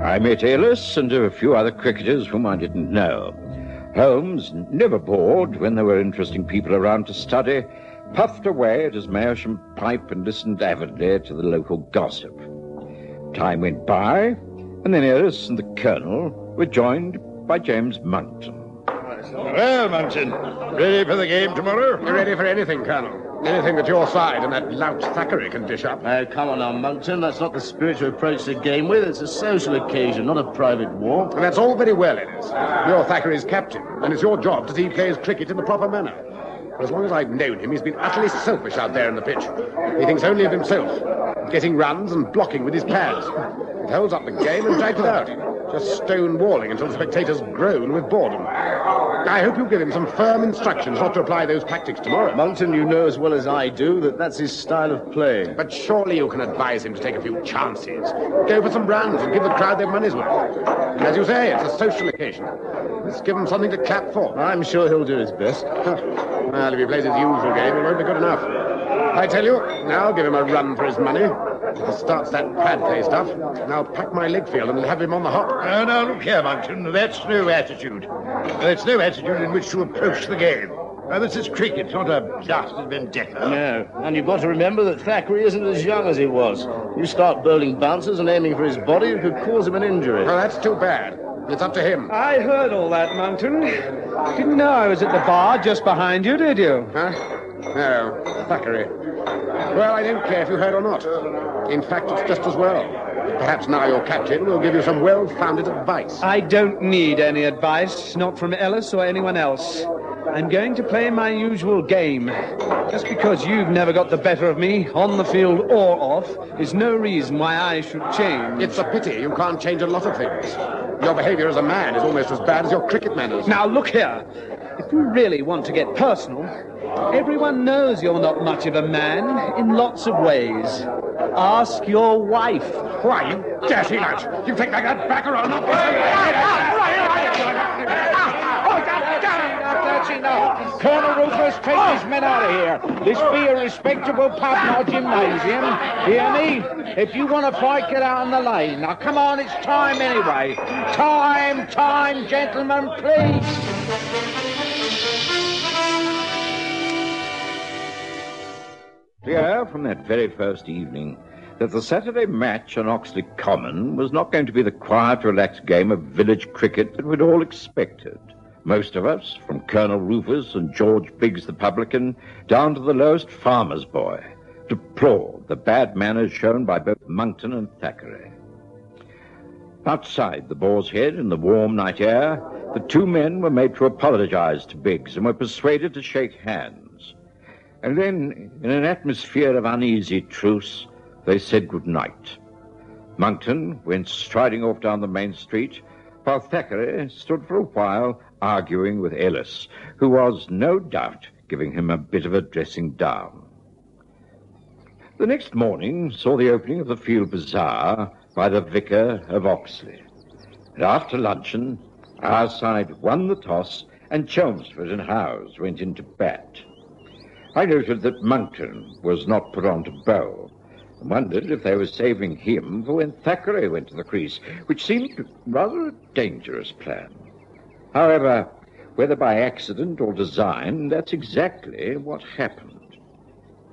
I met Ellis and a few other cricketers whom I didn't know. Holmes, never bored when there were interesting people around to study, puffed away at his Meerschaum pipe and listened avidly to the local gossip. Time went by, and then Ellis and the Colonel were joined by James Monkton. Well, Monkton, ready for the game tomorrow? You're ready for anything, Colonel. Anything that your side and that lout Thackeray can dish up. Come on now, Monkton. That's not the spirit to approach the game with. It's a social occasion, not a private war. And that's all very well, it is. You're Thackeray's captain, and it's your job to see he plays cricket in the proper manner. But as long as I've known him, he's been utterly selfish out there in the pitch. He thinks only of himself, getting runs and blocking with his pads. It holds up the game and drags it out, just stonewalling until the spectators groan with boredom. I hope you give him some firm instructions not to apply those tactics tomorrow. Monkton, you know as well as I do that that's his style of play. But surely you can advise him to take a few chances. Go for some runs and give the crowd their money's worth. And as you say, it's a social occasion. Let's give him something to clap for. I'm sure he'll do his best. Well, if he plays his usual game, it won't be good enough. I tell you, now give him a run for his money. If he starts that pad play stuff, and I'll pack my leg field and have him on the hop. Now, look here, Monkton. That's no attitude. That's no attitude in which to approach the game. This is cricket, not a blasted vendetta. No, and you've got to remember that Thackeray isn't as young as he was. You start bowling bouncers and aiming for his body, it could cause him an injury. Well, that's too bad. It's up to him. I heard all that, Monkton. Didn't know I was at the bar just behind you, did you? Huh? No, Thackeray. Well, I don't care if you heard or not. In fact, it's just as well. Perhaps now your captain will give you some well-founded advice. I don't need any advice, not from Ellis or anyone else. I'm going to play my usual game. Just because you've never got the better of me, on the field or off, is no reason why I should change. It's a pity you can't change a lot of things. Your behavior as a man is almost as bad as your cricket manners. Now, look here. If you really want to get personal, everyone knows you're not much of a man in lots of ways. Ask your wife. Why, you dirty lout! You think I got back or not? That's enough. Colonel Rufus, take these men out of here. This be a respectable pub, not gymnasium. Hear me? If you want to fight, get out on the lane. Now, come on, it's time anyway. Time, gentlemen, please. Clear from that very first evening that the Saturday match on Oxley Common was not going to be the quiet, relaxed game of village cricket that we'd all expected. Most of us, from Colonel Rufus and George Biggs the publican, down to the lowest farmer's boy, deplored the bad manners shown by both Monkton and Thackeray. Outside the Boar's Head in the warm night air, The two men were made to apologize to Biggs and were persuaded to shake hands. And then, in an atmosphere of uneasy truce, they said good night. Monkton went striding off down the main street, while Thackeray stood for a while arguing with Ellis, who was, no doubt, giving him a bit of a dressing down. The next morning saw the opening of the Field Bazaar by the Vicar of Oxley. And after luncheon, our side won the toss, and Chelmsford and Howes went into bat. I noted that Monkton was not put on to bowl, and wondered if they were saving him for when Thackeray went to the crease, which seemed rather a dangerous plan. However, whether by accident or design, that's exactly what happened.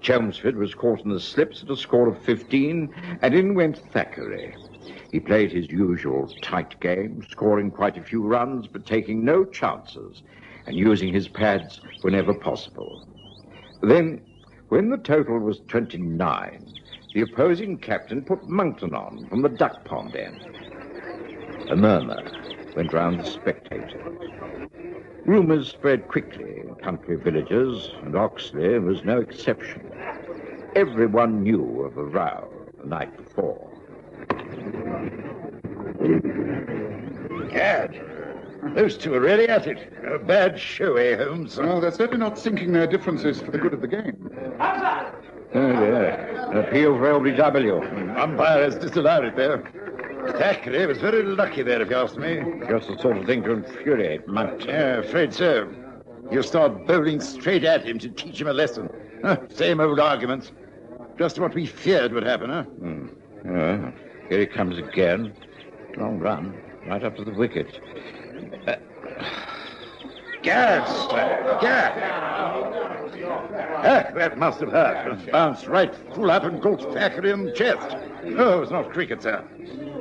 Chelmsford was caught in the slips at a score of 15, and in went Thackeray. He played his usual tight game, scoring quite a few runs, but taking no chances, and using his pads whenever possible. Then, when the total was 29, the opposing captain put Monkton on from the duck pond end. A murmur went round the spectators. Rumours spread quickly in country villages, and Oxley was no exception. Everyone knew of a row the night before. Gad, those two are really at it. A bad show, eh, Holmes? Well, they're certainly not sinking their differences for the good of the game. Oh, dear. An appeal for LBW. Umpire has disallowed it there. Thackeray was very lucky there, if you ask me. Just the sort of thing to infuriate Monkton. Yeah, afraid so. You'll start bowling straight at him to teach him a lesson. Same old arguments. Just what we feared would happen, huh? Here he comes again. Long run, right up to the wicket. Gad! That must have hurt. Bounced right full up and caught Thackeray in the chest. Oh, it's not cricket, sir.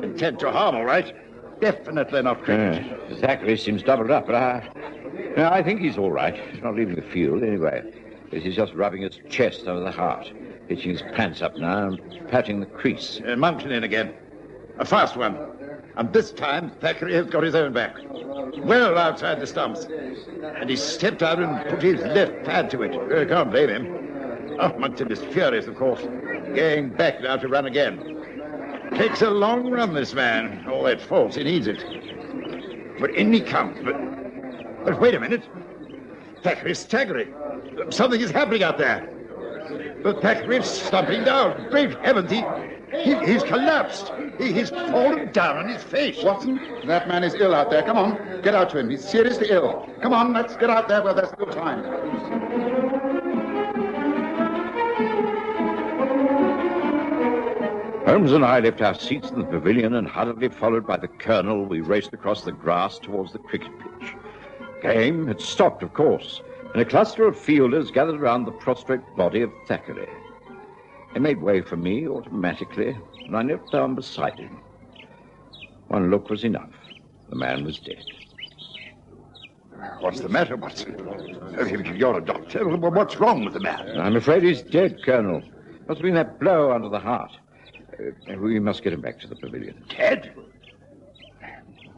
Intent to harm, all right. Definitely not cricket. Thackeray seems doubled up, but I think he's all right. He's not leaving the field, anyway. He's just rubbing his chest over the heart, hitching his pants up now and patting the crease. Monkton in again. A fast one. And this time, Thackeray has got his own back. Well outside the stumps. And he stepped out and put his left pad to it. Can't blame him. Oh, Monkton is furious, of course. Going back now to run again. Takes a long run, this man. All that faults, he needs it. But in he comes. But wait a minute. Thackeray's staggering. Something is happening out there. But Thackeray's slumping down. Great heavens, he's collapsed. He's fallen down on his face. Watson, that man is ill out there. Come on, get out to him. He's seriously ill. Come on, let's get out there while there's still time. Holmes and I left our seats in the pavilion, and hurriedly followed by the colonel, we raced across the grass towards the cricket pitch. Game had stopped, of course, and a cluster of fielders gathered around the prostrate body of Thackeray. They made way for me automatically, and I knelt down beside him. One look was enough. The man was dead. What's the matter, Watson? You're a doctor. What's wrong with the man? I'm afraid he's dead, Colonel. Must have been that blow under the heart. We must get him back to the pavilion. Dead?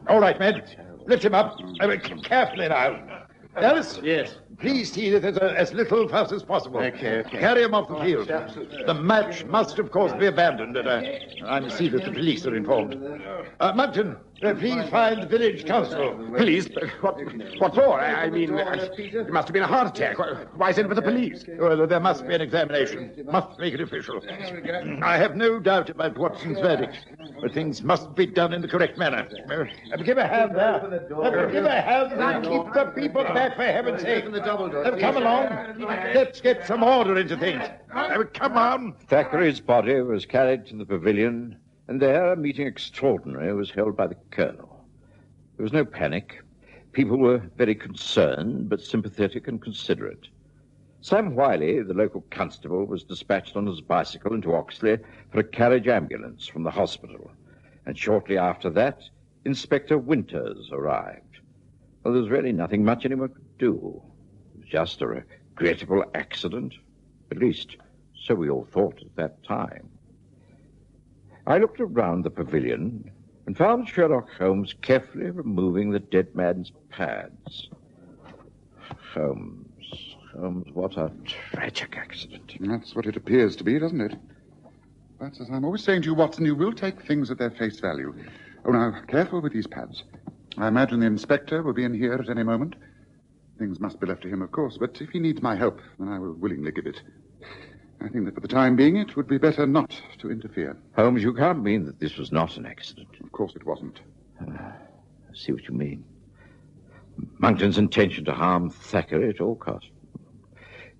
All right, men. Lift him up. Carefully now. Alice? Yes. Please see that there's as little fuss as possible. Okay. Carry him off the field. The match must, of course, be abandoned, and I see that the police are informed. Monkton, please find the village constable. Police? What for? I mean, it must have been a heart attack. Why send for the police? Well, there must be an examination. Must make it official. I have no doubt about Watson's verdict, but things must be done in the correct manner. Give a hand there. Give a hand and keep the people back, for heaven's sake. Come along. Let's get some order into things. Come on. Thackeray's body was carried to the pavilion, and there a meeting extraordinary was held by the colonel. There was no panic. People were very concerned, but sympathetic and considerate. Sam Wiley, the local constable, was dispatched on his bicycle into Oxley for a carriage ambulance from the hospital. And shortly after that, Inspector Winters arrived. Well, there was really nothing much anyone could do. It was just a regrettable accident. At least, so we all thought at that time. I looked around the pavilion and found Sherlock Holmes carefully removing the dead man's pads. Holmes, what a tragic accident. That's what it appears to be, doesn't it? But as I'm always saying to you, Watson, you will take things at their face value. Oh, now, careful with these pads. I imagine the inspector will be in here at any moment. Things must be left to him, of course, but if he needs my help, then I will willingly give it. I think that for the time being, it would be better not to interfere. Holmes, you can't mean that this was not an accident. Of course it wasn't. I see what you mean. Monkton's intention to harm Thackeray at all costs.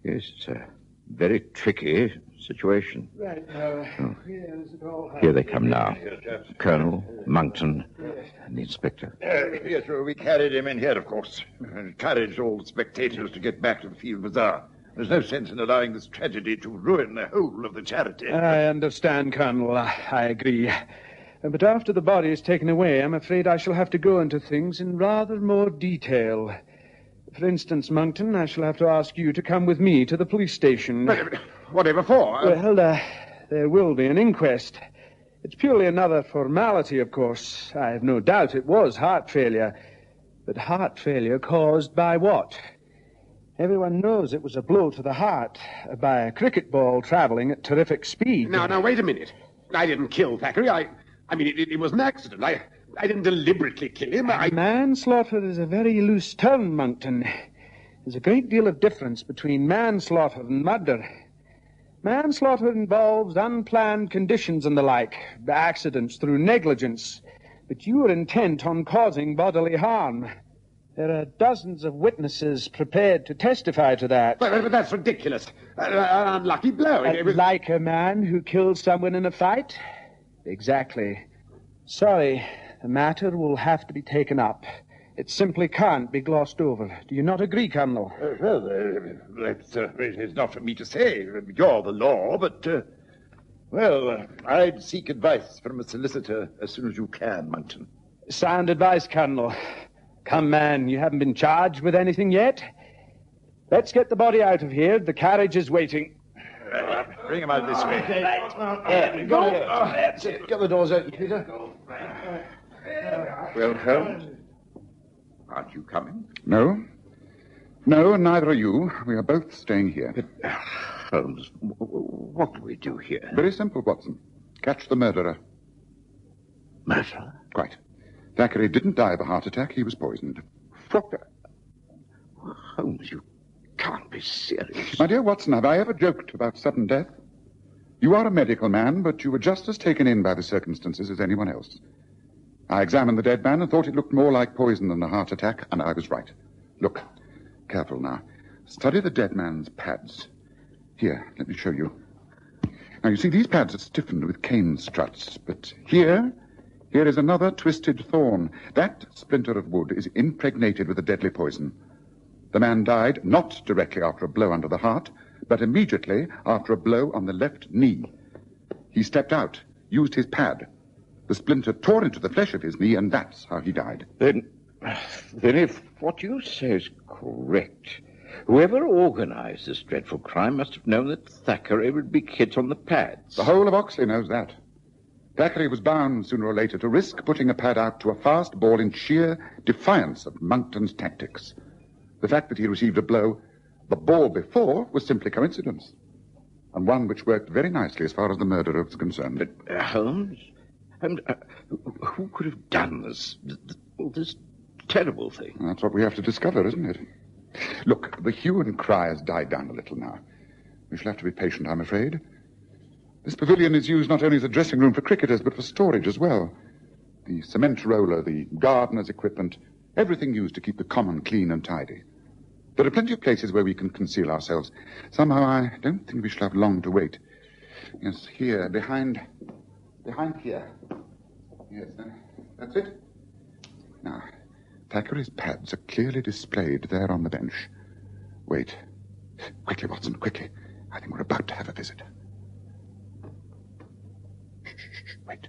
Yes, it's a very tricky situation. Right, Here they come now. Colonel, Monkton, and the inspector. Yes, well, we carried him in here, of course. Encouraged all the spectators to get back to the field bazaar. There's no sense in allowing this tragedy to ruin the whole of the charity. I understand, Colonel. I agree. But after the body is taken away, I'm afraid I shall have to go into things in rather more detail. For instance, Monkton, I shall have to ask you to come with me to the police station. Whatever for? Well, there will be an inquest. It's purely another formality, of course. I have no doubt it was heart failure. But heart failure caused by what? Everyone knows it was a blow to the heart by a cricket ball traveling at terrific speed. Now, wait a minute. I didn't kill Thackeray. I mean, it was an accident. I didn't deliberately kill him. Manslaughter is a very loose term, Monkton. There's a great deal of difference between manslaughter and murder. Manslaughter involves unplanned conditions and the like, accidents through negligence. But you are intent on causing bodily harm. There are dozens of witnesses prepared to testify to that. But that's ridiculous. An unlucky blow. Like a man who killed someone in a fight? Exactly. Sorry, the matter will have to be taken up. It simply can't be glossed over. Do you not agree, Colonel? It's not for me to say. You're the law, but, I'd seek advice from a solicitor as soon as you can, Monkton. Sound advice, Colonel. Come, man, you haven't been charged with anything yet. Let's get the body out of here. The carriage is waiting. Bring him out this way. Go. That's it. Get the doors open, Peter. Well, Holmes, aren't you coming? No, and neither are you. We are both staying here. But, Holmes, what do we do here? Very simple, Watson. Catch the murderer. Murderer? Quite. Thackeray didn't die of a heart attack. He was poisoned. Holmes, you can't be serious. My dear Watson, have I ever joked about sudden death? You are a medical man, but you were just as taken in by the circumstances as anyone else. I examined the dead man and thought it looked more like poison than a heart attack, and I was right. Look, careful now. Study the dead man's pads. Here, let me show you. Now, you see, these pads are stiffened with cane struts, but here is another twisted thorn. That splinter of wood is impregnated with a deadly poison. The man died not directly after a blow under the heart, but immediately after a blow on the left knee. He stepped out, used his pad. The splinter tore into the flesh of his knee, and that's how he died. Then if what you say is correct, whoever organized this dreadful crime must have known that Thackeray would be hit on the pads. The whole of Oxley knows that. Thackeray was bound sooner or later to risk putting a pad out to a fast ball in sheer defiance of Monkton's tactics. The fact that he received a blow the ball before was simply coincidence, and one which worked very nicely as far as the murderer was concerned. But, Holmes, who could have done this terrible thing? That's what we have to discover, isn't it? Look, the hue and cry has died down a little now. We shall have to be patient, I'm afraid. This pavilion is used not only as a dressing room for cricketers, but for storage as well. The cement roller, the gardener's equipment, everything used to keep the common clean and tidy. There are plenty of places where we can conceal ourselves. Somehow I don't think we shall have long to wait. Yes, here, behind here. Yes, that's it. Now, Thackeray's pads are clearly displayed there on the bench. Wait. Quickly, Watson, quickly. I think we're about to have a visit. Shh, wait.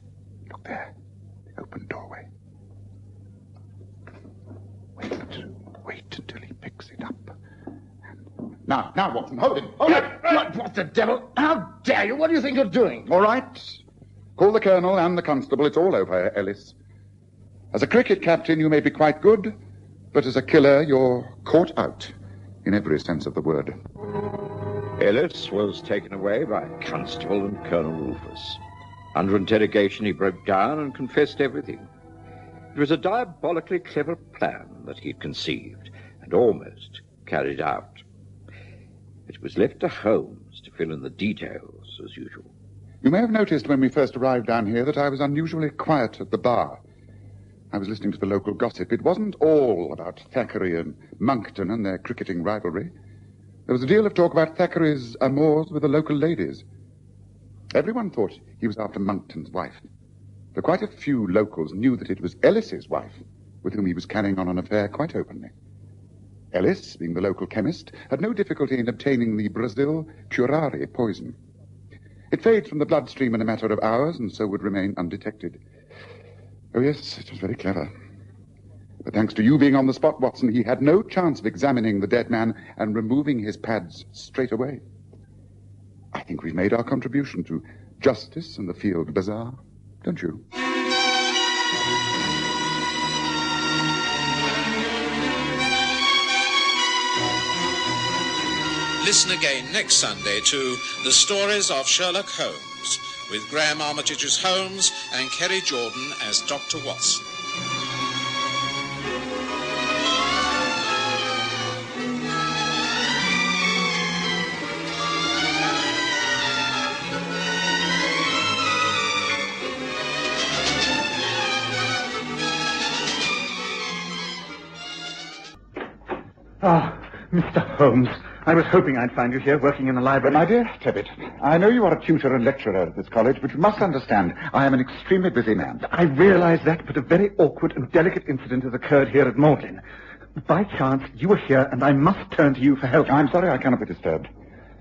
Look there. The open doorway. Wait until he picks it up. Now, Watson, hold him. Hold him. What the devil? How dare you? What do you think you're doing? All right. Call the colonel and the constable. It's all over, Ellis. As a cricket captain, you may be quite good, but as a killer, you're caught out, in every sense of the word. Ellis was taken away by Constable and Colonel Rufus. Under interrogation, he broke down and confessed everything. It was a diabolically clever plan that he'd conceived and almost carried out. It was left to Holmes to fill in the details, as usual. You may have noticed when we first arrived down here that I was unusually quiet at the bar. I was listening to the local gossip. It wasn't all about Thackeray and Monckton and their cricketing rivalry. There was a deal of talk about Thackeray's amours with the local ladies. Everyone thought he was after Monckton's wife. But quite a few locals knew that it was Ellis's wife with whom he was carrying on an affair quite openly. Ellis, being the local chemist, had no difficulty in obtaining the Brazil curare poison. It fades from the bloodstream in a matter of hours and so would remain undetected. Oh, yes, it was very clever. But thanks to you being on the spot, Watson, he had no chance of examining the dead man and removing his pads straight away. I think we've made our contribution to justice and the field bazaar, don't you? Listen again next Sunday to The Stories of Sherlock Holmes, with Graham Armitage as Holmes and Kerry Jordan as Dr. Watson. Ah, Mr. Holmes, I was hoping I'd find you here working in the library. My dear Tebbit, I know you are a tutor and lecturer at this college, but you must understand I am an extremely busy man. I realize that, but a very awkward and delicate incident has occurred here at Magdalen. By chance, you are here, and I must turn to you for help. I'm sorry I cannot be disturbed.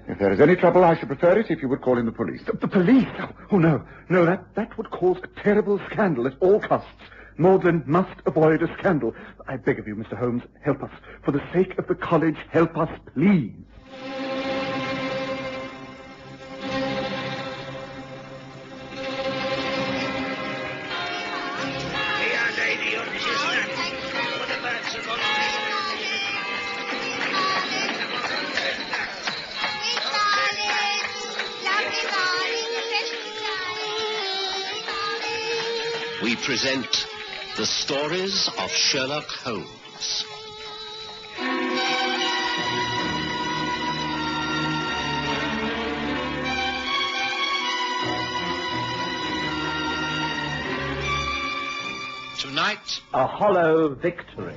If there is any trouble, I should prefer it if you would call in the police. The police? Oh, no, that would cause a terrible scandal at all costs. Magdalen must avoid a scandal. I beg of you, Mr. Holmes, help us. For the sake of the college, help us, please. We present The Stories of Sherlock Holmes. Tonight, a hollow victory.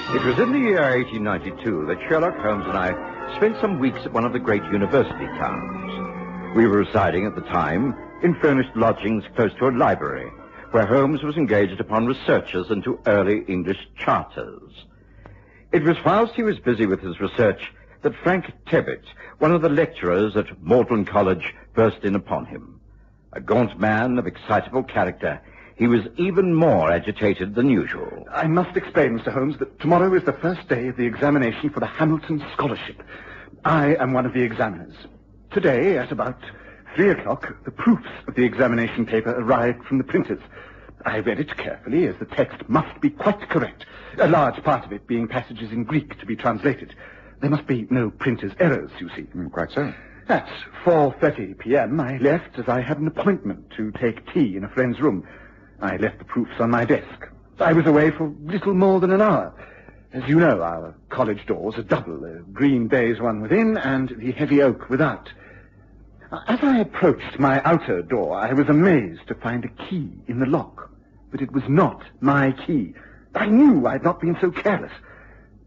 It was in the year 1892 that Sherlock Holmes and I spent some weeks at one of the great university towns. We were residing at the time in furnished lodgings close to a library, where Holmes was engaged upon researches into early English charters. It was whilst he was busy with his research that Frank Tebbit, one of the lecturers at Magdalen College, burst in upon him. A gaunt man of excitable character, he was even more agitated than usual. I must explain, Mr. Holmes, that tomorrow is the first day of the examination for the Hamilton Scholarship. I am one of the examiners. Today, at about 3 o'clock, the proofs of the examination paper arrived from the printers. I read it carefully, as the text must be quite correct, a large part of it being passages in Greek to be translated. There must be no printer's errors, you see. Quite so. At 4:30 p.m., I left as I had an appointment to take tea in a friend's room. I left the proofs on my desk. I was away for little more than an hour. As you know, our college doors are double, the green baize one within and the heavy oak without. As I approached my outer door, I was amazed to find a key in the lock. But it was not my key. I knew I had not been so careless.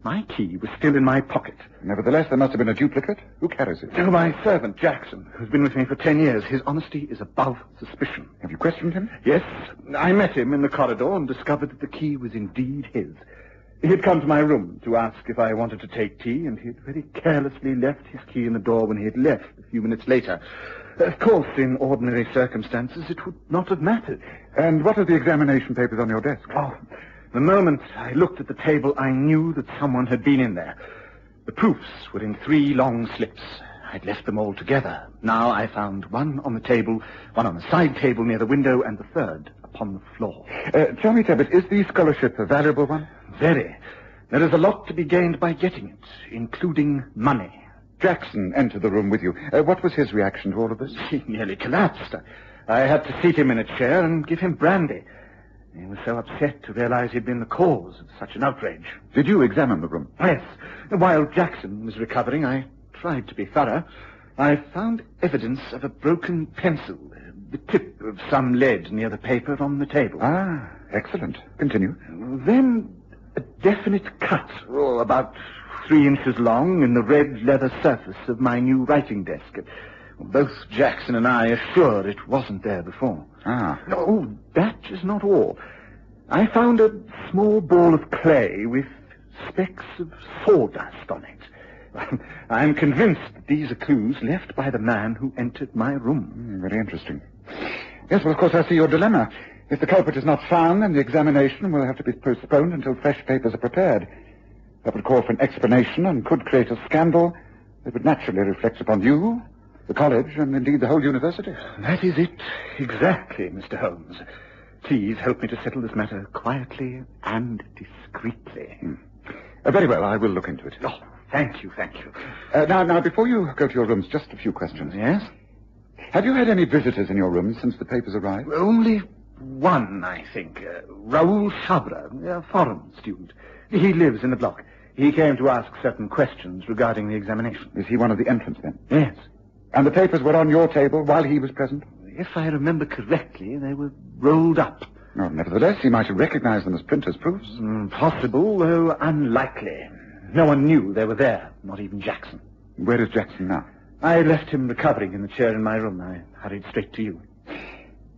My key was still in my pocket. Nevertheless, there must have been a duplicate. Who carries it? Oh, my servant, Jackson, who's been with me for 10 years. His honesty is above suspicion. Have you questioned him? Yes. I met him in the corridor and discovered that the key was indeed his. He had come to my room to ask if I wanted to take tea, and he had very carelessly left his key in the door when he had left a few minutes later. Of course, in ordinary circumstances, it would not have mattered. And what are the examination papers on your desk? Oh, The moment I looked at the table, I knew that someone had been in there. The proofs were in 3 long slips. I'd left them all together. Now I found one on the table, one on the side table near the window, and the third upon the floor. Tell me, Tebbit, is the scholarship a valuable one? Very. There is a lot to be gained by getting it, including money. Jackson entered the room with you. What was his reaction to all of this? He nearly collapsed. I had to seat him in a chair and give him brandy. He was so upset to realize he'd been the cause of such an outrage. Did you examine the room? Yes. While Jackson was recovering, I tried to be thorough. I found evidence of a broken pencil, the tip of some lead near the paper on the table. Ah, excellent. Continue. Then a definite cut, about 3 inches long, in the red leather surface of my new writing desk. Both Jackson and I are sure it wasn't there before. Ah. No, that is not all. I found a small ball of clay with specks of sawdust on it. I'm convinced that these are clues left by the man who entered my room. Very interesting. Yes, well, of course, I see your dilemma. If the culprit is not found, then the examination will have to be postponed until fresh papers are prepared. That would call for an explanation and could create a scandal that would naturally reflect upon you, the college, and indeed the whole university. That is it, exactly, Mr. Holmes. Please help me to settle this matter quietly and discreetly. Very well, I will look into it. Oh, thank you. Now, before you go to your rooms, just a few questions. Yes? Have you had any visitors in your rooms since the papers arrived? Only one, I think. Raoul Chabra, a foreign student. He lives in the block. He came to ask certain questions regarding the examination. Is he one of the entrants, then? Yes. And the papers were on your table while he was present? If I remember correctly, they were rolled up. No, nevertheless, he might have recognized them as printer's proofs. Possible, though unlikely. No one knew they were there, not even Jackson. Where is Jackson now? I left him recovering in the chair in my room. I hurried straight to you.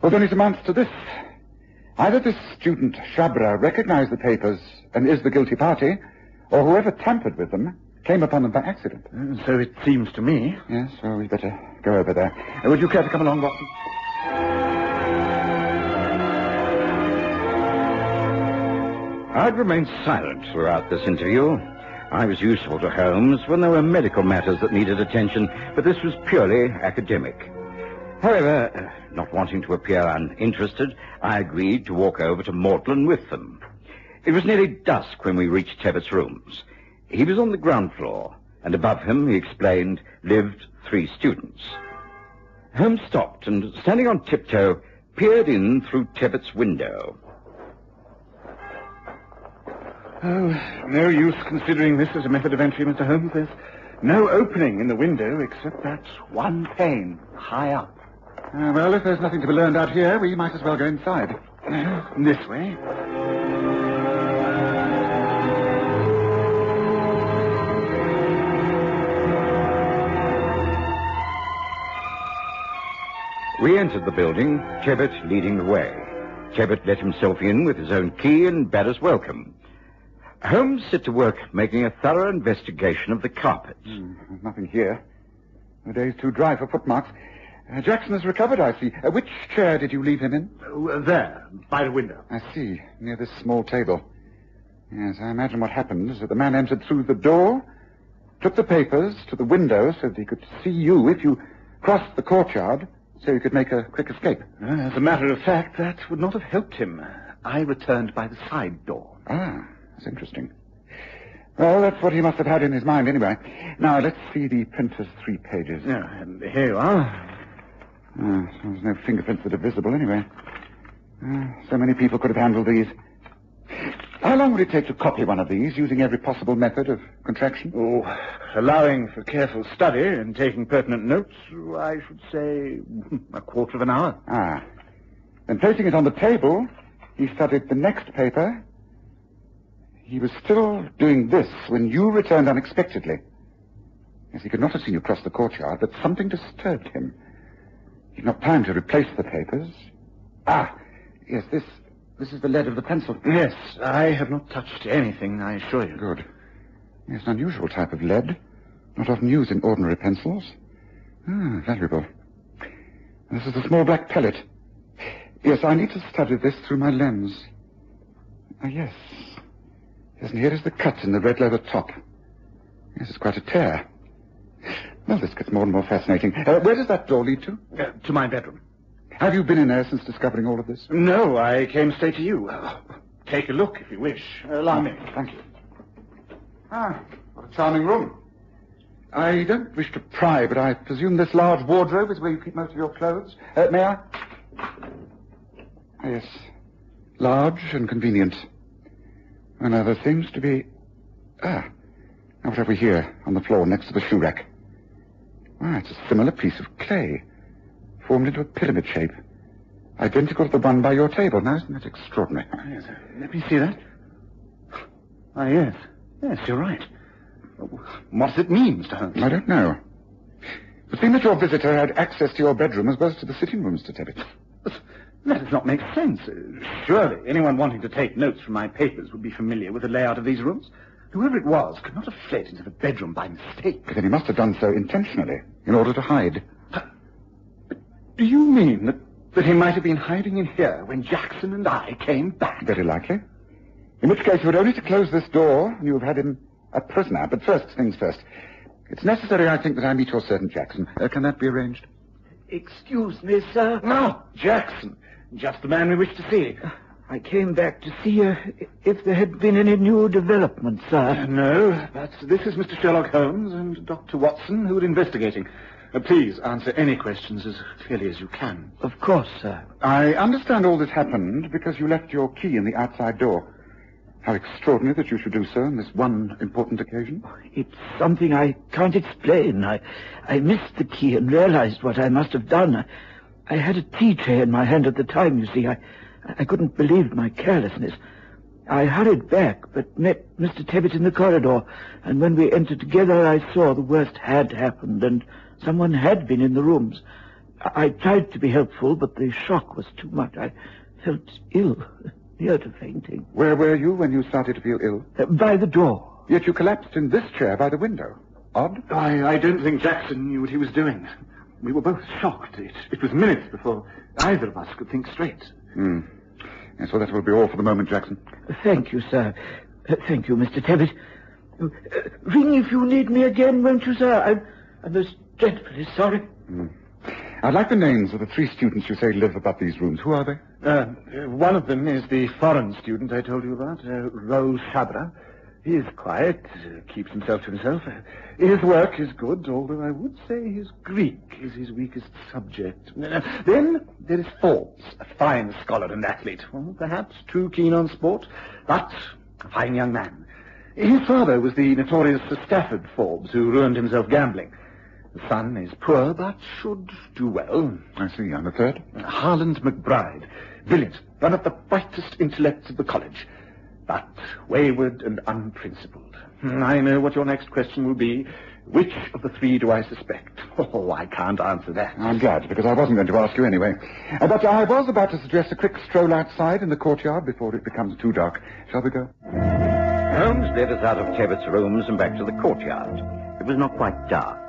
Well, then it amounts to this. Either this student, Chabra, recognized the papers and is the guilty party, or whoever tampered with them came upon them by accident. So it seems to me. Yes, well, we'd better go over there. Would you care to come along, Watson? I'd remained silent throughout this interview. I was useful to Holmes when there were medical matters that needed attention, but this was purely academic. However, not wanting to appear uninterested, I agreed to walk over to Mortland with them. It was nearly dusk when we reached Tebbett's rooms. He was on the ground floor, and above him, he explained, lived 3 students. Holmes stopped and, standing on tiptoe, peered in through Tebbett's window. Oh, no use considering this as a method of entry, Mr. Holmes. There's no opening in the window except that one pane high up. Well, if there's nothing to be learned out here, we might as well go inside. This way. We entered the building, Tebbett leading the way. Tebbett let himself in with his own key and bade us welcome. Holmes set to work making a thorough investigation of the carpet. Nothing here. The day's too dry for footmarks. Jackson has recovered, I see. Which chair did you leave him in? There, by the window. I see, near this small table. Yes, I imagine what happened is that the man entered through the door, took the papers to the window so that he could see you if you crossed the courtyard, so you could make a quick escape. As a matter of fact, that would not have helped him. I returned by the side door. Ah, that's interesting. Well, that's what he must have had in his mind anyway. Now, let's see the printer's 3 pages. Here you are. There's no fingerprints that are visible anyway. So many people could have handled these. How long would it take to copy one of these, using every possible method of contraction? Oh, allowing for careful study and taking pertinent notes, I should say a quarter of an hour. Ah. Then placing it on the table, he studied the next paper. He was still doing this when you returned unexpectedly. Yes, he could not have seen you cross the courtyard, but something disturbed him. He'd not time to replace the papers. Ah, yes, this is the lead of the pencil. Yes, I have not touched anything, I assure you. Good. Yes, an unusual type of lead. Not often used in ordinary pencils. Valuable. This is a small black pellet. Yes, I need to study this through my lens. Ah, yes. Yes, and here is the cut in the red leather top. Yes, it's quite a tear. Well, this gets more and more fascinating. Where does that door lead to? To my bedroom. Have you been in there since discovering all of this? No, I came straight to you. Take a look if you wish. Allow me. Thank you. Ah, what a charming room. I don't wish to pry, but I presume this large wardrobe is where you keep most of your clothes. May I? Yes. Large and convenient. And there seems to be... now what have we here on the floor next to the shoe rack? Ah, it's a similar piece of clay, formed into a pyramid shape. Identical to the one by your table. Now, isn't that extraordinary? Yes, let me see that. Ah, yes. Yes, you're right. What does it mean, Mr. Holmes? I don't know. It seemed that your visitor had access to your bedroom as well as to the sitting room, Mr. Tebbit. That does not make sense. Surely anyone wanting to take notes from my papers would be familiar with the layout of these rooms. Whoever it was could not have fled into the bedroom by mistake. But then he must have done so intentionally, in order to hide. Do you mean that he might have been hiding in here when Jackson and I came back? Very likely. In which case you had only to close this door, and you have had him a prisoner. But first things first. It's necessary, I think, that I meet your servant, Jackson. Can that be arranged? Excuse me, sir. No, Jackson. Just the man we wish to see. I came back to see if there had been any new developments, sir. No, but this is Mr. Sherlock Holmes and Dr. Watson, who are investigating. Please answer any questions as clearly as you can. Of course, sir. I understand all this happened because you left your key in the outside door. How extraordinary that you should do so on this one important occasion. It's something I can't explain. I missed the key and realized what I must have done. I had a tea tray in my hand at the time, you see. I couldn't believe my carelessness. I hurried back, but met Mr. Tebbit in the corridor, and when we entered together, I saw the worst had happened, and someone had been in the rooms. I tried to be helpful, but the shock was too much. I felt ill, near to fainting. Where were you when you started to feel ill? By the door. Yet you collapsed in this chair by the window. Odd. I don't think Jackson knew what he was doing. We were both shocked. It was minutes before either of us could think straight. Yes, well, that will be all for the moment, Jackson. Thank you, sir. Thank you, Mr. Tebbit. Ring if you need me again, won't you, sir? I'm most dreadfully sorry. I'd like the names of the 3 students you say live about these rooms. Who are they? One of them is the foreign student I told you about, Raoul Chabra. He is quiet, keeps himself to himself. His work is good, although I would say his Greek is his weakest subject. Then there is Forbes, a fine scholar and athlete. Well, perhaps too keen on sport, but a fine young man. His father was the notorious Sir Stafford Forbes, who ruined himself gambling. The son is poor, but should do well. I see. And the third? Harland McBride. Brilliant. One of the brightest intellects of the college. But wayward and unprincipled. I know what your next question will be. Which of the 3 do I suspect? Oh, I can't answer that. I'm glad, because I wasn't going to ask you anyway. But I was about to suggest a quick stroll outside in the courtyard before it becomes too dark. Shall we go? Holmes led us out of Tebbit's rooms and back to the courtyard. It was not quite dark.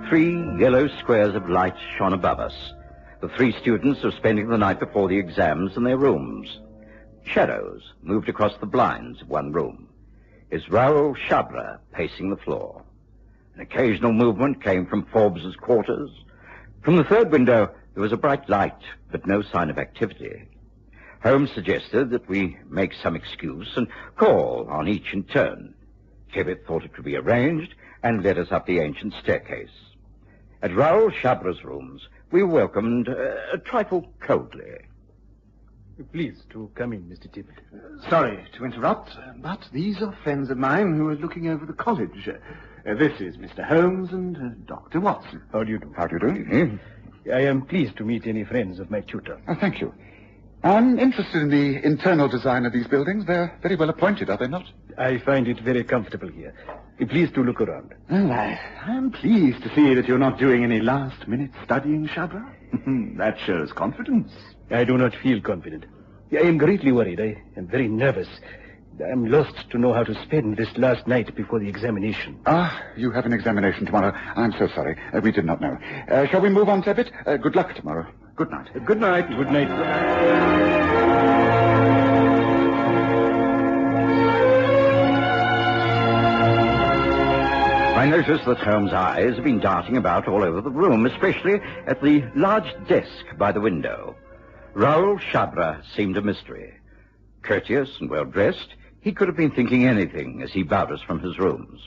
3 yellow squares of light shone above us. The 3 students were spending the night before the exams in their rooms. Shadows moved across the blinds of one room. Is Raoul Chabra pacing the floor? An occasional movement came from Forbes's quarters. From the 3rd window, there was a bright light, but no sign of activity. Holmes suggested that we make some excuse and call on each in turn. Tebbit thought it could be arranged and led us up the ancient staircase. At Raoul Chabra's rooms, we were welcomed a trifle coldly. Please to come in, Mr. Tibbet. Sorry to interrupt, but these are friends of mine who are looking over the college. This is Mr. Holmes and Dr. Watson. How do you do? How do you do? I am pleased to meet any friends of my tutor. Oh, thank you. I'm interested in the internal design of these buildings. They're very well appointed, are they not? I find it very comfortable here. Please to look around. Well, I'm pleased to see that you're not doing any last-minute studying, Chabra. That shows confidence. I do not feel confident. I am greatly worried. I am very nervous. I am lost to know how to spend this last night before the examination. You have an examination tomorrow. I'm so sorry. We did not know. Shall we move on, Tebbit? Good luck tomorrow. Good night. Good night. Good night. I noticed that Holmes' eyes had been darting about all over the room, especially at the large desk by the window. Raoul Chabra seemed a mystery. Courteous and well-dressed, he could have been thinking anything as he bowed us from his rooms.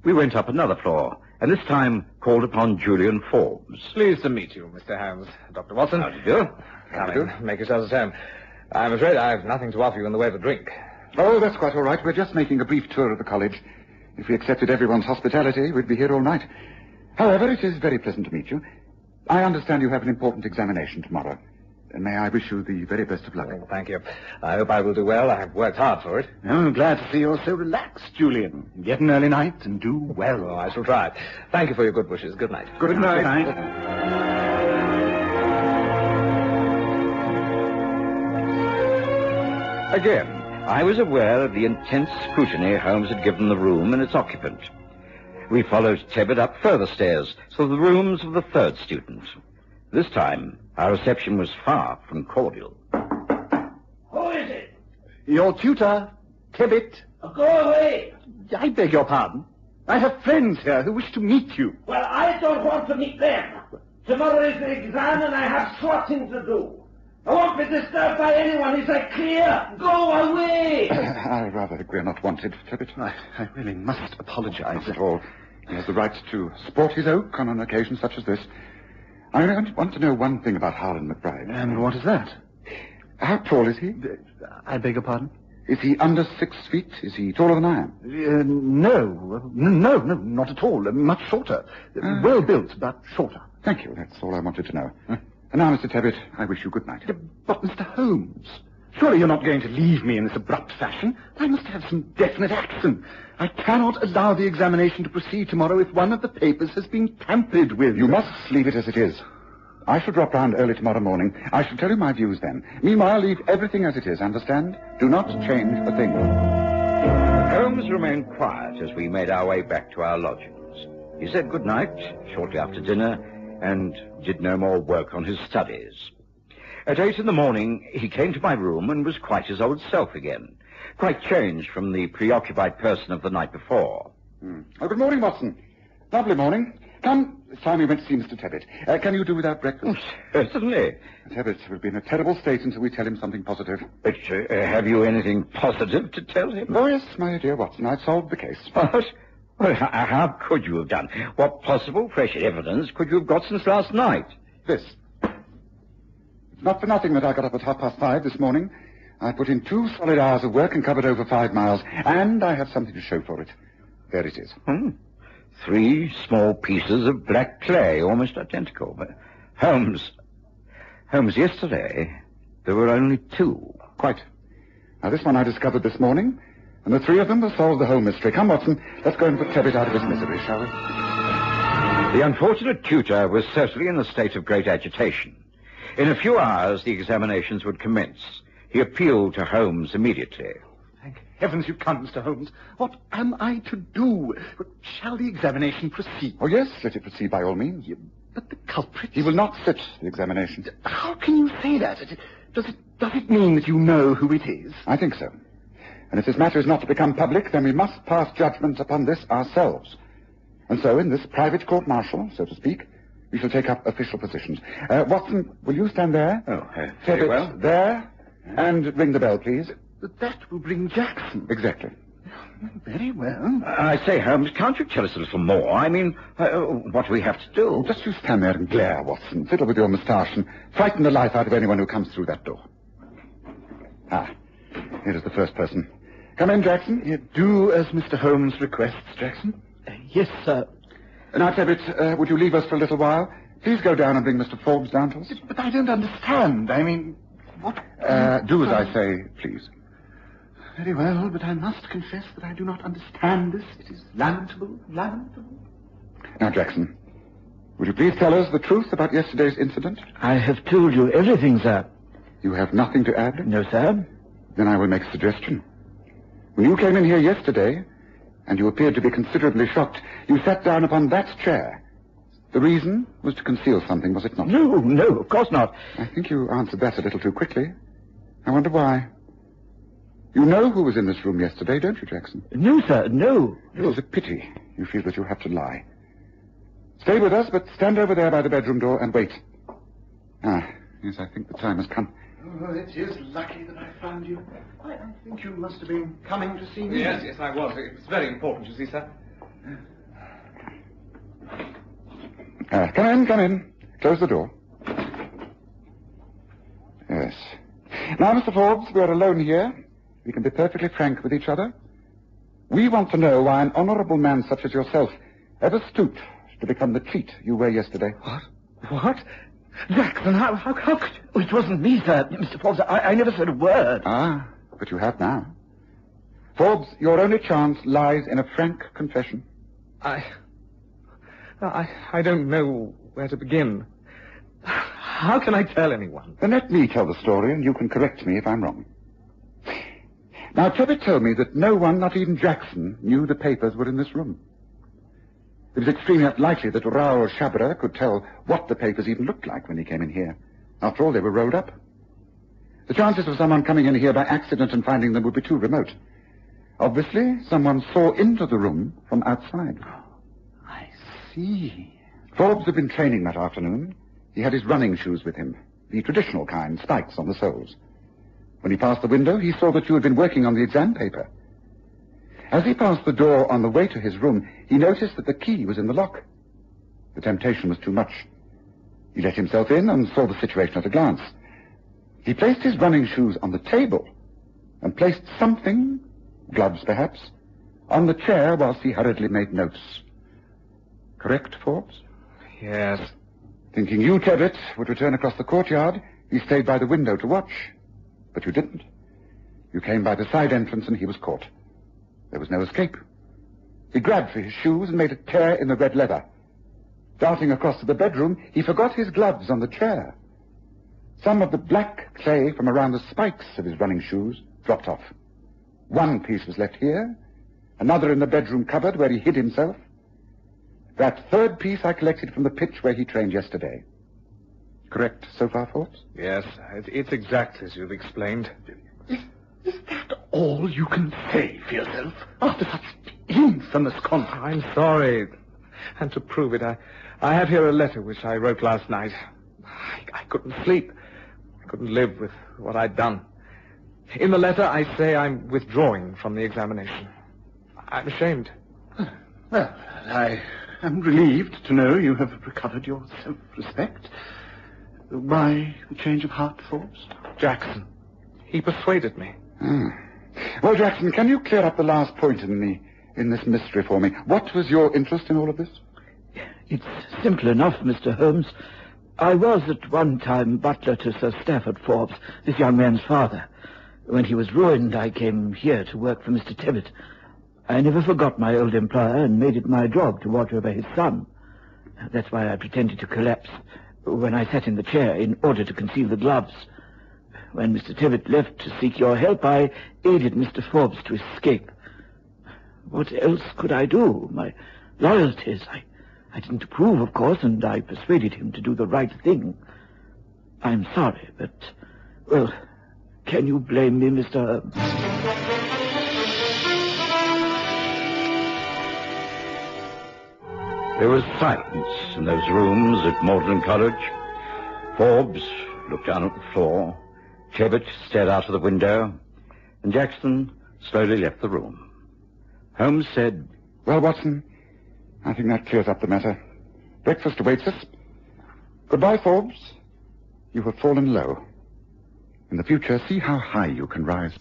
We went up another floor, and this time called upon Julian Forbes. Pleased to meet you, Mr. Holmes. Dr. Watson. How do you do? Come in. Make yourselves at home. I'm afraid I've nothing to offer you in the way of a drink. Oh, that's quite all right. We're just making a brief tour of the college. If we accepted everyone's hospitality, we'd be here all night. However, it is very pleasant to meet you. I understand you have an important examination tomorrow. And may I wish you the very best of luck. Oh, thank you. I hope I will do well. I've worked hard for it. I'm glad to see you're so relaxed, Julian. Get an early night and do well. Oh, I shall try. Thank you for your good wishes. Good night. Good night. Again, I was aware of the intense scrutiny Holmes had given the room and its occupant. We followed Tebbit up further stairs to the rooms of the third student. This time, our reception was far from cordial. Who is it? Your tutor, Tebbit. Go away. I beg your pardon. I have friends here who wish to meet you. Well, I don't want to meet them. Tomorrow is the exam and I have swatting to do. I won't be disturbed by anyone. Is that clear? Go away! I rather think we're not wanted, Tebbit. I really must apologize. Not at all. He has the right to sport his oak on an occasion such as this. I want to know one thing about Harlan McBride. And what is that? How tall is he? I beg your pardon? Is he under 6 feet? Is he taller than I am? No, not at all. Much shorter. Well built, but shorter. Thank you. That's all I wanted to know. And now, Mr. Tebbit, I wish you good night. But, Mr. Holmes, surely you're not going to leave me in this abrupt fashion. I must have some definite action. I cannot allow the examination to proceed tomorrow if one of the papers has been tampered with. You must leave it as it is. I shall drop round early tomorrow morning. I shall tell you my views then. Meanwhile, leave everything as it is, understand? Do not change a thing. Holmes remained quiet as we made our way back to our lodgings. He said good night shortly after dinner and did no more work on his studies. At 8 a.m, he came to my room and was quite his old self again, quite changed from the preoccupied person of the night before. Oh, good morning, Watson. Lovely morning. Come, it's time we went to see Mr. Tebbit. Can you do without breakfast? Certainly. Tebbit will be in a terrible state until we tell him something positive. But have you anything positive to tell him? Oh, yes, my dear Watson. I've solved the case. What? Well, how could you have done? What possible fresh evidence could you have got since last night? This. It's not for nothing that I got up at 5:30 this morning. I put in 2 solid hours of work and covered over 5 miles, and I have something to show for it. There it is. 3 small pieces of black clay, almost identical. But Holmes, yesterday, there were only 2. Quite. Now, this one I discovered this morning, and the 3 of them will solve the whole mystery. Come, Watson, let's go and put Tebbit out of his misery, shall we? The unfortunate tutor was certainly in a state of great agitation. In a few hours, the examinations would commence. He appealed to Holmes immediately. Thank heavens you've come, Mr. Holmes. What am I to do? Shall the examination proceed? Oh, yes, let it proceed by all means. But the culprit... He will not sit the examination. How can you say that? Does it mean that you know who it is? I think so. And if this matter is not to become public, then we must pass judgment upon this ourselves. And so, in this private court-martial, so to speak, we shall take up official positions. Watson, will you stand there? Very well. There. And ring the bell, please. That will bring Jackson. Exactly. Very well. I say, Holmes, can't you tell us a little more? I mean, what do we have to do? Oh, just you stand there and glare, Watson. Fiddle with your moustache and frighten the life out of anyone who comes through that door. Here is the first person. Come in, Jackson. Do as Mr. Holmes requests, Jackson. Yes, sir. Now, Tebbit, would you leave us for a little while? Please go down and bring Mr. Forbes down to us. But I don't understand. I mean, what... do as I say, please. Very well, but I must confess that I do not understand this. It is lamentable. Now, Jackson, would you please tell us the truth about yesterday's incident? I have told you everything, sir. You have nothing to add? No, sir. Then I will make a suggestion. When you came in here yesterday, and you appeared to be considerably shocked, you sat down upon that chair. The reason was to conceal something, was it not? No, of course not. I think you answered that a little too quickly. I wonder why. You know who was in this room yesterday, don't you, Jackson? No, sir, no. It is a pity you feel that you have to lie. Stay with us, but stand over there by the bedroom door and wait. Ah, yes, I think the time has come. Oh, it is lucky that I found you. I think you must have been coming to see me. Yes, I was. It was very important, you see, sir. Come in. Close the door. Yes. Now, Mr. Forbes, we are alone here. We can be perfectly frank with each other. We want to know why an honorable man such as yourself ever stooped to become the cheat you were yesterday. What? Jackson, how could you? Oh, it wasn't me, sir. Mr. Forbes, I never said a word. Ah, but you have now. Forbes, your only chance lies in a frank confession. I don't know where to begin. How can I tell anyone? Then let me tell the story, and you can correct me if I'm wrong. Now, Tebbit told me that no one, not even Jackson, knew the papers were in this room. It was extremely unlikely that Raoul Chabra could tell what the papers even looked like when he came in here. After all, they were rolled up. The chances of someone coming in here by accident and finding them would be too remote. Obviously, someone saw into the room from outside. I see. Forbes had been training that afternoon. He had his running shoes with him, the traditional kind, spikes on the soles. When he passed the window, he saw that you had been working on the exam paper. As he passed the door on the way to his room, he noticed that the key was in the lock. The temptation was too much. He let himself in and saw the situation at a glance. He placed his running shoes on the table and placed something, gloves perhaps, on the chair whilst he hurriedly made notes. Correct, Forbes? Yes. Thinking you, Tebbit, would return across the courtyard, he stayed by the window to watch. But you didn't. You came by the side entrance and he was caught. There was no escape. He grabbed for his shoes and made a tear in the red leather. Darting across to the bedroom, he forgot his gloves on the chair. Some of the black clay from around the spikes of his running shoes dropped off. One piece was left here, another in the bedroom cupboard where he hid himself. That third piece I collected from the pitch where he trained yesterday. Correct so far, Forbes? Yes, it's exactly as you've explained. Is that all you can say for yourself after such infamous conduct? I'm sorry. And to prove it, I have here a letter which I wrote last night. I couldn't sleep. I couldn't live with what I'd done. In the letter, I say I'm withdrawing from the examination. I'm ashamed. Well, I am relieved to know you have recovered your self-respect. Why the change of heart, Forbes? Jackson. He persuaded me. Well, Jackson, can you clear up the last point in this mystery for me? What was your interest in all of this? It's simple enough, Mr. Holmes. I was at one time butler to Sir Stafford Forbes, this young man's father. When he was ruined, I came here to work for Mr. Tebbit. I never forgot my old employer and made it my job to watch over his son. That's why I pretended to collapse when I sat in the chair in order to conceal the gloves. When Mr. Tebbit left to seek your help, I aided Mr. Forbes to escape. What else could I do? My loyalties. I didn't approve, of course, and I persuaded him to do the right thing. I'm sorry, but, well, can you blame me, Mr. Holmes? There was silence in those rooms at Magdalen College. Forbes looked down at the floor. Tebbit stared out of the window, and Jackson slowly left the room. Holmes said, "Well, Watson, I think that clears up the matter. Breakfast awaits us. Goodbye, Forbes. You have fallen low. In the future, see how high you can rise."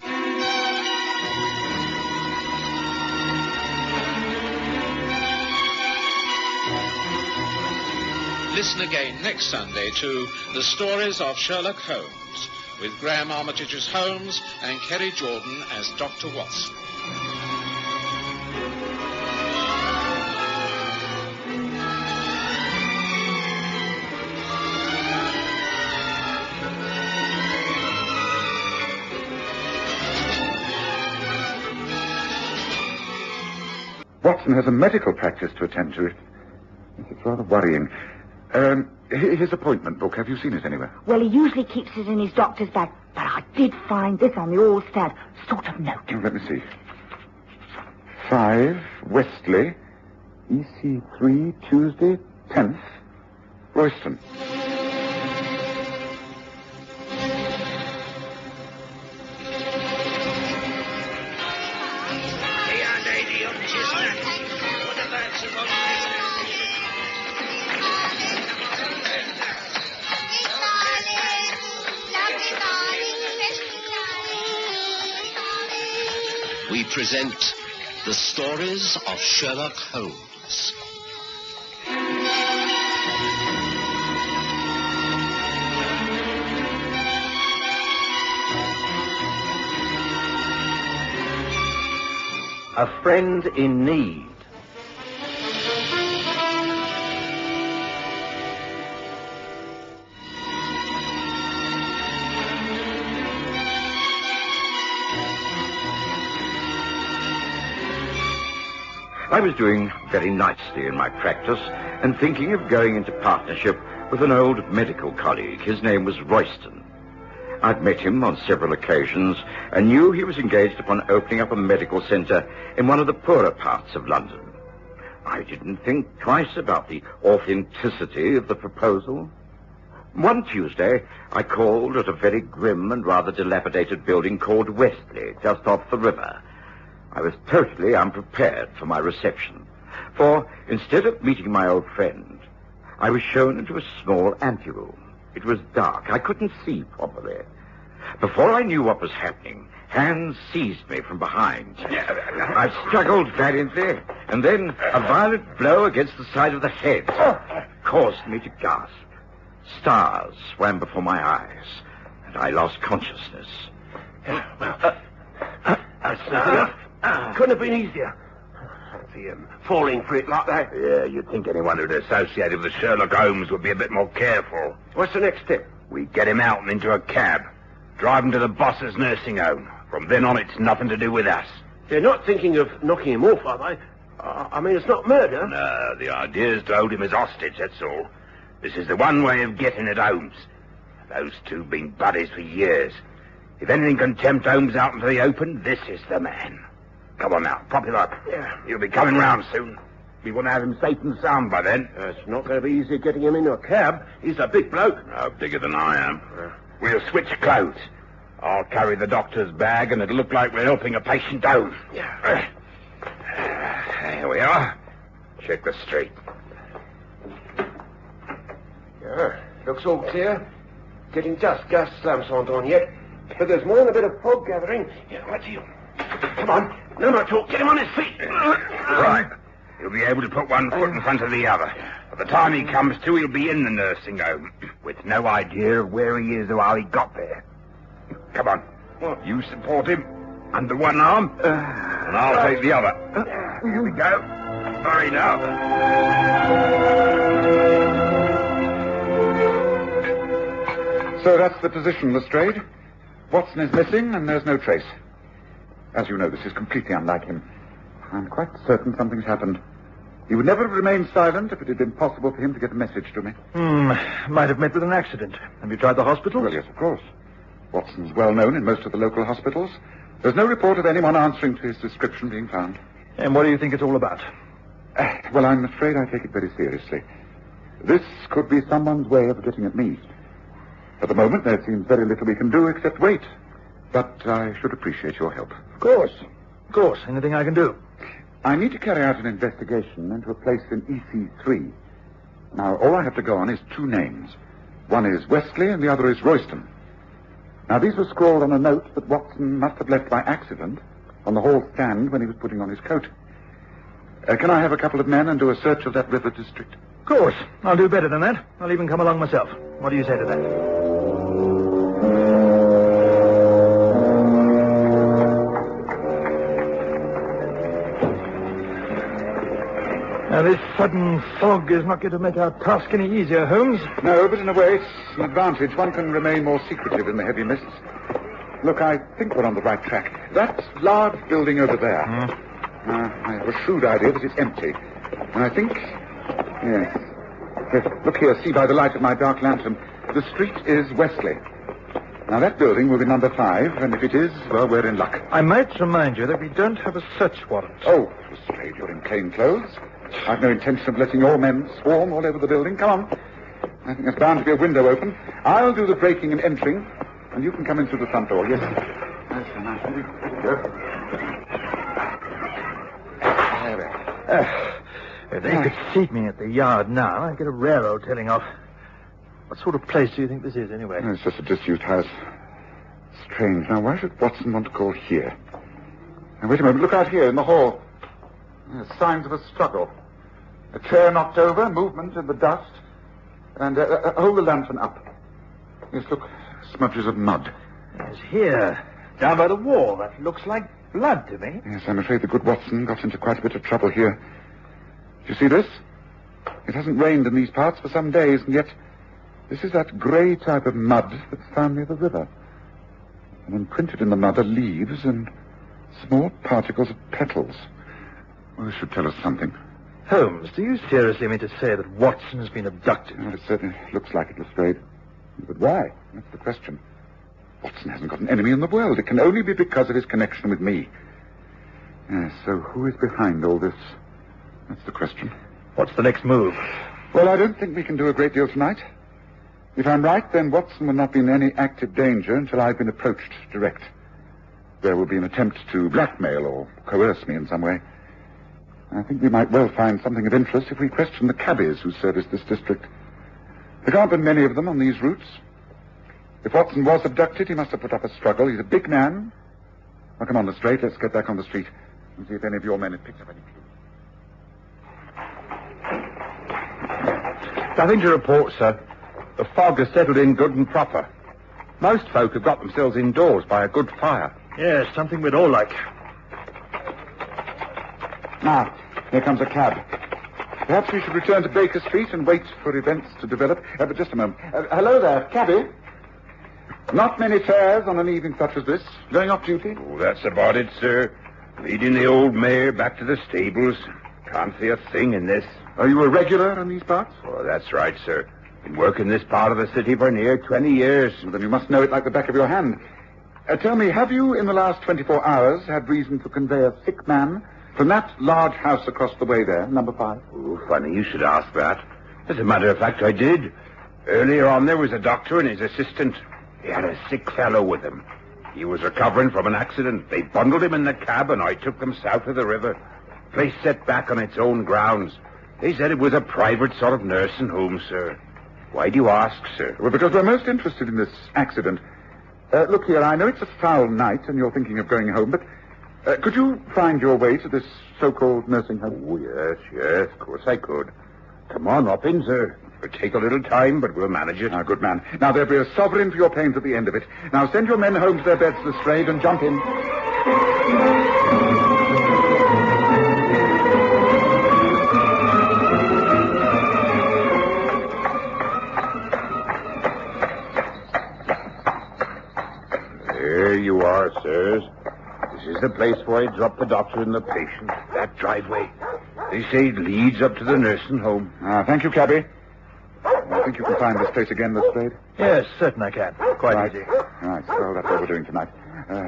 Listen again next Sunday to The Stories of Sherlock Holmes, with Graham Armitage as Holmes and Kerry Jordan as Dr. Watson. Watson has a medical practice to attend to. It's rather worrying. His appointment book, have you seen it anywhere? Well, he usually keeps it in his doctor's bag, but I did find this on the Allstat sort of note. Let me see. 5 Westley, EC3, Tuesday, 10th, Royston. We present the stories of Sherlock Holmes. A friend in need. I was doing very nicely in my practice and thinking of going into partnership with an old medical colleague. His name was Royston. I'd met him on several occasions and knew he was engaged upon opening up a medical centre in one of the poorer parts of London. I didn't think twice about the authenticity of the proposal. One Tuesday, I called at a very grim and rather dilapidated building called Westley, just off the river. I was totally unprepared for my reception, for instead of meeting my old friend, I was shown into a small anteroom. It was dark. I couldn't see properly. Before I knew what was happening, hands seized me from behind. I struggled valiantly, and then a violent blow against the side of the head caused me to gasp. Stars swam before my eyes, and I lost consciousness. Couldn't have been easier. Fancy him falling for it like that. Yeah, you'd think anyone who'd associated with Sherlock Holmes would be a bit more careful. What's the next step? We get him out and into a cab. Drive him to the boss's nursing home. From then on, it's nothing to do with us. They're not thinking of knocking him off, are they? I mean, it's not murder. No, the idea is to hold him as hostage, that's all. This is the one way of getting at Holmes. Those two have been buddies for years. If anything can tempt Holmes out into the open, this is the man. Come on now, prop him up. Yeah. He'll be coming round soon. We want to have him safe and sound by then. It's not going to be easy getting him into a cab. He's a big bloke. No, bigger than I am. We'll switch clothes. I'll carry the doctor's bag, and it'll look like we're helping a patient home. Yeah. Here we are. Check the street. Yeah, looks all clear. Getting just gas lamps aren't on yet. But there's more than a bit of fog gathering. Yeah, right to you. Come on. No more talk. Get him on his feet. Right. He'll be able to put one foot in front of the other. By the time he comes to, he'll be in the nursing home, with no idea of where he is or how he got there. Come on. You support him under one arm, and I'll take the other. Here we go. Hurry now. So that's the position, Lestrade. Watson is missing, and there's no trace. As you know, this is completely unlike him. I'm quite certain something's happened. He would never have remained silent if it had been possible for him to get a message to me. Might have met with an accident. Have you tried the hospital? Well, yes, of course. Watson's well known in most of the local hospitals. There's no report of anyone answering to his description being found. And what do you think it's all about? Well, I'm afraid I take it very seriously. This could be someone's way of getting at me. At the moment, there seems very little we can do except wait. But I should appreciate your help. Of course. Of course. Anything I can do. I need to carry out an investigation into a place in EC3. Now, all I have to go on is 2 names. One is Westley and the other is Royston. Now, these were scrawled on a note that Watson must have left by accident on the hall stand when he was putting on his coat. Can I have a couple of men and do a search of that river district? Of course. I'll do better than that. I'll even come along myself. What do you say to that? Now, this sudden fog is not going to make our task any easier, Holmes. No, but in a way, it's an advantage. One can remain more secretive in the heavy mists. Look, I think we're on the right track. That large building over there. I have a shrewd idea that it's empty. And I think... Yes. Look here, see by the light of my dark lantern. The street is Westley. Now, that building will be number 5, and if it is, well, we're in luck. I might remind you that we don't have a search warrant. Oh, Lestrade, you're in plain clothes. I've no intention of letting your men swarm all over the building. Come on. I think there's bound to be a window open. I'll do the breaking and entering, and you can come in through the front door. Yes. That's a nice one. If they could seat me at the yard now, I'd get a railroad tailing off. What sort of place do you think this is, anyway? It's just a disused house. Strange. Now, why should Watson want to call here? Now, wait a moment. Look out here in the hall. There's signs of a struggle. A chair knocked over, movement in the dust, and hold the lantern up. Yes, look, smudges of mud. Yes, here, down by the wall. That looks like blood to me. Yes, I'm afraid the good Watson got into quite a bit of trouble here. Do you see this? It hasn't rained in these parts for some days, and yet this is that grey type of mud that's found near the river. And imprinted in the mud are leaves and small particles of petals. Well, this should tell us something. Holmes, do you seriously mean to say that Watson has been abducted? Well, it certainly looks like it, Lestrade. But why? That's the question. Watson hasn't got an enemy in the world. It can only be because of his connection with me. Yes, so who is behind all this? That's the question. What's the next move? Well, I don't think we can do a great deal tonight. If I'm right, then Watson will not be in any active danger until I've been approached direct. There will be an attempt to blackmail or coerce me in some way. I think we might well find something of interest if we question the cabbies who service this district. There can't be many of them on these routes. If Watson was abducted, he must have put up a struggle. He's a big man. Now, come on, Lestrade. Let's get back on the street and see if any of your men have picked up any clues. Nothing to report, sir. The fog has settled in good and proper. Most folk have got themselves indoors by a good fire. Yes, something we'd all like. Now, here comes a cab. Perhaps we should return to Baker Street and wait for events to develop. But just a moment. Hello there, cabby. Not many fares on an evening such as this. Going off duty? Oh, that's about it, sir. Leading the old mare back to the stables. Can't see a thing in this. Are you a regular in these parts? Oh, that's right, sir. Been working this part of the city for near 20 years. Well, then you must know it like the back of your hand. Tell me, have you, in the last 24 hours, had reason to convey a sick man from that large house across the way there, number 5? Oh, funny you should ask that. As a matter of fact, I did. Earlier on, there was a doctor and his assistant. He had a sick fellow with him. He was recovering from an accident. They bundled him in the cab, and I took them south of the river. Place set back on its own grounds. They said it was a private sort of nursing home, sir. Why do you ask, sir? Well, because we're most interested in this accident. Look here, I know it's a foul night and you're thinking of going home, but could you find your way to this so-called nursing home? Oh, yes, of course I could. Come on, up in, sir. It'll take a little time, but we'll manage it. Ah, good man. Now, there'll be a sovereign for your pains at the end of it. Now, send your men home to their beds, Lestrade, and jump in. There you are, sirs. This is the place where I drop the doctor and the patient. That driveway. They say it leads up to the nursing home. Thank you, cabby. I think you can find this place again, Lestrade. Yes, certainly I can. Quite easy. Right, so that's what we're doing tonight.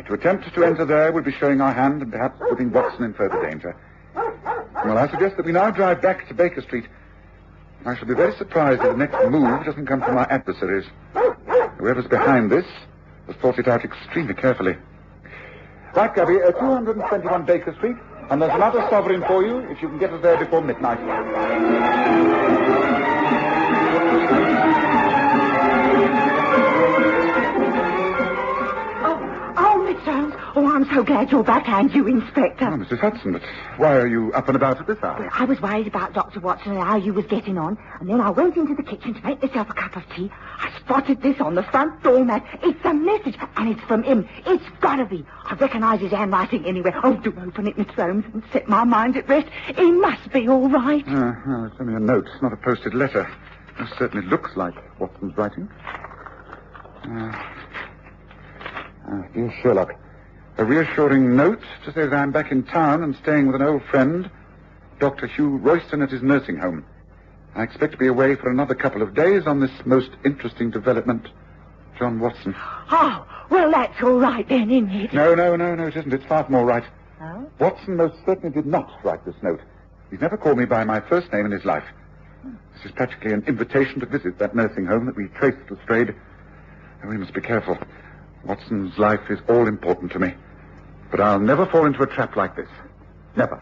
To attempt to enter there would be showing our hand and perhaps putting Watson in further danger. Well, I suggest that we now drive back to Baker Street. I shall be very surprised if the next move doesn't come from our adversaries. Whoever's behind this has thought it out extremely carefully. Right, Gabby, 221 Baker Street, and there's another sovereign for you if you can get us there before midnight. Oh, I'm so glad you're back, and you, Inspector. Oh, Mrs. Hudson, but why are you up and about at this hour? Well, I was worried about Dr. Watson and how you was getting on, and then I went into the kitchen to make myself a cup of tea. I spotted this on the front doormat. It's a message, and it's from him. It's gotta be. I recognise his handwriting anywhere. Oh, do open it, Miss Holmes, and set my mind at rest. He must be all right. Well, it's only a note, not a posted letter. It certainly looks like Watson's writing. Dear Sherlock, a reassuring note to say that I'm back in town and staying with an old friend, Dr. Hugh Royston, at his nursing home. I expect to be away for another couple of days on this most interesting development. John Watson. Oh, well, that's all right then, isn't it? No, it isn't. It's far from all right. Oh? Watson most certainly did not write this note. He's never called me by my first name in his life. This is practically an invitation to visit that nursing home that we traced Lestrade. And we must be careful. Watson's life is all important to me. But I'll never fall into a trap like this. Never.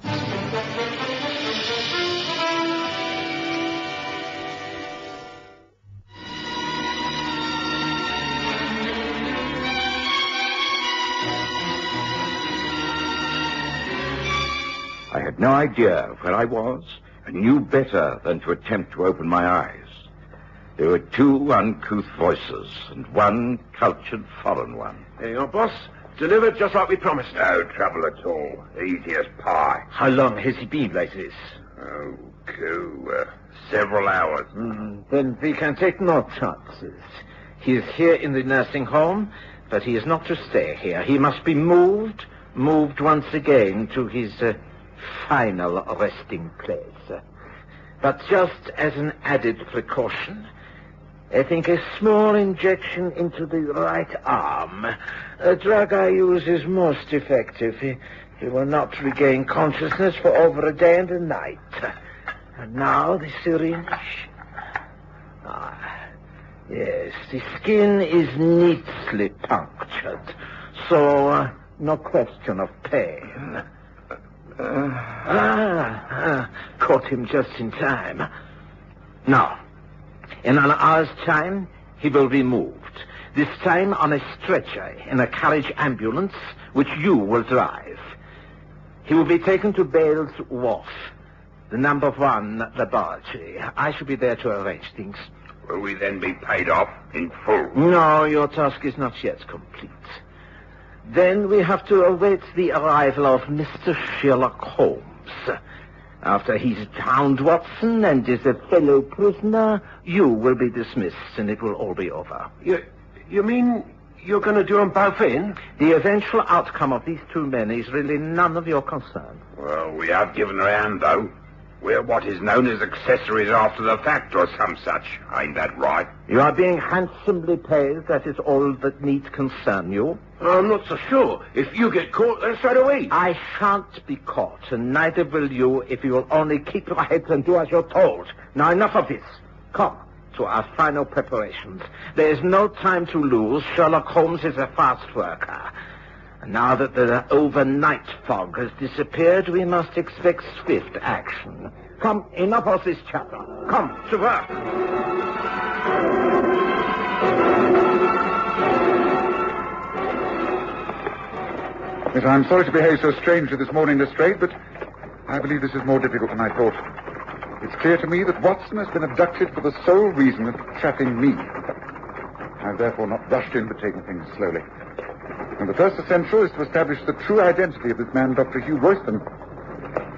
I had no idea where I was, and knew better than to attempt to open my eyes. There were two uncouth voices, and one cultured foreign one. There you are, boss. Delivered just like we promised. No trouble at all. Easy as pie. How long has he been like this? Several hours. Then we can take no chances. He is here in the nursing home, but he is not to stay here. He must be moved once again to his final resting place. But just as an added precaution, I think a small injection into the right arm, a drug I use, is most effective. He will not regain consciousness for over a day and a night. And now the syringe. Yes, the skin is neatly punctured, so no question of pain. Caught him just in time. Now, in an hour's time, he will be moved. This time on a stretcher in a carriage ambulance, which you will drive. He will be taken to Bale's Wharf, the number 1 laboratory. I shall be there to arrange things. Will we then be paid off in full? No, your task is not yet complete. Then we have to await the arrival of Mr. Sherlock Holmes. After he's found Watson and is a fellow prisoner, you will be dismissed and it will all be over. You mean you're going to do them both in? The eventual outcome of these two men is really none of your concern. Well, we have given her a hand, though. We're what is known as accessories after the fact or some such. Ain't that right? You are being handsomely paid. That is all that need concern you. I'm not so sure. If you get caught, then straight away. I shan't be caught, and neither will you if you will only keep your heads and do as you're told. Now, enough of this. Come to our final preparations. There is no time to lose. Sherlock Holmes is a fast worker. And now that the overnight fog has disappeared, we must expect swift action. Come, enough of this chatter. Come, to work. Yes, I'm sorry to behave so strangely this morning, Lestrade, but I believe this is more difficult than I thought. It's clear to me that Watson has been abducted for the sole reason of trapping me. I've therefore not rushed in, but taken things slowly. And the first essential is to establish the true identity of this man, Dr. Hugh Royston.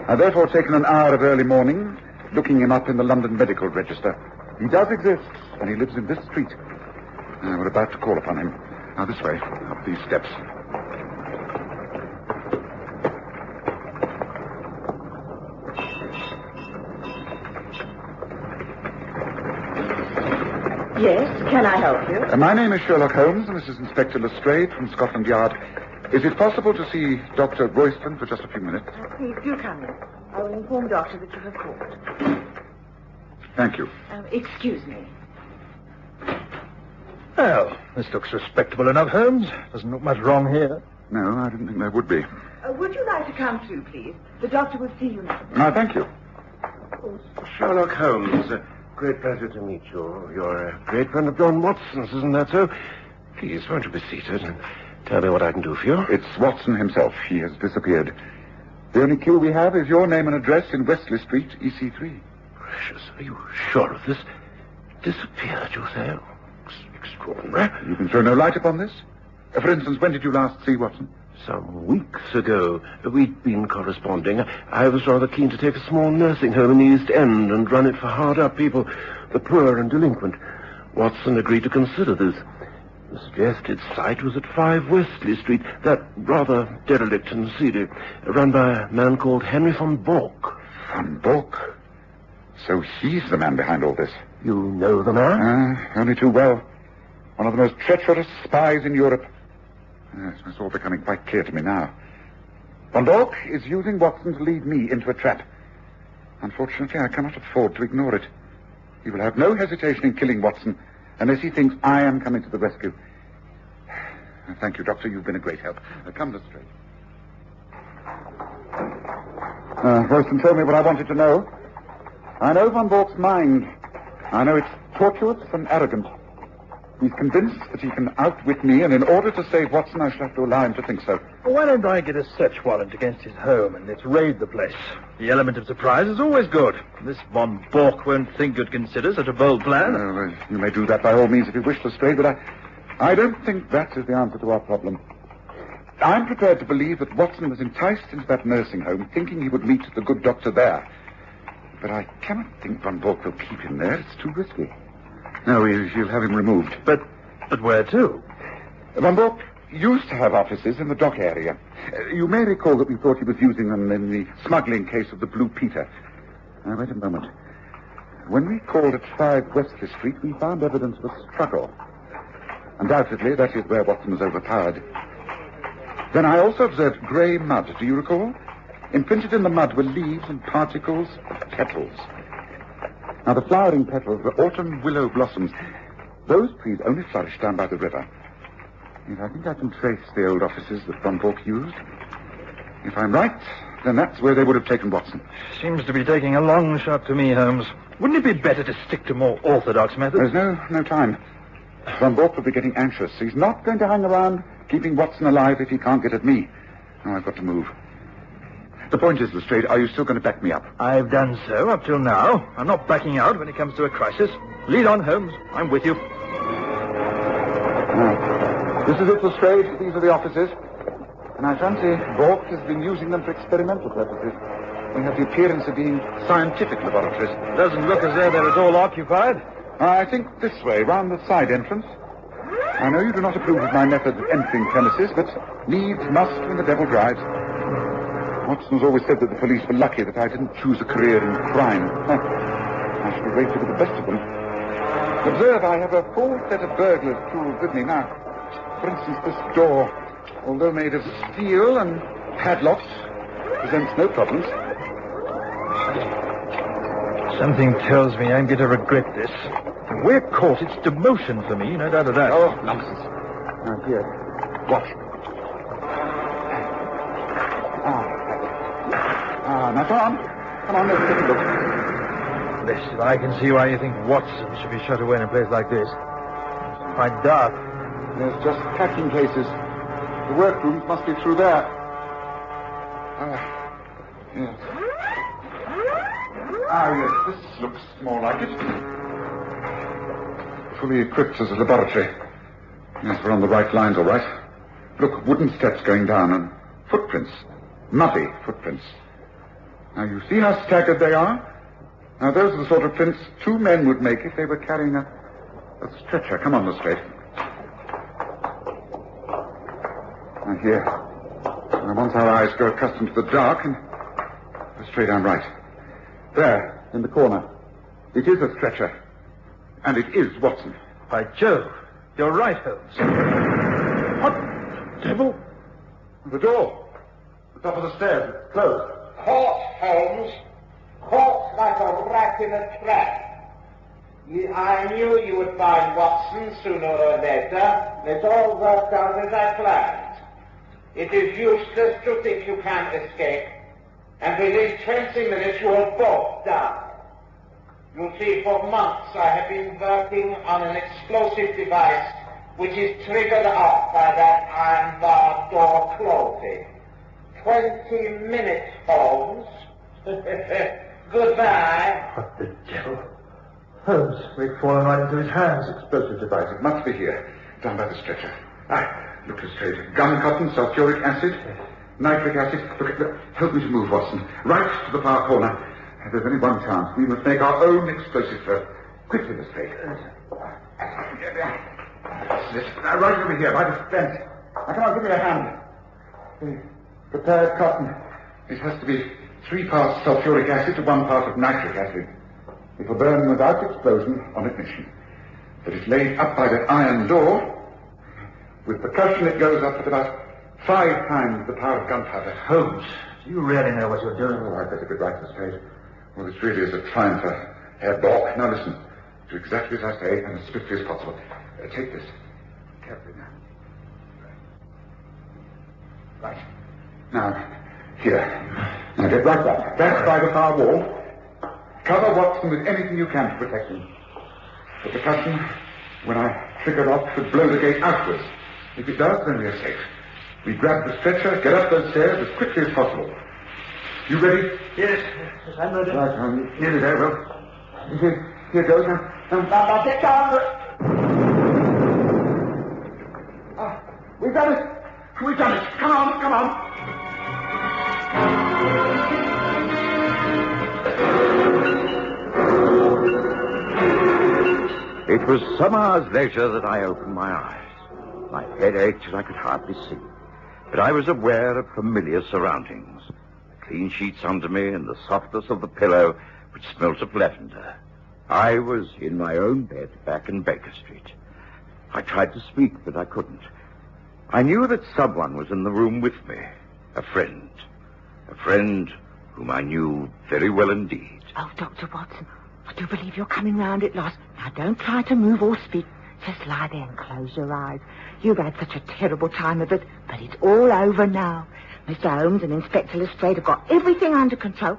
I've therefore taken an hour of early morning, looking him up in the London Medical Register. He does exist, and he lives in this street. We're about to call upon him. Now, this way, up these steps. Yes, can I help you? My name is Sherlock Holmes, and this is Inspector Lestrade from Scotland Yard. Is it possible to see Dr. Royston for just a few minutes? Please, do come in. I will inform Doctor that you have called. Thank you. Excuse me. Well, this looks respectable enough, Holmes. Doesn't look much wrong here. No, I didn't think there would be. Would you like to come through, please? The doctor will see you now. No, thank you. Sherlock Holmes, great pleasure to meet you. You're a great friend of John Watson's, isn't that so? Please, won't you be seated and tell me what I can do for you? It's Watson himself. He has disappeared. The only clue we have is your name and address in Wesley Street, EC3. Gracious, are you sure of this? Disappeared, you say? Extraordinary. You can throw no light upon this? For instance, when did you last see Watson? Some weeks ago. We'd been corresponding. I was rather keen to take a small nursing home in the East End and run it for hard-up people, the poor and delinquent. Watson agreed to consider this. The suggested site was at 5 Wesley Street, that rather derelict and seedy, run by a man called Henry von Bork. Von Bork? So he's the man behind all this? You know the man? Only too well. One of the most treacherous spies in Europe. Yes, it's all becoming quite clear to me now. Von Bork is using Watson to lead me into a trap. Unfortunately, I cannot afford to ignore it. He will have no hesitation in killing Watson unless he thinks I am coming to the rescue. Thank you, Doctor. You've been a great help. Come, Lestrade. Royston told me what I wanted to know. I know Von Bork's mind. I know it's tortuous and arrogant. He's convinced that he can outwit me, and in order to save Watson, I shall have to allow him to think so. Well, why don't I get a search warrant against his home and let's raid the place? The element of surprise is always good. This Von Bork won't think you'd consider such a bold plan. You may do that by all means if you wish, Lestrade, but I don't think that is the answer to our problem. I'm prepared to believe that Watson was enticed into that nursing home, thinking he would meet the good doctor there. But I cannot think Von Bork will keep him there. It's too risky. No, you'll have him removed. But where to? Von Bork used to have offices in the dock area. You may recall that we thought he was using them in the smuggling case of the Blue Peter. Now, wait a moment. When we called at 5 Wesley Street, we found evidence of a struggle. Undoubtedly, that is where Watson was overpowered. Then I also observed grey mud, do you recall? Imprinted in the mud were leaves and particles of petals. Now, the flowering petals were autumn willow blossoms. Those trees only flourish down by the river. Yes, I think I can trace the old offices that Von Bork used. If I'm right, then that's where they would have taken Watson. Seems to be taking a long shot to me, Holmes. Wouldn't it be better to stick to more orthodox methods? There's no time. Von Bork will be getting anxious. He's not going to hang around keeping Watson alive if he can't get at me. Now, I've got to move. The point is, Lestrade, are you still going to back me up? I've done so up till now. I'm not backing out when it comes to a crisis. Lead on, Holmes. I'm with you. This is it, Lestrade. These are the offices. And I fancy Bork has been using them for experimental purposes. They have the appearance of being scientific laboratories. Doesn't look as though they're at all occupied. I think this way, round the side entrance. I know you do not approve of my method of entering premises, but needs must when the devil drives. Watson has always said that the police were lucky that I didn't choose a career in crime. I should be grateful with the best of them. Observe, I have a full set of burglar's tools with me now. For instance, this door, although made of steel and padlocked, presents no problems. Something tells me I'm going to regret this. If we're caught, it's demotion for me, no doubt of that. Oh, nonsense. Now, here, watch. Now, come on, let's take a look. Blessed, I can see why you think Watson should be shut away in a place like this. It's quite dark. There's just packing cases. The workrooms must be through there. Yes. Yes, this looks more like it. Fully equipped as a laboratory. Yes, we're on the right lines, all right. Look, wooden steps going down and footprints. Muddy footprints. Now, you see how staggered they are? Now, those are the sort of prints 2 men would make if they were carrying a stretcher. Come on, Lestrade. Now, here. Now, once our eyes grow accustomed to the dark, and Lestrade, I'm right. There, in the corner. It is a stretcher. And it is Watson. By Jove, you're right, Holmes. What devil? The door. The top of the stairs. It's closed. Caught, Holmes. Caught like a rat in a trap. I knew you would find Watson sooner or later. It's all worked out as I planned. It is useless to think you can't escape. And within 20 minutes you will both die. You see, for months I have been working on an explosive device which is triggered off by that iron bar door closing. 20 minutes, Holmes. Goodbye. What the devil? Holmes, we've fallen right into his hands. Explosive device. It must be here. Down by the stretcher. Look, Lestrade. Gun cotton, sulfuric acid, nitric acid. Look, help me to move, Watson. Right to the far corner. If there's only one chance, we must make our own explosive first. Quickly, Lestrade. Right over here, by the fence. Now, come on, give me a hand. Prepared cotton. It has to be 3 parts sulfuric acid to 1 part of nitric acid. It will burn without explosion on ignition. but it's laid up by that iron door. With percussion, it goes up at about 5 times the power of gunpowder. Holmes, do you really know what you're doing? Oh, I'd better get right to straight. Well, this really is a triumph for Herr Bork. Now listen, do exactly as I say, and as swiftly as possible. Take this. Carefully now. Right. Now, here. Now get right back. That's by the far wall. Cover Watson with anything you can to protect him. The percussion, when I trigger off, should blow the gate outwards. If it does, then we're safe. We grab the stretcher, get up those stairs as quickly as possible. You ready? Yes, I'm ready. Right, nearly there, Will. Here goes. Now get down. We've done it. We've done it. Come on, come on. It was some hours later that I opened my eyes. My head ached and I could hardly see. But I was aware of familiar surroundings. The clean sheets under me and the softness of the pillow which smelt of lavender. I was in my own bed back in Baker Street. I tried to speak, but I couldn't. I knew that someone was in the room with me. A friend. A friend whom I knew very well indeed. Oh, Dr. Watson, I do believe you're coming round at last. Now, don't try to move or speak. Just lie there and close your eyes. You've had such a terrible time of it, but it's all over now. Mr. Holmes and Inspector Lestrade have got everything under control.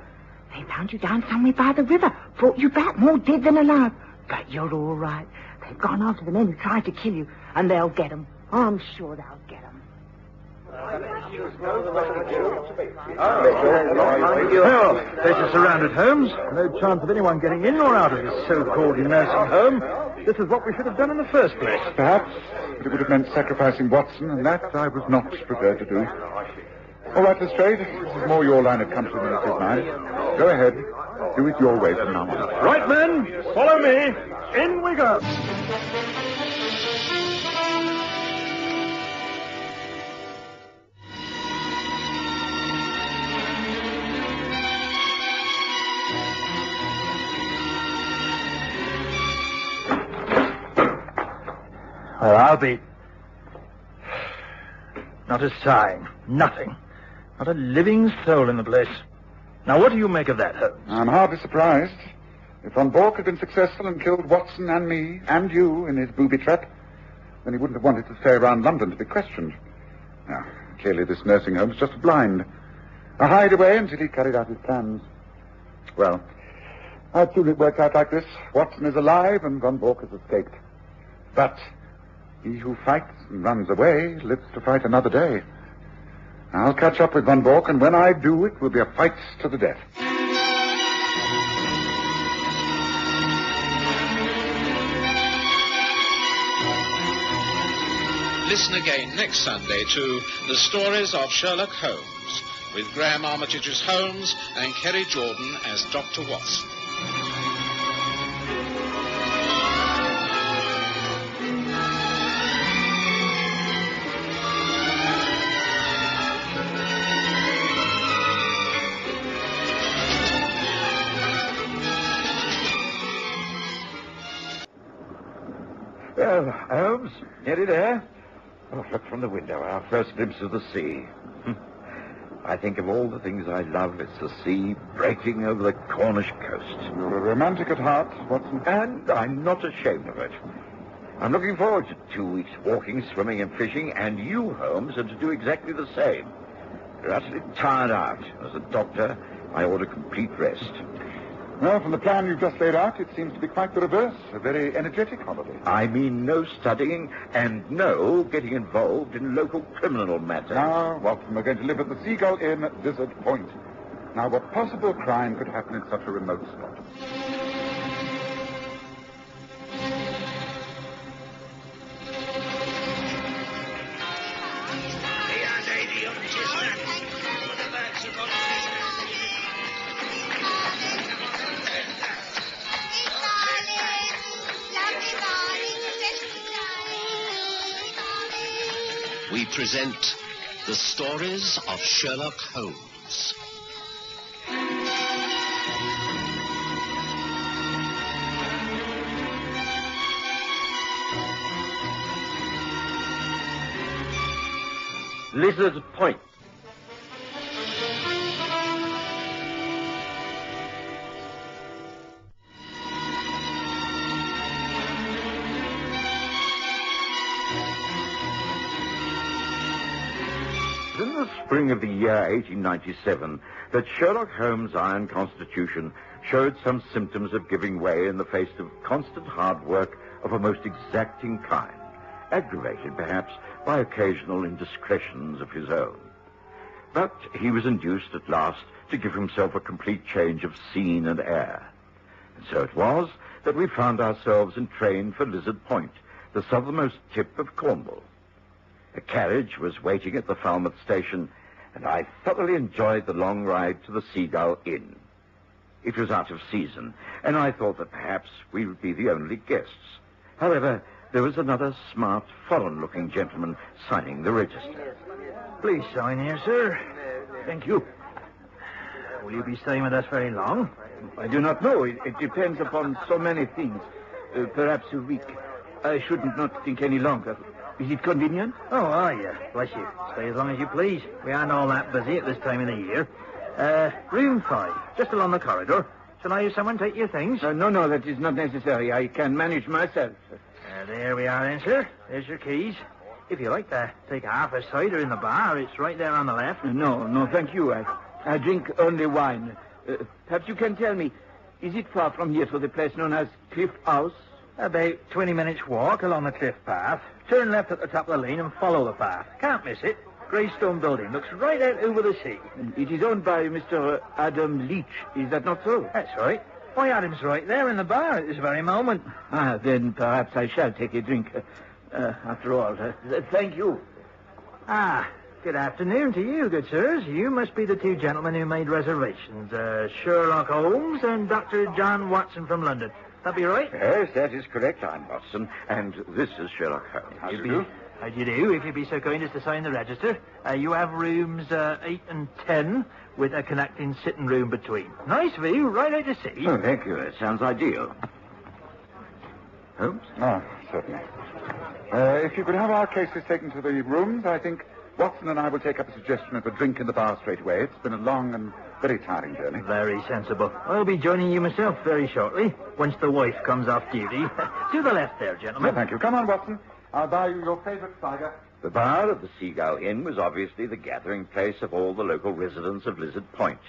They found you down somewhere by the river, brought you back more dead than alive. But you're all right. They've gone after the men who tried to kill you, and they'll get them. I'm sure they'll get them. Well, place is surrounded, Holmes. No chance of anyone getting in or out of this so-called nursing home. This is what we should have done in the first place. Perhaps, but it would have meant sacrificing Watson, and that I was not prepared to do. All right, Lestrade, this is more your line of country than it is mine. Go ahead. Do it your way from now on. Right, men. Follow me. In we go. Well, I'll be... Not a sign. Nothing. Not a living soul in the place. Now, what do you make of that, Holmes? I'm hardly surprised. If Von Bork had been successful and killed Watson and me and you in his booby trap, then he wouldn't have wanted to stay around London to be questioned. Now, clearly this nursing home's just a blind. A hideaway until he carried out his plans. Well, I'd soon it worked out like this. Watson is alive and Von Bork has escaped. But he who fights and runs away lives to fight another day. I'll catch up with Von Bork, and when I do, it will be a fight to the death. Listen again next Sunday to The Stories of Sherlock Holmes, with Graham Armitage as Holmes and Kerry Jordan as Dr. Watson. Well, Holmes, nearly there. Oh, look from the window, our first glimpse of the sea. I think of all the things I love, it's the sea breaking over the Cornish coast. You're a romantic at heart, Watson. And I'm not ashamed of it. I'm looking forward to 2 weeks walking, swimming, and fishing, and you, Holmes, are to do exactly the same. You're utterly tired out. As a doctor, I order complete rest. Well, from the plan you've just laid out, it seems to be quite the reverse. A very energetic holiday. I mean no studying and no getting involved in local criminal matters. Now, Watson, we're going to live at the Seagull Inn at Desert Point. Now, what possible crime could happen in such a remote spot? We present The Stories of Sherlock Holmes. Lizard Point. In the spring of the year 1897, that Sherlock Holmes' iron constitution showed some symptoms of giving way in the face of constant hard work of a most exacting kind, aggravated perhaps by occasional indiscretions of his own. But he was induced at last to give himself a complete change of scene and air. And so it was that we found ourselves in train for Lizard Point, the southernmost tip of Cornwall. A carriage was waiting at the Falmouth station, and I thoroughly enjoyed the long ride to the Seagull Inn. It was out of season, and I thought that perhaps we would be the only guests. However, there was another smart, foreign-looking gentleman signing the register. Please sign here, sir. Thank you. Will you be staying with us very long? I do not know. It depends upon so many things. Perhaps a week. I should not think any longer. Is it convenient? Oh, are you? Bless you. Stay as long as you please. We aren't all that busy at this time of the year. Room 5, just along the corridor. Shall I have someone take your things? No, that is not necessary. I can manage myself. There we are then, sir. There's your keys. If you like to take half a cider in the bar, it's right there on the left. No, thank you. I drink only wine. Perhaps you can tell me, is it far from here to the place known as Cliff House? About 20 minutes walk along the cliff path. Turn left at the top of the lane and follow the path. Can't miss it. Grey stone building. Looks right out over the sea. It is owned by Mr. Adam Leach. Is that not so? That's right. Why, Adam's right there in the bar at this very moment. Then perhaps I shall take a drink. After all, thank you. Good afternoon to you, good sirs. You must be the two gentlemen who made reservations. Sherlock Holmes and Dr. John Watson from London. That be right? Yes, that is correct. I'm Watson, and this is Sherlock Holmes. How do you do? How do you do? If you'd be so kind as to sign the register. You have rooms 8 and 10 with a connecting sitting room between. Nice view, right out to sea. Oh, thank you. That sounds ideal. Holmes? Oh, certainly. If you could have our cases taken to the rooms, I think Watson and I will take up a suggestion of a drink in the bar straight away. It's been a long and very tiring journey. Very sensible. I'll be joining you myself very shortly, once the wife comes off duty. To the left there, gentlemen. Oh, thank you. Come on, Watson. I'll buy you your favorite cider. The bar of the Seagull Inn was obviously the gathering place of all the local residents of Lizard Point.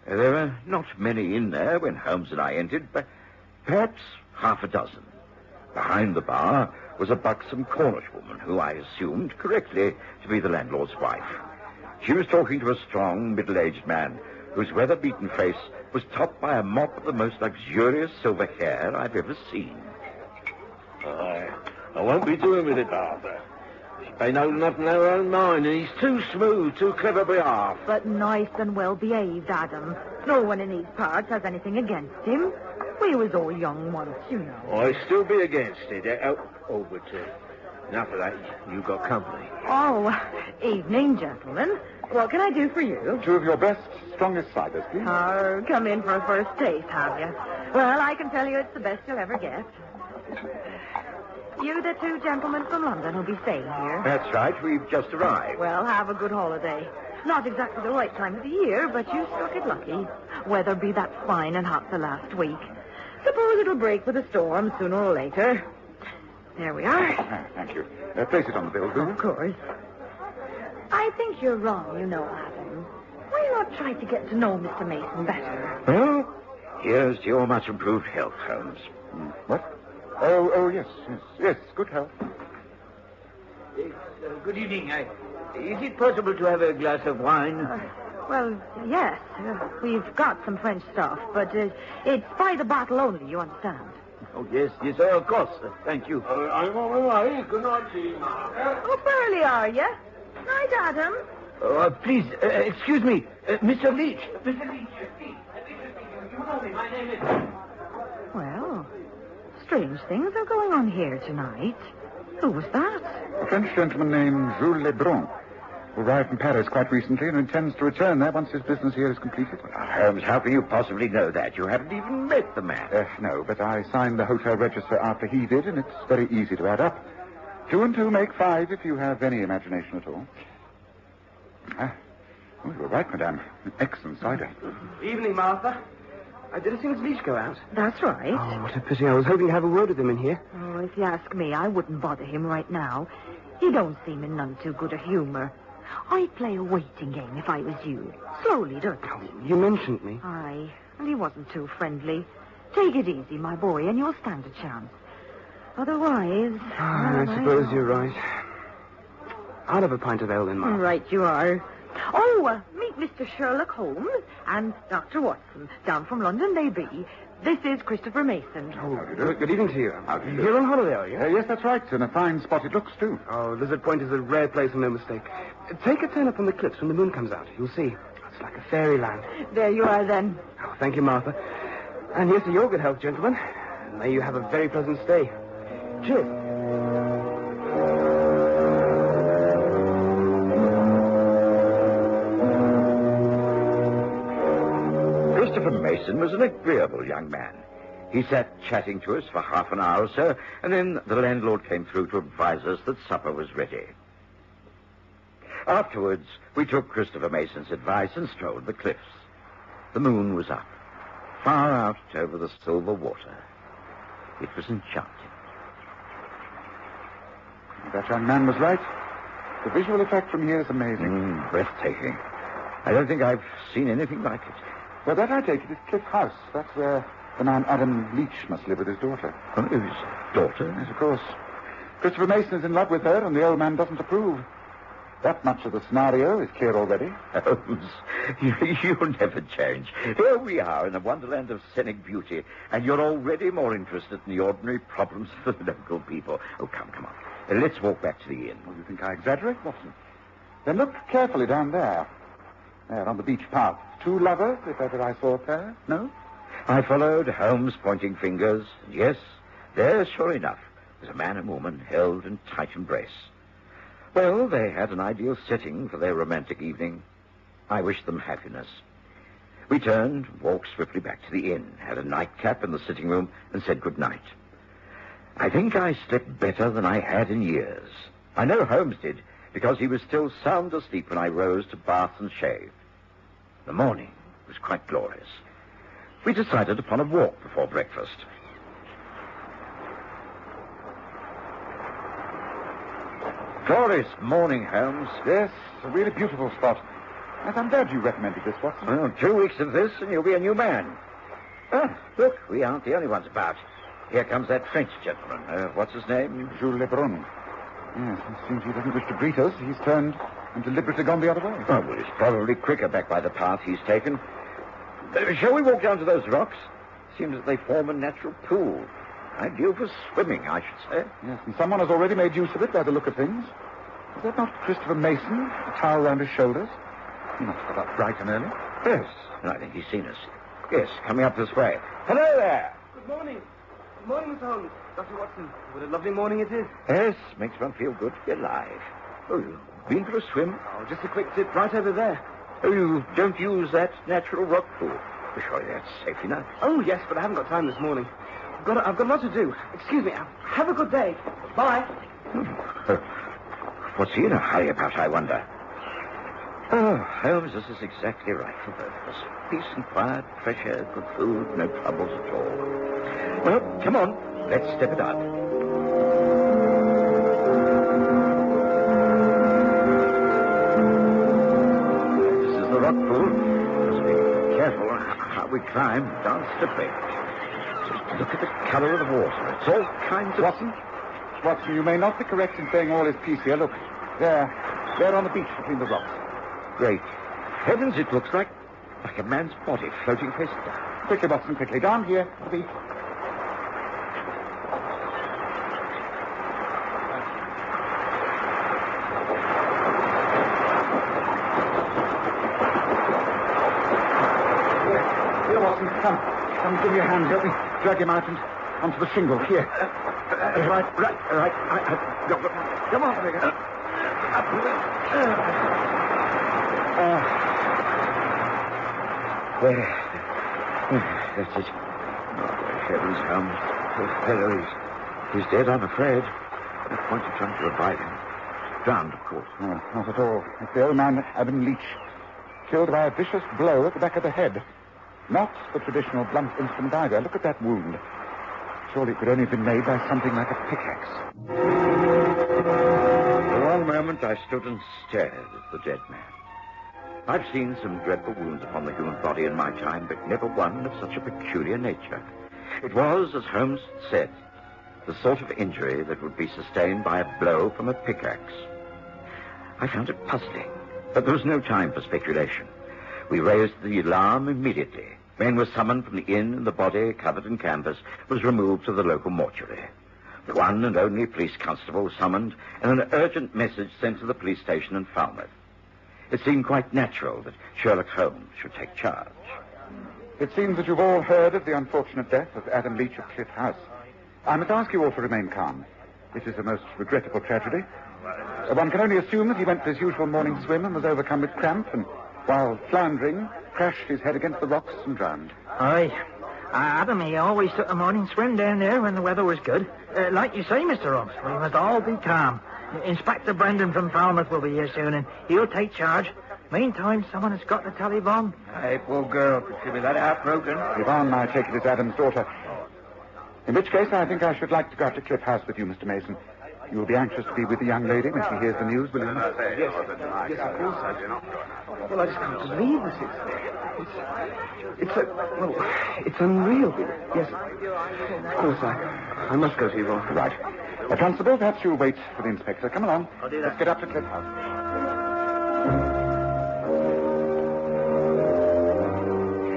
There were not many in there when Holmes and I entered, but perhaps half a dozen. Behind the bar was a buxom Cornish woman who I assumed correctly to be the landlord's wife. She was talking to a strong, middle-aged man whose weather-beaten face was topped by a mop of the most luxurious silver hair I've ever seen. I won't be doing with it, Arthur. She's been old enough in her own mind, and he's too smooth, too clever by half. But nice and well-behaved, Adam. No one in these parts has anything against him. We was all young once, you know. I'd still be against it. But enough of that. You got company. Oh, evening, gentlemen. What can I do for you? 2 of your best, strongest ciders, please. Oh, come in for a first taste, have you? Well, I can tell you it's the best you'll ever get. You the 2 gentlemen from London who'll be staying here? That's right. We've just arrived. Well, have a good holiday. Not exactly the right time of the year, but you struck it lucky. Weather be that fine and hot the last week. Suppose it'll break with a storm sooner or later. There we are. Thank you. Place it on the bill, Of course. I think you're wrong, you know, Adam. Why not try to get to know Mr. Mason better? Well, here's to your much improved health, Holmes. What? Oh, yes. Good health. Good evening. Is it possible to have a glass of wine? Well, yes. We've got some French stuff, but it's by the bottle only, you understand. Oh, yes, of course. Thank you. I'm on my way. Good night to you, Martha. Up early, are you? Night, Adam. Please, excuse me. Mr. Leach. Mr. Leach, please. You know me. My name is... Well, strange things are going on here tonight. Who was that? A French gentleman named Jules Lebrun, who arrived from Paris quite recently and intends to return there once his business here is completed. Holmes, how can you possibly know that? You haven't even met the man. No, but I signed the hotel register after he did, and it's very easy to add up. 2 and 2 make 5 if you have any imagination at all. Ah. Oh, you were right, madame. An excellent cider. Evening, Martha. Did I see Miss Leach go out? That's right. Oh, what a pity. I was hoping to have a word with him in here. Oh, if you ask me, I wouldn't bother him right now. He don't seem in none too good a humour. I'd play a waiting game if I was you. Slowly, don't you? You mentioned me. Aye, and he wasn't too friendly. Take it easy, my boy, and you'll stand a chance. Otherwise... I suppose you're right. I'll have a pint of ale then, Martha. Right you are. Oh, meet Mr. Sherlock Holmes and Dr. Watson. Down from London they be. This is Christopher Mason. Oh, good evening to you. You're on holiday, are you? Yes, that's right. And a fine spot it looks, too. Oh, Lizard Point is a rare place and no mistake. Take a turn up on the cliffs when the moon comes out. You'll see. It's like a fairyland. There you are, then. Oh, thank you, Martha. And here's to your good health, gentlemen. And may you have a very pleasant stay. Cheers. Christopher Mason was an agreeable young man. He sat chatting to us for half an hour or so, and then the landlord came through to advise us that supper was ready. Afterwards, we took Christopher Mason's advice and strolled the cliffs. The moon was up, far out over the silver water. It was enchanting. That young man was right. The visual effect from here is amazing. Breathtaking. I don't think I've seen anything like it. Well, that I take it is Cliff House. That's where the man Adam Leach must live with his daughter. Oh, his daughter? Yes, of course. Christopher Mason is in love with her, and the old man doesn't approve. That much of the scenario is clear already. Holmes, you'll never change. Here we are in a wonderland of scenic beauty, and you're already more interested in the ordinary problems of the local people. Oh, come on. Let's walk back to the inn. Oh, you think I exaggerate, Watson? Then look carefully down there. There, on the beach path. Two lovers, if ever I saw a pair. No? I followed, Holmes pointing fingers. And yes, there, sure enough, was a man and woman held in tight embrace. Well, they had an ideal setting for their romantic evening. I wished them happiness. We turned, walked swiftly back to the inn, had a nightcap in the sitting room, and said good night. I think I slept better than I had in years. I know Holmes did, because he was still sound asleep when I rose to bath and shave. The morning was quite glorious. We decided upon a walk before breakfast. Glorious morning, Holmes. Yes, a really beautiful spot. Yes, I'm glad you recommended this, Watson. Well, 2 weeks of this, and you'll be a new man. Ah, look, we aren't the only ones about. Here comes that French gentleman. What's his name? Jules Lebrun. Yes, it seems he doesn't wish to greet us. He's turned and deliberately gone the other way. Oh, well, he's probably quicker back by the path he's taken. Shall we walk down to those rocks? Seems that they form a natural pool. Ideal for swimming, I should say. Yes, and someone has already made use of it by the look of things. Is that not Christopher Mason, a towel round his shoulders? He must have got up bright and early. Yes, I think he's seen us. Yes, coming up this way. Hello there! Good morning. Good morning, Miss Holmes. Dr. Watson, what a lovely morning it is. Yes, makes one feel good to be alive. Oh, you've been for a swim? Oh, just a quick dip right over there. Oh, you don't use that natural rock pool? Surely that's safe enough. Oh, yes, but I haven't got time this morning. I've got a lot to do. Excuse me. Have a good day. Bye. What's he in a hurry about, I wonder? Oh, Holmes, this is exactly right for both of us. Peace and quiet, fresh air, good food, no troubles at all. Well, come on. Let's step it up. This is the rock pool. Must be careful how we climb down slippery. Just look at the color of the water. It's all kinds of... Watson, you may not be correct in saying all is peace here. Look, there on the beach between the rocks. Great heavens, it looks like a man's body floating face down. Quickly, Watson, quickly. Down here, the beach. Here, Watson, come, give me a hand. Help me drag him out and onto the shingle. Here. Right. Come on, Nigger. There. That's it. Oh, good heavens, Holmes. Poor fellow, he's dead, I'm afraid. No point in trying to revive him. drowned, of course. No, not at all. It's the old man, Adam Leach, killed by a vicious blow at the back of the head. Not the traditional blunt instrument either. Look at that wound. Surely it could only have been made by something like a pickaxe. For a long moment I stood and stared at the dead man. I've seen some dreadful wounds upon the human body in my time, but never one of such a peculiar nature. It was, as Holmes said, the sort of injury that would be sustained by a blow from a pickaxe. I found it puzzling, but there was no time for speculation. We raised the alarm immediately. Men were summoned from the inn, and the body, covered in canvas, was removed to the local mortuary. The one and only police constable was summoned, and an urgent message sent to the police station in Falmouth. It seemed quite natural that Sherlock Holmes should take charge. It seems that you've all heard of the unfortunate death of Adam Leach of Cliff House. I must ask you all to remain calm. It is a most regrettable tragedy. One can only assume that he went for his usual morning swim and was overcome with cramp, and while floundering, crashed his head against the rocks and drowned. Aye. Adam, he always took a morning swim down there when the weather was good. Like you say, Mr. Holmes, we must all be calm. Inspector Brendan from Falmouth will be here soon, and he'll take charge. Meantime, someone has got the telephone. Hey, poor girl. She'll be that heartbroken. Yvonne, I take it, is Adam's daughter. In which case, I think I should like to go up to Cliff House with you, Mr. Mason. You will be anxious to be with the young lady when she hears the news, will you? Yes, of course I do. Well, I just can't believe this. It's unreal. Yes, of course I must go to Yvonne. Right. Constable, perhaps you'll wait for the inspector. Come along. Let's get up to Cliff House.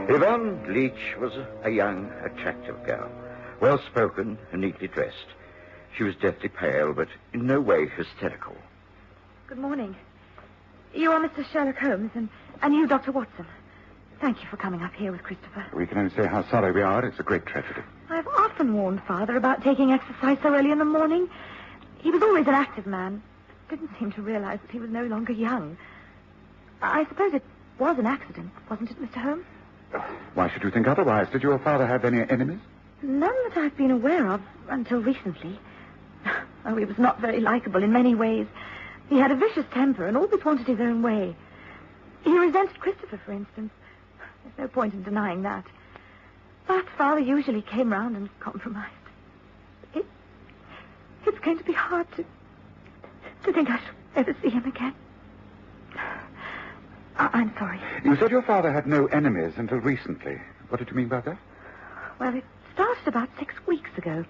Yvonne Leach was a young, attractive girl, well-spoken and neatly dressed. She was deathly pale, but in no way hysterical. Good morning. You are Mr. Sherlock Holmes, and you, Dr. Watson. Thank you for coming up here with Christopher. We can only say how sorry we are. It's a great tragedy. I've often warned Father about taking exercise so early in the morning. He was always an active man. Didn't seem to realize that he was no longer young. I suppose it was an accident, wasn't it, Mr. Holmes? Why should you think otherwise? Did your father have any enemies? None that I've been aware of until recently. Oh, he was not very likable in many ways. He had a vicious temper and always wanted his own way. He resented Christopher, for instance. There's no point in denying that. But Father usually came round and compromised. It's going to be hard to think I shall ever see him again. I'm sorry. You said your father had no enemies until recently. What did you mean by that? Well, it started about 6 weeks ago.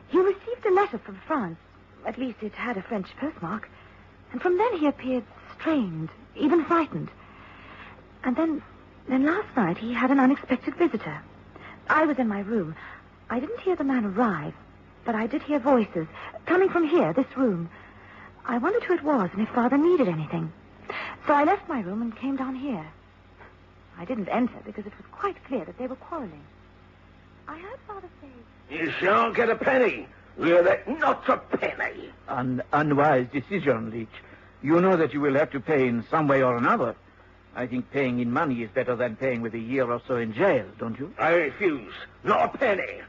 He received a letter from France. At least it had a French postmark. And from then he appeared strained, even frightened. And then last night he had an unexpected visitor. I was in my room. I didn't hear the man arrive, but I did hear voices coming from here, this room. I wondered who it was and if Father needed anything. So I left my room and came down here. I didn't enter because it was quite clear that they were quarreling. I heard Father say... You shan't get a penny. Hear that? Not a penny. An unwise decision, Leach. You know that you will have to pay in some way or another. I think paying in money is better than paying with a year or so in jail, don't you? I refuse. Not a penny.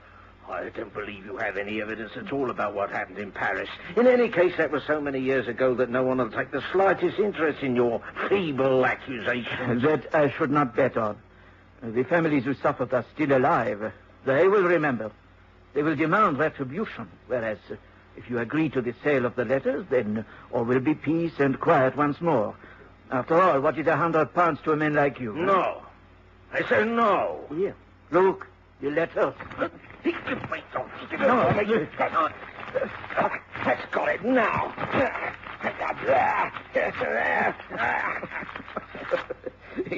I don't believe you have any evidence at all about what happened in Paris. In any case, that was so many years ago that no one will take the slightest interest in your feeble accusations. That I should not bet on. The families who suffered are still alive. They will remember. They will demand retribution, whereas if you agree to the sale of the letters, then all will be peace and quiet once more. After all, what is £100 to a man like you? No. I say no. Here, look, the letters. Take your face off. No, that's got it now.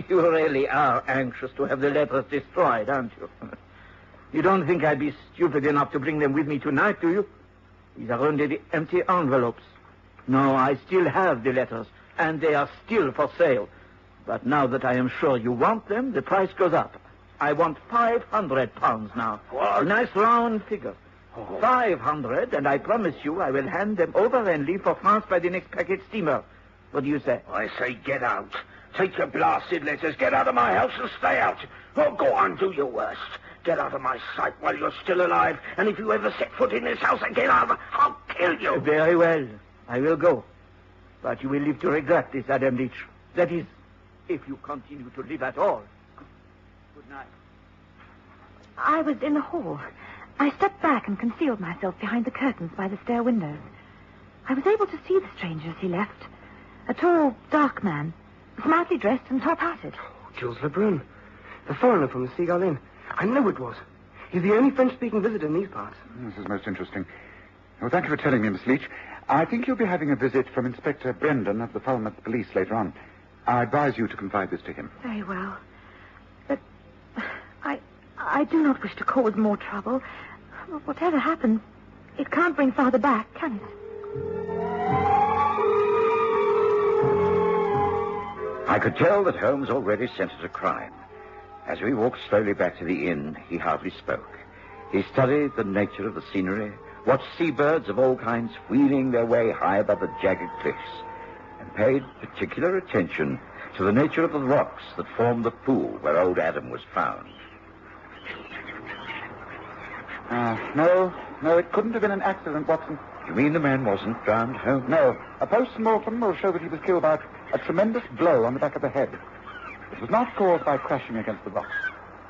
You really are anxious to have the letters destroyed, aren't you? You don't think I'd be stupid enough to bring them with me tonight, do you? These are only the empty envelopes. No, I still have the letters, and they are still for sale. But now that I am sure you want them, the price goes up. I want £500 now. What? A nice round figure. 500, and I promise you I will hand them over and leave for France by the next packet steamer. What do you say? I say get out. Take your blasted letters. Get out of my house and stay out. Oh, go on, do your worst. Get out of my sight while you're still alive. And if you ever set foot in this house again, I'll kill you. Very well. I will go. But you will live to regret this, Adam Leach. That is, if you continue to live at all. Good night. I was in the hall. I stepped back and concealed myself behind the curtains by the stair windows. I was able to see the stranger as he left. A tall, dark man, smartly dressed and top-hatted. Jules Lebrun, the foreigner from the Seagull Inn. I know it was. He's the only French-speaking visitor in these parts. This is most interesting. Well, thank you for telling me, Miss Leach. I think you'll be having a visit from Inspector Brendan of the Falmouth Police later on. I advise you to confide this to him. Very well. But I do not wish to cause more trouble. Whatever happens, it can't bring Father back, can it? I could tell that Holmes already scented a crime. As we walked slowly back to the inn, he hardly spoke. He studied the nature of the scenery, watched seabirds of all kinds wheeling their way high above the jagged cliffs, and paid particular attention to the nature of the rocks that formed the pool where old Adam was found. No, it couldn't have been an accident, Watson. You mean the man wasn't drowned, Holmes? No. A post-mortem will show that he was killed by a tremendous blow on the back of the head. It was not caused by crashing against the rocks.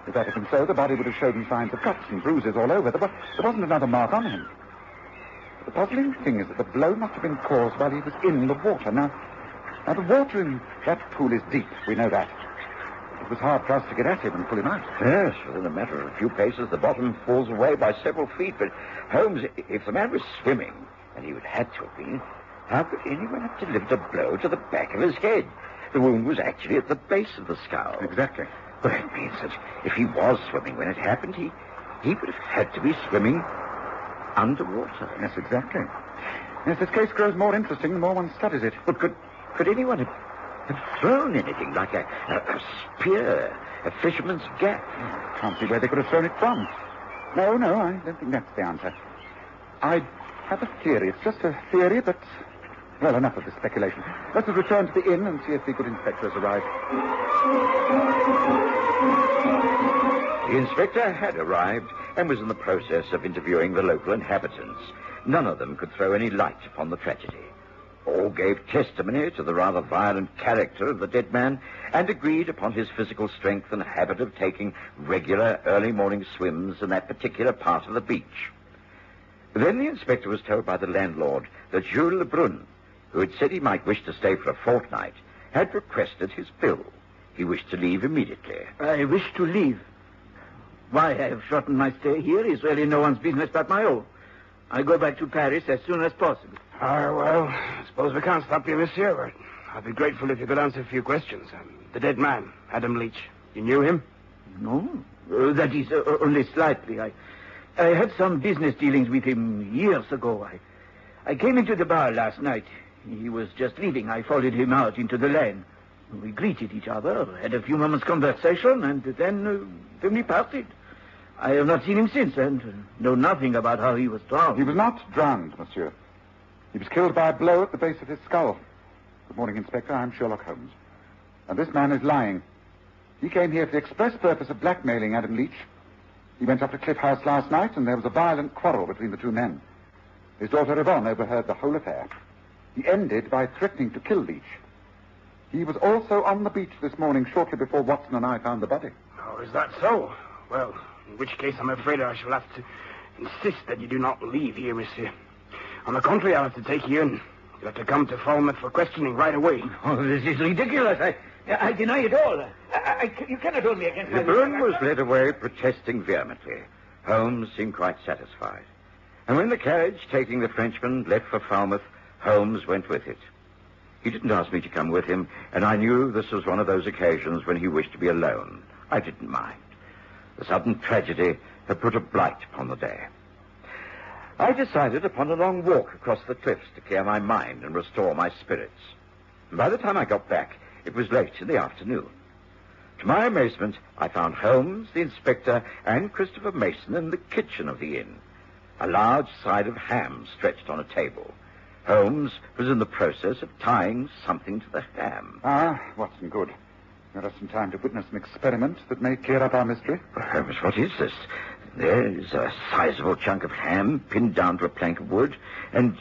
If that had been so, the body would have shown signs of cuts and bruises all over. There wasn't another mark on him. The puzzling thing is that the blow must have been caused while he was in the water. Now, the water in that pool is deep. We know that. It was hard for us to get at him and pull him out. Yes, within a matter of a few paces, the bottom falls away by several feet. But, Holmes, if the man was swimming, and he would have to have been, how could anyone have delivered a blow to the back of his head? The wound was actually at the base of the skull. Exactly. Well, it means that if he was swimming when it happened, he would have had to be swimming underwater. Yes, exactly. Yes, this case grows more interesting the more one studies it. But could anyone have thrown anything like a spear, a fisherman's gap? Can't see where they could have thrown it from. No, I don't think that's the answer. I have a theory. It's just a theory, but... Well, enough of this speculation. Let us return to the inn and see if the good inspector has arrived. The inspector had arrived and was in the process of interviewing the local inhabitants. None of them could throw any light upon the tragedy. All gave testimony to the rather violent character of the dead man and agreed upon his physical strength and habit of taking regular early morning swims in that particular part of the beach. Then the inspector was told by the landlord that Jules Lebrun, who had said he might wish to stay for a fortnight, had requested his bill. He wished to leave immediately. I wish to leave. Why I have shortened my stay here is really no one's business but my own. I go back to Paris as soon as possible. Well, I suppose we can't stop you, monsieur, but I'd be grateful if you could answer a few questions. The dead man, Adam Leach, you knew him? No, that is only slightly. I had some business dealings with him years ago. I came into the bar last night. He was just leaving. I followed him out into the lane. We greeted each other, had a few moments' conversation, and then we parted. I have not seen him since, and know nothing about how he was drowned. He was not drowned, monsieur. He was killed by a blow at the base of his skull. Good morning, Inspector. I'm Sherlock Holmes. And this man is lying. He came here for the express purpose of blackmailing Adam Leach. He went up to Cliff House last night, and there was a violent quarrel between the two men. His daughter Yvonne overheard the whole affair. He ended by threatening to kill Leach. He was also on the beach this morning shortly before Watson and I found the body. Oh, is that so? Well, in which case I'm afraid I shall have to insist that you do not leave here, monsieur. On the contrary, I'll have to take you in. You'll have to come to Falmouth for questioning right away. Oh, this is ridiculous. I deny it all. You cannot hold me against my... Lebrun was led away protesting vehemently. Holmes seemed quite satisfied. And when the carriage taking the Frenchman left for Falmouth, Holmes went with it. He didn't ask me to come with him, and I knew this was one of those occasions when he wished to be alone. I didn't mind. The sudden tragedy had put a blight upon the day. I decided upon a long walk across the cliffs to clear my mind and restore my spirits. And by the time I got back, it was late in the afternoon. To my amazement, I found Holmes, the inspector, and Christopher Mason in the kitchen of the inn. A large side of ham stretched on a table. Holmes was in the process of tying something to the ham. Watson, good. There is some time to witness an experiment that may clear up our mystery. Holmes, what is this? There's a sizable chunk of ham pinned down to a plank of wood, and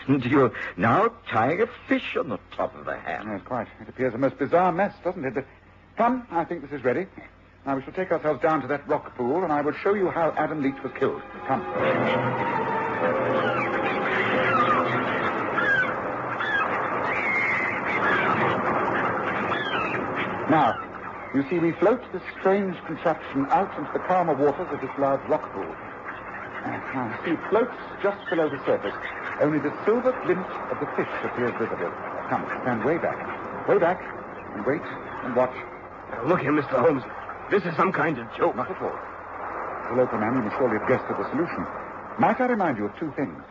you're now tying a fish on the top of the ham. Yes, quite. It appears a most bizarre mess, doesn't it? But come, I think this is ready. Now we shall take ourselves down to that rock pool, and I will show you how Adam Leach was killed. Come. Now, you see, we float this strange contraption out into the calmer waters of this large rock pool. Now, see, it floats just below the surface. Only the silver glint of the fish appears visible. Come, stand way back, and wait and watch. Look here, Mr. Holmes. This is some kind of joke. Not at all. As a local man, you must surely have guessed at the solution. Might I remind you of two things?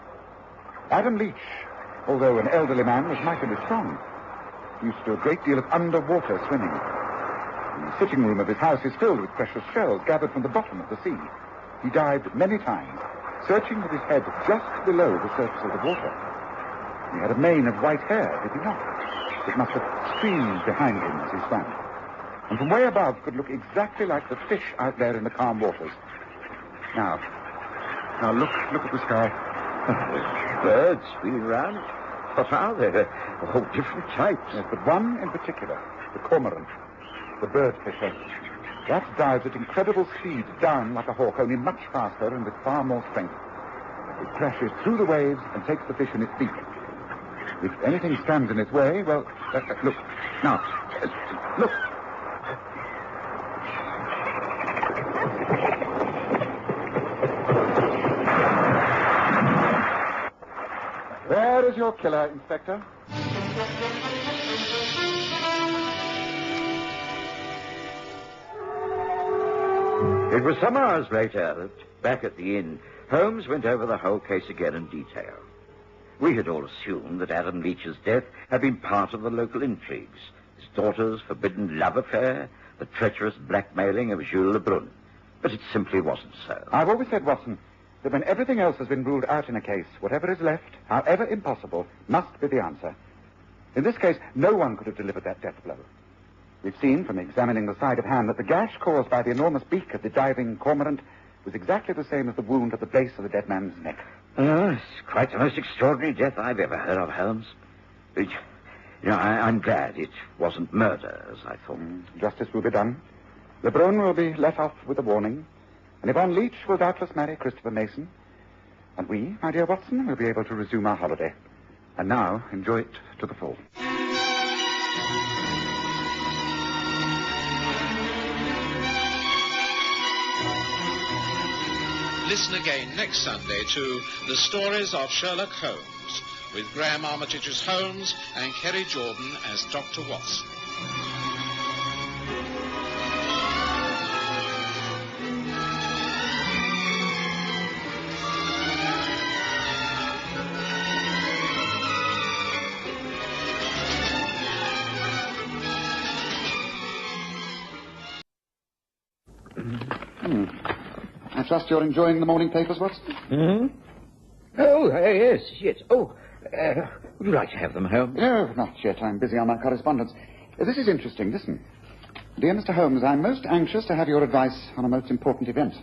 Adam Leach, although an elderly man, was mightily strong. He used to do a great deal of underwater swimming. The sitting room of his house is filled with precious shells gathered from the bottom of the sea. He dived many times, searching with his head just below the surface of the water. He had a mane of white hair, did he not? It must have streamed behind him as he swam. And from way above could look exactly like the fish out there in the calm waters. Now look at the sky. Birds wheeling around. What are they? All different types. Yes, but one in particular, the cormorant, the bird fisher. That dives at incredible speed down like a hawk, only much faster and with far more strength. It crashes through the waves and takes the fish in its beak. If anything stands in its way, well, look. Now, look. There is your killer, Inspector. It was some hours later that, back at the inn, Holmes went over the whole case again in detail. We had all assumed that Adam Leach's death had been part of the local intrigues, his daughter's forbidden love affair, the treacherous blackmailing of Jules Lebrun. But it simply wasn't so. I've always said, Watson, that when everything else has been ruled out in a case, whatever is left, however impossible, must be the answer. In this case, no one could have delivered that death blow. We've seen from examining the side of ham that the gash caused by the enormous beak of the diving cormorant was exactly the same as the wound at the base of the dead man's neck. It's quite the most extraordinary death I've ever heard of, Holmes. I'm glad it wasn't murder, as I thought. Justice will be done. Lebrun will be let off with a warning. And Yvonne Leach will doubtless marry Christopher Mason. And we, my dear Watson, will be able to resume our holiday. And now, enjoy it to the full. Listen again next Sunday to The Stories of Sherlock Holmes, with Graham Armitage as Holmes and Kerry Jordan as Dr. Watson. I trust you're enjoying the morning papers, Watson? Hmm? Oh, yes. Oh, would you like to have them, Holmes? No, not yet. I'm busy on my correspondence. This is interesting. Listen. Dear Mr. Holmes, I'm most anxious to have your advice on a most important event.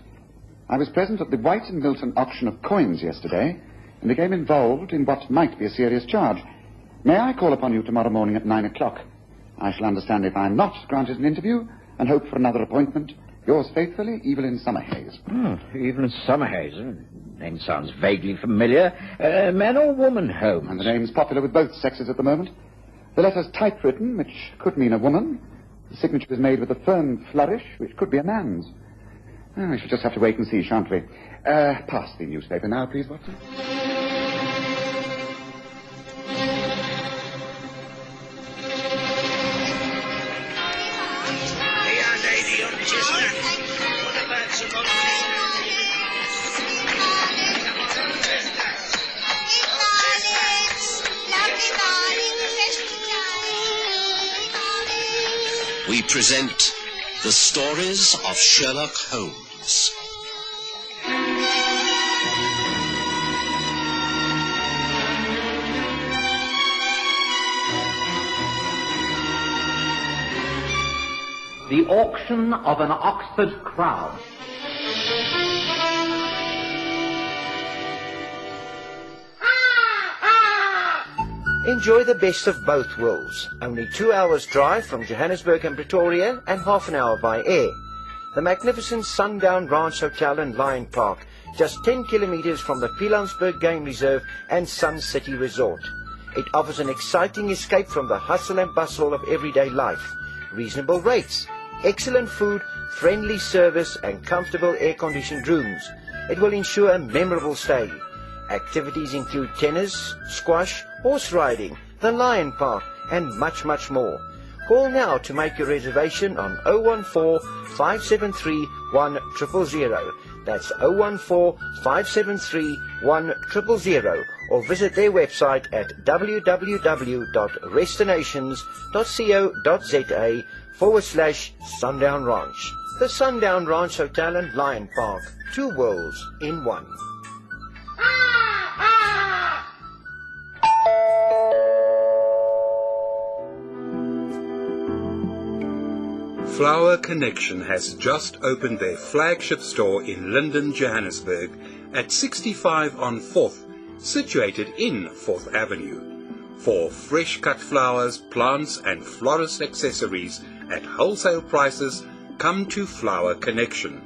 I was present at the White and Milton auction of coins yesterday and became involved in what might be a serious charge. May I call upon you tomorrow morning at 9 o'clock? I shall understand if I'm not granted an interview and hope for another appointment. Yours faithfully, Evelyn Summerhays. Evelyn Summerhays. Name sounds vaguely familiar. Man or woman, Holmes? And the name's popular with both sexes at the moment. The letter's typewritten, which could mean a woman. The signature is made with a firm flourish, which could be a man's. We shall just have to wait and see, shan't we? Pass the newspaper now, please, Watson. We present The Stories of Sherlock Holmes. The Auction of an Oxford Crown. Enjoy the best of both worlds. Only 2 hours drive from Johannesburg and Pretoria and half an hour by air. The magnificent Sundown Ranch Hotel and Lion Park, just 10 kilometers from the Pilanesberg Game Reserve and Sun City Resort. It offers an exciting escape from the hustle and bustle of everyday life. Reasonable rates, excellent food, friendly service and comfortable air-conditioned rooms. It will ensure a memorable stay. Activities include tennis, squash, horse riding, the Lion Park, and much, much more. Call now to make your reservation on 014-573-1000. That's 014-573-1000, or visit their website at www.destinations.co.za/Sundown Ranch. The Sundown Ranch Hotel and Lion Park. 2 worlds in one. Flower Connection has just opened their flagship store in Linden, Johannesburg at 65 on 4th, situated in 4th Avenue. For fresh cut flowers, plants and florist accessories at wholesale prices, come to Flower Connection.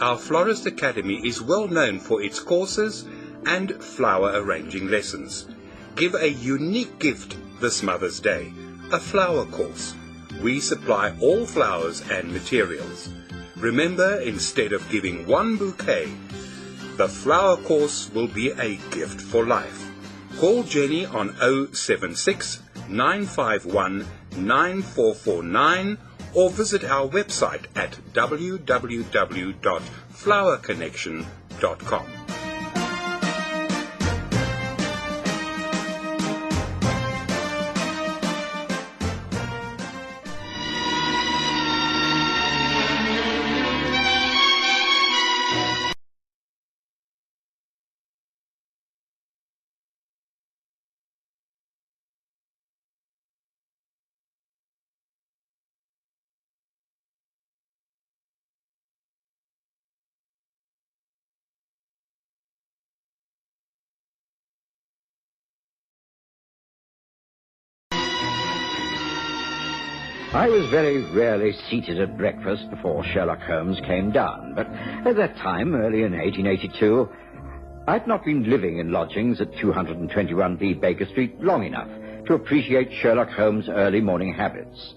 Our Florist Academy is well known for its courses and flower arranging lessons. Give a unique gift this Mother's Day, a flower course. We supply all flowers and materials. Remember, instead of giving one bouquet, the flower course will be a gift for life. Call Jenny on 076 951 9449 or visit our website at www.flowerconnection.com. I was very rarely seated at breakfast before Sherlock Holmes came down, but at that time, early in 1882, I'd not been living in lodgings at 221B Baker Street long enough to appreciate Sherlock Holmes' early morning habits.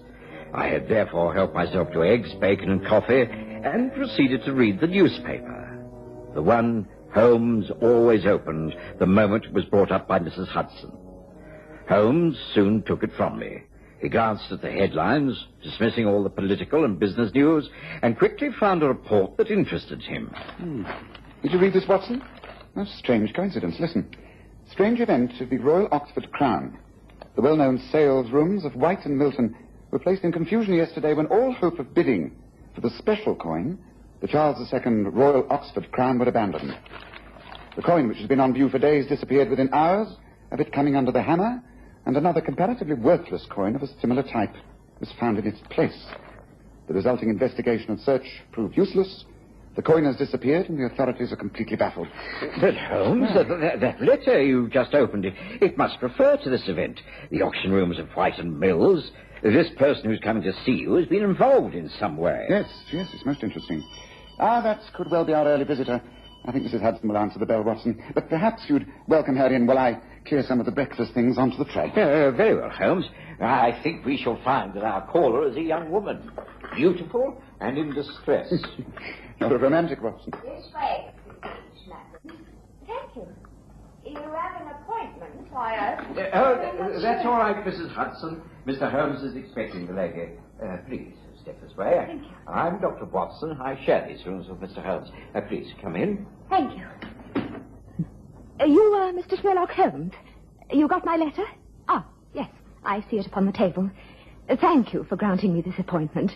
I had therefore helped myself to eggs, bacon, and coffee, and proceeded to read the newspaper. The one Holmes always opened the moment it was brought up by Mrs. Hudson. Holmes soon took it from me. He glanced at the headlines, dismissing all the political and business news, and quickly found a report that interested him. Did you read this, Watson? A strange coincidence. Listen. Strange event of the Royal Oxford Crown. The well-known sales rooms of White and Milton were placed in confusion yesterday when all hope of bidding for the special coin, the Charles II Royal Oxford Crown, were abandoned. The coin, which has been on view for days, disappeared within hours of it coming under the hammer, and another comparatively worthless coin of a similar type was found in its place. The resulting investigation and search proved useless. The coin has disappeared, and the authorities are completely baffled. But, Holmes, that letter you just opened, it must refer to this event. The auction rooms of White and Mills. This person who's coming to see you has been involved in some way. Yes, it's most interesting. That could well be our early visitor. I think Mrs. Hudson will answer the bell, Watson. But perhaps you'd welcome her in while I clear some of the breakfast things onto the tray. Very well, Holmes. I think we shall find that our caller is a young woman. Beautiful and in distress. You're a romantic, Watson. This way, madam. Thank you. You have an appointment, That's all right, Mrs. Hudson. Mr. Holmes is expecting the lady. Please, step this way. Thank you. I'm Dr. Watson. I share these rooms with Mr. Holmes. Please, come in. Thank you. You, Mr. Sherlock Holmes? You got my letter? Ah, yes. I see it upon the table. Thank you for granting me this appointment.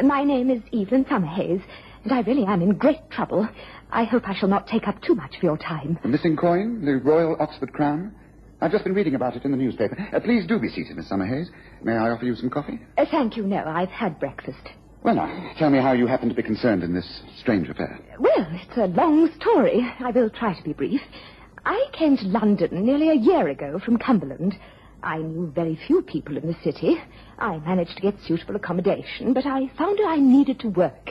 My name is Evelyn Summerhays, and I really am in great trouble. I hope I shall not take up too much of your time. The missing coin, the Royal Oxford Crown? I've just been reading about it in the newspaper. Please do be seated, Miss Summerhays. May I offer you some coffee? Thank you, no. I've had breakfast. Well, now, tell me how you happen to be concerned in this strange affair. Well, it's a long story. I will try to be brief. I came to London nearly a year ago from Cumberland. I knew very few people in the city. I managed to get suitable accommodation, but I found I needed to work.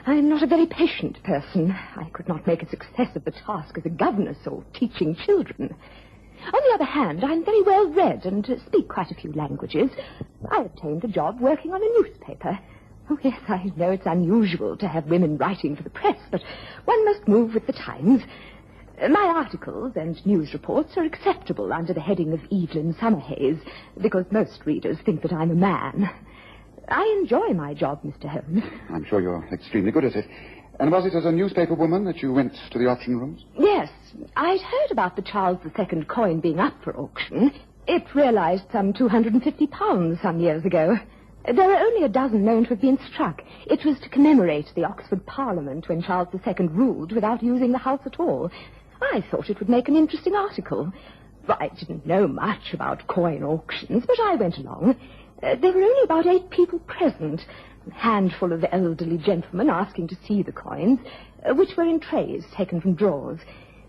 I'm not a very patient person. I could not make a success of the task as a governess or teaching children. On the other hand, I'm very well read and speak quite a few languages. I obtained a job working on a newspaper. Oh, yes, I know it's unusual to have women writing for the press, but one must move with the times. My articles and news reports are acceptable under the heading of Evelyn Summerhaze, because most readers think that I'm a man. I enjoy my job, Mr. Holmes. I'm sure you're extremely good at it. And was it as a newspaper woman that you went to the auction rooms? Yes. I'd heard about the Charles II coin being up for auction. It realized some £250 some years ago. There are only a dozen known to have been struck. It was to commemorate the Oxford Parliament when Charles II ruled without using the house at all. I thought it would make an interesting article. I didn't know much about coin auctions, but I went along. There were only about 8 people present. A handful of elderly gentlemen asking to see the coins, which were in trays taken from drawers.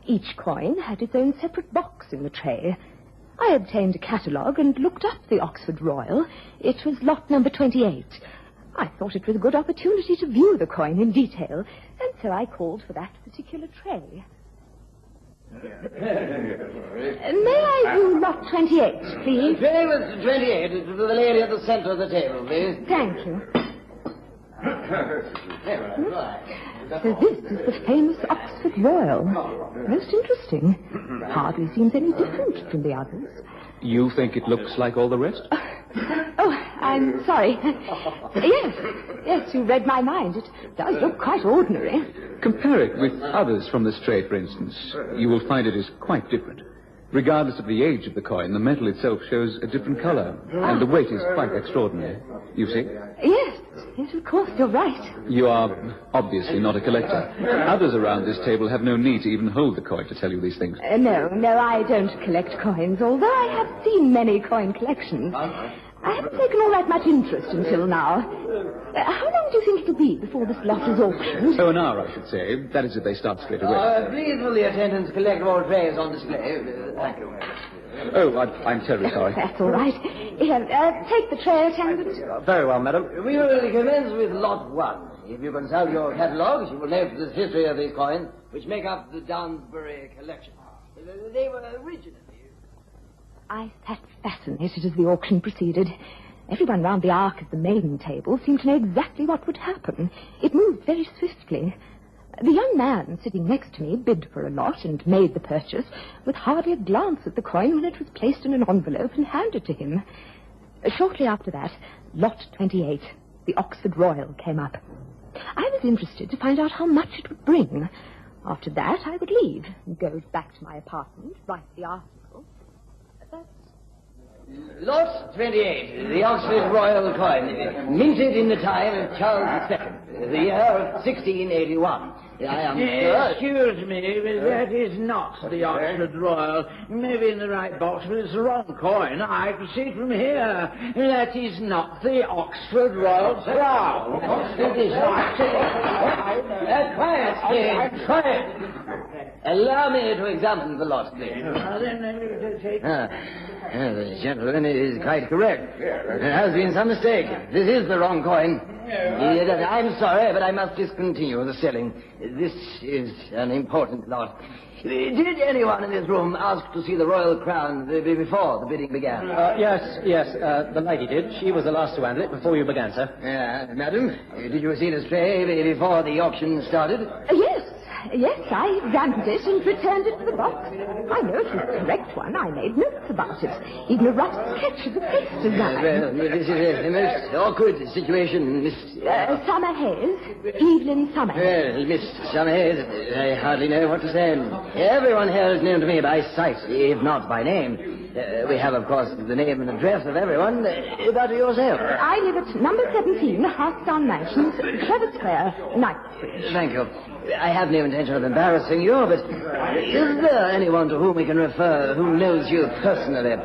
Each coin had its own separate box in the tray. I obtained a catalogue and looked up the Oxford Royal. It was lot number 28. I thought it was a good opportunity to view the coin in detail, and so I called for that particular tray. May I view lot 28, please? Tray with 28 to the lady at the centre of the table, please. Thank you. So this is the famous Oxford Royal. Most interesting. Hardly seems any different from the others. You think it looks like all the rest? Oh, I'm sorry. Yes, you read my mind. It does look quite ordinary. Compare it with others from this trade, for instance. You will find it is quite different. Regardless of the age of the coin, the metal itself shows a different color, and the weight is quite extraordinary. You see? Yes, of course, you're right. You are obviously not a collector. Others around this table have no need to even hold the coin to tell you these things. No, I don't collect coins, although I have seen many coin collections. I haven't taken all that much interest until now. How long do you think it'll be before this lot is auctioned? An hour, I should say. That is if they start straight away. Please will the attendants collect all trays on display. Thank you. Oh, I'm terribly sorry. That's all right. Here, take the tray, attendant. Very well, madam. We will commence with lot 1. If you consult your catalogues, you will note the history of these coins, which make up the Downsbury collection. They were originally... I sat fascinated as the auction proceeded. Everyone round the arc of the main table seemed to know exactly what would happen. It moved very swiftly. The young man sitting next to me bid for a lot and made the purchase with hardly a glance at the coin when it was placed in an envelope and handed to him. Shortly after that, lot 28, the Oxford Royal, came up. I was interested to find out how much it would bring. After that, I would leave and go back to my apartment, write the article. Lot 28, the Oxford Royal coin, minted in the time of Charles II, the year of 1681. I am sure... Excuse me, but that is not the Oxford Royal. Maybe in the right box, but it's the wrong coin. I can see it from here. That is not the Oxford Royal crown. It is not... Quiet, quiet. Allow me to examine the lot, please. The gentleman is quite correct. There has been some mistake. This is the wrong coin. I'm sorry, but I must discontinue the selling. This is an important lot. Did anyone in this room ask to see the royal crown before the bidding began? Yes, the lady did. She was the last to handle it before you began, sir. Madam, did you see the tray before the auction started? Yes, I examined it and returned it to the box. I know it was the correct one. I made notes about it. Even a rough sketch of the face design. Well, this is a most awkward situation, Miss... Summerhaze. Evelyn Summerhaze. Well, Miss Summerhaze, I hardly know what to say. Everyone here is known to me by sight, if not by name. We have, of course, the name and address of everyone. But yourself? I live at number 17, Hearthstone Mansions, Trevor Square, Knightsbridge. Thank you. I have no intention of embarrassing you, but is there anyone to whom we can refer who knows you personally?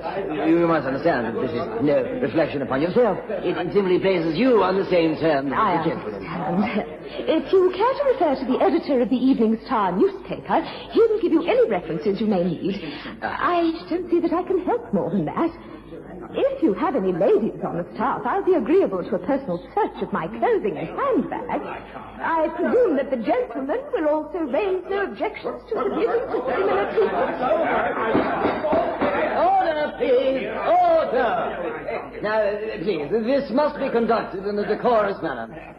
You must understand that this is no reflection upon yourself. It simply places you on the same terms as the gentleman. If you care to refer to the editor of the Evening Star newspaper, he will give you any references you may need. I don't see that I can can help more than that. If you have any ladies on the staff, I'll be agreeable to a personal search of my clothing and handbag. I presume that the gentlemen will also raise no objections to submitting to similar treatment. Order, please! Order! Now, please, this must be conducted in a decorous manner.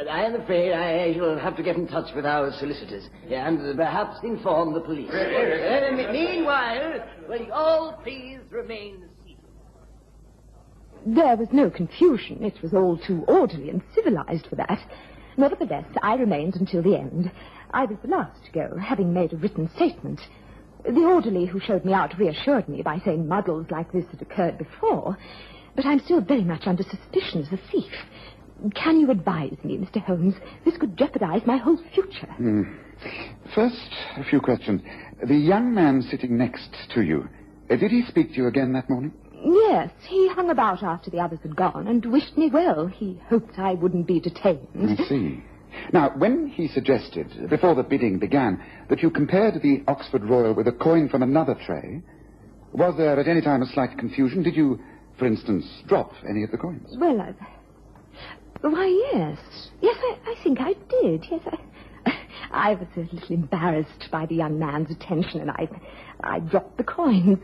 I am afraid I shall have to get in touch with our solicitors and perhaps inform the police. Meanwhile, will you all please remain seated? There was no confusion. It was all too orderly and civilized for that. Nevertheless, I remained until the end. I was the last to go, having made a written statement. The orderly who showed me out reassured me by saying muddles like this had occurred before, but I'm still very much under suspicion as a thief. Can you advise me, Mr. Holmes? This could jeopardize my whole future. First, a few questions. The young man sitting next to you, did he speak to you again that morning? Yes, he hung about after the others had gone and wished me well. He hoped I wouldn't be detained. I see. Now, when he suggested, before the bidding began, that you compared the Oxford Royal with a coin from another tray, was there at any time a slight confusion? Did you, for instance, drop any of the coins? Well, why, yes. Yes, I think I did. Yes, I was a little embarrassed by the young man's attention, and I dropped the coins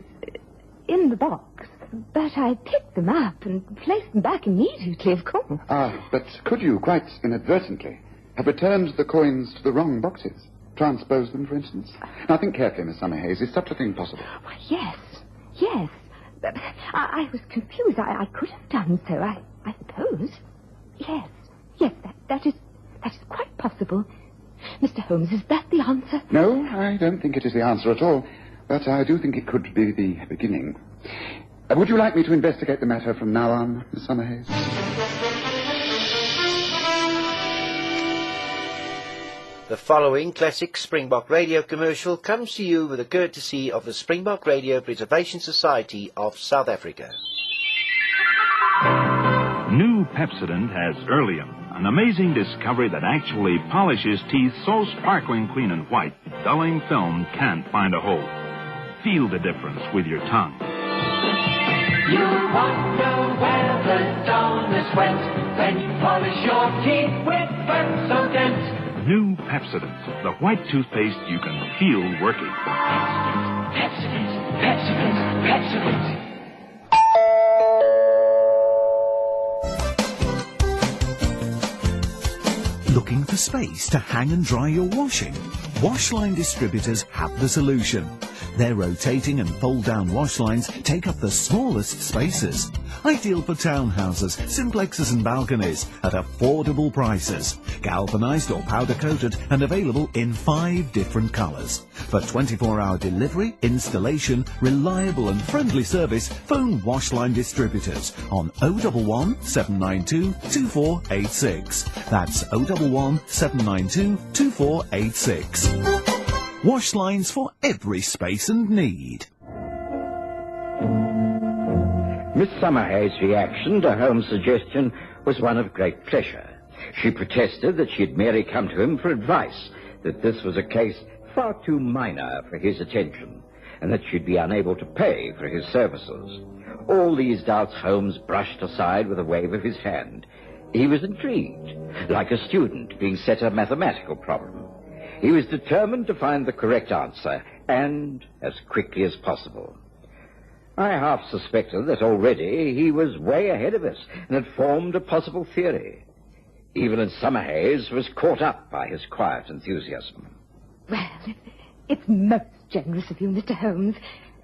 in the box. But I picked them up and placed them back immediately, of course. But could you, quite inadvertently, have returned the coins to the wrong boxes? Transposed them, for instance? Now, think carefully, Miss Summerhays. Is such a thing possible? Why, yes. But I was confused. I could have done so, I suppose. Yes, that is quite possible. Mr. Holmes, is that the answer? No, I don't think it is the answer at all. But I do think it could be the beginning. Would you like me to investigate the matter from now on, Miss Summerhays? The following classic Springbok Radio commercial comes to you with the courtesy of the Springbok Radio Preservation Society of South Africa. New Pepsodent has Earlium, an amazing discovery that actually polishes teeth so sparkling clean and white, dulling film can't find a hole. Feel the difference with your tongue. You wonder where the dawn is went when you polish your teeth with Pepsodent. New Pepsodent, the white toothpaste you can feel working. Pepsodent. Looking for space to hang and dry your washing? Washline distributors have the solution. Their rotating and fold-down wash lines take up the smallest spaces. Ideal for townhouses, simplexes and balconies at affordable prices. Galvanized or powder-coated and available in 5 different colors. For 24-hour delivery, installation, reliable and friendly service, phone Washline Distributors on 011 792 2486. That's 011 792 2486. Wash lines for every space and need. Miss Summerhays' reaction to Holmes' suggestion was one of great pleasure. She protested that she had merely come to him for advice, that this was a case far too minor for his attention, and that she'd be unable to pay for his services. All these doubts Holmes brushed aside with a wave of his hand. He was intrigued, like a student being set a mathematical problem. He was determined to find the correct answer, and as quickly as possible. I half suspected that already he was way ahead of us and had formed a possible theory. Even Summerhays was caught up by his quiet enthusiasm. Well, it's most generous of you, Mr. Holmes.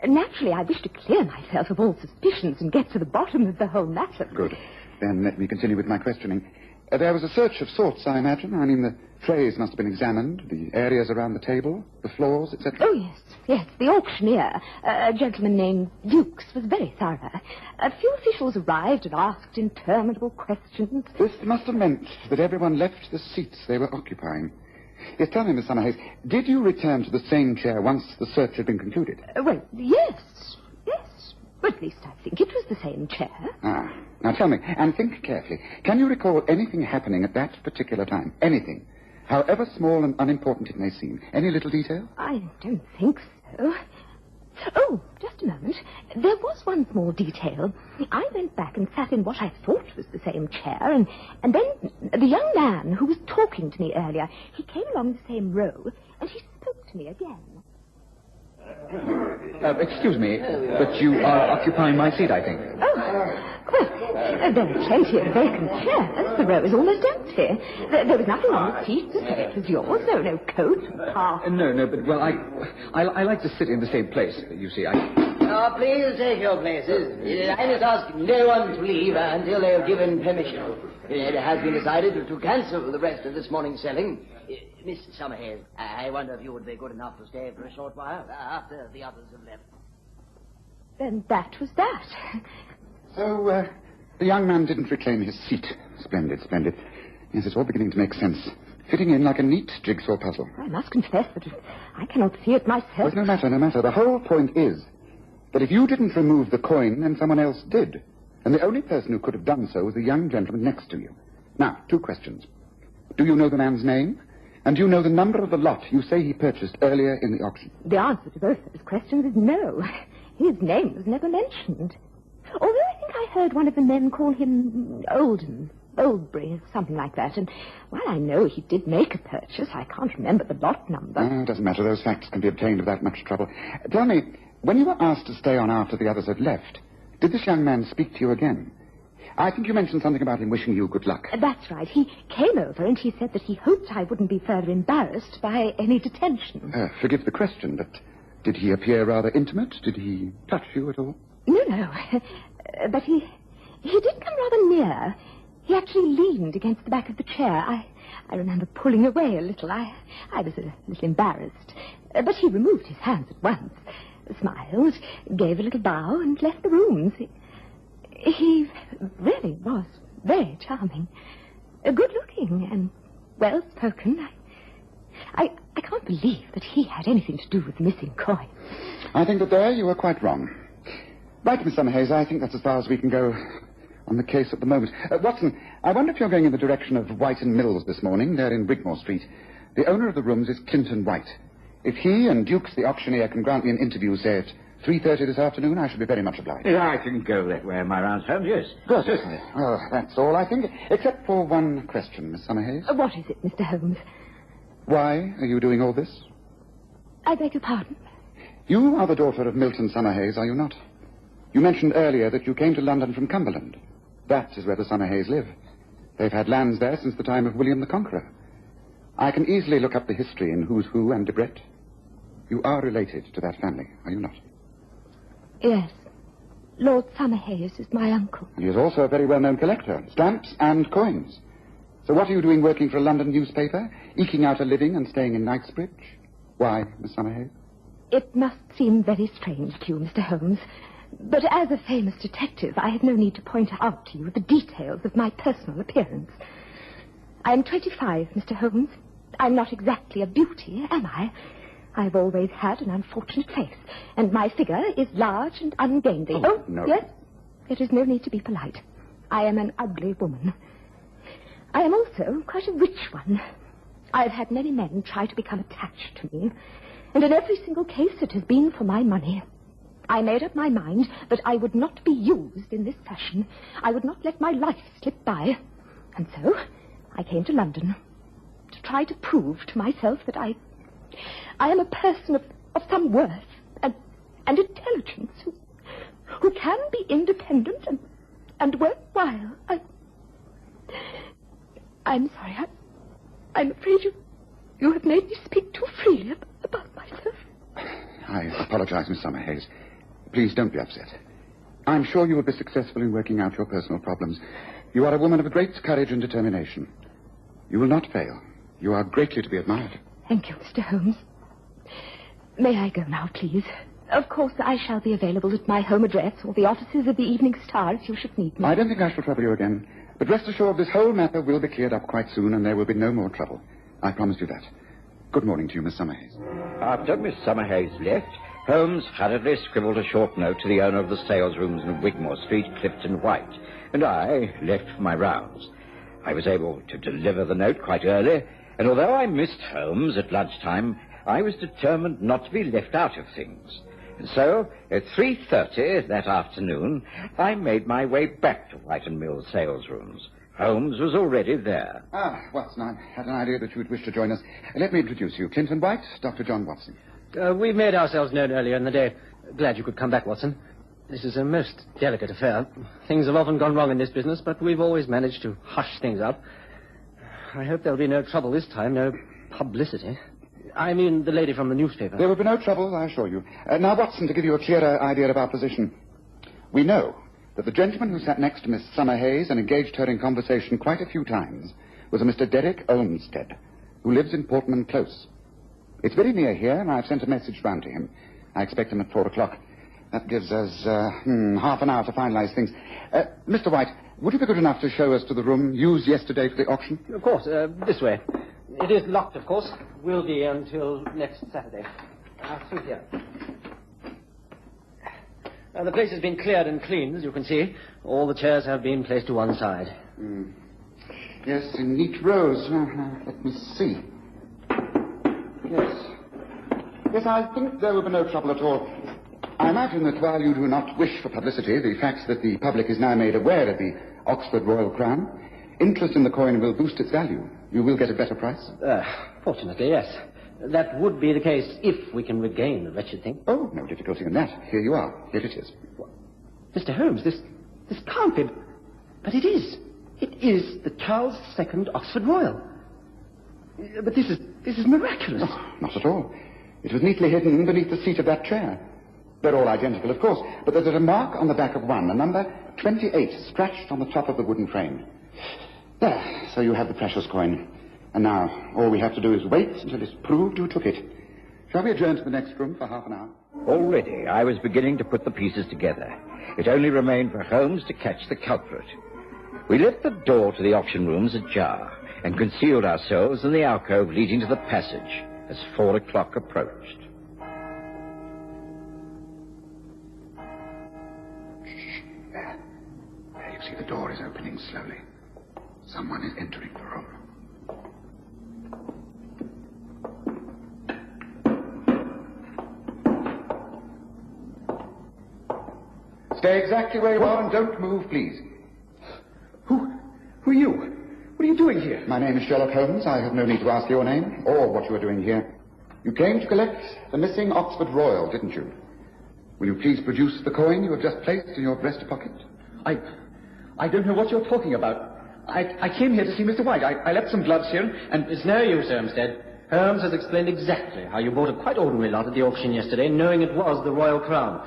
Naturally, I wish to clear myself of all suspicions and get to the bottom of the whole matter. Good. Then let me continue with my questioning. There was a search of sorts, I imagine. I mean, the trays must have been examined, the areas around the table, the floors, etc. Oh, yes. The auctioneer, a gentleman named Dukes, was very thorough. A few officials arrived and asked interminable questions. This must have meant that everyone left the seats they were occupying. Yes, tell me, Miss Summerhays, did you return to the same chair once the search had been concluded? Well, yes. But at least I think it was the same chair. Now tell me, and think carefully, can you recall anything happening at that particular time? Anything? However small and unimportant it may seem. Any little detail? I don't think so. Oh, just a moment. There was one small detail. I went back and sat in what I thought was the same chair, and then the young man who was talking to me earlier, he came along the same row, and he spoke to me again. Excuse me, but you are occupying my seat, I think. Oh, well, there are plenty of vacant chairs. The row is almost empty. There was nothing on the seat to say it was yours. No coat, car. No, but, well, I like to sit in the same place, you see. Please take your places. I must ask no one to leave until they have given permission. It has been decided to cancel the rest of this morning's selling. Miss Summerhays, I wonder if you would be good enough to stay for a short while after the others have left. Then that was that. So, the young man didn't reclaim his seat. Splendid. Yes, it's all beginning to make sense. Fitting in like a neat jigsaw puzzle. I must confess that I cannot see it myself. Well, no matter. The whole point is that if you didn't remove the coin, then someone else did. And the only person who could have done so was the young gentleman next to you. Now, 2 questions. Do you know the man's name? And do you know the number of the lot you say he purchased earlier in the auction? The answer to both those questions is no. His name was never mentioned. Although I think I heard one of the men call him Oldbury, something like that. And while I know he did make a purchase, I can't remember the lot number. It doesn't matter. Those facts can be obtained without much trouble. Tell me, when you were asked to stay on after the others had left, did this young man speak to you again? I think you mentioned something about him wishing you good luck. That's right. He came over and he said that he hoped I wouldn't be further embarrassed by any detention. Forgive the question, but did he appear rather intimate? Did he touch you at all? No. But he did come rather near. He actually leaned against the back of the chair. I remember pulling away a little. I was a little embarrassed. But he removed his hands at once, smiled, gave a little bow, and left the rooms. He really was very charming, good-looking and well-spoken. I can't believe that he had anything to do with the missing coin. I think that there you were quite wrong. Right, Miss Summerhays, I think that's as far as we can go on the case at the moment. Watson, I wonder if you're going in the direction of White and Mills this morning. They're in Wigmore Street. The owner of the rooms is Clinton White. If he and Dukes, the auctioneer, can grant me an interview, say, at 3:30 this afternoon, I shall be very much obliged. Yeah, I can go that way in my rounds, Holmes, yes. Good. Certainly. Oh, that's all, I think, except for one question, Miss Summerhays. What is it, Mr. Holmes? Why are you doing all this? I beg your pardon? You are the daughter of Milton Summerhays, are you not? You mentioned earlier that you came to London from Cumberland. That is where the Summerhays live. They've had lands there since the time of William the Conqueror. I can easily look up the history in Who's Who and Debrett. You are related to that family, are you not? Yes. Lord Summerhays is my uncle. He is also a very well-known collector, stamps and coins. So what are you doing working for a London newspaper, eking out a living and staying in Knightsbridge? Why, Miss Summerhays? It must seem very strange to you, Mr. Holmes, but as a famous detective, I have no need to point out to you the details of my personal appearance. I am 25, Mr. Holmes. I'm not exactly a beauty, am I? I've always had an unfortunate face, and my figure is large and ungainly. Oh, no. Yes? There is no need to be polite. I am an ugly woman. I am also quite a rich one. I've had many men try to become attached to me, and in every single case it has been for my money. I made up my mind that I would not be used in this fashion. I would not let my life slip by. And so I came to London to try to prove to myself that I am a person of some worth and intelligence who can be independent and worthwhile. I'm sorry. I'm afraid you have made me speak too freely about myself. I apologize, Miss Summerhays. Please don't be upset. I'm sure you will be successful in working out your personal problems. You are a woman of great courage and determination. You will not fail. You are greatly to be admired. Thank you, Mr. Holmes. May I go now, please? Of course, I shall be available at my home address or the offices of the Evening Star if you should need me. I don't think I shall trouble you again. But rest assured, this whole matter will be cleared up quite soon, and there will be no more trouble. I promise you that. Good morning to you, Miss Summerhays. After Miss Summerhays left, Holmes hurriedly scribbled a short note to the owner of the salesrooms in Wigmore Street, Clifton White, and I left for my rounds. I was able to deliver the note quite early, and although I missed Holmes at lunchtime, I was determined not to be left out of things. So, at 3:30 that afternoon, I made my way back to White and Mill's sales rooms. Holmes was already there. Ah, Watson, I had an idea that you would wish to join us. Let me introduce you. Clinton White, Dr. John Watson. We've made ourselves known earlier in the day. Glad you could come back, Watson. This is a most delicate affair. Things have often gone wrong in this business, but we've always managed to hush things up. I hope there'll be no trouble this time, no publicity. I mean, the lady from the newspaper. There will be no trouble, I assure you. Now, Watson, to give you a clearer idea of our position, we know that the gentleman who sat next to Miss Summerhayes and engaged her in conversation quite a few times was a Mr. Derek Olmsted, who lives in Portman Close. It's very near here, and I've sent a message round to him. I expect him at 4 o'clock. That gives us half an hour to finalize things. Mr. White, would you be good enough to show us to the room used yesterday for the auction? Of course, this way. It is locked, of course. Will be until next Saturday. Through here. The place has been cleared and cleaned, as you can see. All the chairs have been placed to one side. Yes, in neat rows. Let me see. Yes, I think there will be no trouble at all. I imagine that while you do not wish for publicity, the fact that the public is now made aware of the Oxford Royal Crown, interest in the coin will boost its value. You will get a better price? Fortunately, yes. That would be the case if we can regain the wretched thing. Oh, no difficulty in that. Here you are. Here it is. Mr. Holmes, this can't be... But it is. It is the Charles II Oxford Royal. But this is miraculous. Oh, not at all. It was neatly hidden beneath the seat of that chair. They're all identical, of course, but there's a mark on the back of one, a number 28, scratched on the top of the wooden frame. There, so you have the precious coin. And now, all we have to do is wait until it's proved who took it. Shall we adjourn to the next room for half an hour? Already, I was beginning to put the pieces together. It only remained for Holmes to catch the culprit. We left the door to the auction rooms ajar and concealed ourselves in the alcove leading to the passage as 4 o'clock approached. There you see the door is opening slowly. Someone is entering the room. Stay exactly where you are and don't move, please. Who are you? What are you doing here? My name is Sherlock Holmes. I have no need to ask your name or what you are doing here. You came to collect the missing Oxford Royal, didn't you? Will you please produce the coin you have just placed in your breast pocket? I don't know what you're talking about. I came here to see Mr. White. I left some gloves here, and... It's no use, Olmsted. Holmes has explained exactly how you bought a quite ordinary lot at the auction yesterday, knowing it was the Royal Crown.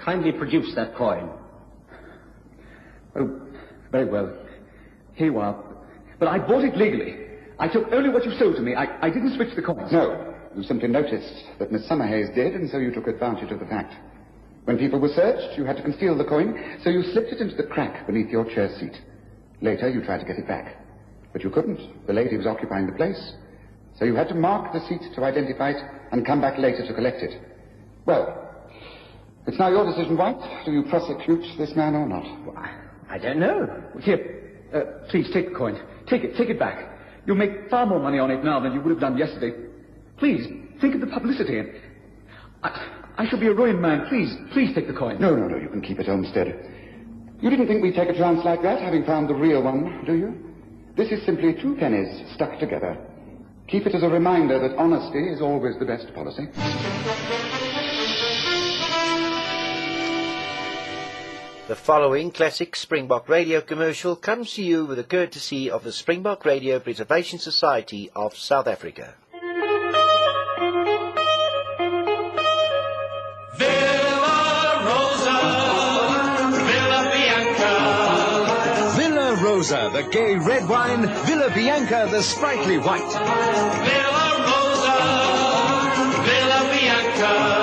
Kindly produce that coin. Oh, very well. Here you are. But I bought it legally. I took only what you sold to me. I didn't switch the coins. No. You simply noticed that Miss Summerhayes did, and so you took advantage of the fact. When people were searched, you had to conceal the coin, so you slipped it into the crack beneath your chair seat. Later, you tried to get it back. But you couldn't. The lady was occupying the place. So you had to mark the seat to identify it and come back later to collect it. Well, it's now your decision, White. Do you prosecute this man or not? I don't know. Here, please take the coin. Take it back. You'll make far more money on it now than you would have done yesterday. Please, think of the publicity. I shall be a ruined man. Please take the coin. No, you can keep it, Olmsted. You didn't think we'd take a chance like that, having found the real one, do you? This is simply 2 pennies stuck together. Keep it as a reminder that honesty is always the best policy. The following classic Springbok Radio commercial comes to you with the courtesy of the Springbok Radio Preservation Society of South Africa. Villa Rosa, the gay red wine. Villa Bianca, the sprightly white. Villa Rosa, Villa Bianca.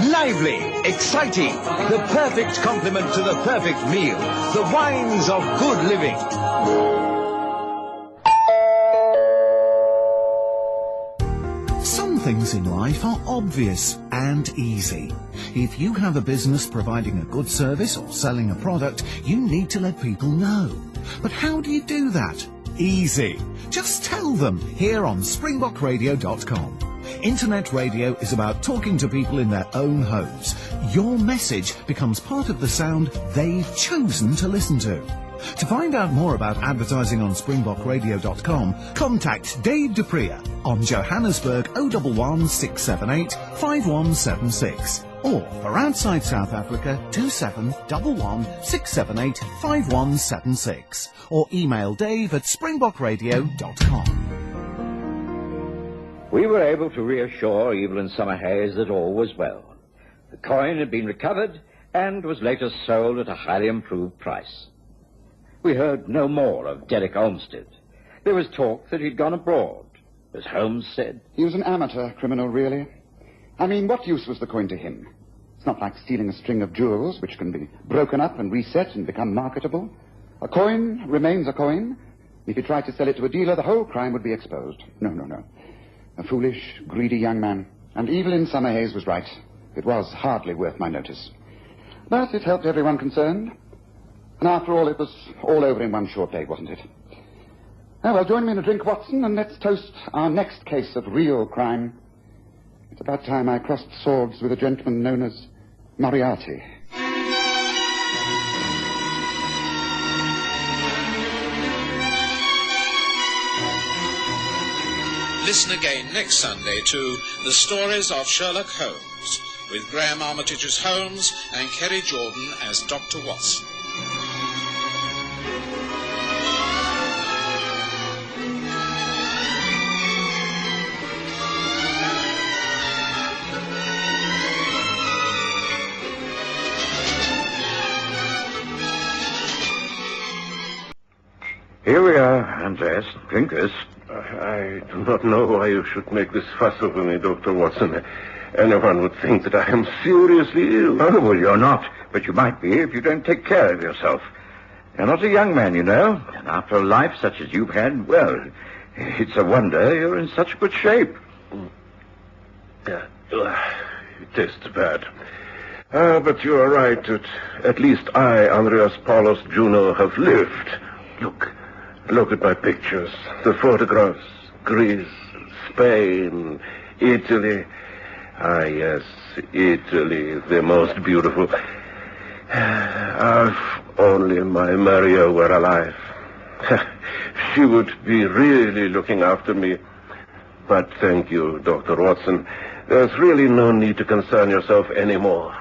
Lively, exciting, the perfect complement to the perfect meal. The wines of good living. Some things in life are obvious and easy. If you have a business providing a good service or selling a product, you need to let people know. But how do you do that? Easy. Just tell them here on springbokradio.com. Internet radio is about talking to people in their own homes. Your message becomes part of the sound they've chosen to listen to. To find out more about advertising on springbokradio.com, contact Dave Dupria on Johannesburg 011 678 5176. Or for outside South Africa, 2711 678 5176. Or email dave@springbokradio.com. We were able to reassure Evelyn Summerhayes that all was well. The coin had been recovered and was later sold at a highly improved price. We heard no more of Derek Olmsted. There was talk that he'd gone abroad, as Holmes said. He was an amateur criminal, really. I mean, what use was the coin to him? It's not like stealing a string of jewels, which can be broken up and reset and become marketable. A coin remains a coin. If he tried to sell it to a dealer, the whole crime would be exposed. No. A foolish, greedy young man. And Evelyn Summerhayes was right. It was hardly worth my notice. But it helped everyone concerned. And after all, it was all over in one short day, wasn't it? Well, join me in a drink, Watson, and let's toast our next case of real crime. It's about time I crossed swords with a gentleman known as Moriarty. Listen again next Sunday to The Stories of Sherlock Holmes, with Graham Armitage as Holmes and Kerry Jordan as Dr. Watson. Here we are, Andreas. Drink this. I do not know why you should make this fuss over me, Dr. Watson. Anyone would think that I am seriously ill. Oh, well, you're not. But you might be if you don't take care of yourself. You're not a young man, you know. And after a life such as you've had, well, it's a wonder you're in such good shape. It tastes bad. But you are right that at least I, Andreas Paulus Juno, have lived. Look at my pictures, the photographs, Greece, Spain, Italy. Ah, yes, Italy, the most beautiful. If only my Maria were alive. She would be really looking after me. But thank you, Dr. Watson. There's really no need to concern yourself anymore.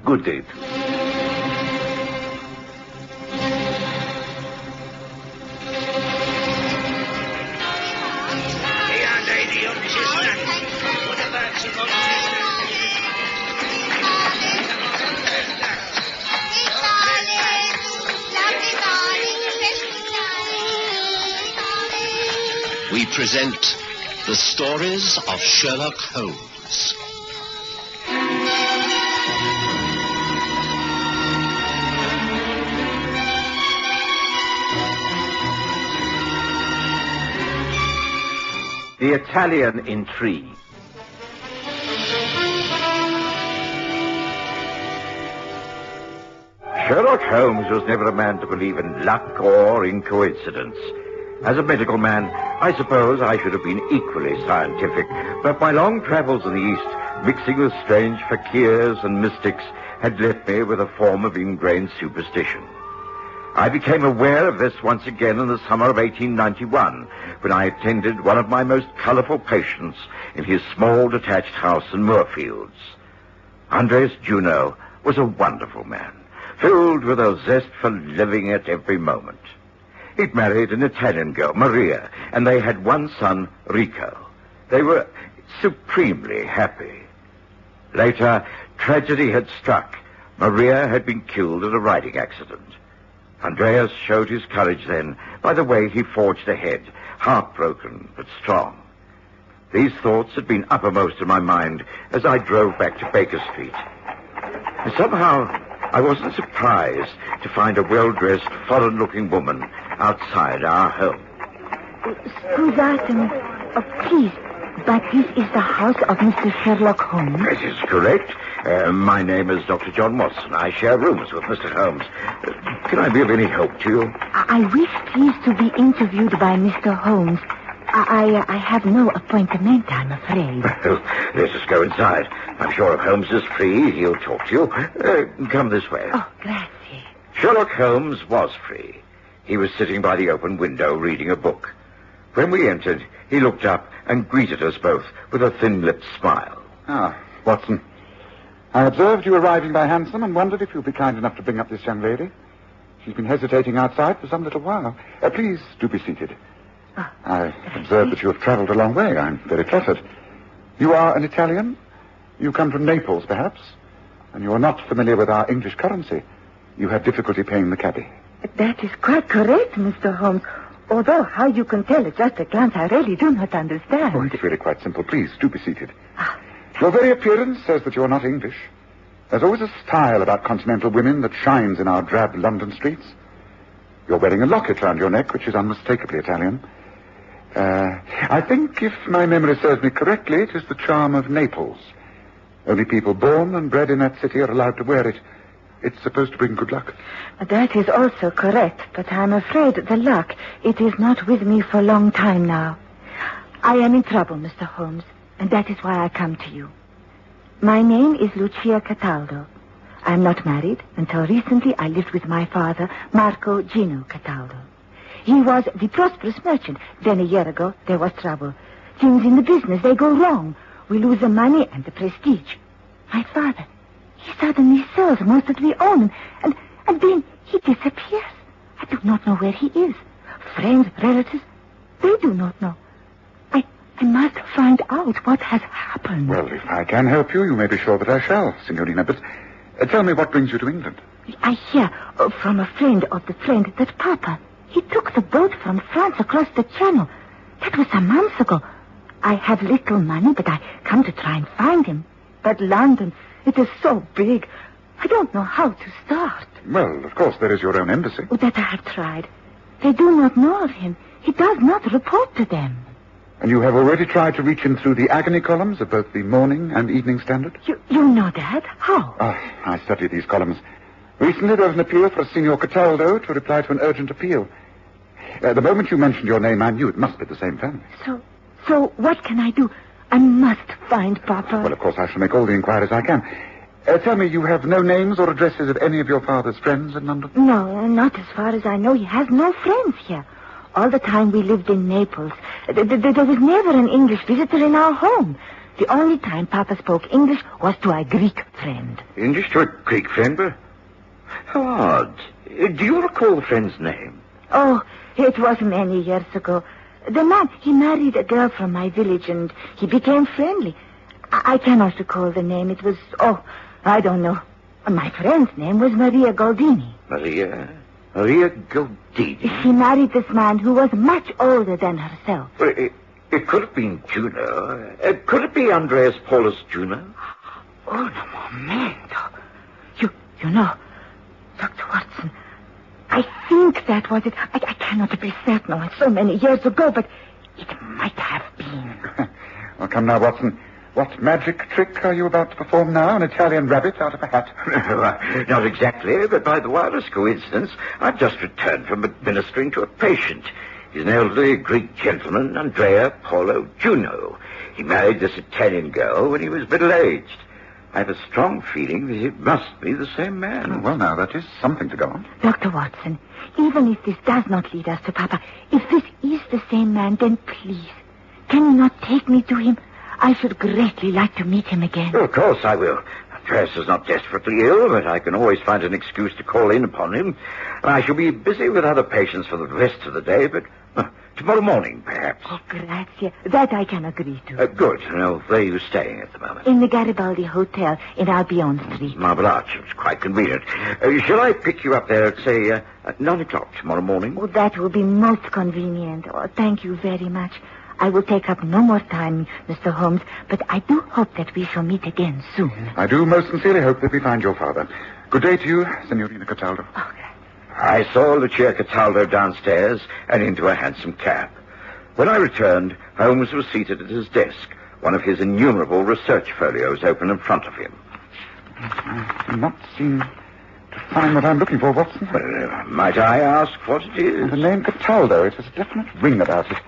Good day. We present The Stories of Sherlock Holmes. The Italian Intrigue. Sherlock Holmes was never a man to believe in luck or in coincidence. As a medical man, I suppose I should have been equally scientific, but my long travels in the East, mixing with strange fakirs and mystics, had left me with a form of ingrained superstition. I became aware of this once again in the summer of 1891, when I attended one of my most colourful patients in his small detached house in Moorfields. Andres Juno was a wonderful man, filled with a zest for living at every moment. He'd married an Italian girl, Maria, and they had one son, Rico. They were supremely happy. Later, tragedy had struck. Maria had been killed in a riding accident. Andreas showed his courage then by the way he forged ahead, heartbroken but strong. These thoughts had been uppermost in my mind as I drove back to Baker Street. And somehow, I wasn't surprised to find a well-dressed, foreign-looking woman outside our home. Scusate, please, but this is the house of Mr. Sherlock Holmes? That is correct. My name is Dr. John Watson. I share rooms with Mr. Holmes. Can I be of any help to you? I wish, please, to be interviewed by Mr. Holmes. I have no appointment, I'm afraid. Well, let us go inside. I'm sure if Holmes is free, he'll talk to you. Come this way. Oh, grazie. Sherlock Holmes was free. He was sitting by the open window reading a book. When we entered, he looked up and greeted us both with a thin-lipped smile. Ah, Watson. I observed you arriving by hansom and wondered if you'd be kind enough to bring up this young lady. She's been hesitating outside for some little while. Please do be seated. I observe that you have travelled a long way. I'm very flattered. You are an Italian? You come from Naples, perhaps? And you are not familiar with our English currency. You had difficulty paying the cabby. That is quite correct, Mr. Holmes. Although how you can tell at just a glance, I really do not understand. Oh, it's really quite simple. Please, do be seated. Your very appearance says that you are not English. There's always a style about continental women that shines in our drab London streets. You're wearing a locket round your neck, which is unmistakably Italian. I think, if my memory serves me correctly, it is the charm of Naples. Only people born and bred in that city are allowed to wear it. It's supposed to bring good luck. That is also correct, but I'm afraid the luck, it is not with me for a long time now. I am in trouble, Mr. Holmes, and that is why I come to you. My name is Lucia Cataldo. I'm not married. Until recently, I lived with my father, Marco Gino Cataldo. He was the prosperous merchant. Then a year ago, there was trouble. Things in the business, they go wrong. We lose the money and the prestige. My father, he suddenly sells most of the own, and then he disappears. I do not know where he is. Friends, relatives, they do not know. I must find out what has happened. Well, if I can help you, you may be sure that I shall, Signorina. But tell me what brings you to England. I hear from a friend of the friend that Papa, he took the boat from France across the channel. That was some months ago. I have little money, but I come to try and find him. But London, it is so big. I don't know how to start. Well, of course, there is your own embassy. That I have tried. They do not know of him. He does not report to them. And you have already tried to reach him through the agony columns of both the Morning and Evening Standard? You know that? How? I study these columns. Recently there was an appeal for Signor Cataldo to reply to an urgent appeal. The moment you mentioned your name, I knew it must be the same family. So what can I do? I must find Papa. Well, of course, I shall make all the inquiries I can. Tell me, you have no names or addresses of any of your father's friends in London? No, not as far as I know. He has no friends here. All the time we lived in Naples, there was never an English visitor in our home. The only time Papa spoke English was to a Greek friend. English to a Greek friend? But how odd. Do you recall the friend's name? Oh, it was many years ago. The man, he married a girl from my village, and he became friendly. I cannot recall the name. It was, I don't know. My friend's name was Maria Goldini. Maria Goldini? She married this man who was much older than herself. Well, it could have been Juno. Could it be Andreas Paulus Juno? Un momento. You know, Dr. Watson, I think that was it. I cannot be certain. It's so many years ago, but it might have been. Well, come now, Watson. What magic trick are you about to perform now? An Italian rabbit out of a hat? Not exactly, but by the wildest coincidence, I've just returned from administering to a patient. He's an elderly Greek gentleman, Andrea Paolo Juno. He married this Italian girl when he was middle-aged. I have a strong feeling that it must be the same man. Oh, well, now, that is something to go on. Dr. Watson, even if this does not lead us to Papa, if this is the same man, then please, can you not take me to him? I should greatly like to meet him again. Of course I will. Andreas is not desperately ill, but I can always find an excuse to call in upon him. I shall be busy with other patients for the rest of the day, but tomorrow morning, perhaps. Oh, grazie. That I can agree to. Good. Now, where are you staying at the moment? In the Garibaldi Hotel in Albion Street. Marble Arch. It's quite convenient. Shall I pick you up there at, say, at 9 o'clock tomorrow morning? Oh, that will be most convenient. Oh, thank you very much. I will take up no more time, Mr. Holmes, but I do hope that we shall meet again soon. I do most sincerely hope that we find your father. Good day to you, Signorina Cataldo. Okay. I saw Lucia Cataldo downstairs and into a hansom cab. When I returned, Holmes was seated at his desk, one of his innumerable research folios open in front of him. I do not seem to find what I'm looking for, Watson. Well, might I ask what it is? The name Cataldo. It has a definite ring about it.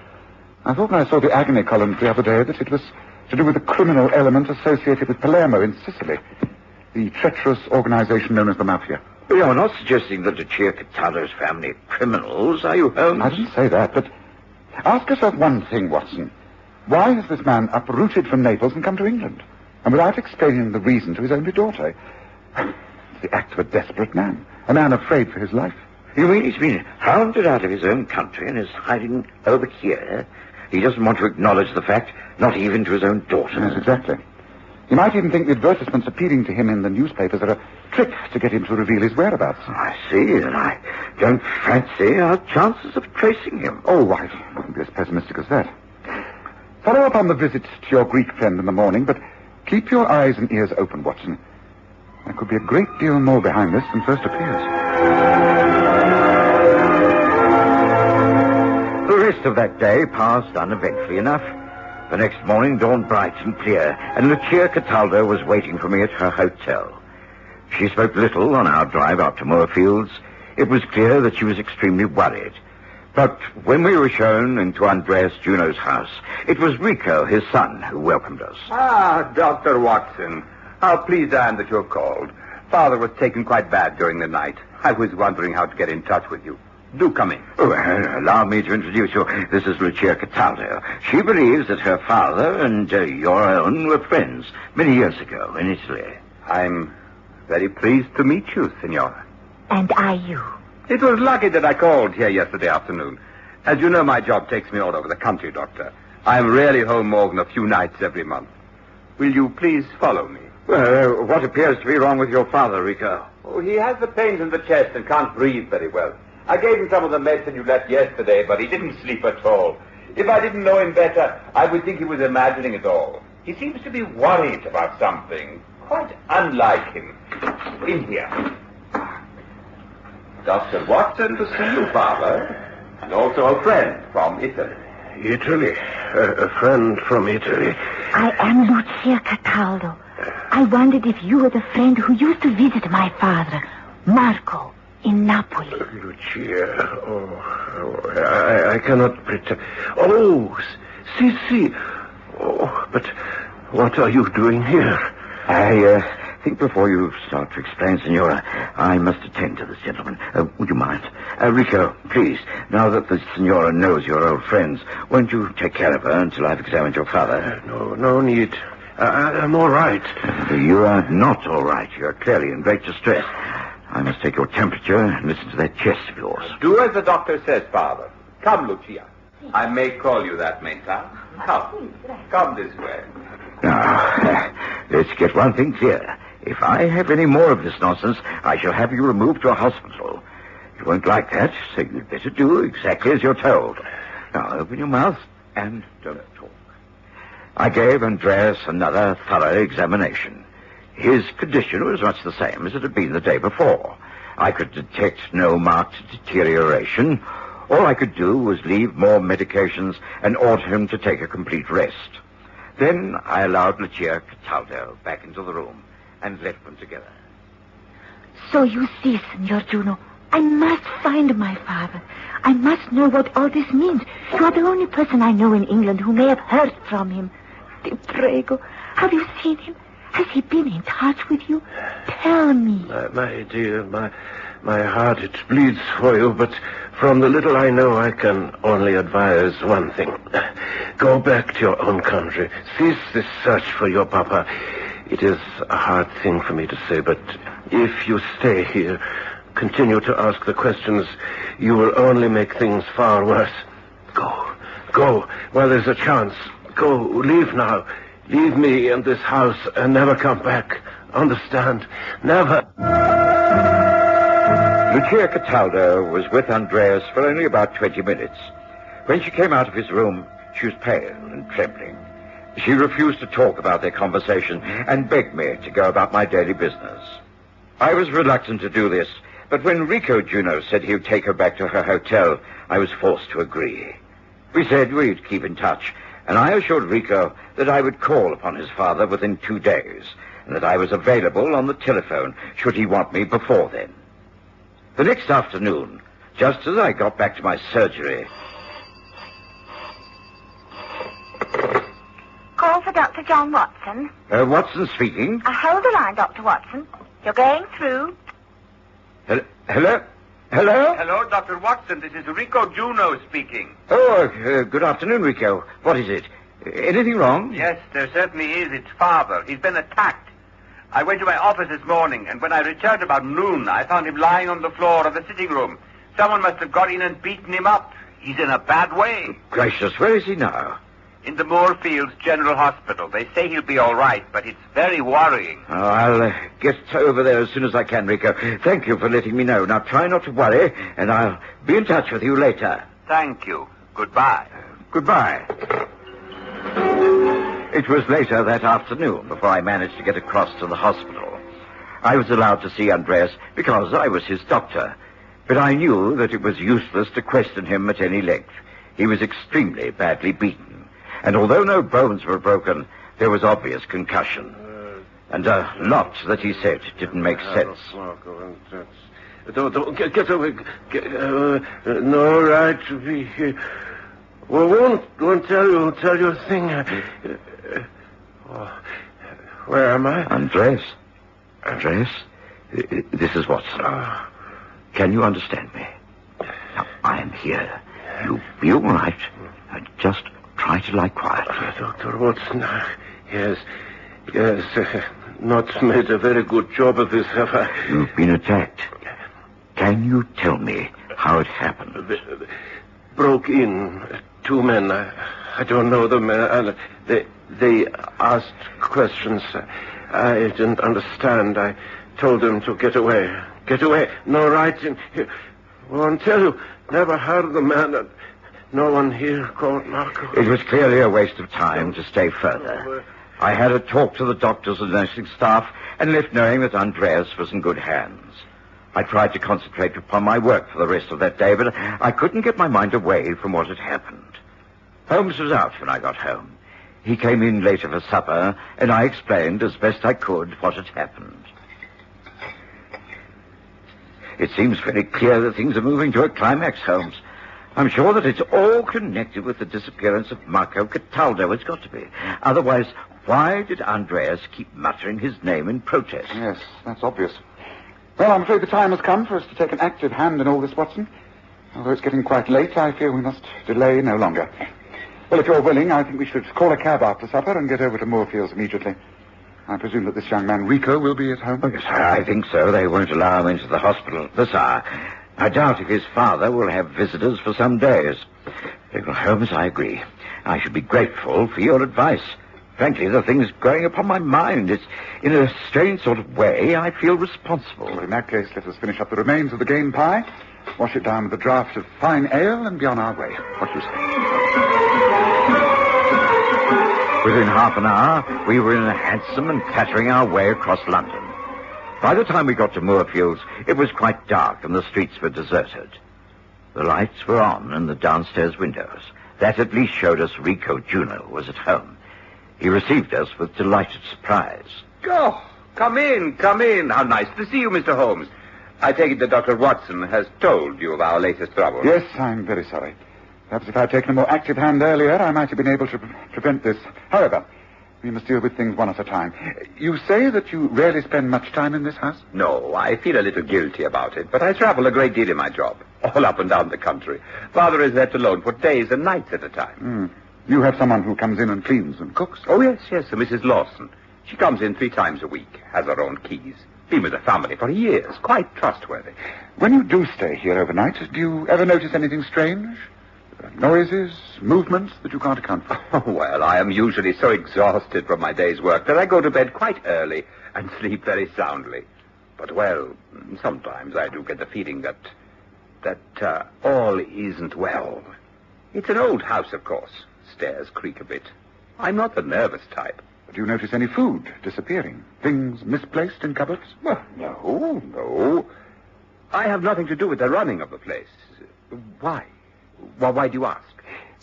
I thought when I saw the agony columns the other day that it was to do with a criminal element associated with Palermo in Sicily, the treacherous organization known as the Mafia. You're not suggesting that Lucia Cataldo's family are criminals, are you, Holmes? I didn't say that, but ask yourself one thing, Watson. Why has this man uprooted from Naples and come to England? And without explaining the reason to his only daughter? It's the act of a desperate man. A man afraid for his life. You mean he's been hounded out of his own country and is hiding over here? He doesn't want to acknowledge the fact, not even to his own daughter. Yes, exactly. You might even think the advertisements appealing to him in the newspapers are a trick to get him to reveal his whereabouts. I see, and I don't fancy our chances of tracing him. Oh, I wouldn't be as pessimistic as that. Follow up on the visit to your Greek friend in the morning, but keep your eyes and ears open, Watson. There could be a great deal more behind this than first appears. The rest of that day passed uneventfully enough. The next morning dawned bright and clear, and Lucia Cataldo was waiting for me at her hotel. She spoke little on our drive out to Moorfields. It was clear that she was extremely worried. But when we were shown into Andreas Juno's house, it was Rico, his son, who welcomed us. Ah, Dr. Watson. How pleased I am that you have called. Father was taken quite bad during the night. I was wondering how to get in touch with you. Do come in. Oh, allow me to introduce you. This is Lucia Cataldo. She believes that her father and your own were friends many years ago in Italy. I'm very pleased to meet you, Signora. And are you? It was lucky that I called here yesterday afternoon. As you know, my job takes me all over the country, Doctor. I'm rarely home more than a few nights every month. Will you please follow me? Well, what appears to be wrong with your father, Rico? Oh, he has the pains in the chest and can't breathe very well. I gave him some of the medicine you left yesterday, but he didn't sleep at all. If I didn't know him better, I would think he was imagining it all. He seems to be worried about something, quite unlike him. In here. Dr. Watson to see you, Father, and also a friend from Italy. Italy? A friend from Italy? I am Lucia Cataldo. I wondered if you were the friend who used to visit my father, Marco, in Napoli. Lucia, I cannot pretend. Oh, si. Oh, but what are you doing here? I think before you start to explain, Signora, I must attend to this gentleman. Would you mind? Rico, please, now that the Signora knows your old friends, won't you take care of her until I've examined your father? No need. I'm all right. You are not all right. You're clearly in great distress. I must take your temperature and listen to that chest of yours. Do as the doctor says, Father. Come, Lucia. I may call you that, Menta. Come this way. Now, let's get one thing clear. If I have any more of this nonsense, I shall have you removed to a hospital. You won't like that, so you'd better do exactly as you're told. Now, open your mouth and don't talk. I gave Andreas another thorough examination. His condition was much the same as it had been the day before. I could detect no marked deterioration. All I could do was leave more medications and order him to take a complete rest. Then I allowed Lucia Cataldo back into the room and left them together. So you see, Signor Juno, I must find my father. I must know what all this means. You are the only person I know in England who may have heard from him. Ti prego, have you seen him? Has he been in touch with you? Tell me. My dear, my heart, it bleeds for you, but from the little I know, I can only advise one thing. Go back to your own country. Cease this search for your papa. It is a hard thing for me to say, but if you stay here, continue to ask the questions, you will only make things far worse. Go, while there's a chance. Go, leave now. Leave me in this house and never come back. Understand? Never. Lucia Cataldo was with Andreas for only about 20 minutes. When she came out of his room, she was pale and trembling. She refused to talk about their conversation and begged me to go about my daily business. I was reluctant to do this, but when Rico Juno said he would take her back to her hotel, I was forced to agree. We said we'd keep in touch, and I assured Rico that I would call upon his father within 2 days, and that I was available on the telephone should he want me before then. The next afternoon, just as I got back to my surgery... for Dr. John Watson. Watson speaking. Hold the line, Dr. Watson. You're going through. Hello? Hello, Dr. Watson. This is Rico Juno speaking. Oh, good afternoon, Rico. What is it? Anything wrong? Yes, there certainly is. It's father. He's been attacked. I went to my office this morning, and when I returned about noon, I found him lying on the floor of the sitting room. Someone must have got in and beaten him up. He's in a bad way. Gracious, where is he now? In the Moorfields General Hospital. They say he'll be all right, but it's very worrying. Oh, I'll get over there as soon as I can, Rico. Thank you for letting me know. Now, try not to worry, and I'll be in touch with you later. Thank you. Goodbye. Goodbye. It was later that afternoon before I managed to get across to the hospital. I was allowed to see Andreas because I was his doctor, but I knew that it was useless to question him at any length. He was extremely badly beaten, and although no bones were broken, there was obvious concussion. And a lot that he said didn't make sense. Don't get away. No right to be here. Well, won't tell you a thing. Where am I? Andreas? This is Watson. Can you understand me? Now, I am here. You be all right. Just try to lie quiet. Dr. Watson, yes. Not made a very good job of this, have I? You've been attacked. Can you tell me how it happened? Broke in. 2 men. I don't know them. They asked questions. I didn't understand. I told them to get away. Get away. No right in here. Won't tell you. Never heard of the man. No one here called Marco. It was clearly a waste of time to stay further. I had a talk to the doctors and nursing staff and left knowing that Andreas was in good hands. I tried to concentrate upon my work for the rest of that day, but I couldn't get my mind away from what had happened. Holmes was out when I got home. He came in later for supper, and I explained as best I could what had happened. It seems very clear that things are moving to a climax, Holmes. I'm sure that it's all connected with the disappearance of Marco Cataldo. It's got to be. Otherwise, why did Andreas keep muttering his name in protest? Yes, that's obvious. Well, I'm afraid the time has come for us to take an active hand in all this, Watson. Although it's getting quite late, I feel we must delay no longer. Well, if you're willing, I think we should call a cab after supper and get over to Moorfields immediately. I presume that this young man, Rico, will be at home? Oh, yes, I think so. They won't allow him into the hospital at this hour. I doubt if his father will have visitors for some days. Well, Holmes, I agree. I should be grateful for your advice. Frankly, the thing's growing upon my mind. It's, in a strange sort of way, I feel responsible. Well, in that case, let us finish up the remains of the game pie, wash it down with a draught of fine ale, and be on our way. What do you say? Within half an hour, we were in a hansom and clattering our way across London. By the time we got to Moorfields, it was quite dark and the streets were deserted. The lights were on in the downstairs windows. That at least showed us Rico Juno was at home. He received us with delighted surprise. Oh, come in. How nice to see you, Mr. Holmes. I take it that Dr. Watson has told you of our latest trouble. Yes, I'm very sorry. Perhaps if I'd taken a more active hand earlier, I might have been able to prevent this. However, we must deal with things one at a time. You say that you rarely spend much time in this house? No, I feel a little guilty about it, but I travel a great deal in my job, all up and down the country. Father is left alone for days and nights at a time. You have someone who comes in and cleans and cooks? Oh, yes, Mrs. Lawson. She comes in 3 times a week, has her own keys. Been with the family for years, quite trustworthy. When you do stay here overnight, do you ever notice anything strange? Noises, movements that you can't account for? Oh, well, I am usually so exhausted from my day's work that I go to bed quite early and sleep very soundly. But, well, sometimes I do get the feeling that all isn't well. It's an old house, of course. Stairs creak a bit. I'm not the nervous type. Do you notice any food disappearing? Things misplaced in cupboards? Well, no. I have nothing to do with the running of the place. Why? Well, why do you ask?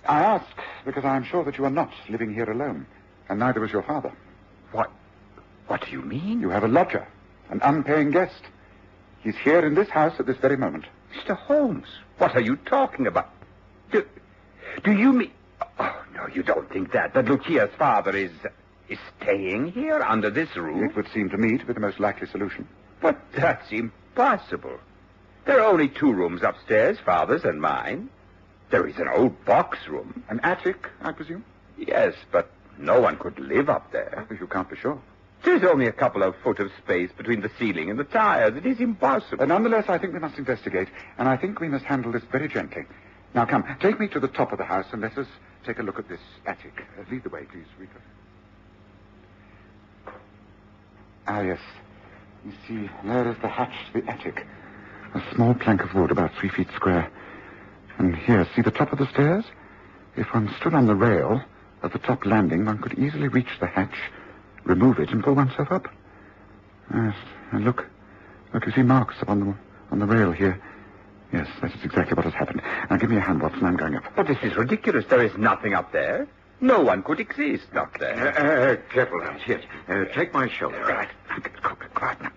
I ask because I am sure that you are not living here alone, and neither was your father. What do you mean? You have a lodger, an unpaying guest. He's here in this house at this very moment. Mr. Holmes, what are you talking about? Do you mean... Oh, Oh, you don't think that Lucia's father is staying here under this roof? It would seem to me to be the most likely solution. But that's impossible. There are only 2 rooms upstairs, Father's and mine. There is an old box room. An attic, I presume? Yes, but no one could live up there. You can't be sure. There's only a couple of foot of space between the ceiling and the tiles. It is impossible. Nonetheless, I think we must investigate, and I think we must handle this very gently. Now, come, take me to the top of the house, and let us take a look at this attic. Lead the way, please, Rita. Ah, yes. You see, there is the hatch to the attic. A small plank of wood, about 3 feet square. And here, see the top of the stairs? If one stood on the rail at the top landing, one could easily reach the hatch, remove it, and pull oneself up. Yes, and look, you see marks upon the rail here. Yes, that is exactly what has happened. Now, give me a hand, Watson. I'm going up. But this is ridiculous. There is nothing up there. No one could exist up there. Careful, Hans. Here, take my shoulder. Right. Quiet now.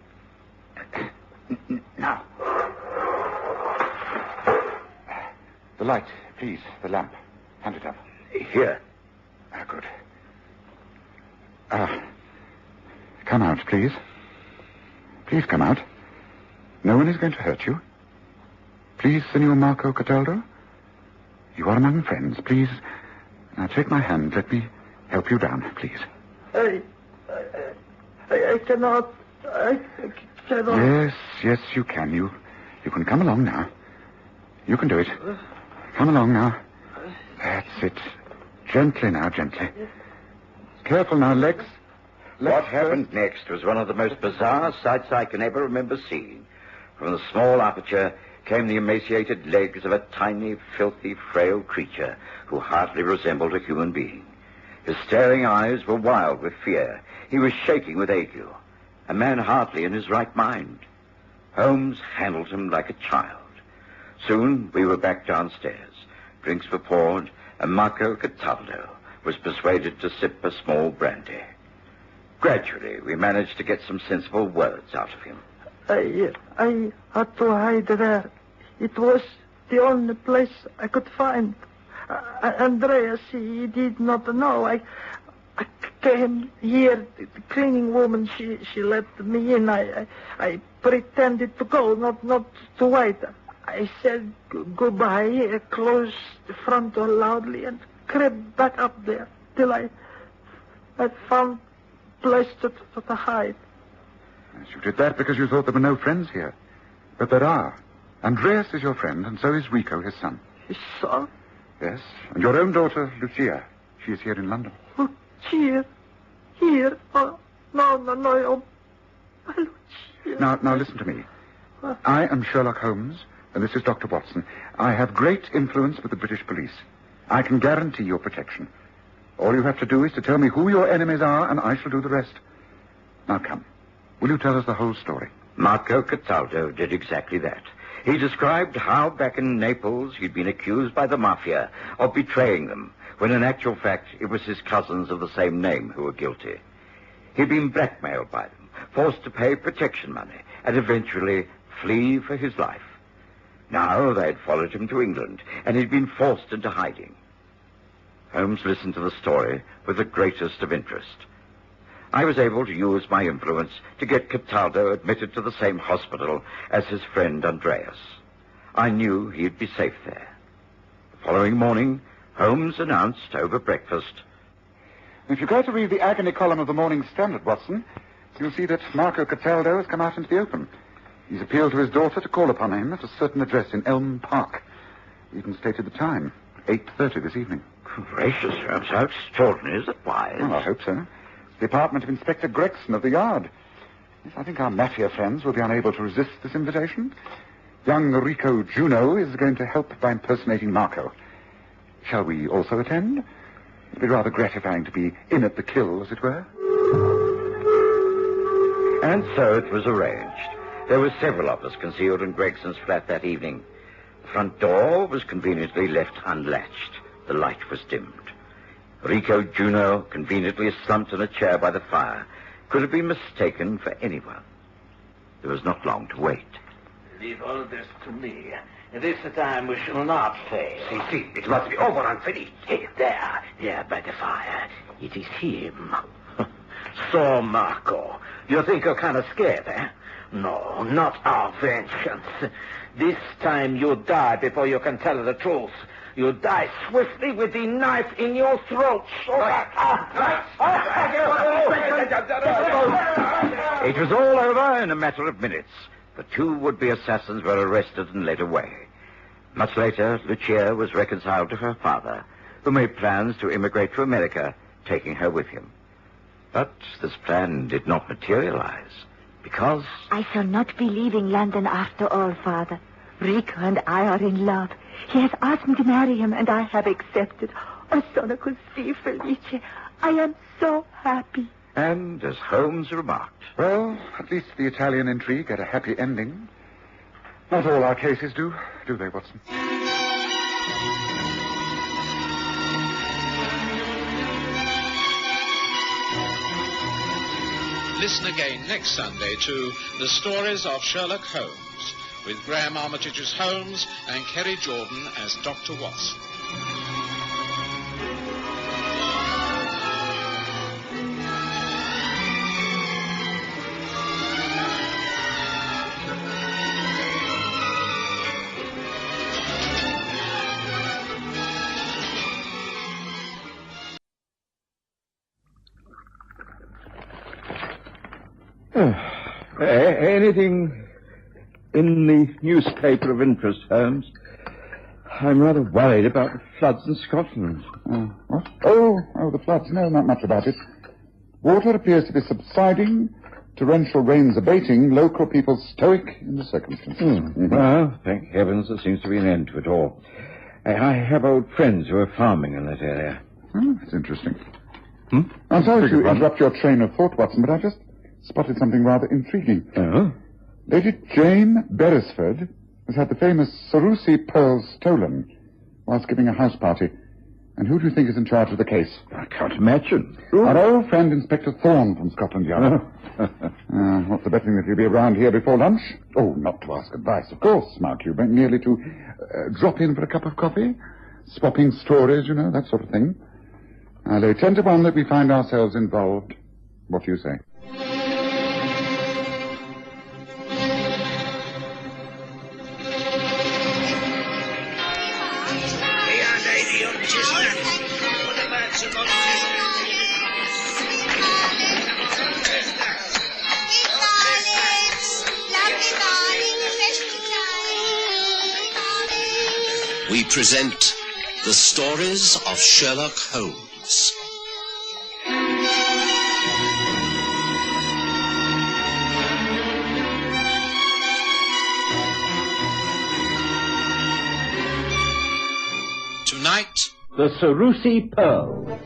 Now. The light, please. The lamp. Hand it up. Here. Good. Come out, please. Please come out. No one is going to hurt you. Please, Senor Marco Cataldo. You are among friends. Please, now take my hand. Let me help you down, please. I cannot. I cannot. Yes, you can. You can come along now. You can do it. Come along now. That's it. Gently now, gently. Careful now, legs. What happened next was one of the most bizarre sights I can ever remember seeing. From the small aperture came the emaciated legs of a tiny, filthy, frail creature who hardly resembled a human being. His staring eyes were wild with fear. He was shaking with ague. A man hardly in his right mind. Holmes handled him like a child. Soon we were back downstairs. Drinks were poured, and Marco Cataldo was persuaded to sip a small brandy. Gradually, we managed to get some sensible words out of him. I had to hide there. It was the only place I could find. Andreas, he did not know. I came here. The cleaning woman, she let me in. I pretended to go, not to wait. I said goodbye, closed the front door loudly, and crept back up there till I found place to hide. Yes, you did that because you thought there were no friends here. But there are. Andreas is your friend, and so is Rico, his son. His son? Yes, and your own daughter, Lucia. She is here in London. Lucia? Here? Oh, no. Oh, Lucia. Now listen to me. I am Sherlock Holmes, and this is Dr. Watson. I have great influence with the British police. I can guarantee your protection. All you have to do is to tell me who your enemies are, and I shall do the rest. Now come. Will you tell us the whole story? Marco Cataldo did exactly that. He described how back in Naples he'd been accused by the mafia of betraying them, when in actual fact it was his cousins of the same name who were guilty. He'd been blackmailed by them, forced to pay protection money, and eventually flee for his life. Now they'd followed him to England, and he'd been forced into hiding. Holmes listened to the story with the greatest of interest. I was able to use my influence to get Cataldo admitted to the same hospital as his friend Andreas. I knew he'd be safe there. The following morning, Holmes announced over breakfast. If you go to read the agony column of the Morning Standard, Watson, you'll see that Marco Cataldo has come out into the open. He's appealed to his daughter to call upon him at a certain address in Elm Park. He even stated the time, 8:30 this evening. Gracious, Holmes, how extraordinary. Is it wise? Well, I hope so. The apartment of Inspector Gregson of the Yard. Yes, I think our mafia friends will be unable to resist this invitation. Young Rico Juno is going to help by impersonating Marco. Shall we also attend? It'd be rather gratifying to be in at the kill, as it were. And so it was arranged. There were several of us concealed in Gregson's flat that evening. The front door was conveniently left unlatched. The light was dimmed. Rico Juno, conveniently slumped in a chair by the fire, could have been mistaken for anyone. There was not long to wait. Leave all this to me. This time we shall not fail. See, it must be over and finished. There by the fire. It is him. So, Marco, you think you're kind of scared, eh? No, not our vengeance. This time you die before you can tell the truth. You die swiftly with the knife in your throat. It was all over in a matter of minutes. The two would-be assassins were arrested and led away. Much later, Lucia was reconciled to her father, who made plans to immigrate to America, taking her with him. But this plan did not materialize, because... I shall not be leaving London after all, Father. Rico and I are in love. He has asked me to marry him, and I have accepted. Oh, sono così felice. I am so happy. And, as Holmes remarked... Well, at least the Italian intrigue had a happy ending. Not all our cases do they, Watson? Listen again next Sunday to The Stories of Sherlock Holmes, with Graham Armitage as Holmes and Kerry Jordan as Dr. Watson. Anything in the newspaper of interest, Holmes? I'm rather worried about the floods in Scotland. What? Oh, the floods. No, not much about it. Water appears to be subsiding, torrential rains abating, local people stoic in the circumstances. Well, thank heavens there seems to be an end to it all. I have old friends who are farming in that area. That's interesting. I'm sorry to interrupt your train of thought, Watson, but I just spotted something rather intriguing. Oh? Lady Jane Beresford has had the famous Cerusi pearls stolen whilst giving a house party. And who do you think is in charge of the case? I can't imagine. Our old friend Inspector Thorne from Scotland Yard. What's the betting that he'll be around here before lunch? Oh, not to ask advice, of course, mark you, but merely to drop in for a cup of coffee, swapping stories, that sort of thing. I lay 10 to 1 that we find ourselves involved. What do you say? We present The Stories of Sherlock Holmes. Tonight, the Cerusi Pearls.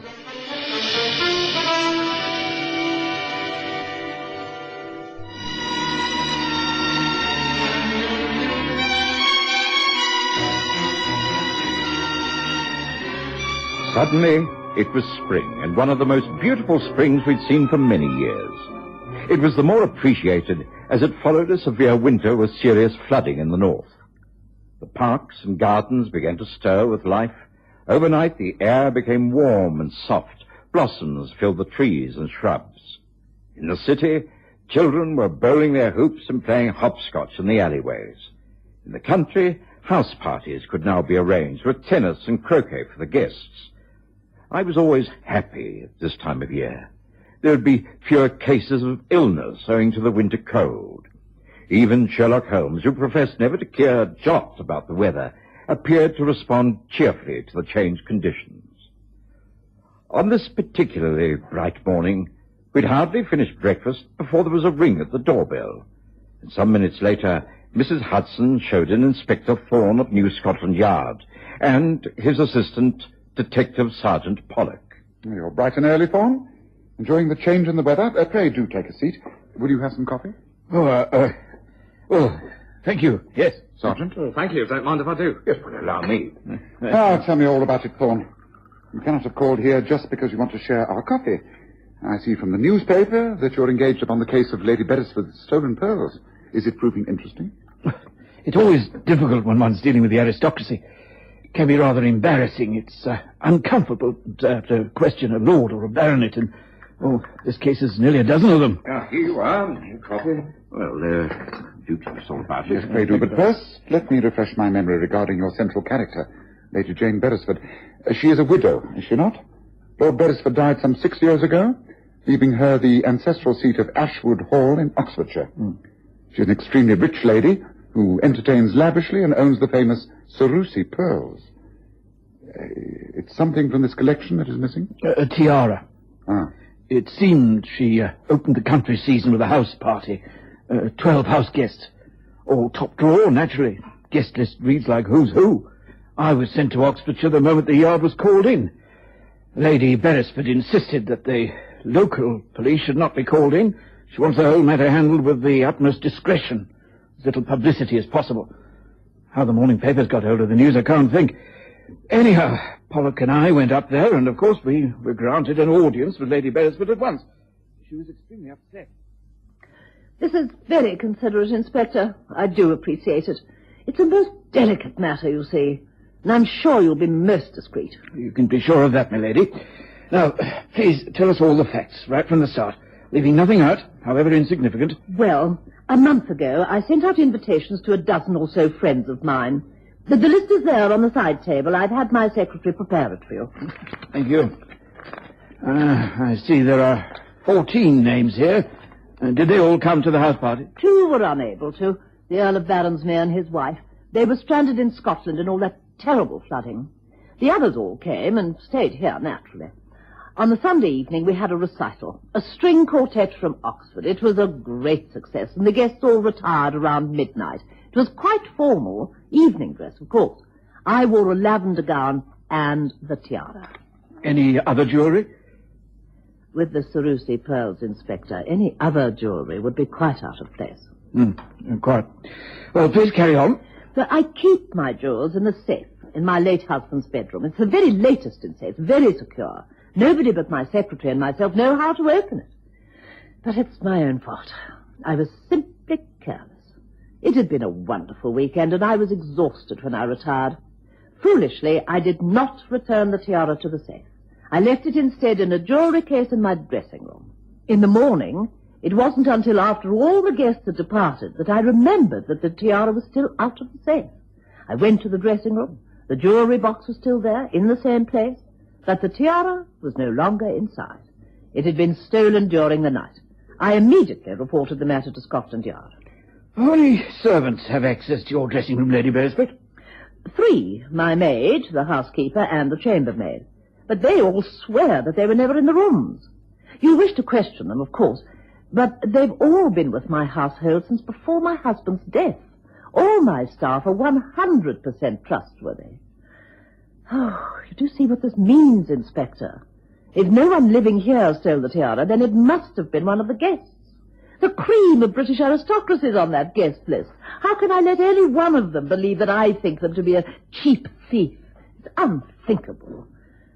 Suddenly, it was spring, and one of the most beautiful springs we'd seen for many years. It was the more appreciated as it followed a severe winter with serious flooding in the north. The parks and gardens began to stir with life. Overnight, the air became warm and soft. Blossoms filled the trees and shrubs. In the city, children were bowling their hoops and playing hopscotch in the alleyways. In the country, house parties could now be arranged with tennis and croquet for the guests. I was always happy at this time of year. There would be fewer cases of illness owing to the winter cold. Even Sherlock Holmes, who professed never to care a jot about the weather, appeared to respond cheerfully to the changed conditions. On this particularly bright morning, we'd hardly finished breakfast before there was a ring at the doorbell. And some minutes later, Mrs. Hudson showed in Inspector Thorne of New Scotland Yard and his assistant, Detective Sergeant Pollock. You're bright and early, Thorne. Enjoying the change in the weather? Pray do take a seat. Will you have some coffee? Thank you. Yes. Sergeant? Thank you. Don't mind if I do. Yes, well, allow me. Tell me all about it, Thorne. You cannot have called here just because you want to share our coffee. I see from the newspaper that you're engaged upon the case of Lady Beresford's stolen pearls. Is it proving interesting? It's always difficult when one's dealing with the aristocracy. It can be rather embarrassing. It's uncomfortable to have to question a lord or a baronet, and, this case is nearly a dozen of them. Here you are. Your coffee. Well, do tell us all about it. Yes, pray do. But first, let me refresh my memory regarding your central character, Lady Jane Beresford. She is a widow, is she not? Lord Beresford died some 6 years ago, leaving her the ancestral seat of Ashwood Hall in Oxfordshire. She's an extremely rich lady who entertains lavishly and owns the famous Cerusi pearls. It's something from this collection that is missing? A tiara. Ah. It seemed she opened the country season with a house party. 12 house guests. All top drawer, naturally. Guest list reads like who's who. I was sent to Oxfordshire the moment the yard was called in. Lady Beresford insisted that the local police should not be called in. She wants the whole matter handled with the utmost discretion. As little publicity as possible. How the morning papers got hold of the news, I can't think. Anyhow, Pollock and I went up there, and of course we were granted an audience with Lady Beresford at once. She was extremely upset. This is very considerate, Inspector. I do appreciate it. It's a most delicate matter, you see, and I'm sure you'll be most discreet. You can be sure of that, my lady. Now, please tell us all the facts, right from the start, leaving nothing out, however insignificant. Well, a month ago, I sent out invitations to a dozen or so friends of mine. The list is there on the side table. I've had my secretary prepare it for you. Thank you. I see there are 14 names here. Did they all come to the house party? 2 were unable to. The Earl of Baronsmere and his wife. They were stranded in Scotland in all that terrible flooding. The others all came and stayed here, naturally. On the Sunday evening, we had a recital. A string quartet from Oxford. It was a great success, and the guests all retired around midnight. It was quite formal, evening dress, of course. I wore a lavender gown and the tiara. Any other jewellery? With the Cerusi pearls, Inspector, any other jewellery would be quite out of place. Quite. Well, please carry on. Well, I keep my jewels in the safe in my late husband's bedroom. It's the very latest in safe, very secure. Nobody but my secretary and myself know how to open it. But it's my own fault. I was simply careless. It had been a wonderful weekend, and I was exhausted when I retired. Foolishly, I did not return the tiara to the safe. I left it instead in a jewellery case in my dressing room. In the morning, it wasn't until after all the guests had departed that I remembered that the tiara was still out of the safe. I went to the dressing room. The jewellery box was still there, in the same place, but the tiara was no longer inside. It had been stolen during the night. I immediately reported the matter to Scotland Yard. How many servants have access to your dressing room, Lady Beresford? 3, my maid, the housekeeper, and the chambermaid. But they all swear that they were never in the rooms. You wish to question them, of course, but they've all been with my household since before my husband's death. All my staff are 100% trustworthy. Oh, you do see what this means, Inspector. If no one living here stole the tiara, then it must have been one of the guests. The cream of British aristocracy is on that guest list. How can I let any one of them believe that I think them to be a cheap thief? It's unthinkable.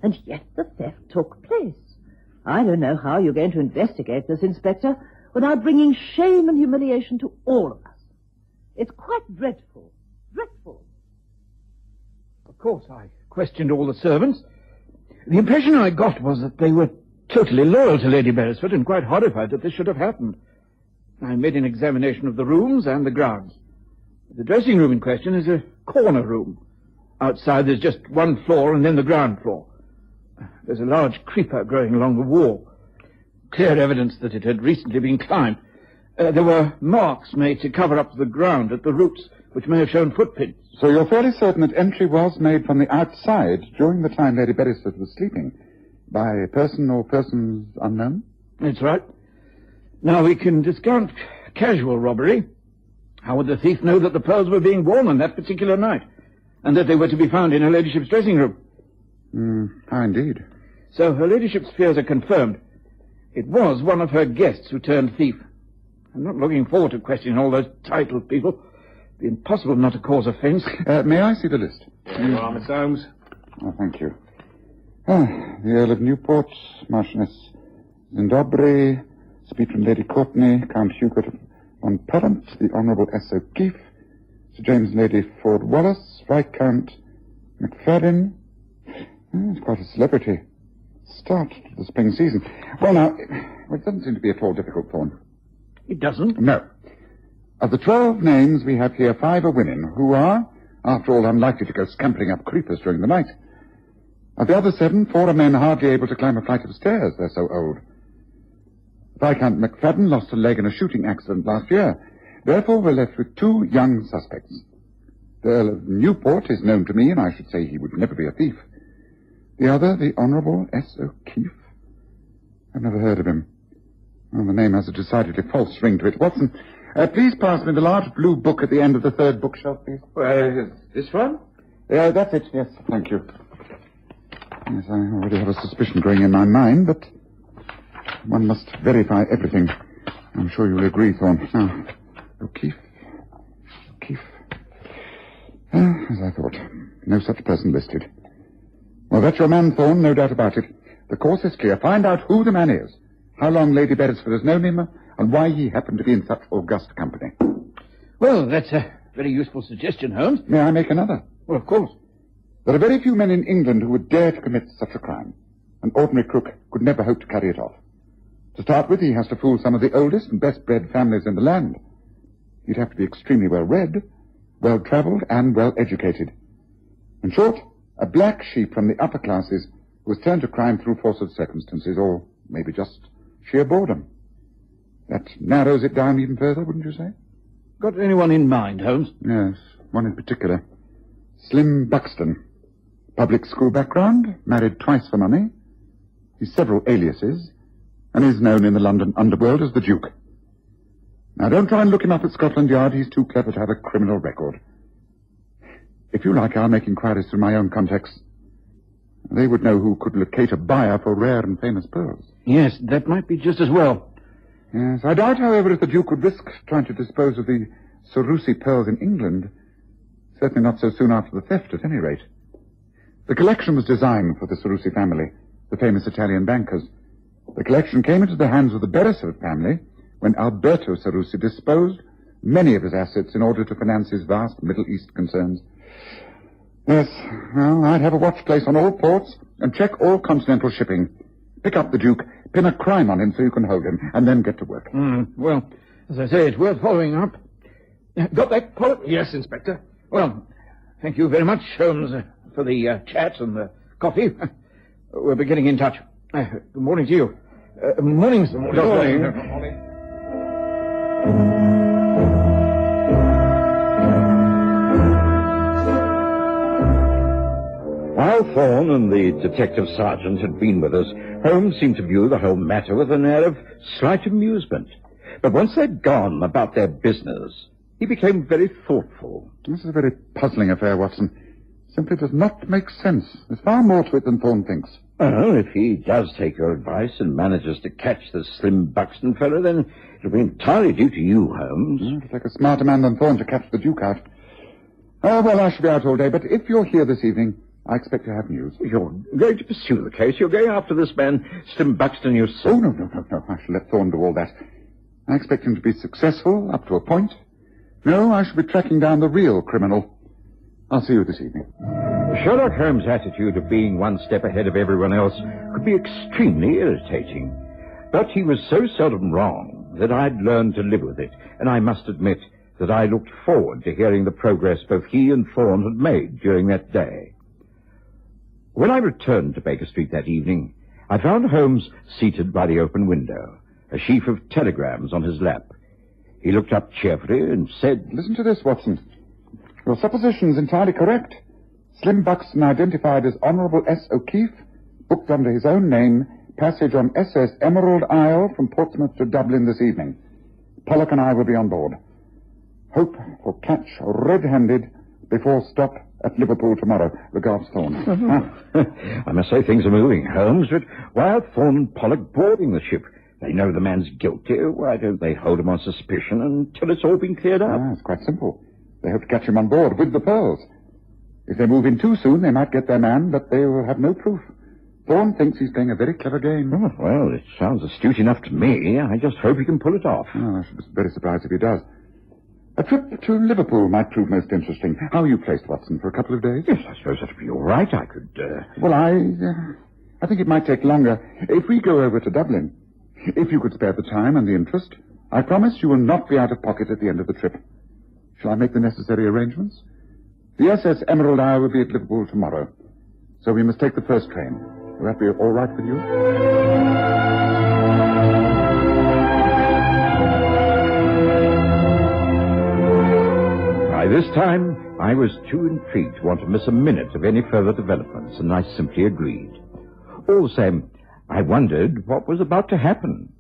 And yet the theft took place. I don't know how you're going to investigate this, Inspector, without bringing shame and humiliation to all of us. It's quite dreadful. Dreadful. Of course, I questioned all the servants. The impression I got was that they were totally loyal to Lady Beresford and quite horrified that this should have happened. I made an examination of the rooms and the grounds. The dressing room in question is a corner room. Outside there's just one floor and then the ground floor. There's a large creeper growing along the wall. Clear evidence that it had recently been climbed. There were marks made to cover up the ground at the roots, which may have shown footprints. So you're fairly certain that entry was made from the outside during the time Lady Beresford was sleeping, by a person or persons unknown? That's right. Now, we can discount casual robbery. How would the thief know that the pearls were being worn on that particular night, and that they were to be found in her ladyship's dressing room? How indeed. So her ladyship's fears are confirmed. It was one of her guests who turned thief. I'm not looking forward to questioning all those titled people. It'd be impossible not to cause offence. May I see the list? There you are, Miss Holmes. Oh, thank you. The Earl of Newport, Marchioness Zindobri, speech from Lady Courtney, Count Hubert von Perrant, the Honourable S. O'Keefe, Sir James and Lady Ford Wallace, Viscount McFadden. It's quite a celebrity start to the spring season. Well, now, it doesn't seem to be at all difficult, Thorne. It doesn't? No. Of the 12 names we have here, 5 are women, who are, after all, unlikely to go scampering up creepers during the night. Of the other 7, 4 are men hardly able to climb a flight of stairs. They're so old. Viscount McFadden lost a leg in a shooting accident last year. Therefore, we're left with 2 young suspects. The Earl of Newport is known to me, and I should say he would never be a thief. The other, the Honourable S. O'Keefe. I've never heard of him. Well, the name has a decidedly false ring to it. Watson, please pass me the large blue book at the end of the 3rd bookshelf, please. This one? That's it, yes, thank you. Yes, I already have a suspicion growing in my mind, but one must verify everything. I'm sure you'll agree, Thorne. Now, O'Keefe. As I thought. No such person listed. Well, that's your man, Thorne, no doubt about it. The course is clear. Find out who the man is, how long Lady Beresford has known him, and why he happened to be in such august company. Well, that's a very useful suggestion, Holmes. May I make another? Well, of course. There are very few men in England who would dare to commit such a crime. An ordinary crook could never hope to carry it off. To start with, he has to fool some of the oldest and best-bred families in the land. He'd have to be extremely well-read, well-travelled, and well-educated. In short, a black sheep from the upper classes who was turned to crime through force of circumstances, or maybe just sheer boredom. That narrows it down even further, wouldn't you say? Got anyone in mind, Holmes? Yes, one in particular. Slim Buxton. Public school background, married twice for money. He's several aliases, and is known in the London underworld as the Duke. Now, don't try and look him up at Scotland Yard. He's too clever to have a criminal record. If you like, I'll make inquiries through my own contacts. They would know who could locate a buyer for rare and famous pearls. Yes, that might be just as well. Yes, I doubt, however, if the Duke would risk trying to dispose of the Cerusi pearls in England. Certainly not so soon after the theft, at any rate. The collection was designed for the Cerusi family, the famous Italian bankers. The collection came into the hands of the Beresford family when Alberto Cerusi disposed many of his assets in order to finance his vast Middle East concerns. Yes, well, I'd have a watch placed on all ports and check all continental shipping. Pick up the Duke, pin a crime on him so you can hold him, and then get to work. Well, as I say, it's worth following up. Got that, Pollock? Yes, Inspector. Well, thank you very much, Holmes, for the chat and the coffee. We'll be getting in touch. Good morning to you. Morning, sir. Morning. While Thorne and the detective sergeant had been with us, Holmes seemed to view the whole matter with an air of slight amusement. But once they'd gone about their business, he became very thoughtful. This is a very puzzling affair, Watson. Simply does not make sense. There's far more to it than Thorne thinks. Well, if he does take your advice and manages to catch the Slim Buxton fellow, then it'll be entirely due to you, Holmes. It'll take a smarter man than Thorne to catch the Duke out. Well, I shall be out all day, but if you're here this evening, I expect to have news. You're going to pursue the case? You're going after this man, Slim Buxton, yourself? Oh, no. I shall let Thorne do all that. I expect him to be successful up to a point. No, I shall be tracking down the real criminal. I'll see you this evening. Sherlock Holmes' attitude of being one step ahead of everyone else could be extremely irritating. But he was so seldom wrong that I'd learned to live with it, and I must admit that I looked forward to hearing the progress both he and Thorne had made during that day. When I returned to Baker Street that evening, I found Holmes seated by the open window, a sheaf of telegrams on his lap. He looked up cheerfully and said, "Listen to this, Watson. Your supposition's entirely correct. Slim Buxton identified as Honourable S. O'Keefe, booked under his own name, passage on SS Emerald Isle from Portsmouth to Dublin this evening. Pollock and I will be on board. Hope for catch red-handed before stop at Liverpool tomorrow. Regards, Thorne." I must say things are moving, Holmes, but why are Thorne and Pollock boarding the ship? They know the man's guilty. Why don't they hold him on suspicion until it's all been cleared up? It's quite simple. They hope to catch him on board with the pearls. If they move in too soon, they might get their man, but they will have no proof. Thorne thinks he's playing a very clever game. Oh, well, it sounds astute enough to me. I just hope he can pull it off. I should be very surprised if he does. A trip to Liverpool might prove most interesting. How are you placed, Watson, for a couple of days? Yes, I suppose that'd be all right. I could, Well, I think it might take longer. If we go over to Dublin, if you could spare the time and the interest, I promise you will not be out of pocket at the end of the trip. Shall I make the necessary arrangements? The SS Emerald Isle will be at Liverpool tomorrow, so we must take the first train. Will that be all right with you? By this time, I was too intrigued to want to miss a minute of any further developments, and I simply agreed. All the same, I wondered what was about to happen.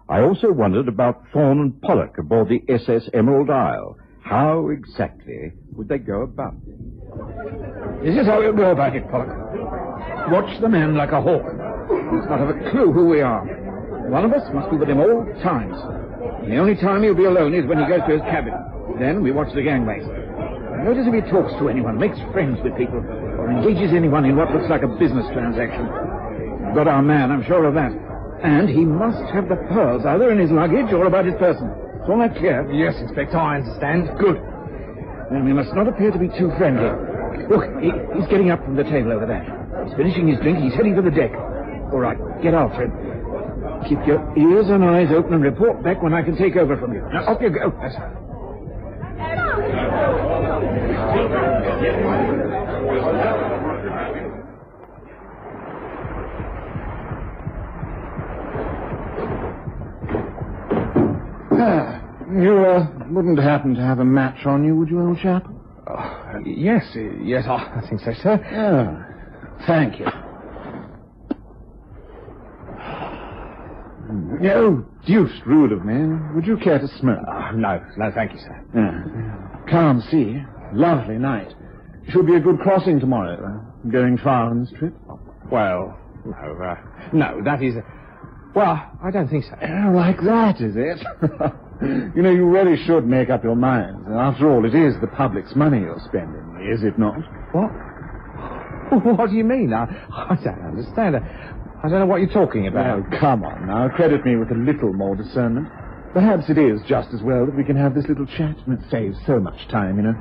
I also wondered about Thorne and Pollock aboard the SS Emerald Isle. How exactly would they go about it? This is how we'll go about it, Pollock. Watch the man like a hawk. He must not have a clue who we are. One of us must be with him all times. And the only time he'll be alone is when he goes to his cabin. Then we watch the gangways. Notice if he talks to anyone, makes friends with people, or engages anyone in what looks like a business transaction. We've got our man, I'm sure of that. And he must have the pearls either in his luggage or about his person. Is all that clear? Yes, Inspector, I understand. Good. Then we must not appear to be too friendly. Look, he's getting up from the table over there. He's finishing his drink. He's heading for the deck. All right, get after him. Keep your ears and eyes open and report back when I can take over from you. Now, off you go. That's right. You wouldn't happen to have a match on you, would you, old chap? Yes, I think so, sir. Yeah, thank you. Oh, deuced rude of me. Would you care to smoke? No, thank you, sir. Calm sea, lovely night. Should be a good crossing tomorrow. Going far on this trip? Well, no, that is... Well, I don't think so. Like that, is it? You know, you really should make up your mind. After all, it is the public's money you're spending, is it not? What? What do you mean? I don't understand. I don't know what you're talking about. Oh, come on now. Credit me with a little more discernment. Perhaps it is just as well that we can have this little chat, and it saves so much time, you know.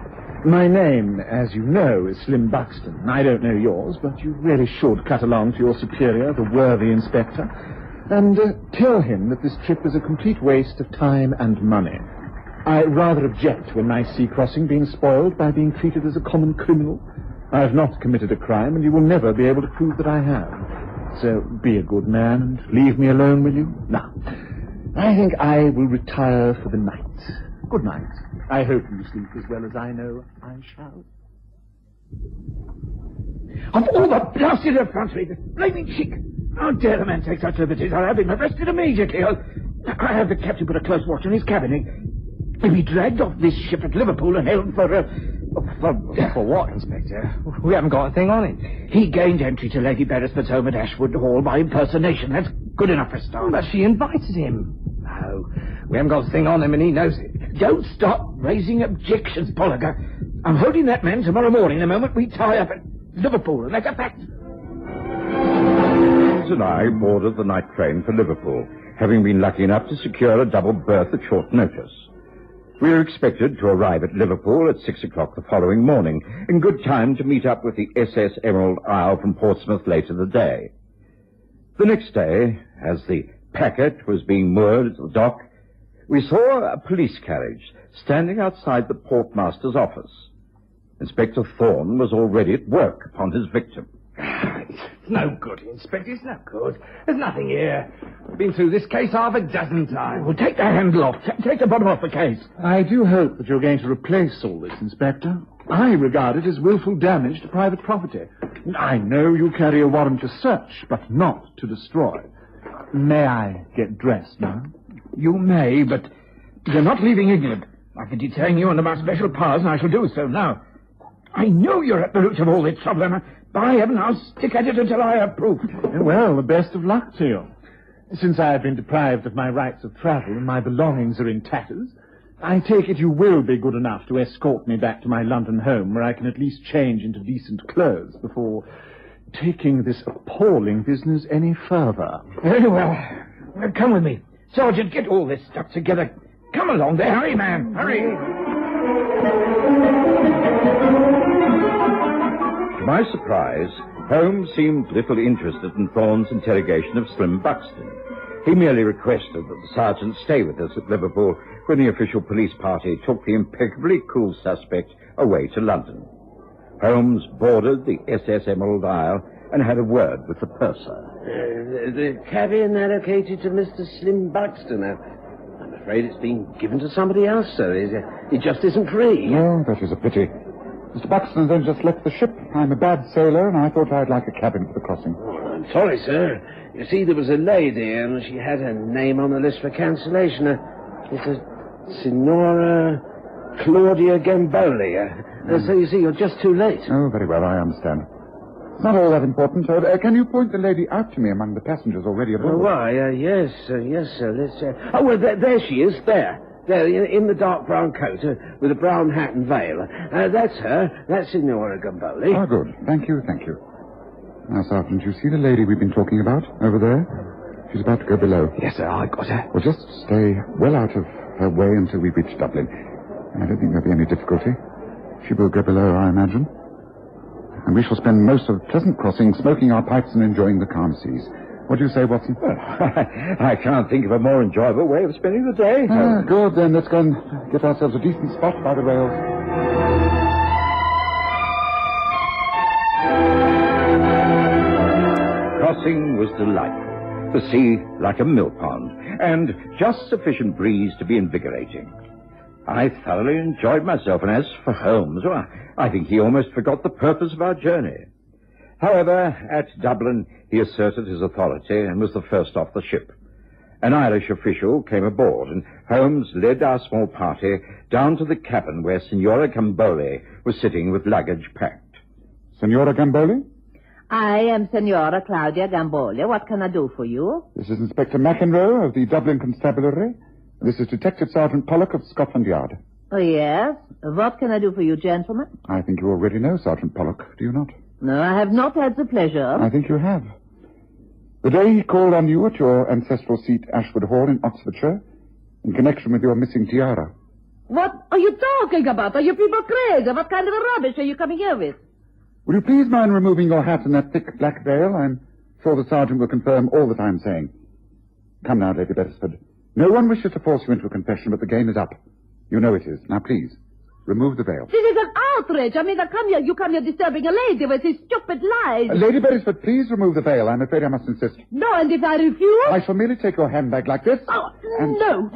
My name, as you know, is Slim Buxton. I don't know yours, but you really should cut along to your superior, the worthy inspector, and tell him that this trip is a complete waste of time and money. I rather object to a nice sea crossing being spoiled by being treated as a common criminal. I have not committed a crime, and you will never be able to prove that I have. So be a good man and leave me alone, will you? Now, I think I will retire for the night. Good night. I hope you sleep as well as I know I shall. Of all the blasted effrontery, the blaming cheek! How dare the man take such liberties? I'll have him arrested immediately. I have the captain put a close watch on his cabin. He'll be dragged off this ship at Liverpool and held for what, Inspector? We haven't got a thing on him. He gained entry to Lady Beresford's home at Ashwood Hall by impersonation. That's good enough for a start. But she invited him. No, we haven't got a thing on him, and he knows it. Don't stop raising objections, Pollock. I'm holding that man tomorrow morning the moment we tie up at Liverpool, and that's a fact. And I boarded the night train for Liverpool, having been lucky enough to secure a double berth at short notice. We were expected to arrive at Liverpool at 6 o'clock the following morning, in good time to meet up with the SS Emerald Isle from Portsmouth later the day. The next day, as the packet was being moored at the dock, we saw a police carriage standing outside the portmaster's office. Inspector Thorne was already at work upon his victim. It's no good, Inspector. It's no good. There's nothing here. I've been through this case half a dozen times. Well, take the handle off. Take the bottom off the case. I do hope that you're going to replace all this, Inspector. I regard it as willful damage to private property. I know you carry a warrant to search, but not to destroy. May I get dressed now? You may, but you're not leaving England. I can detain you under my special powers, and I shall do so now. I know you're at the root of all this trouble, and by heaven, I'll stick at it until I have proof. Well, the best of luck to you. Since I have been deprived of my rights of travel and my belongings are in tatters, I take it you will be good enough to escort me back to my London home, where I can at least change into decent clothes before taking this appalling business any further. Very well. Come with me. Sergeant, get all this stuff together. Come along there. Hurry, man. Hurry. To my surprise, Holmes seemed little interested in Thorne's interrogation of Slim Buxton. He merely requested that the sergeant stay with us at Liverpool when the official police party took the impeccably cool suspect away to London. Holmes boarded the SS Emerald Isle and had a word with the purser. The cabin allocated to Mr. Slim Buxton. I'm afraid it's been given to somebody else, sir. It just isn't free. No, that is a pity. Mr. Buxton then just left the ship. I'm a bad sailor, and I thought I'd like a cabin for the crossing. Oh, I'm sorry, sir. You see, there was a lady, and she had her name on the list for cancellation. It's a Signora Claudia Gamboli. So you see, you're just too late. Oh, very well, I understand. It's not all that important. Can you point the lady out to me among the passengers already aboard? Oh, why, yes, sir. Let's... Oh, well, there she is, there. There, in the dark brown coat, with a brown hat and veil. That's her. That's Signora Gamboli. Oh, good. Thank you. Now, Sergeant, you see the lady we've been talking about over there? She's about to go below. Yes, sir, I got her. Well, just stay well out of her way until we reach Dublin. I don't think there'll be any difficulty. She will go below, I imagine. And we shall spend most of the pleasant crossing smoking our pipes and enjoying the calm seas. What do you say, Watson? Well, I can't think of a more enjoyable way of spending the day. Good, then. Let's go and get ourselves a decent spot by the rails. Crossing was delightful. The sea like a mill pond, and just sufficient breeze to be invigorating. I thoroughly enjoyed myself, and as for Holmes, well, I think he almost forgot the purpose of our journey. However, at Dublin, he asserted his authority and was the first off the ship. An Irish official came aboard, and Holmes led our small party down to the cabin where Signora Gamboli was sitting with luggage packed. Signora Gamboli? I am Signora Claudia Gamboli. What can I do for you? This is Inspector McEnroe of the Dublin Constabulary. This is Detective Sergeant Pollock of Scotland Yard. Oh, yes? What can I do for you, gentlemen? I think you already know Sergeant Pollock, do you not? No, I have not had the pleasure. I think you have. The day he called on you at your ancestral seat, Ashwood Hall in Oxfordshire, in connection with your missing tiara. What are you talking about? Are you people crazy? What kind of rubbish are you coming here with? Will you please mind removing your hat and that thick black veil? I'm sure the sergeant will confirm all that I'm saying. Come now, Lady Beresford. No one wishes to force you into a confession, but the game is up. You know it is. Now, please, remove the veil. This is an outrage. I mean, you come here disturbing a lady with these stupid lies. Lady Beresford, please remove the veil. I'm afraid I must insist. No, and if I refuse... I shall merely take your handbag like this. Oh, no,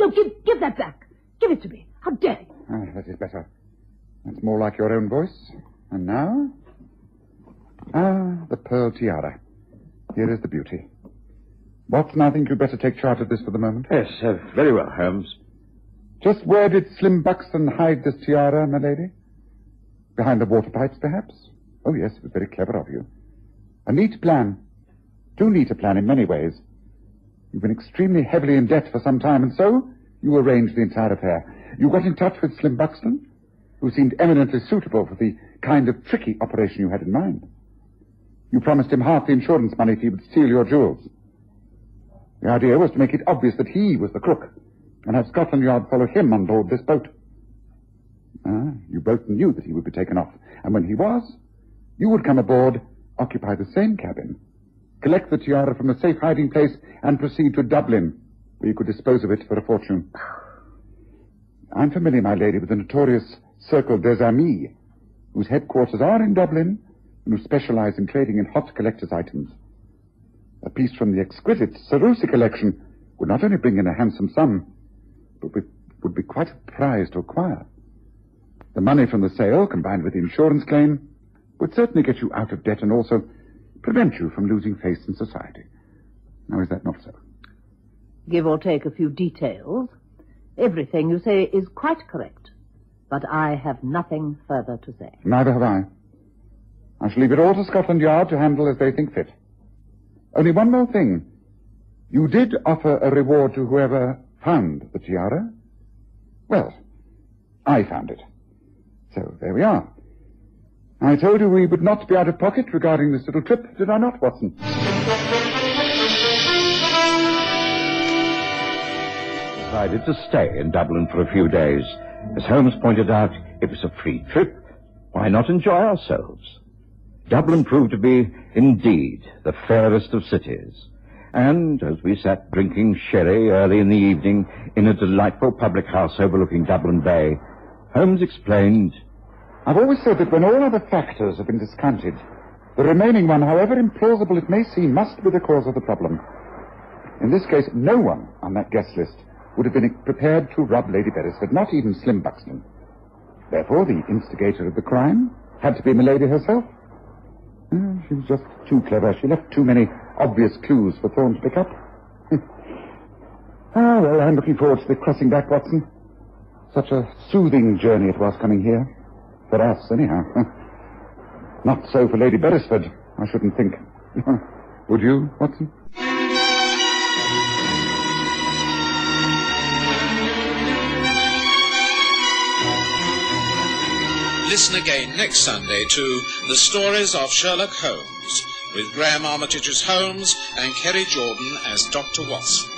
give that back. Give it to me. How dare you? Ah, that is better. That's more like your own voice. And now... the pearl tiara. Here is the beauty. Watson, I think you'd better take charge of this for the moment. Yes, very well, Holmes. Just where did Slim Buxton hide this tiara, my lady? Behind the water pipes, perhaps? Oh, yes, it was very clever of you. A neat plan. Too neat a plan in many ways. You've been extremely heavily in debt for some time, and so you arranged the entire affair. You got in touch with Slim Buxton, who seemed eminently suitable for the kind of tricky operation you had in mind. You promised him half the insurance money if he would steal your jewels. The idea was to make it obvious that he was the crook, and have Scotland Yard follow him on board this boat. You both knew that he would be taken off, and when he was, you would come aboard, occupy the same cabin, collect the tiara from a safe hiding place, and proceed to Dublin, where you could dispose of it for a fortune. I'm familiar, my lady, with the notorious Cercle des Amis, whose headquarters are in Dublin, and who specialize in trading in hot collector's items. A piece from the exquisite Cerussi collection would not only bring in a handsome sum, but would be quite a prize to acquire. The money from the sale, combined with the insurance claim, would certainly get you out of debt and also prevent you from losing face in society. Now, is that not so? Give or take a few details. Everything you say is quite correct, but I have nothing further to say. Neither have I. I shall leave it all to Scotland Yard to handle as they think fit. Only one more thing. You did offer a reward to whoever found the tiara. Well, I found it. So there we are. I told you we would not be out of pocket regarding this little trip, did I not, Watson? Decided to stay in Dublin for a few days, As Holmes pointed out, it was a free trip. Why not enjoy ourselves? Dublin proved to be, indeed, the fairest of cities. And as we sat drinking sherry early in the evening in a delightful public house overlooking Dublin Bay, Holmes explained, I've always said that when all other factors have been discounted, the remaining one, however implausible it may seem, must be the cause of the problem. In this case, no one on that guest list would have been prepared to rob Lady Beresford, not even Slim Buxton. Therefore, the instigator of the crime had to be Milady herself. She was just too clever. She left too many obvious clues for Thorne to pick up. Well, I'm looking forward to the crossing back, Watson. Such a soothing journey it was coming here. For us, anyhow. Not so for Lady Beresford, I shouldn't think. Would you, Watson? Listen again next Sunday to The Stories of Sherlock Holmes, with Graham Armitage as Holmes and Kerry Jordan as Dr. Watson.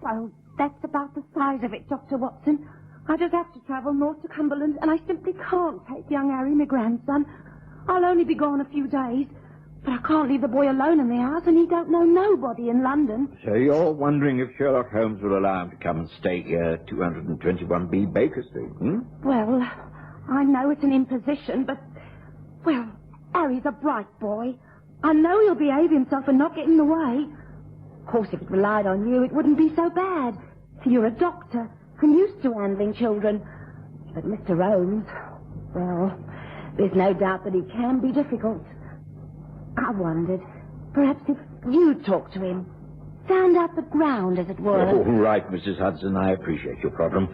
Well, that's about the size of it, Dr. Watson. I just have to travel north to Cumberland, and I simply can't take young Harry, my grandson. I'll only be gone a few days, but I can't leave the boy alone in the house, and he don't know nobody in London. So you're wondering if Sherlock Holmes will allow him to come and stay here at 221B Baker Street, Well, I know it's an imposition, but, well, Harry's a bright boy. I know he'll behave himself and not get in the way. Of course, if it relied on you, it wouldn't be so bad. You're a doctor. I'm used to handling children. But Mr. Holmes, well, there's no doubt that he can be difficult. I wondered, perhaps if you'd talk to him, sound out the ground, as it were. All right, Mrs. Hudson, I appreciate your problem.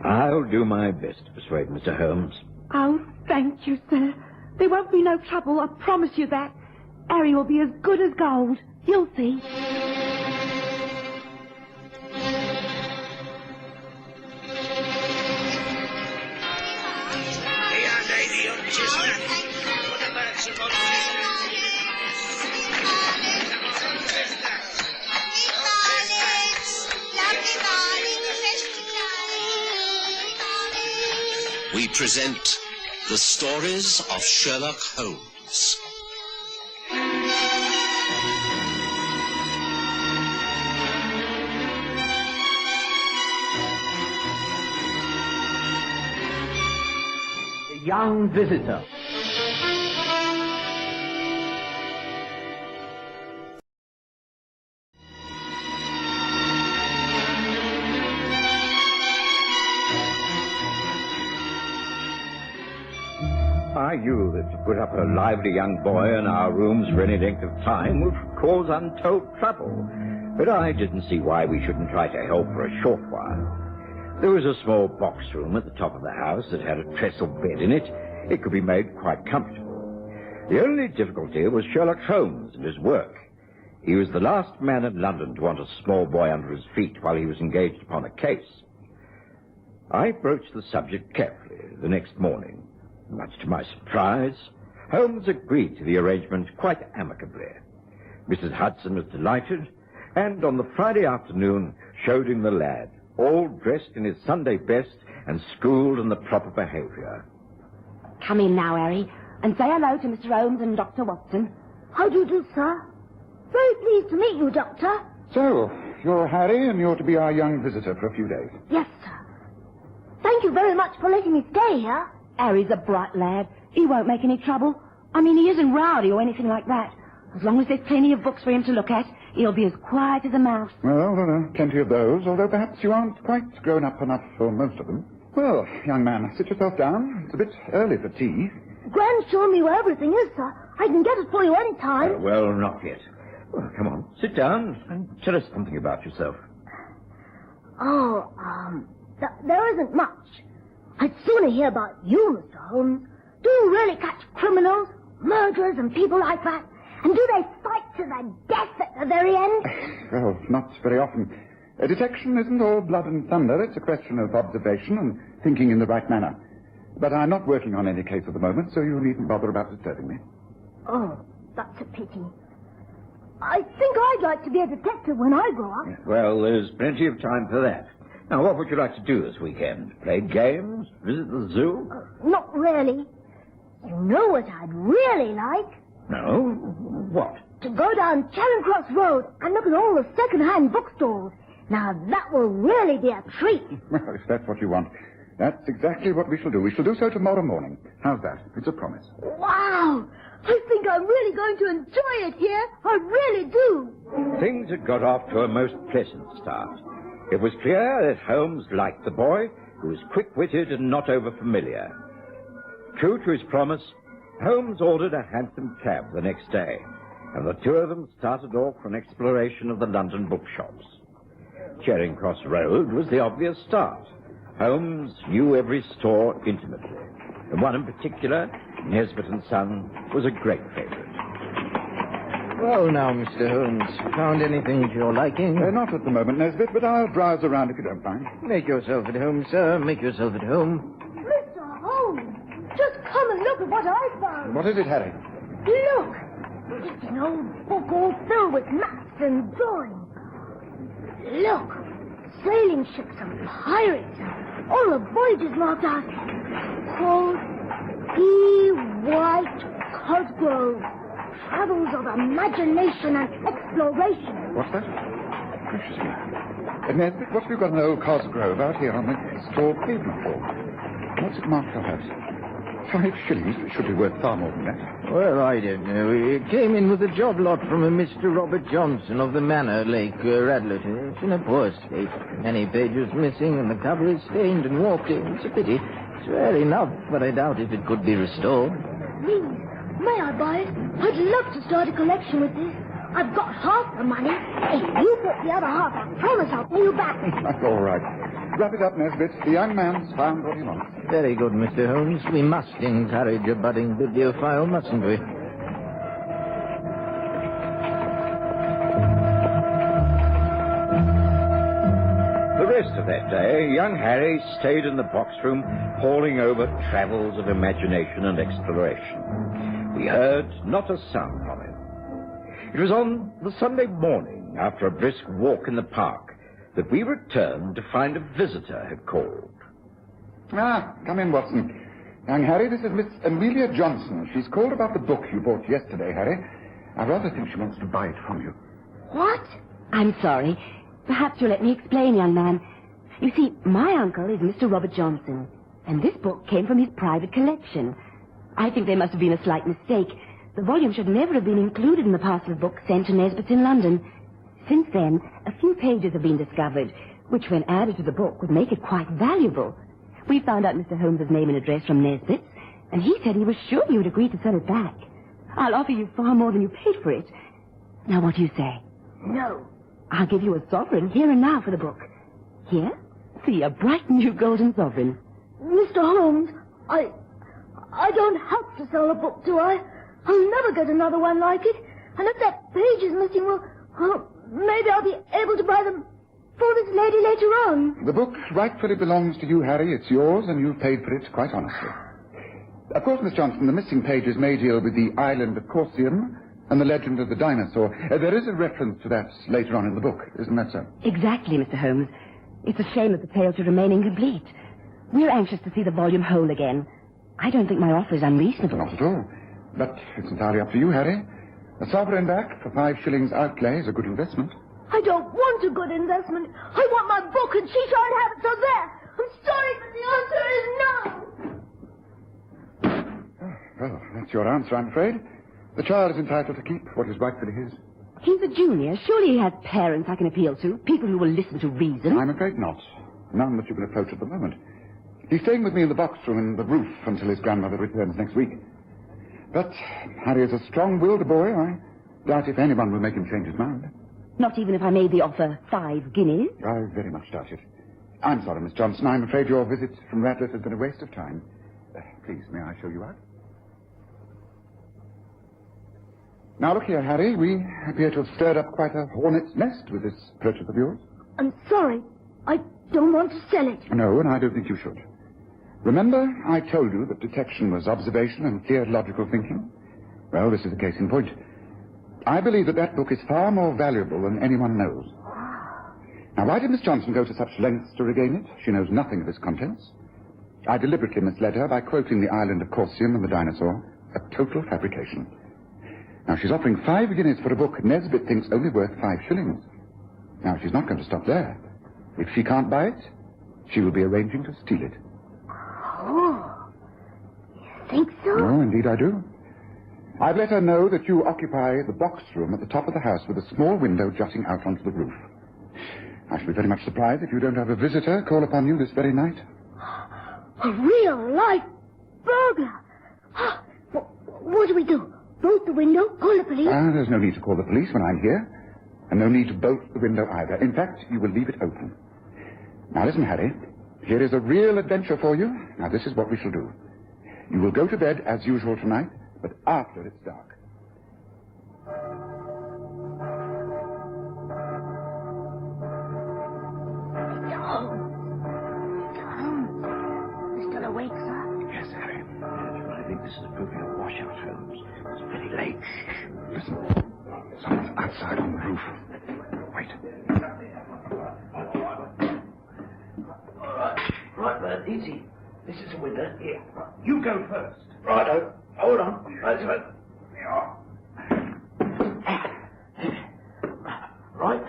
I'll do my best to persuade Mr. Holmes. Oh, thank you, sir. There won't be no trouble, I promise you that. Harry will be as good as gold. You'll see. We present The Stories of Sherlock Holmes. The young visitor. I knew that to put up a lively young boy in our rooms for any length of time would cause untold trouble. But I didn't see why we shouldn't try to help for a short while. There was a small box room at the top of the house that had a trestle bed in it. It could be made quite comfortable. The only difficulty was Sherlock Holmes and his work. He was the last man in London to want a small boy under his feet while he was engaged upon a case. I broached the subject carefully the next morning. Much to my surprise, Holmes agreed to the arrangement quite amicably. Mrs. Hudson was delighted, and on the Friday afternoon showed him the lad, all dressed in his Sunday best and schooled in the proper behavior. Come in now, Harry, and say hello to Mr. Holmes and Dr. Watson. How do you do, sir? Very pleased to meet you, Doctor. So, you're Harry, and you're to be our young visitor for a few days. Yes, sir. Thank you very much for letting me stay here. Harry's a bright lad. He won't make any trouble. I mean, he isn't rowdy or anything like that. As long as there's plenty of books for him to look at, he'll be as quiet as a mouse. Well, there are plenty of those, although perhaps you aren't quite grown up enough for most of them. Well, young man, sit yourself down. It's a bit early for tea. Gran's shown me where everything is, sir. I can get it for you any time. Well, not yet. Well, come on, sit down and tell us something about yourself. Oh, there isn't much. I'd sooner hear about you, Mr. Holmes. Do you really catch criminals, murderers, and people like that? And do they fight to the death at the very end? Well, not very often. Detection isn't all blood and thunder. It's a question of observation and thinking in the right manner. But I'm not working on any case at the moment, so you needn't bother about disturbing me. Oh, that's a pity. I think I'd like to be a detective when I grow up. Well, there's plenty of time for that. Now, what would you like to do this weekend? Play games? Visit the zoo? Not really. You know what I'd really like? No? What? To go down Charing Cross Road and look at all the second-hand bookstores. Now, that will really be a treat. Well, if that's what you want, that's exactly what we shall do. We shall do so tomorrow morning. How's that? It's a promise. Wow! I think I'm really going to enjoy it here. I really do. Things had got off to a most pleasant start. It was clear that Holmes liked the boy, who was quick-witted and not over-familiar. True to his promise, Holmes ordered a hansom cab the next day, and the two of them started off for an exploration of the London bookshops. Charing Cross Road was the obvious start. Holmes knew every store intimately, and one in particular, Nesbitt and Son, was a great favorite. Well, now, Mr. Holmes, found anything to your liking? Not at the moment, Nesbitt, but I'll browse around if you don't mind. Make yourself at home, sir. Make yourself at home. Mr. Holmes, just come and look at what I found. What is it, Harry? Look! It's an old book all filled with maps and drawings. Look! Sailing ships and pirates. All the voyages marked out. Called P. White Cosgrove. Travels of imagination and exploration. What's that? Gracious me. Nesbitt, what have you got an old Cosgrove out here on the store pavement for? What's it marked up as? 5 shillings. It should be worth far more than that. Well, I don't know. It came in with a job lot from a Mr. Robert Johnson of the Manor, Lake Radlett. It's in a poor state. Many pages missing, and the cover is stained and warped. It's a pity. It's rare enough, but I doubt if it could be restored. Please, may I buy it? I'd love to start a collection with this. I've got half the money. If you put the other half, I promise I'll pay you back. That's all right. Wrap it up, Nesbitt. The young man's found what he wants. Very good, Mr. Holmes. We must encourage a budding bibliophile, mustn't we? The rest of that day, young Harry stayed in the box room, poring over travels of imagination and exploration. We heard not a sound from him. It was on the Sunday morning, after a brisk walk in the park, that we returned to find a visitor had called. Ah, come in, Watson. Young Harry, this is Miss Amelia Johnson. She's called about the book you bought yesterday, Harry. I rather think she wants to buy it from you. What? I'm sorry. Perhaps you'll let me explain, young man. You see, my uncle is Mr. Robert Johnson, and this book came from his private collection. I think there must have been a slight mistake. The volume should never have been included in the parcel of books sent to Nesbitt's in London. Since then, a few pages have been discovered, which, when added to the book, would make it quite valuable. We found out Mr. Holmes's name and address from Nesbitt's, and he said he was sure you would agree to sell it back. I'll offer you far more than you paid for it. Now, what do you say? No. I'll give you a sovereign here and now for the book. Here? See, a bright new golden sovereign. Mr. Holmes, I don't have to sell the book, do I? I'll never get another one like it. And if that page is missing, well, maybe I'll be able to buy them for this lady later on. The book rightfully belongs to you, Harry. It's yours, and you've paid for it quite honestly. Of course, Miss Johnson, the missing pages may deal with the island of Corsium and the legend of the dinosaur. There is a reference to that later on in the book, isn't that so? Exactly, Mr. Holmes. It's a shame that the tale should remain incomplete. We're anxious to see the volume whole again. I don't think my offer is unreasonable. Not at all. But it's entirely up to you, Harry. A sovereign back for 5 shillings outlay is a good investment. I don't want a good investment. I want my book, and she shan't have it, so there. I'm sorry, but the answer is no. Well, that's your answer, I'm afraid. The child is entitled to keep what is rightfully his. He's a junior. Surely he has parents I can appeal to, people who will listen to reason. I'm afraid not. None that you can approach at the moment. He's staying with me in the box room in the roof until his grandmother returns next week. But Harry is a strong-willed boy. I doubt if anyone will make him change his mind. Not even if I made the offer 5 guineas? I very much doubt it. I'm sorry, Miss Johnson. I'm afraid your visit from Radlett has been a waste of time. Please, may I show you out? Now, look here, Harry. We appear to have stirred up quite a hornet's nest with this purchase of yours. I'm sorry. I don't want to sell it. No, and I don't think you should. Remember, I told you that detection was observation and clear logical thinking? Well, this is the case in point. I believe that book is far more valuable than anyone knows. Now, why did Miss Johnson go to such lengths to regain it? She knows nothing of its contents. I deliberately misled her by quoting the island of Corsium and the dinosaur. A total fabrication. Now, she's offering 5 guineas for a book Nesbit thinks only worth 5 shillings. Now, she's not going to stop there. If she can't buy it, she will be arranging to steal it. Oh, you think so? Oh, indeed I do. I've let her know that you occupy the box room at the top of the house with a small window jutting out onto the roof. I shall be very much surprised if you don't have a visitor call upon you this very night. A real-life burglar. What do we do? Bolt the window? Call the police? There's no need to call the police when I'm here. And no need to bolt the window either. In fact, you will leave it open. Now listen, Harry. Here is a real adventure for you. Now this is what we shall do. You will go to bed as usual tonight, but after it's dark. You're still awake, sir? Yes, Harry. I think this is proving a washout, Holmes. It's very late. Listen. Someone's outside on the roof. Wait. Right, man, easy. This is a window. Here. You go first. Righto. Hold on. That's right. Right.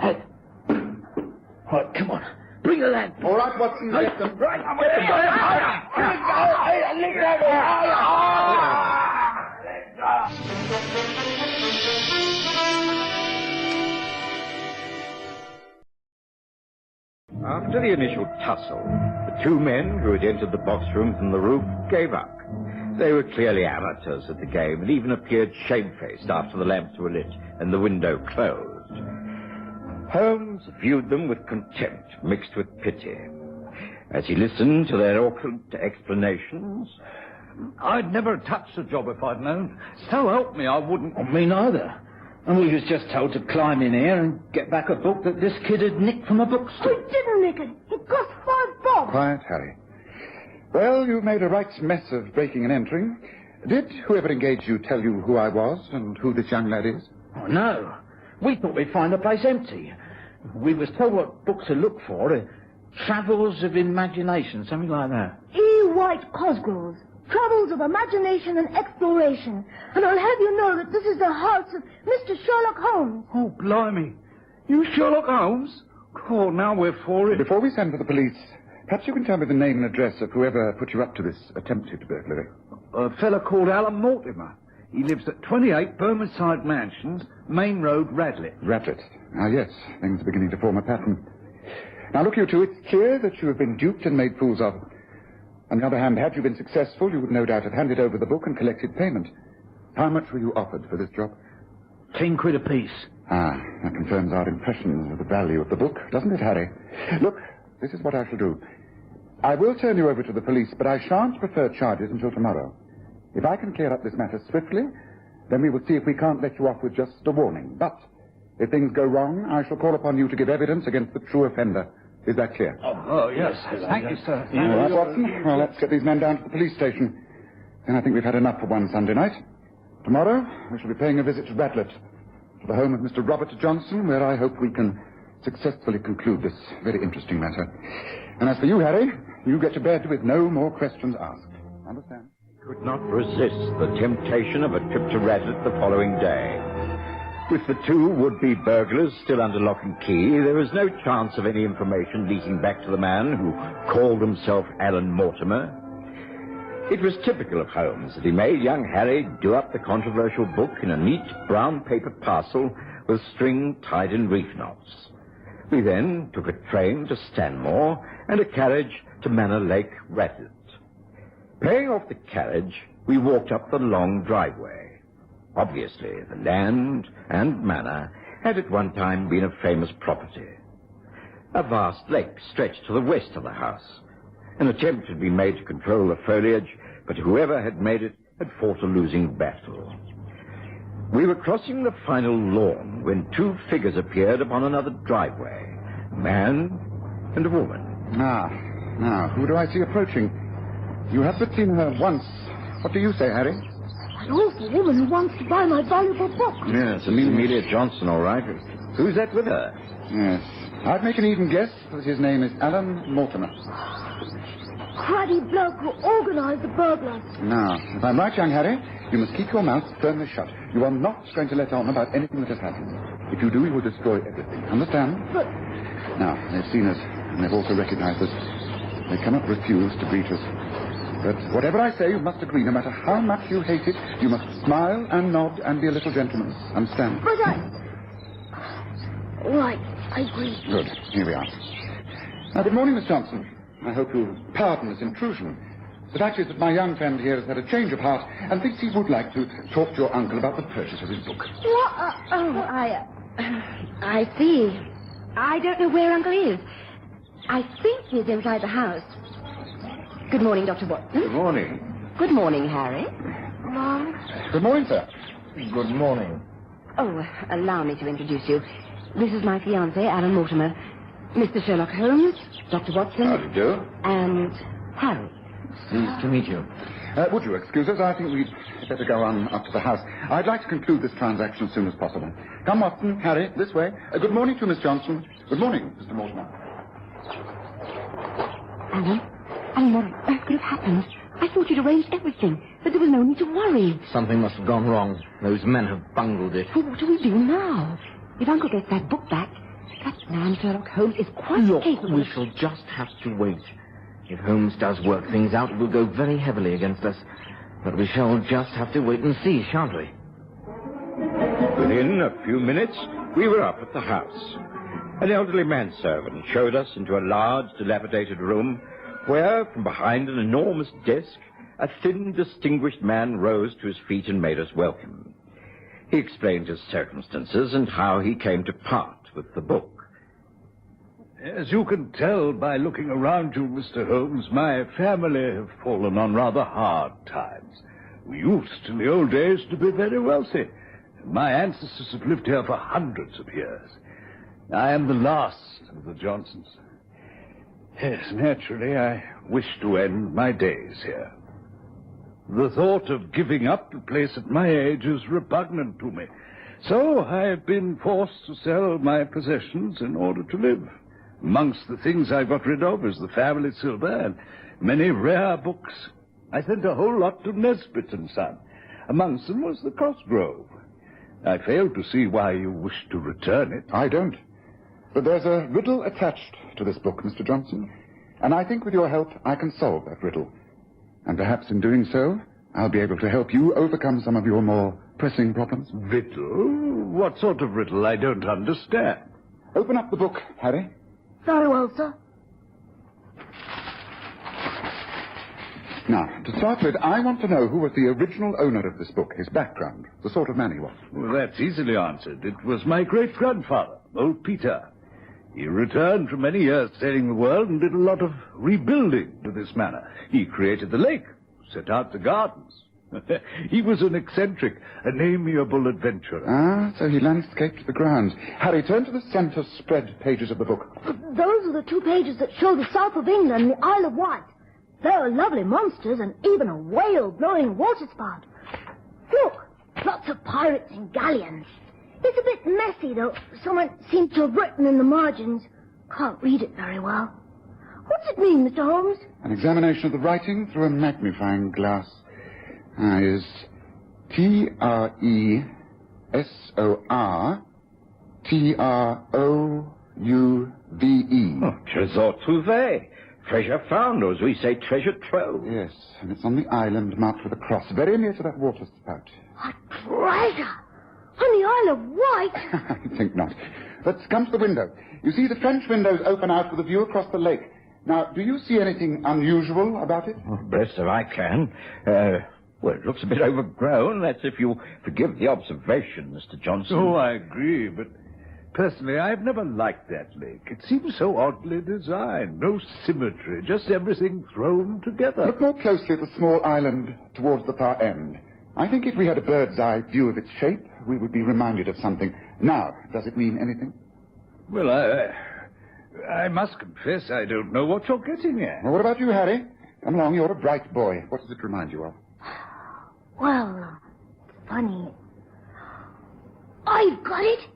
Hey. Right, come on. Bring the lamp. All right, Watson. Get them. Right. I'm with them. After the initial tussle, the 2 men who had entered the box room from the roof gave up. They were clearly amateurs at the game and even appeared shamefaced after the lamps were lit and the window closed. Holmes viewed them with contempt mixed with pity. As he listened to their awkward explanations... I'd never touched the job if I'd known. So help me, I wouldn't. Oh, me neither. And we was just told to climb in here and get back a book that this kid had nicked from a bookstore. We didn't nick it. It cost 5 bob. Quiet, Harry. Well, you made a right mess of breaking and entering. Did whoever engaged you tell you who I was and who this young lad is? Oh, no. We thought we'd find the place empty. We was told what books to look for. Travels of Imagination, something like that. E. White Cosgrove's Travels of Imagination and Exploration. And I'll have you know that this is the house of Mr. Sherlock Holmes. Oh, blimey. You Sherlock Holmes? Oh, now we're for it. Before we send for the police, perhaps you can tell me the name and address of whoever put you up to this attempted burglary. A fella called Alan Mortimer. He lives at 28 Burmeside Mansions, Main Road, Radlett. Radlett. Ah, yes. Things are beginning to form a pattern. Now, look, you two, it's clear that you have been duped and made fools of. On the other hand, had you been successful, you would no doubt have handed over the book and collected payment. How much were you offered for this job? 10 quid apiece. Ah, that confirms our impressions of the value of the book, doesn't it, Harry? Look, this is what I shall do. I will turn you over to the police, but I shan't prefer charges until tomorrow. If I can clear up this matter swiftly, then we will see if we can't let you off with just a warning. But if things go wrong, I shall call upon you to give evidence against the true offender. Is that clear? Oh, yes. Thank you, sir. All right, Watson. Well, let's get these men down to the police station. Then I think we've had enough for one Sunday night. Tomorrow, we shall be paying a visit to Radlett, to the home of Mr. Robert Johnson, where I hope we can successfully conclude this very interesting matter. And as for you, Harry, you get to bed with no more questions asked. Understand? Could not resist the temptation of a trip to Radlett the following day. With the 2 would-be burglars still under lock and key, there was no chance of any information leaking back to the man who called himself Alan Mortimer. It was typical of Holmes that he made young Harry do up the controversial book in a neat brown paper parcel with string tied in reef knots. We then took a train to Stanmore and a carriage to Manor Lake, Radlett. Paying off the carriage, we walked up the long driveway. Obviously, the land and manor had at one time been a famous property. A vast lake stretched to the west of the house. An attempt had been made to control the foliage, but whoever had made it had fought a losing battle. We were crossing the final lawn when two figures appeared upon another driveway. A man and a woman. Now, who do I see approaching? You have but seen her once. What do you say, Harry? An awful woman who wants to buy my valuable book. Yes, Amelia Johnson, all right. Who's that with her? Yes. I'd make an even guess that his name is Alan Mortimer. Cruddy bloke who organised the burglars. Now, if I'm right, young Harry, you must keep your mouth firmly shut. You are not going to let on about anything that has happened. If you do, you will destroy everything. Understand? But... Now, they've seen us, and they've also recognized us. They cannot refuse to greet us. But whatever I say, you must agree. No matter how much you hate it, you must smile and nod and be a little gentleman. Understand? But Right, I agree. Good. Here we are. Now, good morning, Miss Johnson. I hope you'll pardon this intrusion. The fact is that my young friend here has had a change of heart and thinks he would like to talk to your uncle about the purchase of his book. What? I see. I don't know where Uncle is. I think he's inside the house. Good morning, Dr. Watson. Good morning. Good morning, Harry. Mom. Good morning, sir. Good morning. Oh, allow me to introduce you. This is my fiancé, Alan Mortimer. Mr. Sherlock Holmes, Dr. Watson. How do you do? And Harry. Pleased to meet you. Would you excuse us? I think we'd better go on up to the house. I'd like to conclude this transaction as soon as possible. Come, Watson, Harry, this way. Good morning to you, Miss Johnson. Good morning, Mr. Mortimer. Alan, what on earth could have happened? I thought you'd arranged everything, but there was no need to worry. Something must have gone wrong. Those men have bungled it. Well, what do we do now? If Uncle gets that book back, that man Sherlock Holmes is quite capable. We shall just have to wait. If Holmes does work things out, it will go very heavily against us. But we shall just have to wait and see, shan't we? Within a few minutes, we were up at the house. An elderly manservant showed us into a large, dilapidated room where, from behind an enormous desk, a thin, distinguished man rose to his feet and made us welcome. He explained his circumstances and how he came to part with the book. As you can tell by looking around you, Mr. Holmes, my family have fallen on rather hard times. We used, in the old days, to be very wealthy. My ancestors have lived here for hundreds of years. I am the last of the Johnsons. Yes, naturally, I wish to end my days here. The thought of giving up the place at my age is repugnant to me. So I have been forced to sell my possessions in order to live. Amongst the things I got rid of is the family silver and many rare books. I sent a whole lot to Nesbitt and Son. Amongst them was the Crossgrove. I fail to see why you wish to return it. I don't. But there's a riddle attached to this book, Mr. Johnson. And I think with your help, I can solve that riddle. And perhaps in doing so, I'll be able to help you overcome some of your more pressing problems. Riddle? What sort of riddle? I don't understand. Open up the book, Harry. Very well, sir. Now, to start with, I want to know who was the original owner of this book, his background, the sort of man he was. Well, that's easily answered. It was my great-grandfather, old Peter. He returned from many years sailing the world and did a lot of rebuilding to this manor. He created the lake, set out the gardens. He was an eccentric, an amiable adventurer. Ah, so he landscaped the grounds. Harry, turn to the centre spread pages of the book. Those are the 2 pages that show the south of England and the Isle of Wight. There are lovely monsters and even a whale blowing a waterspout. Look, lots of pirates and galleons. It's a bit messy, though. Someone seems to have written in the margins. Can't read it very well. What's it mean, Mr. Holmes? An examination of the writing through a magnifying glass is T-R-E-S-O-R-T-R-O-U-V-E. Oh, trésor trouvé. Treasure found, or as we say, treasure trove. Yes, and it's on the island marked with a cross, very near to that water spout. A treasure! On the Isle of Wight? I think not. Let's come to the window. You see the French windows open out with a view across the lake. Now, do you see anything unusual about it? Oh, best if I can. Well, it looks a bit overgrown. That's if you forgive the observation, Mr. Johnson. Oh, I agree, but personally, I've never liked that lake. It seems so oddly designed. No symmetry, just everything thrown together. Look more closely at the small island towards the far end. I think if we had a bird's eye view of its shape, we would be reminded of something. Now, does it mean anything? Well, I must confess I don't know what you're getting at. Well, what about you, Harry? Come along, you're a bright boy. What does it remind you of? Well, funny. I've got it.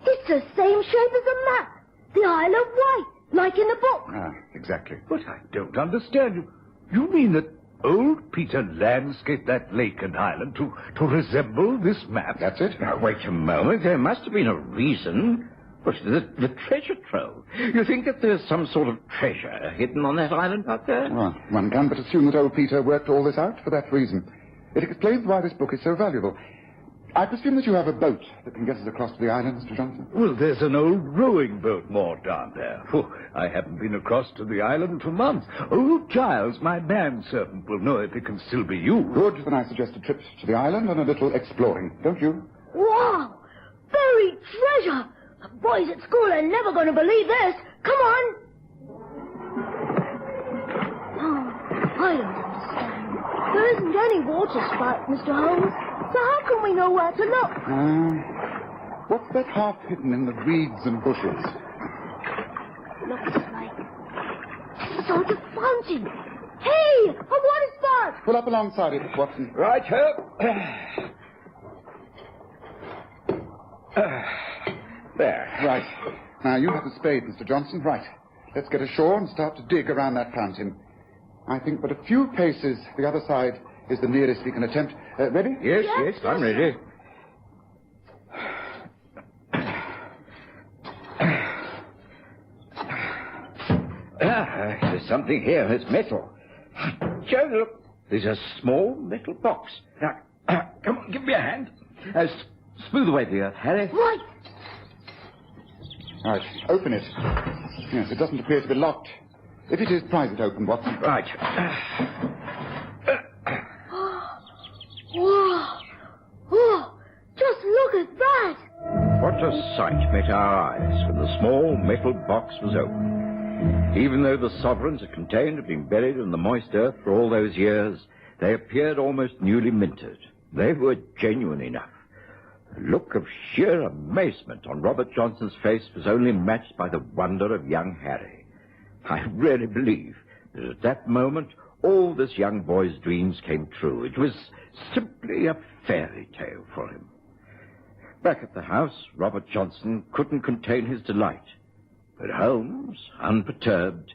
It's the same shape as the map. The Isle of Wight, like in the book. Ah, exactly. But I don't understand you. You mean that old Peter landscaped that lake and island to resemble this map? That's it. Now, wait a moment. There must have been a reason. But the treasure trove. You think that there's some sort of treasure hidden on that island out there? Well, one can but assume that old Peter worked all this out for that reason. It explains why this book is so valuable. I presume that you have a boat that can get us across to the island, Mr. Johnson? Well, there's an old rowing boat moored down there. Oh, I haven't been across to the island for months. Old Giles, my manservant, will know if it can still be used. Good, then I suggest a trip to the island and a little exploring, don't you? Wow! Buried treasure! The boys at school are never going to believe this. Come on! Oh, I don't understand. There isn't any water spout, Mr. Holmes. So how can we know where to look? What's that half hidden in the reeds and bushes? Looks like a sort of fountain. Hey, a water spout! Pull up alongside it, Watson. Right, Herb. There. Right. Now, you have the spade, Mr. Johnson. Right. Let's get ashore and start to dig around that fountain. I think but a few paces the other side is the nearest we can attempt. Ready? Yes, I'm ready. There's something here. It's metal. Joe, look. There's a small metal box. Now, come on, give me a hand. Smooth away the earth, Harry. Right. Right. Open it. Yes, it doesn't appear to be locked. If it is, prise it open, Watson. Right. Wow. Oh, just look at that. What a sight met our eyes when the small metal box was opened. Even though the sovereigns it contained had been buried in the moist earth for all those years, they appeared almost newly minted. They were genuine enough. The look of sheer amazement on Robert Johnson's face was only matched by the wonder of young Harry. I really believe that at that moment all this young boy's dreams came true. It was simply a fairy tale for him. Back at the house, Robert Johnson couldn't contain his delight. But Holmes, unperturbed,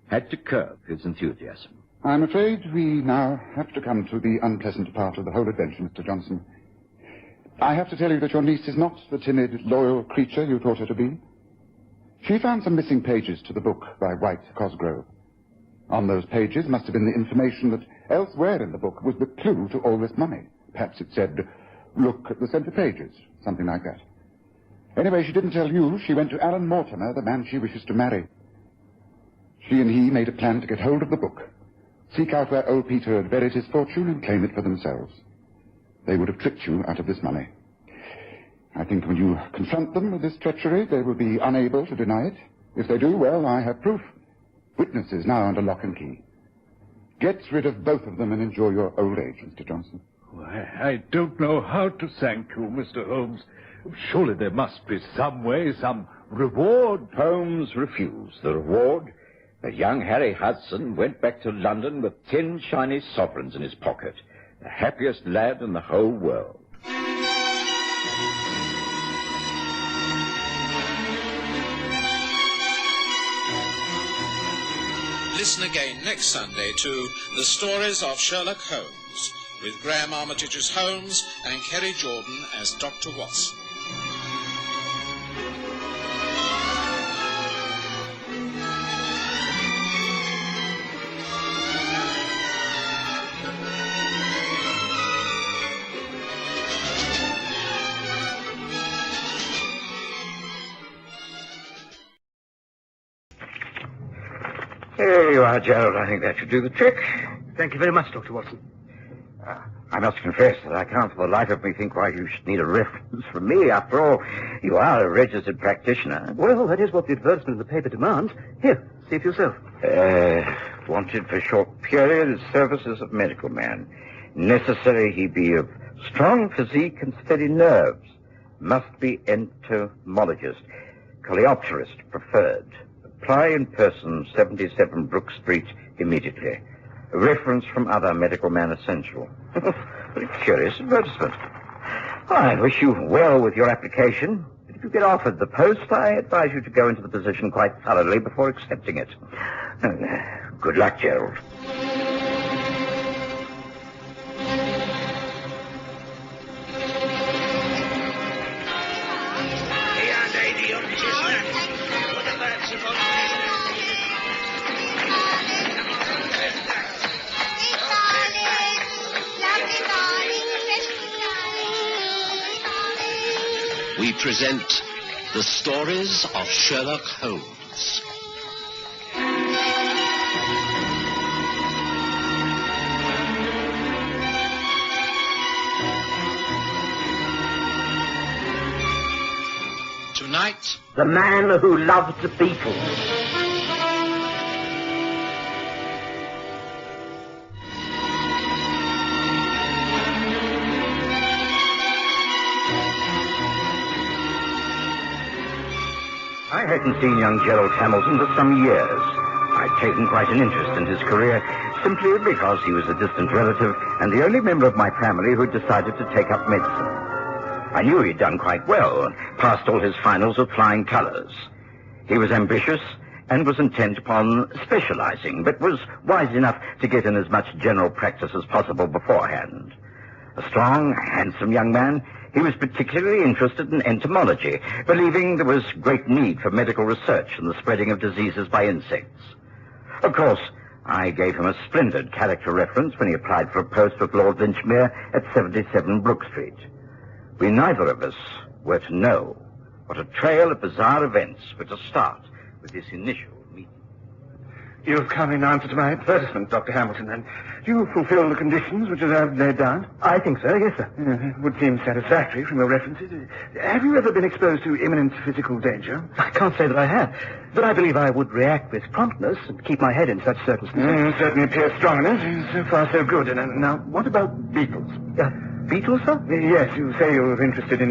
had to curb his enthusiasm. I'm afraid we now have to come to the unpleasant part of the whole adventure, Mr. Johnson. I have to tell you that your niece is not the timid, loyal creature you thought her to be. She found some missing pages to the book by White Cosgrove. On those pages must have been the information that elsewhere in the book was the clue to all this money. Perhaps it said, look at the center pages, something like that. Anyway, she didn't tell you. She went to Alan Mortimer, the man she wishes to marry. She and he made a plan to get hold of the book, seek out where old Peter had buried his fortune, and claim it for themselves. They would have tricked you out of this money. I think when you confront them with this treachery, they will be unable to deny it. If they do, well, I have proof. Witnesses now under lock and key. Get rid of both of them and enjoy your old age, Mr. Johnson. Why, I don't know how to thank you, Mr. Holmes. Surely there must be some way, some reward. Holmes refused the reward. The young Harry Hudson went back to London with 10 shiny sovereigns in his pocket. The happiest lad in the whole world. Listen again next Sunday to The Stories of Sherlock Holmes, with Graham Armitage as Holmes and Kerry Jordan as Dr. Watson. Here you are, Gerald. I think that should do the trick. Thank you very much, Dr. Watson. I must confess that I can't for the life of me think why you should need a reference from me. After all, you are a registered practitioner. Well, that is what the advertisement in the paper demands. Here, see for yourself. Wanted for short period services of medical man. Necessary he be of Strong physique and steady nerves. Must be entomologist. Coleopterist preferred. Apply in person, 77 Brook Street, immediately. A reference from other medical man essential. Very curious advertisement. I wish you well with your application. But if you get offered the post, I advise you to go into the position quite thoroughly before accepting it. Good luck, Gerald. We present the stories of Sherlock Holmes. Tonight, The Man Who Loved the Beatles. I hadn't seen young Gerald Hamilton for some years. I'd taken quite an interest in his career, simply because he was a distant relative and the only member of my family who'd decided to take up medicine. I knew he'd done quite well, passed all his finals with flying colors. He was ambitious and was intent upon specializing, but was wise enough to get in as much general practice as possible beforehand. A strong, handsome young man, he was particularly interested in entomology, believing there was great need for medical research and the spreading of diseases by insects. Of course, I gave him a splendid character reference when he applied for a post with Lord Linchmere at 77 Brook Street. We neither of us were to know what a trail of bizarre events were to start with this initial meeting. You've come in answer to my advertisement, Dr. Hamilton, and do you fulfill the conditions which I've laid down? I think so, yes, sir. It would seem satisfactory from your references. Have you ever been exposed to imminent physical danger? I can't say that I have, but I believe I would react with promptness and keep my head in such circumstances. Certainly appears strong enough. So far, so good. And now, what about beetles? Beetles, sir? Yes, you say you're interested in